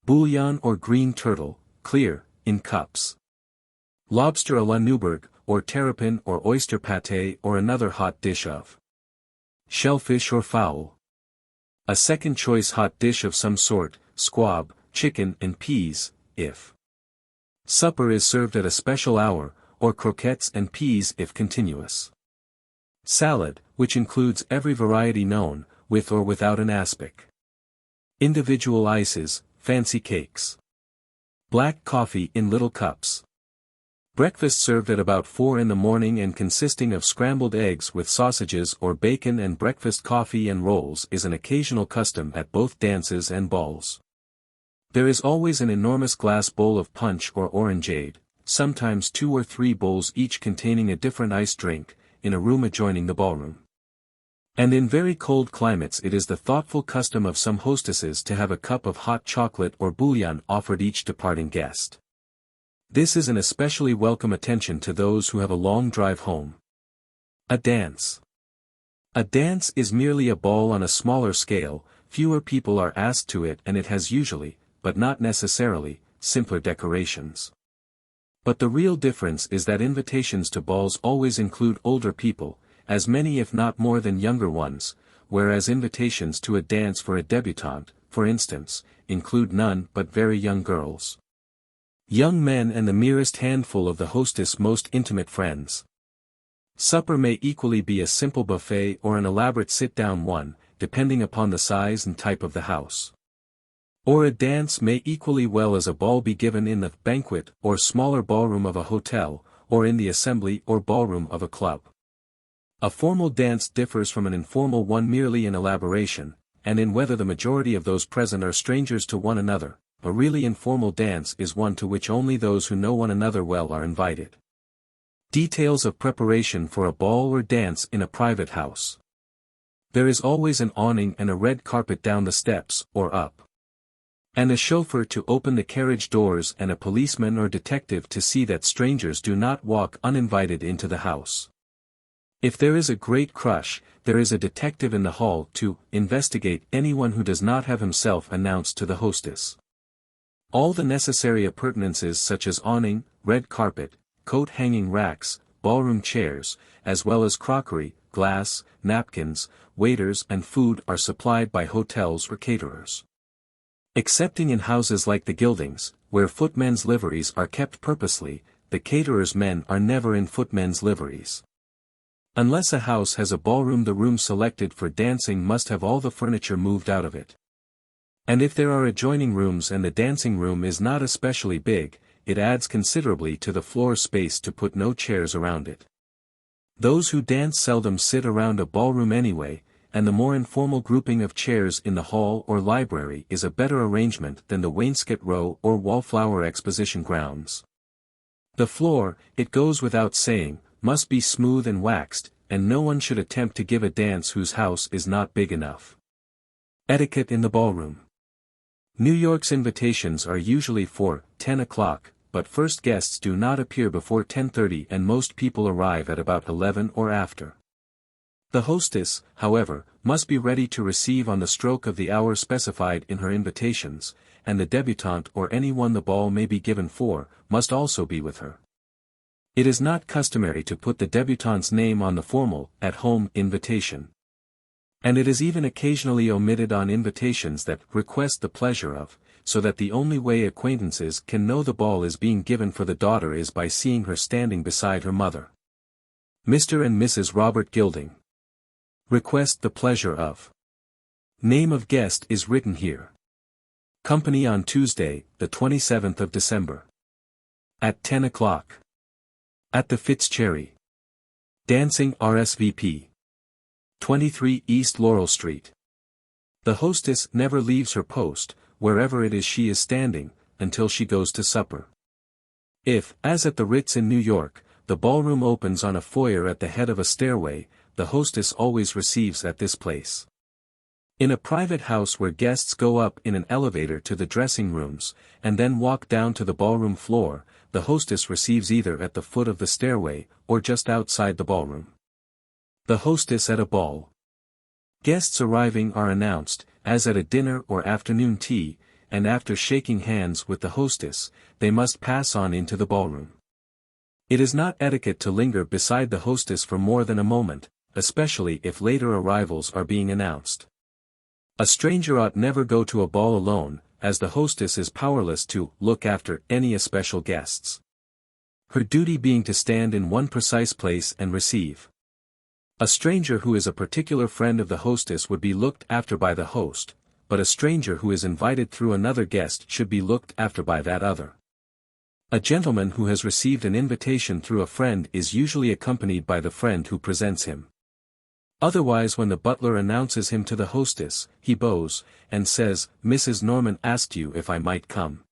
bouillon or green turtle, clear, in cups. Lobster à la Newburg, or terrapin or oyster pâté or another hot dish of shellfish or fowl. A second choice hot dish of some sort, squab, chicken and peas, if supper is served at a special hour, or croquettes and peas if continuous. Salad, which includes every variety known, with or without an aspic. Individual ices, fancy cakes. Black coffee in little cups. Breakfast served at about 4 in the morning and consisting of scrambled eggs with sausages or bacon and breakfast coffee and rolls is an occasional custom at both dances and balls. There is always an enormous glass bowl of punch or orangeade, sometimes 2 or 3 bowls each containing a different iced drink, in a room adjoining the ballroom. And in very cold climates it is the thoughtful custom of some hostesses to have a cup of hot chocolate or bouillon offered each departing guest. This is an especially welcome attention to those who have a long drive home. A dance. A dance is merely a ball on a smaller scale, fewer people are asked to it and it has usually, but not necessarily, simpler decorations. But the real difference is that invitations to balls always include older people, as many if not more than younger ones, whereas invitations to a dance for a débutante, for instance, include none but very young girls. Young men and the merest handful of the hostess' most intimate friends. Supper may equally be a simple buffet or an elaborate sit-down one, depending upon the size and type of the house. Or a dance may equally well as a ball be given in the banquet or smaller ballroom of a hotel, or in the assembly or ballroom of a club. A formal dance differs from an informal one merely in elaboration, and in whether the majority of those present are strangers to one another. A really informal dance is one to which only those who know one another well are invited. Details of preparation for a ball or dance in a private house. There is always an awning and a red carpet down the steps, or up. And a chauffeur to open the carriage doors and a policeman or detective to see that strangers do not walk uninvited into the house. If there is a great crush, there is a detective in the hall to investigate anyone who does not have himself announced to the hostess. All the necessary appurtenances such as awning, red carpet, coat-hanging racks, ballroom chairs, as well as crockery, glass, napkins, waiters and food are supplied by hotels or caterers. Excepting in houses like the Gildings, where footmen's liveries are kept purposely, the caterers' men are never in footmen's liveries. Unless a house has a ballroom, the room selected for dancing must have all the furniture moved out of it. And if there are adjoining rooms and the dancing room is not especially big, it adds considerably to the floor space to put no chairs around it. Those who dance seldom sit around a ballroom anyway, and the more informal grouping of chairs in the hall or library is a better arrangement than the wainscot row or wallflower exposition grounds. The floor, it goes without saying, must be smooth and waxed, and no one should attempt to give a dance whose house is not big enough. Etiquette in the ballroom. New York's invitations are usually for 10 o'clock, but first guests do not appear before 10:30 and most people arrive at about 11 or after. The hostess, however, must be ready to receive on the stroke of the hour specified in her invitations, and the débutante or anyone the ball may be given for, must also be with her. It is not customary to put the débutante's name on the formal, at-home invitation. And it is even occasionally omitted on invitations that request the pleasure of, so that the only way acquaintances can know the ball is being given for the daughter is by seeing her standing beside her mother. Mr. and Mrs. Robert Gilding. Request the pleasure of. Name of guest is written here. Company on Tuesday, the 27th of December. At 10 o'clock. At the Fitzcherry. Dancing RSVP. 23 East Laurel Street. The hostess never leaves her post, wherever it is she is standing, until she goes to supper. If, as at the Ritz in New York, the ballroom opens on a foyer at the head of a stairway, the hostess always receives at this place. In a private house where guests go up in an elevator to the dressing rooms, and then walk down to the ballroom floor, the hostess receives either at the foot of the stairway, or just outside the ballroom. The hostess at a ball. Guests arriving are announced, as at a dinner or afternoon tea, and after shaking hands with the hostess, they must pass on into the ballroom. It is not etiquette to linger beside the hostess for more than a moment, especially if later arrivals are being announced. A stranger ought never go to a ball alone, as the hostess is powerless to look after any especial guests. Her duty being to stand in one precise place and receive. A stranger who is a particular friend of the hostess would be looked after by the host, but a stranger who is invited through another guest should be looked after by that other. A gentleman who has received an invitation through a friend is usually accompanied by the friend who presents him. Otherwise, when the butler announces him to the hostess, he bows, and says, "Mrs. Norman asked you if I might come."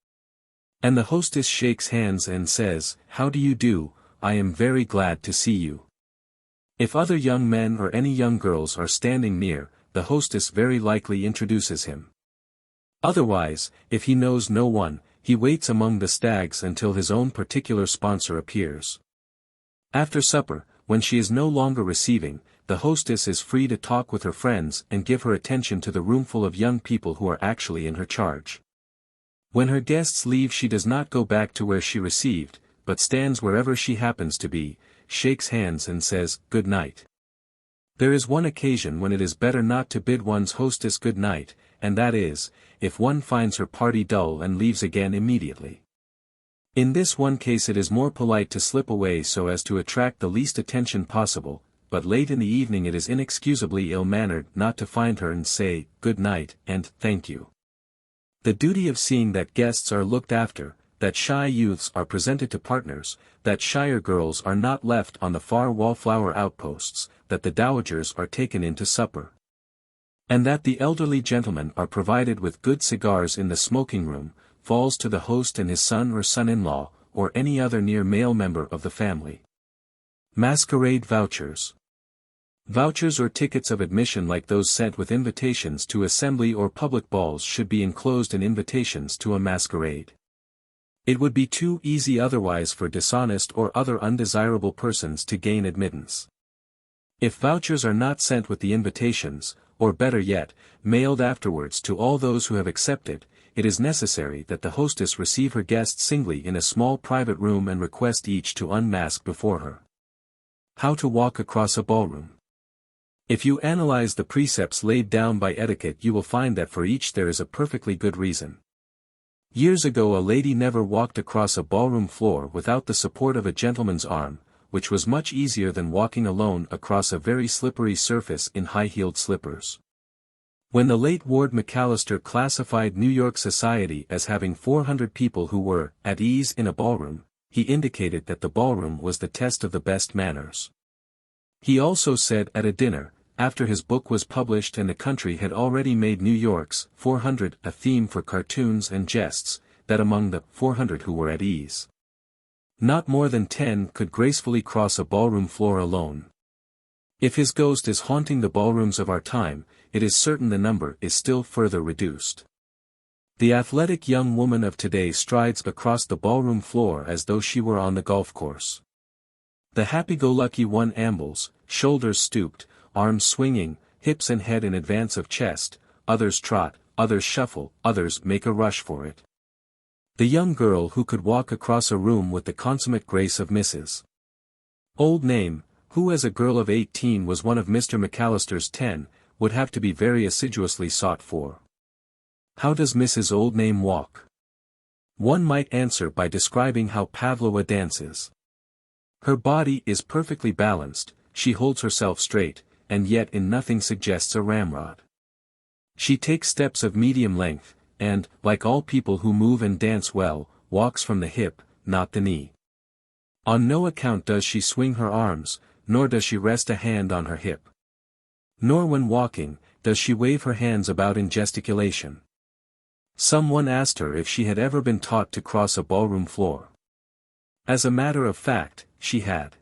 And the hostess shakes hands and says, "How do you do? I am very glad to see you." If other young men or any young girls are standing near, the hostess very likely introduces him. Otherwise, if he knows no one, he waits among the stags until his own particular sponsor appears. After supper, when she is no longer receiving, the hostess is free to talk with her friends and give her attention to the roomful of young people who are actually in her charge. When her guests leave, she does not go back to where she received, but stands wherever she happens to be, shakes hands and says, "Good night." There is one occasion when it is better not to bid one's hostess good night, and that is, if one finds her party dull and leaves again immediately. In this one case it is more polite to slip away so as to attract the least attention possible, but late in the evening it is inexcusably ill-mannered not to find her and say, "Good night," and "Thank you." The duty of seeing that guests are looked after, that shy youths are presented to partners, that shyer girls are not left on the far wallflower outposts, that the dowagers are taken in to supper, and that the elderly gentlemen are provided with good cigars in the smoking room, falls to the host and his son or son-in-law, or any other near male member of the family. Masquerade vouchers. Vouchers or tickets of admission like those sent with invitations to assembly or public balls should be enclosed in invitations to a masquerade. It would be too easy otherwise for dishonest or other undesirable persons to gain admittance. If vouchers are not sent with the invitations, or better yet, mailed afterwards to all those who have accepted, it is necessary that the hostess receive her guests singly in a small private room and request each to unmask before her. How to walk across a ballroom. If you analyze the precepts laid down by etiquette, you will find that for each there is a perfectly good reason. Years ago a lady never walked across a ballroom floor without the support of a gentleman's arm, which was much easier than walking alone across a very slippery surface in high-heeled slippers. When the late Ward McAllister classified New York society as having 400 people who were at ease in a ballroom, he indicated that the ballroom was the test of the best manners. He also said at a dinner, after his book was published and the country had already made New York's 400 a theme for cartoons and jests, that among the 400 who were at ease, not more than 10 could gracefully cross a ballroom floor alone. If his ghost is haunting the ballrooms of our time, it is certain the number is still further reduced. The athletic young woman of today strides across the ballroom floor as though she were on the golf course. The happy-go-lucky one ambles, shoulders stooped, arms swinging, hips and head in advance of chest, others trot, others shuffle, others make a rush for it. The young girl who could walk across a room with the consummate grace of Mrs. Old Name, who as a girl of 18 was one of Mr. McAllister's 10, would have to be very assiduously sought for. How does Mrs. Old Name walk? One might answer by describing how Pavlova dances. Her body is perfectly balanced, she holds herself straight, and yet in nothing suggests a ramrod. She takes steps of medium length, and, like all people who move and dance well, walks from the hip, not the knee. On no account does she swing her arms, nor does she rest a hand on her hip. Nor when walking, does she wave her hands about in gesticulation. Someone asked her if she had ever been taught to cross a ballroom floor. As a matter of fact, she had.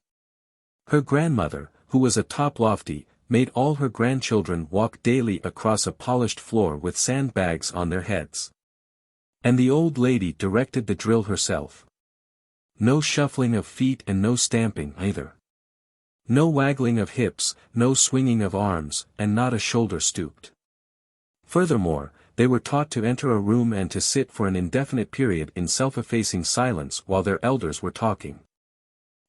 Her grandmother, who was a top lofty, made all her grandchildren walk daily across a polished floor with sandbags on their heads. And the old lady directed the drill herself. No shuffling of feet and no stamping either. No waggling of hips, no swinging of arms, and not a shoulder stooped. Furthermore, they were taught to enter a room and to sit for an indefinite period in self-effacing silence while their elders were talking.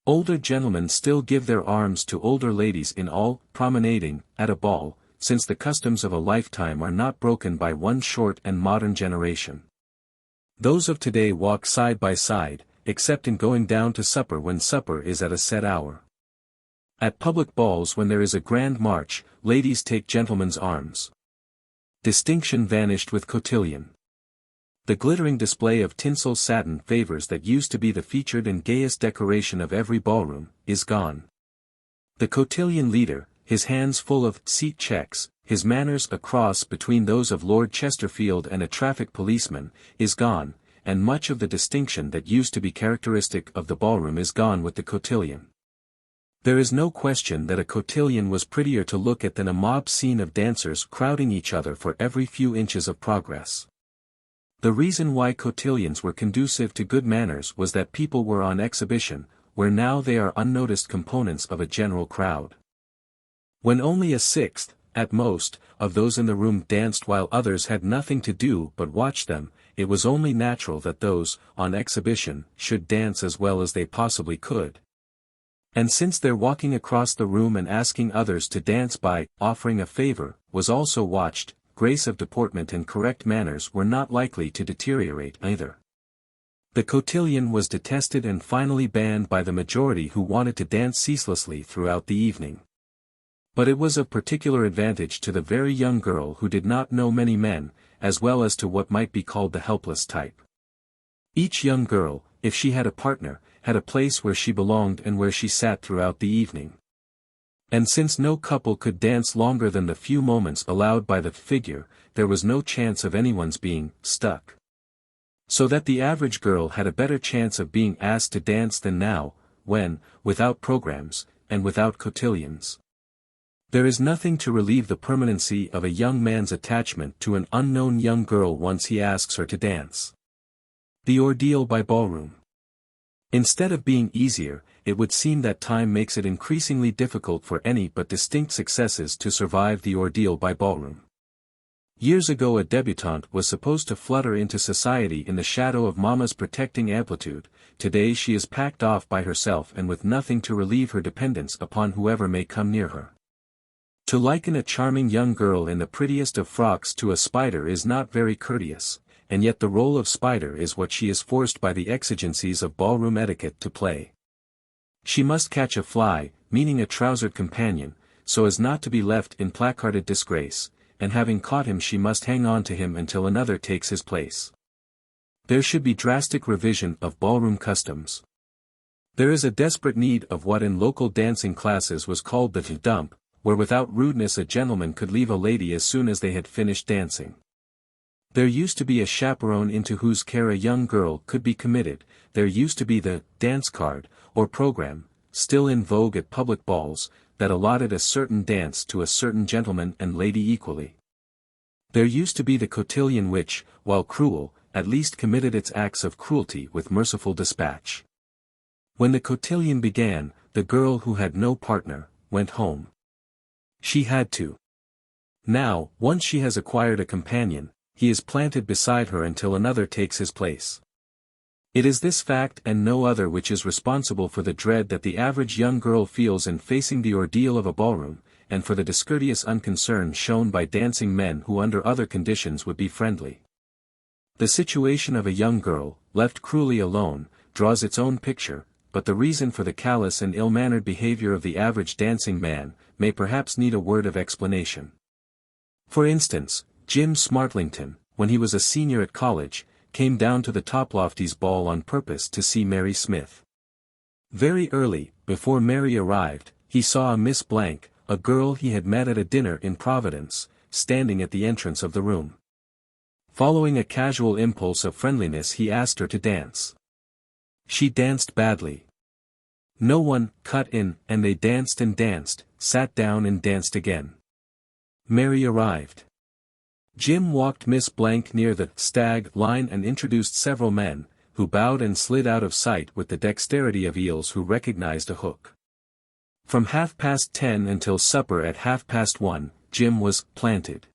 Older gentlemen still give their arms to older ladies in all promenading at a ball, since the customs of a lifetime are not broken by one short and modern generation. Those of today walk side by side, except in going down to supper when supper is at a set hour. At public balls when there is a grand march, ladies take gentlemen's arms. Distinction vanished with cotillion. The glittering display of tinsel satin favors that used to be the featured and gayest decoration of every ballroom, is gone. The cotillion leader, his hands full of seat checks, his manners a cross between those of Lord Chesterfield and a traffic policeman, is gone, and much of the distinction that used to be characteristic of the ballroom is gone with the cotillion. There is no question that a cotillion was prettier to look at than a mob scene of dancers crowding each other for every few inches of progress. The reason why cotillions were conducive to good manners was that people were on exhibition, where now they are unnoticed components of a general crowd. When only a sixth, at most, of those in the room danced while others had nothing to do but watch them, it was only natural that those, on exhibition, should dance as well as they possibly could. And since their walking across the room and asking others to dance by offering a favor was also watched, grace of deportment and correct manners were not likely to deteriorate either. The cotillion was detested and finally banned by the majority who wanted to dance ceaselessly throughout the evening. But it was of particular advantage to the very young girl who did not know many men, as well as to what might be called the helpless type. Each young girl, if she had a partner, had a place where she belonged and where she sat throughout the evening. And since no couple could dance longer than the few moments allowed by the figure, there was no chance of anyone's being stuck. So that the average girl had a better chance of being asked to dance than now, when, without programs, and without cotillions. There is nothing to relieve the permanency of a young man's attachment to an unknown young girl once he asks her to dance. The ordeal by ballroom. Instead of being easier, it would seem that time makes it increasingly difficult for any but distinct successes to survive the ordeal by ballroom. Years ago a débutante was supposed to flutter into society in the shadow of mama's protecting amplitude. Today she is packed off by herself and with nothing to relieve her dependence upon whoever may come near her. To liken a charming young girl in the prettiest of frocks to a spider is not very courteous, and yet the role of spider is what she is forced by the exigencies of ballroom etiquette to play. She must catch a fly, meaning a trousered companion, so as not to be left in placarded disgrace, and having caught him she must hang on to him until another takes his place. There should be drastic revision of ballroom customs. There is a desperate need of what in local dancing classes was called the dump, where without rudeness a gentleman could leave a lady as soon as they had finished dancing. There used to be a chaperone into whose care a young girl could be committed. There used to be the dance card, or program, still in vogue at public balls, that allotted a certain dance to a certain gentleman and lady equally. There used to be the cotillion which, while cruel, at least committed its acts of cruelty with merciful dispatch. When the cotillion began, the girl who had no partner, went home. She had to. Now, once she has acquired a companion, he is planted beside her until another takes his place. It is this fact and no other which is responsible for the dread that the average young girl feels in facing the ordeal of a ballroom, and for the discourteous unconcern shown by dancing men who under other conditions would be friendly. The situation of a young girl, left cruelly alone, draws its own picture, but the reason for the callous and ill-mannered behavior of the average dancing man may perhaps need a word of explanation. For instance, Jim Smartlington, when he was a senior at college, came down to the Toplofty's ball on purpose to see Mary Smith. Very early, before Mary arrived, he saw a Miss Blank, a girl he had met at a dinner in Providence, standing at the entrance of the room. Following a casual impulse of friendliness he asked her to dance. She danced badly. No one cut in, and they danced, sat down and danced again. Mary arrived. Jim walked Miss Blank near the stag line and introduced several men, who bowed and slid out of sight with the dexterity of eels who recognized a hook. From 10:30 until supper at 1:30, Jim was planted.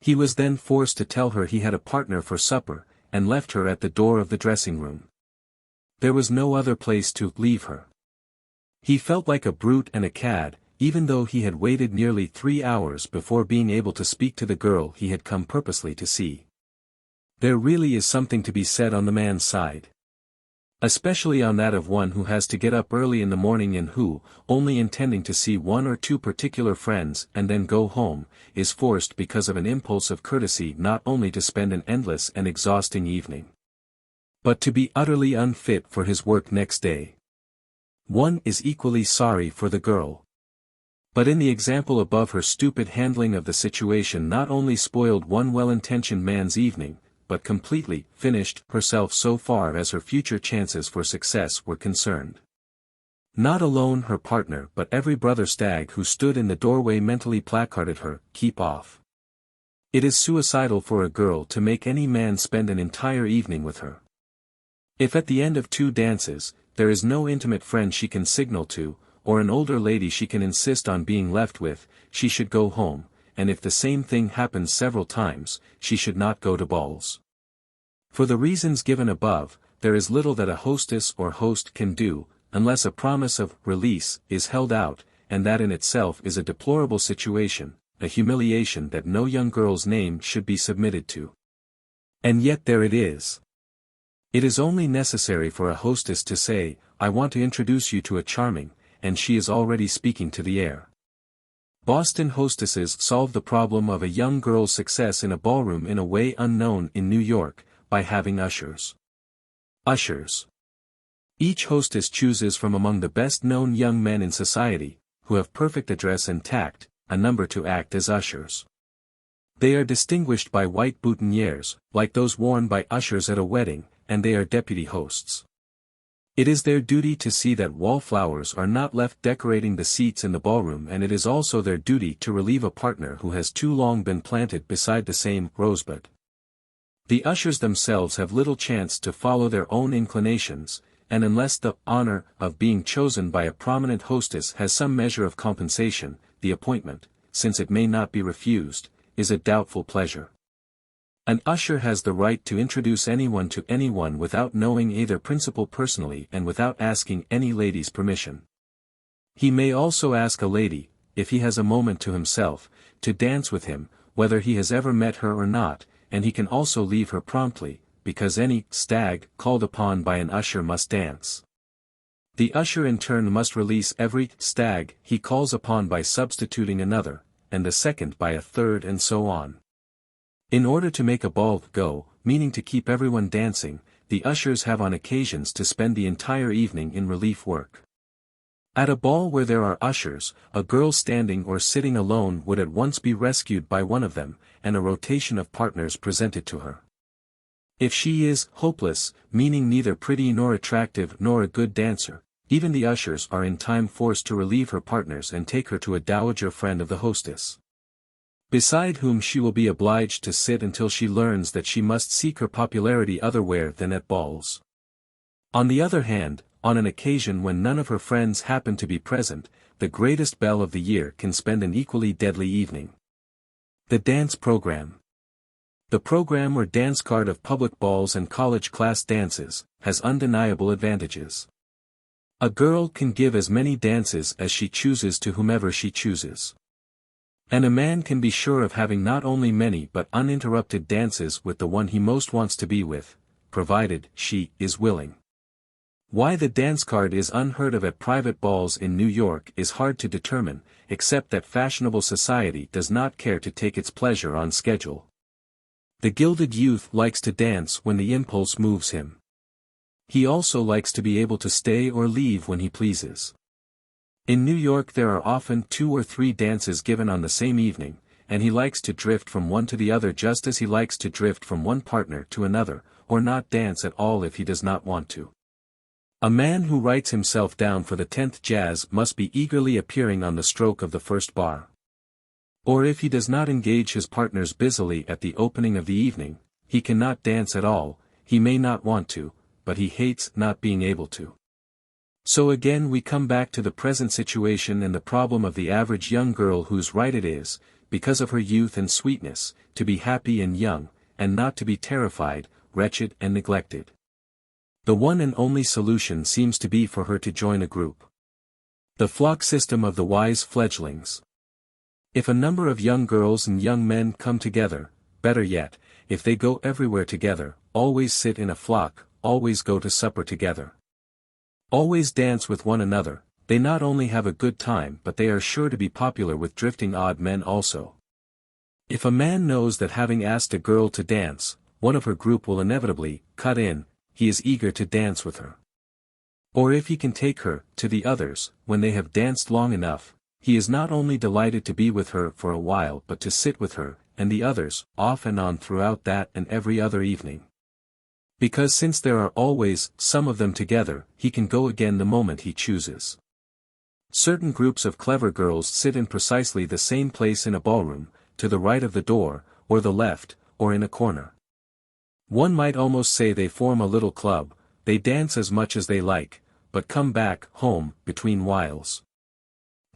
He was then forced to tell her he had a partner for supper, and left her at the door of the dressing room. There was no other place to leave her. He felt like a brute and a cad, even though he had waited nearly 3 hours before being able to speak to the girl he had come purposely to see. There really is something to be said on the man's side. Especially on that of one who has to get up early in the morning and who, only intending to see 1 or 2 particular friends and then go home, is forced because of an impulse of courtesy not only to spend an endless and exhausting evening, but to be utterly unfit for his work next day. One is equally sorry for the girl. But in the example above, her stupid handling of the situation not only spoiled one well-intentioned man's evening, but completely finished herself so far as her future chances for success were concerned. Not alone her partner but every brother stag who stood in the doorway mentally placarded her, "Keep off." It is suicidal for a girl to make any man spend an entire evening with her. If at the end of 2 dances, there is no intimate friend she can signal to, or an older lady she can insist on being left with, she should go home, and if the same thing happens several times, she should not go to balls. For the reasons given above, there is little that a hostess or host can do, unless a promise of release is held out, and that in itself is a deplorable situation, a humiliation that no young girl's name should be submitted to. And yet there it is. It is only necessary for a hostess to say, "I want to introduce you to a charming," and she is already speaking to the air. Boston hostesses solve the problem of a young girl's success in a ballroom in a way unknown in New York, by having ushers. Ushers. Each hostess chooses from among the best-known young men in society, who have perfect address and tact, a number to act as ushers. They are distinguished by white boutonnieres, like those worn by ushers at a wedding, and they are deputy hosts. It is their duty to see that wallflowers are not left decorating the seats in the ballroom, and it is also their duty to relieve a partner who has too long been planted beside the same rosebud. The ushers themselves have little chance to follow their own inclinations, and unless the honor of being chosen by a prominent hostess has some measure of compensation, the appointment, since it may not be refused, is a doubtful pleasure. An usher has the right to introduce anyone to anyone without knowing either principal personally and without asking any lady's permission. He may also ask a lady, if he has a moment to himself, to dance with him, whether he has ever met her or not, and he can also leave her promptly, because any stag called upon by an usher must dance. The usher in turn must release every stag he calls upon by substituting another, and the second by a third, and so on. In order to make a ball go, meaning to keep everyone dancing, the ushers have on occasions to spend the entire evening in relief work. At a ball where there are ushers, a girl standing or sitting alone would at once be rescued by one of them, and a rotation of partners presented to her. If she is hopeless, meaning neither pretty nor attractive nor a good dancer, even the ushers are in time forced to relieve her partners and take her to a dowager friend of the hostess, beside whom she will be obliged to sit until she learns that she must seek her popularity otherwhere than at balls. On the other hand, on an occasion when none of her friends happen to be present, the greatest belle of the year can spend an equally deadly evening. The dance program. The program or dance card of public balls and college class dances has undeniable advantages. A girl can give as many dances as she chooses to whomever she chooses. And a man can be sure of having not only many but uninterrupted dances with the one he most wants to be with, provided she is willing. Why the dance card is unheard of at private balls in New York is hard to determine, except that fashionable society does not care to take its pleasure on schedule. The gilded youth likes to dance when the impulse moves him. He also likes to be able to stay or leave when he pleases. In New York there are often 2 or 3 dances given on the same evening, and he likes to drift from one to the other just as he likes to drift from one partner to another, or not dance at all if he does not want to. A man who writes himself down for the 10th jazz must be eagerly appearing on the stroke of the first bar. Or if he does not engage his partners busily at the opening of the evening, he cannot dance at all. He may not want to, but he hates not being able to. So again we come back to the present situation and the problem of the average young girl whose right it is, because of her youth and sweetness, to be happy and young, and not to be terrified, wretched and neglected. The one and only solution seems to be for her to join a group. The flock system of the wise fledglings. If a number of young girls and young men come together, better yet, if they go everywhere together, always sit in a flock, always go to supper together, always dance with one another, they not only have a good time but they are sure to be popular with drifting odd men also. If a man knows that having asked a girl to dance, one of her group will inevitably cut in, he is eager to dance with her. Or if he can take her to the others, when they have danced long enough, he is not only delighted to be with her for a while but to sit with her, and the others, off and on throughout that and every other evening. Because since there are always some of them together, he can go again the moment he chooses. Certain groups of clever girls sit in precisely the same place in a ballroom, to the right of the door, or the left, or in a corner. One might almost say they form a little club, they dance as much as they like, but come back home between whiles.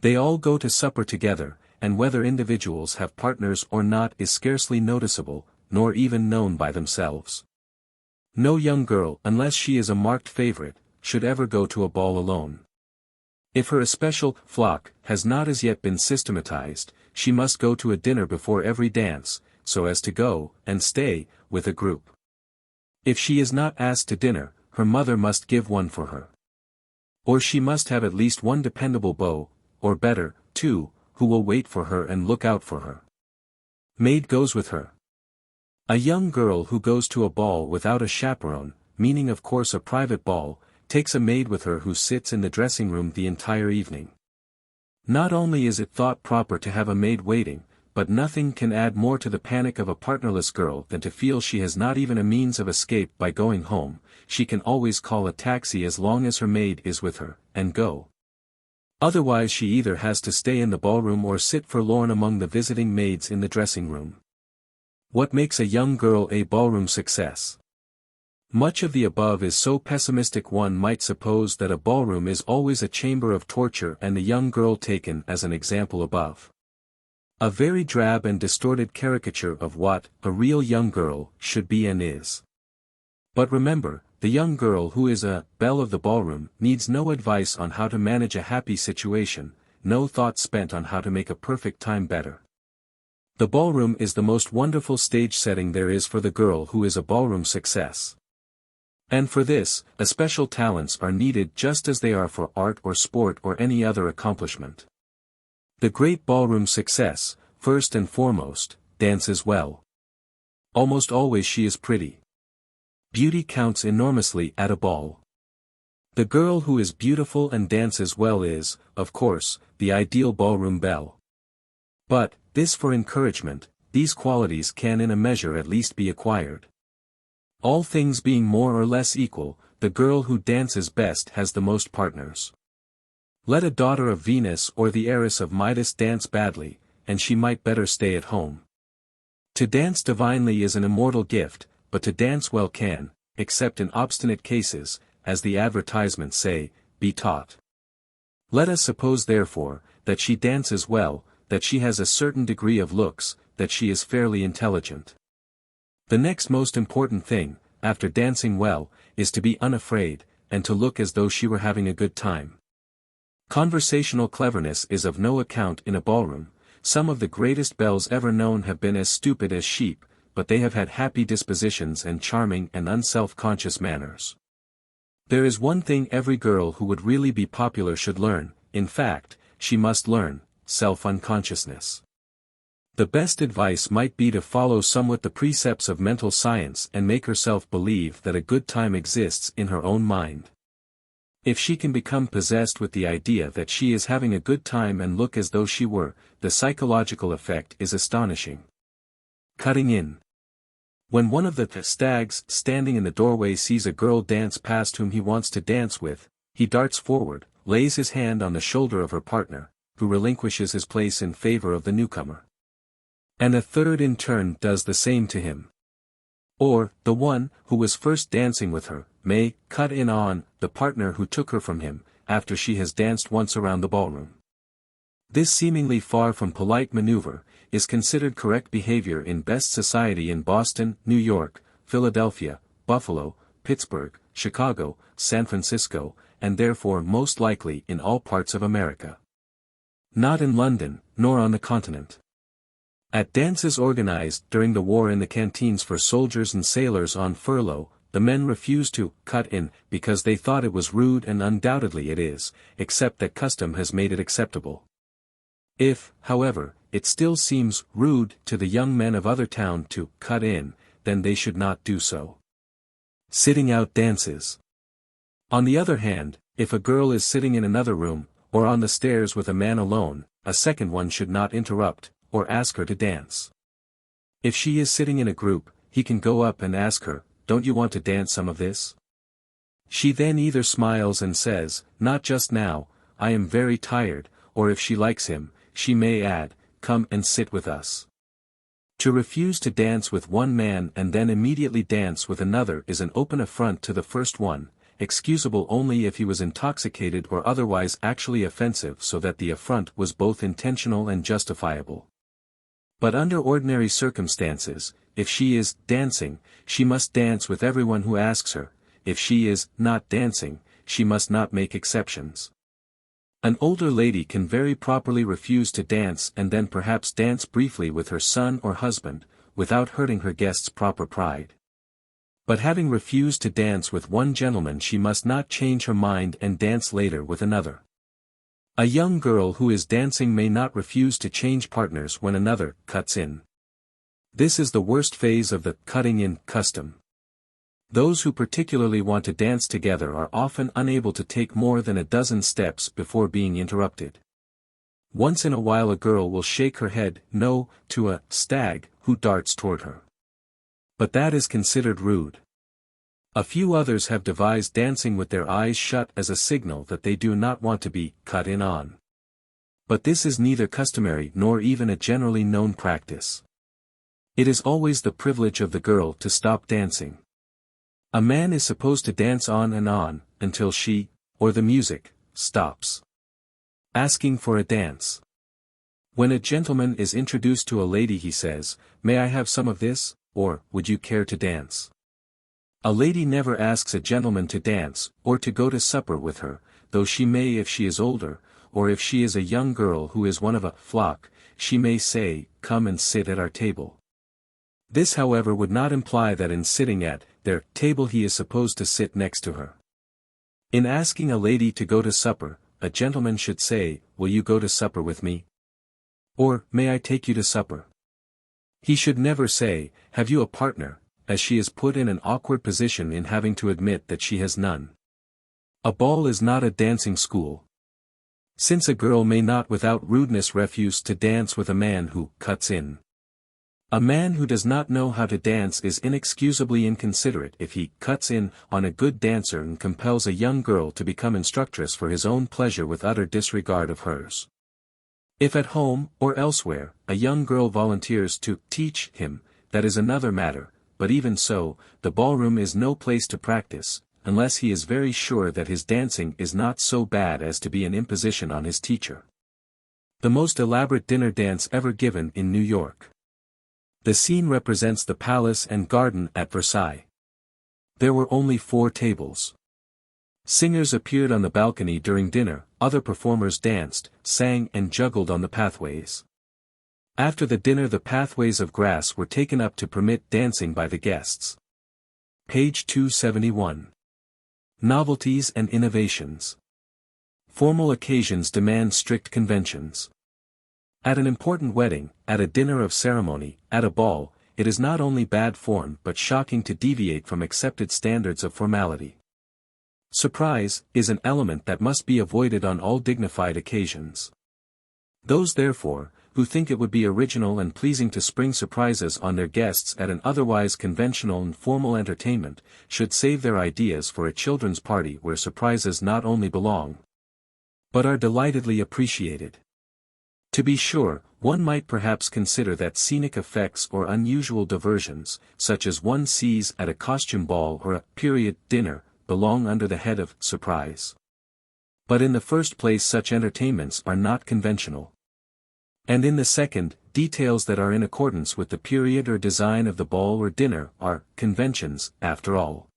They all go to supper together, and whether individuals have partners or not is scarcely noticeable, nor even known by themselves. No young girl, unless she is a marked favorite, should ever go to a ball alone. If her especial flock has not as yet been systematized, she must go to a dinner before every dance, so as to go, and stay, with a group. If she is not asked to dinner, her mother must give one for her. Or she must have at least one dependable beau, or better, 2, who will wait for her and look out for her. Maid goes with her. A young girl who goes to a ball without a chaperone, meaning of course a private ball, takes a maid with her who sits in the dressing room the entire evening. Not only is it thought proper to have a maid waiting, but nothing can add more to the panic of a partnerless girl than to feel she has not even a means of escape by going home. She can always call a taxi as long as her maid is with her, and go. Otherwise she either has to stay in the ballroom or sit forlorn among the visiting maids in the dressing room. What makes a young girl a ballroom success? Much of the above is so pessimistic one might suppose that a ballroom is always a chamber of torture and the young girl taken as an example above. A very drab and distorted caricature of what a real young girl should be and is. But remember, the young girl who is a belle of the ballroom needs no advice on how to manage a happy situation, no thought spent on how to make a perfect time better. The ballroom is the most wonderful stage setting there is for the girl who is a ballroom success. And for this, especial talents are needed just as they are for art or sport or any other accomplishment. The great ballroom success, first and foremost, dances well. Almost always she is pretty. Beauty counts enormously at a ball. The girl who is beautiful and dances well is, of course, the ideal ballroom belle. But, this for encouragement, these qualities can in a measure at least be acquired. All things being more or less equal, the girl who dances best has the most partners. Let a daughter of Venus or the heiress of Midas dance badly, and she might better stay at home. To dance divinely is an immortal gift, but to dance well can, except in obstinate cases, as the advertisements say, be taught. Let us suppose therefore, that she dances well, that she has a certain degree of looks, that she is fairly intelligent. The next most important thing, after dancing well, is to be unafraid, and to look as though she were having a good time. Conversational cleverness is of no account in a ballroom. Some of the greatest belles ever known have been as stupid as sheep, but they have had happy dispositions and charming and unself-conscious manners. There is one thing every girl who would really be popular should learn, in fact, she must learn, self-unconsciousness. The best advice might be to follow somewhat the precepts of mental science and make herself believe that a good time exists in her own mind. If she can become possessed with the idea that she is having a good time and look as though she were, the psychological effect is astonishing. Cutting in. When one of the stags standing in the doorway sees a girl dance past whom he wants to dance with, he darts forward, lays his hand on the shoulder of her partner, who relinquishes his place in favor of the newcomer. And a third in turn does the same to him. Or, the one, who was first dancing with her, may cut in on the partner who took her from him, after she has danced once around the ballroom. This seemingly far from polite maneuver, is considered correct behavior in best society in Boston, New York, Philadelphia, Buffalo, Pittsburgh, Chicago, San Francisco, and therefore most likely in all parts of America. Not in London, nor on the continent. At dances organized during the war in the canteens for soldiers and sailors on furlough, the men refused to cut in because they thought it was rude, and undoubtedly it is, except that custom has made it acceptable. If, however, it still seems rude to the young men of other town to cut in, then they should not do so. Sitting out dances. On the other hand, if a girl is sitting in another room, or on the stairs with a man alone, a second one should not interrupt, or ask her to dance. If she is sitting in a group, he can go up and ask her, "Don't you want to dance some of this?" She then either smiles and says, "Not just now, I am very tired," or if she likes him, she may add, "Come and sit with us." To refuse to dance with one man and then immediately dance with another is an open affront to the first one, excusable only if he was intoxicated or otherwise actually offensive, so that the affront was both intentional and justifiable. But under ordinary circumstances, if she is dancing, she must dance with everyone who asks her. If she is not dancing, she must not make exceptions. An older lady can very properly refuse to dance and then perhaps dance briefly with her son or husband, without hurting her guest's proper pride. But having refused to dance with one gentleman, she must not change her mind and dance later with another. A young girl who is dancing may not refuse to change partners when another cuts in. This is the worst phase of the cutting in custom. Those who particularly want to dance together are often unable to take more than a dozen steps before being interrupted. Once in a while a girl will shake her head no to a stag who darts toward her. But that is considered rude. A few others have devised dancing with their eyes shut as a signal that they do not want to be cut in on. But this is neither customary nor even a generally known practice. It is always the privilege of the girl to stop dancing. A man is supposed to dance on until she, or the music, stops. Asking for a dance. When a gentleman is introduced to a lady he says, "May I have some of this?" or "Would you care to dance?" A lady never asks a gentleman to dance, or to go to supper with her, though she may if she is older, or if she is a young girl who is one of a flock, she may say, "Come and sit at our table." This however would not imply that in sitting at their table he is supposed to sit next to her. In asking a lady to go to supper, a gentleman should say, "Will you go to supper with me?" Or, "May I take you to supper?" He should never say, "Have you a partner?" as she is put in an awkward position in having to admit that she has none. A ball is not a dancing school. Since a girl may not without rudeness refuse to dance with a man who cuts in. A man who does not know how to dance is inexcusably inconsiderate if he cuts in on a good dancer and compels a young girl to become instructress for his own pleasure with utter disregard of hers. If at home, or elsewhere, a young girl volunteers to teach him, that is another matter, but even so, the ballroom is no place to practice, unless he is very sure that his dancing is not so bad as to be an imposition on his teacher. The most elaborate dinner dance ever given in New York. The scene represents the palace and garden at Versailles. There were only 4 tables. Singers appeared on the balcony during dinner, other performers danced, sang and juggled on the pathways. After the dinner the pathways of grass were taken up to permit dancing by the guests. Page 271. Novelties and innovations. Formal occasions demand strict conventions. At an important wedding, at a dinner of ceremony, at a ball, it is not only bad form but shocking to deviate from accepted standards of formality. Surprise is an element that must be avoided on all dignified occasions. Those therefore, who think it would be original and pleasing to spring surprises on their guests at an otherwise conventional and formal entertainment, should save their ideas for a children's party where surprises not only belong, but are delightedly appreciated. To be sure, one might perhaps consider that scenic effects or unusual diversions, such as one sees at a costume ball or a period dinner, belong under the head of surprise. But in the first place such entertainments are not conventional. And in the second, details that are in accordance with the period or design of the ball or dinner are conventions, after all.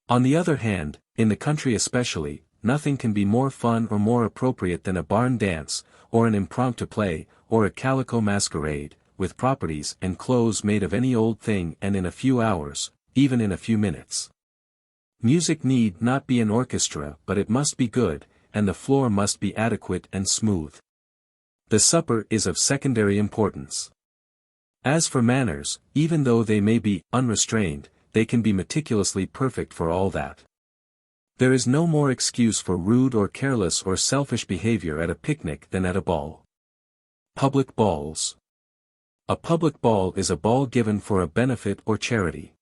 On the other hand, in the country especially, nothing can be more fun or more appropriate than a barn dance, or an impromptu play, or a calico masquerade, with properties and clothes made of any old thing and in a few hours, even in a few minutes. Music need not be an orchestra but it must be good, and the floor must be adequate and smooth. The supper is of secondary importance. As for manners, even though they may be unrestrained, they can be meticulously perfect for all that. There is no more excuse for rude or careless or selfish behavior at a picnic than at a ball. Public balls. A public ball is a ball given for a benefit or charity.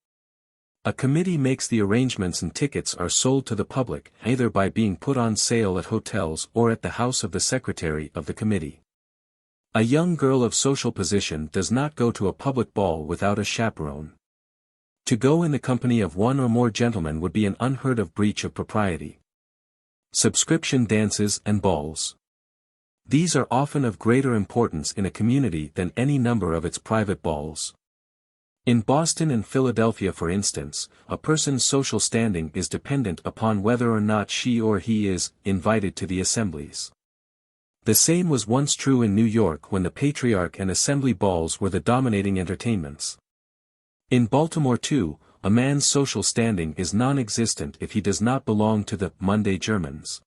A committee makes the arrangements and tickets are sold to the public either by being put on sale at hotels or at the house of the secretary of the committee. A young girl of social position does not go to a public ball without a chaperone. To go in the company of one or more gentlemen would be an unheard of breach of propriety. Subscription dances and balls. These are often of greater importance in a community than any number of its private balls. In Boston and Philadelphia for instance, a person's social standing is dependent upon whether or not she or he is invited to the assemblies. The same was once true in New York when the Patriarch and Assembly balls were the dominating entertainments. In Baltimore too, a man's social standing is non-existent if he does not belong to the Monday Germans.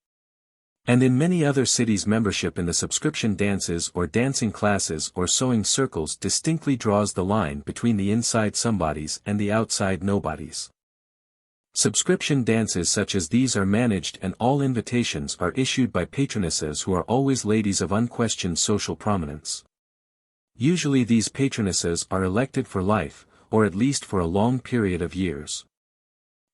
And in many other cities membership in the subscription dances or dancing classes or sewing circles distinctly draws the line between the inside somebodies and the outside nobodies. Subscription dances such as these are managed and all invitations are issued by patronesses who are always ladies of unquestioned social prominence. Usually these patronesses are elected for life, or at least for a long period of years.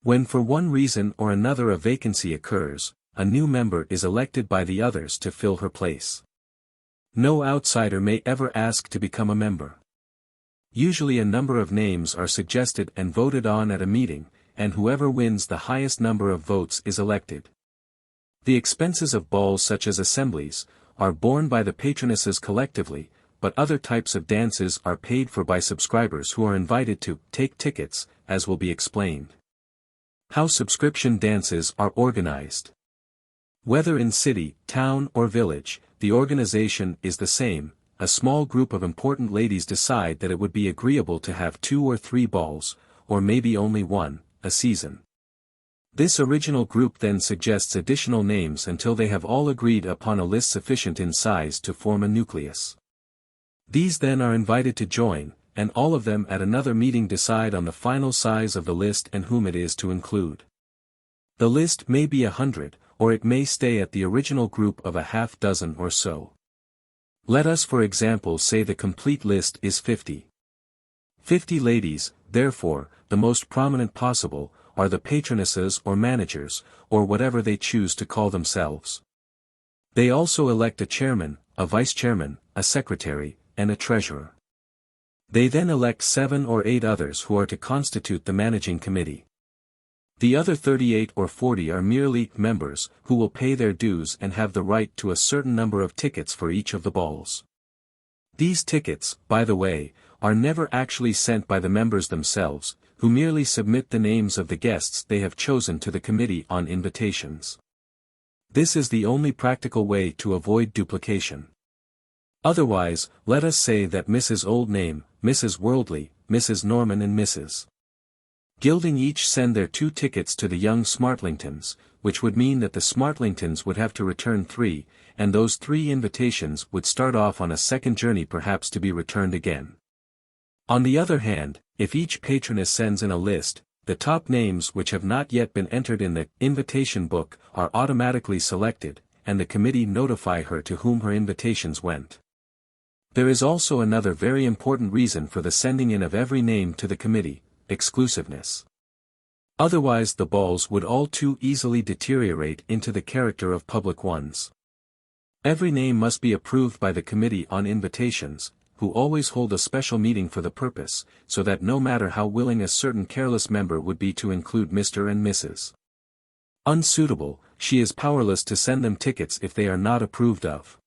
When for one reason or another a vacancy occurs, a new member is elected by the others to fill her place. No outsider may ever ask to become a member. Usually a number of names are suggested and voted on at a meeting, and whoever wins the highest number of votes is elected. The expenses of balls such as assemblies, are borne by the patronesses collectively, but other types of dances are paid for by subscribers who are invited to take tickets, as will be explained. How subscription dances are organized. Whether in city, town or village, the organization is the same. A small group of important ladies decide that it would be agreeable to have 2 or 3 balls, or maybe only one, a season. This original group then suggests additional names until they have all agreed upon a list sufficient in size to form a nucleus. These then are invited to join, and all of them at another meeting decide on the final size of the list and whom it is to include. The list may be 100, or it may stay at the original group of a half dozen or so. Let us for example say the complete list is 50. 50 ladies, therefore, the most prominent possible, are the patronesses or managers, or whatever they choose to call themselves. They also elect a chairman, a vice-chairman, a secretary, and a treasurer. They then elect 7 or 8 others who are to constitute the managing committee. The other 38 or 40 are merely members, who will pay their dues and have the right to a certain number of tickets for each of the balls. These tickets, by the way, are never actually sent by the members themselves, who merely submit the names of the guests they have chosen to the committee on invitations. This is the only practical way to avoid duplication. Otherwise, let us say that Mrs. Oldname, Mrs. Worldly, Mrs. Norman and Mrs. Gilding each send their 2 tickets to the young Smartlingtons, which would mean that the Smartlingtons would have to return 3, and those 3 invitations would start off on a second journey perhaps to be returned again. On the other hand, if each patroness sends in a list, the top names which have not yet been entered in the invitation book are automatically selected, and the committee notify her to whom her invitations went. There is also another very important reason for the sending in of every name to the committee: exclusiveness. Otherwise the balls would all too easily deteriorate into the character of public ones. Every name must be approved by the committee on invitations, who always hold a special meeting for the purpose, so that no matter how willing a certain careless member would be to include Mr. and Mrs. Unsuitable, she is powerless to send them tickets if they are not approved of.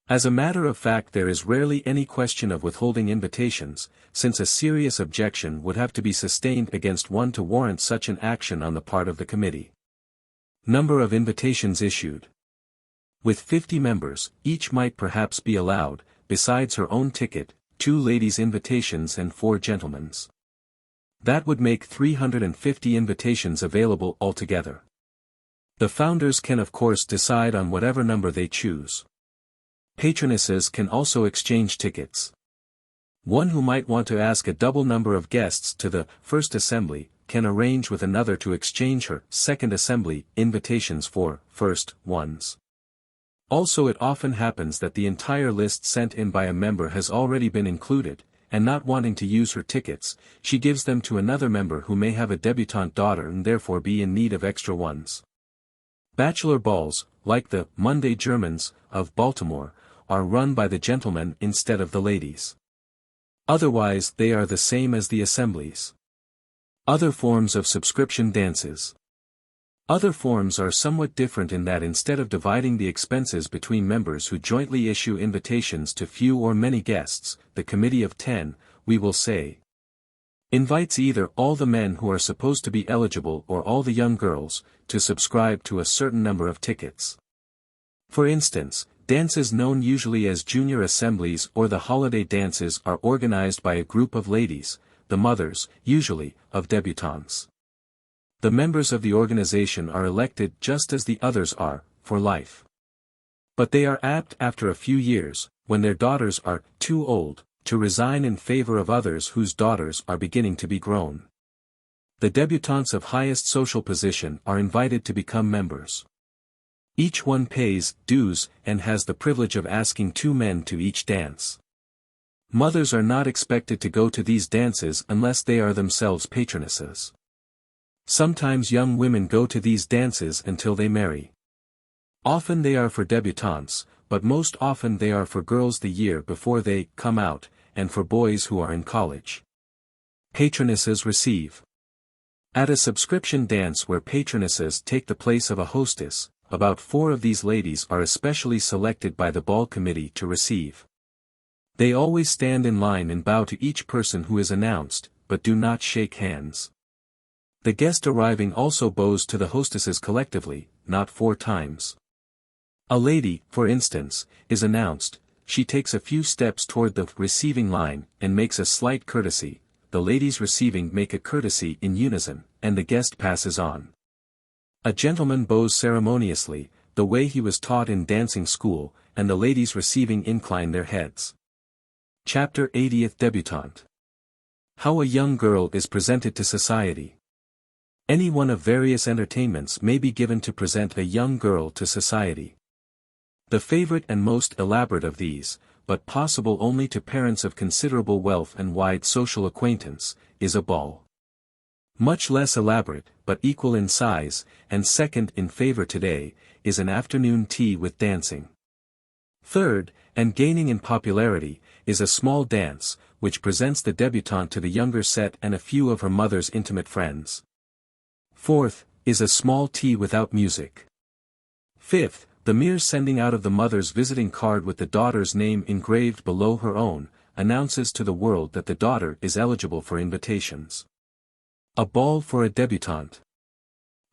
As a matter of fact, there is rarely any question of withholding invitations, since a serious objection would have to be sustained against one to warrant such an action on the part of the committee. Number of invitations issued. With 50 members, each might perhaps be allowed, besides her own ticket, 2 ladies' invitations and 4 gentlemen's. That would make 350 invitations available altogether. The founders can of course decide on whatever number they choose. Patronesses can also exchange tickets. One who might want to ask a double number of guests to the first assembly, can arrange with another to exchange her second assembly invitations for first ones. Also, it often happens that the entire list sent in by a member has already been included, and not wanting to use her tickets, she gives them to another member who may have a debutante daughter and therefore be in need of extra ones. Bachelor balls, like the Monday Germans of Baltimore, are run by the gentlemen instead of the ladies. Otherwise they are the same as the assemblies. Other forms of subscription dances. Other forms are somewhat different in that instead of dividing the expenses between members who jointly issue invitations to few or many guests, the committee of 10, we will say, invites either all the men who are supposed to be eligible or all the young girls, to subscribe to a certain number of tickets. For instance, dances known usually as junior assemblies or the holiday dances are organized by a group of ladies, the mothers, usually, of debutantes. The members of the organization are elected just as the others are, for life. But they are apt after a few years, when their daughters are too old, to resign in favor of others whose daughters are beginning to be grown. The débutantes of highest social position are invited to become members. Each one pays dues and has the privilege of asking 2 men to each dance. Mothers are not expected to go to these dances unless they are themselves patronesses. Sometimes young women go to these dances until they marry. Often they are for débutantes, but most often they are for girls the year before they come out, and for boys who are in college. Patronesses receive. At a subscription dance where patronesses take the place of a hostess, about 4 of these ladies are especially selected by the ball committee to receive. They always stand in line and bow to each person who is announced, but do not shake hands. The guest arriving also bows to the hostesses collectively, not 4 times. A lady, for instance, is announced, she takes a few steps toward the receiving line and makes a slight courtesy, the ladies receiving make a courtesy in unison, and the guest passes on. A gentleman bows ceremoniously, the way he was taught in dancing school, and the ladies receiving incline their heads. Chapter 80th Débutante. How a young girl is presented to society. Any one of various entertainments may be given to present a young girl to society. The favorite and most elaborate of these, but possible only to parents of considerable wealth and wide social acquaintance, is a ball. Much less elaborate, but equal in size, and second in favor today, is an afternoon tea with dancing. Third, and gaining in popularity, is a small dance, which presents the débutante to the younger set and a few of her mother's intimate friends. Fourth, is a small tea without music. Fifth, the mere sending out of the mother's visiting card with the daughter's name engraved below her own, announces to the world that the daughter is eligible for invitations. A ball for a débutante.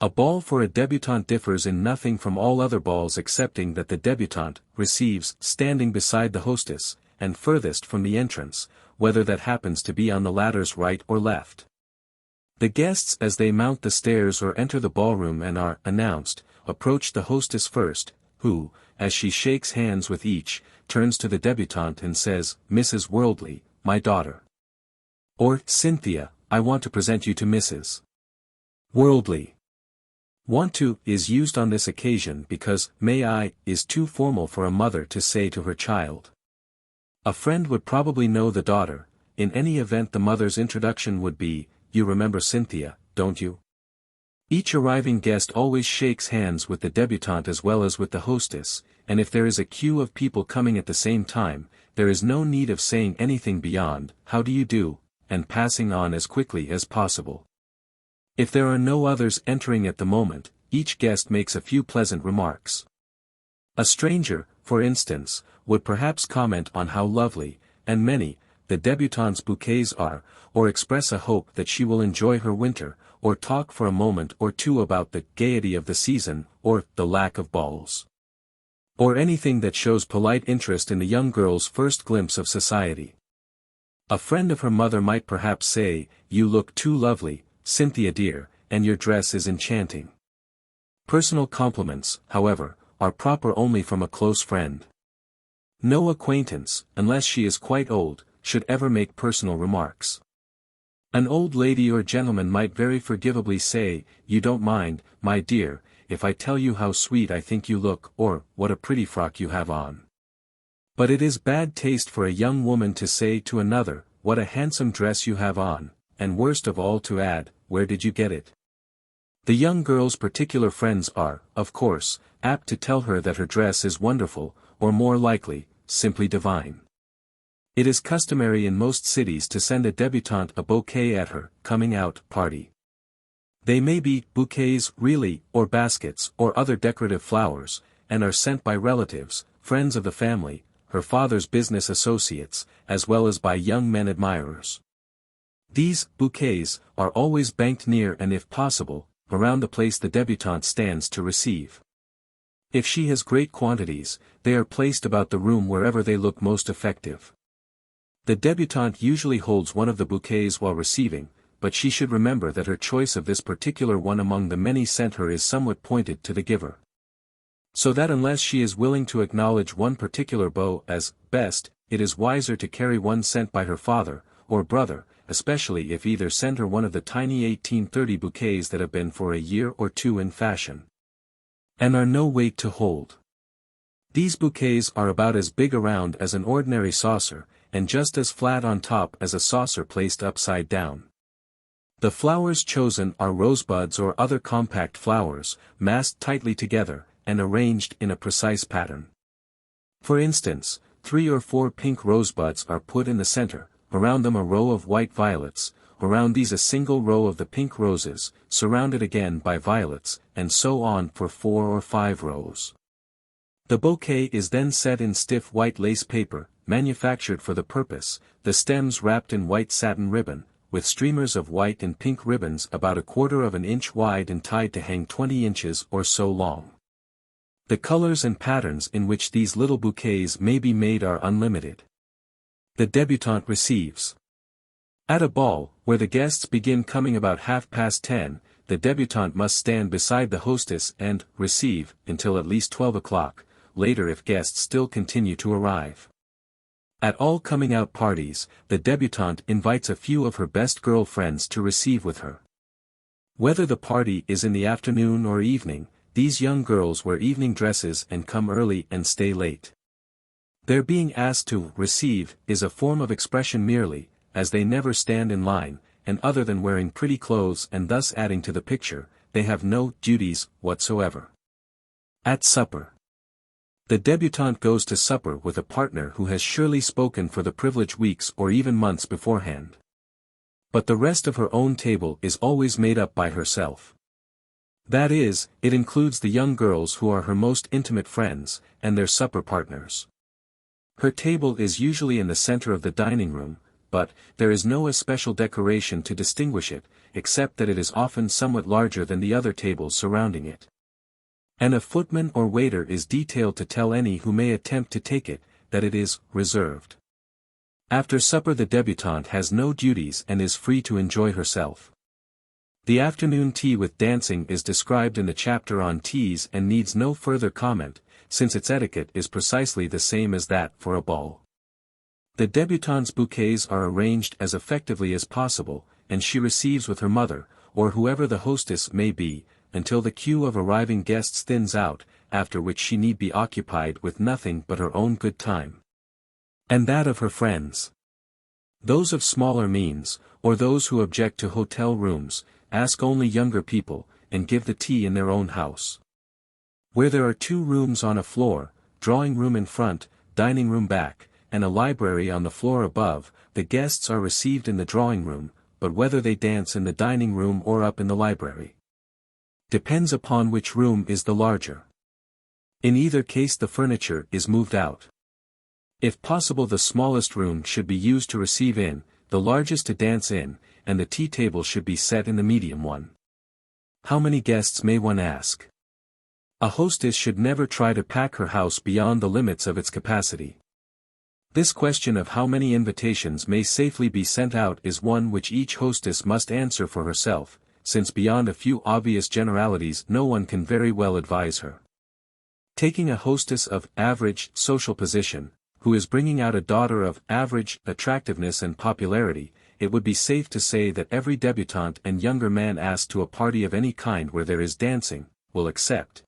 A ball for a débutante differs in nothing from all other balls excepting that the débutante receives standing beside the hostess, and furthest from the entrance, whether that happens to be on the latter's right or left. The guests as they mount the stairs or enter the ballroom and are announced, approach the hostess first, who, as she shakes hands with each, turns to the débutante and says, "Mrs. Worldly, my daughter." Or, "Cynthia, I want to present you to Mrs. Worldly." "Want to" is used on this occasion because "may I" is too formal for a mother to say to her child. A friend would probably know the daughter, in any event the mother's introduction would be, "You remember Cynthia, don't you?" Each arriving guest always shakes hands with the débutante as well as with the hostess, and if there is a queue of people coming at the same time, there is no need of saying anything beyond, "How do you do?" and passing on as quickly as possible. If there are no others entering at the moment, each guest makes a few pleasant remarks. A stranger, for instance, would perhaps comment on how lovely, and many, the débutante's bouquets are, or express a hope that she will enjoy her winter, or talk for a moment or two about the gaiety of the season, or the lack of balls. Or anything that shows polite interest in the young girl's first glimpse of society. A friend of her mother might perhaps say, "You look too lovely, Cynthia dear, and your dress is enchanting." Personal compliments, however, are proper only from a close friend. No acquaintance, unless she is quite old, should ever make personal remarks. An old lady or gentleman might very forgivably say, "You don't mind, my dear, if I tell you how sweet I think you look, or, what a pretty frock you have on." But it is bad taste for a young woman to say to another, "What a handsome dress you have on," and worst of all to add, "Where did you get it?" The young girl's particular friends are, of course, apt to tell her that her dress is wonderful, or more likely, simply divine. It is customary in most cities to send a débutante a bouquet at her coming out party. They may be bouquets really, or baskets, or other decorative flowers, and are sent by relatives, friends of the family, her father's business associates, as well as by young men admirers. These bouquets are always banked near and if possible, around the place the débutante stands to receive. If she has great quantities, they are placed about the room wherever they look most effective. The débutante usually holds one of the bouquets while receiving, but she should remember that her choice of this particular one among the many sent her is somewhat pointed to the giver. So that unless she is willing to acknowledge one particular bow as best, it is wiser to carry one sent by her father, or brother, especially if either sent her one of the tiny 1830 bouquets that have been for a year or two in fashion, and are no weight to hold. These bouquets are about as big around as an ordinary saucer, and just as flat on top as a saucer placed upside down. The flowers chosen are rosebuds or other compact flowers, massed tightly together, and arranged in a precise pattern. For instance, 3 or 4 pink rosebuds are put in the center, around them a row of white violets, around these a single row of the pink roses, surrounded again by violets, and so on for 4 or 5 rows. The bouquet is then set in stiff white lace paper, manufactured for the purpose, the stems wrapped in white satin ribbon, with streamers of white and pink ribbons about 1/4 of an inch wide and tied to hang 20 inches or so long. The colors and patterns in which these little bouquets may be made are unlimited. The débutante receives. At a ball, where the guests begin coming about 10:30, the débutante must stand beside the hostess and receive until at least 12 o'clock, later if guests still continue to arrive. At all coming-out parties, the débutante invites a few of her best girl friends to receive with her. Whether the party is in the afternoon or evening, these young girls wear evening dresses and come early and stay late. Their being asked to receive is a form of expression merely, as they never stand in line, and other than wearing pretty clothes and thus adding to the picture, they have no duties whatsoever. At supper. The débutante goes to supper with a partner who has surely spoken for the privilege weeks or even months beforehand. But the rest of her own table is always made up by herself. That is, it includes the young girls who are her most intimate friends, and their supper partners. Her table is usually in the center of the dining room, but there is no especial decoration to distinguish it, except that it is often somewhat larger than the other tables surrounding it. And a footman or waiter is detailed to tell any who may attempt to take it, that it is reserved. After supper the débutante has no duties and is free to enjoy herself. The afternoon tea with dancing is described in the chapter on teas and needs no further comment, since its etiquette is precisely the same as that for a ball. The débutante's bouquets are arranged as effectively as possible, and she receives with her mother, or whoever the hostess may be, until the queue of arriving guests thins out, after which she need be occupied with nothing but her own good time. And that of her friends. Those of smaller means, or those who object to hotel rooms, ask only younger people, and give the tea in their own house. Where there are 2 rooms on a floor, drawing room in front, dining room back, and a library on the floor above, the guests are received in the drawing room, but whether they dance in the dining room or up in the library depends upon which room is the larger. In either case the furniture is moved out. If possible the smallest room should be used to receive in, the largest to dance in, and the tea table should be set in the medium one. How many guests may one ask? A hostess should never try to pack her house beyond the limits of its capacity. This question of how many invitations may safely be sent out is one which each hostess must answer for herself, since beyond a few obvious generalities no one can very well advise her. Taking a hostess of average social position, who is bringing out a daughter of average attractiveness and popularity, it would be safe to say that every débutante and younger man asked to a party of any kind where there is dancing, will accept.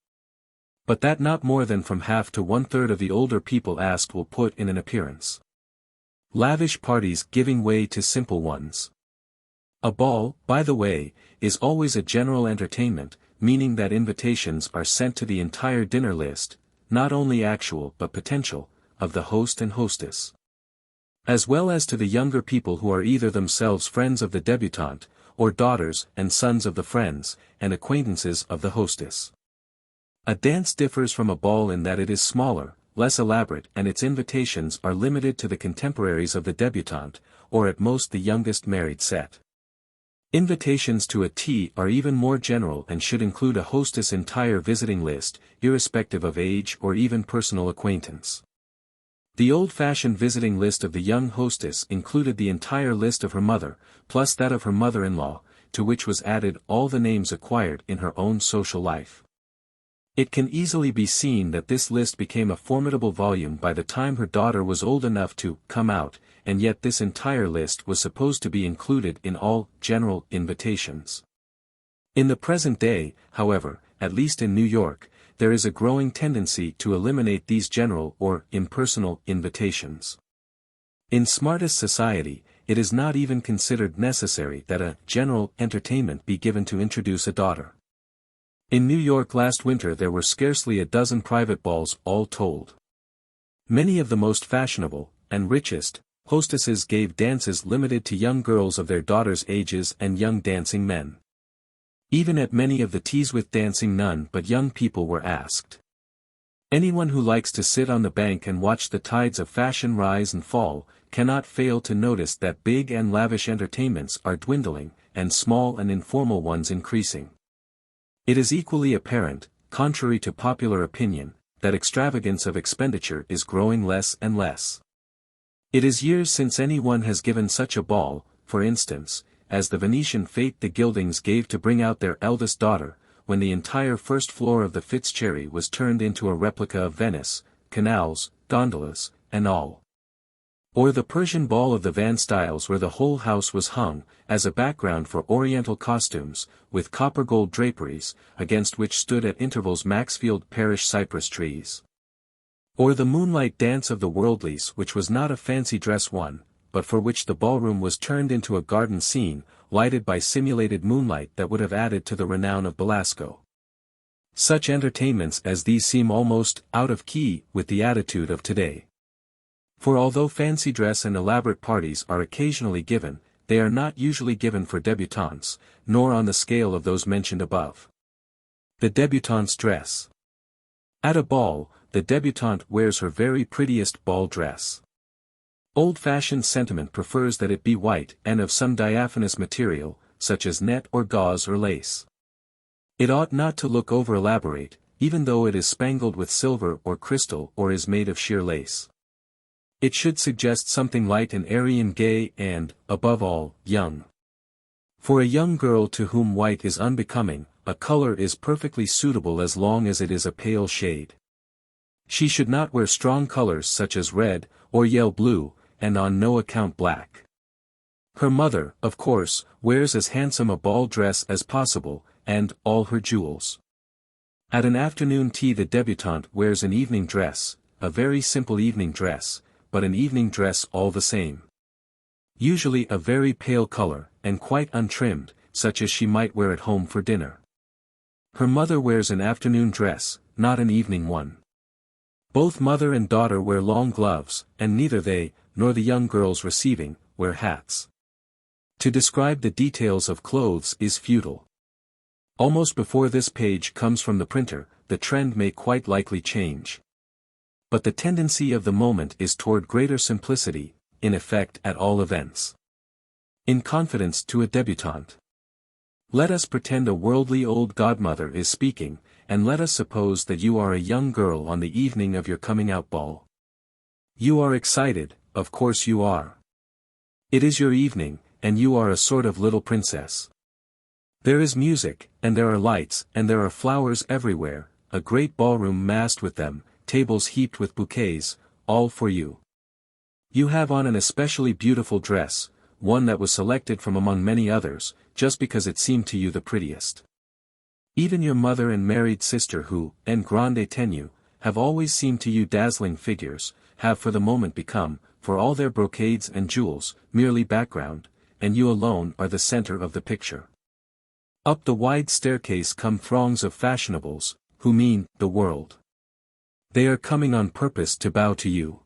But that not more than from half to 1/3 of the older people asked will put in an appearance. Lavish parties giving way to simple ones. A ball, by the way, is always a general entertainment, meaning that invitations are sent to the entire dinner list, not only actual but potential, of the host and hostess, as well as to the younger people who are either themselves friends of the débutante, or daughters and sons of the friends, and acquaintances of the hostess. A dance differs from a ball in that it is smaller, less elaborate and its invitations are limited to the contemporaries of the débutante, or at most the youngest married set. Invitations to a tea are even more general and should include a hostess' entire visiting list, irrespective of age or even personal acquaintance. The old-fashioned visiting list of the young hostess included the entire list of her mother, plus that of her mother-in-law, to which was added all the names acquired in her own social life. It can easily be seen that this list became a formidable volume by the time her daughter was old enough to come out, and yet this entire list was supposed to be included in all general invitations. In the present day, however, at least in New York, there is a growing tendency to eliminate these general or impersonal invitations. In smartest society, it is not even considered necessary that a general entertainment be given to introduce a daughter. In New York last winter there were scarcely a dozen private balls all told. Many of the most fashionable, and richest, hostesses gave dances limited to young girls of their daughters' ages and young dancing men. Even at many of the teas with dancing none but young people were asked. Anyone who likes to sit on the bank and watch the tides of fashion rise and fall, cannot fail to notice that big and lavish entertainments are dwindling, and small and informal ones increasing. It is equally apparent, contrary to popular opinion, that extravagance of expenditure is growing less and less. It is years since anyone has given such a ball, for instance, as the Venetian fête the Gildings gave to bring out their eldest daughter, when the entire first floor of the Fitzcherry was turned into a replica of Venice, canals, gondolas, and all. Or the Persian ball of the Van Styles where the whole house was hung, as a background for oriental costumes, with copper-gold draperies, against which stood at intervals Maxfield Parrish cypress trees. Or the moonlight dance of the Worldlies which was not a fancy dress one, but for which the ballroom was turned into a garden scene, lighted by simulated moonlight that would have added to the renown of Belasco. Such entertainments as these seem almost out of key with the attitude of today. For although fancy dress and elaborate parties are occasionally given, they are not usually given for débutantes, nor on the scale of those mentioned above. The débutante's dress. At a ball, the débutante wears her very prettiest ball dress. Old-fashioned sentiment prefers that it be white and of some diaphanous material, such as net or gauze or lace. It ought not to look over-elaborate, even though it is spangled with silver or crystal or is made of sheer lace. It should suggest something light and airy and gay and, above all, young. For a young girl to whom white is unbecoming, a color is perfectly suitable as long as it is a pale shade. She should not wear strong colors such as red, or yellow blue, and on no account black. Her mother, of course, wears as handsome a ball dress as possible, and all her jewels. At an afternoon tea the débutante wears an evening dress, a very simple evening dress, but an evening dress all the same. Usually a very pale color, and quite untrimmed, such as she might wear at home for dinner. Her mother wears an afternoon dress, not an evening one. Both mother and daughter wear long gloves, and neither they, nor the young girls receiving, wear hats. To describe the details of clothes is futile. Almost before this page comes from the printer, the trend may quite likely change. But the tendency of the moment is toward greater simplicity, in effect at all events. In confidence to a débutante. Let us pretend a worldly old godmother is speaking, and let us suppose that you are a young girl on the evening of your coming-out ball. You are excited, of course you are. It is your evening, and you are a sort of little princess. There is music, and there are lights, and there are flowers everywhere, a great ballroom massed with them, tables heaped with bouquets, all for you. You have on an especially beautiful dress, one that was selected from among many others, just because it seemed to you the prettiest. Even your mother and married sister who, en grande tenue, have always seemed to you dazzling figures, have for the moment become, for all their brocades and jewels, merely background, and you alone are the center of the picture. Up the wide staircase come throngs of fashionables, who mean the world. They are coming on purpose to bow to you.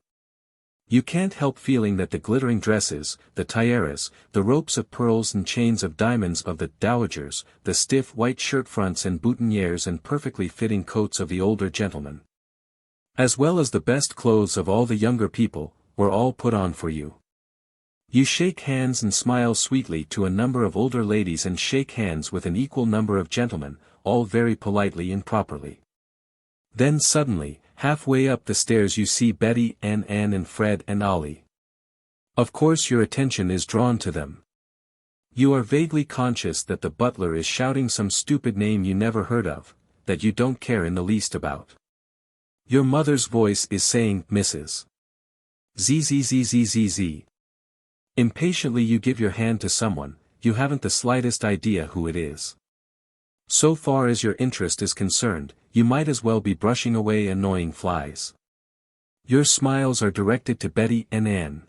You can't help feeling that the glittering dresses, the tiaras, the ropes of pearls and chains of diamonds of the dowagers, the stiff white shirt fronts and boutonnieres and perfectly fitting coats of the older gentlemen, as well as the best clothes of all the younger people, were all put on for you. You shake hands and smile sweetly to a number of older ladies and shake hands with an equal number of gentlemen, all very politely and properly. Then suddenly, halfway up the stairs you see Betty and Anne and Fred and Ollie. Of course your attention is drawn to them. You are vaguely conscious that the butler is shouting some stupid name you never heard of, that you don't care in the least about. Your mother's voice is saying, Mrs. ZZZZZZ. Impatiently you give your hand to someone, you haven't the slightest idea who it is. So far as your interest is concerned, you might as well be brushing away annoying flies. Your smiles are directed to Betty and Ann.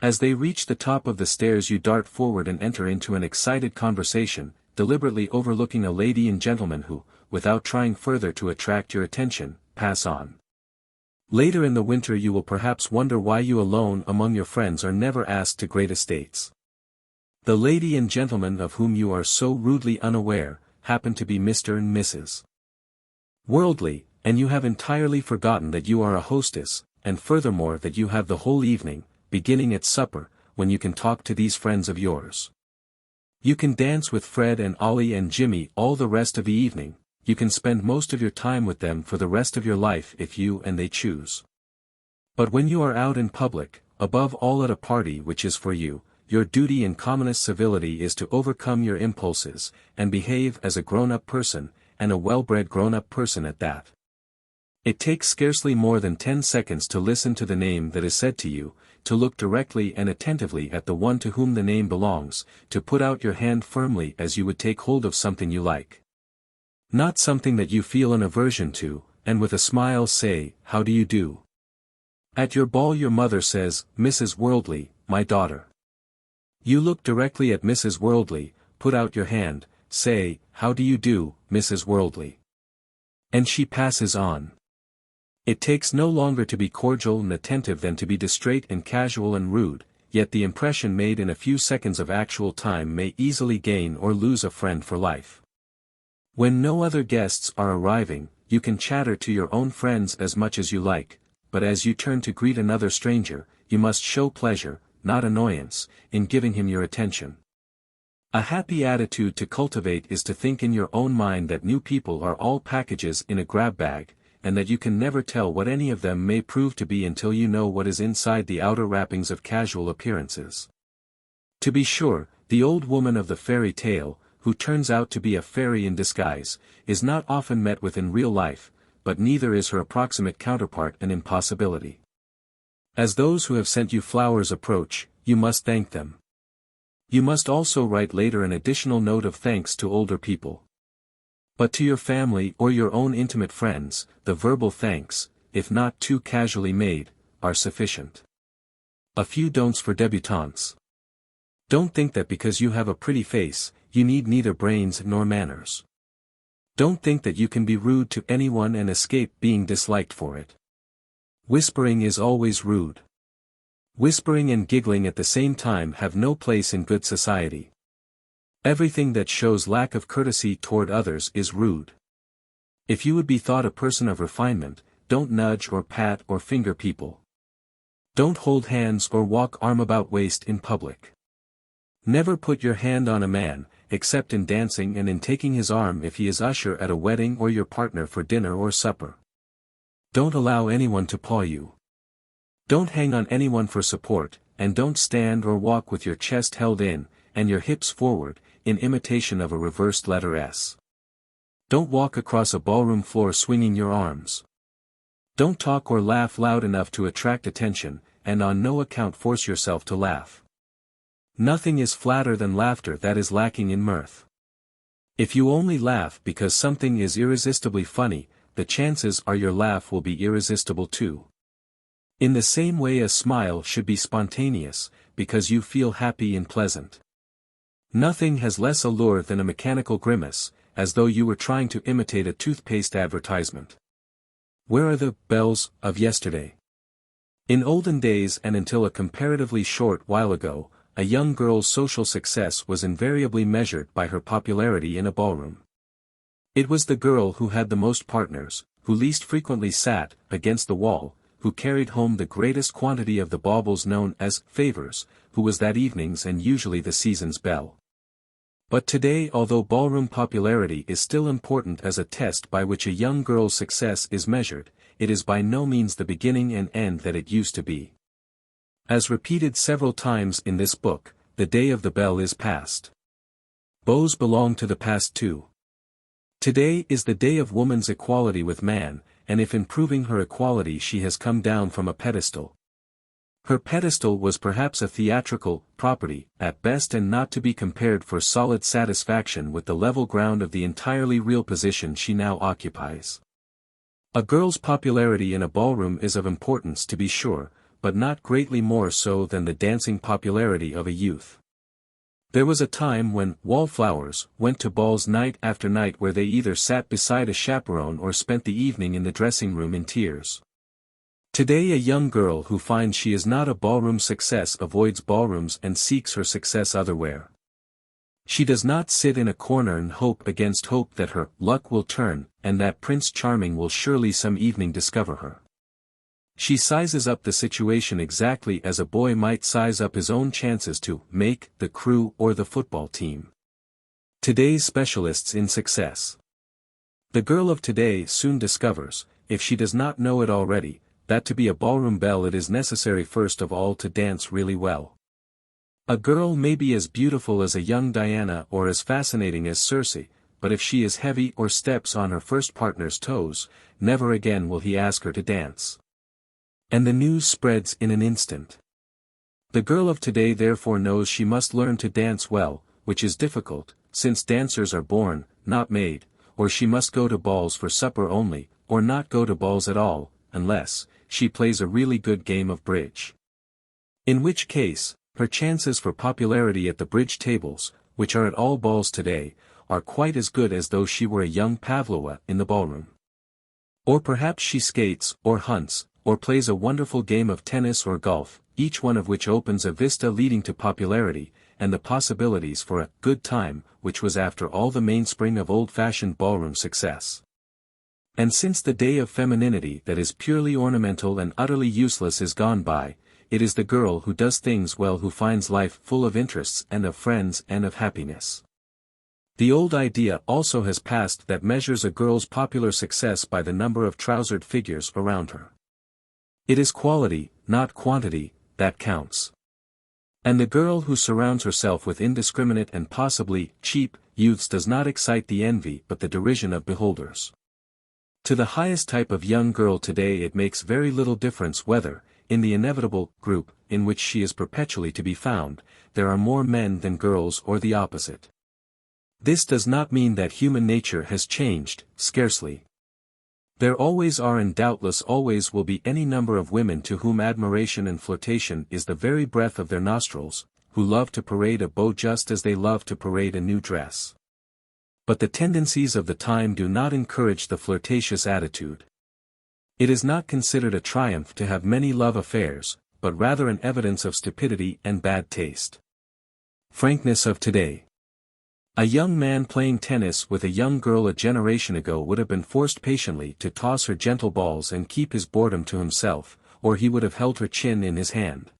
As they reach the top of the stairs you dart forward and enter into an excited conversation, deliberately overlooking a lady and gentleman who, without trying further to attract your attention, pass on. Later in the winter you will perhaps wonder why you alone among your friends are never asked to great estates. The lady and gentleman of whom you are so rudely unaware, happen to be Mr. and Mrs. Worldly, and you have entirely forgotten that you are a hostess, and furthermore that you have the whole evening, beginning at supper, when you can talk to these friends of yours. You can dance with Fred and Ollie and Jimmy all the rest of the evening, you can spend most of your time with them for the rest of your life if you and they choose. But when you are out in public, above all at a party which is for you, your duty in commonest civility is to overcome your impulses, and behave as a grown-up person, and a well-bred grown-up person at that. It takes scarcely more than 10 seconds to listen to the name that is said to you, to look directly and attentively at the one to whom the name belongs, to put out your hand firmly as you would take hold of something you like. Not something that you feel an aversion to, and with a smile say, "How do you do?" At your ball your mother says, "Mrs. Worldly, my daughter." You look directly at Mrs. Worldly, put out your hand, say, "How do you do, Mrs. Worldly?" And she passes on. It takes no longer to be cordial and attentive than to be distrait and casual and rude, yet the impression made in a few seconds of actual time may easily gain or lose a friend for life. When no other guests are arriving, you can chatter to your own friends as much as you like, but as you turn to greet another stranger, you must show pleasure, not annoyance, in giving him your attention. A happy attitude to cultivate is to think in your own mind that new people are all packages in a grab bag, and that you can never tell what any of them may prove to be until you know what is inside the outer wrappings of casual appearances. To be sure, the old woman of the fairy tale, who turns out to be a fairy in disguise, is not often met with in real life, but neither is her approximate counterpart an impossibility. As those who have sent you flowers approach, you must thank them. You must also write later an additional note of thanks to older people. But to your family or your own intimate friends, the verbal thanks, if not too casually made, are sufficient. A few don'ts for débutantes. Don't think that because you have a pretty face, you need neither brains nor manners. Don't think that you can be rude to anyone and escape being disliked for it. Whispering is always rude. Whispering and giggling at the same time have no place in good society. Everything that shows lack of courtesy toward others is rude. If you would be thought a person of refinement, don't nudge or pat or finger people. Don't hold hands or walk arm about waist in public. Never put your hand on a man, except in dancing and in taking his arm if he is usher at a wedding or your partner for dinner or supper. Don't allow anyone to paw you. Don't hang on anyone for support, and don't stand or walk with your chest held in, and your hips forward, in imitation of a reversed letter S. Don't walk across a ballroom floor swinging your arms. Don't talk or laugh loud enough to attract attention, and on no account force yourself to laugh. Nothing is flatter than laughter that is lacking in mirth. If you only laugh because something is irresistibly funny, the chances are your laugh will be irresistible too. In the same way a smile should be spontaneous, because you feel happy and pleasant. Nothing has less allure than a mechanical grimace, as though you were trying to imitate a toothpaste advertisement. Where are the bells of yesterday? In olden days and until a comparatively short while ago, a young girl's social success was invariably measured by her popularity in a ballroom. It was the girl who had the most partners, who least frequently sat against the wall, who carried home the greatest quantity of the baubles known as favors, who was that evening's and usually the season's belle. But today, although ballroom popularity is still important as a test by which a young girl's success is measured, it is by no means the beginning and end that it used to be. As repeated several times in this book, the day of the belle is past. Beaux belong to the past too. Today is the day of woman's equality with man, and if in proving her equality she has come down from a pedestal. Her pedestal was perhaps a theatrical property, at best, and not to be compared for solid satisfaction with the level ground of the entirely real position she now occupies. A girl's popularity in a ballroom is of importance, to be sure, but not greatly more so than the dancing popularity of a youth. There was a time when wallflowers went to balls night after night, where they either sat beside a chaperone or spent the evening in the dressing room in tears. Today a young girl who finds she is not a ballroom success avoids ballrooms and seeks her success otherwhere. She does not sit in a corner and hope against hope that her luck will turn, and that Prince Charming will surely some evening discover her. She sizes up the situation exactly as a boy might size up his own chances to make the crew or the football team. Today's specialists in success. The girl of today soon discovers, if she does not know it already, that to be a ballroom belle it is necessary first of all to dance really well. A girl may be as beautiful as a young Diana or as fascinating as Circe, but if she is heavy or steps on her first partner's toes, never again will he ask her to dance. And the news spreads in an instant. The girl of today therefore knows she must learn to dance well, which is difficult, since dancers are born, not made, or she must go to balls for supper only, or not go to balls at all, unless she plays a really good game of bridge. In which case, her chances for popularity at the bridge tables, which are at all balls today, are quite as good as though she were a young Pavlova in the ballroom. Or perhaps she skates, or hunts, or plays a wonderful game of tennis or golf, each one of which opens a vista leading to popularity, and the possibilities for a good time, which was after all the mainspring of old-fashioned ballroom success. And since the day of femininity that is purely ornamental and utterly useless is gone by, it is the girl who does things well who finds life full of interests and of friends and of happiness. The old idea also has passed that measures a girl's popular success by the number of trousered figures around her. It is quality, not quantity, that counts. And the girl who surrounds herself with indiscriminate and possibly cheap youths does not excite the envy but the derision of beholders. To the highest type of young girl today it makes very little difference whether, in the inevitable group in which she is perpetually to be found, there are more men than girls or the opposite. This does not mean that human nature has changed, scarcely. There always are and doubtless always will be any number of women to whom admiration and flirtation is the very breath of their nostrils, who love to parade a beau just as they love to parade a new dress. But the tendencies of the time do not encourage the flirtatious attitude. It is not considered a triumph to have many love affairs, but rather an evidence of stupidity and bad taste. Frankness of today. A young man playing tennis with a young girl a generation ago would have been forced patiently to toss her gentle balls and keep his boredom to himself, or he would have held her chin in his hand,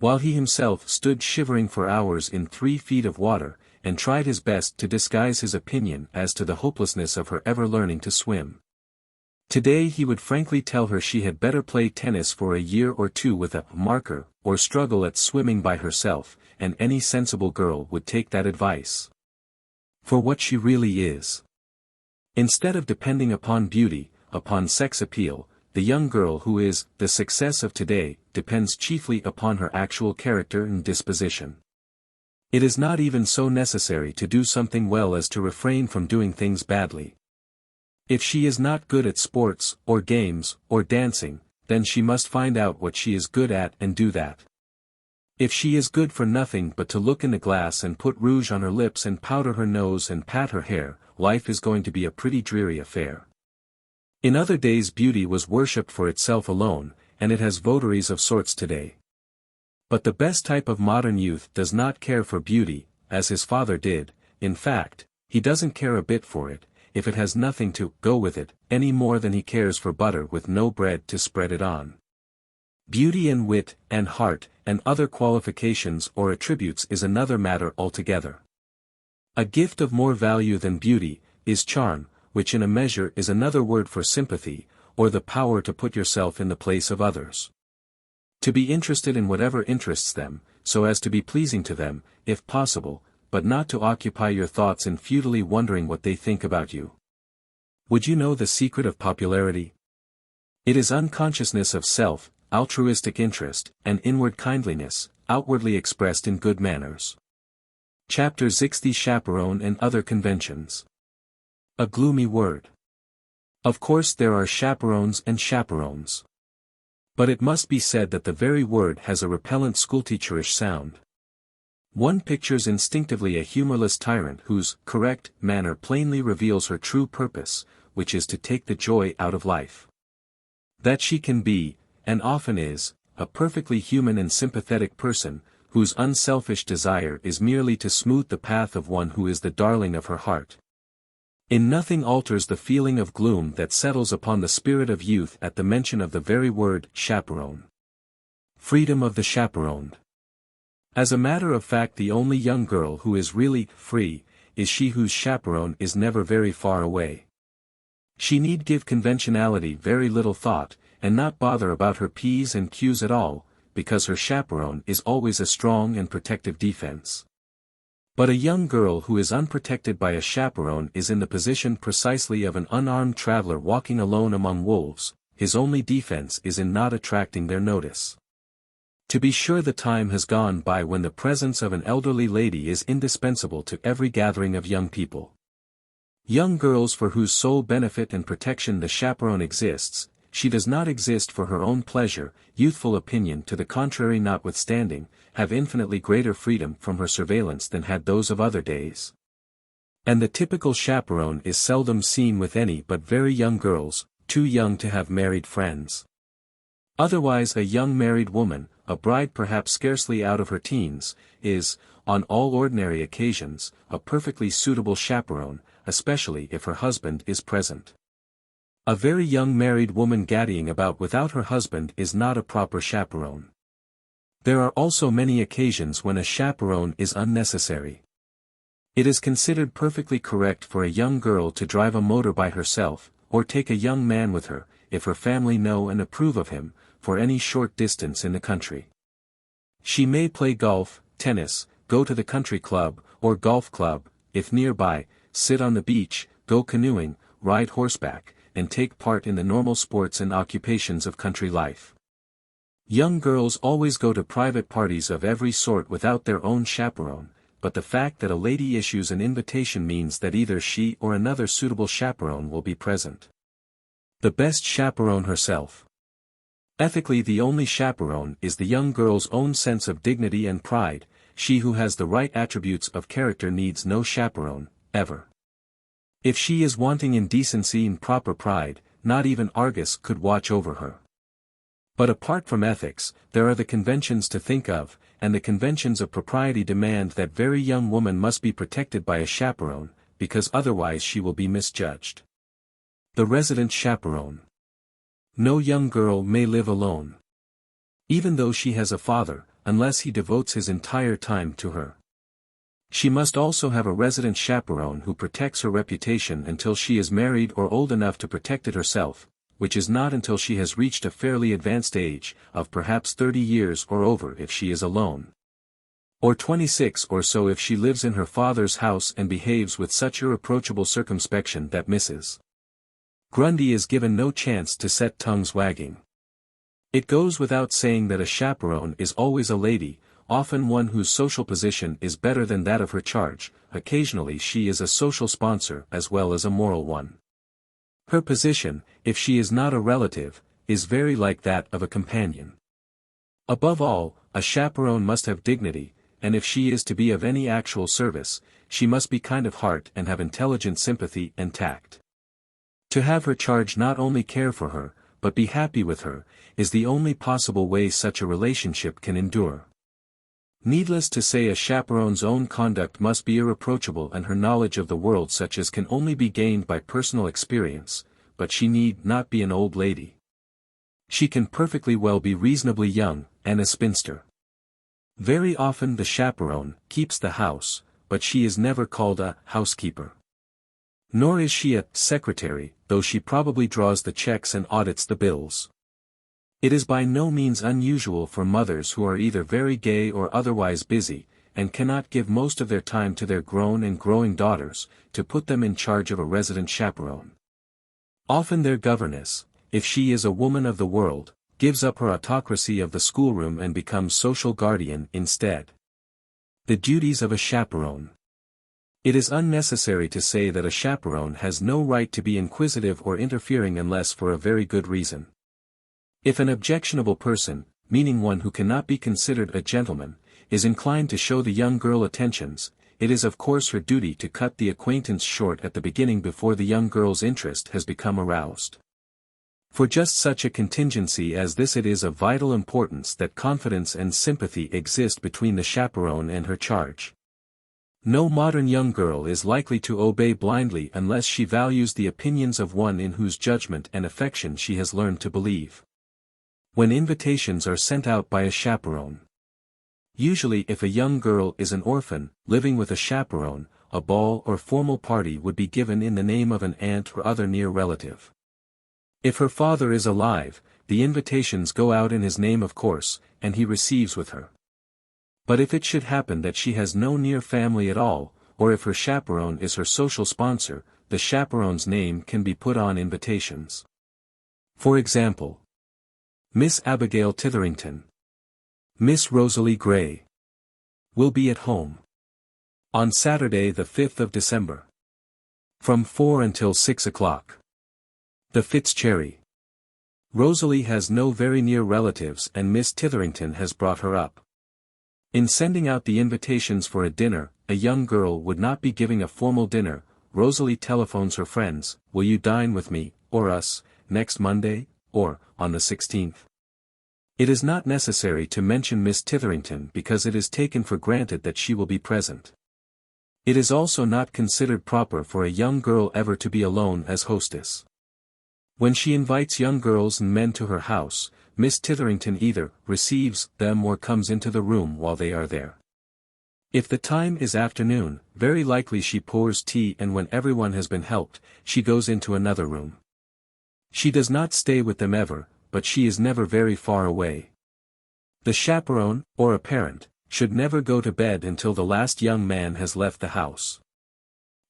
while he himself stood shivering for hours in 3 feet of water, and tried his best to disguise his opinion as to the hopelessness of her ever learning to swim. Today he would frankly tell her she had better play tennis for a year or 2 with a marker, or struggle at swimming by herself, and any sensible girl would take that advice for what she really is. Instead of depending upon beauty, upon sex appeal, the young girl who is the success of today depends chiefly upon her actual character and disposition. It is not even so necessary to do something well as to refrain from doing things badly. If she is not good at sports, or games, or dancing, then she must find out what she is good at and do that. If she is good for nothing but to look in the glass and put rouge on her lips and powder her nose and pat her hair, life is going to be a pretty dreary affair. In other days beauty was worshipped for itself alone, and it has votaries of sorts today. But the best type of modern youth does not care for beauty, as his father did. In fact, he doesn't care a bit for it, if it has nothing to go with it, any more than he cares for butter with no bread to spread it on. Beauty and wit, and heart, and other qualifications or attributes is another matter altogether. A gift of more value than beauty is charm, which in a measure is another word for sympathy, or the power to put yourself in the place of others. To be interested in whatever interests them, so as to be pleasing to them, if possible, but not to occupy your thoughts in futilely wondering what they think about you. Would you know the secret of popularity? It is unconsciousness of self, altruistic interest, and inward kindliness, outwardly expressed in good manners. Chapter XIXTHE Chaperone and Other Conventions. A gloomy word. Of course there are chaperones and chaperones. But it must be said that the very word has a repellent schoolteacherish sound. One pictures instinctively a humorless tyrant whose correct manner plainly reveals her true purpose, which is to take the joy out of life. That she can be, and often is, a perfectly human and sympathetic person, whose unselfish desire is merely to smooth the path of one who is the darling of her heart. In nothing alters the feeling of gloom that settles upon the spirit of youth at the mention of the very word chaperone. Freedom of the chaperoned. As a matter of fact, the only young girl who is really free is she whose chaperone is never very far away. She need give conventionality very little thought, and not bother about her P's and Q's at all, because her chaperone is always a strong and protective defense. But a young girl who is unprotected by a chaperone is in the position precisely of an unarmed traveler walking alone among wolves. His only defense is in not attracting their notice. To be sure, the time has gone by when the presence of an elderly lady is indispensable to every gathering of young people. Young girls for whose sole benefit and protection the chaperone exists, she does not exist for her own pleasure, youthful opinion to the contrary notwithstanding, have infinitely greater freedom from her surveillance than had those of other days. And the typical chaperone is seldom seen with any but very young girls, too young to have married friends. Otherwise a young married woman, a bride perhaps scarcely out of her teens, is, on all ordinary occasions, a perfectly suitable chaperone, especially if her husband is present. A very young married woman gaddying about without her husband is not a proper chaperone. There are also many occasions when a chaperone is unnecessary. It is considered perfectly correct for a young girl to drive a motor by herself, or take a young man with her, if her family know and approve of him, for any short distance in the country. She may play golf, tennis, go to the country club, or golf club, if nearby, sit on the beach, go canoeing, ride horseback, and take part in the normal sports and occupations of country life. Young girls always go to private parties of every sort without their own chaperone, but the fact that a lady issues an invitation means that either she or another suitable chaperone will be present. The best chaperone herself. Ethically, the only chaperone is the young girl's own sense of dignity and pride. She who has the right attributes of character needs no chaperone, ever. If she is wanting in decency and proper pride, not even Argus could watch over her. But apart from ethics, there are the conventions to think of, and the conventions of propriety demand that very young woman must be protected by a chaperone, because otherwise she will be misjudged. The resident chaperone. No young girl may live alone. Even though she has a father, unless he devotes his entire time to her. She must also have a resident chaperone who protects her reputation until she is married or old enough to protect it herself, which is not until she has reached a fairly advanced age, of perhaps 30 years or over if she is alone. Or 26 or so if she lives in her father's house and behaves with such irreproachable circumspection that Mrs. Grundy is given no chance to set tongues wagging. It goes without saying that a chaperone is always a lady, often one whose social position is better than that of her charge. Occasionally she is a social sponsor as well as a moral one. Her position, if she is not a relative, is very like that of a companion. Above all, a chaperone must have dignity, and if she is to be of any actual service, she must be kind of heart and have intelligent sympathy and tact. To have her charge not only care for her, but be happy with her, is the only possible way such a relationship can endure. Needless to say, a chaperone's own conduct must be irreproachable and her knowledge of the world such as can only be gained by personal experience, but she need not be an old lady. She can perfectly well be reasonably young, and a spinster. Very often the chaperone keeps the house, but she is never called a housekeeper. Nor is she a secretary, though she probably draws the checks and audits the bills. It is by no means unusual for mothers who are either very gay or otherwise busy, and cannot give most of their time to their grown and growing daughters, to put them in charge of a resident chaperone. Often their governess, if she is a woman of the world, gives up her autocracy of the schoolroom and becomes social guardian instead. The duties of a chaperone. It is unnecessary to say that a chaperone has no right to be inquisitive or interfering unless for a very good reason. If an objectionable person, meaning one who cannot be considered a gentleman, is inclined to show the young girl attentions, it is of course her duty to cut the acquaintance short at the beginning before the young girl's interest has become aroused. For just such a contingency as this it is of vital importance that confidence and sympathy exist between the chaperone and her charge. No modern young girl is likely to obey blindly unless she values the opinions of one in whose judgment and affection she has learned to believe. When invitations are sent out by a chaperone. Usually if a young girl is an orphan, living with a chaperone, a ball or formal party would be given in the name of an aunt or other near relative. If her father is alive, the invitations go out in his name of course, and he receives with her. But if it should happen that she has no near family at all, or if her chaperone is her social sponsor, the chaperone's name can be put on invitations. For example, Miss Abigail Titherington, Miss Rosalie Gray, will be at home on Saturday the 5th of December. From 4 until 6 o'clock. The Fitzcherry. Rosalie has no very near relatives and Miss Titherington has brought her up. In sending out the invitations for a dinner, a young girl would not be giving a formal dinner. Rosalie telephones her friends, "Will you dine with me, or us, next Monday, or, on the 16th? It is not necessary to mention Miss Titherington because it is taken for granted that she will be present. It is also not considered proper for a young girl ever to be alone as hostess. When she invites young girls and men to her house, Miss Titherington either receives them or comes into the room while they are there. If the time is afternoon, very likely she pours tea, and when everyone has been helped, she goes into another room. She does not stay with them ever, but she is never very far away. The chaperone, or a parent, should never go to bed until the last young man has left the house.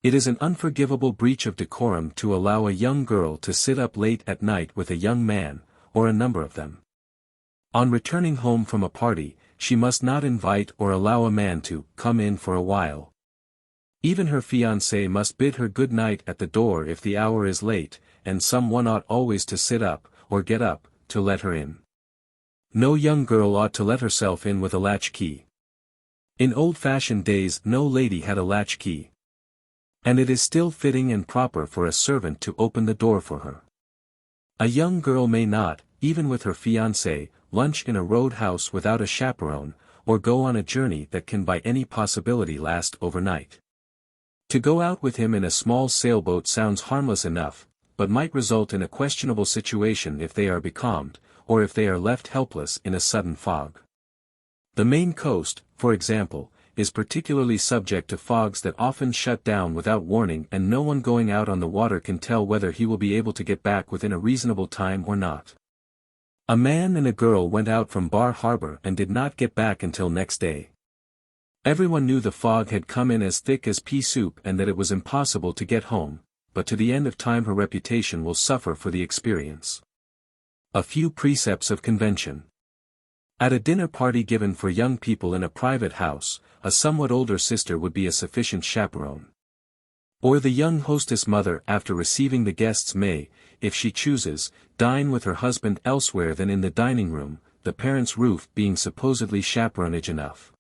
It is an unforgivable breach of decorum to allow a young girl to sit up late at night with a young man, or a number of them. On returning home from a party, she must not invite or allow a man to come in for a while. Even her fiancé must bid her good night at the door if the hour is late, and someone ought always to sit up, or get up, to let her in. No young girl ought to let herself in with a latch key. In old-fashioned days no lady had a latch key. And it is still fitting and proper for a servant to open the door for her. A young girl may not, even with her fiancé, lunch in a roadhouse without a chaperone, or go on a journey that can by any possibility last overnight. To go out with him in a small sailboat sounds harmless enough, but might result in a questionable situation if they are becalmed, or if they are left helpless in a sudden fog. The Maine coast, for example, is particularly subject to fogs that often shut down without warning, and no one going out on the water can tell whether he will be able to get back within a reasonable time or not. A man and a girl went out from Bar Harbor and did not get back until next day. Everyone knew the fog had come in as thick as pea soup and that it was impossible to get home, but to the end of time her reputation will suffer for the experience. A few precepts of convention. At a dinner party given for young people in a private house, a somewhat older sister would be a sufficient chaperone. Or the young hostess mother after receiving the guests may, if she chooses, dine with her husband elsewhere than in the dining room, the parents' roof being supposedly chaperonage enough.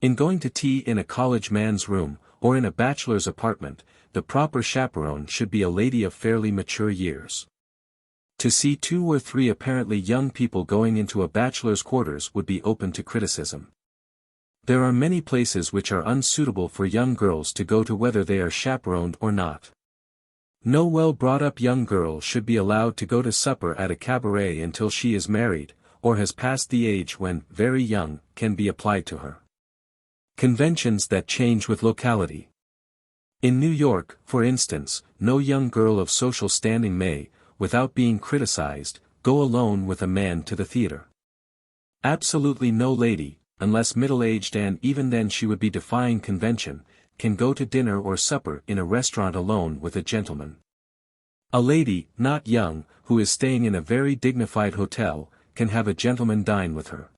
In going to tea in a college man's room, or in a bachelor's apartment, the proper chaperone should be a lady of fairly mature years. To see 2 or 3 apparently young people going into a bachelor's quarters would be open to criticism. There are many places which are unsuitable for young girls to go to whether they are chaperoned or not. No well-brought-up young girl should be allowed to go to supper at a cabaret until she is married, or has passed the age when, very young, can be applied to her. Conventions that change with locality. In New York, for instance, no young girl of social standing may, without being criticized, go alone with a man to the theater. Absolutely no lady, unless middle-aged, and even then she would be defying convention, can go to dinner or supper in a restaurant alone with a gentleman. A lady, not young, who is staying in a very dignified hotel, can have a gentleman dine with her.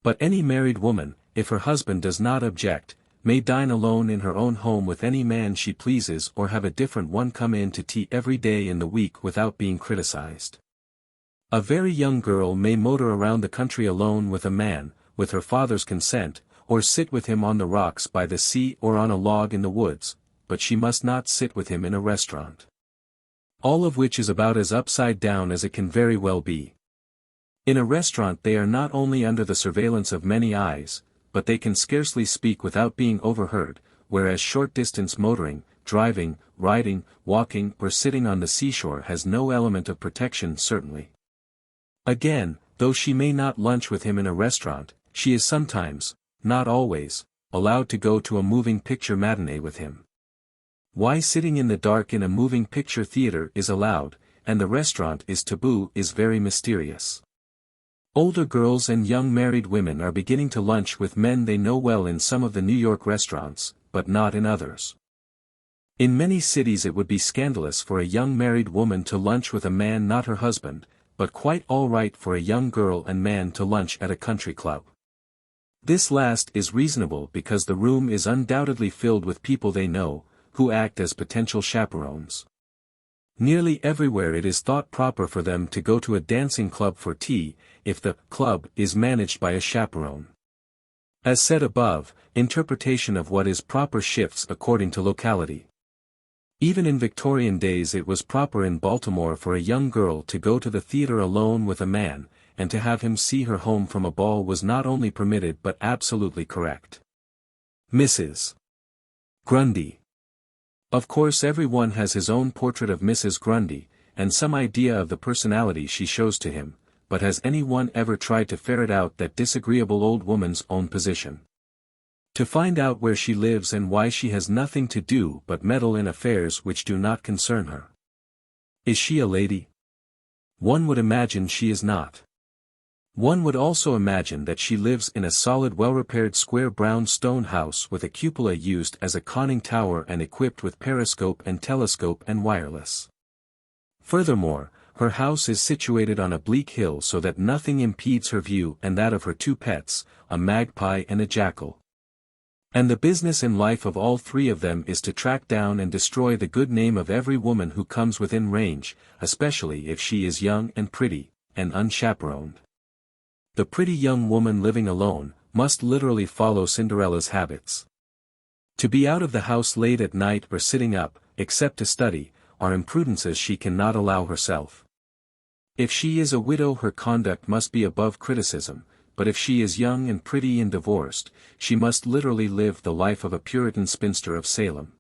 But any married woman, if her husband does not object, may dine alone in her own home with any man she pleases, or have a different one come in to tea every day in the week without being criticized. A very young girl may motor around the country alone with a man, with her father's consent, or sit with him on the rocks by the sea or on a log in the woods, but she must not sit with him in a restaurant. All of which is about as upside down as it can very well be. In a restaurant they are not only under the surveillance of many eyes, but they can scarcely speak without being overheard, whereas short-distance motoring, driving, riding, walking or sitting on the seashore has no element of protection certainly. Again, though she may not lunch with him in a restaurant, she is sometimes, not always, allowed to go to a moving picture matinee with him. Why sitting in the dark in a moving picture theater is allowed, and the restaurant is taboo, is very mysterious. Older girls and young married women are beginning to lunch with men they know well in some of the New York restaurants, but not in others. In many cities it would be scandalous for a young married woman to lunch with a man not her husband, but quite all right for a young girl and man to lunch at a country club. This last is reasonable because the room is undoubtedly filled with people they know, who act as potential chaperones. Nearly everywhere it is thought proper for them to go to a dancing club for tea, if the club is managed by a chaperone. As said above, interpretation of what is proper shifts according to locality. Even in Victorian days it was proper in Baltimore for a young girl to go to the theater alone with a man, and to have him see her home from a ball was not only permitted but absolutely correct. Mrs. Grundy. Of course everyone has his own portrait of Mrs. Grundy, and some idea of the personality she shows to him, but has anyone ever tried to ferret out that disagreeable old woman's own position? To find out where she lives and why she has nothing to do but meddle in affairs which do not concern her. Is she a lady? One would imagine she is not. One would also imagine that she lives in a solid well-repaired square brown stone house with a cupola used as a conning tower and equipped with periscope and telescope and wireless. Furthermore, her house is situated on a bleak hill so that nothing impedes her view and that of her two pets, a magpie and a jackal. And the business in life of all three of them is to track down and destroy the good name of every woman who comes within range, especially if she is young and pretty, and unchaperoned. The pretty young woman living alone, must literally follow Cinderella's habits. To be out of the house late at night or sitting up, except to study, are imprudences she cannot allow herself. If she is a widow her conduct must be above criticism, but if she is young and pretty and divorced, she must literally live the life of a Puritan spinster of Salem.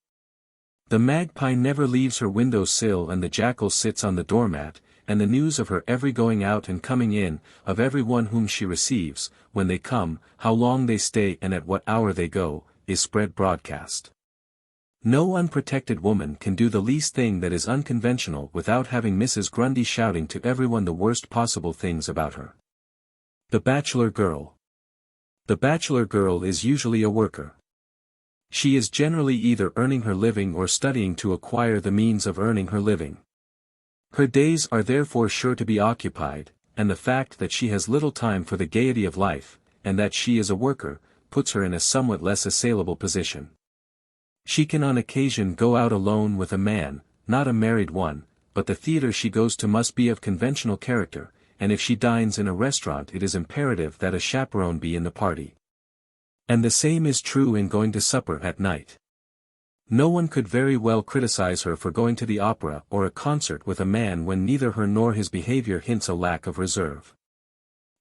The magpie never leaves her window sill and the jackal sits on the doormat, and the news of her every going out and coming in, of every one whom she receives, when they come, how long they stay and at what hour they go, is spread broadcast. No unprotected woman can do the least thing that is unconventional without having Mrs. Grundy shouting to everyone the worst possible things about her. The bachelor girl. The bachelor girl is usually a worker. She is generally either earning her living or studying to acquire the means of earning her living. Her days are therefore sure to be occupied, and the fact that she has little time for the gaiety of life, and that she is a worker, puts her in a somewhat less assailable position. She can on occasion go out alone with a man, not a married one, but the theater she goes to must be of conventional character, and if she dines in a restaurant it is imperative that a chaperone be in the party. And the same is true in going to supper at night. No one could very well criticize her for going to the opera or a concert with a man when neither her nor his behavior hints a lack of reserve.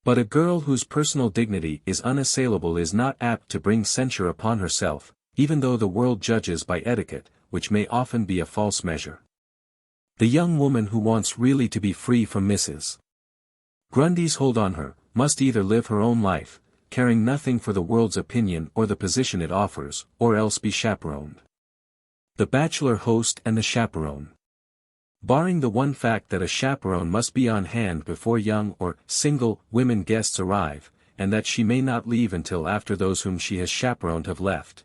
But a girl whose personal dignity is unassailable is not apt to bring censure upon herself, even though the world judges by etiquette, which may often be a false measure. The young woman who wants really to be free from Mrs. Grundy's hold on her, must either live her own life, caring nothing for the world's opinion or the position it offers, or else be chaperoned. The bachelor host and the chaperone. Barring the one fact that a chaperone must be on hand before young or single women guests arrive, and that she may not leave until after those whom she has chaperoned have left.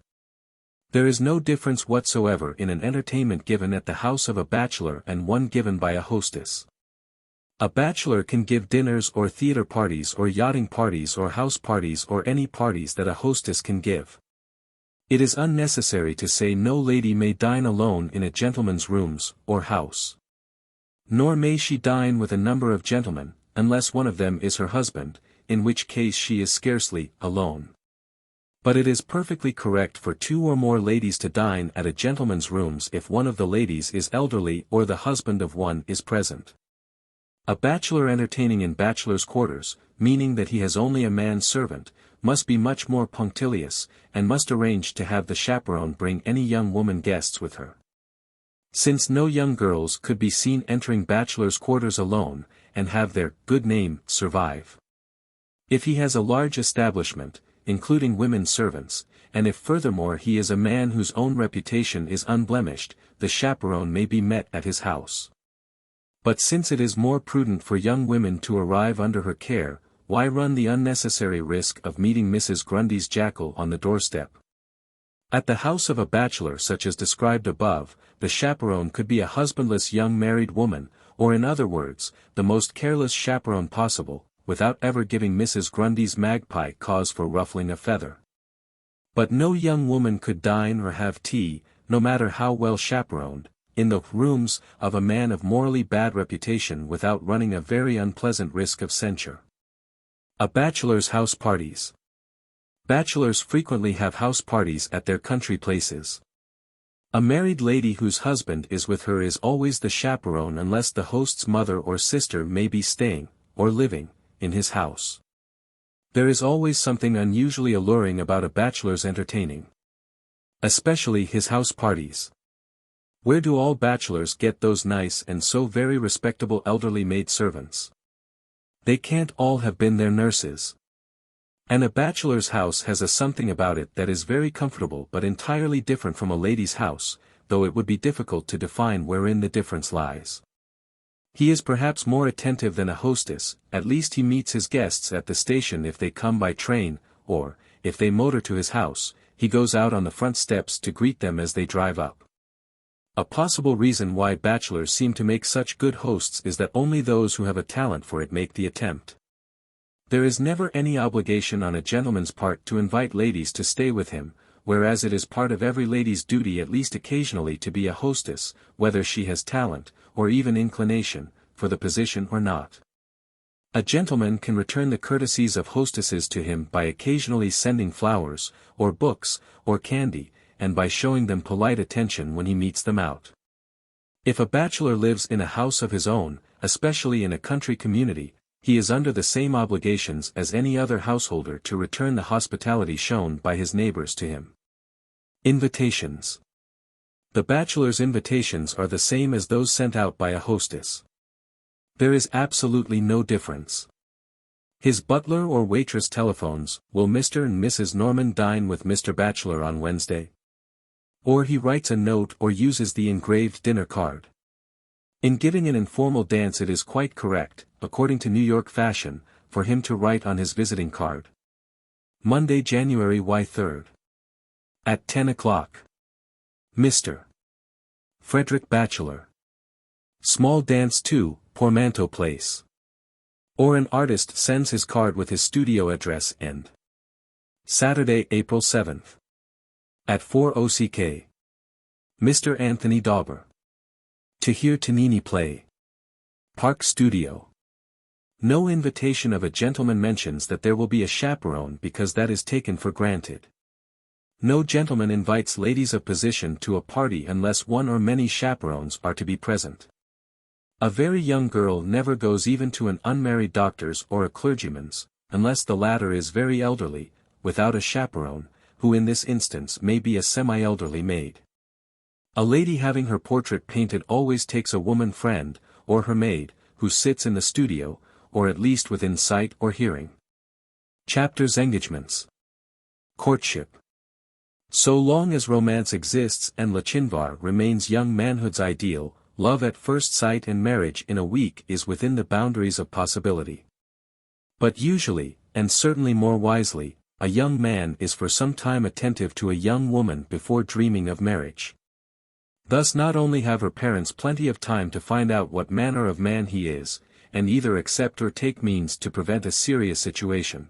There is no difference whatsoever in an entertainment given at the house of a bachelor and one given by a hostess. A bachelor can give dinners or theater parties or yachting parties or house parties or any parties that a hostess can give. It is unnecessary to say no lady may dine alone in a gentleman's rooms, or house. Nor may she dine with a number of gentlemen, unless one of them is her husband, in which case she is scarcely alone. But it is perfectly correct for 2 or more ladies to dine at a gentleman's rooms if one of the ladies is elderly or the husband of one is present. A bachelor entertaining in bachelor's quarters, meaning that he has only a man servant, must be much more punctilious, and must arrange to have the chaperone bring any young woman guests with her. Since no young girls could be seen entering bachelor's quarters alone, and have their good name survive. If he has a large establishment, including women servants, and if furthermore he is a man whose own reputation is unblemished, the chaperone may be met at his house. But since it is more prudent for young women to arrive under her care, why run the unnecessary risk of meeting Mrs. Grundy's jackal on the doorstep? At the house of a bachelor such as described above, the chaperone could be a husbandless young married woman, or in other words, the most careless chaperone possible, without ever giving Mrs. Grundy's magpie cause for ruffling a feather. But no young woman could dine or have tea, no matter how well chaperoned, in the rooms of a man of morally bad reputation without running a very unpleasant risk of censure. A bachelor's house parties. Bachelors frequently have house parties at their country places. A married lady whose husband is with her is always the chaperone unless the host's mother or sister may be staying, or living, in his house. There is always something unusually alluring about a bachelor's entertaining. Especially his house parties. Where do all bachelors get those nice and so very respectable elderly maid servants? They can't all have been their nurses. And a bachelor's house has a something about it that is very comfortable but entirely different from a lady's house, though it would be difficult to define wherein the difference lies. He is perhaps more attentive than a hostess, at least he meets his guests at the station if they come by train, or, if they motor to his house, he goes out on the front steps to greet them as they drive up. A possible reason why bachelors seem to make such good hosts is that only those who have a talent for it make the attempt. There is never any obligation on a gentleman's part to invite ladies to stay with him, whereas it is part of every lady's duty at least occasionally to be a hostess, whether she has talent, or even inclination, for the position or not. A gentleman can return the courtesies of hostesses to him by occasionally sending flowers, or books, or candy, and by showing them polite attention when he meets them out. If a bachelor lives in a house of his own, especially in a country community, he is under the same obligations as any other householder to return the hospitality shown by his neighbors to him. Invitations. The bachelor's invitations are the same as those sent out by a hostess. There is absolutely no difference. His butler or waitress telephones, "Will Mr. and Mrs. Norman dine with Mr. Bachelor on Wednesday?" Or he writes a note or uses the engraved dinner card. In giving an informal dance it is quite correct, according to New York fashion, for him to write on his visiting card, "Monday, January 3rd. At 10 o'clock. Mr. Frederick Bachelor. Small dance to, Portmanteau Place." Or an artist sends his card with his studio address and Saturday, April 7th. At 4 OCK. Mr. Anthony Dauber. To hear Tonini play. Park Studio. No invitation of a gentleman mentions that there will be a chaperone because that is taken for granted. No gentleman invites ladies of position to a party unless one or many chaperones are to be present. A very young girl never goes even to an unmarried doctor's or a clergyman's, unless the latter is very elderly, without a chaperone, who in this instance may be a semi-elderly maid. A lady having her portrait painted always takes a woman friend, or her maid, who sits in the studio, or at least within sight or hearing. Chapters. Engagements. Courtship. So long as romance exists and le chinvar remains young manhood's ideal, love at first sight and marriage in a week is within the boundaries of possibility. But usually, and certainly more wisely, a young man is for some time attentive to a young woman before dreaming of marriage. Thus not only have her parents plenty of time to find out what manner of man he is, and either accept or take means to prevent a serious situation.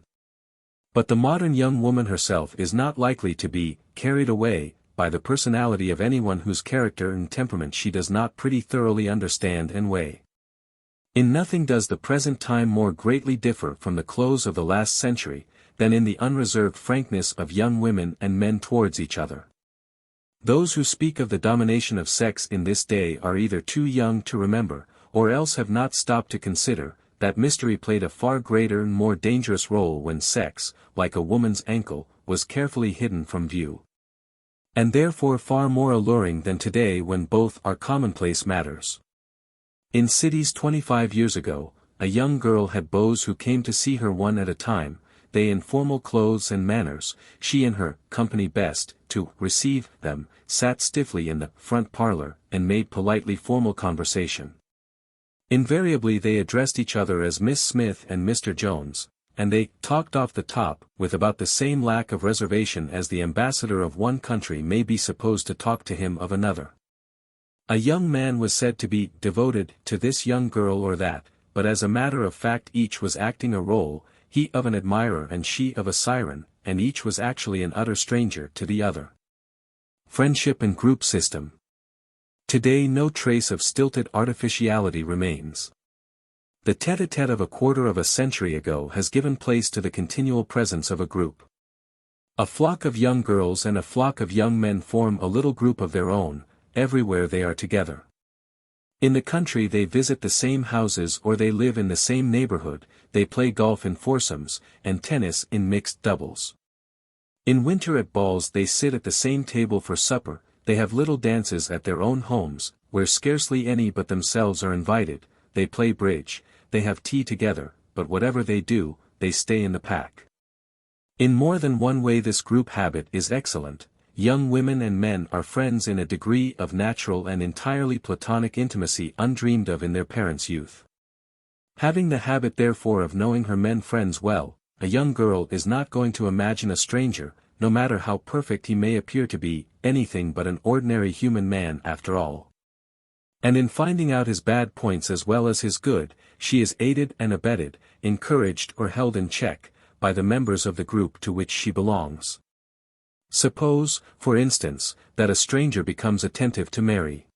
But the modern young woman herself is not likely to be carried away by the personality of anyone whose character and temperament she does not pretty thoroughly understand and weigh. In nothing does the present time more greatly differ from the close of the last century, than in the unreserved frankness of young women and men towards each other. Those who speak of the domination of sex in this day are either too young to remember, or else have not stopped to consider, that mystery played a far greater and more dangerous role when sex, like a woman's ankle, was carefully hidden from view. And therefore far more alluring than today when both are commonplace matters. In cities 25 years ago, a young girl had beaux who came to see her one at a time, they in formal clothes and manners, she in her company best, to receive them, sat stiffly in the front parlor, and made politely formal conversation. Invariably they addressed each other as Miss Smith and Mr. Jones, and they talked off the top with about the same lack of reservation as the ambassador of one country may be supposed to talk to him of another. A young man was said to be devoted to this young girl or that, but as a matter of fact each was acting a role, he of an admirer and she of a siren, and each was actually an utter stranger to the other. Friendship and group system. Today no trace of stilted artificiality remains. The tête-à-tête of a quarter of a century ago has given place to the continual presence of a group. A flock of young girls and a flock of young men form a little group of their own, everywhere they are together. In the country they visit the same houses or they live in the same neighborhood, they play golf in foursomes, and tennis in mixed doubles. In winter at balls they sit at the same table for supper, they have little dances at their own homes, where scarcely any but themselves are invited, they play bridge, they have tea together, but whatever they do, they stay in the pack. In more than one way this group habit is excellent. Young women and men are friends in a degree of natural and entirely platonic intimacy undreamed of in their parents' youth. Having the habit therefore of knowing her men friends well, a young girl is not going to imagine a stranger, no matter how perfect he may appear to be, anything but an ordinary human man after all. And in finding out his bad points as well as his good, she is aided and abetted, encouraged or held in check, by the members of the group to which she belongs. Suppose, for instance, that a stranger becomes attentive to Mary.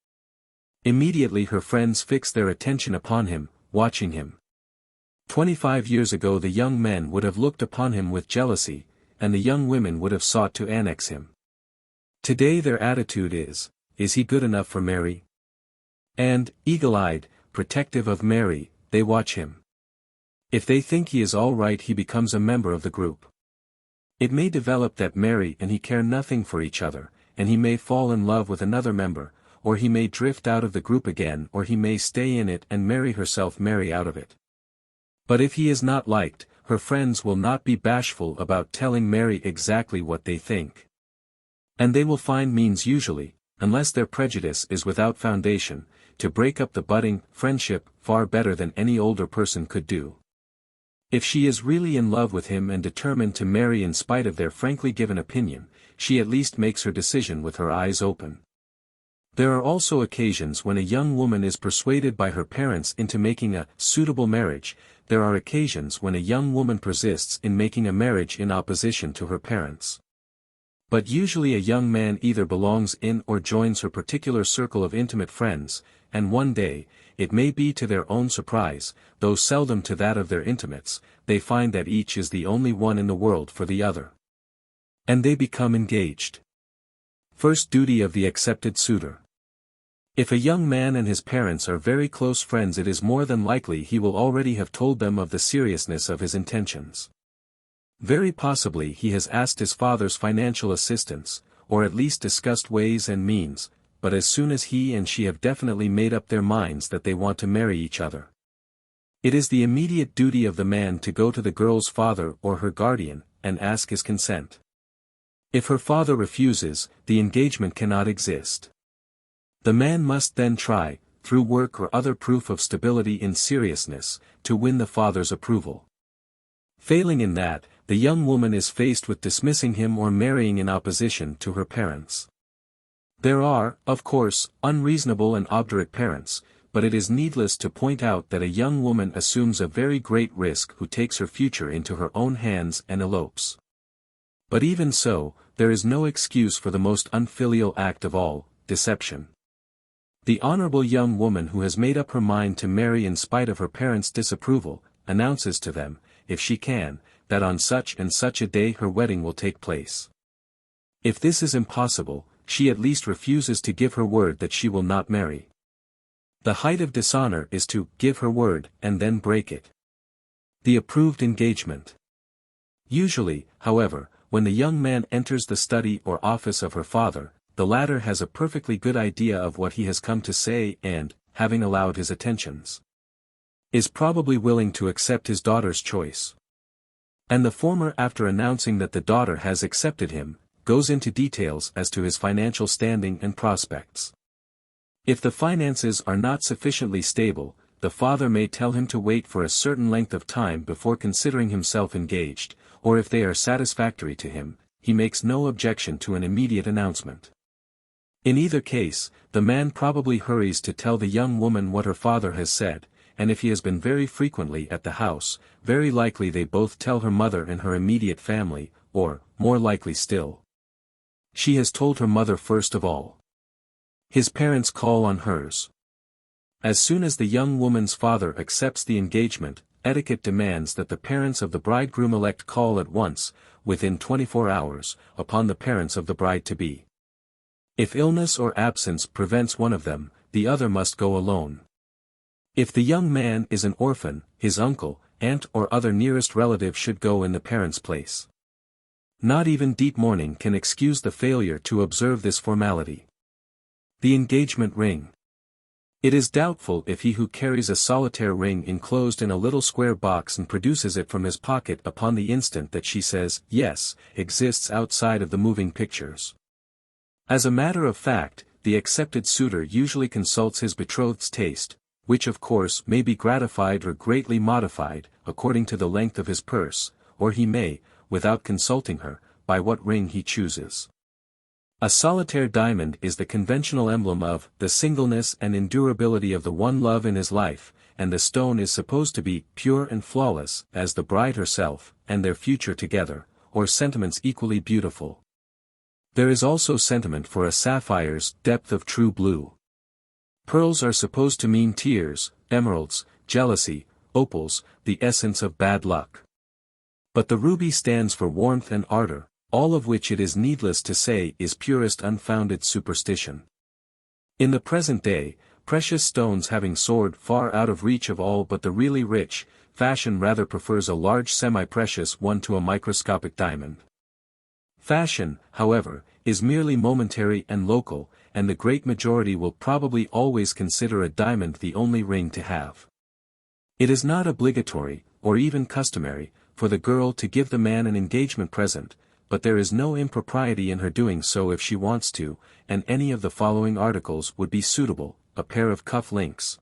Immediately her friends fix their attention upon him, watching him. 25 years ago the young men would have looked upon him with jealousy, and the young women would have sought to annex him. Today their attitude is he good enough for Mary? And, eagle-eyed, protective of Mary, they watch him. If they think he is all right he becomes a member of the group. It may develop that Mary and he care nothing for each other, and he may fall in love with another member, or he may drift out of the group again or he may stay in it and Mary herself marry out of it. But if he is not liked, her friends will not be bashful about telling Mary exactly what they think. And they will find means usually, unless their prejudice is without foundation, to break up the budding friendship far better than any older person could do. If she is really in love with him and determined to marry in spite of their frankly given opinion, she at least makes her decision with her eyes open. There are also occasions when a young woman is persuaded by her parents into making a suitable marriage, there are occasions when a young woman persists in making a marriage in opposition to her parents. But usually a young man either belongs in or joins her particular circle of intimate friends, and one day, it may be to their own surprise, though seldom to that of their intimates, they find that each is the only one in the world for the other. And they become engaged. First duty of the accepted suitor. If a young man and his parents are very close friends it is more than likely he will already have told them of the seriousness of his intentions. Very possibly he has asked his father's financial assistance, or at least discussed ways and means, but as soon as he and she have definitely made up their minds that they want to marry each other, it is the immediate duty of the man to go to the girl's father or her guardian, and ask his consent. If her father refuses, the engagement cannot exist. The man must then try, through work or other proof of stability in seriousness, to win the father's approval. Failing in that, the young woman is faced with dismissing him or marrying in opposition to her parents. There are, of course, unreasonable and obdurate parents, but it is needless to point out that a young woman assumes a very great risk who takes her future into her own hands and elopes. But even so, there is no excuse for the most unfilial act of all, deception. The honorable young woman who has made up her mind to marry in spite of her parents' disapproval, announces to them, if she can, that on such and such a day her wedding will take place. If this is impossible, she at least refuses to give her word that she will not marry. The height of dishonor is to give her word and then break it. The approved engagement. Usually, however, when the young man enters the study or office of her father, the latter has a perfectly good idea of what he has come to say and, having allowed his attentions, is probably willing to accept his daughter's choice. And the former, after announcing that the daughter has accepted him, goes into details as to his financial standing and prospects. If the finances are not sufficiently stable, the father may tell him to wait for a certain length of time before considering himself engaged, or if they are satisfactory to him, he makes no objection to an immediate announcement. In either case, the man probably hurries to tell the young woman what her father has said, and if he has been very frequently at the house, very likely they both tell her mother and her immediate family, or, more likely still, she has told her mother first of all. His parents call on hers. As soon as the young woman's father accepts the engagement, etiquette demands that the parents of the bridegroom-elect call at once, within 24 hours, upon the parents of the bride-to-be. If illness or absence prevents one of them, the other must go alone. If the young man is an orphan, his uncle, aunt or other nearest relative should go in the parent's place. Not even deep mourning can excuse the failure to observe this formality. The engagement ring. It is doubtful if he who carries a solitaire ring enclosed in a little square box and produces it from his pocket upon the instant that she says, yes, exists outside of the moving pictures. As a matter of fact, the accepted suitor usually consults his betrothed's taste, which of course may be gratified or greatly modified, according to the length of his purse, or he may, without consulting her, buy what ring he chooses. A solitaire diamond is the conventional emblem of the singleness and endurability of the one love in his life, and the stone is supposed to be pure and flawless as the bride herself, and their future together, or sentiments equally beautiful. There is also sentiment for a sapphire's depth of true blue. Pearls are supposed to mean tears, emeralds, jealousy, opals, the essence of bad luck. But the ruby stands for warmth and ardor, all of which it is needless to say is purest unfounded superstition. In the present day, precious stones having soared far out of reach of all but the really rich, fashion rather prefers a large semi-precious one to a microscopic diamond. Fashion, however, is merely momentary and local, and the great majority will probably always consider a diamond the only ring to have. It is not obligatory, or even customary, for the girl to give the man an engagement present, but there is no impropriety in her doing so if she wants to, and any of the following articles would be suitable: a pair of cuff links,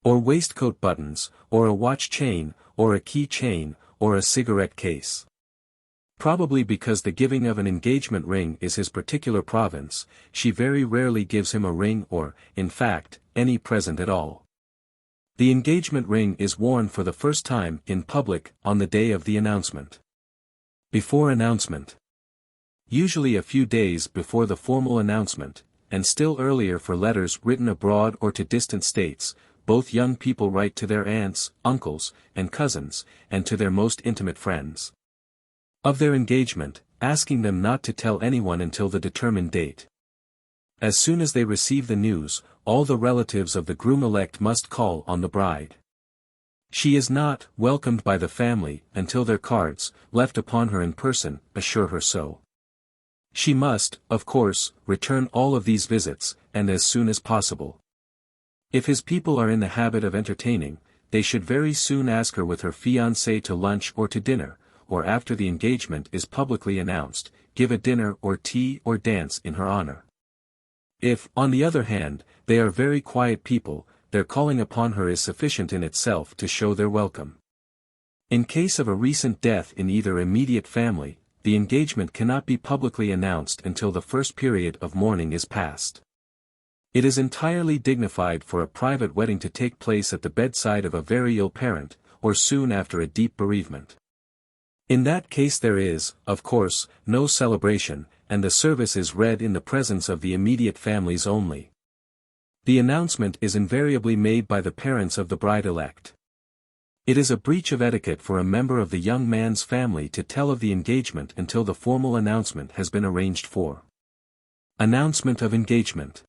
or waistcoat buttons, or a watch chain, or a key chain, or a cigarette case. Probably because the giving of an engagement ring is his particular province, she very rarely gives him a ring or, in fact, any present at all. The engagement ring is worn for the first time in public on the day of the announcement. Before announcement. Usually a few days before the formal announcement, and still earlier for letters written abroad or to distant states, both young people write to their aunts, uncles, and cousins, and to their most intimate friends of their engagement, asking them not to tell anyone until the determined date. As soon as they receive the news, all the relatives of the groom-elect must call on the bride. She is not welcomed by the family until their cards, left upon her in person, assure her so. She must, of course, return all of these visits, and as soon as possible. If his people are in the habit of entertaining, they should very soon ask her with her fiancé to lunch or to dinner, or after the engagement is publicly announced, give a dinner or tea or dance in her honor. If, on the other hand, they are very quiet people, their calling upon her is sufficient in itself to show their welcome. In case of a recent death in either immediate family, the engagement cannot be publicly announced until the first period of mourning is past. It is entirely dignified for a private wedding to take place at the bedside of a very ill parent, or soon after a deep bereavement. In that case there is, of course, no celebration, and the service is read in the presence of the immediate families only. The announcement is invariably made by the parents of the bride-elect. It is a breach of etiquette for a member of the young man's family to tell of the engagement until the formal announcement has been arranged for. Announcement of engagement.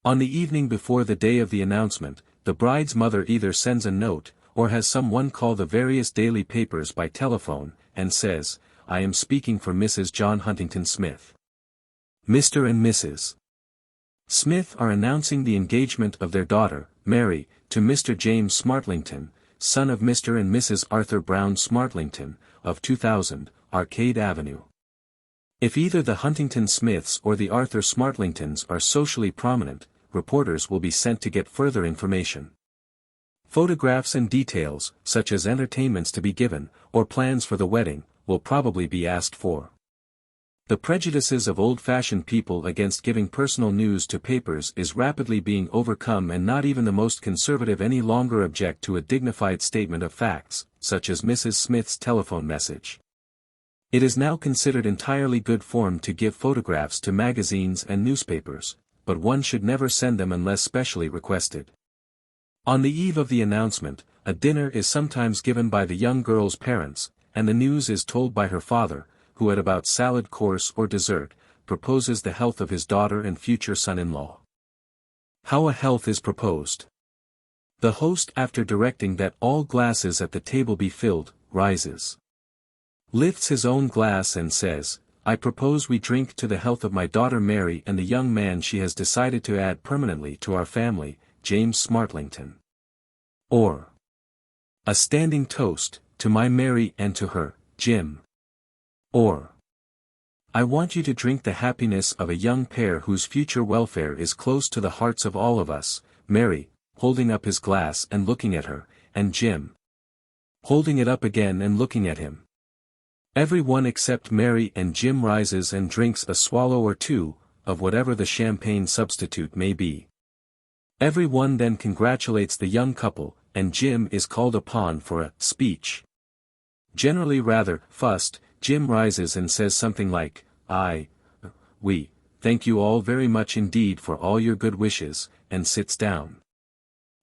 On the evening before the day of the announcement, the bride's mother either sends a note, or has someone call the various daily papers by telephone, and says, "I am speaking for Mrs. John Huntington Smith. Mr. and Mrs. Smith are announcing the engagement of their daughter, Mary, to Mr. James Smartlington, son of Mr. and Mrs. Arthur Brown Smartlington, of 2000, Arcade Avenue." If either the Huntington Smiths or the Arthur Smartlingtons are socially prominent, reporters will be sent to get further information. Photographs and details, such as entertainments to be given, or plans for the wedding, will probably be asked for. The prejudices of old-fashioned people against giving personal news to papers is rapidly being overcome, and not even the most conservative any longer object to a dignified statement of facts, such as Mrs. Smith's telephone message. It is now considered entirely good form to give photographs to magazines and newspapers, but one should never send them unless specially requested. On the eve of the announcement, a dinner is sometimes given by the young girl's parents, and the news is told by her father, who at about salad course or dessert, proposes the health of his daughter and future son-in-law. How a health is proposed. The host, after directing that all glasses at the table be filled, rises, lifts his own glass and says, "I propose we drink to the health of my daughter Mary and the young man she has decided to add permanently to our family, James Smartlington." Or, "A standing toast, to my Mary and to her, Jim." Or, "I want you to drink the happiness of a young pair whose future welfare is close to the hearts of all of us, Mary," holding up his glass and looking at her, and Jim, holding it up again and looking at him. Every one except Mary and Jim rises and drinks a swallow or two, of whatever the champagne substitute may be. Every one then congratulates the young couple, and Jim is called upon for a speech. Generally rather fussed, Jim rises and says something like, "We thank you all very much indeed for all your good wishes," and sits down.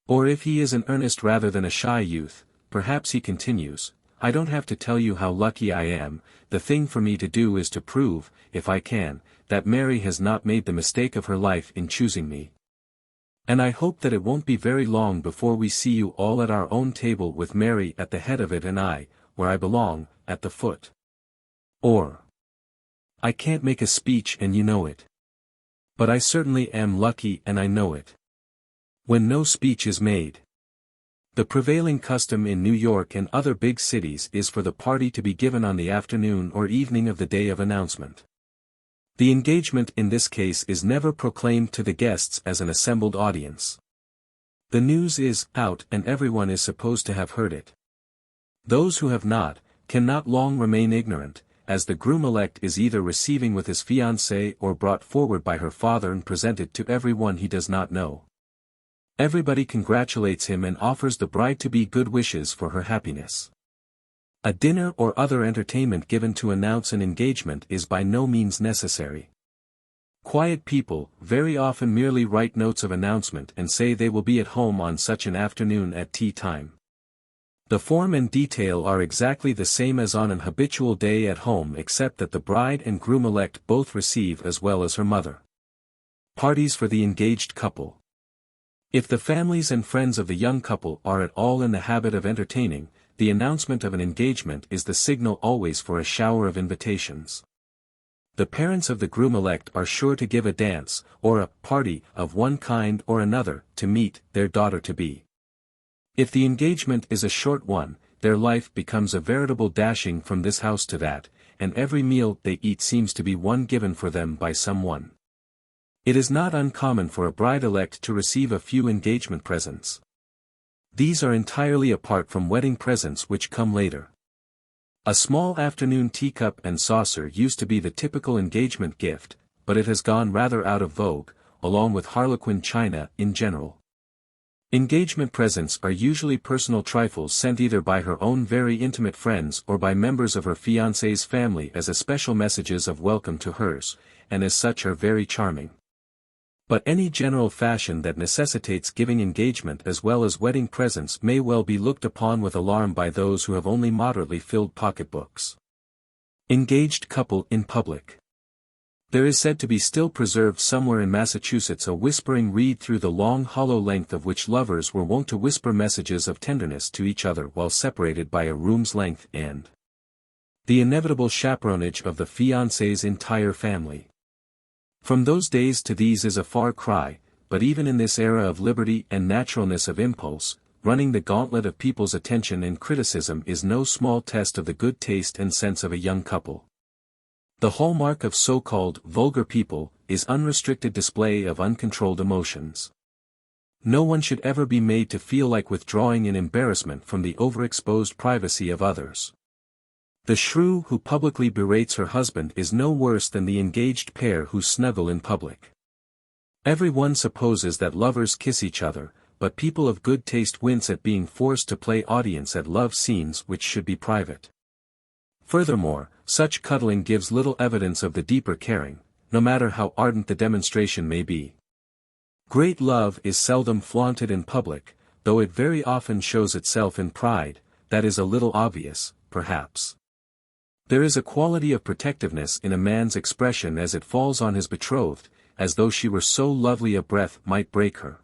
Or if he is an earnest rather than a shy youth, perhaps he continues, "I don't have to tell you how lucky I am, the thing for me to do is to prove, if I can, that Mary has not made the mistake of her life in choosing me. And I hope that it won't be very long before we see you all at our own table with Mary at the head of it and I, where I belong, at the foot." Or, "I can't make a speech and you know it. But I certainly am lucky and I know it." When no speech is made. The prevailing custom in New York and other big cities is for the party to be given on the afternoon or evening of the day of announcement. The engagement in this case is never proclaimed to the guests as an assembled audience. The news is out and everyone is supposed to have heard it. Those who have not, cannot long remain ignorant, as the groom-elect is either receiving with his fiancée or brought forward by her father and presented to everyone he does not know. Everybody congratulates him and offers the bride-to-be good wishes for her happiness. A dinner or other entertainment given to announce an engagement is by no means necessary. Quiet people very often merely write notes of announcement and say they will be at home on such an afternoon at tea time. The form and detail are exactly the same as on an habitual day at home, except that the bride and groom-elect both receive as well as her mother. Parties for the engaged couple. If the families and friends of the young couple are at all in the habit of entertaining, the announcement of an engagement is the signal always for a shower of invitations. The parents of the groom-elect are sure to give a dance, or a party of one kind or another, to meet their daughter-to-be. If the engagement is a short one, their life becomes a veritable dashing from this house to that, and every meal they eat seems to be one given for them by someone. It is not uncommon for a bride-elect to receive a few engagement presents. These are entirely apart from wedding presents which come later. A small afternoon teacup and saucer used to be the typical engagement gift, but it has gone rather out of vogue, along with Harlequin china in general. Engagement presents are usually personal trifles sent either by her own very intimate friends or by members of her fiancé's family as a special messages of welcome to hers, and as such are very charming. But any general fashion that necessitates giving engagement as well as wedding presents may well be looked upon with alarm by those who have only moderately filled pocketbooks. Engaged couple in public. There is said to be still preserved somewhere in Massachusetts a whispering reed through the long hollow length of which lovers were wont to whisper messages of tenderness to each other while separated by a room's length and the inevitable chaperonage of the fiancé's entire family. From those days to these is a far cry, but even in this era of liberty and naturalness of impulse, running the gauntlet of people's attention and criticism is no small test of the good taste and sense of a young couple. The hallmark of so-called vulgar people is unrestricted display of uncontrolled emotions. No one should ever be made to feel like withdrawing in embarrassment from the overexposed privacy of others. The shrew who publicly berates her husband is no worse than the engaged pair who snuggle in public. Everyone supposes that lovers kiss each other, but people of good taste wince at being forced to play audience at love scenes which should be private. Furthermore, such cuddling gives little evidence of the deeper caring, no matter how ardent the demonstration may be. Great love is seldom flaunted in public, though it very often shows itself in pride, that is a little obvious, perhaps. There is a quality of protectiveness in a man's expression as it falls on his betrothed, as though she were so lovely a breath might break her.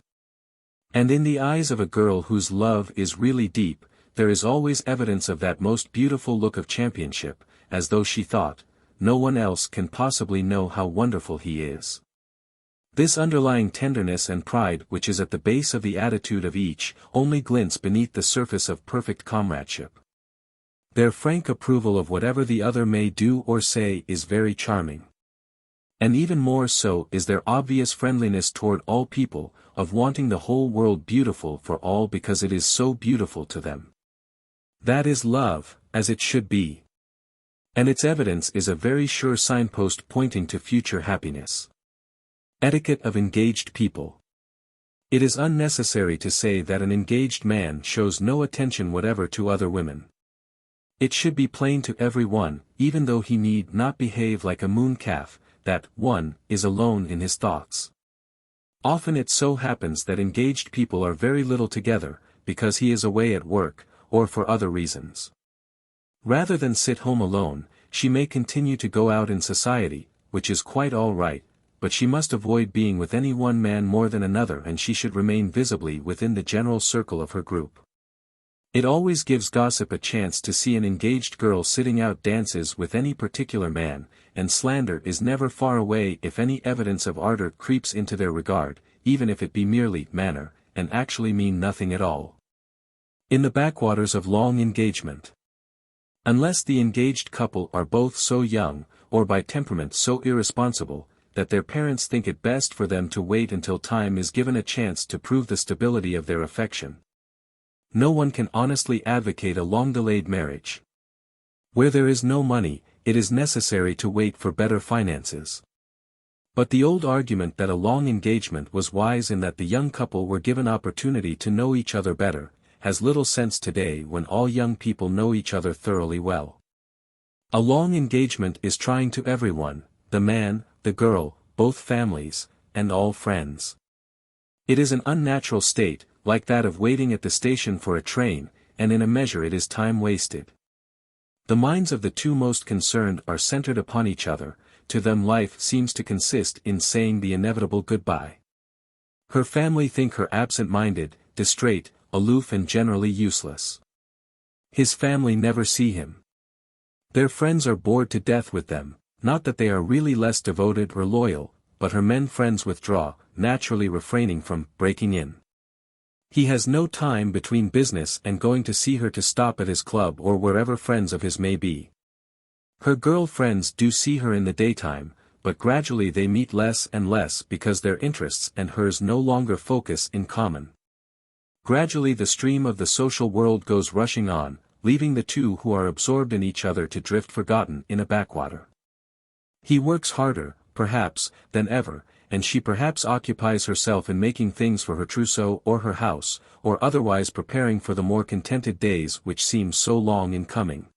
And in the eyes of a girl whose love is really deep, there is always evidence of that most beautiful look of championship, as though she thought, no one else can possibly know how wonderful he is. This underlying tenderness and pride which is at the base of the attitude of each, only glints beneath the surface of perfect comradeship. Their frank approval of whatever the other may do or say is very charming. And even more so is their obvious friendliness toward all people, of wanting the whole world beautiful for all because it is so beautiful to them. That is love, as it should be. And its evidence is a very sure signpost pointing to future happiness. Etiquette of engaged people. It is unnecessary to say that an engaged man shows no attention whatever to other women. It should be plain to every one, even though he need not behave like a mooncalf, that one is alone in his thoughts. Often it so happens that engaged people are very little together, because he is away at work, or for other reasons. Rather than sit home alone, she may continue to go out in society, which is quite all right, but she must avoid being with any one man more than another and she should remain visibly within the general circle of her group. It always gives gossip a chance to see an engaged girl sitting out dances with any particular man, and slander is never far away if any evidence of ardor creeps into their regard, even if it be merely manner, and actually mean nothing at all. In the backwaters of long engagement. Unless the engaged couple are both so young, or by temperament so irresponsible, that their parents think it best for them to wait until time is given a chance to prove the stability of their affection. No one can honestly advocate a long-delayed marriage. Where there is no money, it is necessary to wait for better finances. But the old argument that a long engagement was wise in that the young couple were given opportunity to know each other better, has little sense today when all young people know each other thoroughly well. A long engagement is trying to everyone, the man, the girl, both families, and all friends. It is an unnatural state, like that of waiting at the station for a train, and in a measure it is time wasted. The minds of the two most concerned are centered upon each other, to them life seems to consist in saying the inevitable goodbye. Her family think her absent-minded, distrait, aloof and generally useless. His family never see him. Their friends are bored to death with them, not that they are really less devoted or loyal, but her men friends withdraw, naturally refraining from breaking in. He has no time between business and going to see her to stop at his club or wherever friends of his may be. Her girl friends do see her in the daytime, but gradually they meet less and less because their interests and hers no longer focus in common. Gradually the stream of the social world goes rushing on, leaving the two who are absorbed in each other to drift forgotten in a backwater. He works harder, perhaps, than ever, and she perhaps occupies herself in making things for her trousseau or her house, or otherwise preparing for the more contented days which seem so long in coming.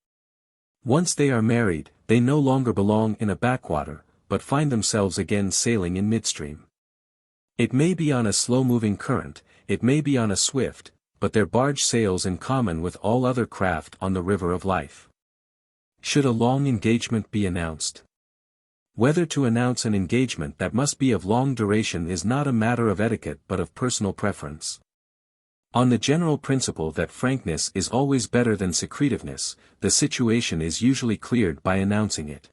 Once they are married, they no longer belong in a backwater, but find themselves again sailing in midstream. It may be on a slow-moving current, it may be on a swift, but their barge sails in common with all other craft on the river of life. Should a long engagement be announced? Whether to announce an engagement that must be of long duration is not a matter of etiquette but of personal preference. On the general principle that frankness is always better than secretiveness, the situation is usually cleared by announcing it.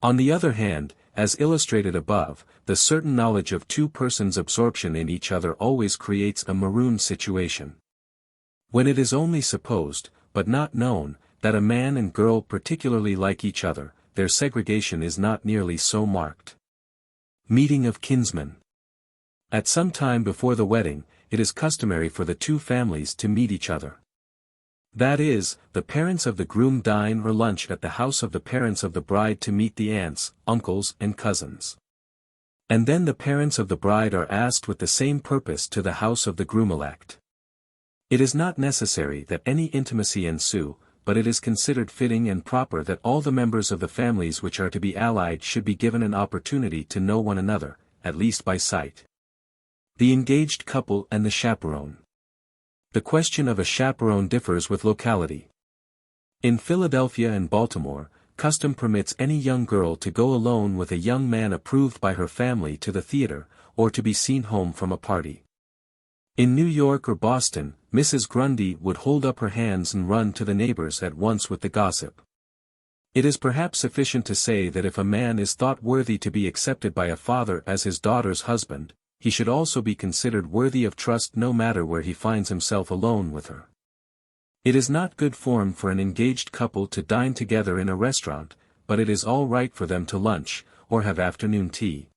On the other hand, as illustrated above, the certain knowledge of two persons' absorption in each other always creates a marooned situation. When it is only supposed, but not known, that a man and girl particularly like each other, their segregation is not nearly so marked. Meeting of kinsmen. At some time before the wedding, it is customary for the two families to meet each other. That is, the parents of the groom dine or lunch at the house of the parents of the bride to meet the aunts, uncles and cousins. And then the parents of the bride are asked with the same purpose to the house of the groom-elect. It is not necessary that any intimacy ensue, but it is considered fitting and proper that all the members of the families which are to be allied should be given an opportunity to know one another, at least by sight. The engaged couple and the chaperone. The question of a chaperone differs with locality. In Philadelphia and Baltimore, custom permits any young girl to go alone with a young man approved by her family to the theater, or to be seen home from a party. In New York or Boston, Mrs. Grundy would hold up her hands and run to the neighbors at once with the gossip. It is perhaps sufficient to say that if a man is thought worthy to be accepted by a father as his daughter's husband, he should also be considered worthy of trust no matter where he finds himself alone with her. It is not good form for an engaged couple to dine together in a restaurant, but it is all right for them to lunch, or have afternoon tea.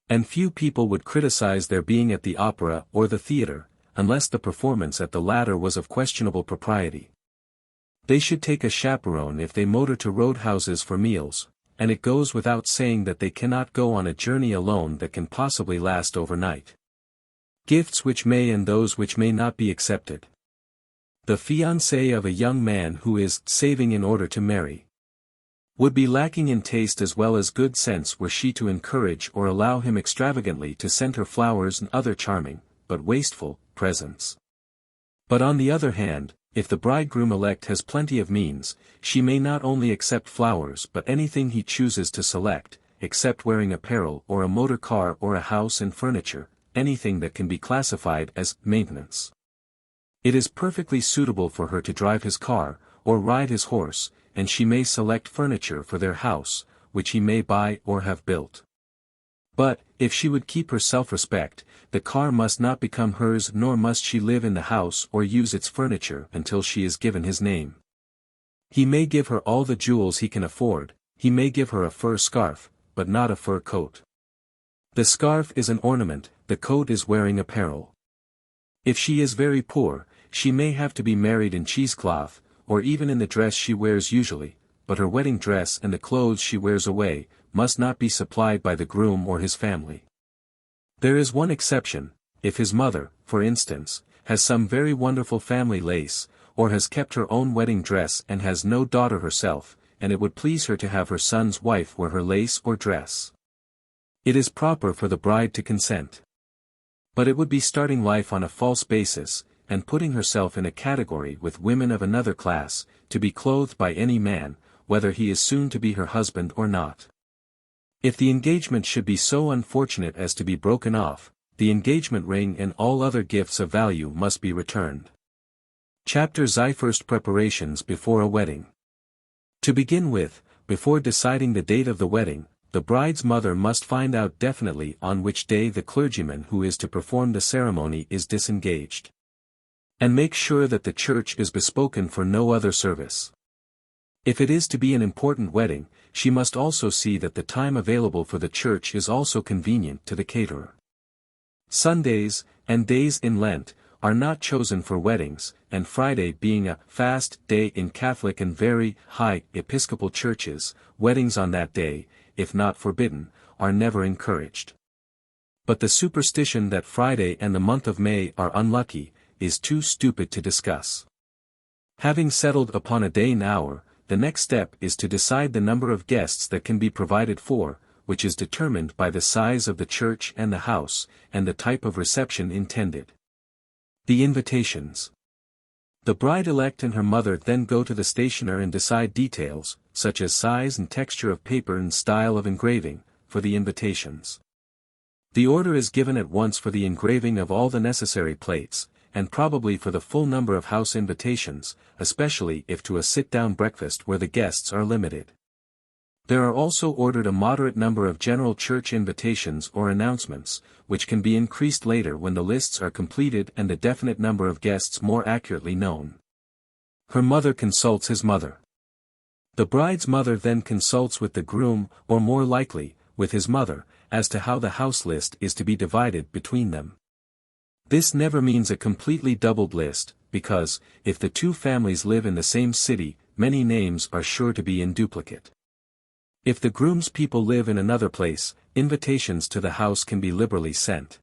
And few people would criticize their being at the opera or the theater, unless the performance at the latter was of questionable propriety. They should take a chaperone if they motor to roadhouses for meals, and it goes without saying that they cannot go on a journey alone that can possibly last overnight. Gifts which may and those which may not be accepted. The fiancée of a young man who is saving in order to marry would be lacking in taste as well as good sense were she to encourage or allow him extravagantly to send her flowers and other charming, but wasteful, presents. But on the other hand, if the bridegroom-elect has plenty of means, she may not only accept flowers but anything he chooses to select, except wearing apparel or a motor car or a house and furniture, anything that can be classified as maintenance. It is perfectly suitable for her to drive his car, or ride his horse, and she may select furniture for their house, which he may buy or have built. But, if she would keep her self-respect, the car must not become hers nor must she live in the house or use its furniture until she is given his name. He may give her all the jewels he can afford, he may give her a fur scarf, but not a fur coat. The scarf is an ornament, the coat is wearing apparel. If she is very poor, she may have to be married in cheesecloth, or even in the dress she wears usually, but her wedding dress and the clothes she wears away, must not be supplied by the groom or his family. There is one exception: if his mother, for instance, has some very wonderful family lace, or has kept her own wedding dress and has no daughter herself, and it would please her to have her son's wife wear her lace or dress. It is proper for the bride to consent. But it would be starting life on a false basis, and putting herself in a category with women of another class, to be clothed by any man, whether he is soon to be her husband or not. If the engagement should be so unfortunate as to be broken off, the engagement ring and all other gifts of value must be returned. Chapter XIIIFIRST. Preparations before a wedding. To begin with, before deciding the date of the wedding, the bride's mother must find out definitely on which day the clergyman who is to perform the ceremony is disengaged. And make sure that the church is bespoken for no other service. If it is to be an important wedding, she must also see that the time available for the church is also convenient to the caterer. Sundays, and days in Lent, are not chosen for weddings, and Friday being a fast day in Catholic and very high Episcopal churches, weddings on that day, if not forbidden, are never encouraged. But the superstition that Friday and the month of May are unlucky, is too stupid to discuss. Having settled upon a day and hour, the next step is to decide the number of guests that can be provided for, which is determined by the size of the church and the house, and the type of reception intended. The invitations. The bride-elect and her mother then go to the stationer and decide details, such as size and texture of paper and style of engraving, for the invitations. The order is given at once for the engraving of all the necessary plates, and probably for the full number of house invitations, especially if to a sit-down breakfast where the guests are limited. There are also ordered a moderate number of general church invitations or announcements, which can be increased later when the lists are completed and a definite number of guests more accurately known. Her mother consults his mother. The bride's mother then consults with the groom, or more likely, with his mother, as to how the house list is to be divided between them. This never means a completely doubled list, because, if the two families live in the same city, many names are sure to be in duplicate. If the groom's people live in another place, invitations to the house can be liberally sent.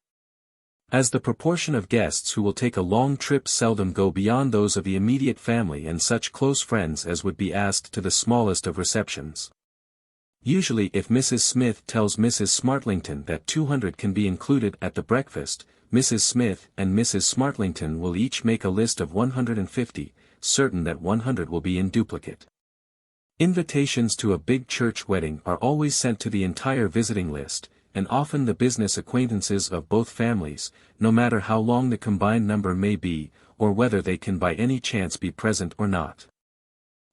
As the proportion of guests who will take a long trip seldom go beyond those of the immediate family and such close friends as would be asked to the smallest of receptions. Usually if Mrs. Smith tells Mrs. Smartlington that 200 can be included at the breakfast, Mrs. Smith and Mrs. Smartlington will each make a list of 150, certain that 100 will be in duplicate. Invitations to a big church wedding are always sent to the entire visiting list, and often the business acquaintances of both families, no matter how long the combined number may be, or whether they can by any chance be present or not.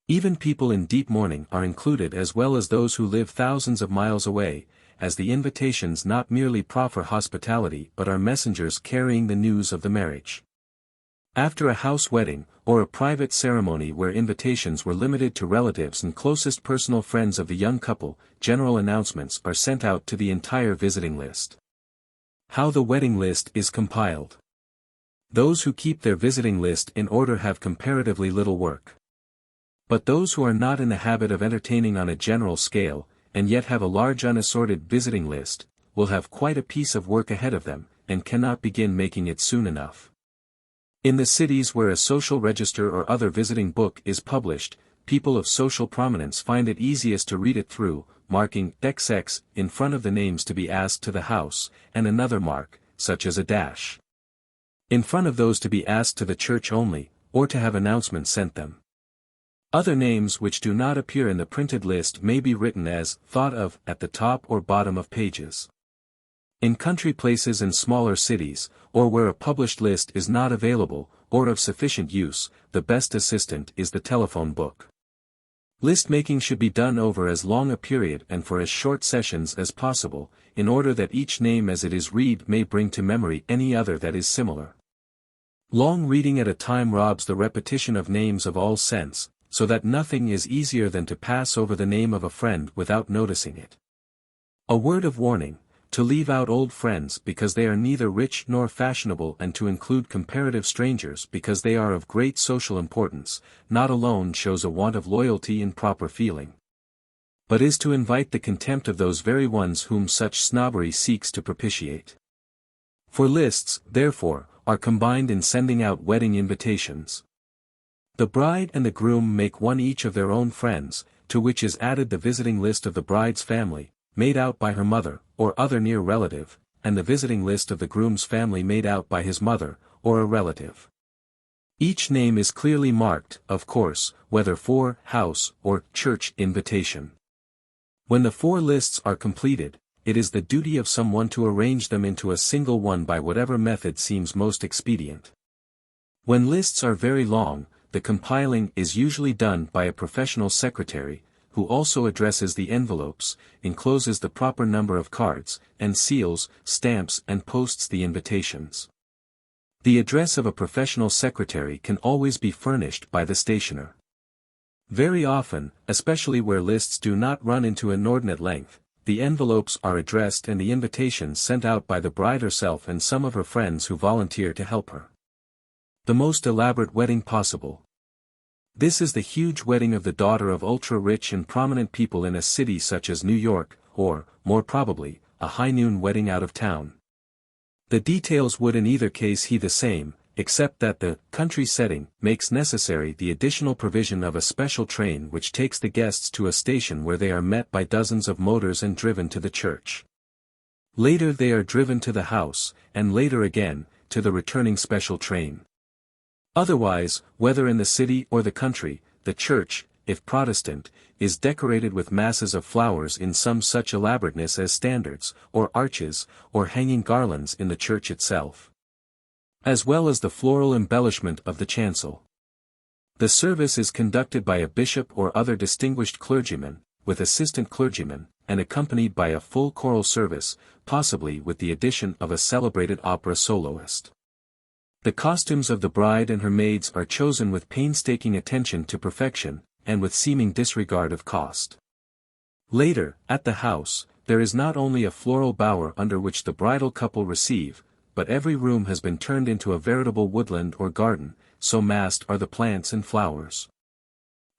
Even people in deep mourning are included as well as those who live thousands of miles away, as the invitations not merely proffer hospitality but are messengers carrying the news of the marriage. After a house wedding, or a private ceremony where invitations were limited to relatives and closest personal friends of the young couple, general announcements are sent out to the entire visiting list. How the wedding list is compiled. Those who keep their visiting list in order have comparatively little work. But those who are not in the habit of entertaining on a general scale, and yet have a large unassorted visiting list, will have quite a piece of work ahead of them, and cannot begin making it soon enough. In the cities where a social register or other visiting book is published, people of social prominence find it easiest to read it through, marking XX in front of the names to be asked to the house, and another mark, such as a dash, in front of those to be asked to the church only, or to have announcements sent them. Other names which do not appear in the printed list may be written as thought of at the top or bottom of pages. In country places and smaller cities, or where a published list is not available, or of sufficient use, the best assistant is the telephone book. List making should be done over as long a period and for as short sessions as possible, in order that each name as it is read may bring to memory any other that is similar. Long reading at a time robs the repetition of names of all sense, so that nothing is easier than to pass over the name of a friend without noticing it. A word of warning: to leave out old friends because they are neither rich nor fashionable, and to include comparative strangers because they are of great social importance, not alone shows a want of loyalty and proper feeling, but is to invite the contempt of those very ones whom such snobbery seeks to propitiate. For lists, therefore, are combined in sending out wedding invitations. The bride and the groom make one each of their own friends, to which is added the visiting list of the bride's family, made out by her mother, or other near relative, and the visiting list of the groom's family made out by his mother, or a relative. Each name is clearly marked, of course, whether for house or church invitation. When the 4 lists are completed, it is the duty of someone to arrange them into a single one by whatever method seems most expedient. When lists are very long, the compiling is usually done by a professional secretary, who also addresses the envelopes, encloses the proper number of cards, and seals, stamps and posts the invitations. The address of a professional secretary can always be furnished by the stationer. Very often, especially where lists do not run into inordinate length, the envelopes are addressed and the invitations sent out by the bride herself and some of her friends who volunteer to help her. The most elaborate wedding possible. This is the huge wedding of the daughter of ultra-rich and prominent people in a city such as New York, or, more probably, a high-noon wedding out of town. The details would in either case be the same, except that the country setting makes necessary the additional provision of a special train which takes the guests to a station where they are met by dozens of motors and driven to the church. Later they are driven to the house, and later again, to the returning special train. Otherwise, whether in the city or the country, the church, if Protestant, is decorated with masses of flowers in some such elaborateness as standards, or arches, or hanging garlands in the church itself, as well as the floral embellishment of the chancel. The service is conducted by a bishop or other distinguished clergyman, with assistant clergymen, and accompanied by a full choral service, possibly with the addition of a celebrated opera soloist. The costumes of the bride and her maids are chosen with painstaking attention to perfection, and with seeming disregard of cost. Later, at the house, there is not only a floral bower under which the bridal couple receive, but every room has been turned into a veritable woodland or garden, so massed are the plants and flowers.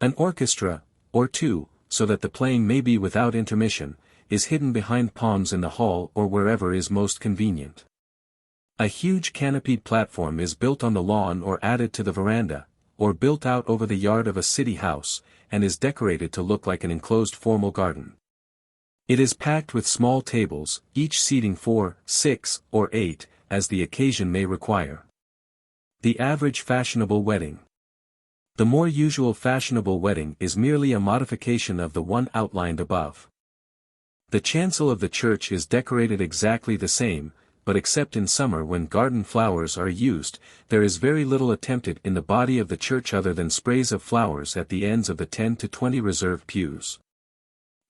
An orchestra, or two, so that the playing may be without intermission, is hidden behind palms in the hall or wherever is most convenient. A huge canopied platform is built on the lawn or added to the veranda, or built out over the yard of a city house, and is decorated to look like an enclosed formal garden. It is packed with small tables, each seating 4, 6, or 8, as the occasion may require. The average fashionable wedding. The more usual fashionable wedding is merely a modification of the one outlined above. The chancel of the church is decorated exactly the same, but except in summer when garden flowers are used, there is very little attempted in the body of the church other than sprays of flowers at the ends of the 10 to 20 reserved pews.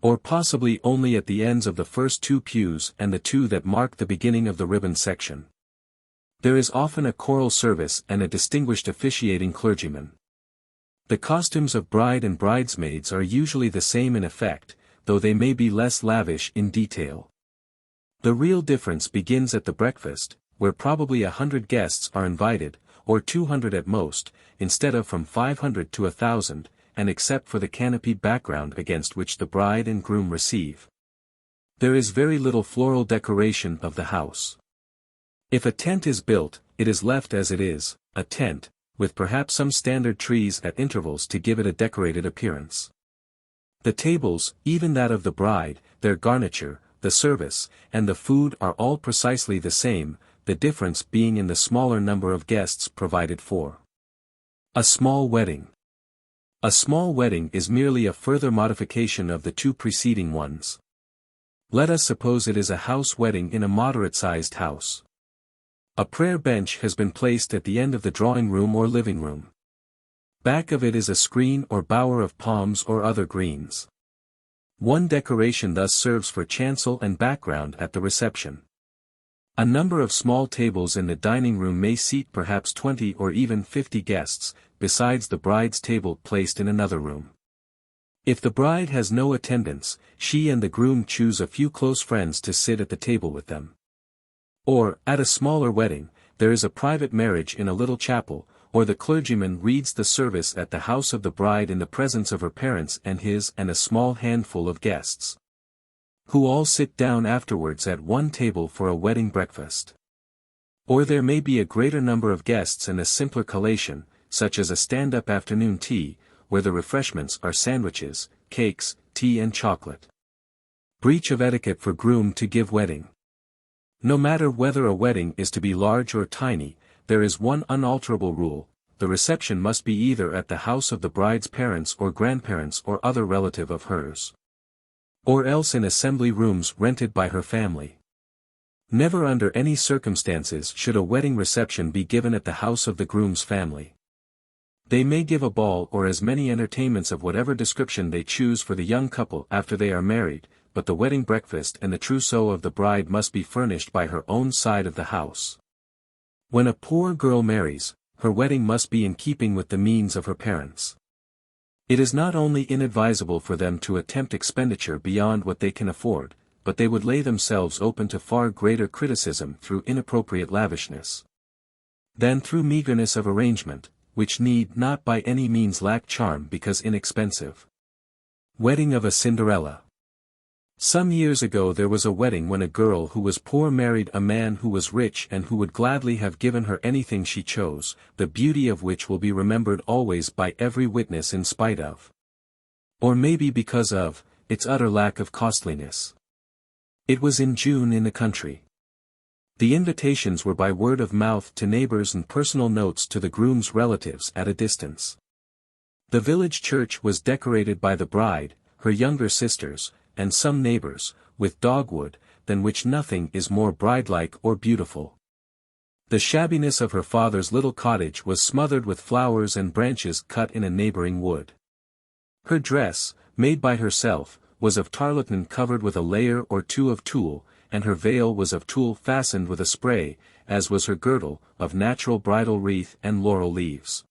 Or possibly only at the ends of the first 2 pews and the 2 that mark the beginning of the ribbon section. There is often a choral service and a distinguished officiating clergyman. The costumes of bride and bridesmaids are usually the same in effect, though they may be less lavish in detail. The real difference begins at the breakfast, where probably 100 guests are invited, or 200 at most, instead of from 500 to 1,000, and except for the canopied background against which the bride and groom receive. There is very little floral decoration of the house. If a tent is built, it is left as it is, a tent, with perhaps some standard trees at intervals to give it a decorated appearance. The tables, even that of the bride, their garniture, the service, and the food are all precisely the same, the difference being in the smaller number of guests provided for. A small wedding. A small wedding is merely a further modification of the 2 preceding ones. Let us suppose it is a house wedding in a moderate-sized house. A prayer bench has been placed at the end of the drawing room or living room. Back of it is a screen or bower of palms or other greens. One decoration thus serves for chancel and background at the reception. A number of small tables in the dining room may seat perhaps 20 or even 50 guests, besides the bride's table placed in another room. If the bride has no attendants, she and the groom choose a few close friends to sit at the table with them. Or, at a smaller wedding, there is a private marriage in a little chapel, or the clergyman reads the service at the house of the bride in the presence of her parents and his and a small handful of guests, who all sit down afterwards at one table for a wedding breakfast. Or there may be a greater number of guests and a simpler collation, such as a stand-up afternoon tea, where the refreshments are sandwiches, cakes, tea and chocolate. Breach of etiquette for groom to give wedding. No matter whether a wedding is to be large or tiny, there is one unalterable rule: the reception must be either at the house of the bride's parents or grandparents or other relative of hers, or else in assembly rooms rented by her family. Never under any circumstances should a wedding reception be given at the house of the groom's family. They may give a ball or as many entertainments of whatever description they choose for the young couple after they are married, but the wedding breakfast and the trousseau of the bride must be furnished by her own side of the house. When a poor girl marries, her wedding must be in keeping with the means of her parents. It is not only inadvisable for them to attempt expenditure beyond what they can afford, but they would lay themselves open to far greater criticism through inappropriate lavishness. than through meagerness of arrangement, which need not by any means lack charm because inexpensive. Wedding of a Cinderella. Some years ago there was a wedding when a girl who was poor married a man who was rich and who would gladly have given her anything she chose, the beauty of which will be remembered always by every witness in spite of, or maybe because of, its utter lack of costliness. It was in June in the country. The invitations were by word of mouth to neighbors and personal notes to the groom's relatives at a distance. The village church was decorated by the bride, her younger sisters, and some neighbors, with dogwood, than which nothing is more bride-like or beautiful. The shabbiness of her father's little cottage was smothered with flowers and branches cut in a neighboring wood. Her dress, made by herself, was of tarlatan covered with a layer or two of tulle, and her veil was of tulle fastened with a spray, as was her girdle, of natural bridal wreath and laurel leaves.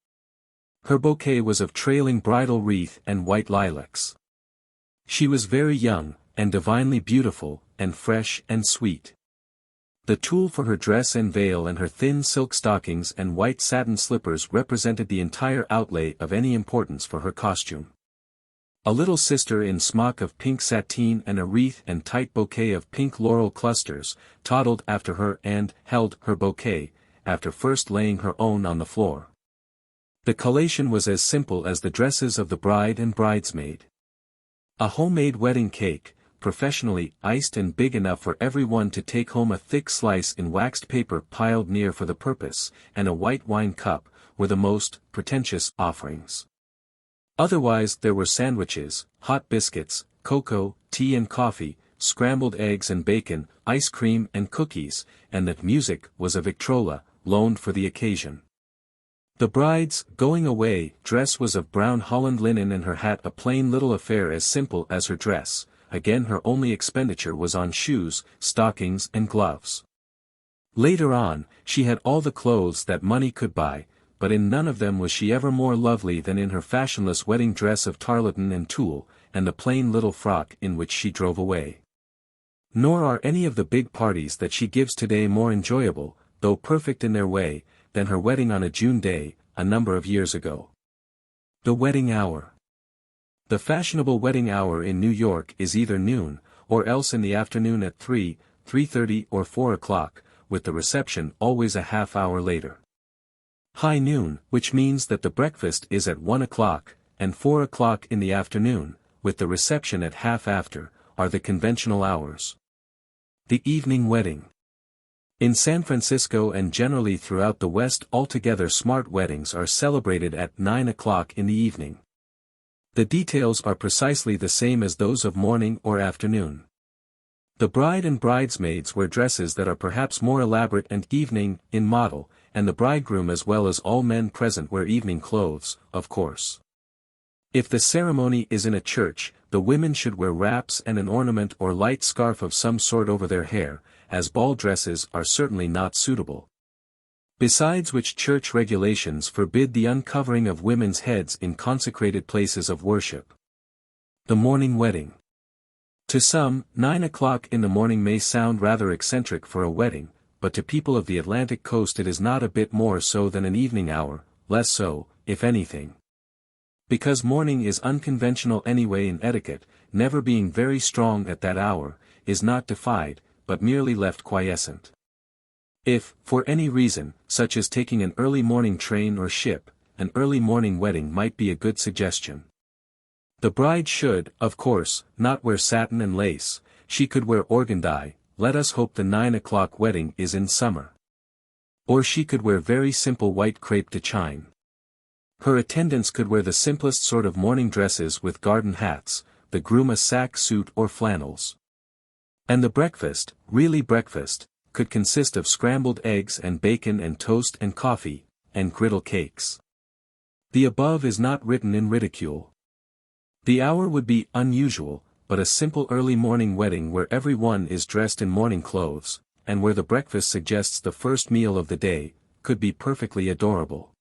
Her bouquet was of trailing bridal wreath and white lilacs. She was very young, and divinely beautiful, and fresh and sweet. The tulle for her dress and veil and her thin silk stockings and white satin slippers represented the entire outlay of any importance for her costume. A little sister in smock of pink sateen and a wreath and tight bouquet of pink laurel clusters, toddled after her and held her bouquet, after first laying her own on the floor. The collation was as simple as the dresses of the bride and bridesmaid. A homemade wedding cake, professionally iced and big enough for everyone to take home a thick slice in waxed paper piled near for the purpose, and a white wine cup, were the most pretentious offerings. Otherwise there were sandwiches, hot biscuits, cocoa, tea and coffee, scrambled eggs and bacon, ice cream and cookies, and the music was a Victrola, loaned for the occasion. The bride's going-away dress was of brown holland linen and her hat a plain little affair as simple as her dress. Again her only expenditure was on shoes, stockings and gloves. Later on, she had all the clothes that money could buy, but in none of them was she ever more lovely than in her fashionless wedding dress of tarlatan and tulle, and the plain little frock in which she drove away. Nor are any of the big parties that she gives today more enjoyable, though perfect in their way, than her wedding on a June day, a number of years ago. The wedding hour. The fashionable wedding hour in New York is either noon, or else in the afternoon at 3, 3:30 or 4 o'clock, with the reception always a half hour later. High noon, which means that the breakfast is at 1 o'clock, and 4 o'clock in the afternoon, with the reception at half after, are the conventional hours. The evening wedding. In San Francisco and generally throughout the West altogether smart weddings are celebrated at 9 o'clock in the evening. The details are precisely the same as those of morning or afternoon. The bride and bridesmaids wear dresses that are perhaps more elaborate and evening in model, and the bridegroom as well as all men present wear evening clothes, of course. If the ceremony is in a church, the women should wear wraps and an ornament or light scarf of some sort over their hair, as ball dresses are certainly not suitable. Besides which church regulations forbid the uncovering of women's heads in consecrated places of worship. The morning wedding. To some, 9 o'clock in the morning may sound rather eccentric for a wedding, but to people of the Atlantic coast it is not a bit more so than an evening hour, less so, if anything. Because morning is unconventional anyway in etiquette, never being very strong at that hour, is not defied, but merely left quiescent. If, for any reason, such as taking an early morning train or ship, an early morning wedding might be a good suggestion. The bride should, of course, not wear satin and lace, she could wear organdie, let us hope the 9 o'clock wedding is in summer. Or she could wear very simple white crepe de chine. Her attendants could wear the simplest sort of morning dresses with garden hats, the groom a sack suit or flannels. And the breakfast, really breakfast, could consist of scrambled eggs and bacon and toast and coffee, and griddle cakes. The above is not written in ridicule. The hour would be unusual, but a simple early morning wedding where every one is dressed in morning clothes, and where the breakfast suggests the first meal of the day, could be perfectly adorable.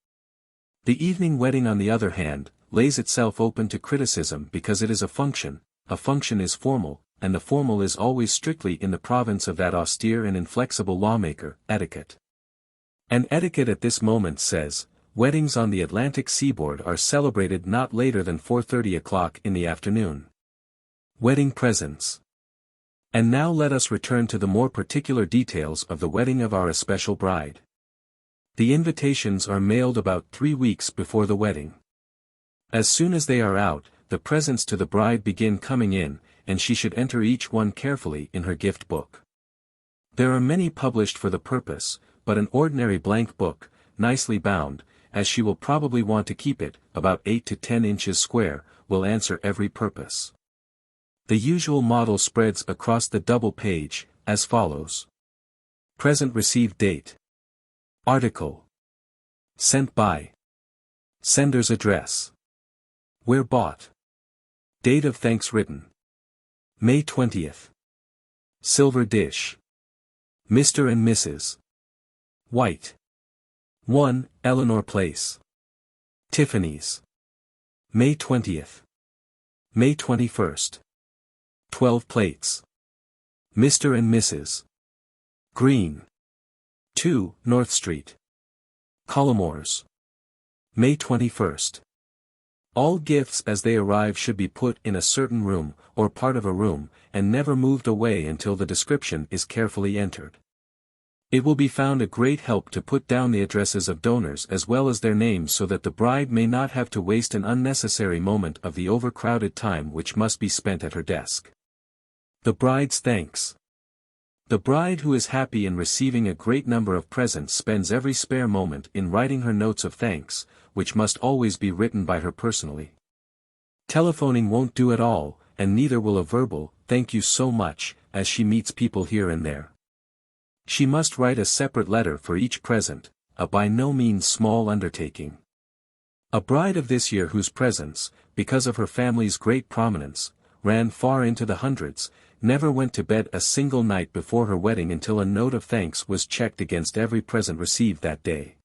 The evening wedding on the other hand, lays itself open to criticism because it is a function is formal, and the formal is always strictly in the province of that austere and inflexible lawmaker, etiquette. An etiquette at this moment says, weddings on the Atlantic seaboard are celebrated not later than 4:30 o'clock in the afternoon. Wedding presents. And now let us return to the more particular details of the wedding of our especial bride. The invitations are mailed about 3 weeks before the wedding. As soon as they are out, the presents to the bride begin coming in, and she should enter each one carefully in her gift book. There are many published for the purpose, but an ordinary blank book, nicely bound, as she will probably want to keep it, about 8 to 10 inches square, will answer every purpose. The usual model spreads across the double page, as follows. Present received date. Article. Sent by. Sender's address. Where bought. Date of thanks written. May 20th. Silver dish. Mr. and Mrs. White. 1, Eleanor Place. Tiffany's. May 20th. May 21st. 12 plates. Mr. and Mrs. Green. 2, North Street. Collimores. May 21st. All gifts as they arrive should be put in a certain room, or part of a room, and never moved away until the description is carefully entered. It will be found a great help to put down the addresses of donors as well as their names so that the bride may not have to waste an unnecessary moment of the overcrowded time which must be spent at her desk. The bride's thanks. The bride who is happy in receiving a great number of presents spends every spare moment in writing her notes of thanks, which must always be written by her personally. Telephoning won't do at all, and neither will a verbal, "Thank you so much," as she meets people here and there. She must write a separate letter for each present, a by no means small undertaking. A bride of this year whose presents, because of her family's great prominence, ran far into the hundreds, never went to bed a single night before her wedding until a note of thanks was checked against every present received that day.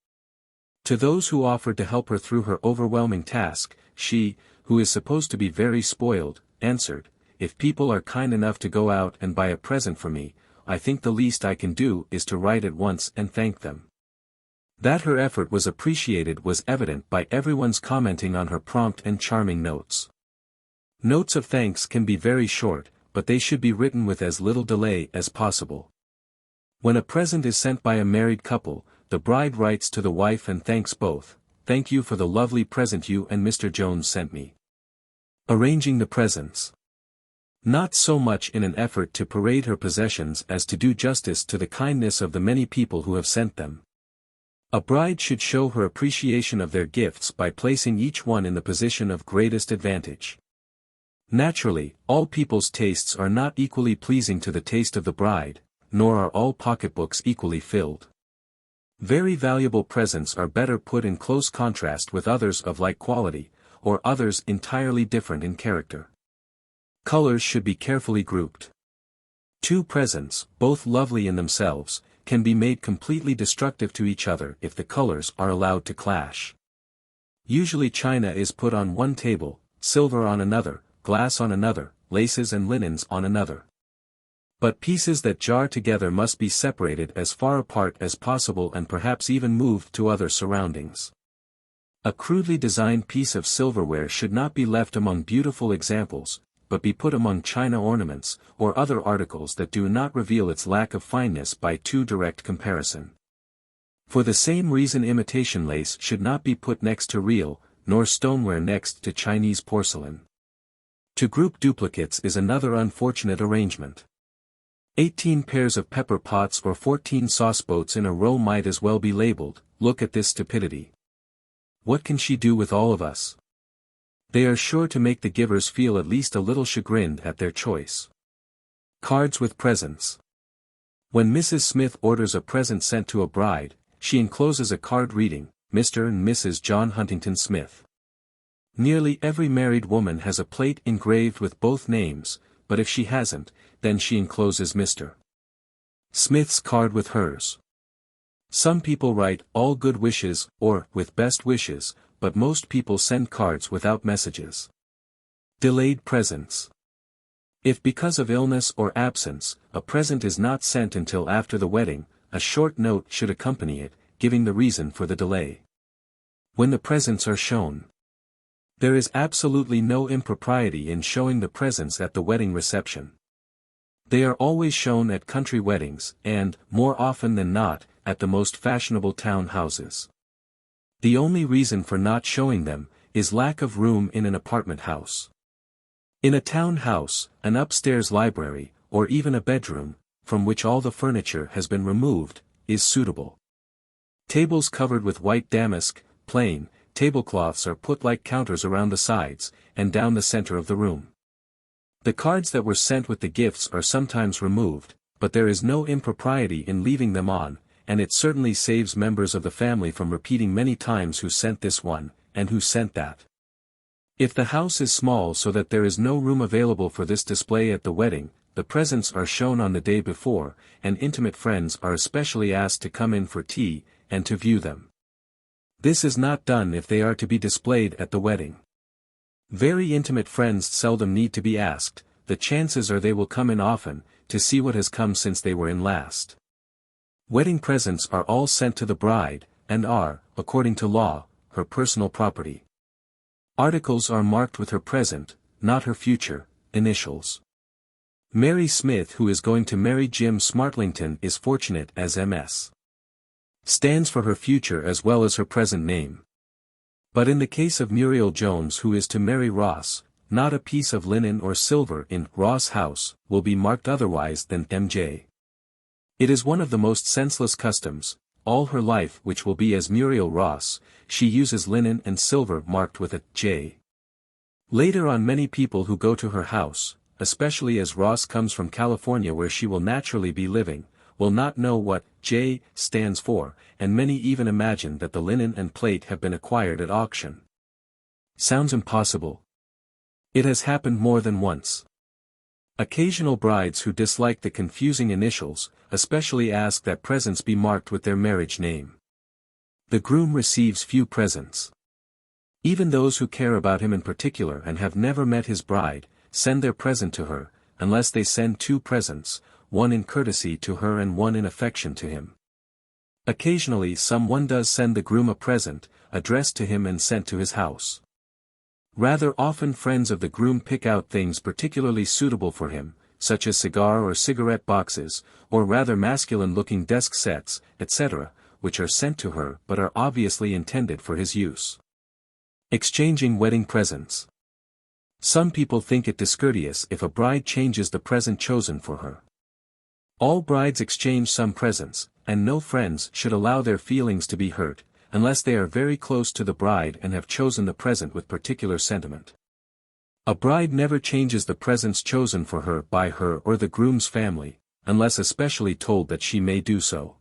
To those who offered to help her through her overwhelming task, she, who is supposed to be very spoiled, answered, "If people are kind enough to go out and buy a present for me, I think the least I can do is to write at once and thank them." That her effort was appreciated was evident by everyone's commenting on her prompt and charming notes. Notes of thanks can be very short, but they should be written with as little delay as possible. When a present is sent by a married couple, the bride writes to the wife and thanks both, "Thank you for the lovely present you and Mr. Jones sent me." Arranging the presents. Not so much in an effort to parade her possessions as to do justice to the kindness of the many people who have sent them. A bride should show her appreciation of their gifts by placing each one in the position of greatest advantage. Naturally, all people's tastes are not equally pleasing to the taste of the bride, nor are all pocketbooks equally filled. Very valuable presents are better put in close contrast with others of like quality, or others entirely different in character. Colors should be carefully grouped. Two presents, both lovely in themselves, can be made completely destructive to each other if the colors are allowed to clash. Usually china is put on one table, silver on another, glass on another, laces and linens on another. But pieces that jar together must be separated as far apart as possible and perhaps even moved to other surroundings. A crudely designed piece of silverware should not be left among beautiful examples, but be put among china ornaments, or other articles that do not reveal its lack of fineness by too direct comparison. For the same reason imitation lace should not be put next to real, nor stoneware next to Chinese porcelain. To group duplicates is another unfortunate arrangement. 18 pairs of pepper pots or 14 sauce boats in a row might as well be labeled, "Look at this stupidity. What can she do with all of us?" They are sure to make the givers feel at least a little chagrined at their choice. Cards with presents. When Mrs. Smith orders a present sent to a bride, she encloses a card reading, "Mr. and Mrs. John Huntington Smith." Nearly every married woman has a plate engraved with both names, but if she hasn't, then she encloses Mr. Smith's card with hers. Some people write, "All good wishes," or, "With best wishes," but most people send cards without messages. Delayed presents. If because of illness or absence, a present is not sent until after the wedding, a short note should accompany it, giving the reason for the delay. When the presents are shown. There is absolutely no impropriety in showing the presents at the wedding reception. They are always shown at country weddings, and, more often than not, at the most fashionable town houses. The only reason for not showing them is lack of room in an apartment house. In a town house, an upstairs library, or even a bedroom, from which all the furniture has been removed, is suitable. Tables covered with white damask, plain, tablecloths are put like counters around the sides, and down the center of the room. The cards that were sent with the gifts are sometimes removed, but there is no impropriety in leaving them on, and it certainly saves members of the family from repeating many times who sent this one, and who sent that. If the house is small so that there is no room available for this display at the wedding, the presents are shown on the day before, and intimate friends are especially asked to come in for tea, and to view them. This is not done if they are to be displayed at the wedding. Very intimate friends seldom need to be asked, the chances are they will come in often, to see what has come since they were in last. Wedding presents are all sent to the bride, and are, according to law, her personal property. Articles are marked with her present, not her future, initials. Mary Smith, who is going to marry Jim Smartlington, is fortunate as MS. Stands for her future as well as her present name. But in the case of Muriel Jones, who is to marry Ross, not a piece of linen or silver in Ross' house will be marked otherwise than MJ. It is one of the most senseless customs. All her life, which will be as Muriel Ross, she uses linen and silver marked with a J. Later on, many people who go to her house, especially as Ross comes from California where she will naturally be living, will not know what J stands for, and many even imagine that the linen and plate have been acquired at auction. Sounds impossible. It has happened more than once. Occasional brides who dislike the confusing initials, especially ask that presents be marked with their marriage name. The groom receives few presents. Even those who care about him in particular and have never met his bride, send their present to her, unless they send two presents, one in courtesy to her and one in affection to him. Occasionally someone does send the groom a present, addressed to him and sent to his house. Rather often friends of the groom pick out things particularly suitable for him, such as cigar or cigarette boxes, or rather masculine-looking desk sets, etc., which are sent to her but are obviously intended for his use. Exchanging wedding presents. Some people think it discourteous if a bride changes the present chosen for her. All brides exchange some presents, and no friends should allow their feelings to be hurt, unless they are very close to the bride and have chosen the present with particular sentiment. A bride never changes the presents chosen for her by her or the groom's family, unless especially told that she may do so.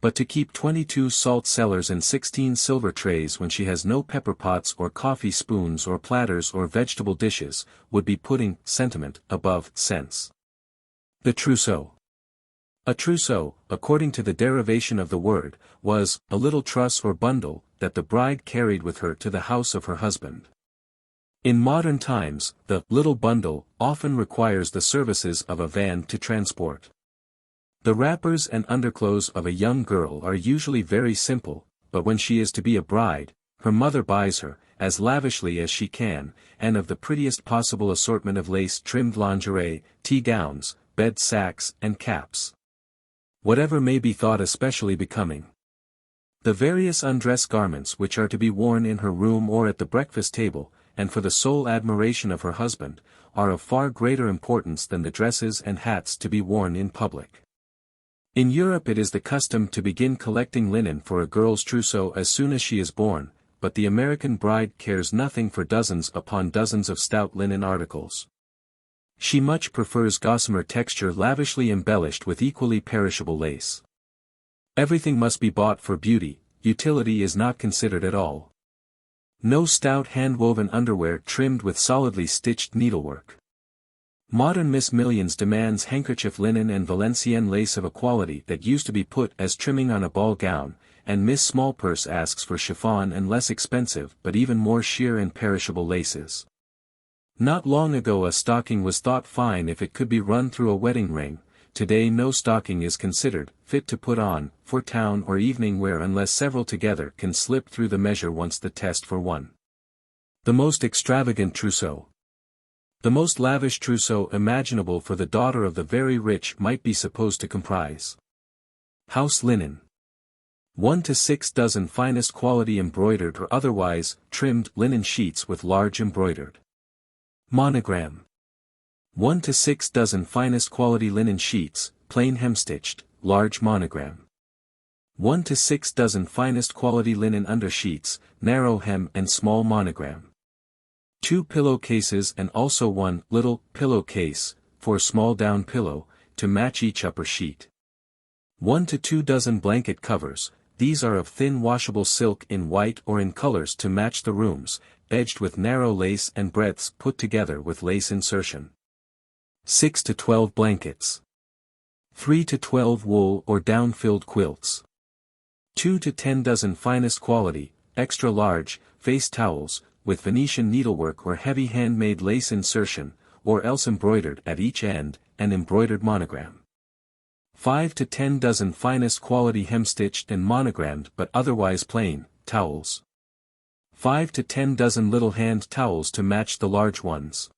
But to keep 22 salt cellars and 16 silver trays when she has no pepper pots or coffee spoons or platters or vegetable dishes, would be putting sentiment above sense. The trousseau. A trousseau, according to the derivation of the word, was a little truss or bundle that the bride carried with her to the house of her husband. In modern times, the little bundle often requires the services of a van to transport. The wrappers and underclothes of a young girl are usually very simple, but when she is to be a bride, her mother buys her, as lavishly as she can, and of the prettiest possible assortment of lace-trimmed lingerie, tea gowns, bed sacks and caps. Whatever may be thought especially becoming. The various undress garments which are to be worn in her room or at the breakfast table, and for the sole admiration of her husband, are of far greater importance than the dresses and hats to be worn in public. In Europe it is the custom to begin collecting linen for a girl's trousseau as soon as she is born, but the American bride cares nothing for dozens upon dozens of stout linen articles. She much prefers gossamer texture lavishly embellished with equally perishable lace. Everything must be bought for beauty, utility is not considered at all. No stout hand-woven underwear trimmed with solidly stitched needlework. Modern Miss Millions demands handkerchief linen and Valenciennes lace of a quality that used to be put as trimming on a ball gown, and Miss Smallpurse asks for chiffon and less expensive but even more sheer and perishable laces. Not long ago a stocking was thought fine if it could be run through a wedding ring, today no stocking is considered fit to put on, for town or evening wear unless several together can slip through the measure once the test for one. The most extravagant trousseau. The most lavish trousseau imaginable for the daughter of the very rich might be supposed to comprise house linen. 1 to 6 dozen finest quality embroidered or otherwise trimmed linen sheets with large embroidered monogram. 1 to 6 dozen finest quality linen sheets, plain hemstitched, large monogram. 1 to 6 dozen finest quality linen undersheets, narrow hem and small monogram. 2 pillowcases and also 1 little pillow case, for small down pillow, to match each upper sheet. 1 to 2 dozen blanket covers, these are of thin washable silk in white or in colors to match the rooms, edged with narrow lace and breadths put together with lace insertion. 6 to 12 blankets. 3 to 12 wool or down-filled quilts. 2 to 10 dozen finest quality, extra large, face towels, with Venetian needlework or heavy handmade lace insertion, or else embroidered at each end, and embroidered monogram. 5 to 10 dozen finest quality hemstitched and monogrammed but otherwise plain, towels. 5 to 10 dozen little hand towels to match the large ones.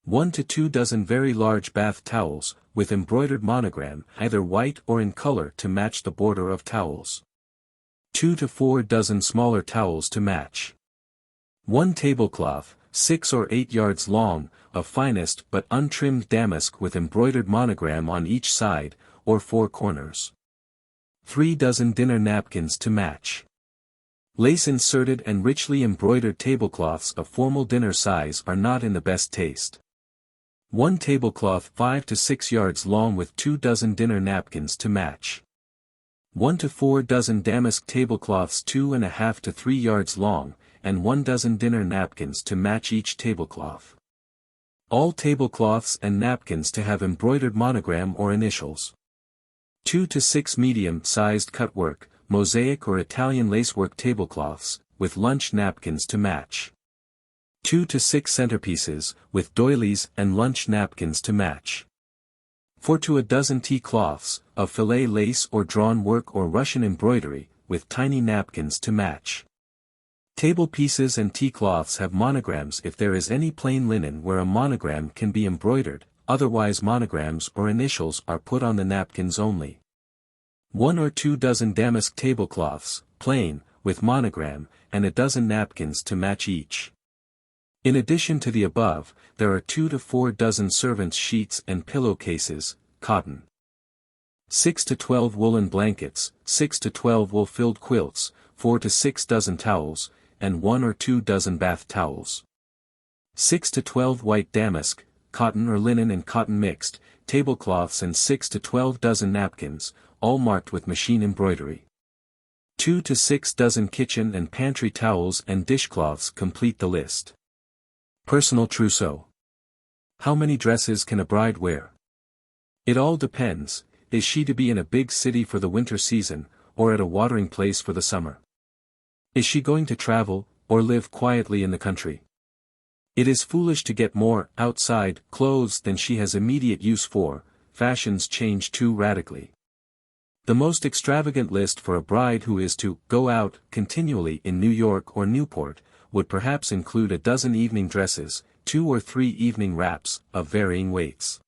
1 to 2 dozen very large bath towels, with embroidered monogram either white or in color to match the border of towels. 2 to 4 dozen smaller towels to match. 1 tablecloth, 6 or 8 yards long, of finest but untrimmed damask with embroidered monogram on each side, or 4 corners. 3 dozen dinner napkins to match. Lace inserted and richly embroidered tablecloths of formal dinner size are not in the best taste. 1 tablecloth 5 to 6 yards long with 2 dozen dinner napkins to match. 1 to 4 dozen damask tablecloths 2.5 to 3 yards long, and 1 dozen dinner napkins to match each tablecloth. All tablecloths and napkins to have embroidered monogram or initials. 2 to 6 medium-sized cutwork, mosaic or Italian lacework tablecloths, with lunch napkins to match. 2 to 6 centerpieces, with doilies and lunch napkins to match. 4 to a dozen tea cloths, of filet lace or drawn work or Russian embroidery, with tiny napkins to match. Table pieces and tea cloths have monograms if there is any plain linen where a monogram can be embroidered, otherwise monograms or initials are put on the napkins only. 1 or 2 dozen damask tablecloths, plain, with monogram, and a dozen napkins to match each. In addition to the above, there are 2 to 4 dozen servants' sheets and pillowcases, cotton. 6 to 12 woolen blankets, 6 to 12 wool-filled quilts, 4 to 6 dozen towels, and 1 or 2 dozen bath towels. 6 to 12 white damask, cotton or linen and cotton mixed, tablecloths and 6 to 12 dozen napkins, all marked with machine embroidery. 2 to 6 dozen kitchen and pantry towels and dishcloths complete the list. Personal trousseau. How many dresses can a bride wear? It all depends. Is she to be in a big city for the winter season, or at a watering place for the summer? Is she going to travel, or live quietly in the country? It is foolish to get more outside clothes than she has immediate use for. Fashions change too radically. The most extravagant list for a bride who is to go out continually in New York or Newport would perhaps include a dozen evening dresses, 2 or 3 evening wraps, of varying weights.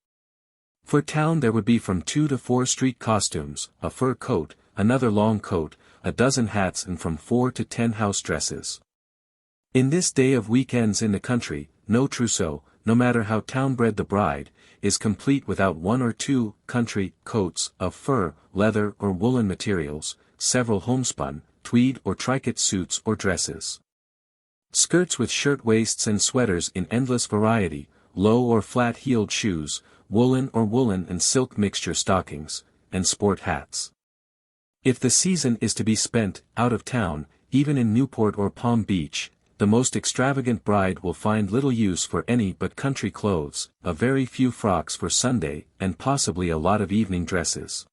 For town there would be from 2 to 4 street costumes, a fur coat, another long coat, a dozen hats and from 4 to 10 house dresses. In this day of weekends in the country, no trousseau, no matter how town-bred the bride, is complete without 1 or 2 country coats of fur, leather or woolen materials, several homespun, tweed or tricot suits or dresses. Skirts with shirt waists and sweaters in endless variety, low or flat-heeled shoes, woolen and silk mixture stockings, and sport hats. If the season is to be spent out of town, even in Newport or Palm Beach, the most extravagant bride will find little use for any but country clothes, a very few frocks for Sunday, and possibly a lot of evening dresses.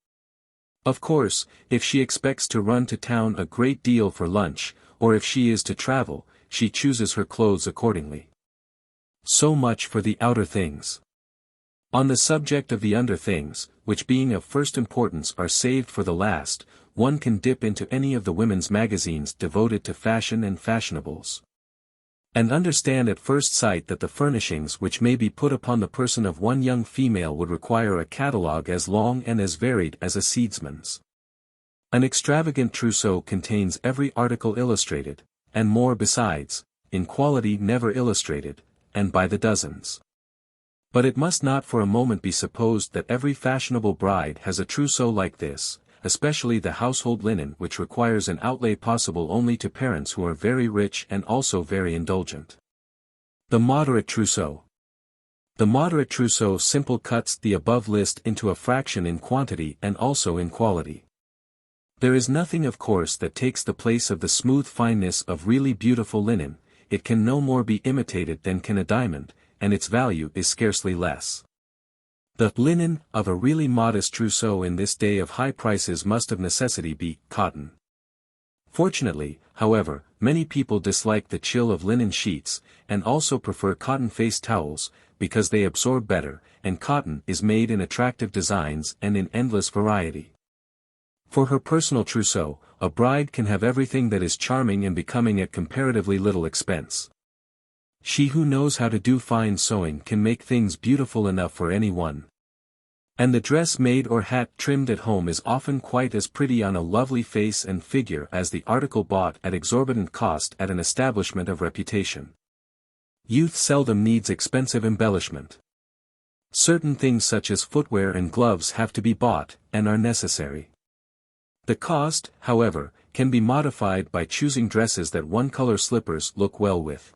Of course, if she expects to run to town a great deal for lunch, or if she is to travel, she chooses her clothes accordingly. So much for the outer things. On the subject of the under things, which being of first importance are saved for the last, one can dip into any of the women's magazines devoted to fashion and fashionables, and understand at first sight that the furnishings which may be put upon the person of one young female would require a catalogue as long and as varied as a seedsman's. An extravagant trousseau contains every article illustrated, and more besides, in quality never illustrated, and by the dozens. But it must not for a moment be supposed that every fashionable bride has a trousseau like this, especially the household linen which requires an outlay possible only to parents who are very rich and also very indulgent. The moderate trousseau. The moderate trousseau simple cuts the above list into a fraction in quantity and also in quality. There is nothing of course that takes the place of the smooth fineness of really beautiful linen, it can no more be imitated than can a diamond, and its value is scarcely less. The linen of a really modest trousseau in this day of high prices must of necessity be cotton. Fortunately, however, many people dislike the chill of linen sheets, and also prefer cotton face towels, because they absorb better, and cotton is made in attractive designs and in endless variety. For her personal trousseau, a bride can have everything that is charming and becoming at comparatively little expense. She who knows how to do fine sewing can make things beautiful enough for anyone. And the dress made or hat trimmed at home is often quite as pretty on a lovely face and figure as the article bought at exorbitant cost at an establishment of reputation. Youth seldom needs expensive embellishment. Certain things such as footwear and gloves have to be bought, and are necessary. The cost, however, can be modified by choosing dresses that one-color slippers look well with.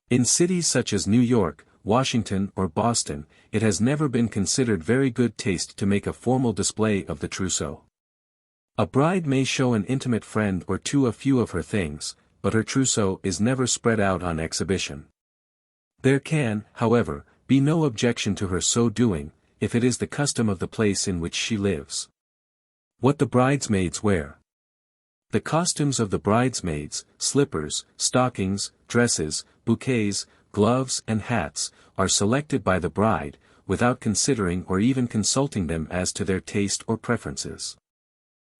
In cities such as New York, Washington or Boston, it has never been considered very good taste to make a formal display of the trousseau. A bride may show an intimate friend or two a few of her things, but her trousseau is never spread out on exhibition. There can, however, be no objection to her so doing, if it is the custom of the place in which she lives. What the bridesmaids wear. The costumes of the bridesmaids, slippers, stockings, dresses, bouquets, gloves and hats, are selected by the bride, without considering or even consulting them as to their taste or preferences.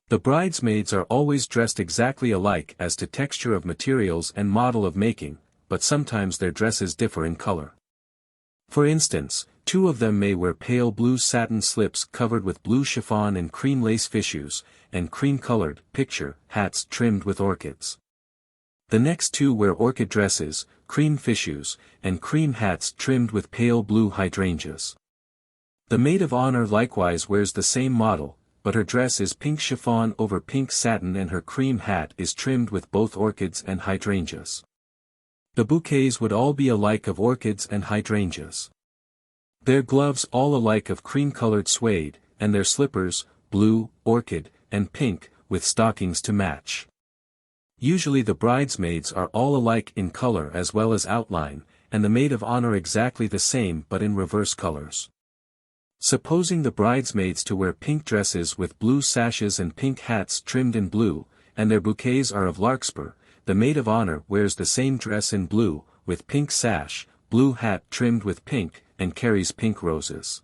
The bridesmaids are always dressed exactly alike as to texture of materials and model of making, but sometimes their dresses differ in color. For instance, two of them may wear pale blue satin slips covered with blue chiffon and cream lace fichus, and cream-colored picture hats trimmed with orchids. The next two wear orchid dresses, cream fichus, and cream hats trimmed with pale blue hydrangeas. The maid of honor likewise wears the same model, but her dress is pink chiffon over pink satin and her cream hat is trimmed with both orchids and hydrangeas. The bouquets would all be alike of orchids and hydrangeas. Their gloves all alike of cream-colored suede, and their slippers, blue, orchid, and pink, with stockings to match. Usually the bridesmaids are all alike in color as well as outline, and the maid of honor exactly the same but in reverse colors. Supposing the bridesmaids to wear pink dresses with blue sashes and pink hats trimmed in blue, and their bouquets are of larkspur, the maid of honor wears the same dress in blue, with pink sash, blue hat trimmed with pink, and carries pink roses.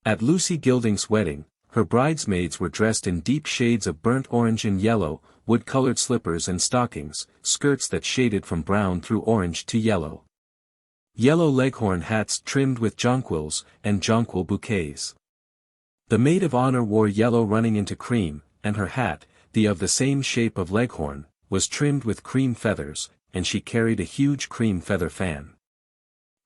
At Lucy Gilding's wedding, her bridesmaids were dressed in deep shades of burnt orange and yellow, wood-colored slippers and stockings, skirts that shaded from brown through orange to yellow. Yellow leghorn hats trimmed with jonquils, and jonquil bouquets. The maid of honor wore yellow running into cream, and her hat, the of the same shape of leghorn, was trimmed with cream feathers, and she carried a huge cream feather fan.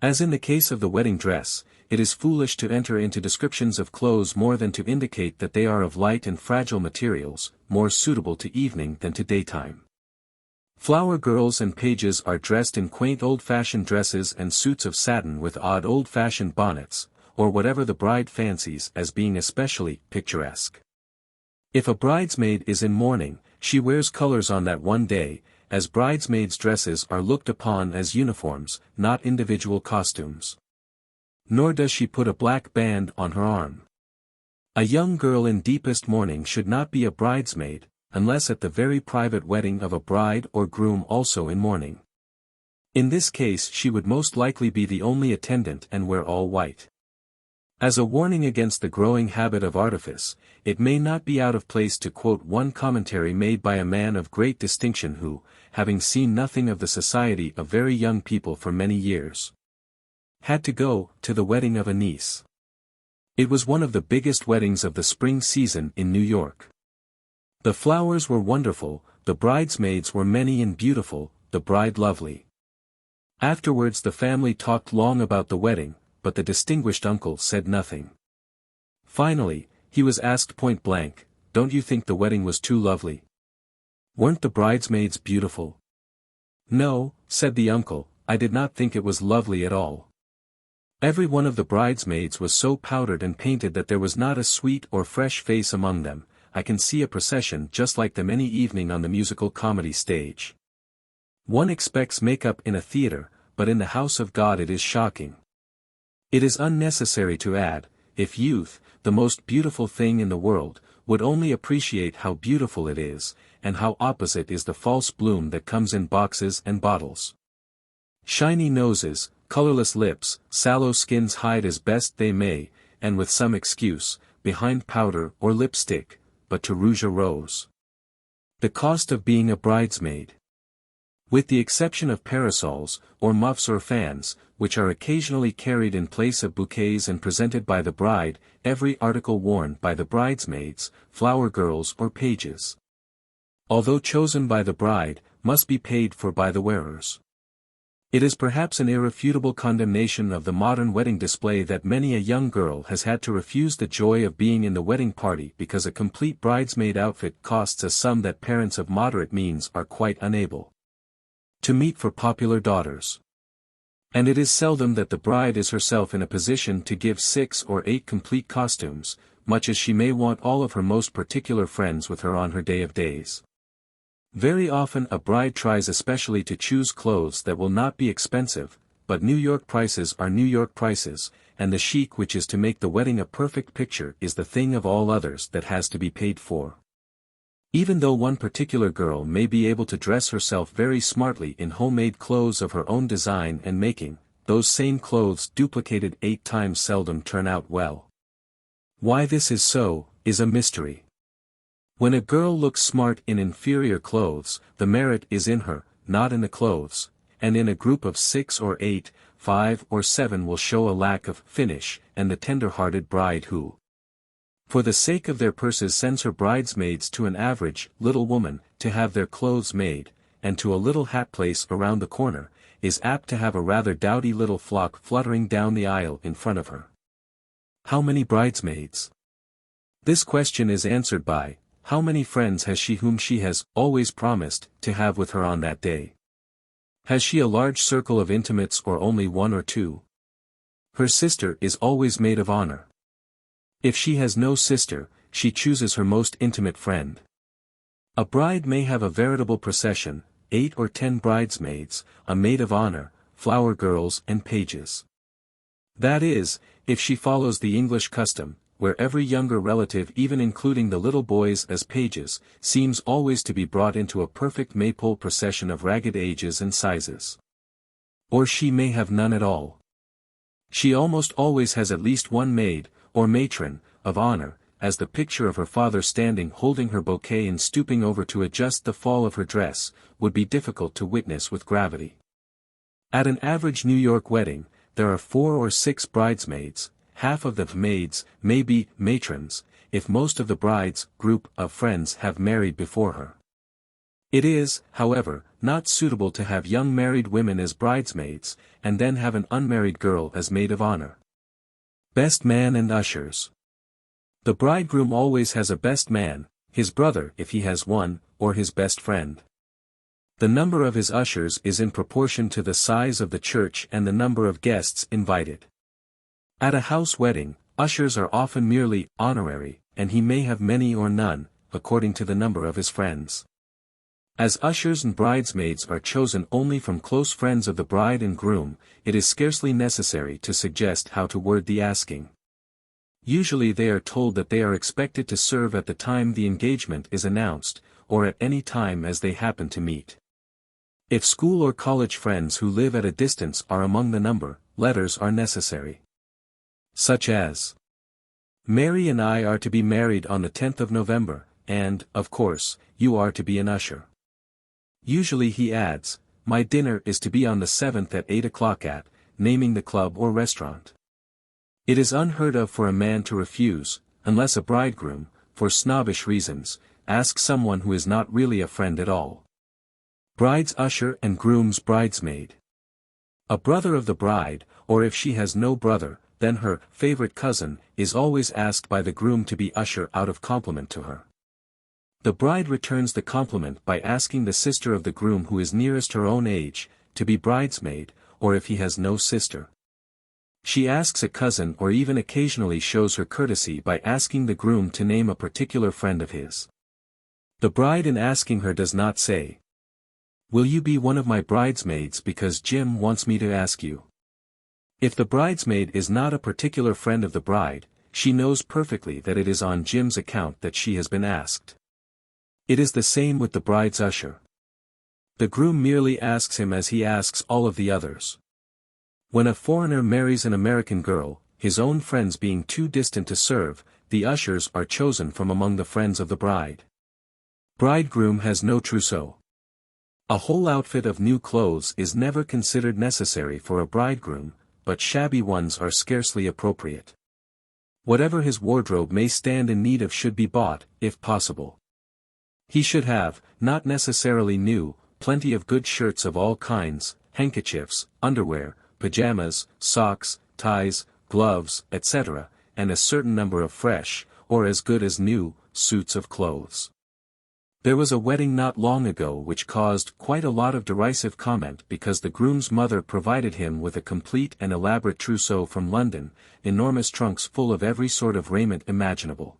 As in the case of the wedding dress, it is foolish to enter into descriptions of clothes more than to indicate that they are of light and fragile materials, more suitable to evening than to daytime. Flower girls and pages are dressed in quaint old-fashioned dresses and suits of satin with odd old-fashioned bonnets, or whatever the bride fancies as being especially picturesque. If a bridesmaid is in mourning, she wears colors on that one day, as bridesmaids' dresses are looked upon as uniforms, not individual costumes. Nor does she put a black band on her arm. A young girl in deepest mourning should not be a bridesmaid, unless at the very private wedding of a bride or groom also in mourning. In this case she would most likely be the only attendant and wear all white. As a warning against the growing habit of artifice, it may not be out of place to quote one commentary made by a man of great distinction who, having seen nothing of the society of very young people for many years, had to go to the wedding of a niece. It was one of the biggest weddings of the spring season in New York. The flowers were wonderful, the bridesmaids were many and beautiful, the bride lovely. Afterwards the family talked long about the wedding, but the distinguished uncle said nothing. Finally, he was asked point blank, "Don't you think the wedding was too lovely? Weren't the bridesmaids beautiful?" "No," said the uncle, "I did not think it was lovely at all. Every one of the bridesmaids was so powdered and painted that there was not a sweet or fresh face among them. I can see a procession just like them any evening on the musical comedy stage. One expects makeup in a theater, but in the house of God it is shocking." It is unnecessary to add, if youth, the most beautiful thing in the world, would only appreciate how beautiful it is, and how opposite is the false bloom that comes in boxes and bottles. Shiny noses, colorless lips, sallow skins hide as best they may, and with some excuse, behind powder or lipstick, but to rouge a rose. The cost of being a bridesmaid. With the exception of parasols, or muffs or fans, which are occasionally carried in place of bouquets and presented by the bride, every article worn by the bridesmaids, flower girls or pages, although chosen by the bride, must be paid for by the wearers. It is perhaps an irrefutable condemnation of the modern wedding display that many a young girl has had to refuse the joy of being in the wedding party because a complete bridesmaid outfit costs a sum that parents of moderate means are quite unable to meet for popular daughters. And it is seldom that the bride is herself in a position to give 6 or 8 complete costumes, much as she may want all of her most particular friends with her on her day of days. Very often a bride tries especially to choose clothes that will not be expensive, but New York prices are New York prices, and the chic which is to make the wedding a perfect picture is the thing of all others that has to be paid for. Even though one particular girl may be able to dress herself very smartly in homemade clothes of her own design and making, those same clothes duplicated 8 times seldom turn out well. Why this is so, is a mystery. When a girl looks smart in inferior clothes, the merit is in her, not in the clothes, and in a group of 6 or 8, 5 or 7 will show a lack of finish, and the tender-hearted bride who, for the sake of their purses sends her bridesmaids to an average little woman to have their clothes made, and to a little hat place around the corner, is apt to have a rather dowdy little flock fluttering down the aisle in front of her. How many bridesmaids? This question is answered by, how many friends has she whom she has always promised to have with her on that day? Has she a large circle of intimates or only 1 or 2? Her sister is always maid of honor. If she has no sister, she chooses her most intimate friend. A bride may have a veritable procession, 8 or 10 bridesmaids, a maid of honor, flower girls and pages. That is, if she follows the English custom, where every younger relative, even including the little boys as pages, seems always to be brought into a perfect maypole procession of ragged ages and sizes. Or she may have none at all. She almost always has at least one maid, or matron, of honor, as the picture of her father standing holding her bouquet and stooping over to adjust the fall of her dress, would be difficult to witness with gravity. At an average New York wedding, there are 4 or 6 bridesmaids, half of the maids may be matrons, if most of the bride's group of friends have married before her. It is, however, not suitable to have young married women as bridesmaids, and then have an unmarried girl as maid of honor. Best man and ushers. The bridegroom always has a best man, his brother if he has one, or his best friend. The number of his ushers is in proportion to the size of the church and the number of guests invited. At a house wedding, ushers are often merely honorary, and he may have many or none, according to the number of his friends. As ushers and bridesmaids are chosen only from close friends of the bride and groom, it is scarcely necessary to suggest how to word the asking. Usually they are told that they are expected to serve at the time the engagement is announced, or at any time as they happen to meet. If school or college friends who live at a distance are among the number, letters are necessary. Such as, Mary and I are to be married on the 10th of November, and, of course, you are to be an usher. Usually he adds, my dinner is to be on the 7th at 8 o'clock at, naming the club or restaurant. It is unheard of for a man to refuse, unless a bridegroom, for snobbish reasons, asks someone who is not really a friend at all. Bride's usher and groom's bridesmaid. A brother of the bride, or if she has no brother, then her favorite cousin, is always asked by the groom to be usher out of compliment to her. The bride returns the compliment by asking the sister of the groom who is nearest her own age, to be bridesmaid, or if he has no sister. She asks a cousin or even occasionally shows her courtesy by asking the groom to name a particular friend of his. The bride in asking her does not say, will you be one of my bridesmaids because Jim wants me to ask you? If the bridesmaid is not a particular friend of the bride, she knows perfectly that it is on Jim's account that she has been asked. It is the same with the bride's usher. The groom merely asks him as he asks all of the others. When a foreigner marries an American girl, his own friends being too distant to serve, the ushers are chosen from among the friends of the bride. Bridegroom has no trousseau. A whole outfit of new clothes is never considered necessary for a bridegroom, but shabby ones are scarcely appropriate. Whatever his wardrobe may stand in need of should be bought, if possible. He should have, not necessarily new, plenty of good shirts of all kinds, handkerchiefs, underwear, pajamas, socks, ties, gloves, etc., and a certain number of fresh, or as good as new, suits of clothes. There was a wedding not long ago which caused quite a lot of derisive comment because the groom's mother provided him with a complete and elaborate trousseau from London, enormous trunks full of every sort of raiment imaginable.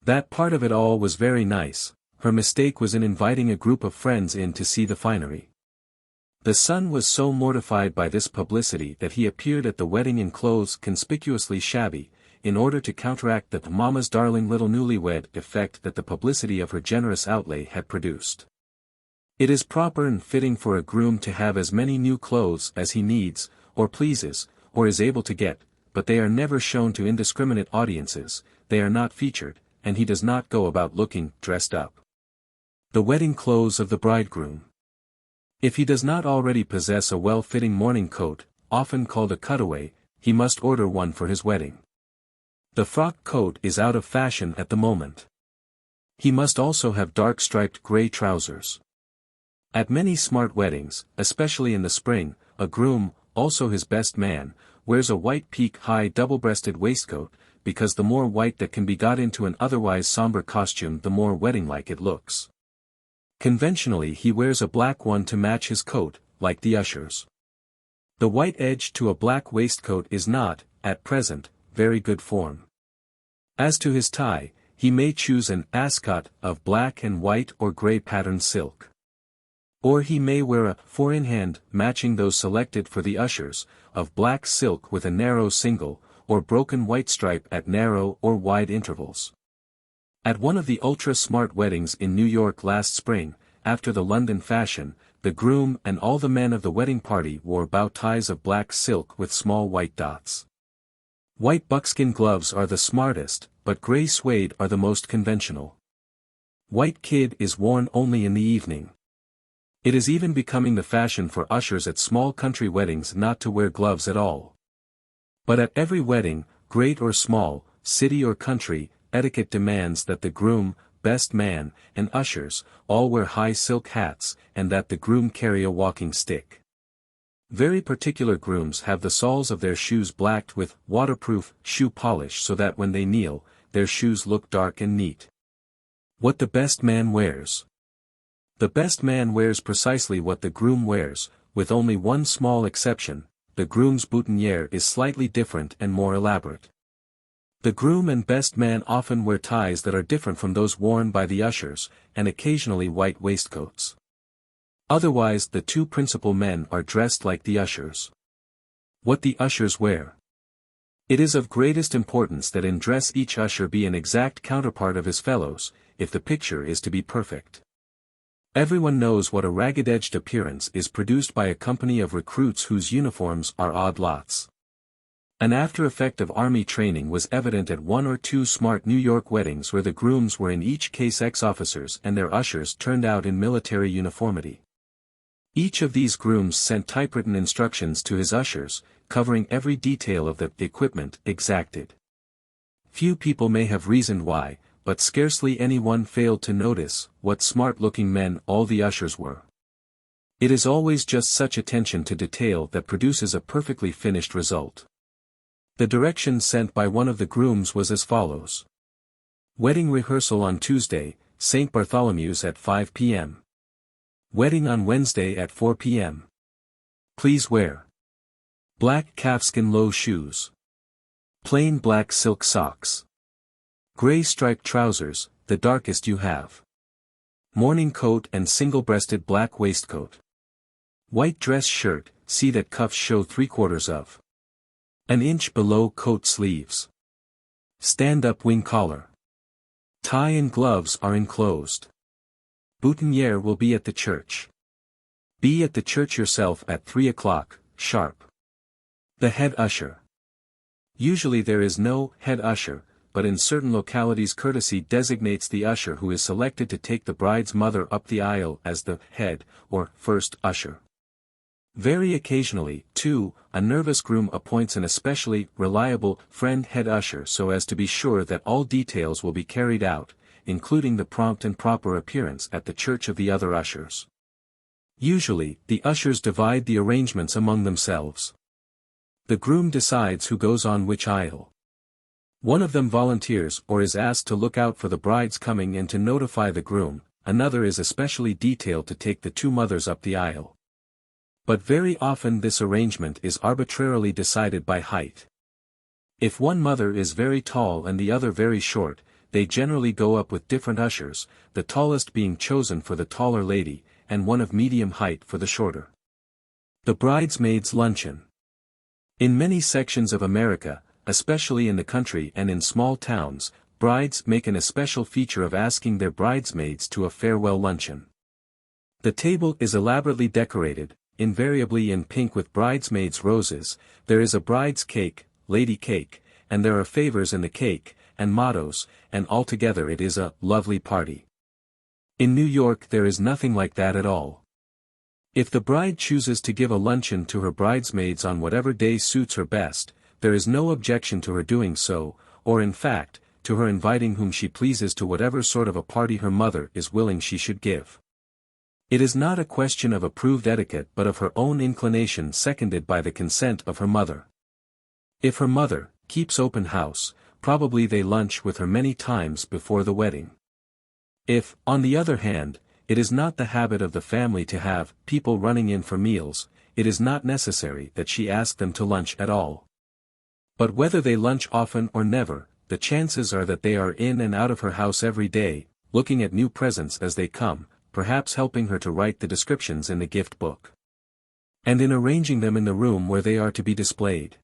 That part of it all was very nice. Her mistake was in inviting a group of friends in to see the finery. The son was so mortified by this publicity that he appeared at the wedding in clothes conspicuously shabby, in order to counteract the mama's darling little newlywed effect that the publicity of her generous outlay had produced. It is proper and fitting for a groom to have as many new clothes as he needs, or pleases, or is able to get, but they are never shown to indiscriminate audiences, they are not featured, and he does not go about looking dressed up. The wedding clothes of the bridegroom. If he does not already possess a well-fitting morning coat, often called a cutaway, he must order one for his wedding. The frock coat is out of fashion at the moment. He must also have dark striped gray trousers. At many smart weddings, especially in the spring, a groom, also his best man, wears a white peak-high double-breasted waistcoat, because the more white that can be got into an otherwise somber costume the more wedding-like it looks. Conventionally he wears a black one to match his coat, like the ushers. The white edge to a black waistcoat is not, at present, very good form. As to his tie, he may choose an ascot of black and white or grey patterned silk. Or he may wear a four-in-hand, matching those selected for the ushers, of black silk with a narrow single, or broken white stripe at narrow or wide intervals. At one of the ultra-smart weddings in New York last spring, after the London fashion, the groom and all the men of the wedding party wore bow ties of black silk with small white dots. White buckskin gloves are the smartest, but gray suede are the most conventional. White kid is worn only in the evening. It is even becoming the fashion for ushers at small country weddings not to wear gloves at all. But at every wedding, great or small, city or country, etiquette demands that the groom, best man, and ushers, all wear high silk hats, and that the groom carry a walking stick. Very particular grooms have the soles of their shoes blacked with waterproof shoe polish so that when they kneel, their shoes look dark and neat. What the best man wears. The best man wears precisely what the groom wears, with only one small exception: the groom's boutonniere is slightly different and more elaborate. The groom and best man often wear ties that are different from those worn by the ushers, and occasionally white waistcoats. Otherwise the two principal men are dressed like the ushers. What the ushers wear. It is of greatest importance that in dress each usher be an exact counterpart of his fellows, if the picture is to be perfect. Everyone knows what a ragged-edged appearance is produced by a company of recruits whose uniforms are odd lots. An after effect of army training was evident at one or two smart New York weddings where the grooms were in each case ex-officers and their ushers turned out in military uniformity. Each of these grooms sent typewritten instructions to his ushers, covering every detail of the equipment exacted. Few people may have reasoned why, but scarcely anyone failed to notice what smart-looking men all the ushers were. It is always just such attention to detail that produces a perfectly finished result. The direction sent by one of the grooms was as follows. Wedding rehearsal on Tuesday, St. Bartholomew's at 5 p.m. Wedding on Wednesday at 4 p.m. Please wear black calfskin low shoes, plain black silk socks, gray striped trousers, the darkest you have, morning coat and single-breasted black waistcoat, white dress shirt, see that cuffs show 3/4 of an inch below coat sleeves, stand-up wing collar, tie and gloves are enclosed. Boutonniere will be at the church. Be at the church yourself at 3 o'clock, sharp. The head usher. Usually there is no head usher, but in certain localities courtesy designates the usher who is selected to take the bride's mother up the aisle as the head, or first usher. Very occasionally, too, a nervous groom appoints an especially reliable friend head usher so as to be sure that all details will be carried out, including the prompt and proper appearance at the church of the other ushers. Usually, the ushers divide the arrangements among themselves. The groom decides who goes on which aisle. One of them volunteers or is asked to look out for the bride's coming and to notify the groom, another is especially detailed to take the two mothers up the aisle. But very often this arrangement is arbitrarily decided by height. If one mother is very tall and the other very short, they generally go up with different ushers, the tallest being chosen for the taller lady, and one of medium height for the shorter. The bridesmaids' luncheon. In many sections of America, especially in the country and in small towns, brides make an especial feature of asking their bridesmaids to a farewell luncheon. The table is elaborately decorated, invariably in pink with bridesmaids' roses, there is a bride's cake, lady cake, and there are favors in the cake, and mottos, and altogether it is a lovely party. In New York there is nothing like that at all. If the bride chooses to give a luncheon to her bridesmaids on whatever day suits her best, there is no objection to her doing so, or in fact, to her inviting whom she pleases to whatever sort of a party her mother is willing she should give. It is not a question of approved etiquette but of her own inclination seconded by the consent of her mother. If her mother keeps open house, probably they lunch with her many times before the wedding. If, on the other hand, it is not the habit of the family to have people running in for meals, it is not necessary that she ask them to lunch at all. But whether they lunch often or never, the chances are that they are in and out of her house every day, looking at new presents as they come, perhaps helping her to write the descriptions in the gift book, and in arranging them in the room where they are to be displayed.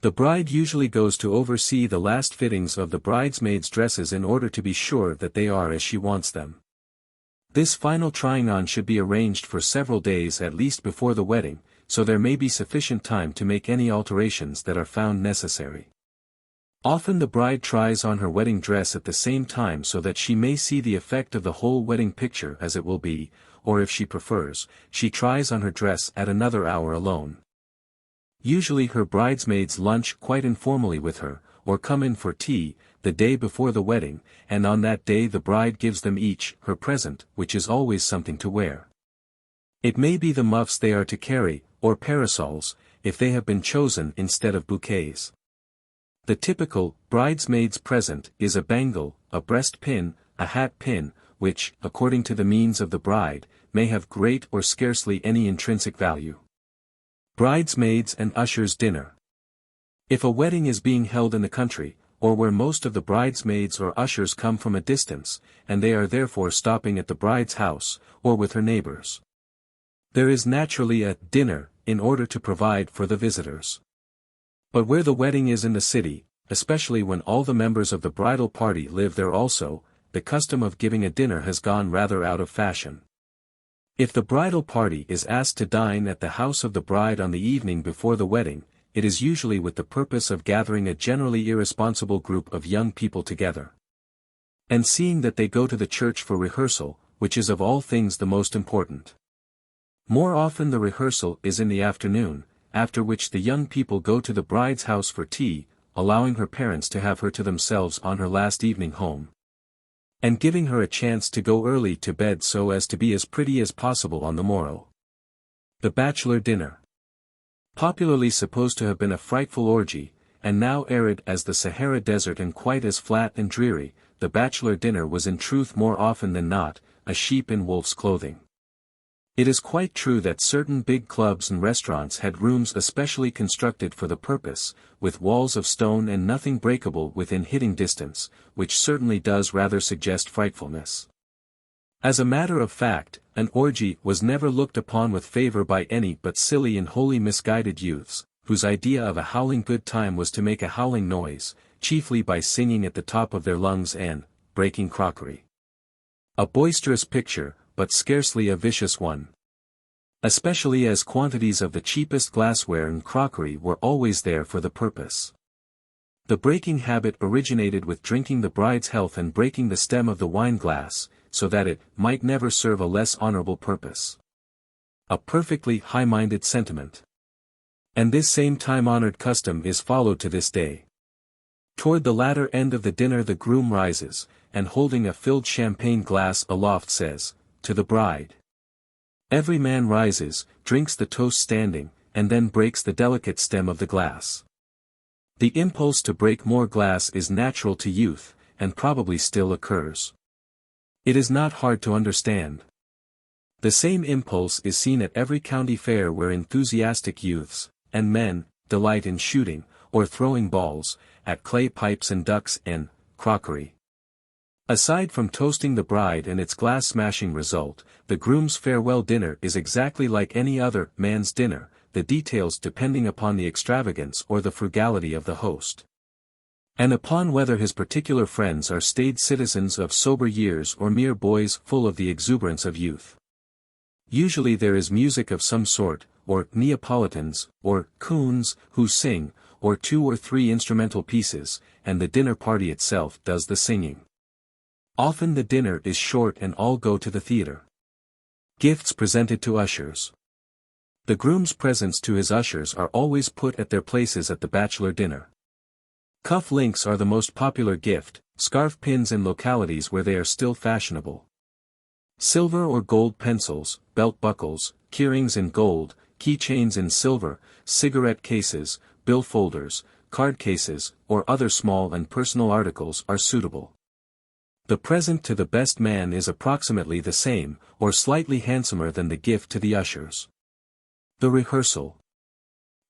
The bride usually goes to oversee the last fittings of the bridesmaids' dresses in order to be sure that they are as she wants them. This final trying on should be arranged for several days at least before the wedding, so there may be sufficient time to make any alterations that are found necessary. Often the bride tries on her wedding dress at the same time so that she may see the effect of the whole wedding picture as it will be, or if she prefers, she tries on her dress at another hour alone. Usually her bridesmaids lunch quite informally with her, or come in for tea, the day before the wedding, and on that day the bride gives them each her present, which is always something to wear. It may be the muffs they are to carry, or parasols, if they have been chosen instead of bouquets. The typical bridesmaid's present is a bangle, a breast pin, a hat pin, which, according to the means of the bride, may have great or scarcely any intrinsic value. Bridesmaids and ushers' dinner. If a wedding is being held in the country, or where most of the bridesmaids or ushers come from a distance, and they are therefore stopping at the bride's house, or with her neighbors, there is naturally a dinner, in order to provide for the visitors. But where the wedding is in the city, especially when all the members of the bridal party live there also, the custom of giving a dinner has gone rather out of fashion. If the bridal party is asked to dine at the house of the bride on the evening before the wedding, it is usually with the purpose of gathering a generally irresponsible group of young people together, and seeing that they go to the church for rehearsal, which is of all things the most important. More often the rehearsal is in the afternoon, after which the young people go to the bride's house for tea, allowing her parents to have her to themselves on her last evening home, and giving her a chance to go early to bed so as to be as pretty as possible on the morrow. The bachelor dinner. Popularly supposed to have been a frightful orgy, and now arid as the Sahara Desert and quite as flat and dreary, the bachelor dinner was in truth more often than not, a sheep in wolf's clothing. It is quite true that certain big clubs and restaurants had rooms especially constructed for the purpose, with walls of stone and nothing breakable within hitting distance, which certainly does rather suggest frightfulness. As a matter of fact, an orgy was never looked upon with favor by any but silly and wholly misguided youths, whose idea of a howling good time was to make a howling noise, chiefly by singing at the top of their lungs and breaking crockery. A boisterous picture, but scarcely a vicious one. Especially as quantities of the cheapest glassware and crockery were always there for the purpose. The breaking habit originated with drinking the bride's health and breaking the stem of the wine glass, so that it might never serve a less honorable purpose. A perfectly high-minded sentiment. And this same time-honored custom is followed to this day. Toward the latter end of the dinner the groom rises, and holding a filled champagne glass aloft says, to the bride. Every man rises, drinks the toast standing, and then breaks the delicate stem of the glass. The impulse to break more glass is natural to youth, and probably still occurs. It is not hard to understand. The same impulse is seen at every county fair where enthusiastic youths, and men, delight in shooting, or throwing balls, at clay pipes and ducks and crockery. Aside from toasting the bride and its glass-smashing result, the groom's farewell dinner is exactly like any other man's dinner, the details depending upon the extravagance or the frugality of the host, and upon whether his particular friends are staid citizens of sober years or mere boys full of the exuberance of youth. Usually there is music of some sort, or Neapolitans, or coons, who sing, or 2 or 3 instrumental pieces, and the dinner party itself does the singing. Often the dinner is short and all go to the theater. Gifts presented to ushers. The groom's presents to his ushers are always put at their places at the bachelor dinner. Cuff links are the most popular gift, scarf pins in localities where they are still fashionable. Silver or gold pencils, belt buckles, keyrings in gold, keychains in silver, cigarette cases, bill folders, card cases, or other small and personal articles are suitable. The present to the best man is approximately the same, or slightly handsomer than the gift to the ushers. The rehearsal.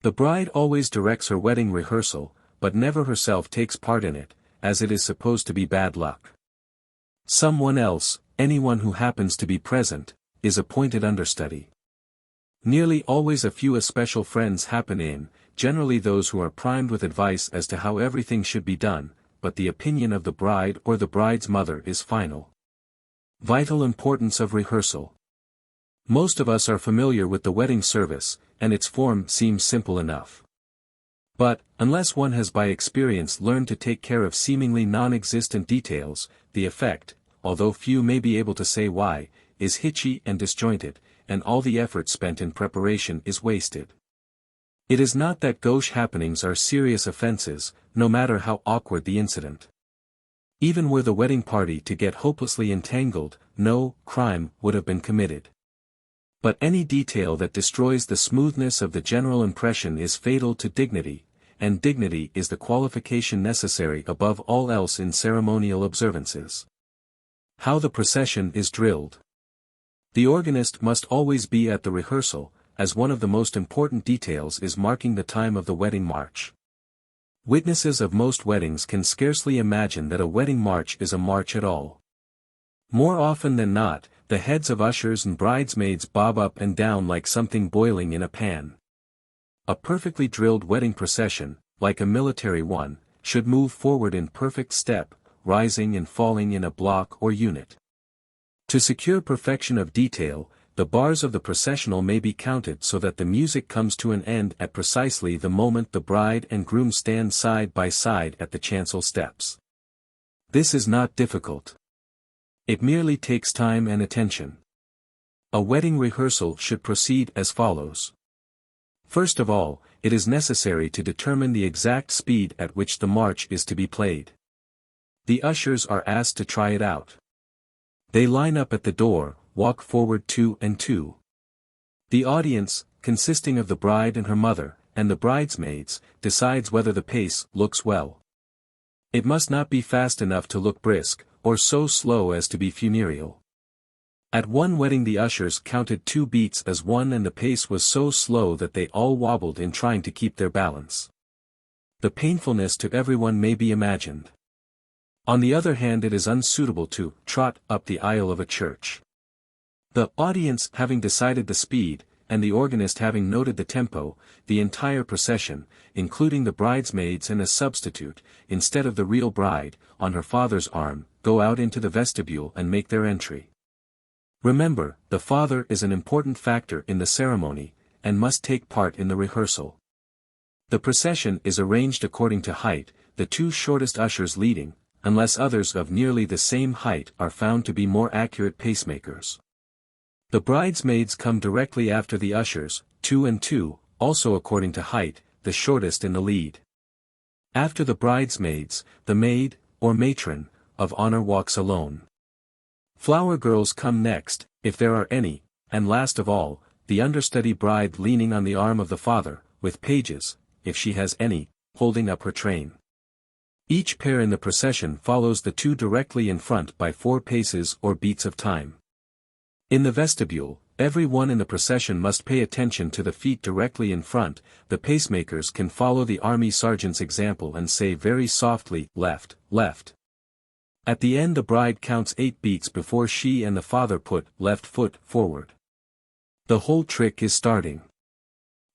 The bride always directs her wedding rehearsal, but never herself takes part in it, as it is supposed to be bad luck. Someone else, anyone who happens to be present, is appointed understudy. Nearly always a few especial friends happen in, generally those who are primed with advice as to how everything should be done, but the opinion of the bride or the bride's mother is final. Vital importance of rehearsal. Most of us are familiar with the wedding service, and its form seems simple enough. But, unless one has by experience learned to take care of seemingly non-existent details, the effect, although few may be able to say why, is hitchy and disjointed, and all the effort spent in preparation is wasted. It is not that gauche happenings are serious offenses, no matter how awkward the incident. Even were the wedding party to get hopelessly entangled, no crime would have been committed. But any detail that destroys the smoothness of the general impression is fatal to dignity, and dignity is the qualification necessary above all else in ceremonial observances. How the procession is drilled. The organist must always be at the rehearsal, as one of the most important details is marking the time of the wedding march. Witnesses of most weddings can scarcely imagine that a wedding march is a march at all. More often than not, the heads of ushers and bridesmaids bob up and down like something boiling in a pan. A perfectly drilled wedding procession, like a military one, should move forward in perfect step, rising and falling in a block or unit. To secure perfection of detail, the bars of the processional may be counted so that the music comes to an end at precisely the moment the bride and groom stand side by side at the chancel steps. This is not difficult. It merely takes time and attention. A wedding rehearsal should proceed as follows. First of all, it is necessary to determine the exact speed at which the march is to be played. The ushers are asked to try it out. They line up at the door, walk forward 2 and 2. The audience, consisting of the bride and her mother, and the bridesmaids, decides whether the pace looks well. It must not be fast enough to look brisk, or so slow as to be funereal. At one wedding the ushers counted 2 beats as one and the pace was so slow that they all wobbled in trying to keep their balance. The painfulness to everyone may be imagined. On the other hand, it is unsuitable to trot up the aisle of a church. The audience having decided the speed, and the organist having noted the tempo, the entire procession, including the bridesmaids and a substitute, instead of the real bride, on her father's arm, go out into the vestibule and make their entry. Remember, the father is an important factor in the ceremony, and must take part in the rehearsal. The procession is arranged according to height, the 2 shortest ushers leading, unless others of nearly the same height are found to be more accurate pacemakers. The bridesmaids come directly after the ushers, 2 and 2, also according to height, the shortest in the lead. After the bridesmaids, the maid, or matron, of honor walks alone. Flower girls come next, if there are any, and last of all, the understudy bride leaning on the arm of the father, with pages, if she has any, holding up her train. Each pair in the procession follows the 2 directly in front by 4 paces or beats of time. In the vestibule, every one in the procession must pay attention to the feet directly in front. The pacemakers can follow the army sergeant's example and say very softly, left, left. At the end the bride counts 8 beats before she and the father put left foot forward. The whole trick is starting.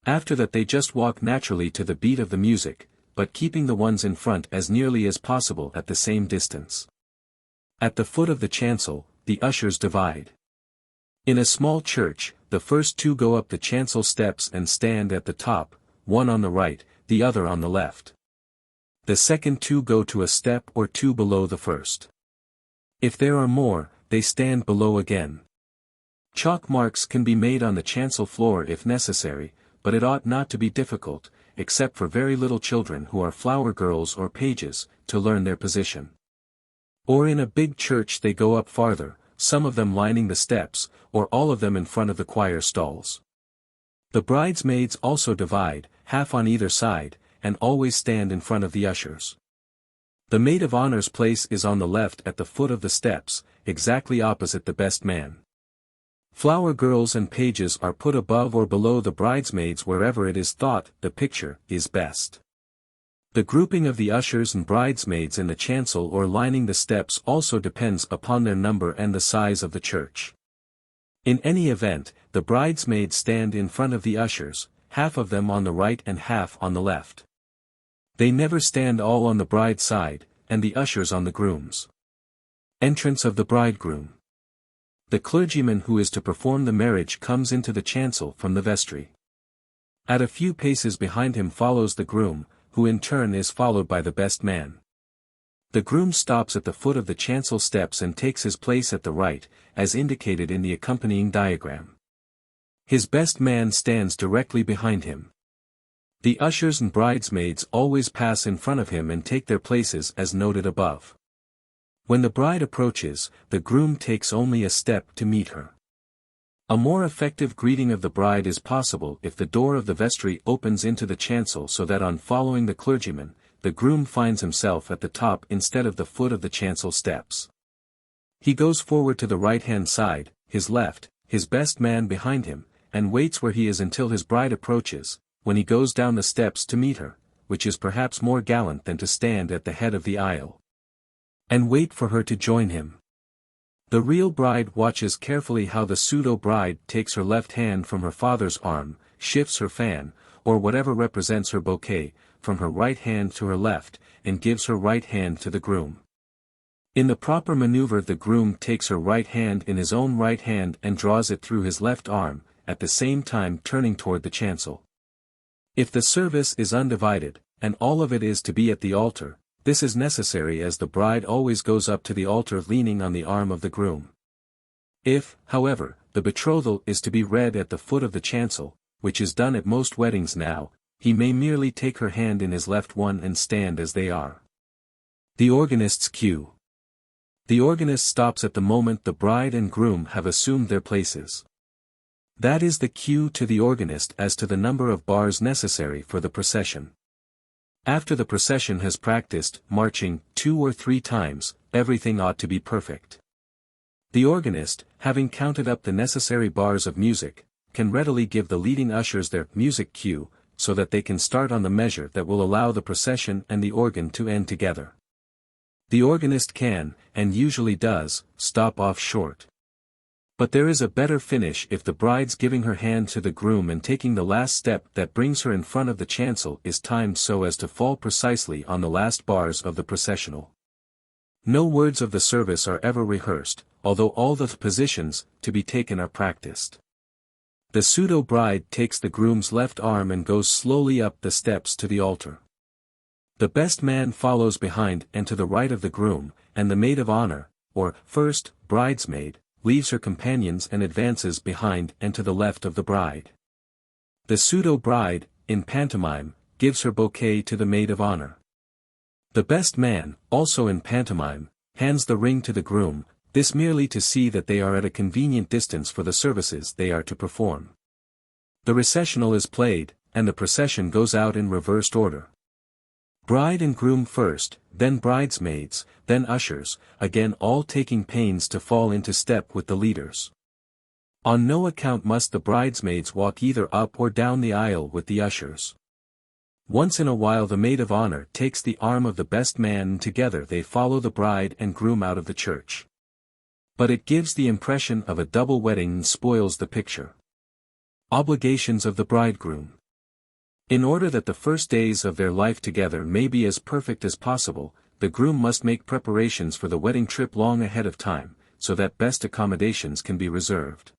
After that they just walk naturally to the beat of the music, but keeping the ones in front as nearly as possible at the same distance. At the foot of the chancel, the ushers divide. In a small church, the first 2 go up the chancel steps and stand at the top, one on the right, the other on the left. The second 2 go to a step or 2 below the first. If there are more, they stand below again. Chalk marks can be made on the chancel floor if necessary, but it ought not to be difficult, except for very little children who are flower girls or pages, to learn their position. Or in a big church they go up farther, some of them lining the steps, or all of them in front of the choir stalls. The bridesmaids also divide, half on either side, and always stand in front of the ushers. The maid of honor's place is on the left at the foot of the steps, exactly opposite the best man. Flower girls and pages are put above or below the bridesmaids wherever it is thought the picture is best. The grouping of the ushers and bridesmaids in the chancel or lining the steps also depends upon their number and the size of the church. In any event, the bridesmaids stand in front of the ushers, half of them on the right and half on the left. They never stand all on the bride's side, and the ushers on the groom's. Entrance of the bridegroom. The clergyman who is to perform the marriage comes into the chancel from the vestry. At a few paces behind him follows the groom, who in turn is followed by the best man. The groom stops at the foot of the chancel steps and takes his place at the right, as indicated in the accompanying diagram. His best man stands directly behind him. The ushers and bridesmaids always pass in front of him and take their places as noted above. When the bride approaches, the groom takes only a step to meet her. A more effective greeting of the bride is possible if the door of the vestry opens into the chancel so that on following the clergyman, the groom finds himself at the top instead of the foot of the chancel steps. He goes forward to the right-hand side, his left, his best man behind him, and waits where he is until his bride approaches, when he goes down the steps to meet her, which is perhaps more gallant than to stand at the head of the aisle and wait for her to join him. The real bride watches carefully how the pseudo-bride takes her left hand from her father's arm, shifts her fan, or whatever represents her bouquet, from her right hand to her left, and gives her right hand to the groom. In the proper maneuver the groom takes her right hand in his own right hand and draws it through his left arm, at the same time turning toward the chancel. If the service is undivided, and all of it is to be at the altar, this is necessary as the bride always goes up to the altar leaning on the arm of the groom. If, however, the betrothal is to be read at the foot of the chancel, which is done at most weddings now, he may merely take her hand in his left one and stand as they are. The organist's cue. The organist stops at the moment the bride and groom have assumed their places. That is the cue to the organist as to the number of bars necessary for the procession. After the procession has practiced marching 2 or 3 times, everything ought to be perfect. The organist, having counted up the necessary bars of music, can readily give the leading ushers their music cue, so that they can start on the measure that will allow the procession and the organ to end together. The organist can, and usually does, stop off short. But there is a better finish if the bride's giving her hand to the groom and taking the last step that brings her in front of the chancel is timed so as to fall precisely on the last bars of the processional. No words of the service are ever rehearsed, although all the positions to be taken are practiced. The pseudo-bride takes the groom's left arm and goes slowly up the steps to the altar. The best man follows behind and to the right of the groom, and the maid of honor, or first bridesmaid, leaves her companions and advances behind and to the left of the bride. The pseudo-bride, in pantomime, gives her bouquet to the maid of honor. The best man, also in pantomime, hands the ring to the groom, this merely to see that they are at a convenient distance for the services they are to perform. The recessional is played, and the procession goes out in reversed order. Bride and groom first, then bridesmaids, then ushers, again all taking pains to fall into step with the leaders. On no account must the bridesmaids walk either up or down the aisle with the ushers. Once in a while the maid of honor takes the arm of the best man and together they follow the bride and groom out of the church. But it gives the impression of a double wedding and spoils the picture. Obligations of the bridegroom. In order that the first days of their life together may be as perfect as possible, the groom must make preparations for the wedding trip long ahead of time, so that best accommodations can be reserved.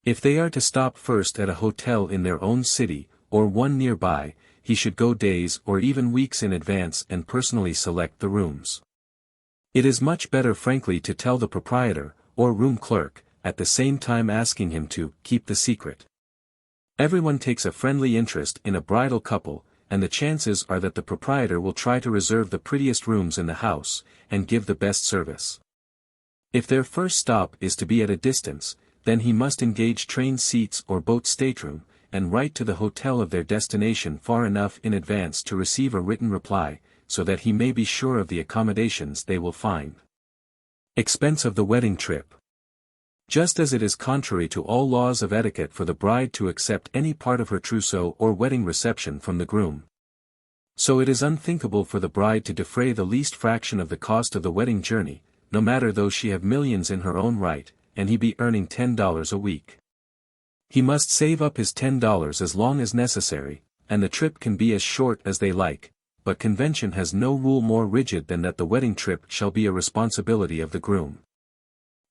If they are to stop first at a hotel in their own city, or one nearby, he should go days or even weeks in advance and personally select the rooms. It is much better frankly to tell the proprietor, or room clerk, at the same time asking him to keep the secret. Everyone takes a friendly interest in a bridal couple, and the chances are that the proprietor will try to reserve the prettiest rooms in the house, and give the best service. If their first stop is to be at a distance, then he must engage train seats or boat stateroom, and write to the hotel of their destination far enough in advance to receive a written reply, so that he may be sure of the accommodations they will find. Expense of the wedding trip. Just as it is contrary to all laws of etiquette for the bride to accept any part of her trousseau or wedding reception from the groom, so it is unthinkable for the bride to defray the least fraction of the cost of the wedding journey, no matter though she have millions in her own right, and he be earning $10 a week. He must save up his $10 as long as necessary, and the trip can be as short as they like, but convention has no rule more rigid than that the wedding trip shall be a responsibility of the groom.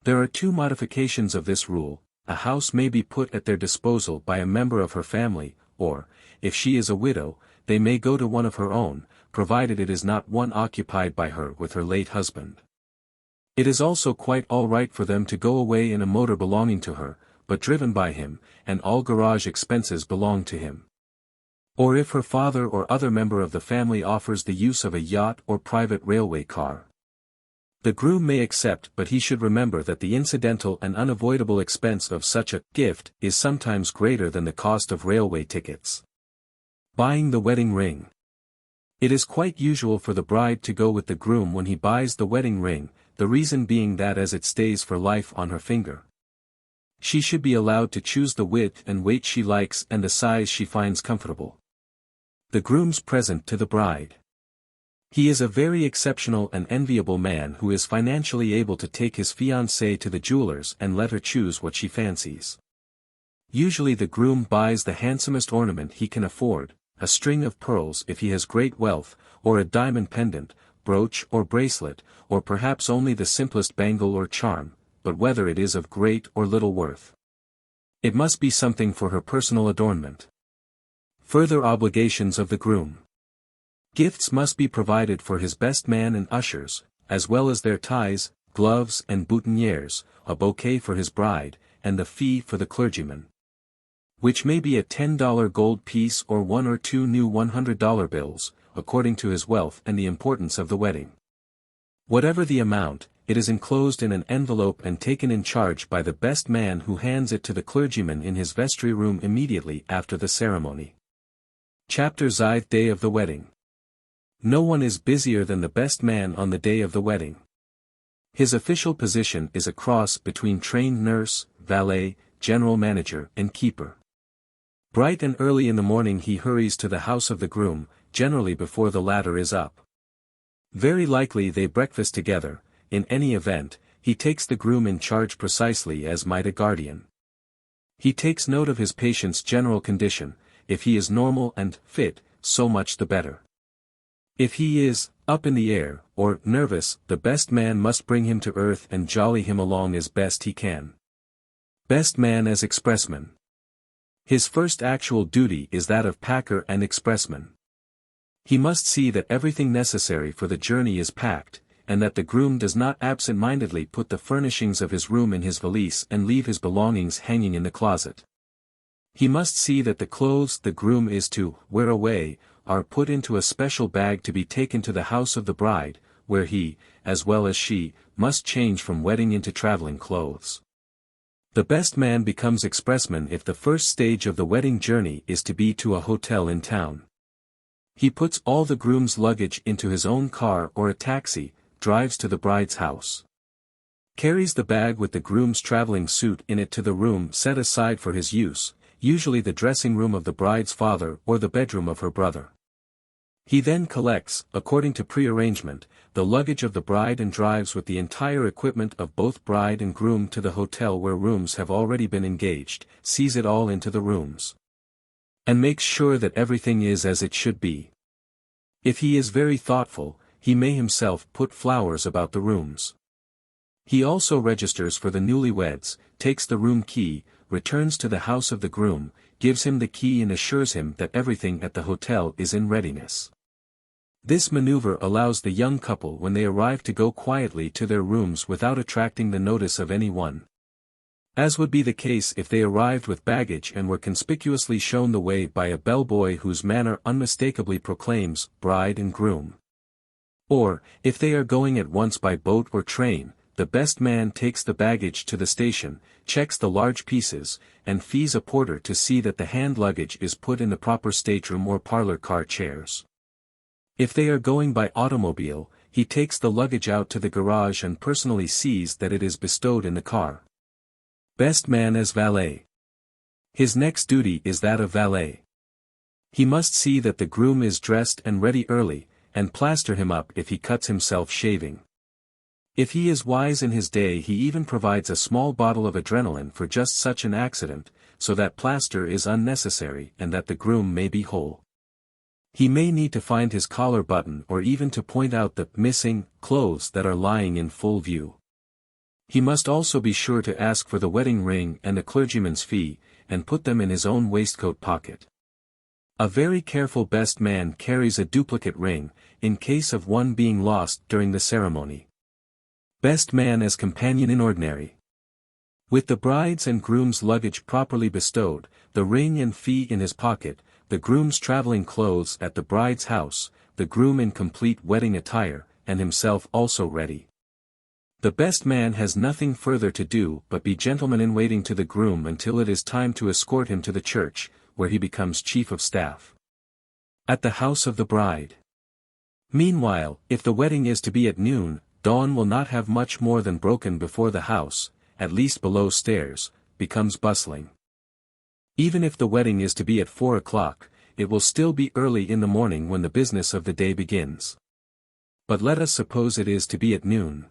There are 2 modifications of this rule: a house may be put at their disposal by a member of her family, or, if she is a widow, they may go to one of her own, provided it is not one occupied by her with her late husband. It is also quite all right for them to go away in a motor belonging to her, but driven by him, and all garage expenses belong to him. Or if her father or other member of the family offers the use of a yacht or private railway car, the groom may accept, but he should remember that the incidental and unavoidable expense of such a gift is sometimes greater than the cost of railway tickets. Buying the wedding ring. It is quite usual for the bride to go with the groom when he buys the wedding ring, the reason being that as it stays for life on her finger, she should be allowed to choose the width and weight she likes and the size she finds comfortable. The groom's present to the bride. He is a very exceptional and enviable man who is financially able to take his fiancée to the jeweler's and let her choose what she fancies. Usually the groom buys the handsomest ornament he can afford, a string of pearls if he has great wealth, or a diamond pendant, brooch or bracelet, or perhaps only the simplest bangle or charm, but whether it is of great or little worth. It must be something for her personal adornment. Further obligations of the groom. Gifts must be provided for his best man and ushers, as well as their ties, gloves and boutonnieres, a bouquet for his bride, and the fee for the clergyman, which may be a $10 gold piece or 1 or 2 new $100 bills, according to his wealth and the importance of the wedding. Whatever the amount, it is enclosed in an envelope and taken in charge by the best man, who hands it to the clergyman in his vestry room immediately after the ceremony. Chapter XIITHE of the wedding. No one is busier than the best man on the day of the wedding. His official position is a cross between trained nurse, valet, general manager and keeper. Bright and early in the morning he hurries to the house of the groom, generally before the latter is up. Very likely they breakfast together. In any event, he takes the groom in charge precisely as might a guardian. He takes note of his patient's general condition. If he is normal and fit, so much the better. If he is up in the air, or nervous, the best man must bring him to earth and jolly him along as best he can. Best man as expressman. His first actual duty is that of packer and expressman. He must see that everything necessary for the journey is packed, and that the groom does not absent-mindedly put the furnishings of his room in his valise and leave his belongings hanging in the closet. He must see that the clothes the groom is to wear away are put into a special bag to be taken to the house of the bride, where he, as well as she, must change from wedding into traveling clothes. The best man becomes expressman if the first stage of the wedding journey is to be to a hotel in town. He puts all the groom's luggage into his own car or a taxi, drives to the bride's house, carries the bag with the groom's traveling suit in it to the room set aside for his use, usually the dressing room of the bride's father or the bedroom of her brother. He then collects, according to prearrangement, the luggage of the bride and drives with the entire equipment of both bride and groom to the hotel where rooms have already been engaged, sees it all into the rooms, and makes sure that everything is as it should be. If he is very thoughtful, he may himself put flowers about the rooms. He also registers for the newlyweds, takes the room key, returns to the house of the groom, gives him the key and assures him that everything at the hotel is in readiness. This maneuver allows the young couple when they arrive to go quietly to their rooms without attracting the notice of anyone, as would be the case if they arrived with baggage and were conspicuously shown the way by a bellboy whose manner unmistakably proclaims bride and groom. Or, if they are going at once by boat or train, the best man takes the baggage to the station, checks the large pieces, and fees a porter to see that the hand luggage is put in the proper stateroom or parlor car chairs. If they are going by automobile, he takes the luggage out to the garage and personally sees that it is bestowed in the car. Best man as valet. His next duty is that of valet. He must see that the groom is dressed and ready early, and plaster him up if he cuts himself shaving. If he is wise in his day, he even provides a small bottle of adrenaline for just such an accident, so that plaster is unnecessary and that the groom may be whole. He may need to find his collar button or even to point out the missing clothes that are lying in full view. He must also be sure to ask for the wedding ring and the clergyman's fee, and put them in his own waistcoat pocket. A very careful best man carries a duplicate ring, in case of one being lost during the ceremony. Best man as companion in ordinary. With the bride's and groom's luggage properly bestowed, the ring and fee in his pocket, the groom's traveling clothes at the bride's house, the groom in complete wedding attire, and himself also ready, the best man has nothing further to do but be gentleman-in-waiting to the groom until it is time to escort him to the church, where he becomes chief of staff at the house of the bride. Meanwhile, if the wedding is to be at noon, dawn will not have much more than broken before the house, at least below stairs, becomes bustling. Even if the wedding is to be at 4 o'clock, it will still be early in the morning when the business of the day begins. But let us suppose it is to be at noon.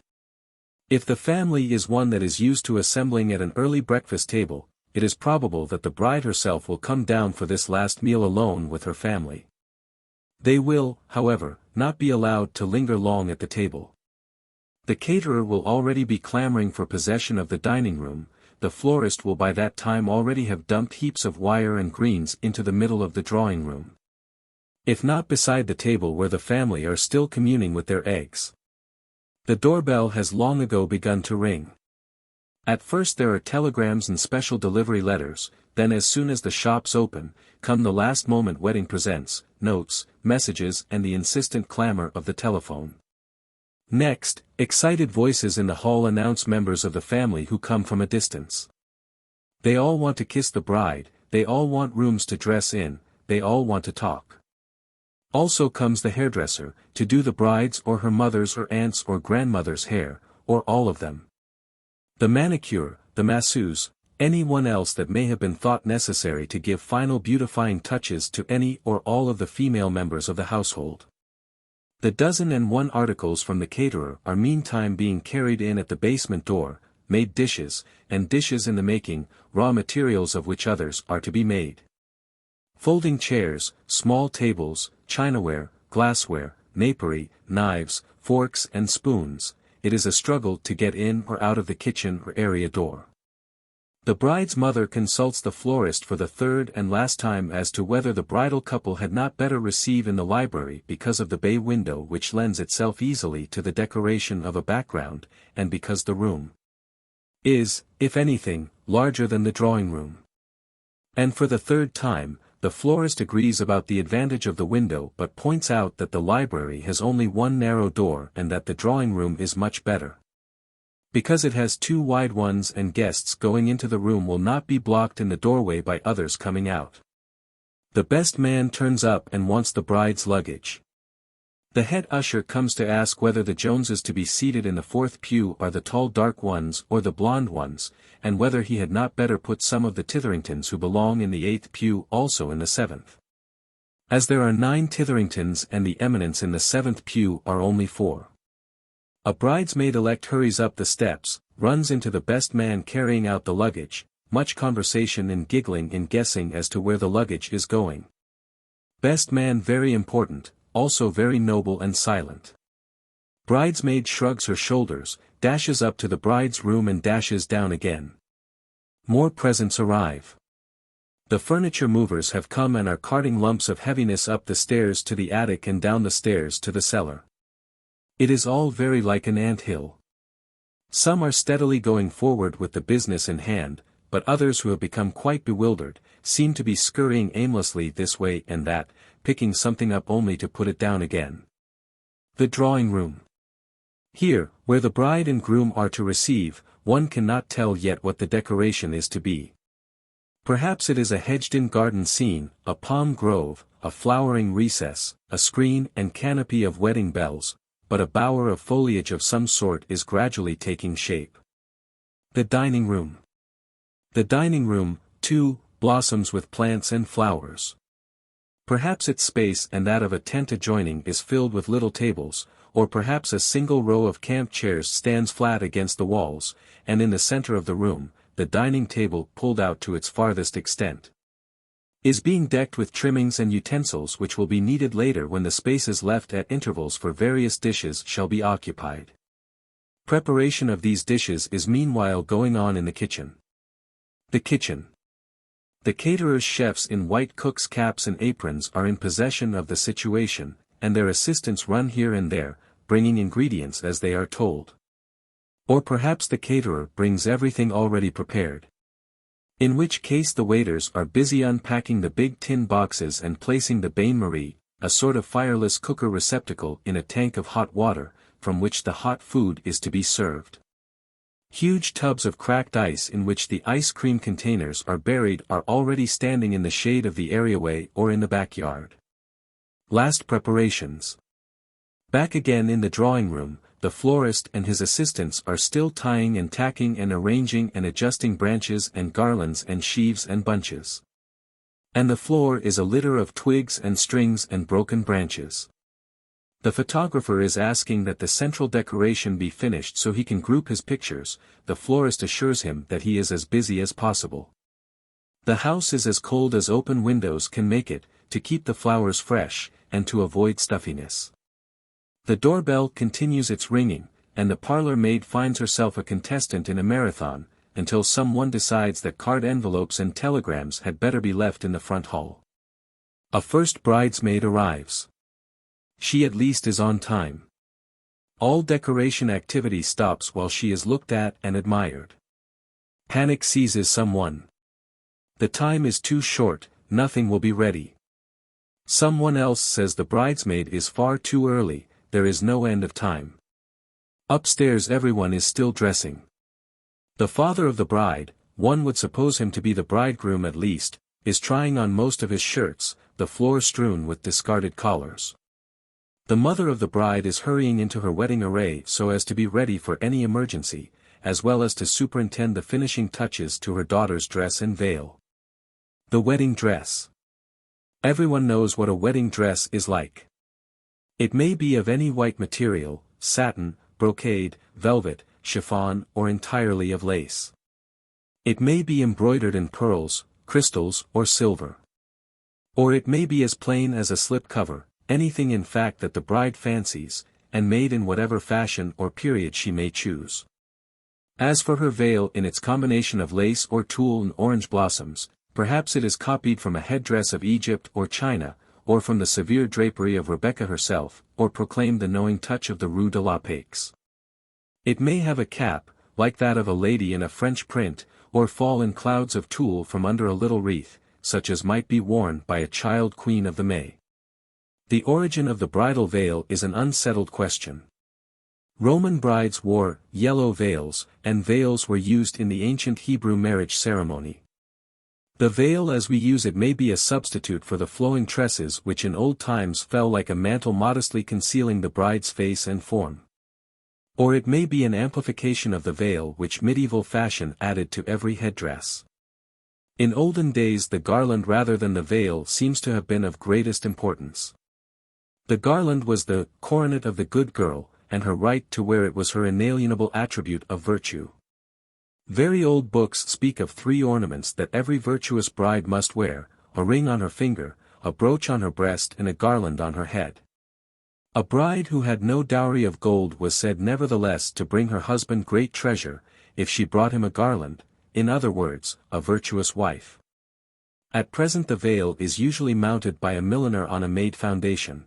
If the family is one that is used to assembling at an early breakfast table, it is probable that the bride herself will come down for this last meal alone with her family. They will, however, not be allowed to linger long at the table. The caterer will already be clamoring for possession of the dining room. The florist will by that time already have dumped heaps of wire and greens into the middle of the drawing room. If not beside the table where the family are still communing with their eggs. The doorbell has long ago begun to ring. At first there are telegrams and special delivery letters, then as soon as the shops open, come the last-moment wedding presents, notes, messages and the insistent clamor of the telephone. Next, excited voices in the hall announce members of the family who come from a distance. They all want to kiss the bride, they all want rooms to dress in, they all want to talk. Also comes the hairdresser, to do the bride's or her mother's or aunt's or grandmother's hair, or all of them. The manicure, the masseuse, anyone else that may have been thought necessary to give final beautifying touches to any or all of the female members of the household. The 1,001 articles from the caterer are meantime being carried in at the basement door, made dishes, and dishes in the making, raw materials of which others are to be made. Folding chairs, small tables, chinaware, glassware, napery, knives, forks and spoons, it is a struggle to get in or out of the kitchen or area door. The bride's mother consults the florist for the third and last time as to whether the bridal couple had not better receive in the library because of the bay window which lends itself easily to the decoration of a background, and because the room is, if anything, larger than the drawing room. And for the third time, the florist agrees about the advantage of the window but points out that the library has only one narrow door and that the drawing room is much better. Because it has two wide ones and guests going into the room will not be blocked in the doorway by others coming out. The best man turns up and wants the bride's luggage. The head usher comes to ask whether the Joneses to be seated in the fourth pew are the tall dark ones or the blonde ones, and whether he had not better put some of the Titheringtons who belong in the 8th pew also in the 7th. As there are 9 Titheringtons and the eminents in the 7th pew are only 4. A bridesmaid-elect hurries up the steps, runs into the best man carrying out the luggage, much conversation and giggling in guessing as to where the luggage is going. Best man very important, also very noble and silent. Bridesmaid shrugs her shoulders, dashes up to the bride's room and dashes down again. More presents arrive. The furniture movers have come and are carting lumps of heaviness up the stairs to the attic and down the stairs to the cellar. It is all very like an ant-hill. Some are steadily going forward with the business in hand, but others who have become quite bewildered, seem to be scurrying aimlessly this way and that, picking something up only to put it down again. The drawing room. Here, where the bride and groom are to receive, one cannot tell yet what the decoration is to be. Perhaps it is a hedged-in garden scene, a palm grove, a flowering recess, a screen and canopy of wedding bells, but a bower of foliage of some sort is gradually taking shape. The dining room. The dining room, too, blossoms with plants and flowers. Perhaps its space and that of a tent adjoining is filled with little tables, or perhaps a single row of camp chairs stands flat against the walls, and in the center of the room, the dining table pulled out to its farthest extent is being decked with trimmings and utensils which will be needed later when the spaces left at intervals for various dishes shall be occupied. Preparation of these dishes is meanwhile going on in the kitchen. The kitchen. The caterer's chefs in white cook's caps and aprons are in possession of the situation, and their assistants run here and there, bringing ingredients as they are told. Or perhaps the caterer brings everything already prepared. In which case the waiters are busy unpacking the big tin boxes and placing the bain-marie, a sort of fireless cooker receptacle in a tank of hot water, from which the hot food is to be served. Huge tubs of cracked ice in which the ice cream containers are buried are already standing in the shade of the areaway or in the backyard. Last preparations. Back again in the drawing room, the florist and his assistants are still tying and tacking and arranging and adjusting branches and garlands and sheaves and bunches. And the floor is a litter of twigs and strings and broken branches. The photographer is asking that the central decoration be finished so he can group his pictures. The florist assures him that he is as busy as possible. The house is as cold as open windows can make it, to keep the flowers fresh, and to avoid stuffiness. The doorbell continues its ringing, and the parlor maid finds herself a contestant in a marathon, until someone decides that card envelopes and telegrams had better be left in the front hall. A first bridesmaid arrives. She at least is on time. All decoration activity stops while she is looked at and admired. Panic seizes someone. The time is too short, nothing will be ready. Someone else says the bridesmaid is far too early, there is no end of time. Upstairs everyone is still dressing. The father of the bride, one would suppose him to be the bridegroom at least, is trying on most of his shirts, the floor strewn with discarded collars. The mother of the bride is hurrying into her wedding array so as to be ready for any emergency, as well as to superintend the finishing touches to her daughter's dress and veil. The wedding dress. Everyone knows what a wedding dress is like. It may be of any white material, satin, brocade, velvet, chiffon, or entirely of lace. It may be embroidered in pearls, crystals, or silver. Or it may be as plain as a slip cover, anything in fact that the bride fancies, and made in whatever fashion or period she may choose. As for her veil in its combination of lace or tulle and orange blossoms, perhaps it is copied from a headdress of Egypt or China, or from the severe drapery of Rebecca herself, or proclaimed the knowing touch of the Rue de la Paix. It may have a cap, like that of a lady in a French print, or fall in clouds of tulle from under a little wreath, such as might be worn by a child queen of the May. The origin of the bridal veil is an unsettled question. Roman brides wore yellow veils, and veils were used in the ancient Hebrew marriage ceremony. The veil as we use it may be a substitute for the flowing tresses which in old times fell like a mantle modestly concealing the bride's face and form. Or it may be an amplification of the veil which medieval fashion added to every headdress. In olden days the garland rather than the veil seems to have been of greatest importance. The garland was the coronet of the good girl, and her right to wear it was her inalienable attribute of virtue. Very old books speak of 3 ornaments that every virtuous bride must wear, a ring on her finger, a brooch on her breast and a garland on her head. A bride who had no dowry of gold was said nevertheless to bring her husband great treasure, if she brought him a garland, in other words, a virtuous wife. At present the veil is usually mounted by a milliner on a made foundation,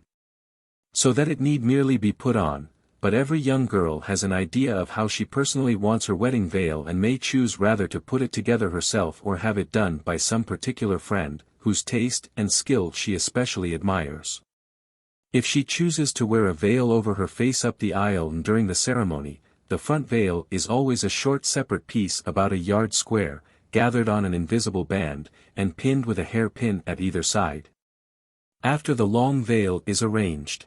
so that it need merely be put on, but every young girl has an idea of how she personally wants her wedding veil and may choose rather to put it together herself or have it done by some particular friend, whose taste and skill she especially admires. If she chooses to wear a veil over her face up the aisle and during the ceremony, the front veil is always a short separate piece about a yard square, gathered on an invisible band, and pinned with a hairpin at either side. After the long veil is arranged,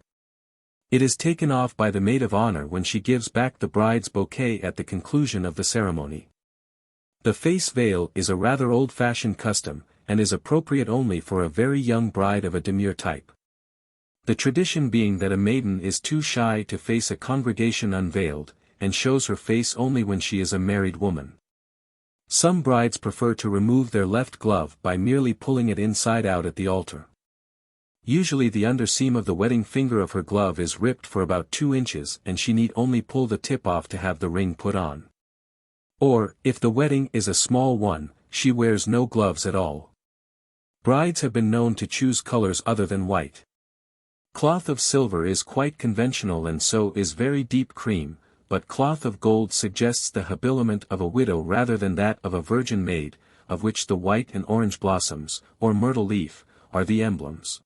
it is taken off by the maid of honor when she gives back the bride's bouquet at the conclusion of the ceremony. The face veil is a rather old-fashioned custom, and is appropriate only for a very young bride of a demure type. The tradition being that a maiden is too shy to face a congregation unveiled, and shows her face only when she is a married woman. Some brides prefer to remove their left glove by merely pulling it inside out at the altar. Usually the underseam of the wedding finger of her glove is ripped for about 2 inches and she need only pull the tip off to have the ring put on. Or, if the wedding is a small one, she wears no gloves at all. Brides have been known to choose colors other than white. Cloth of silver is quite conventional and so is very deep cream, but cloth of gold suggests the habiliment of a widow rather than that of a virgin maid, of which the white and orange blossoms, or myrtle leaf, are the emblems.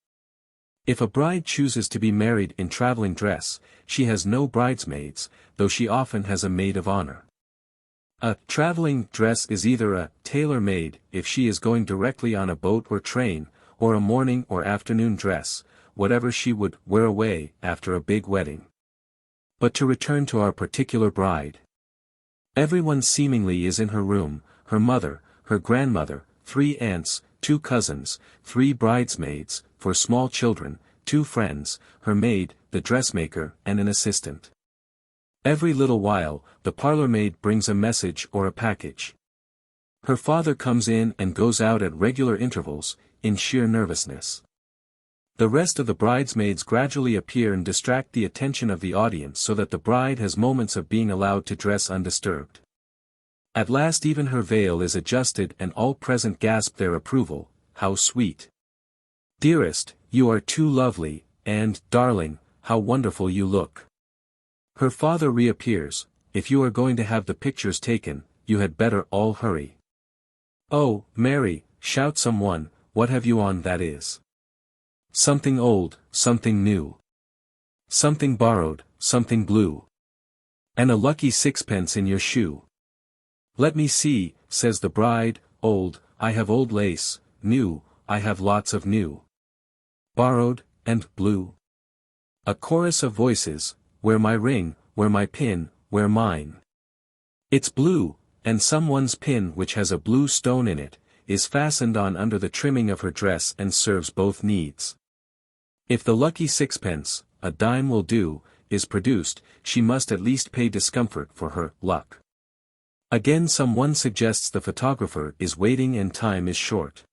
If a bride chooses to be married in traveling dress, she has no bridesmaids, though she often has a maid of honor. A traveling dress is either a tailor-made, if she is going directly on a boat or train, or a morning or afternoon dress, whatever she would wear away after a big wedding. But to return to our particular bride. Everyone seemingly is in her room, her mother, her grandmother, 3 aunts, 2 cousins, 3 bridesmaids, for small children, 2 friends, her maid, the dressmaker, and an assistant. Every little while, the parlor maid brings a message or a package. Her father comes in and goes out at regular intervals, in sheer nervousness. The rest of the bridesmaids gradually appear and distract the attention of the audience so that the bride has moments of being allowed to dress undisturbed. At last even her veil is adjusted and all present gasp their approval. How sweet! Dearest, you are too lovely, and, darling, how wonderful you look. Her father reappears. If you are going to have the pictures taken, you had better all hurry. Oh, Mary, shout someone, what have you on that is? Something old, something new. Something borrowed, something blue. And a lucky sixpence in your shoe. Let me see, says the bride, old, I have old lace, new, I have lots of new. Borrowed, and blue. A chorus of voices, where my ring, where my pin, where mine. It's blue, and someone's pin which has a blue stone in it, is fastened on under the trimming of her dress and serves both needs. If the lucky sixpence, a dime will do, is produced, she must at least pay discomfort for her luck. Again someone suggests the photographer is waiting and time is short.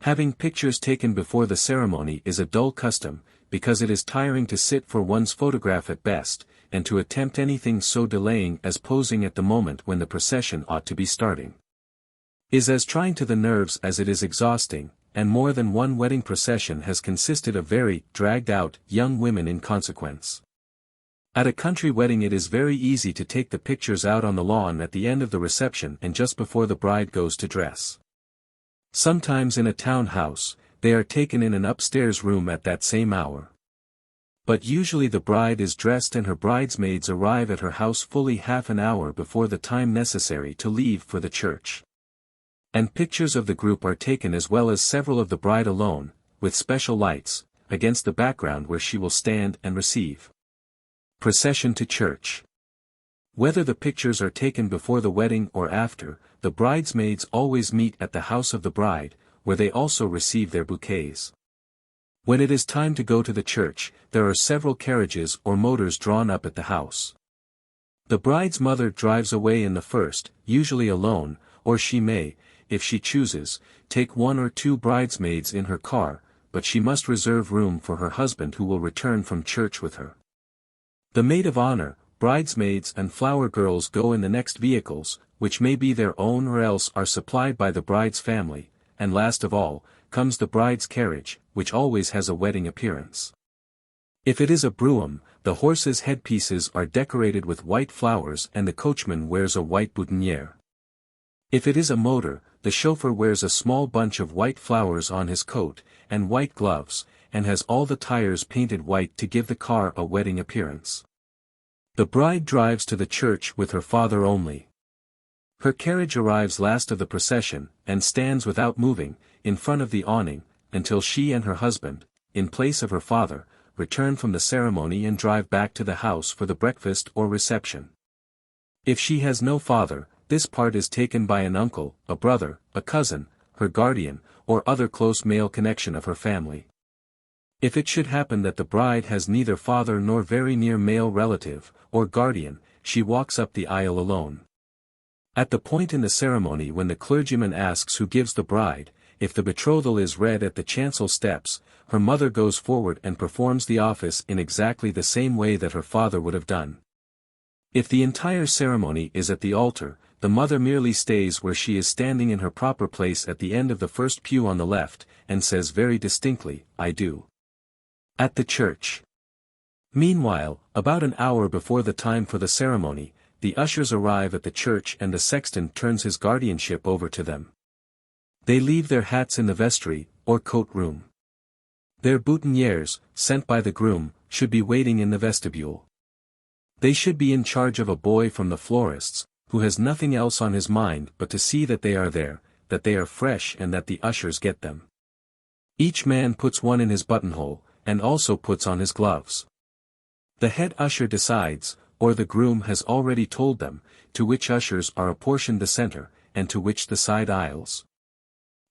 Having pictures taken before the ceremony is a dull custom, because it is tiring to sit for one's photograph at best, and to attempt anything so delaying as posing at the moment when the procession ought to be starting. Is as trying to the nerves as it is exhausting, and more than one wedding procession has consisted of very dragged-out young women in consequence. At a country wedding it is very easy to take the pictures out on the lawn at the end of the reception and just before the bride goes to dress. Sometimes in a town house, they are taken in an upstairs room at that same hour. But usually the bride is dressed and her bridesmaids arrive at her house fully half an hour before the time necessary to leave for the church. And pictures of the group are taken as well as several of the bride alone, with special lights, against the background where she will stand and receive. Procession to church. Whether the pictures are taken before the wedding or after, the bridesmaids always meet at the house of the bride, where they also receive their bouquets. When it is time to go to the church, there are several carriages or motors drawn up at the house. The bride's mother drives away in the first, usually alone, or she may, if she chooses, take one or two bridesmaids in her car, but she must reserve room for her husband who will return from church with her. The maid of honor, bridesmaids and flower girls go in the next vehicles, which may be their own or else are supplied by the bride's family, and last of all, comes the bride's carriage, which always has a wedding appearance. If it is a brougham, the horses' headpieces are decorated with white flowers and the coachman wears a white boutonniere. If it is a motor, the chauffeur wears a small bunch of white flowers on his coat, and white gloves, and has all the tires painted white to give the car a wedding appearance. The bride drives to the church with her father only. Her carriage arrives last of the procession, and stands without moving, in front of the awning, until she and her husband, in place of her father, return from the ceremony and drive back to the house for the breakfast or reception. If she has no father, this part is taken by an uncle, a brother, a cousin, her guardian, or other close male connection of her family. If it should happen that the bride has neither father nor very near male relative, or guardian, she walks up the aisle alone. At the point in the ceremony when the clergyman asks who gives the bride, if the betrothal is read at the chancel steps, her mother goes forward and performs the office in exactly the same way that her father would have done. If the entire ceremony is at the altar, the mother merely stays where she is standing in her proper place at the end of the first pew on the left, and says very distinctly, "I do." At the church. Meanwhile, about an hour before the time for the ceremony, the ushers arrive at the church and the sexton turns his guardianship over to them. They leave their hats in the vestry, or coat room. Their boutonnieres, sent by the groom, should be waiting in the vestibule. They should be in charge of a boy from the florist's, who has nothing else on his mind but to see that they are there, that they are fresh and that the ushers get them. Each man puts one in his buttonhole, and also puts on his gloves. The head usher decides, or the groom has already told them, to which ushers are apportioned the center, and to which the side aisles.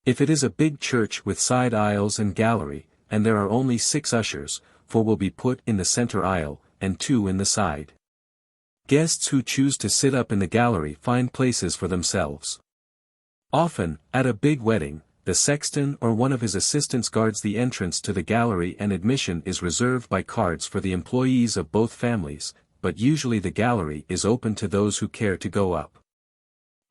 If it is a big church with side aisles and gallery, and there are only 6 ushers, 4 will be put in the center aisle, and 2 in the side. Guests who choose to sit up in the gallery find places for themselves. Often, at a big wedding, the sexton or one of his assistants guards the entrance to the gallery, and admission is reserved by cards for the employees of both families, but usually the gallery is open to those who care to go up.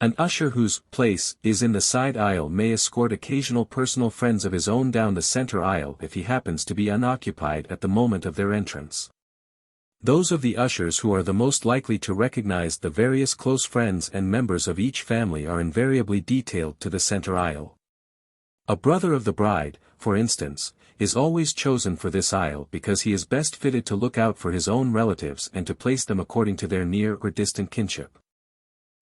An usher whose place is in the side aisle may escort occasional personal friends of his own down the center aisle if he happens to be unoccupied at the moment of their entrance. Those of the ushers who are the most likely to recognize the various close friends and members of each family are invariably detailed to the center aisle. A brother of the bride, for instance, is always chosen for this aisle because he is best fitted to look out for his own relatives and to place them according to their near or distant kinship.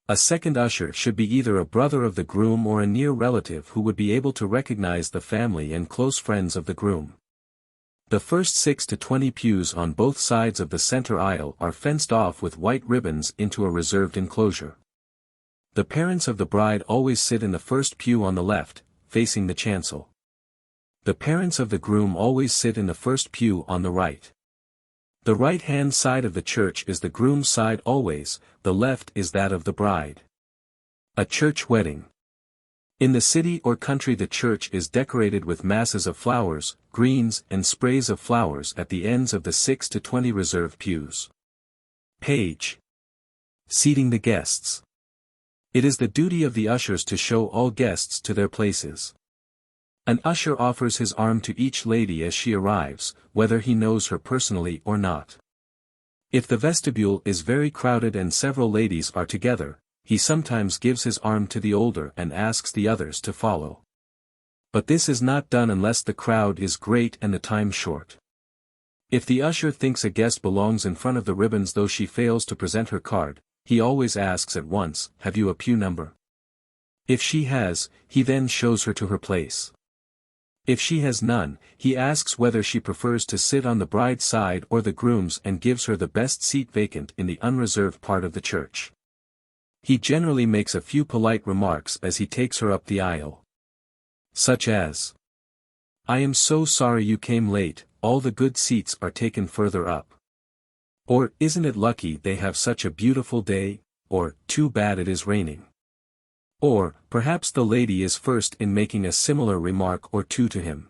A second usher should be either a brother of the groom or a near relative who would be able to recognize the family and close friends of the groom. The first 6 to 20 pews on both sides of the center aisle are fenced off with white ribbons into a reserved enclosure. The parents of the bride always sit in the first pew on the left, facing the chancel. The parents of the groom always sit in the first pew on the right. The right-hand side of the church is the groom's side always, the left is that of the bride. A church wedding. In the city or country, the church is decorated with masses of flowers, greens, and sprays of flowers at the ends of the 6 to 20 reserved pews. Page. Seating the guests. It is the duty of the ushers to show all guests to their places. An usher offers his arm to each lady as she arrives, whether he knows her personally or not. If the vestibule is very crowded and several ladies are together, he sometimes gives his arm to the older and asks the others to follow. But this is not done unless the crowd is great and the time short. If the usher thinks a guest belongs in front of the ribbons though she fails to present her card, he always asks at once, "Have you a pew number?" If she has, he then shows her to her place. If she has none, he asks whether she prefers to sit on the bride's side or the groom's and gives her the best seat vacant in the unreserved part of the church. He generally makes a few polite remarks as he takes her up the aisle. Such as, "I am so sorry you came late, all the good seats are taken further up." Or, "Isn't it lucky they have such a beautiful day?" Or, "Too bad it is raining." Or, perhaps the lady is first in making a similar remark or two to him.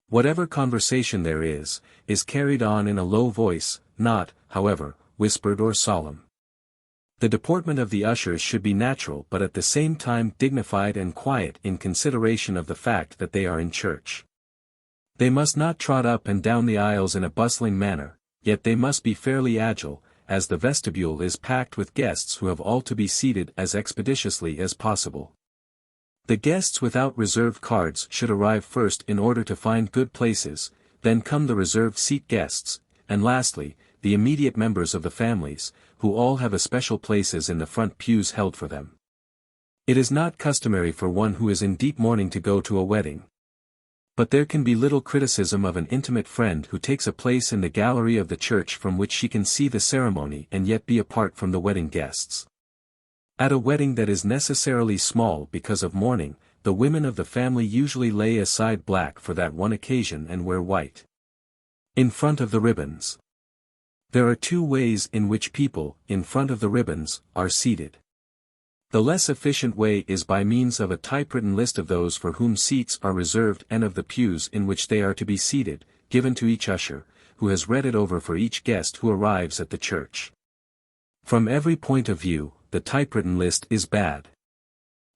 Whatever conversation there is carried on in a low voice, not, however, whispered or solemn. The deportment of the ushers should be natural but at the same time dignified and quiet in consideration of the fact that they are in church. They must not trot up and down the aisles in a bustling manner, yet they must be fairly agile, as the vestibule is packed with guests who have all to be seated as expeditiously as possible. The guests without reserved cards should arrive first in order to find good places, then come the reserved seat guests, and lastly, the immediate members of the families, who all have especial places in the front pews held for them. It is not customary for one who is in deep mourning to go to a wedding. But there can be little criticism of an intimate friend who takes a place in the gallery of the church from which she can see the ceremony and yet be apart from the wedding guests. At a wedding that is necessarily small because of mourning, the women of the family usually lay aside black for that one occasion and wear white. In front of the ribbons. There are two ways in which people, in front of the ribbons, are seated. The less efficient way is by means of a typewritten list of those for whom seats are reserved and of the pews in which they are to be seated, given to each usher, who has read it over for each guest who arrives at the church. From every point of view, the typewritten list is bad.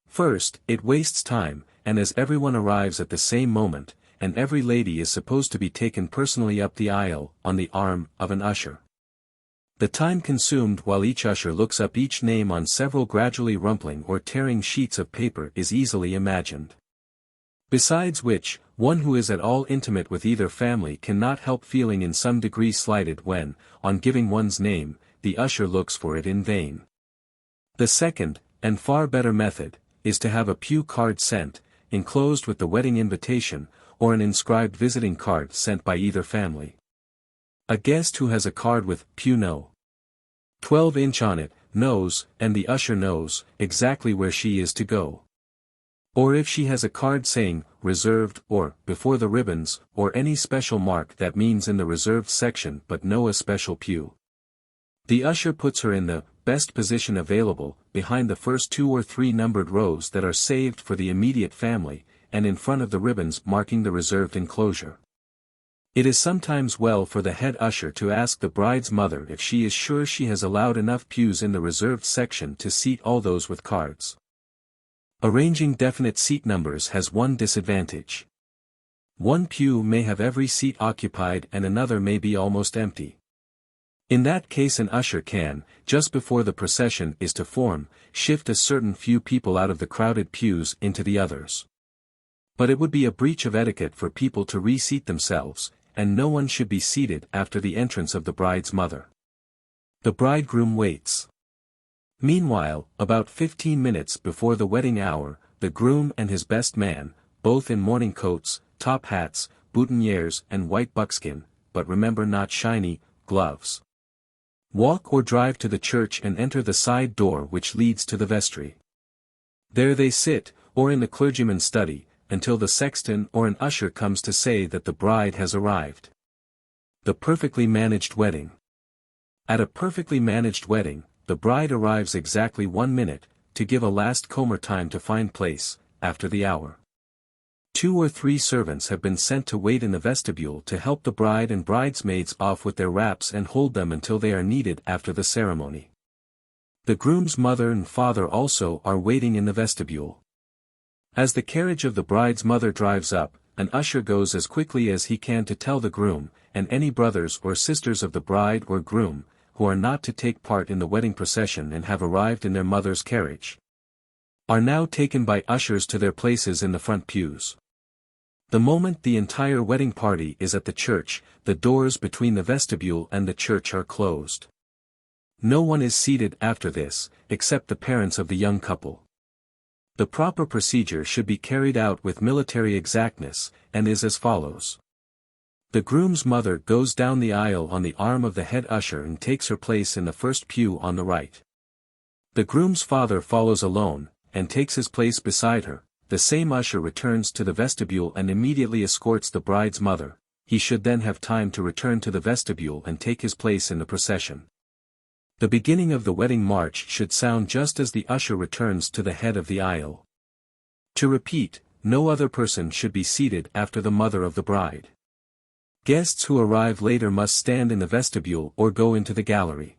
First, it wastes time, and as everyone arrives at the same moment, and every lady is supposed to be taken personally up the aisle, on the arm of an usher. The time consumed while each usher looks up each name on several gradually rumpling or tearing sheets of paper is easily imagined. Besides which, one who is at all intimate with either family cannot help feeling in some degree slighted when, on giving one's name, the usher looks for it in vain. The second, and far better method, is to have a pew card sent, enclosed with the wedding invitation, or an inscribed visiting card sent by either family. A guest who has a card with "Pew No. 12" on it, knows, and the usher knows, exactly where she is to go. Or if she has a card saying, "Reserved," or, "Before the ribbons," or any special mark that means in the reserved section but no especial pew. The usher puts her in the best position available, behind the first 2 or 3 numbered rows that are saved for the immediate family, and in front of the ribbons marking the reserved enclosure. It is sometimes well for the head usher to ask the bride's mother if she is sure she has allowed enough pews in the reserved section to seat all those with cards. Arranging definite seat numbers has one disadvantage. One pew may have every seat occupied and another may be almost empty. In that case an usher can, just before the procession is to form, shift a certain few people out of the crowded pews into the others. But it would be a breach of etiquette for people to reseat themselves, and no one should be seated after the entrance of the bride's mother. The bridegroom waits. Meanwhile, about 15 minutes before the wedding hour, the groom and his best man, both in morning coats, top hats, boutonnieres and white buckskin, but remember not shiny, gloves, walk or drive to the church and enter the side door which leads to the vestry. There they sit, or in the clergyman's study, until the sexton or an usher comes to say that the bride has arrived. The perfectly managed wedding. At a perfectly managed wedding, the bride arrives exactly 1 minute, to give a last comer time to find place, after the hour. 2 or 3 servants have been sent to wait in the vestibule to help the bride and bridesmaids off with their wraps and hold them until they are needed after the ceremony. The groom's mother and father also are waiting in the vestibule. As the carriage of the bride's mother drives up, an usher goes as quickly as he can to tell the groom, and any brothers or sisters of the bride or groom, who are not to take part in the wedding procession and have arrived in their mother's carriage, are now taken by ushers to their places in the front pews. The moment the entire wedding party is at the church, the doors between the vestibule and the church are closed. No one is seated after this, except the parents of the young couple. The proper procedure should be carried out with military exactness, and is as follows. The groom's mother goes down the aisle on the arm of the head usher and takes her place in the first pew on the right. The groom's father follows alone, and takes his place beside her. The same usher returns to the vestibule and immediately escorts the bride's mother. He should then have time to return to the vestibule and take his place in the procession. The beginning of the wedding march should sound just as the usher returns to the head of the aisle. To repeat, no other person should be seated after the mother of the bride. Guests who arrive later must stand in the vestibule or go into the gallery.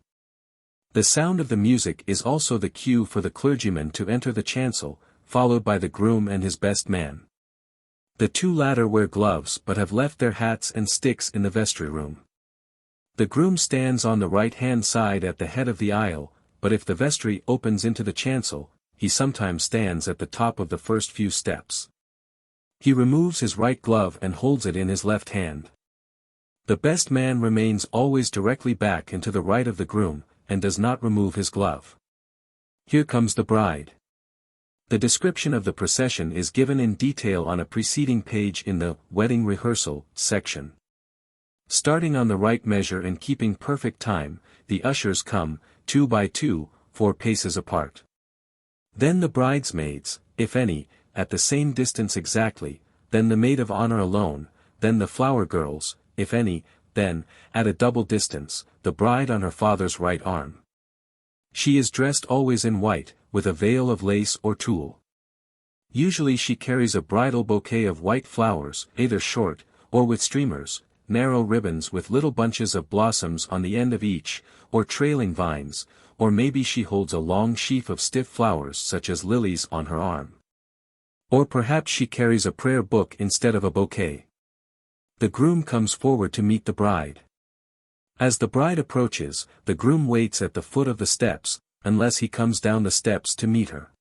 The sound of the music is also the cue for the clergyman to enter the chancel, followed by the groom and his best man. The 2 latter wear gloves but have left their hats and sticks in the vestry room. The groom stands on the right-hand side at the head of the aisle, but if the vestry opens into the chancel, he sometimes stands at the top of the first few steps. He removes his right glove and holds it in his left hand. The best man remains always directly back and to the right of the groom, and does not remove his glove. Here comes the bride. The description of the procession is given in detail on a preceding page in the Wedding Rehearsal section. Starting on the right measure and keeping perfect time, the ushers come, 2 by 2, 4 paces apart. Then the bridesmaids, if any, at the same distance exactly, then the maid of honor alone, then the flower girls, if any, then, at a double distance, the bride on her father's right arm. She is dressed always in white, with a veil of lace or tulle. Usually she carries a bridal bouquet of white flowers, either short, or with streamers, narrow ribbons with little bunches of blossoms on the end of each, or trailing vines, or maybe she holds a long sheaf of stiff flowers such as lilies on her arm. Or perhaps she carries a prayer book instead of a bouquet. The groom comes forward to meet the bride. As the bride approaches, the groom waits at the foot of the steps, unless he comes down the steps to meet her.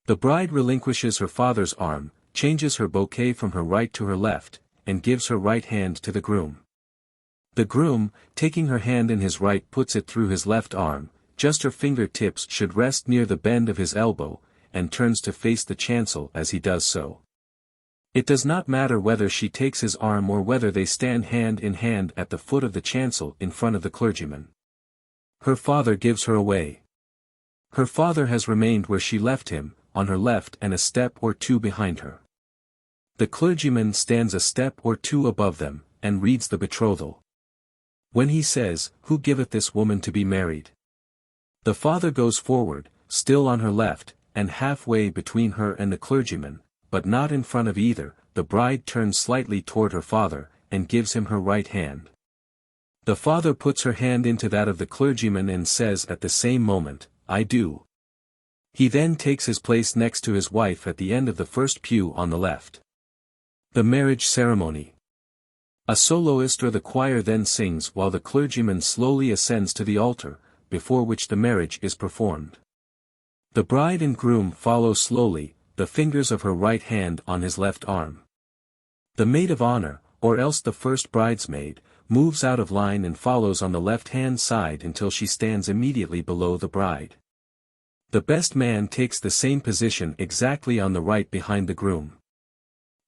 The bride relinquishes her father's arm, changes her bouquet from her right to her left, and gives her right hand to the groom. The groom, taking her hand in his right, puts it through his left arm, just her fingertips should rest near the bend of his elbow, and turns to face the chancel as he does so. It does not matter whether she takes his arm or whether they stand hand in hand at the foot of the chancel in front of the clergyman. Her father gives her away. Her father has remained where she left him, on her left and a step or 2 behind her. The clergyman stands a step or 2 above them, and reads the betrothal. When he says, "Who giveth this woman to be married?" the father goes forward, still on her left, and halfway between her and the clergyman, but not in front of either. The bride turns slightly toward her father, and gives him her right hand. The father puts her hand into that of the clergyman and says at the same moment, "I do." He then takes his place next to his wife at the end of the first pew on the left. The marriage ceremony. A soloist or the choir then sings while the clergyman slowly ascends to the altar, before which the marriage is performed. The bride and groom follow slowly, the fingers of her right hand on his left arm. The maid of honor, or else the first bridesmaid, moves out of line and follows on the left-hand side until she stands immediately below the bride. The best man takes the same position exactly on the right behind the groom.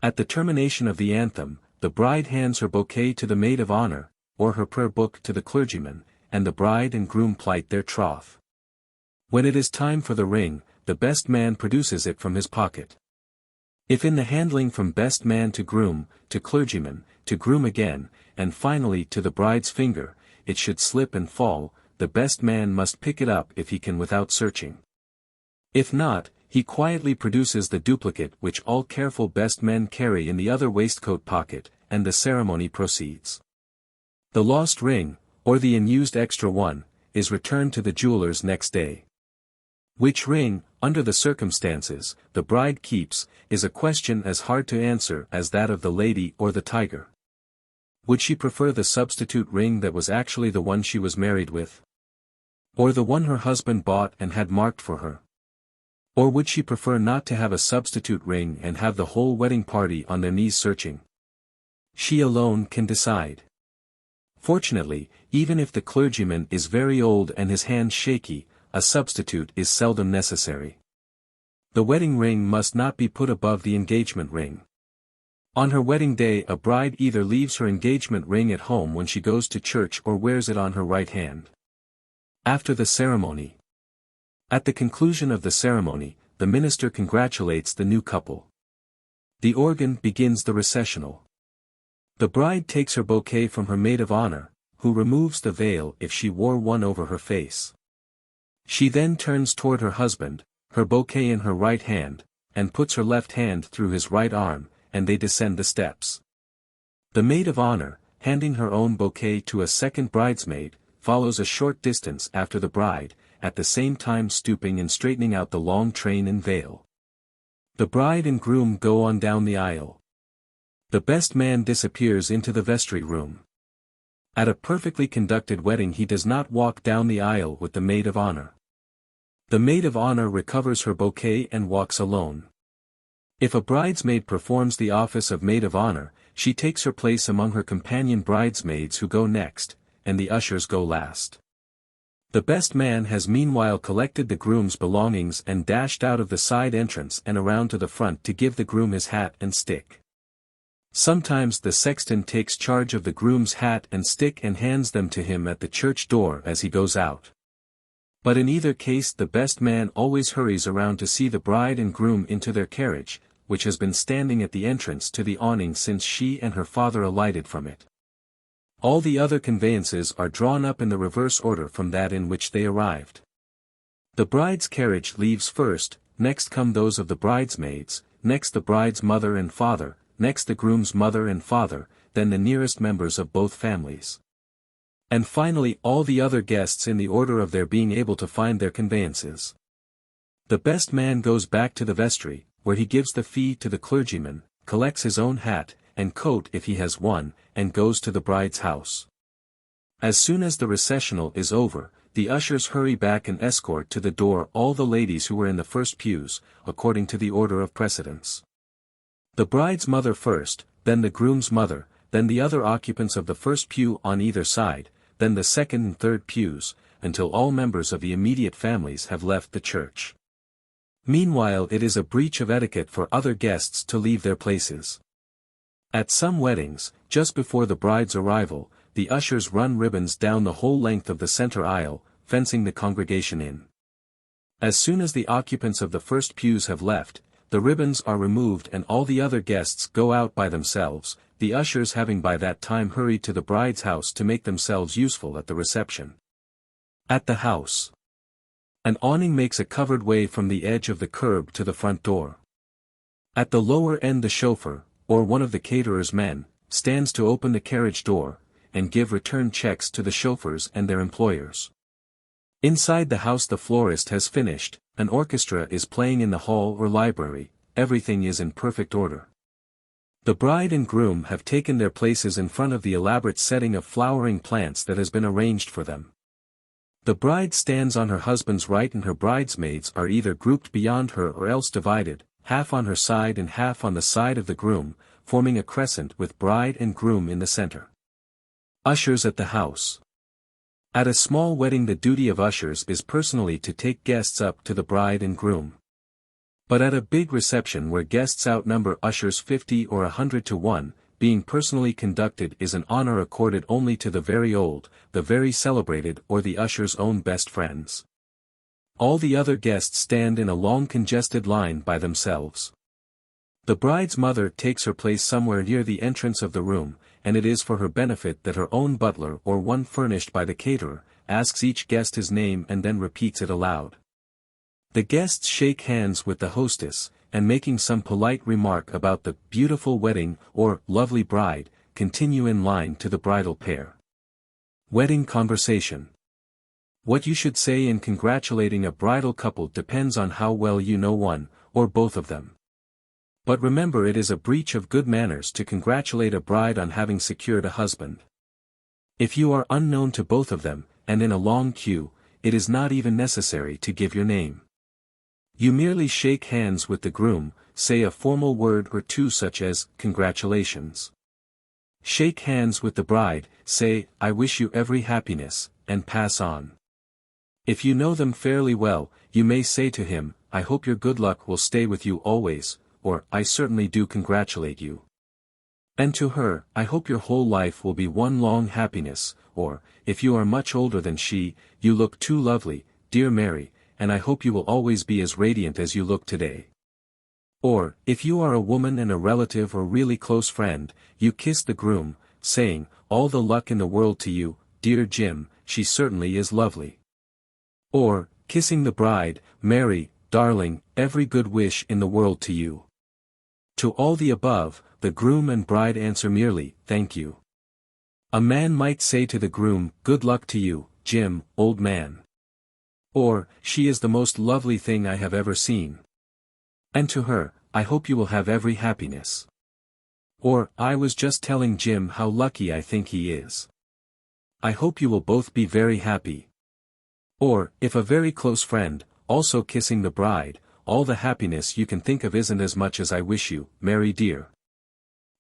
At the termination of the anthem, the bride hands her bouquet to the maid of honor, or her prayer book to the clergyman, and the bride and groom plight their troth. When it is time for the ring, the best man produces it from his pocket. If in the handling from best man to groom, to clergyman, to groom again, and finally to the bride's finger, it should slip and fall, the best man must pick it up if he can without searching. If not, he quietly produces the duplicate which all careful best men carry in the other waistcoat pocket, and the ceremony proceeds. The lost ring, or the unused extra one, is returned to the jeweler's next day. Which ring, under the circumstances, the bride keeps, is a question as hard to answer as that of the lady or the tiger. Would she prefer the substitute ring that was actually the one she was married with? Or the one her husband bought and had marked for her? Or would she prefer not to have a substitute ring and have the whole wedding party on their knees searching? She alone can decide. Fortunately, even if the clergyman is very old and his hands shaky, a substitute is seldom necessary. The wedding ring must not be put above the engagement ring. On her wedding day a bride either leaves her engagement ring at home when she goes to church or wears it on her right hand. After the ceremony. At the conclusion of the ceremony, the minister congratulates the new couple. The organ begins the recessional. The bride takes her bouquet from her maid of honor, who removes the veil if she wore one over her face. She then turns toward her husband, her bouquet in her right hand, and puts her left hand through his right arm, and they descend the steps. The maid of honor, handing her own bouquet to a second bridesmaid, follows a short distance after the bride, at the same time stooping and straightening out the long train and veil. The bride and groom go on down the aisle. The best man disappears into the vestry room. At a perfectly conducted wedding he does not walk down the aisle with the maid of honor. The maid of honor recovers her bouquet and walks alone. If a bridesmaid performs the office of maid of honor, she takes her place among her companion bridesmaids who go next, and the ushers go last. The best man has meanwhile collected the groom's belongings and dashed out of the side entrance and around to the front to give the groom his hat and stick. Sometimes the sexton takes charge of the groom's hat and stick and hands them to him at the church door as he goes out. But in either case the best man always hurries around to see the bride and groom into their carriage, which has been standing at the entrance to the awning since she and her father alighted from it. All the other conveyances are drawn up in the reverse order from that in which they arrived. The bride's carriage leaves first, next come those of the bridesmaids, next the bride's mother and father, next the groom's mother and father, then the nearest members of both families. And finally all the other guests in the order of their being able to find their conveyances. The best man goes back to the vestry, where he gives the fee to the clergyman, collects his own hat, and coat if he has one, and goes to the bride's house. As soon as the recessional is over, the ushers hurry back and escort to the door all the ladies who were in the first pews, according to the order of precedence. The bride's mother first, then the groom's mother, then the other occupants of the first pew on either side, then the second and third pews, until all members of the immediate families have left the church. Meanwhile it is a breach of etiquette for other guests to leave their places. At some weddings, just before the bride's arrival, the ushers run ribbons down the whole length of the center aisle, fencing the congregation in. As soon as the occupants of the first pews have left, the ribbons are removed and all the other guests go out by themselves, the ushers having by that time hurried to the bride's house to make themselves useful at the reception. At the house, an awning makes a covered way from the edge of the curb to the front door. At the lower end the chauffeur, or one of the caterer's men, stands to open the carriage door, and give return checks to the chauffeurs and their employers. Inside the house the florist has finished, an orchestra is playing in the hall or library, everything is in perfect order. The bride and groom have taken their places in front of the elaborate setting of flowering plants that has been arranged for them. The bride stands on her husband's right and her bridesmaids are either grouped beyond her or else divided, half on her side and half on the side of the groom, forming a crescent with bride and groom in the center. Ushers at the house. At a small wedding the duty of ushers is personally to take guests up to the bride and groom. But at a big reception where guests outnumber ushers 50 or 100 to 1, being personally conducted is an honor accorded only to the very old, the very celebrated or the usher's own best friends. All the other guests stand in a long congested line by themselves. The bride's mother takes her place somewhere near the entrance of the room, and it is for her benefit that her own butler or one furnished by the caterer, asks each guest his name and then repeats it aloud. The guests shake hands with the hostess, and making some polite remark about the beautiful wedding or lovely bride, continue in line to the bridal pair. Wedding conversation. What you should say in congratulating a bridal couple depends on how well you know one, or both of them. But remember, it is a breach of good manners to congratulate a bride on having secured a husband. If you are unknown to both of them, and in a long queue, it is not even necessary to give your name. You merely shake hands with the groom, say a formal word or two such as, "Congratulations." Shake hands with the bride, say, "I wish you every happiness," and pass on. If you know them fairly well, you may say to him, "I hope your good luck will stay with you always," or, "I certainly do congratulate you." And to her, "I hope your whole life will be one long happiness," or, if you are much older than she, "You look too lovely, dear Mary, and I hope you will always be as radiant as you look today." Or, if you are a woman and a relative or really close friend, you kiss the groom, saying, "All the luck in the world to you, dear Jim, she certainly is lovely." Or, kissing the bride, "Mary, darling, every good wish in the world to you." To all the above, the groom and bride answer merely, "Thank you." A man might say to the groom, "Good luck to you, Jim, old man." Or, "She is the most lovely thing I have ever seen." And to her, "I hope you will have every happiness." Or, "I was just telling Jim how lucky I think he is. I hope you will both be very happy." Or, if a very close friend, also kissing the bride, "All the happiness you can think of isn't as much as I wish you, Mary dear."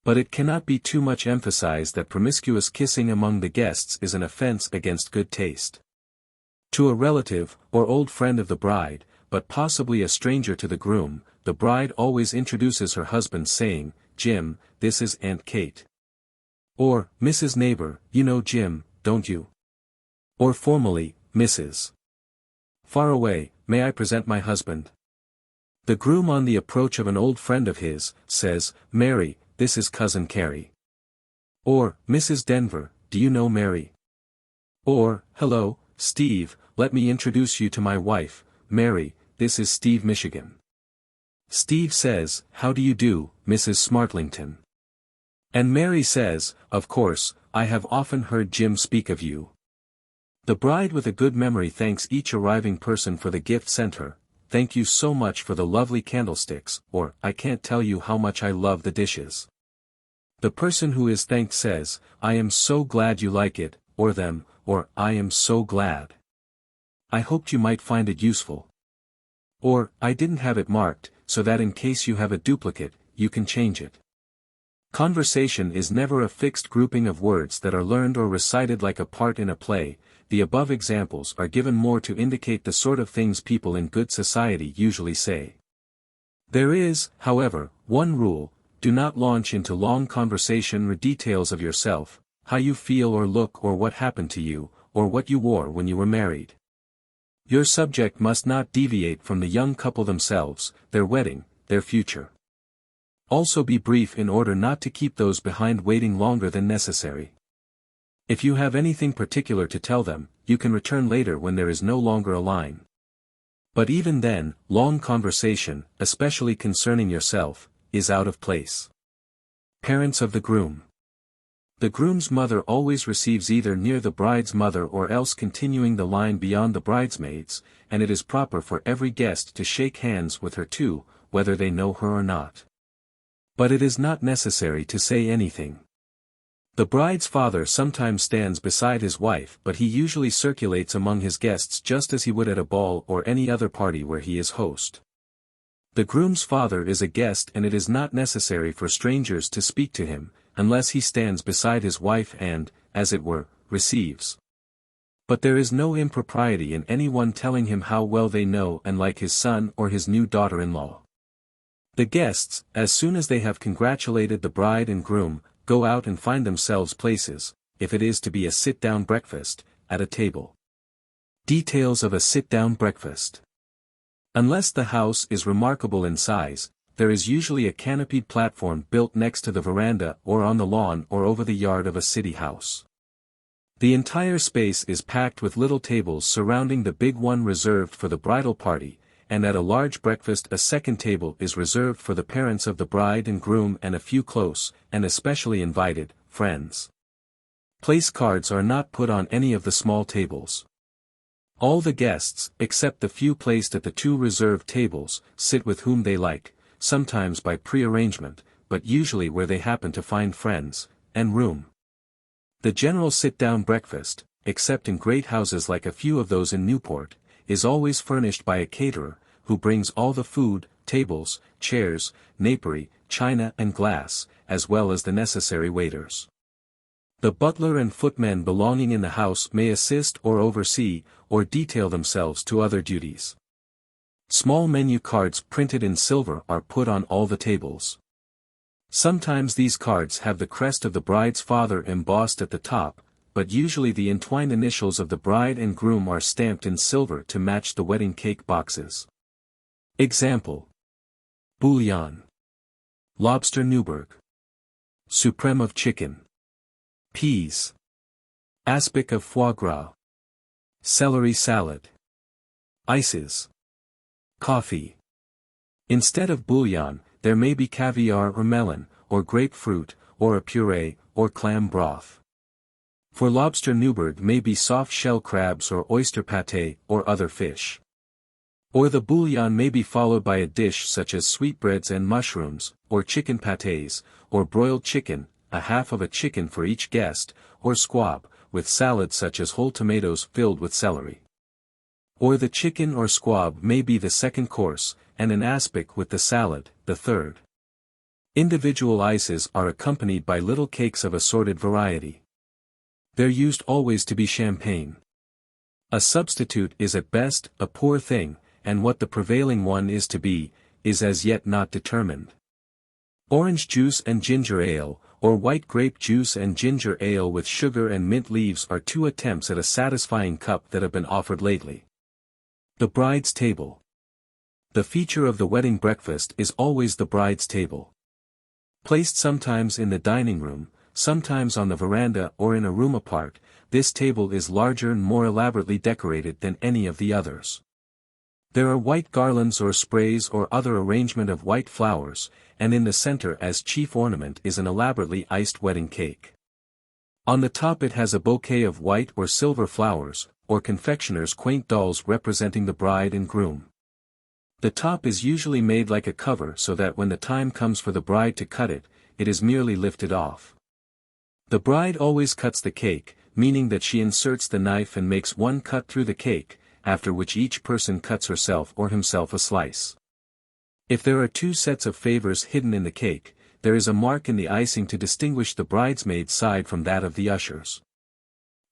But it cannot be too much emphasized that promiscuous kissing among the guests is an offense against good taste. To a relative, or old friend of the bride, but possibly a stranger to the groom, the bride always introduces her husband saying, "Jim, this is Aunt Kate." Or, "Mrs. Neighbor, you know Jim, don't you?" Or formally, "Mrs. Far away, may I present my husband?" The groom on the approach of an old friend of his, says, "Mary, this is Cousin Carrie." Or, "Mrs. Denver, do you know Mary?" Or, "Hello, Steve, let me introduce you to my wife, Mary, this is Steve Michigan." Steve says, "How do you do, Mrs. Smartlington?" And Mary says, "Of course, I have often heard Jim speak of you." The bride with a good memory thanks each arriving person for the gift sent her, "Thank you so much for the lovely candlesticks," or, "I can't tell you how much I love the dishes." The person who is thanked says, "I am so glad you like it," or them, or, "I am so glad. I hoped you might find it useful." Or, "I didn't have it marked, so that in case you have a duplicate, you can change it." Conversation is never a fixed grouping of words that are learned or recited like a part in a play. The above examples are given more to indicate the sort of things people in good society usually say. There is, however, one rule: do not launch into long conversation or details of yourself, how you feel or look or what happened to you, or what you wore when you were married. Your subject must not deviate from the young couple themselves, their wedding, their future. Also be brief in order not to keep those behind waiting longer than necessary. If you have anything particular to tell them, you can return later when there is no longer a line. But even then, long conversation, especially concerning yourself, is out of place. Parents of the groom. The groom's mother always receives either near the bride's mother or else continuing the line beyond the bridesmaids, and it is proper for every guest to shake hands with her too, whether they know her or not. But it is not necessary to say anything. The bride's father sometimes stands beside his wife, but he usually circulates among his guests just as he would at a ball or any other party where he is host. The groom's father is a guest, and it is not necessary for strangers to speak to him, unless he stands beside his wife and, as it were, receives. But there is no impropriety in anyone telling him how well they know and like his son or his new daughter-in-law. The guests, as soon as they have congratulated the bride and groom, go out and find themselves places, if it is to be a sit-down breakfast, at a table. Details of a sit-down breakfast. Unless the house is remarkable in size, there is usually a canopied platform built next to the veranda or on the lawn or over the yard of a city house. The entire space is packed with little tables surrounding the big one reserved for the bridal party, and at a large breakfast a second table is reserved for the parents of the bride and groom and a few close, and especially invited, friends. Place cards are not put on any of the small tables. All the guests, except the few placed at the two reserved tables, sit with whom they like, sometimes by pre-arrangement, but usually where they happen to find friends, and room. The general sit-down breakfast, except in great houses like a few of those in Newport, is always furnished by a caterer, who brings all the food, tables, chairs, napery, china and glass, as well as the necessary waiters. The butler and footmen belonging in the house may assist or oversee, or detail themselves to other duties. Small menu cards printed in silver are put on all the tables. Sometimes these cards have the crest of the bride's father embossed at the top, but usually the entwined initials of the bride and groom are stamped in silver to match the wedding cake boxes. Example: bouillon, lobster Newburg, suprême of chicken, peas, aspic of foie gras, celery salad, ices, coffee. Instead of bouillon, there may be caviar or melon, or grapefruit, or a puree, or clam broth. For lobster Newburg may be soft shell crabs or oyster pâté, or other fish. Or the bouillon may be followed by a dish such as sweetbreads and mushrooms, or chicken pâtés, or broiled chicken, a half of a chicken for each guest, or squab, with salad such as whole tomatoes filled with celery. Or the chicken or squab may be the second course, and an aspic with the salad, the third. Individual ices are accompanied by little cakes of assorted variety. There used always to be champagne. A substitute is at best a poor thing, and what the prevailing one is to be, is as yet not determined. Orange juice and ginger ale, or white grape juice and ginger ale with sugar and mint leaves are two attempts at a satisfying cup that have been offered lately. The bride's table. The feature of the wedding breakfast is always the bride's table. Placed sometimes in the dining room, sometimes on the veranda or in a room apart, this table is larger and more elaborately decorated than any of the others. There are white garlands or sprays or other arrangement of white flowers, and in the center as chief ornament is an elaborately iced wedding cake. On the top it has a bouquet of white or silver flowers, or confectioner's quaint dolls representing the bride and groom. The top is usually made like a cover so that when the time comes for the bride to cut it, it is merely lifted off. The bride always cuts the cake, meaning that she inserts the knife and makes one cut through the cake, after which each person cuts herself or himself a slice. If there are two sets of favors hidden in the cake, there is a mark in the icing to distinguish the bridesmaid's side from that of the ushers.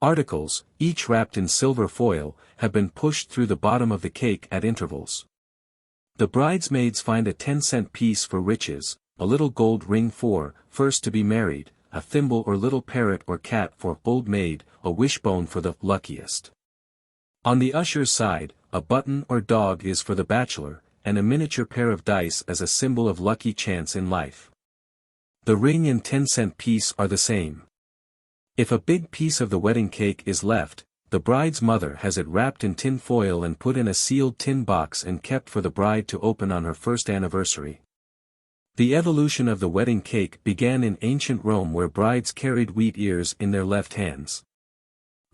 Articles, each wrapped in silver foil, have been pushed through the bottom of the cake at intervals. The bridesmaids find a 10-cent piece for riches, a little gold ring for first to be married, a thimble or little parrot or cat for old maid, a wishbone for the luckiest. On the usher's side, a button or dog is for the bachelor, and a miniature pair of dice as a symbol of lucky chance in life. The ring and 10-cent piece are the same. If a big piece of the wedding cake is left, the bride's mother has it wrapped in tin foil and put in a sealed tin box and kept for the bride to open on her first anniversary. The evolution of the wedding cake began in ancient Rome, where brides carried wheat ears in their left hands.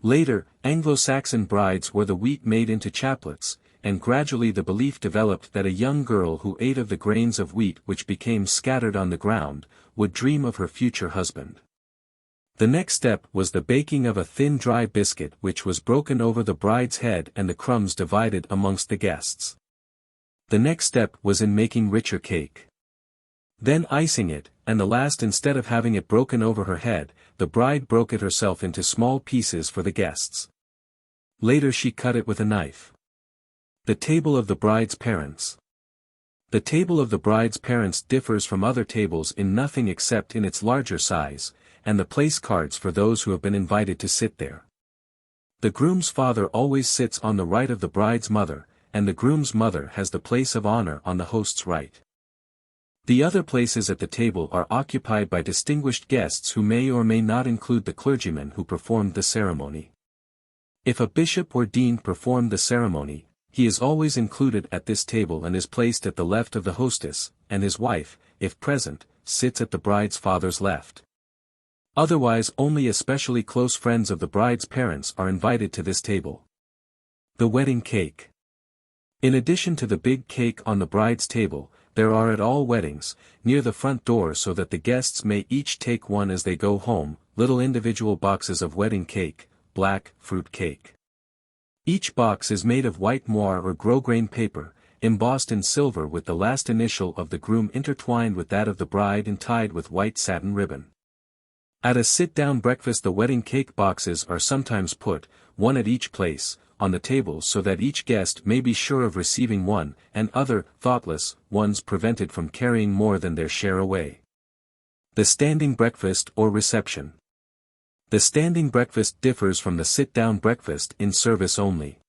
Later, Anglo-Saxon brides wore the wheat made into chaplets, and gradually the belief developed that a young girl who ate of the grains of wheat which became scattered on the ground, would dream of her future husband. The next step was the baking of a thin dry biscuit which was broken over the bride's head and the crumbs divided amongst the guests. The next step was in making richer cake. Then icing it, and the last, instead of having it broken over her head, the bride broke it herself into small pieces for the guests. Later she cut it with a knife. The table of the bride's parents. The table of the bride's parents differs from other tables in nothing except in its larger size, and the place cards for those who have been invited to sit there. The groom's father always sits on the right of the bride's mother, and the groom's mother has the place of honor on the host's right. The other places at the table are occupied by distinguished guests who may or may not include the clergyman who performed the ceremony. If a bishop or dean performed the ceremony, he is always included at this table and is placed at the left of the hostess, and his wife, if present, sits at the bride's father's left. Otherwise only especially close friends of the bride's parents are invited to this table. The wedding cake. In addition to the big cake on the bride's table, there are at all weddings, near the front door so that the guests may each take one as they go home, little individual boxes of wedding cake, black fruit cake. Each box is made of white moire or grosgrain paper, embossed in silver with the last initial of the groom intertwined with that of the bride and tied with white satin ribbon. At a sit-down breakfast the wedding cake boxes are sometimes put, one at each place, on the table so that each guest may be sure of receiving one, and other, thoughtless, ones prevented from carrying more than their share away. The standing breakfast or reception. The standing breakfast differs from the sit-down breakfast in service only.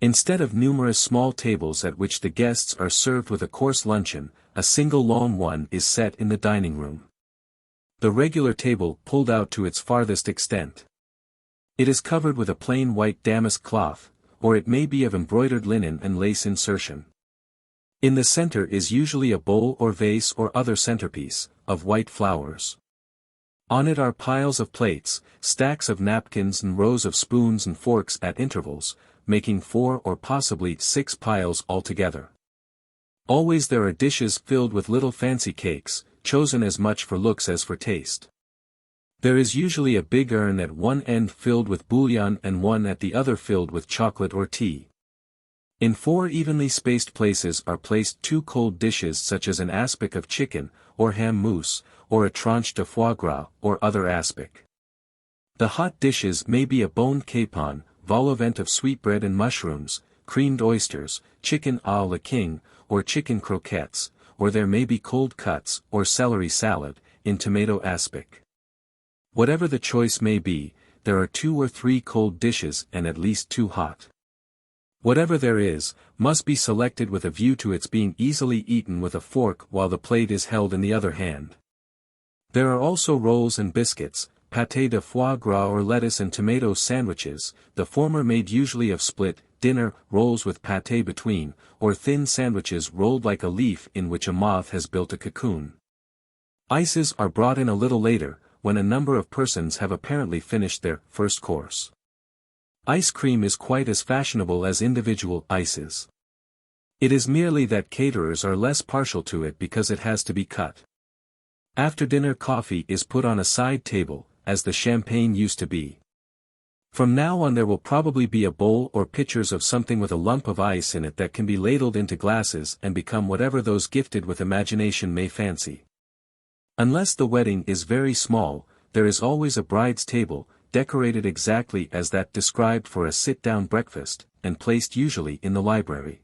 Instead of numerous small tables at which the guests are served with a course luncheon, a single long one is set in the dining room. The regular table pulled out to its farthest extent. It is covered with a plain white damask cloth, or it may be of embroidered linen and lace insertion. In the center is usually a bowl or vase or other centerpiece, of white flowers. On it are piles of plates, stacks of napkins and rows of spoons and forks at intervals, making 4 or possibly 6 piles altogether. Always there are dishes filled with little fancy cakes, chosen as much for looks as for taste. There is usually a big urn at one end filled with bouillon and one at the other filled with chocolate or tea. In 4 evenly spaced places are placed 2 cold dishes such as an aspic of chicken, or ham mousse, or a tranche de foie gras, or other aspic. The hot dishes may be a boned capon, vol au vent of sweetbread and mushrooms, creamed oysters, chicken à la king, or chicken croquettes, or there may be cold cuts, or celery salad, in tomato aspic. Whatever the choice may be, there are 2 or 3 cold dishes and at least 2 hot. Whatever there is, must be selected with a view to its being easily eaten with a fork while the plate is held in the other hand. There are also rolls and biscuits, pâté de foie gras or lettuce and tomato sandwiches, the former made usually of split, dinner, rolls with pâté between, or thin sandwiches rolled like a leaf in which a moth has built a cocoon. Ices are brought in a little later, when a number of persons have apparently finished their first course. Ice cream is quite as fashionable as individual ices. It is merely that caterers are less partial to it because it has to be cut. After dinner coffee is put on a side table, as the champagne used to be. From now on there will probably be a bowl or pitchers of something with a lump of ice in it that can be ladled into glasses and become whatever those gifted with imagination may fancy. Unless the wedding is very small, there is always a bride's table, decorated exactly as that described for a sit-down breakfast, and placed usually in the library.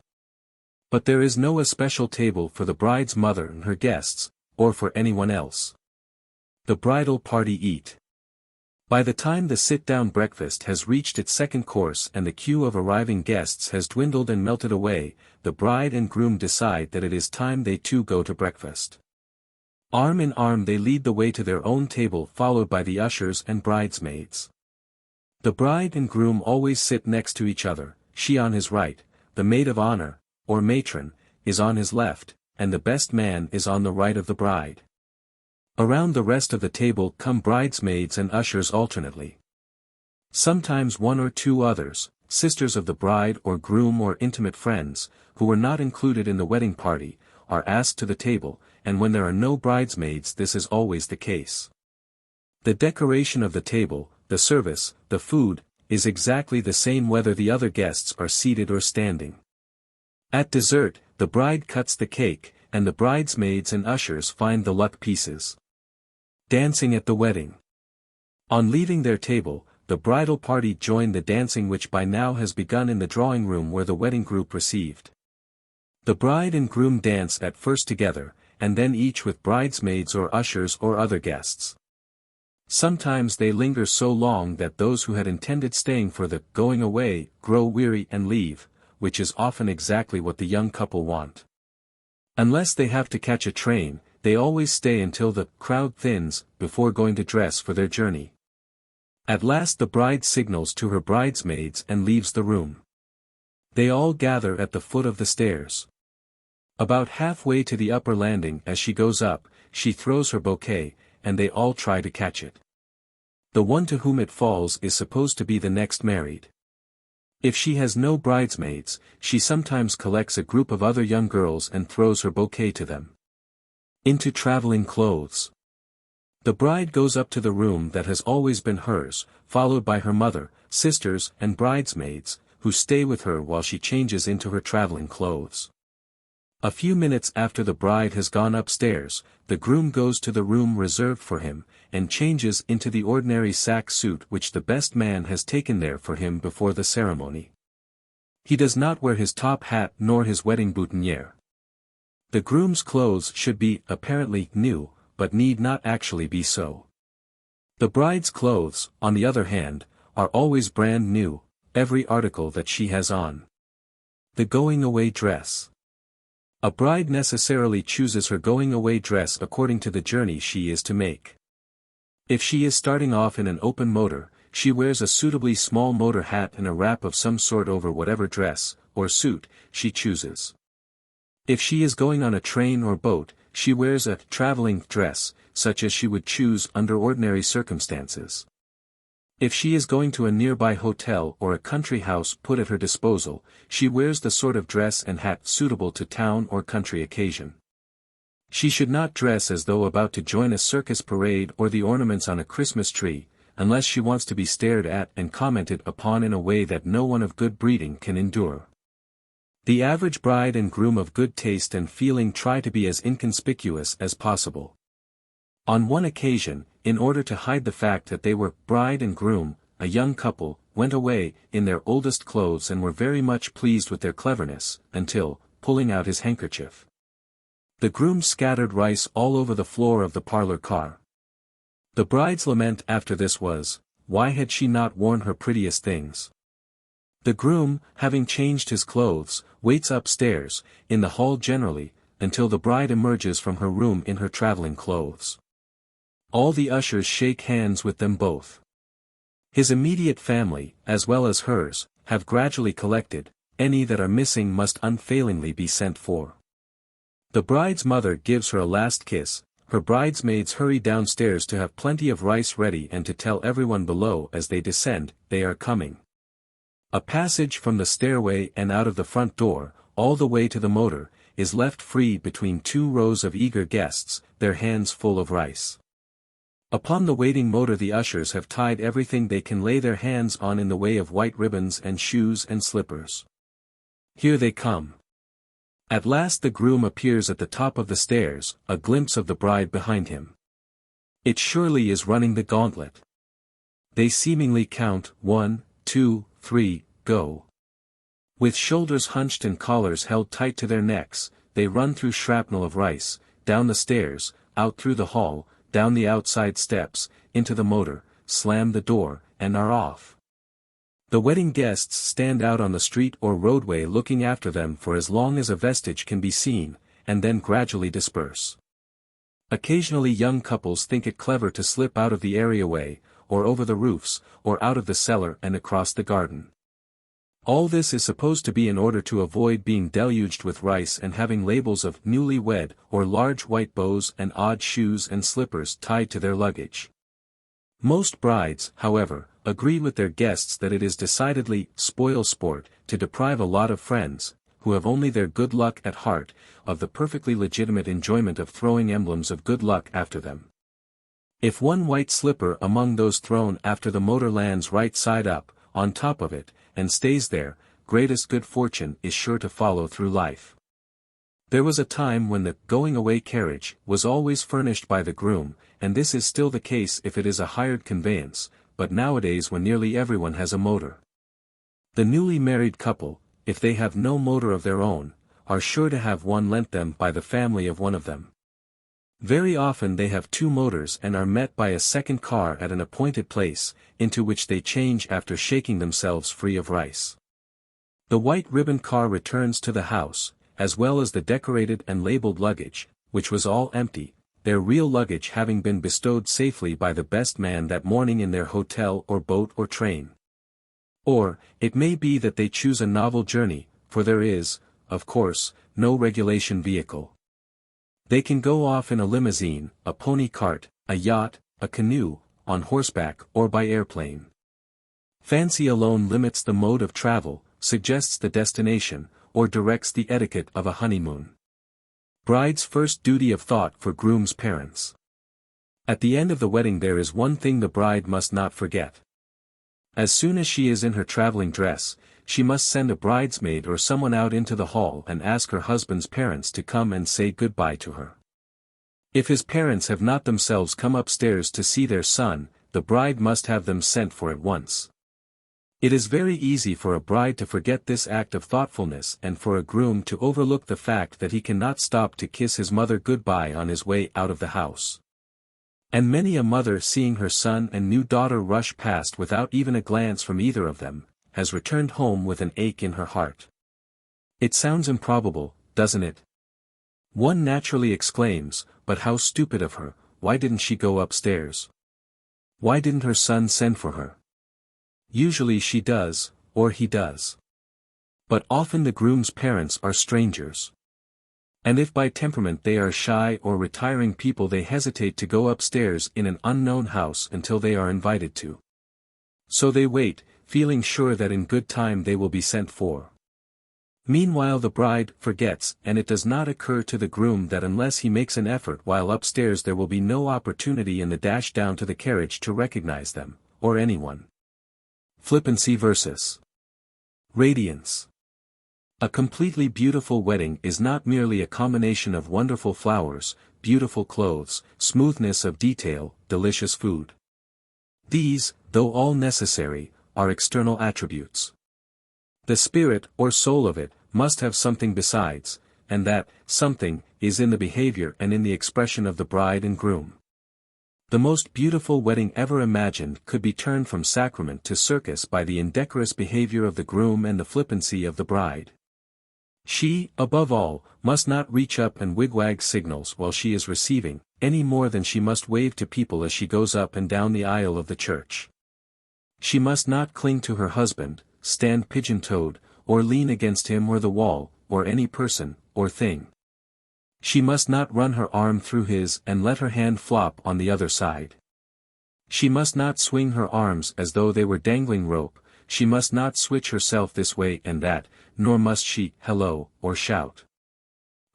But there is no especial table for the bride's mother and her guests, or for anyone else. The bridal party eat. By the time the sit-down breakfast has reached its second course and the queue of arriving guests has dwindled and melted away, the bride and groom decide that it is time they too go to breakfast. Arm in arm they lead the way to their own table followed by the ushers and bridesmaids. The bride and groom always sit next to each other, she on his right, the maid of honor, or matron, is on his left, and the best man is on the right of the bride. Around the rest of the table come bridesmaids and ushers alternately. Sometimes one or two others, sisters of the bride or groom or intimate friends, who were not included in the wedding party, are asked to the table, and when there are no bridesmaids this is always the case. The decoration of the table, the service, the food, is exactly the same whether the other guests are seated or standing. At dessert, the bride cuts the cake, and the bridesmaids and ushers find the luck pieces. Dancing at the wedding. On leaving their table, the bridal party join the dancing which by now has begun in the drawing room where the wedding group received. The bride and groom dance at first together, and then each with bridesmaids or ushers or other guests. Sometimes they linger so long that those who had intended staying for the going away grow weary and leave, which is often exactly what the young couple want. Unless they have to catch a train, they always stay until the crowd thins before going to dress for their journey. At last the bride signals to her bridesmaids and leaves the room. They all gather at the foot of the stairs. About halfway to the upper landing as she goes up, she throws her bouquet, and they all try to catch it. The one to whom it falls is supposed to be the next married. If she has no bridesmaids, she sometimes collects a group of other young girls and throws her bouquet to them. Into traveling clothes. The bride goes up to the room that has always been hers, followed by her mother, sisters, and bridesmaids, who stay with her while she changes into her traveling clothes. A few minutes after the bride has gone upstairs, the groom goes to the room reserved for him, and changes into the ordinary sack suit which the best man has taken there for him before the ceremony. He does not wear his top hat nor his wedding boutonniere. The groom's clothes should be, apparently, new, but need not actually be so. The bride's clothes, on the other hand, are always brand new, every article that she has on. The going-away dress. A bride necessarily chooses her going-away dress according to the journey she is to make. If she is starting off in an open motor, she wears a suitably small motor hat and a wrap of some sort over whatever dress, or suit, she chooses. If she is going on a train or boat, she wears a traveling dress, such as she would choose under ordinary circumstances. If she is going to a nearby hotel or a country house put at her disposal, she wears the sort of dress and hat suitable to town or country occasion. She should not dress as though about to join a circus parade or the ornaments on a Christmas tree, unless she wants to be stared at and commented upon in a way that no one of good breeding can endure. The average bride and groom of good taste and feeling try to be as inconspicuous as possible. On one occasion, in order to hide the fact that they were bride and groom, a young couple went away in their oldest clothes and were very much pleased with their cleverness, until, pulling out his handkerchief, the groom scattered rice all over the floor of the parlor car. The bride's lament after this was, why had she not worn her prettiest things? The groom, having changed his clothes, waits upstairs, in the hall generally, until the bride emerges from her room in her traveling clothes. All the ushers shake hands with them both. His immediate family, as well as hers, have gradually collected, any that are missing must unfailingly be sent for. The bride's mother gives her a last kiss, her bridesmaids hurry downstairs to have plenty of rice ready and to tell everyone below as they descend, they are coming. A passage from the stairway and out of the front door, all the way to the motor, is left free between two rows of eager guests, their hands full of rice. Upon the waiting motor the ushers have tied everything they can lay their hands on in the way of white ribbons and shoes and slippers. Here they come. At last the groom appears at the top of the stairs, a glimpse of the bride behind him. It surely is running the gauntlet. They seemingly count, 1, 2, 3, go. With shoulders hunched and collars held tight to their necks, they run through shrapnel of rice, down the stairs, out through the hall, down the outside steps, into the motor, slam the door, and are off. The wedding guests stand out on the street or roadway looking after them for as long as a vestige can be seen, and then gradually disperse. Occasionally young couples think it clever to slip out of the areaway, or over the roofs, or out of the cellar and across the garden. All this is supposed to be in order to avoid being deluged with rice and having labels of newly wed or large white bows and odd shoes and slippers tied to their luggage. Most brides, however, agree with their guests that it is decidedly spoil sport to deprive a lot of friends, who have only their good luck at heart, of the perfectly legitimate enjoyment of throwing emblems of good luck after them. If one white slipper among those thrown after the motor lands right side up, on top of it, and stays there, greatest good fortune is sure to follow through life. There was a time when the going-away carriage was always furnished by the groom, and this is still the case if it is a hired conveyance, but nowadays when nearly everyone has a motor. The newly married couple, if they have no motor of their own, are sure to have one lent them by the family of one of them. Very often they have two motors and are met by a second car at an appointed place, into which they change after shaking themselves free of rice. The white ribbon car returns to the house, as well as the decorated and labeled luggage, which was all empty, their real luggage having been bestowed safely by the best man that morning in their hotel or boat or train. Or, it may be that they choose a novel journey, for there is, of course, no regulation vehicle. They can go off in a limousine, a pony cart, a yacht, a canoe, on horseback or by airplane. Fancy alone limits the mode of travel, suggests the destination, or directs the etiquette of a honeymoon. Bride's first duty of thought for groom's parents. At the end of the wedding there is one thing the bride must not forget. As soon as she is in her traveling dress, she must send a bridesmaid or someone out into the hall and ask her husband's parents to come and say goodbye to her. If his parents have not themselves come upstairs to see their son, the bride must have them sent for at once. It is very easy for a bride to forget this act of thoughtfulness and for a groom to overlook the fact that he cannot stop to kiss his mother goodbye on his way out of the house. And many a mother seeing her son and new daughter rush past without even a glance from either of them, has returned home with an ache in her heart. It sounds improbable, doesn't it? One naturally exclaims, but how stupid of her, why didn't she go upstairs? Why didn't her son send for her? Usually she does, or he does. But often the groom's parents are strangers. And if by temperament they are shy or retiring people they hesitate to go upstairs in an unknown house until they are invited to. So they wait, feeling sure that in good time they will be sent for. Meanwhile the bride forgets, and it does not occur to the groom that unless he makes an effort while upstairs there will be no opportunity in the dash down to the carriage to recognize them, or anyone. Flippancy versus radiance. A completely beautiful wedding is not merely a combination of wonderful flowers, beautiful clothes, smoothness of detail, delicious food. These, though all necessary, are external attributes. The spirit or soul of it must have something besides, and that something is in the behavior and in the expression of the bride and groom. The most beautiful wedding ever imagined could be turned from sacrament to circus by the indecorous behavior of the groom and the flippancy of the bride. She, above all, must not reach up and wigwag signals while she is receiving, any more than she must wave to people as she goes up and down the aisle of the church. She must not cling to her husband, stand pigeon-toed, or lean against him or the wall, or any person, or thing. She must not run her arm through his and let her hand flop on the other side. She must not swing her arms as though they were dangling rope, she must not switch herself this way and that, nor must she hello or shout.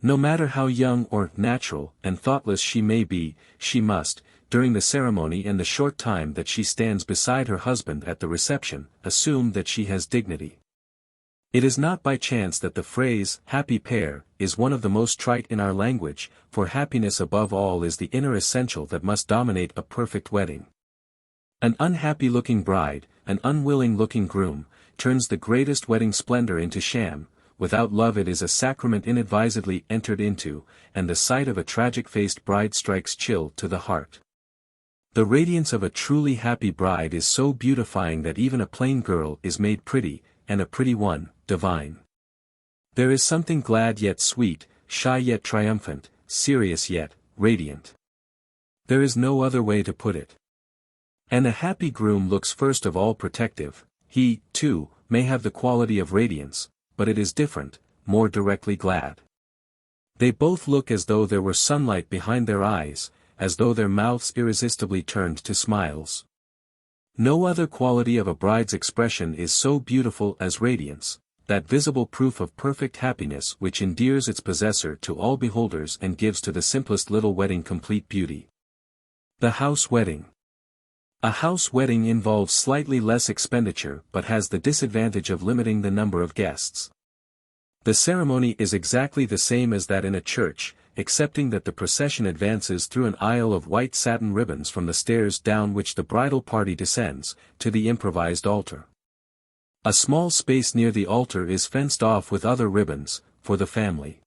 No matter how young or natural and thoughtless she may be, she must, during the ceremony and the short time that she stands beside her husband at the reception, assume that she has dignity. It is not by chance that the phrase, happy pair, is one of the most trite in our language, for happiness above all is the inner essential that must dominate a perfect wedding. An unhappy-looking bride, an unwilling-looking groom, turns the greatest wedding splendor into sham. Without love it is a sacrament inadvisedly entered into, and the sight of a tragic-faced bride strikes chill to the heart. The radiance of a truly happy bride is so beautifying that even a plain girl is made pretty, and a pretty one, divine. There is something glad yet sweet, shy yet triumphant, serious yet radiant. There is no other way to put it. And a happy groom looks first of all protective. He, too, may have the quality of radiance, but it is different, more directly glad. They both look as though there were sunlight behind their eyes, as though their mouths irresistibly turned to smiles. No other quality of a bride's expression is so beautiful as radiance, that visible proof of perfect happiness which endears its possessor to all beholders and gives to the simplest little wedding complete beauty. The house wedding. A house wedding involves slightly less expenditure but has the disadvantage of limiting the number of guests. The ceremony is exactly the same as that in a church, excepting that the procession advances through an aisle of white satin ribbons from the stairs down which the bridal party descends, to the improvised altar. A small space near the altar is fenced off with other ribbons, for the family.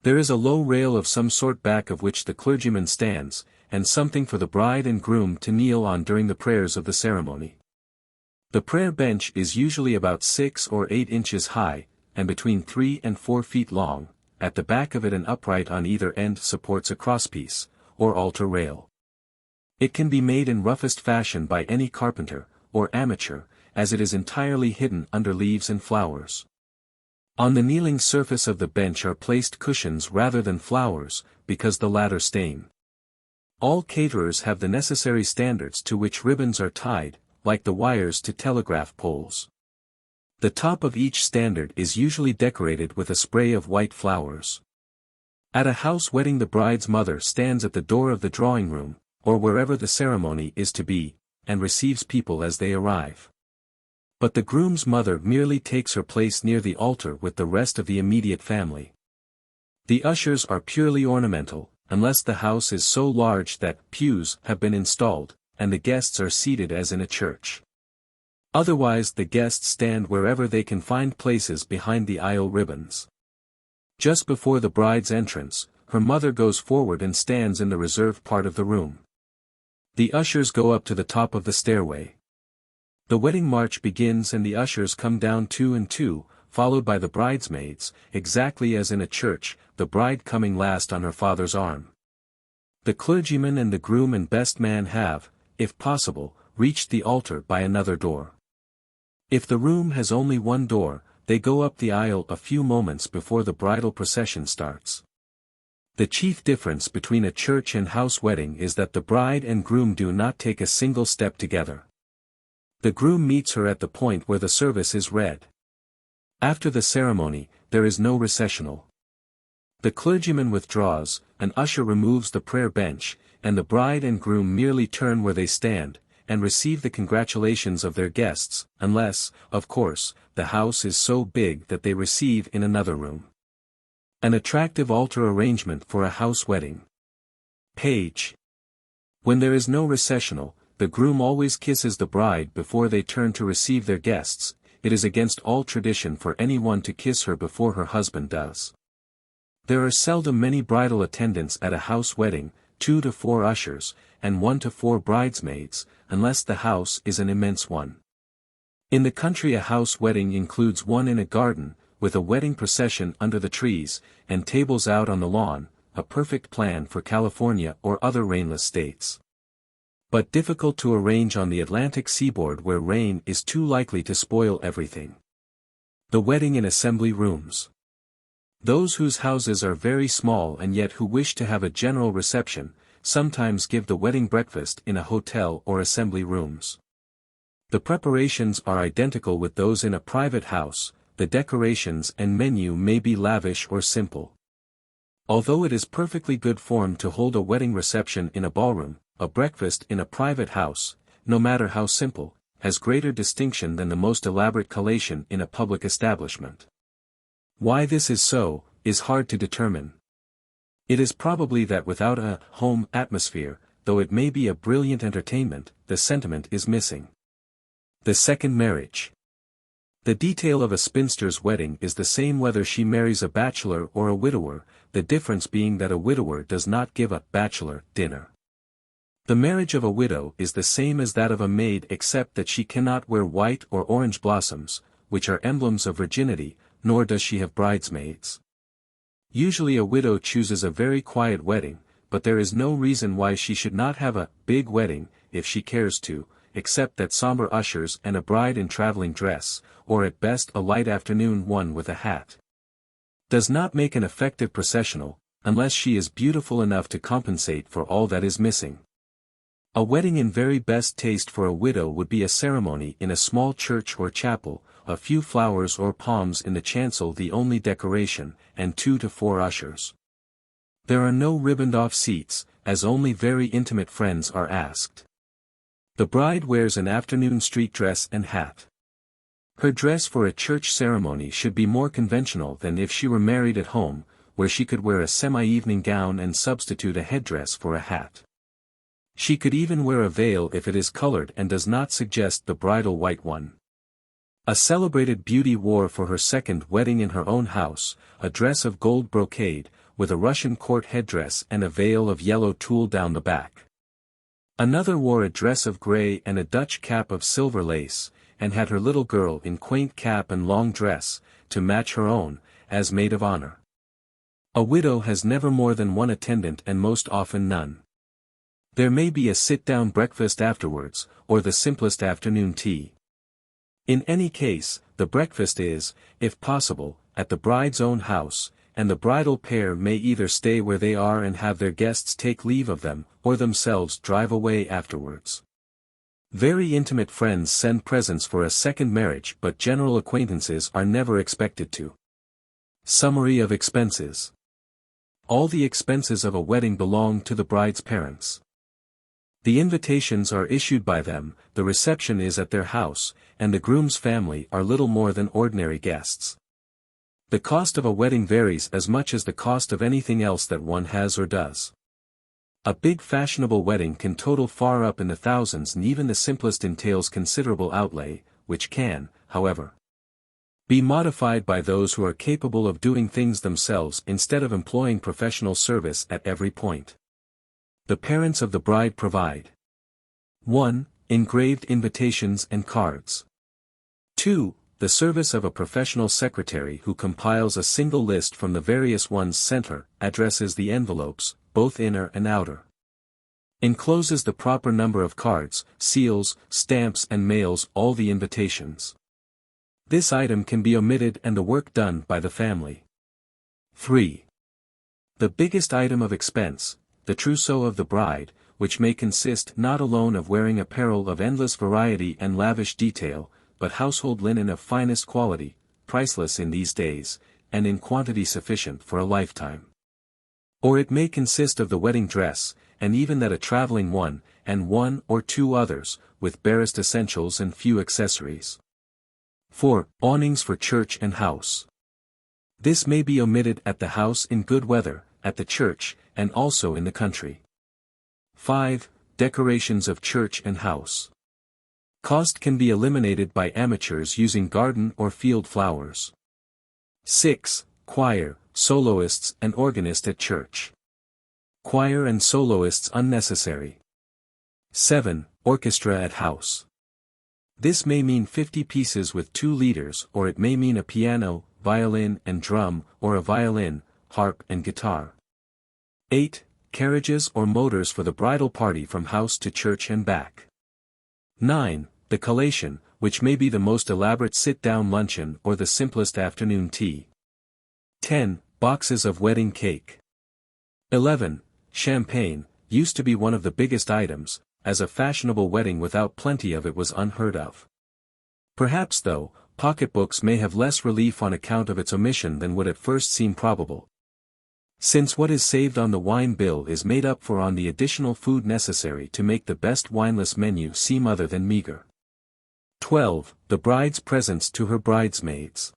There is a low rail of some sort back of which the clergyman stands, and something for the bride and groom to kneel on during the prayers of the ceremony. The prayer bench is usually about 6 or 8 inches high, and between 3 and 4 feet long. At the back of it an upright on either end supports a crosspiece, or altar rail. It can be made in roughest fashion by any carpenter, or amateur, as it is entirely hidden under leaves and flowers. On the kneeling surface of the bench are placed cushions rather than flowers, because the latter stain. All caterers have the necessary standards to which ribbons are tied, like the wires to telegraph poles. The top of each standard is usually decorated with a spray of white flowers. At a house wedding the bride's mother stands at the door of the drawing room, or wherever the ceremony is to be, and receives people as they arrive. But the groom's mother merely takes her place near the altar with the rest of the immediate family. The ushers are purely ornamental, unless the house is so large that pews have been installed, and the guests are seated as in a church. Otherwise the guests stand wherever they can find places behind the aisle ribbons. Just before the bride's entrance, her mother goes forward and stands in the reserved part of the room. The ushers go up to the top of the stairway. The wedding march begins and the ushers come down 2 and 2, followed by the bridesmaids, exactly as in a church, the bride coming last on her father's arm. The clergyman and the groom and best man have, if possible, reached the altar by another door. If the room has only one door, they go up the aisle a few moments before the bridal procession starts. The chief difference between a church and house wedding is that the bride and groom do not take a single step together. The groom meets her at the point where the service is read. After the ceremony, there is no recessional. The clergyman withdraws, an usher removes the prayer bench, and the bride and groom merely turn where they stand, and receive the congratulations of their guests, unless, of course, the house is so big that they receive in another room. An attractive altar arrangement for a house wedding. Page. When there is no recessional, the groom always kisses the bride before they turn to receive their guests. It is against all tradition for anyone to kiss her before her husband does. There are seldom many bridal attendants at a house wedding, 2 to 4 ushers, and 1 to 4 bridesmaids, unless the house is an immense one. In the country a house wedding includes one in a garden, with a wedding procession under the trees, and tables out on the lawn, a perfect plan for California or other rainless states. But difficult to arrange on the Atlantic seaboard where rain is too likely to spoil everything. The wedding in assembly rooms. Those whose houses are very small and yet who wish to have a general reception, sometimes give the wedding breakfast in a hotel or assembly rooms. The preparations are identical with those in a private house, the decorations and menu may be lavish or simple. Although it is perfectly good form to hold a wedding reception in a ballroom, a breakfast in a private house, no matter how simple, has greater distinction than the most elaborate collation in a public establishment. Why this is so, is hard to determine. It is probably that without a home atmosphere, though it may be a brilliant entertainment, the sentiment is missing. The second marriage. The detail of a spinster's wedding is the same whether she marries a bachelor or a widower, the difference being that a widower does not give a bachelor dinner. The marriage of a widow is the same as that of a maid except that she cannot wear white or orange blossoms, which are emblems of virginity, nor does she have bridesmaids. Usually a widow chooses a very quiet wedding, but there is no reason why she should not have a big wedding, if she cares to, except that somber ushers and a bride in traveling dress, or at best a light afternoon one with a hat, does not make an effective processional, unless she is beautiful enough to compensate for all that is missing. A wedding in very best taste for a widow would be a ceremony in a small church or chapel, a few flowers or palms in the chancel the only decoration, and 2 to 4 ushers. There are no ribboned-off seats, as only very intimate friends are asked. The bride wears an afternoon street dress and hat. Her dress for a church ceremony should be more conventional than if she were married at home, where she could wear a semi-evening gown and substitute a headdress for a hat. She could even wear a veil if it is colored and does not suggest the bridal white one. A celebrated beauty wore for her second wedding in her own house, a dress of gold brocade, with a Russian court headdress and a veil of yellow tulle down the back. Another wore a dress of gray and a Dutch cap of silver lace, and had her little girl in quaint cap and long dress, to match her own, as maid of honor. A widow has never more than one attendant and most often none. There may be a sit-down breakfast afterwards, or the simplest afternoon tea. In any case, the breakfast is, if possible, at the bride's own house, and the bridal pair may either stay where they are and have their guests take leave of them, or themselves drive away afterwards. Very intimate friends send presents for a second marriage, but general acquaintances are never expected to. Summary of expenses. All the expenses of a wedding belong to the bride's parents. The invitations are issued by them, the reception is at their house, and the groom's family are little more than ordinary guests. The cost of a wedding varies as much as the cost of anything else that one has or does. A big fashionable wedding can total far up in the thousands, and even the simplest entails considerable outlay, which can, however, be modified by those who are capable of doing things themselves instead of employing professional service at every point. The parents of the bride provide 1. Engraved invitations and cards. 2. The service of a professional secretary who compiles a single list from the various ones sent her, addresses the envelopes, both inner and outer, encloses the proper number of cards, seals, stamps and mails all the invitations. This item can be omitted and the work done by the family. 3. The biggest item of expense, the trousseau of the bride, which may consist not alone of wearing apparel of endless variety and lavish detail, but household linen of finest quality, priceless in these days, and in quantity sufficient for a lifetime. Or it may consist of the wedding dress, and even that a traveling one, and 1 or 2 others, with barest essentials and few accessories. 4. Awnings for church and house. This may be omitted at the house in good weather, at the church, and also in the country. 5. Decorations of church and house. Cost can be eliminated by amateurs using garden or field flowers. 6. Choir, soloists and organist at church. Choir and soloists unnecessary. 7. Orchestra at house. This may mean 50 pieces with 2 leaders, or it may mean a piano, violin and drum, or a violin, harp and guitar. 8. Carriages or motors for the bridal party from house to church and back. 9. The collation, which may be the most elaborate sit-down luncheon or the simplest afternoon tea. 10. Boxes of wedding cake. 11. Champagne, used to be one of the biggest items, as a fashionable wedding without plenty of it was unheard of. Perhaps though, pocketbooks may have less relief on account of its omission than would at first seem probable, since what is saved on the wine bill is made up for on the additional food necessary to make the best wineless menu seem other than meager. 12. The bride's presents to her bridesmaids.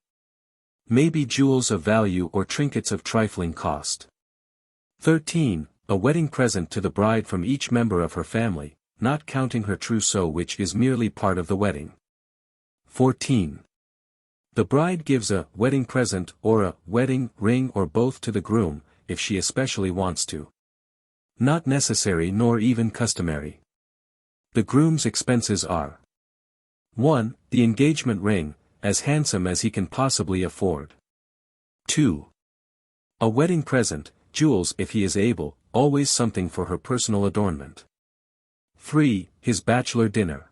May be jewels of value or trinkets of trifling cost. 13. A wedding present to the bride from each member of her family, not counting her trousseau, which is merely part of the wedding. 14. The bride gives a wedding present or a wedding ring or both to the groom, if she especially wants to. Not necessary nor even customary. The groom's expenses are 1. The engagement ring, as handsome as he can possibly afford. 2. A wedding present, jewels if he is able, always something for her personal adornment. 3. His bachelor dinner.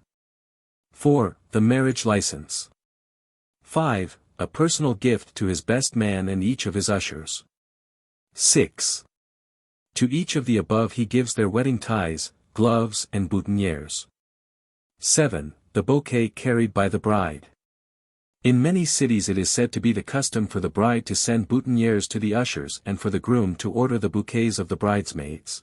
4. The marriage license. 5. A personal gift to his best man and each of his ushers. 6. To each of the above he gives their wedding ties, gloves and boutonnieres. 7. The bouquet carried by the bride. In many cities it is said to be the custom for the bride to send boutonnieres to the ushers and for the groom to order the bouquets of the bridesmaids.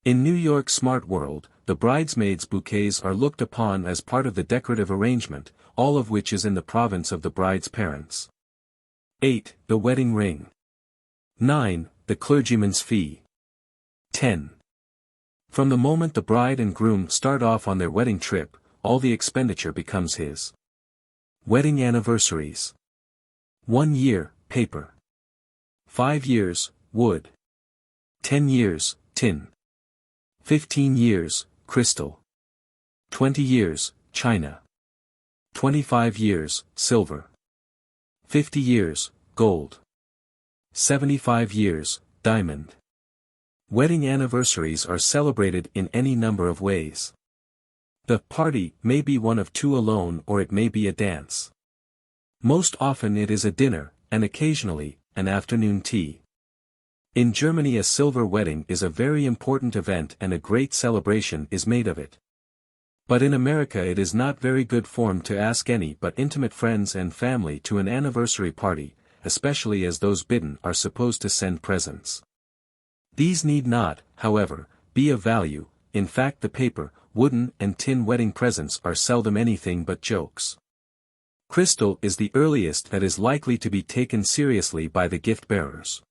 In New York's smart world, the bridesmaids' bouquets are looked upon as part of the decorative arrangement, all of which is in the province of the bride's parents. 8. The wedding ring. 9. The clergyman's fee. 10. From the moment the bride and groom start off on their wedding trip, all the expenditure becomes his. Wedding anniversaries. 1 year, paper. 5 years, wood. 10 years, tin. 15 years, crystal. 20 years, china. 25 years, silver. 50 years, gold. 75 years, diamond. Wedding anniversaries are celebrated in any number of ways. The party may be one of two alone or it may be a dance. Most often it is a dinner, and occasionally, an afternoon tea. In Germany a silver wedding is a very important event and a great celebration is made of it. But in America it is not very good form to ask any but intimate friends and family to an anniversary party, especially as those bidden are supposed to send presents. These need not, however, be of value. In fact the paper, wooden and tin wedding presents are seldom anything but jokes. Crystal is the earliest that is likely to be taken seriously by the gift-bearers.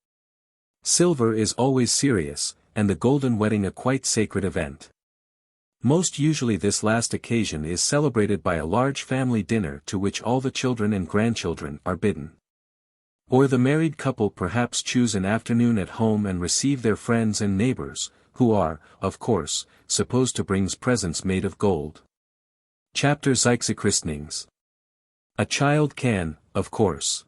Silver is always serious, and the golden wedding a quite sacred event. Most usually this last occasion is celebrated by a large family dinner to which all the children and grandchildren are bidden. Or the married couple perhaps choose an afternoon at home and receive their friends and neighbors, who are, of course, supposed to bring presents made of gold. Chapter XIIITHE. A child can, of course,